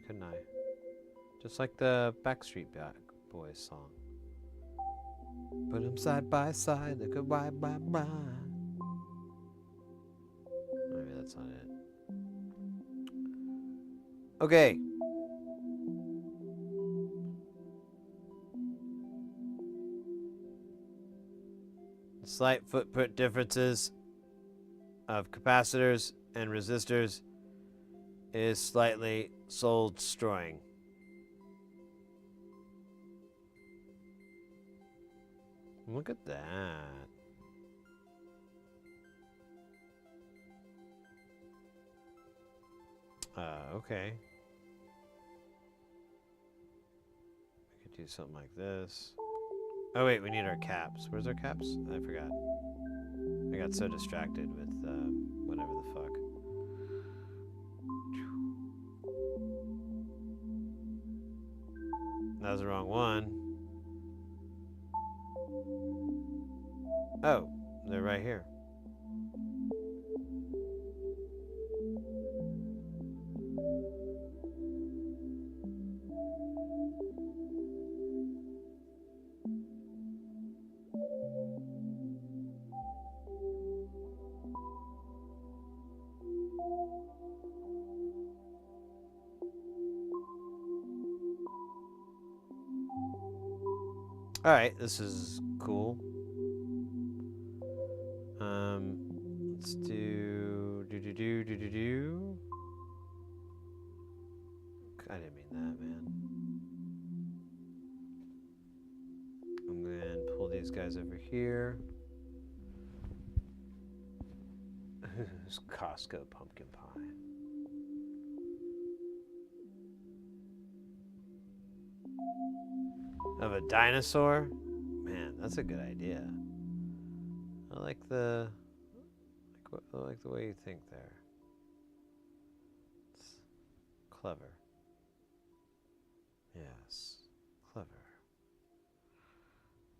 couldn't I? Just like the Backstreet Boys song. Put them side by side, they could bye. Maybe that's not it. Okay. Slight footprint differences of capacitors and resistors is slightly soul destroying. Look at that. Okay. We could do something like this. Oh wait, we need our caps. Where's our caps? I forgot. I got so distracted with whatever the fuck. That was the wrong one. Oh, they're right here. Alright, this is cool. Let's do. I didn't mean that, man. I'm gonna pull these guys over here. It's Costco pumpkin pie. Of a dinosaur? Man, that's a good idea. I like the way you think there. It's clever. Yes, clever.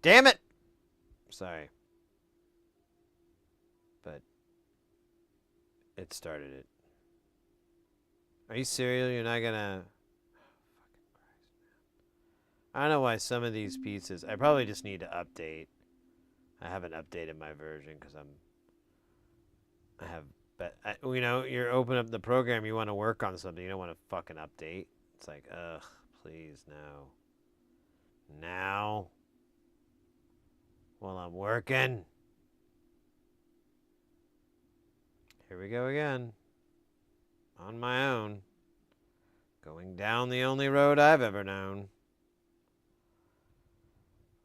Damn it! Sorry. But it started it. Are you serious? You're not gonna... I don't know why some of these pieces... I probably just need to update. I haven't updated my version because you know, you're opening up the program, you want to work on something, you don't want to fucking update. It's like, ugh, please, no. Now, while I'm working. Here we go again. On my own. Going down the only road I've ever known.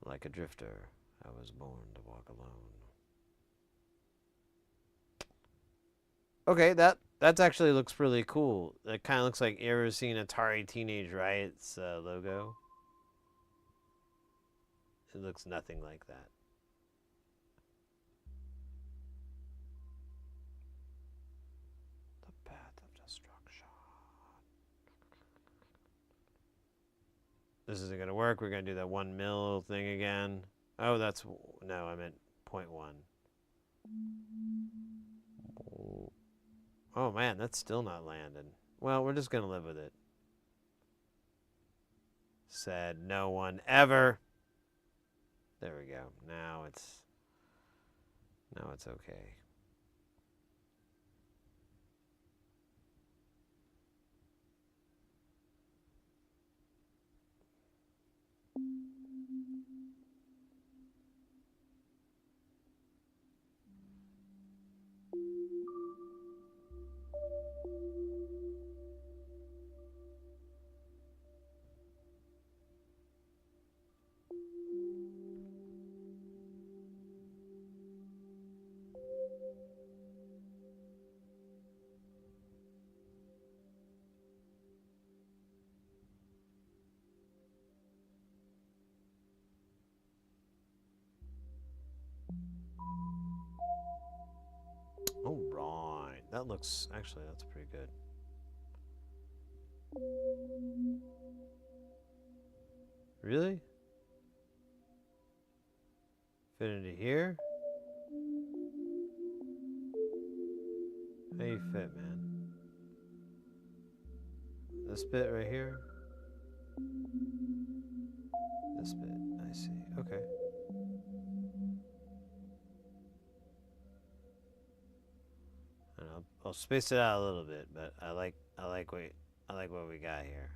Like a drifter, I was born to walk alone. Okay, that actually looks really cool. It kind of looks like, you ever seen Atari Teenage Riot's logo? It looks nothing like that. The path of destruction. This isn't going to work. We're going to do that 1 mil thing again. Oh, that's... No, I meant 0.1. Oh, man, that's still not landing. Well, we're just going to live with it. Said no one ever. There we go. Now it's okay. Oh, right. That looks... Actually, that's pretty good. Really? Fit into here? How you fit, man? This bit right here? This bit. I see. Okay. I'll space it out a little bit, but I like what we got here.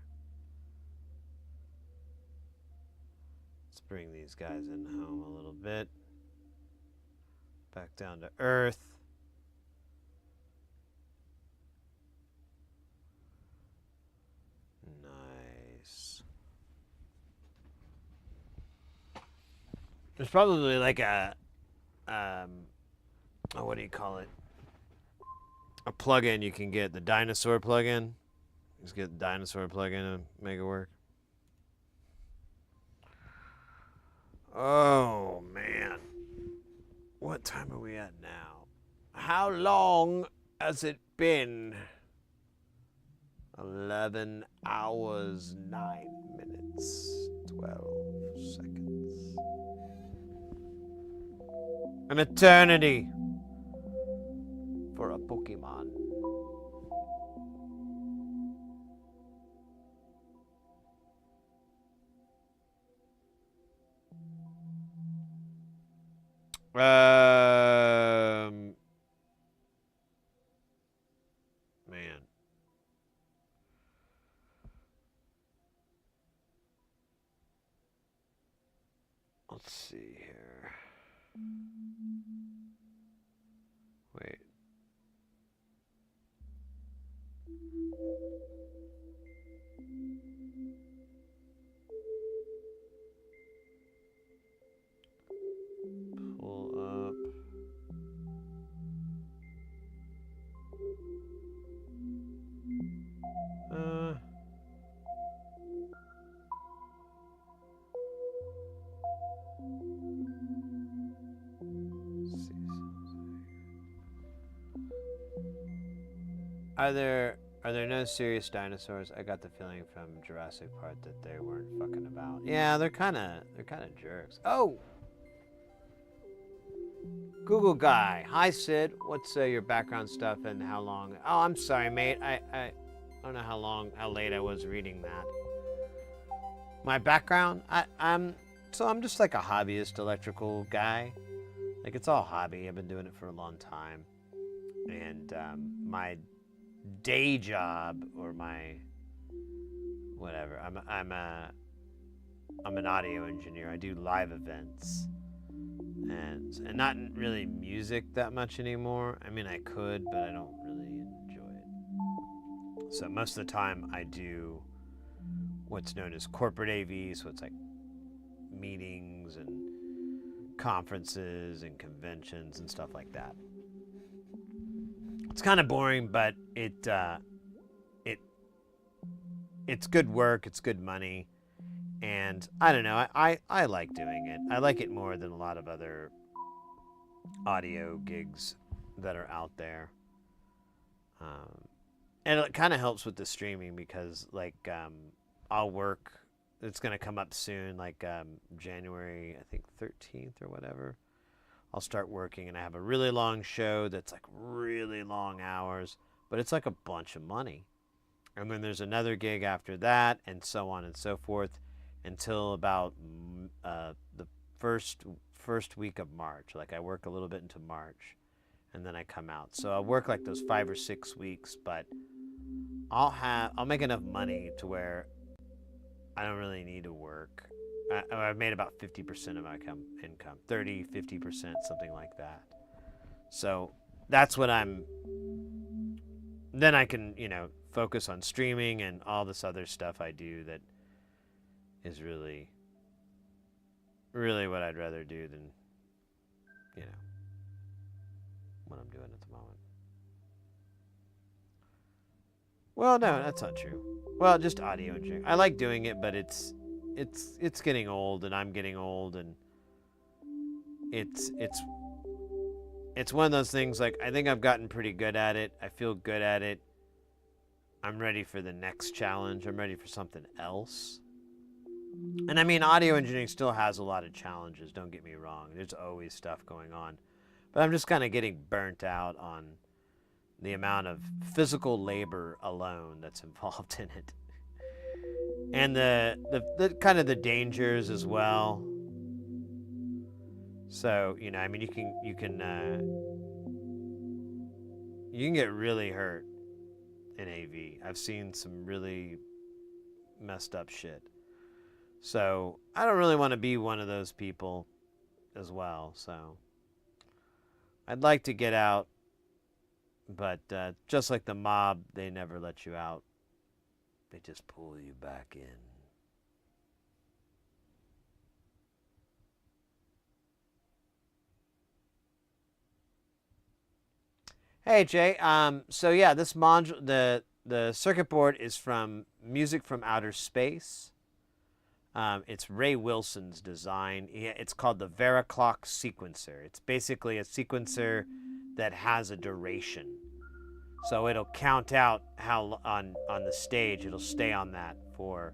Let's bring these guys in home a little bit. Back down to earth. Nice. There's probably like a oh, what do you call it? A plugin you can get, the dinosaur plugin. Just get the dinosaur plugin and make it work. Oh, man. What time are we at now? How long has it been? 11 hours, 9 minutes, 12 seconds. An eternity for a Pokemon. Man. Let's see here. Wait. Pull up. Are there no serious dinosaurs? I got the feeling from Jurassic Park that they weren't fucking about. Yeah, they're kind of jerks. Oh, Google guy. Hi Sid. What's your background stuff and how long? Oh, I'm sorry, mate. I don't know how late I was reading that. My background? I'm just like a hobbyist electrical guy. Like, it's all hobby. I've been doing it for a long time. And my day job, or my whatever, I'm an audio engineer. I do live events, and not really music that much anymore. I mean, I could, but I don't really enjoy it. So most of the time, I do what's known as corporate AV. So it's like meetings and conferences and conventions and stuff like that. It's kind of boring, but it's good work. It's good money. And I don't know, I like doing it. I like it more than a lot of other audio gigs that are out there. And it kind of helps with the streaming because, like, I'll work. It's going to come up soon, like January, I think, 13th or whatever. I'll start working, and I have a really long show that's, like, really long hours. But it's, like, a bunch of money. And then there's another gig after that, and so on and so forth, until about the first week of March. Like, I work a little bit into March, and then I come out. So I'll work like those 5 or 6 weeks, but I'll make enough money to where I don't really need to work. I've made about 50% of my income, 30, 50%, something like that. So that's what then I can, focus on streaming and all this other stuff I do that is really, really what I'd rather do than, what I'm doing at the moment. Well, no, that's not true. Well, just audio engineering. I like doing it, but it's getting old, and I'm getting old, and it's one of those things, like, I think I've gotten pretty good at it. I feel good at it. I'm ready for the next challenge. I'm ready for something else. And I mean, audio engineering still has a lot of challenges, don't get me wrong. There's always stuff going on. But I'm just kind of getting burnt out on the amount of physical labor alone that's involved in it. And the kind of the dangers as well. So, I mean, you can get really hurt in AV. I've seen some really messed up shit. So I don't really want to be one of those people as well. So I'd like to get out, but just like the mob, they never let you out. They just pull you back in. Hey Jay, so yeah, this module, the circuit board is from Music from Outer Space. It's Ray Wilson's design. It's called the Veraclock sequencer. It's basically a sequencer that has a duration. So it'll count out how on the stage, it'll stay on that for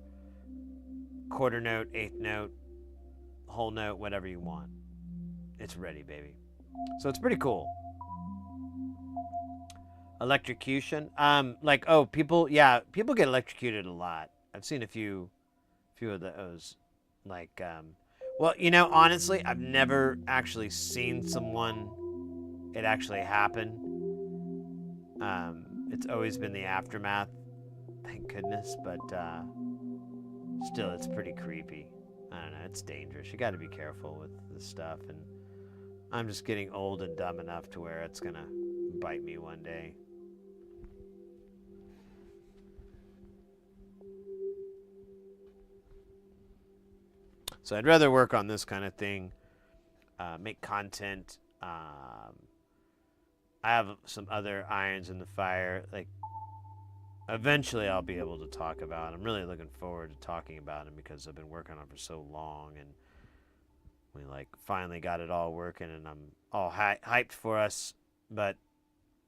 quarter note, eighth note, whole note, whatever you want. It's ready, baby. So it's pretty cool. Electrocution. People get electrocuted a lot. I've seen a few of those. Like, honestly, I've never actually seen it actually happen. It's always been the aftermath, thank goodness, but still, it's pretty creepy. I don't know, it's dangerous. You got to be careful with this stuff, and I'm just getting old and dumb enough to where it's gonna bite me one day. So I'd rather work on this kind of thing, make content. I have some other irons in the fire. Like, eventually I'll be able to talk about it. I'm really looking forward to talking about them because I've been working on it for so long, and we finally got it all working, and I'm all hyped for us. But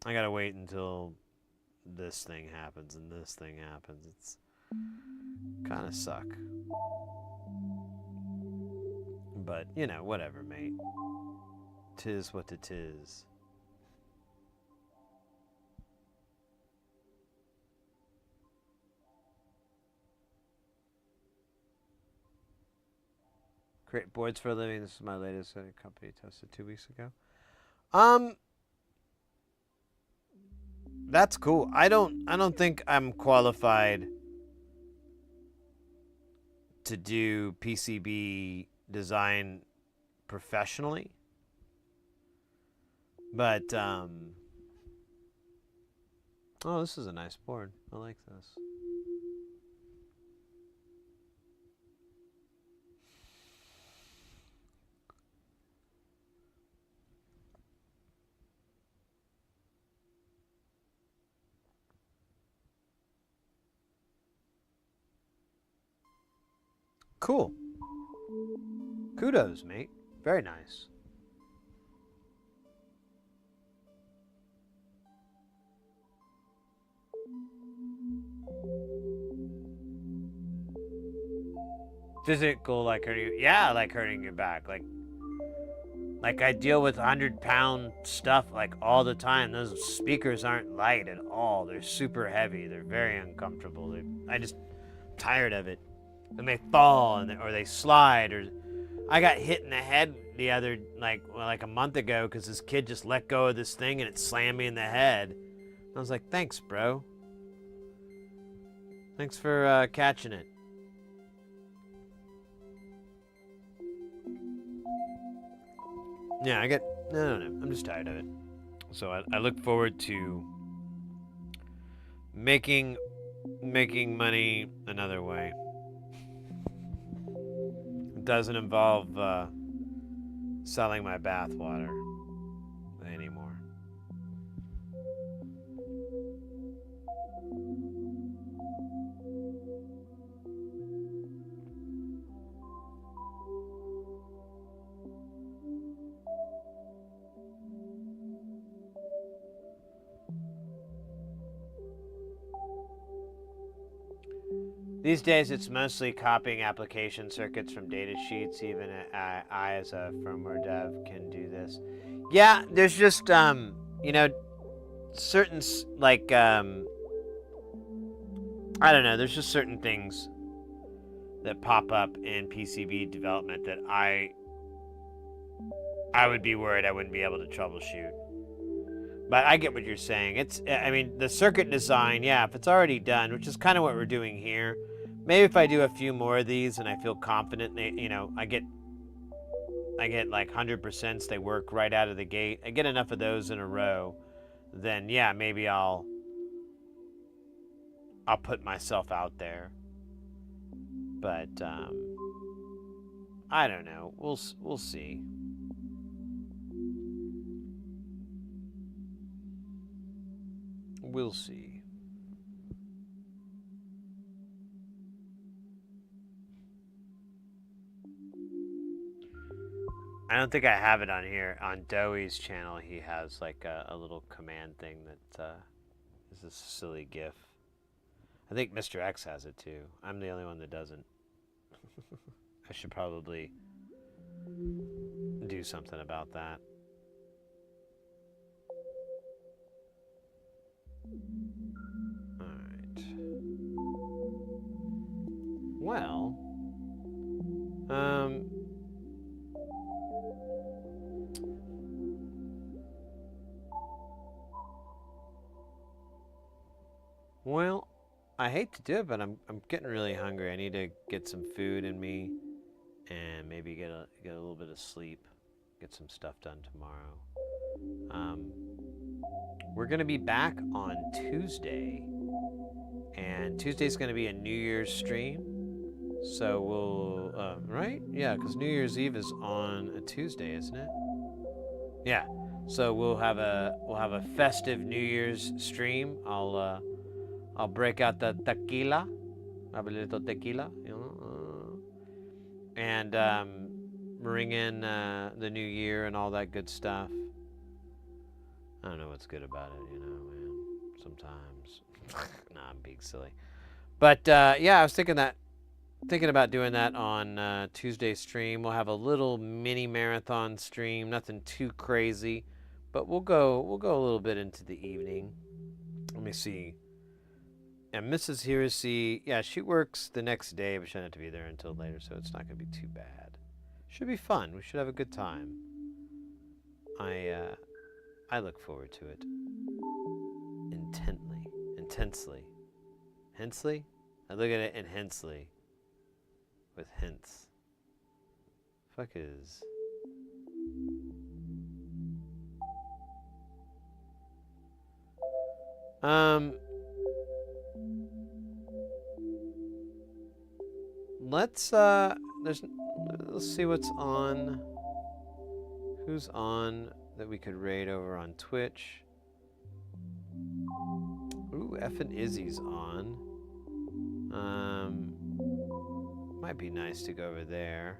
I gotta wait until this thing happens and this thing happens. It's kind of suck. But, whatever, mate. 'Tis what it is. Create boards for a living. This is my latest company tested 2 weeks ago. That's cool. I don't think I'm qualified to do PCB design professionally. But, oh, this is a nice board. I like this. Cool. Kudos, mate. Very nice. Physical, like hurting, yeah, like hurting your back. Like I deal with 100-pound stuff like all the time. Those speakers aren't light at all. They're super heavy. They're very uncomfortable. I just tired of it. And they fall, or they slide, or I got hit in the head the other like a month ago because this kid just let go of this thing and it slammed me in the head. I was like, thanks, bro. Thanks for catching it. Yeah, no. I'm just tired of it. So I look forward to making money another way. It doesn't involve selling my bathwater anymore. These days, it's mostly copying application circuits from data sheets. Even I, as a firmware dev, can do this. Yeah, there's just, you know, certain, like, I don't know, there's just certain things that pop up in PCB development that I would be worried I wouldn't be able to troubleshoot. But I get what you're saying. I mean, the circuit design, yeah, if it's already done, which is kind of what we're doing here. Maybe if I do a few more of these and I feel confident, you know, I get like 100%, they work right out of the gate. I get enough of those in a row, then yeah, maybe I'll put myself out there. But I don't know. We'll see. We'll see. I don't think I have it on here. On Doey's channel, he has like a little command thing that is a silly GIF. I think Mr. X has it too. I'm the only one that doesn't. I should probably do something about that. Alright. Well, well, I hate to do it, but I'm getting really hungry. I need to get some food in me, and maybe get a little bit of sleep, get some stuff done tomorrow. We're gonna be back on Tuesday, and Tuesday's gonna be a New Year's stream. So we'll right? Yeah, because New Year's Eve is on a Tuesday, isn't it? Yeah. So we'll have a festive New Year's stream. I'll break out the tequila, have a little tequila, you know, and ring in the new year and all that good stuff. I don't know what's good about it, you know, man. Sometimes, nah, I'm being silly, but yeah, I was thinking about doing that on Tuesday's stream. We'll have a little mini marathon stream, nothing too crazy, but we'll go a little bit into the evening. Let me see. And Mrs. Heresy, yeah, she works the next day, but she doesn't have to be there until later, so it's not going to be too bad. Should be fun. We should have a good time. I look forward to it. Intensely. Hensley? I look at it intensely. with hints. Fuck is. Let's see what's on. Who's on that we could raid over on Twitch? Ooh, F and Izzy's on. Might be nice to go over there.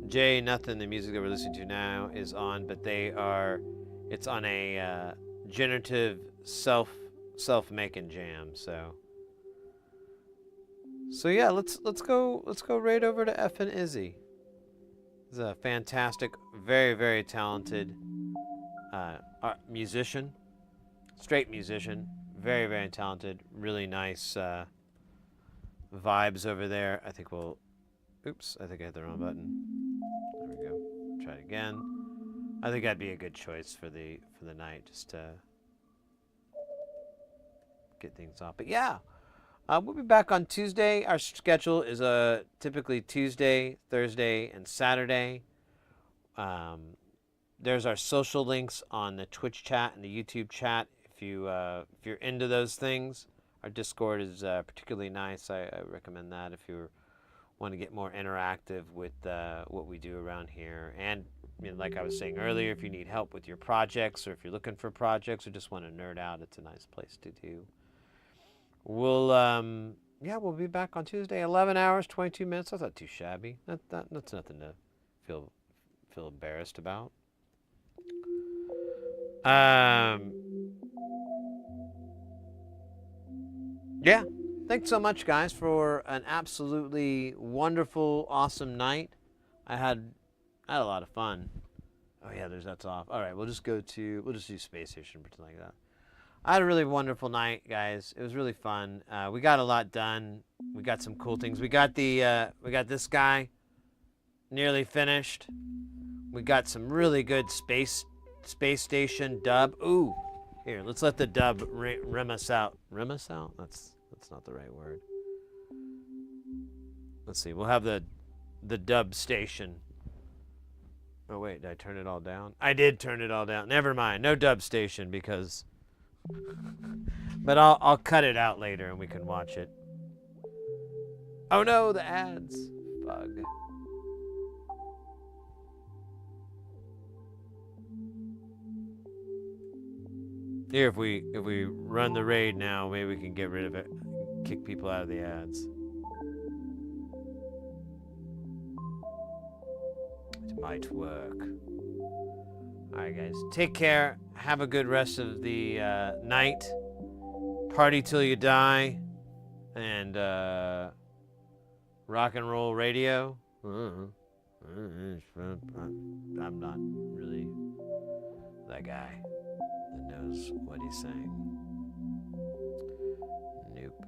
Jay, nothing. The music that we're listening to now is on, but it's on a generative self-making jam. So yeah, let's go right over to F and Izzy. He's a fantastic, very, very talented musician, straight musician, very, very talented, really nice vibes over there. I think we'll, oops, I think I hit the wrong button. There we go. Try it again. I think that'd be a good choice for the night, just to get things off. But yeah, we'll be back on Tuesday. Our schedule is typically Tuesday, Thursday, and Saturday. There's our social links on the Twitch chat and the YouTube chat. If you're into those things, our Discord is particularly nice. I recommend that if you want to get more interactive with what we do around here. And like I was saying earlier, if you need help with your projects, or if you're looking for projects, or just want to nerd out, it's a nice place to do. We'll be back on Tuesday. 11 hours, 22 minutes. That's not too shabby. That's nothing to feel embarrassed about. Yeah. Thanks so much, guys, for an absolutely wonderful, awesome night. I had a lot of fun. Oh yeah, that's off. All right, we'll just do Space Station, pretend like that. I had a really wonderful night, guys. It was really fun. We got a lot done. We got some cool things. We got this guy nearly finished. We got some really good space station dub. Ooh, here, let's let the dub rim us out. Rim us out? That's not the right word. Let's see. We'll have the dub station. Oh wait, did I turn it all down? I did turn it all down. Never mind. No dub station because. But I'll cut it out later and we can watch it. Oh no, the ads. Bug. Here, if we run the raid now, maybe we can get rid of it, kick people out of the ads. It might work. Alright guys, take care. Have a good rest of the night. Party till you die. And rock and roll radio. I'm not really that guy that knows what he's saying. Nope.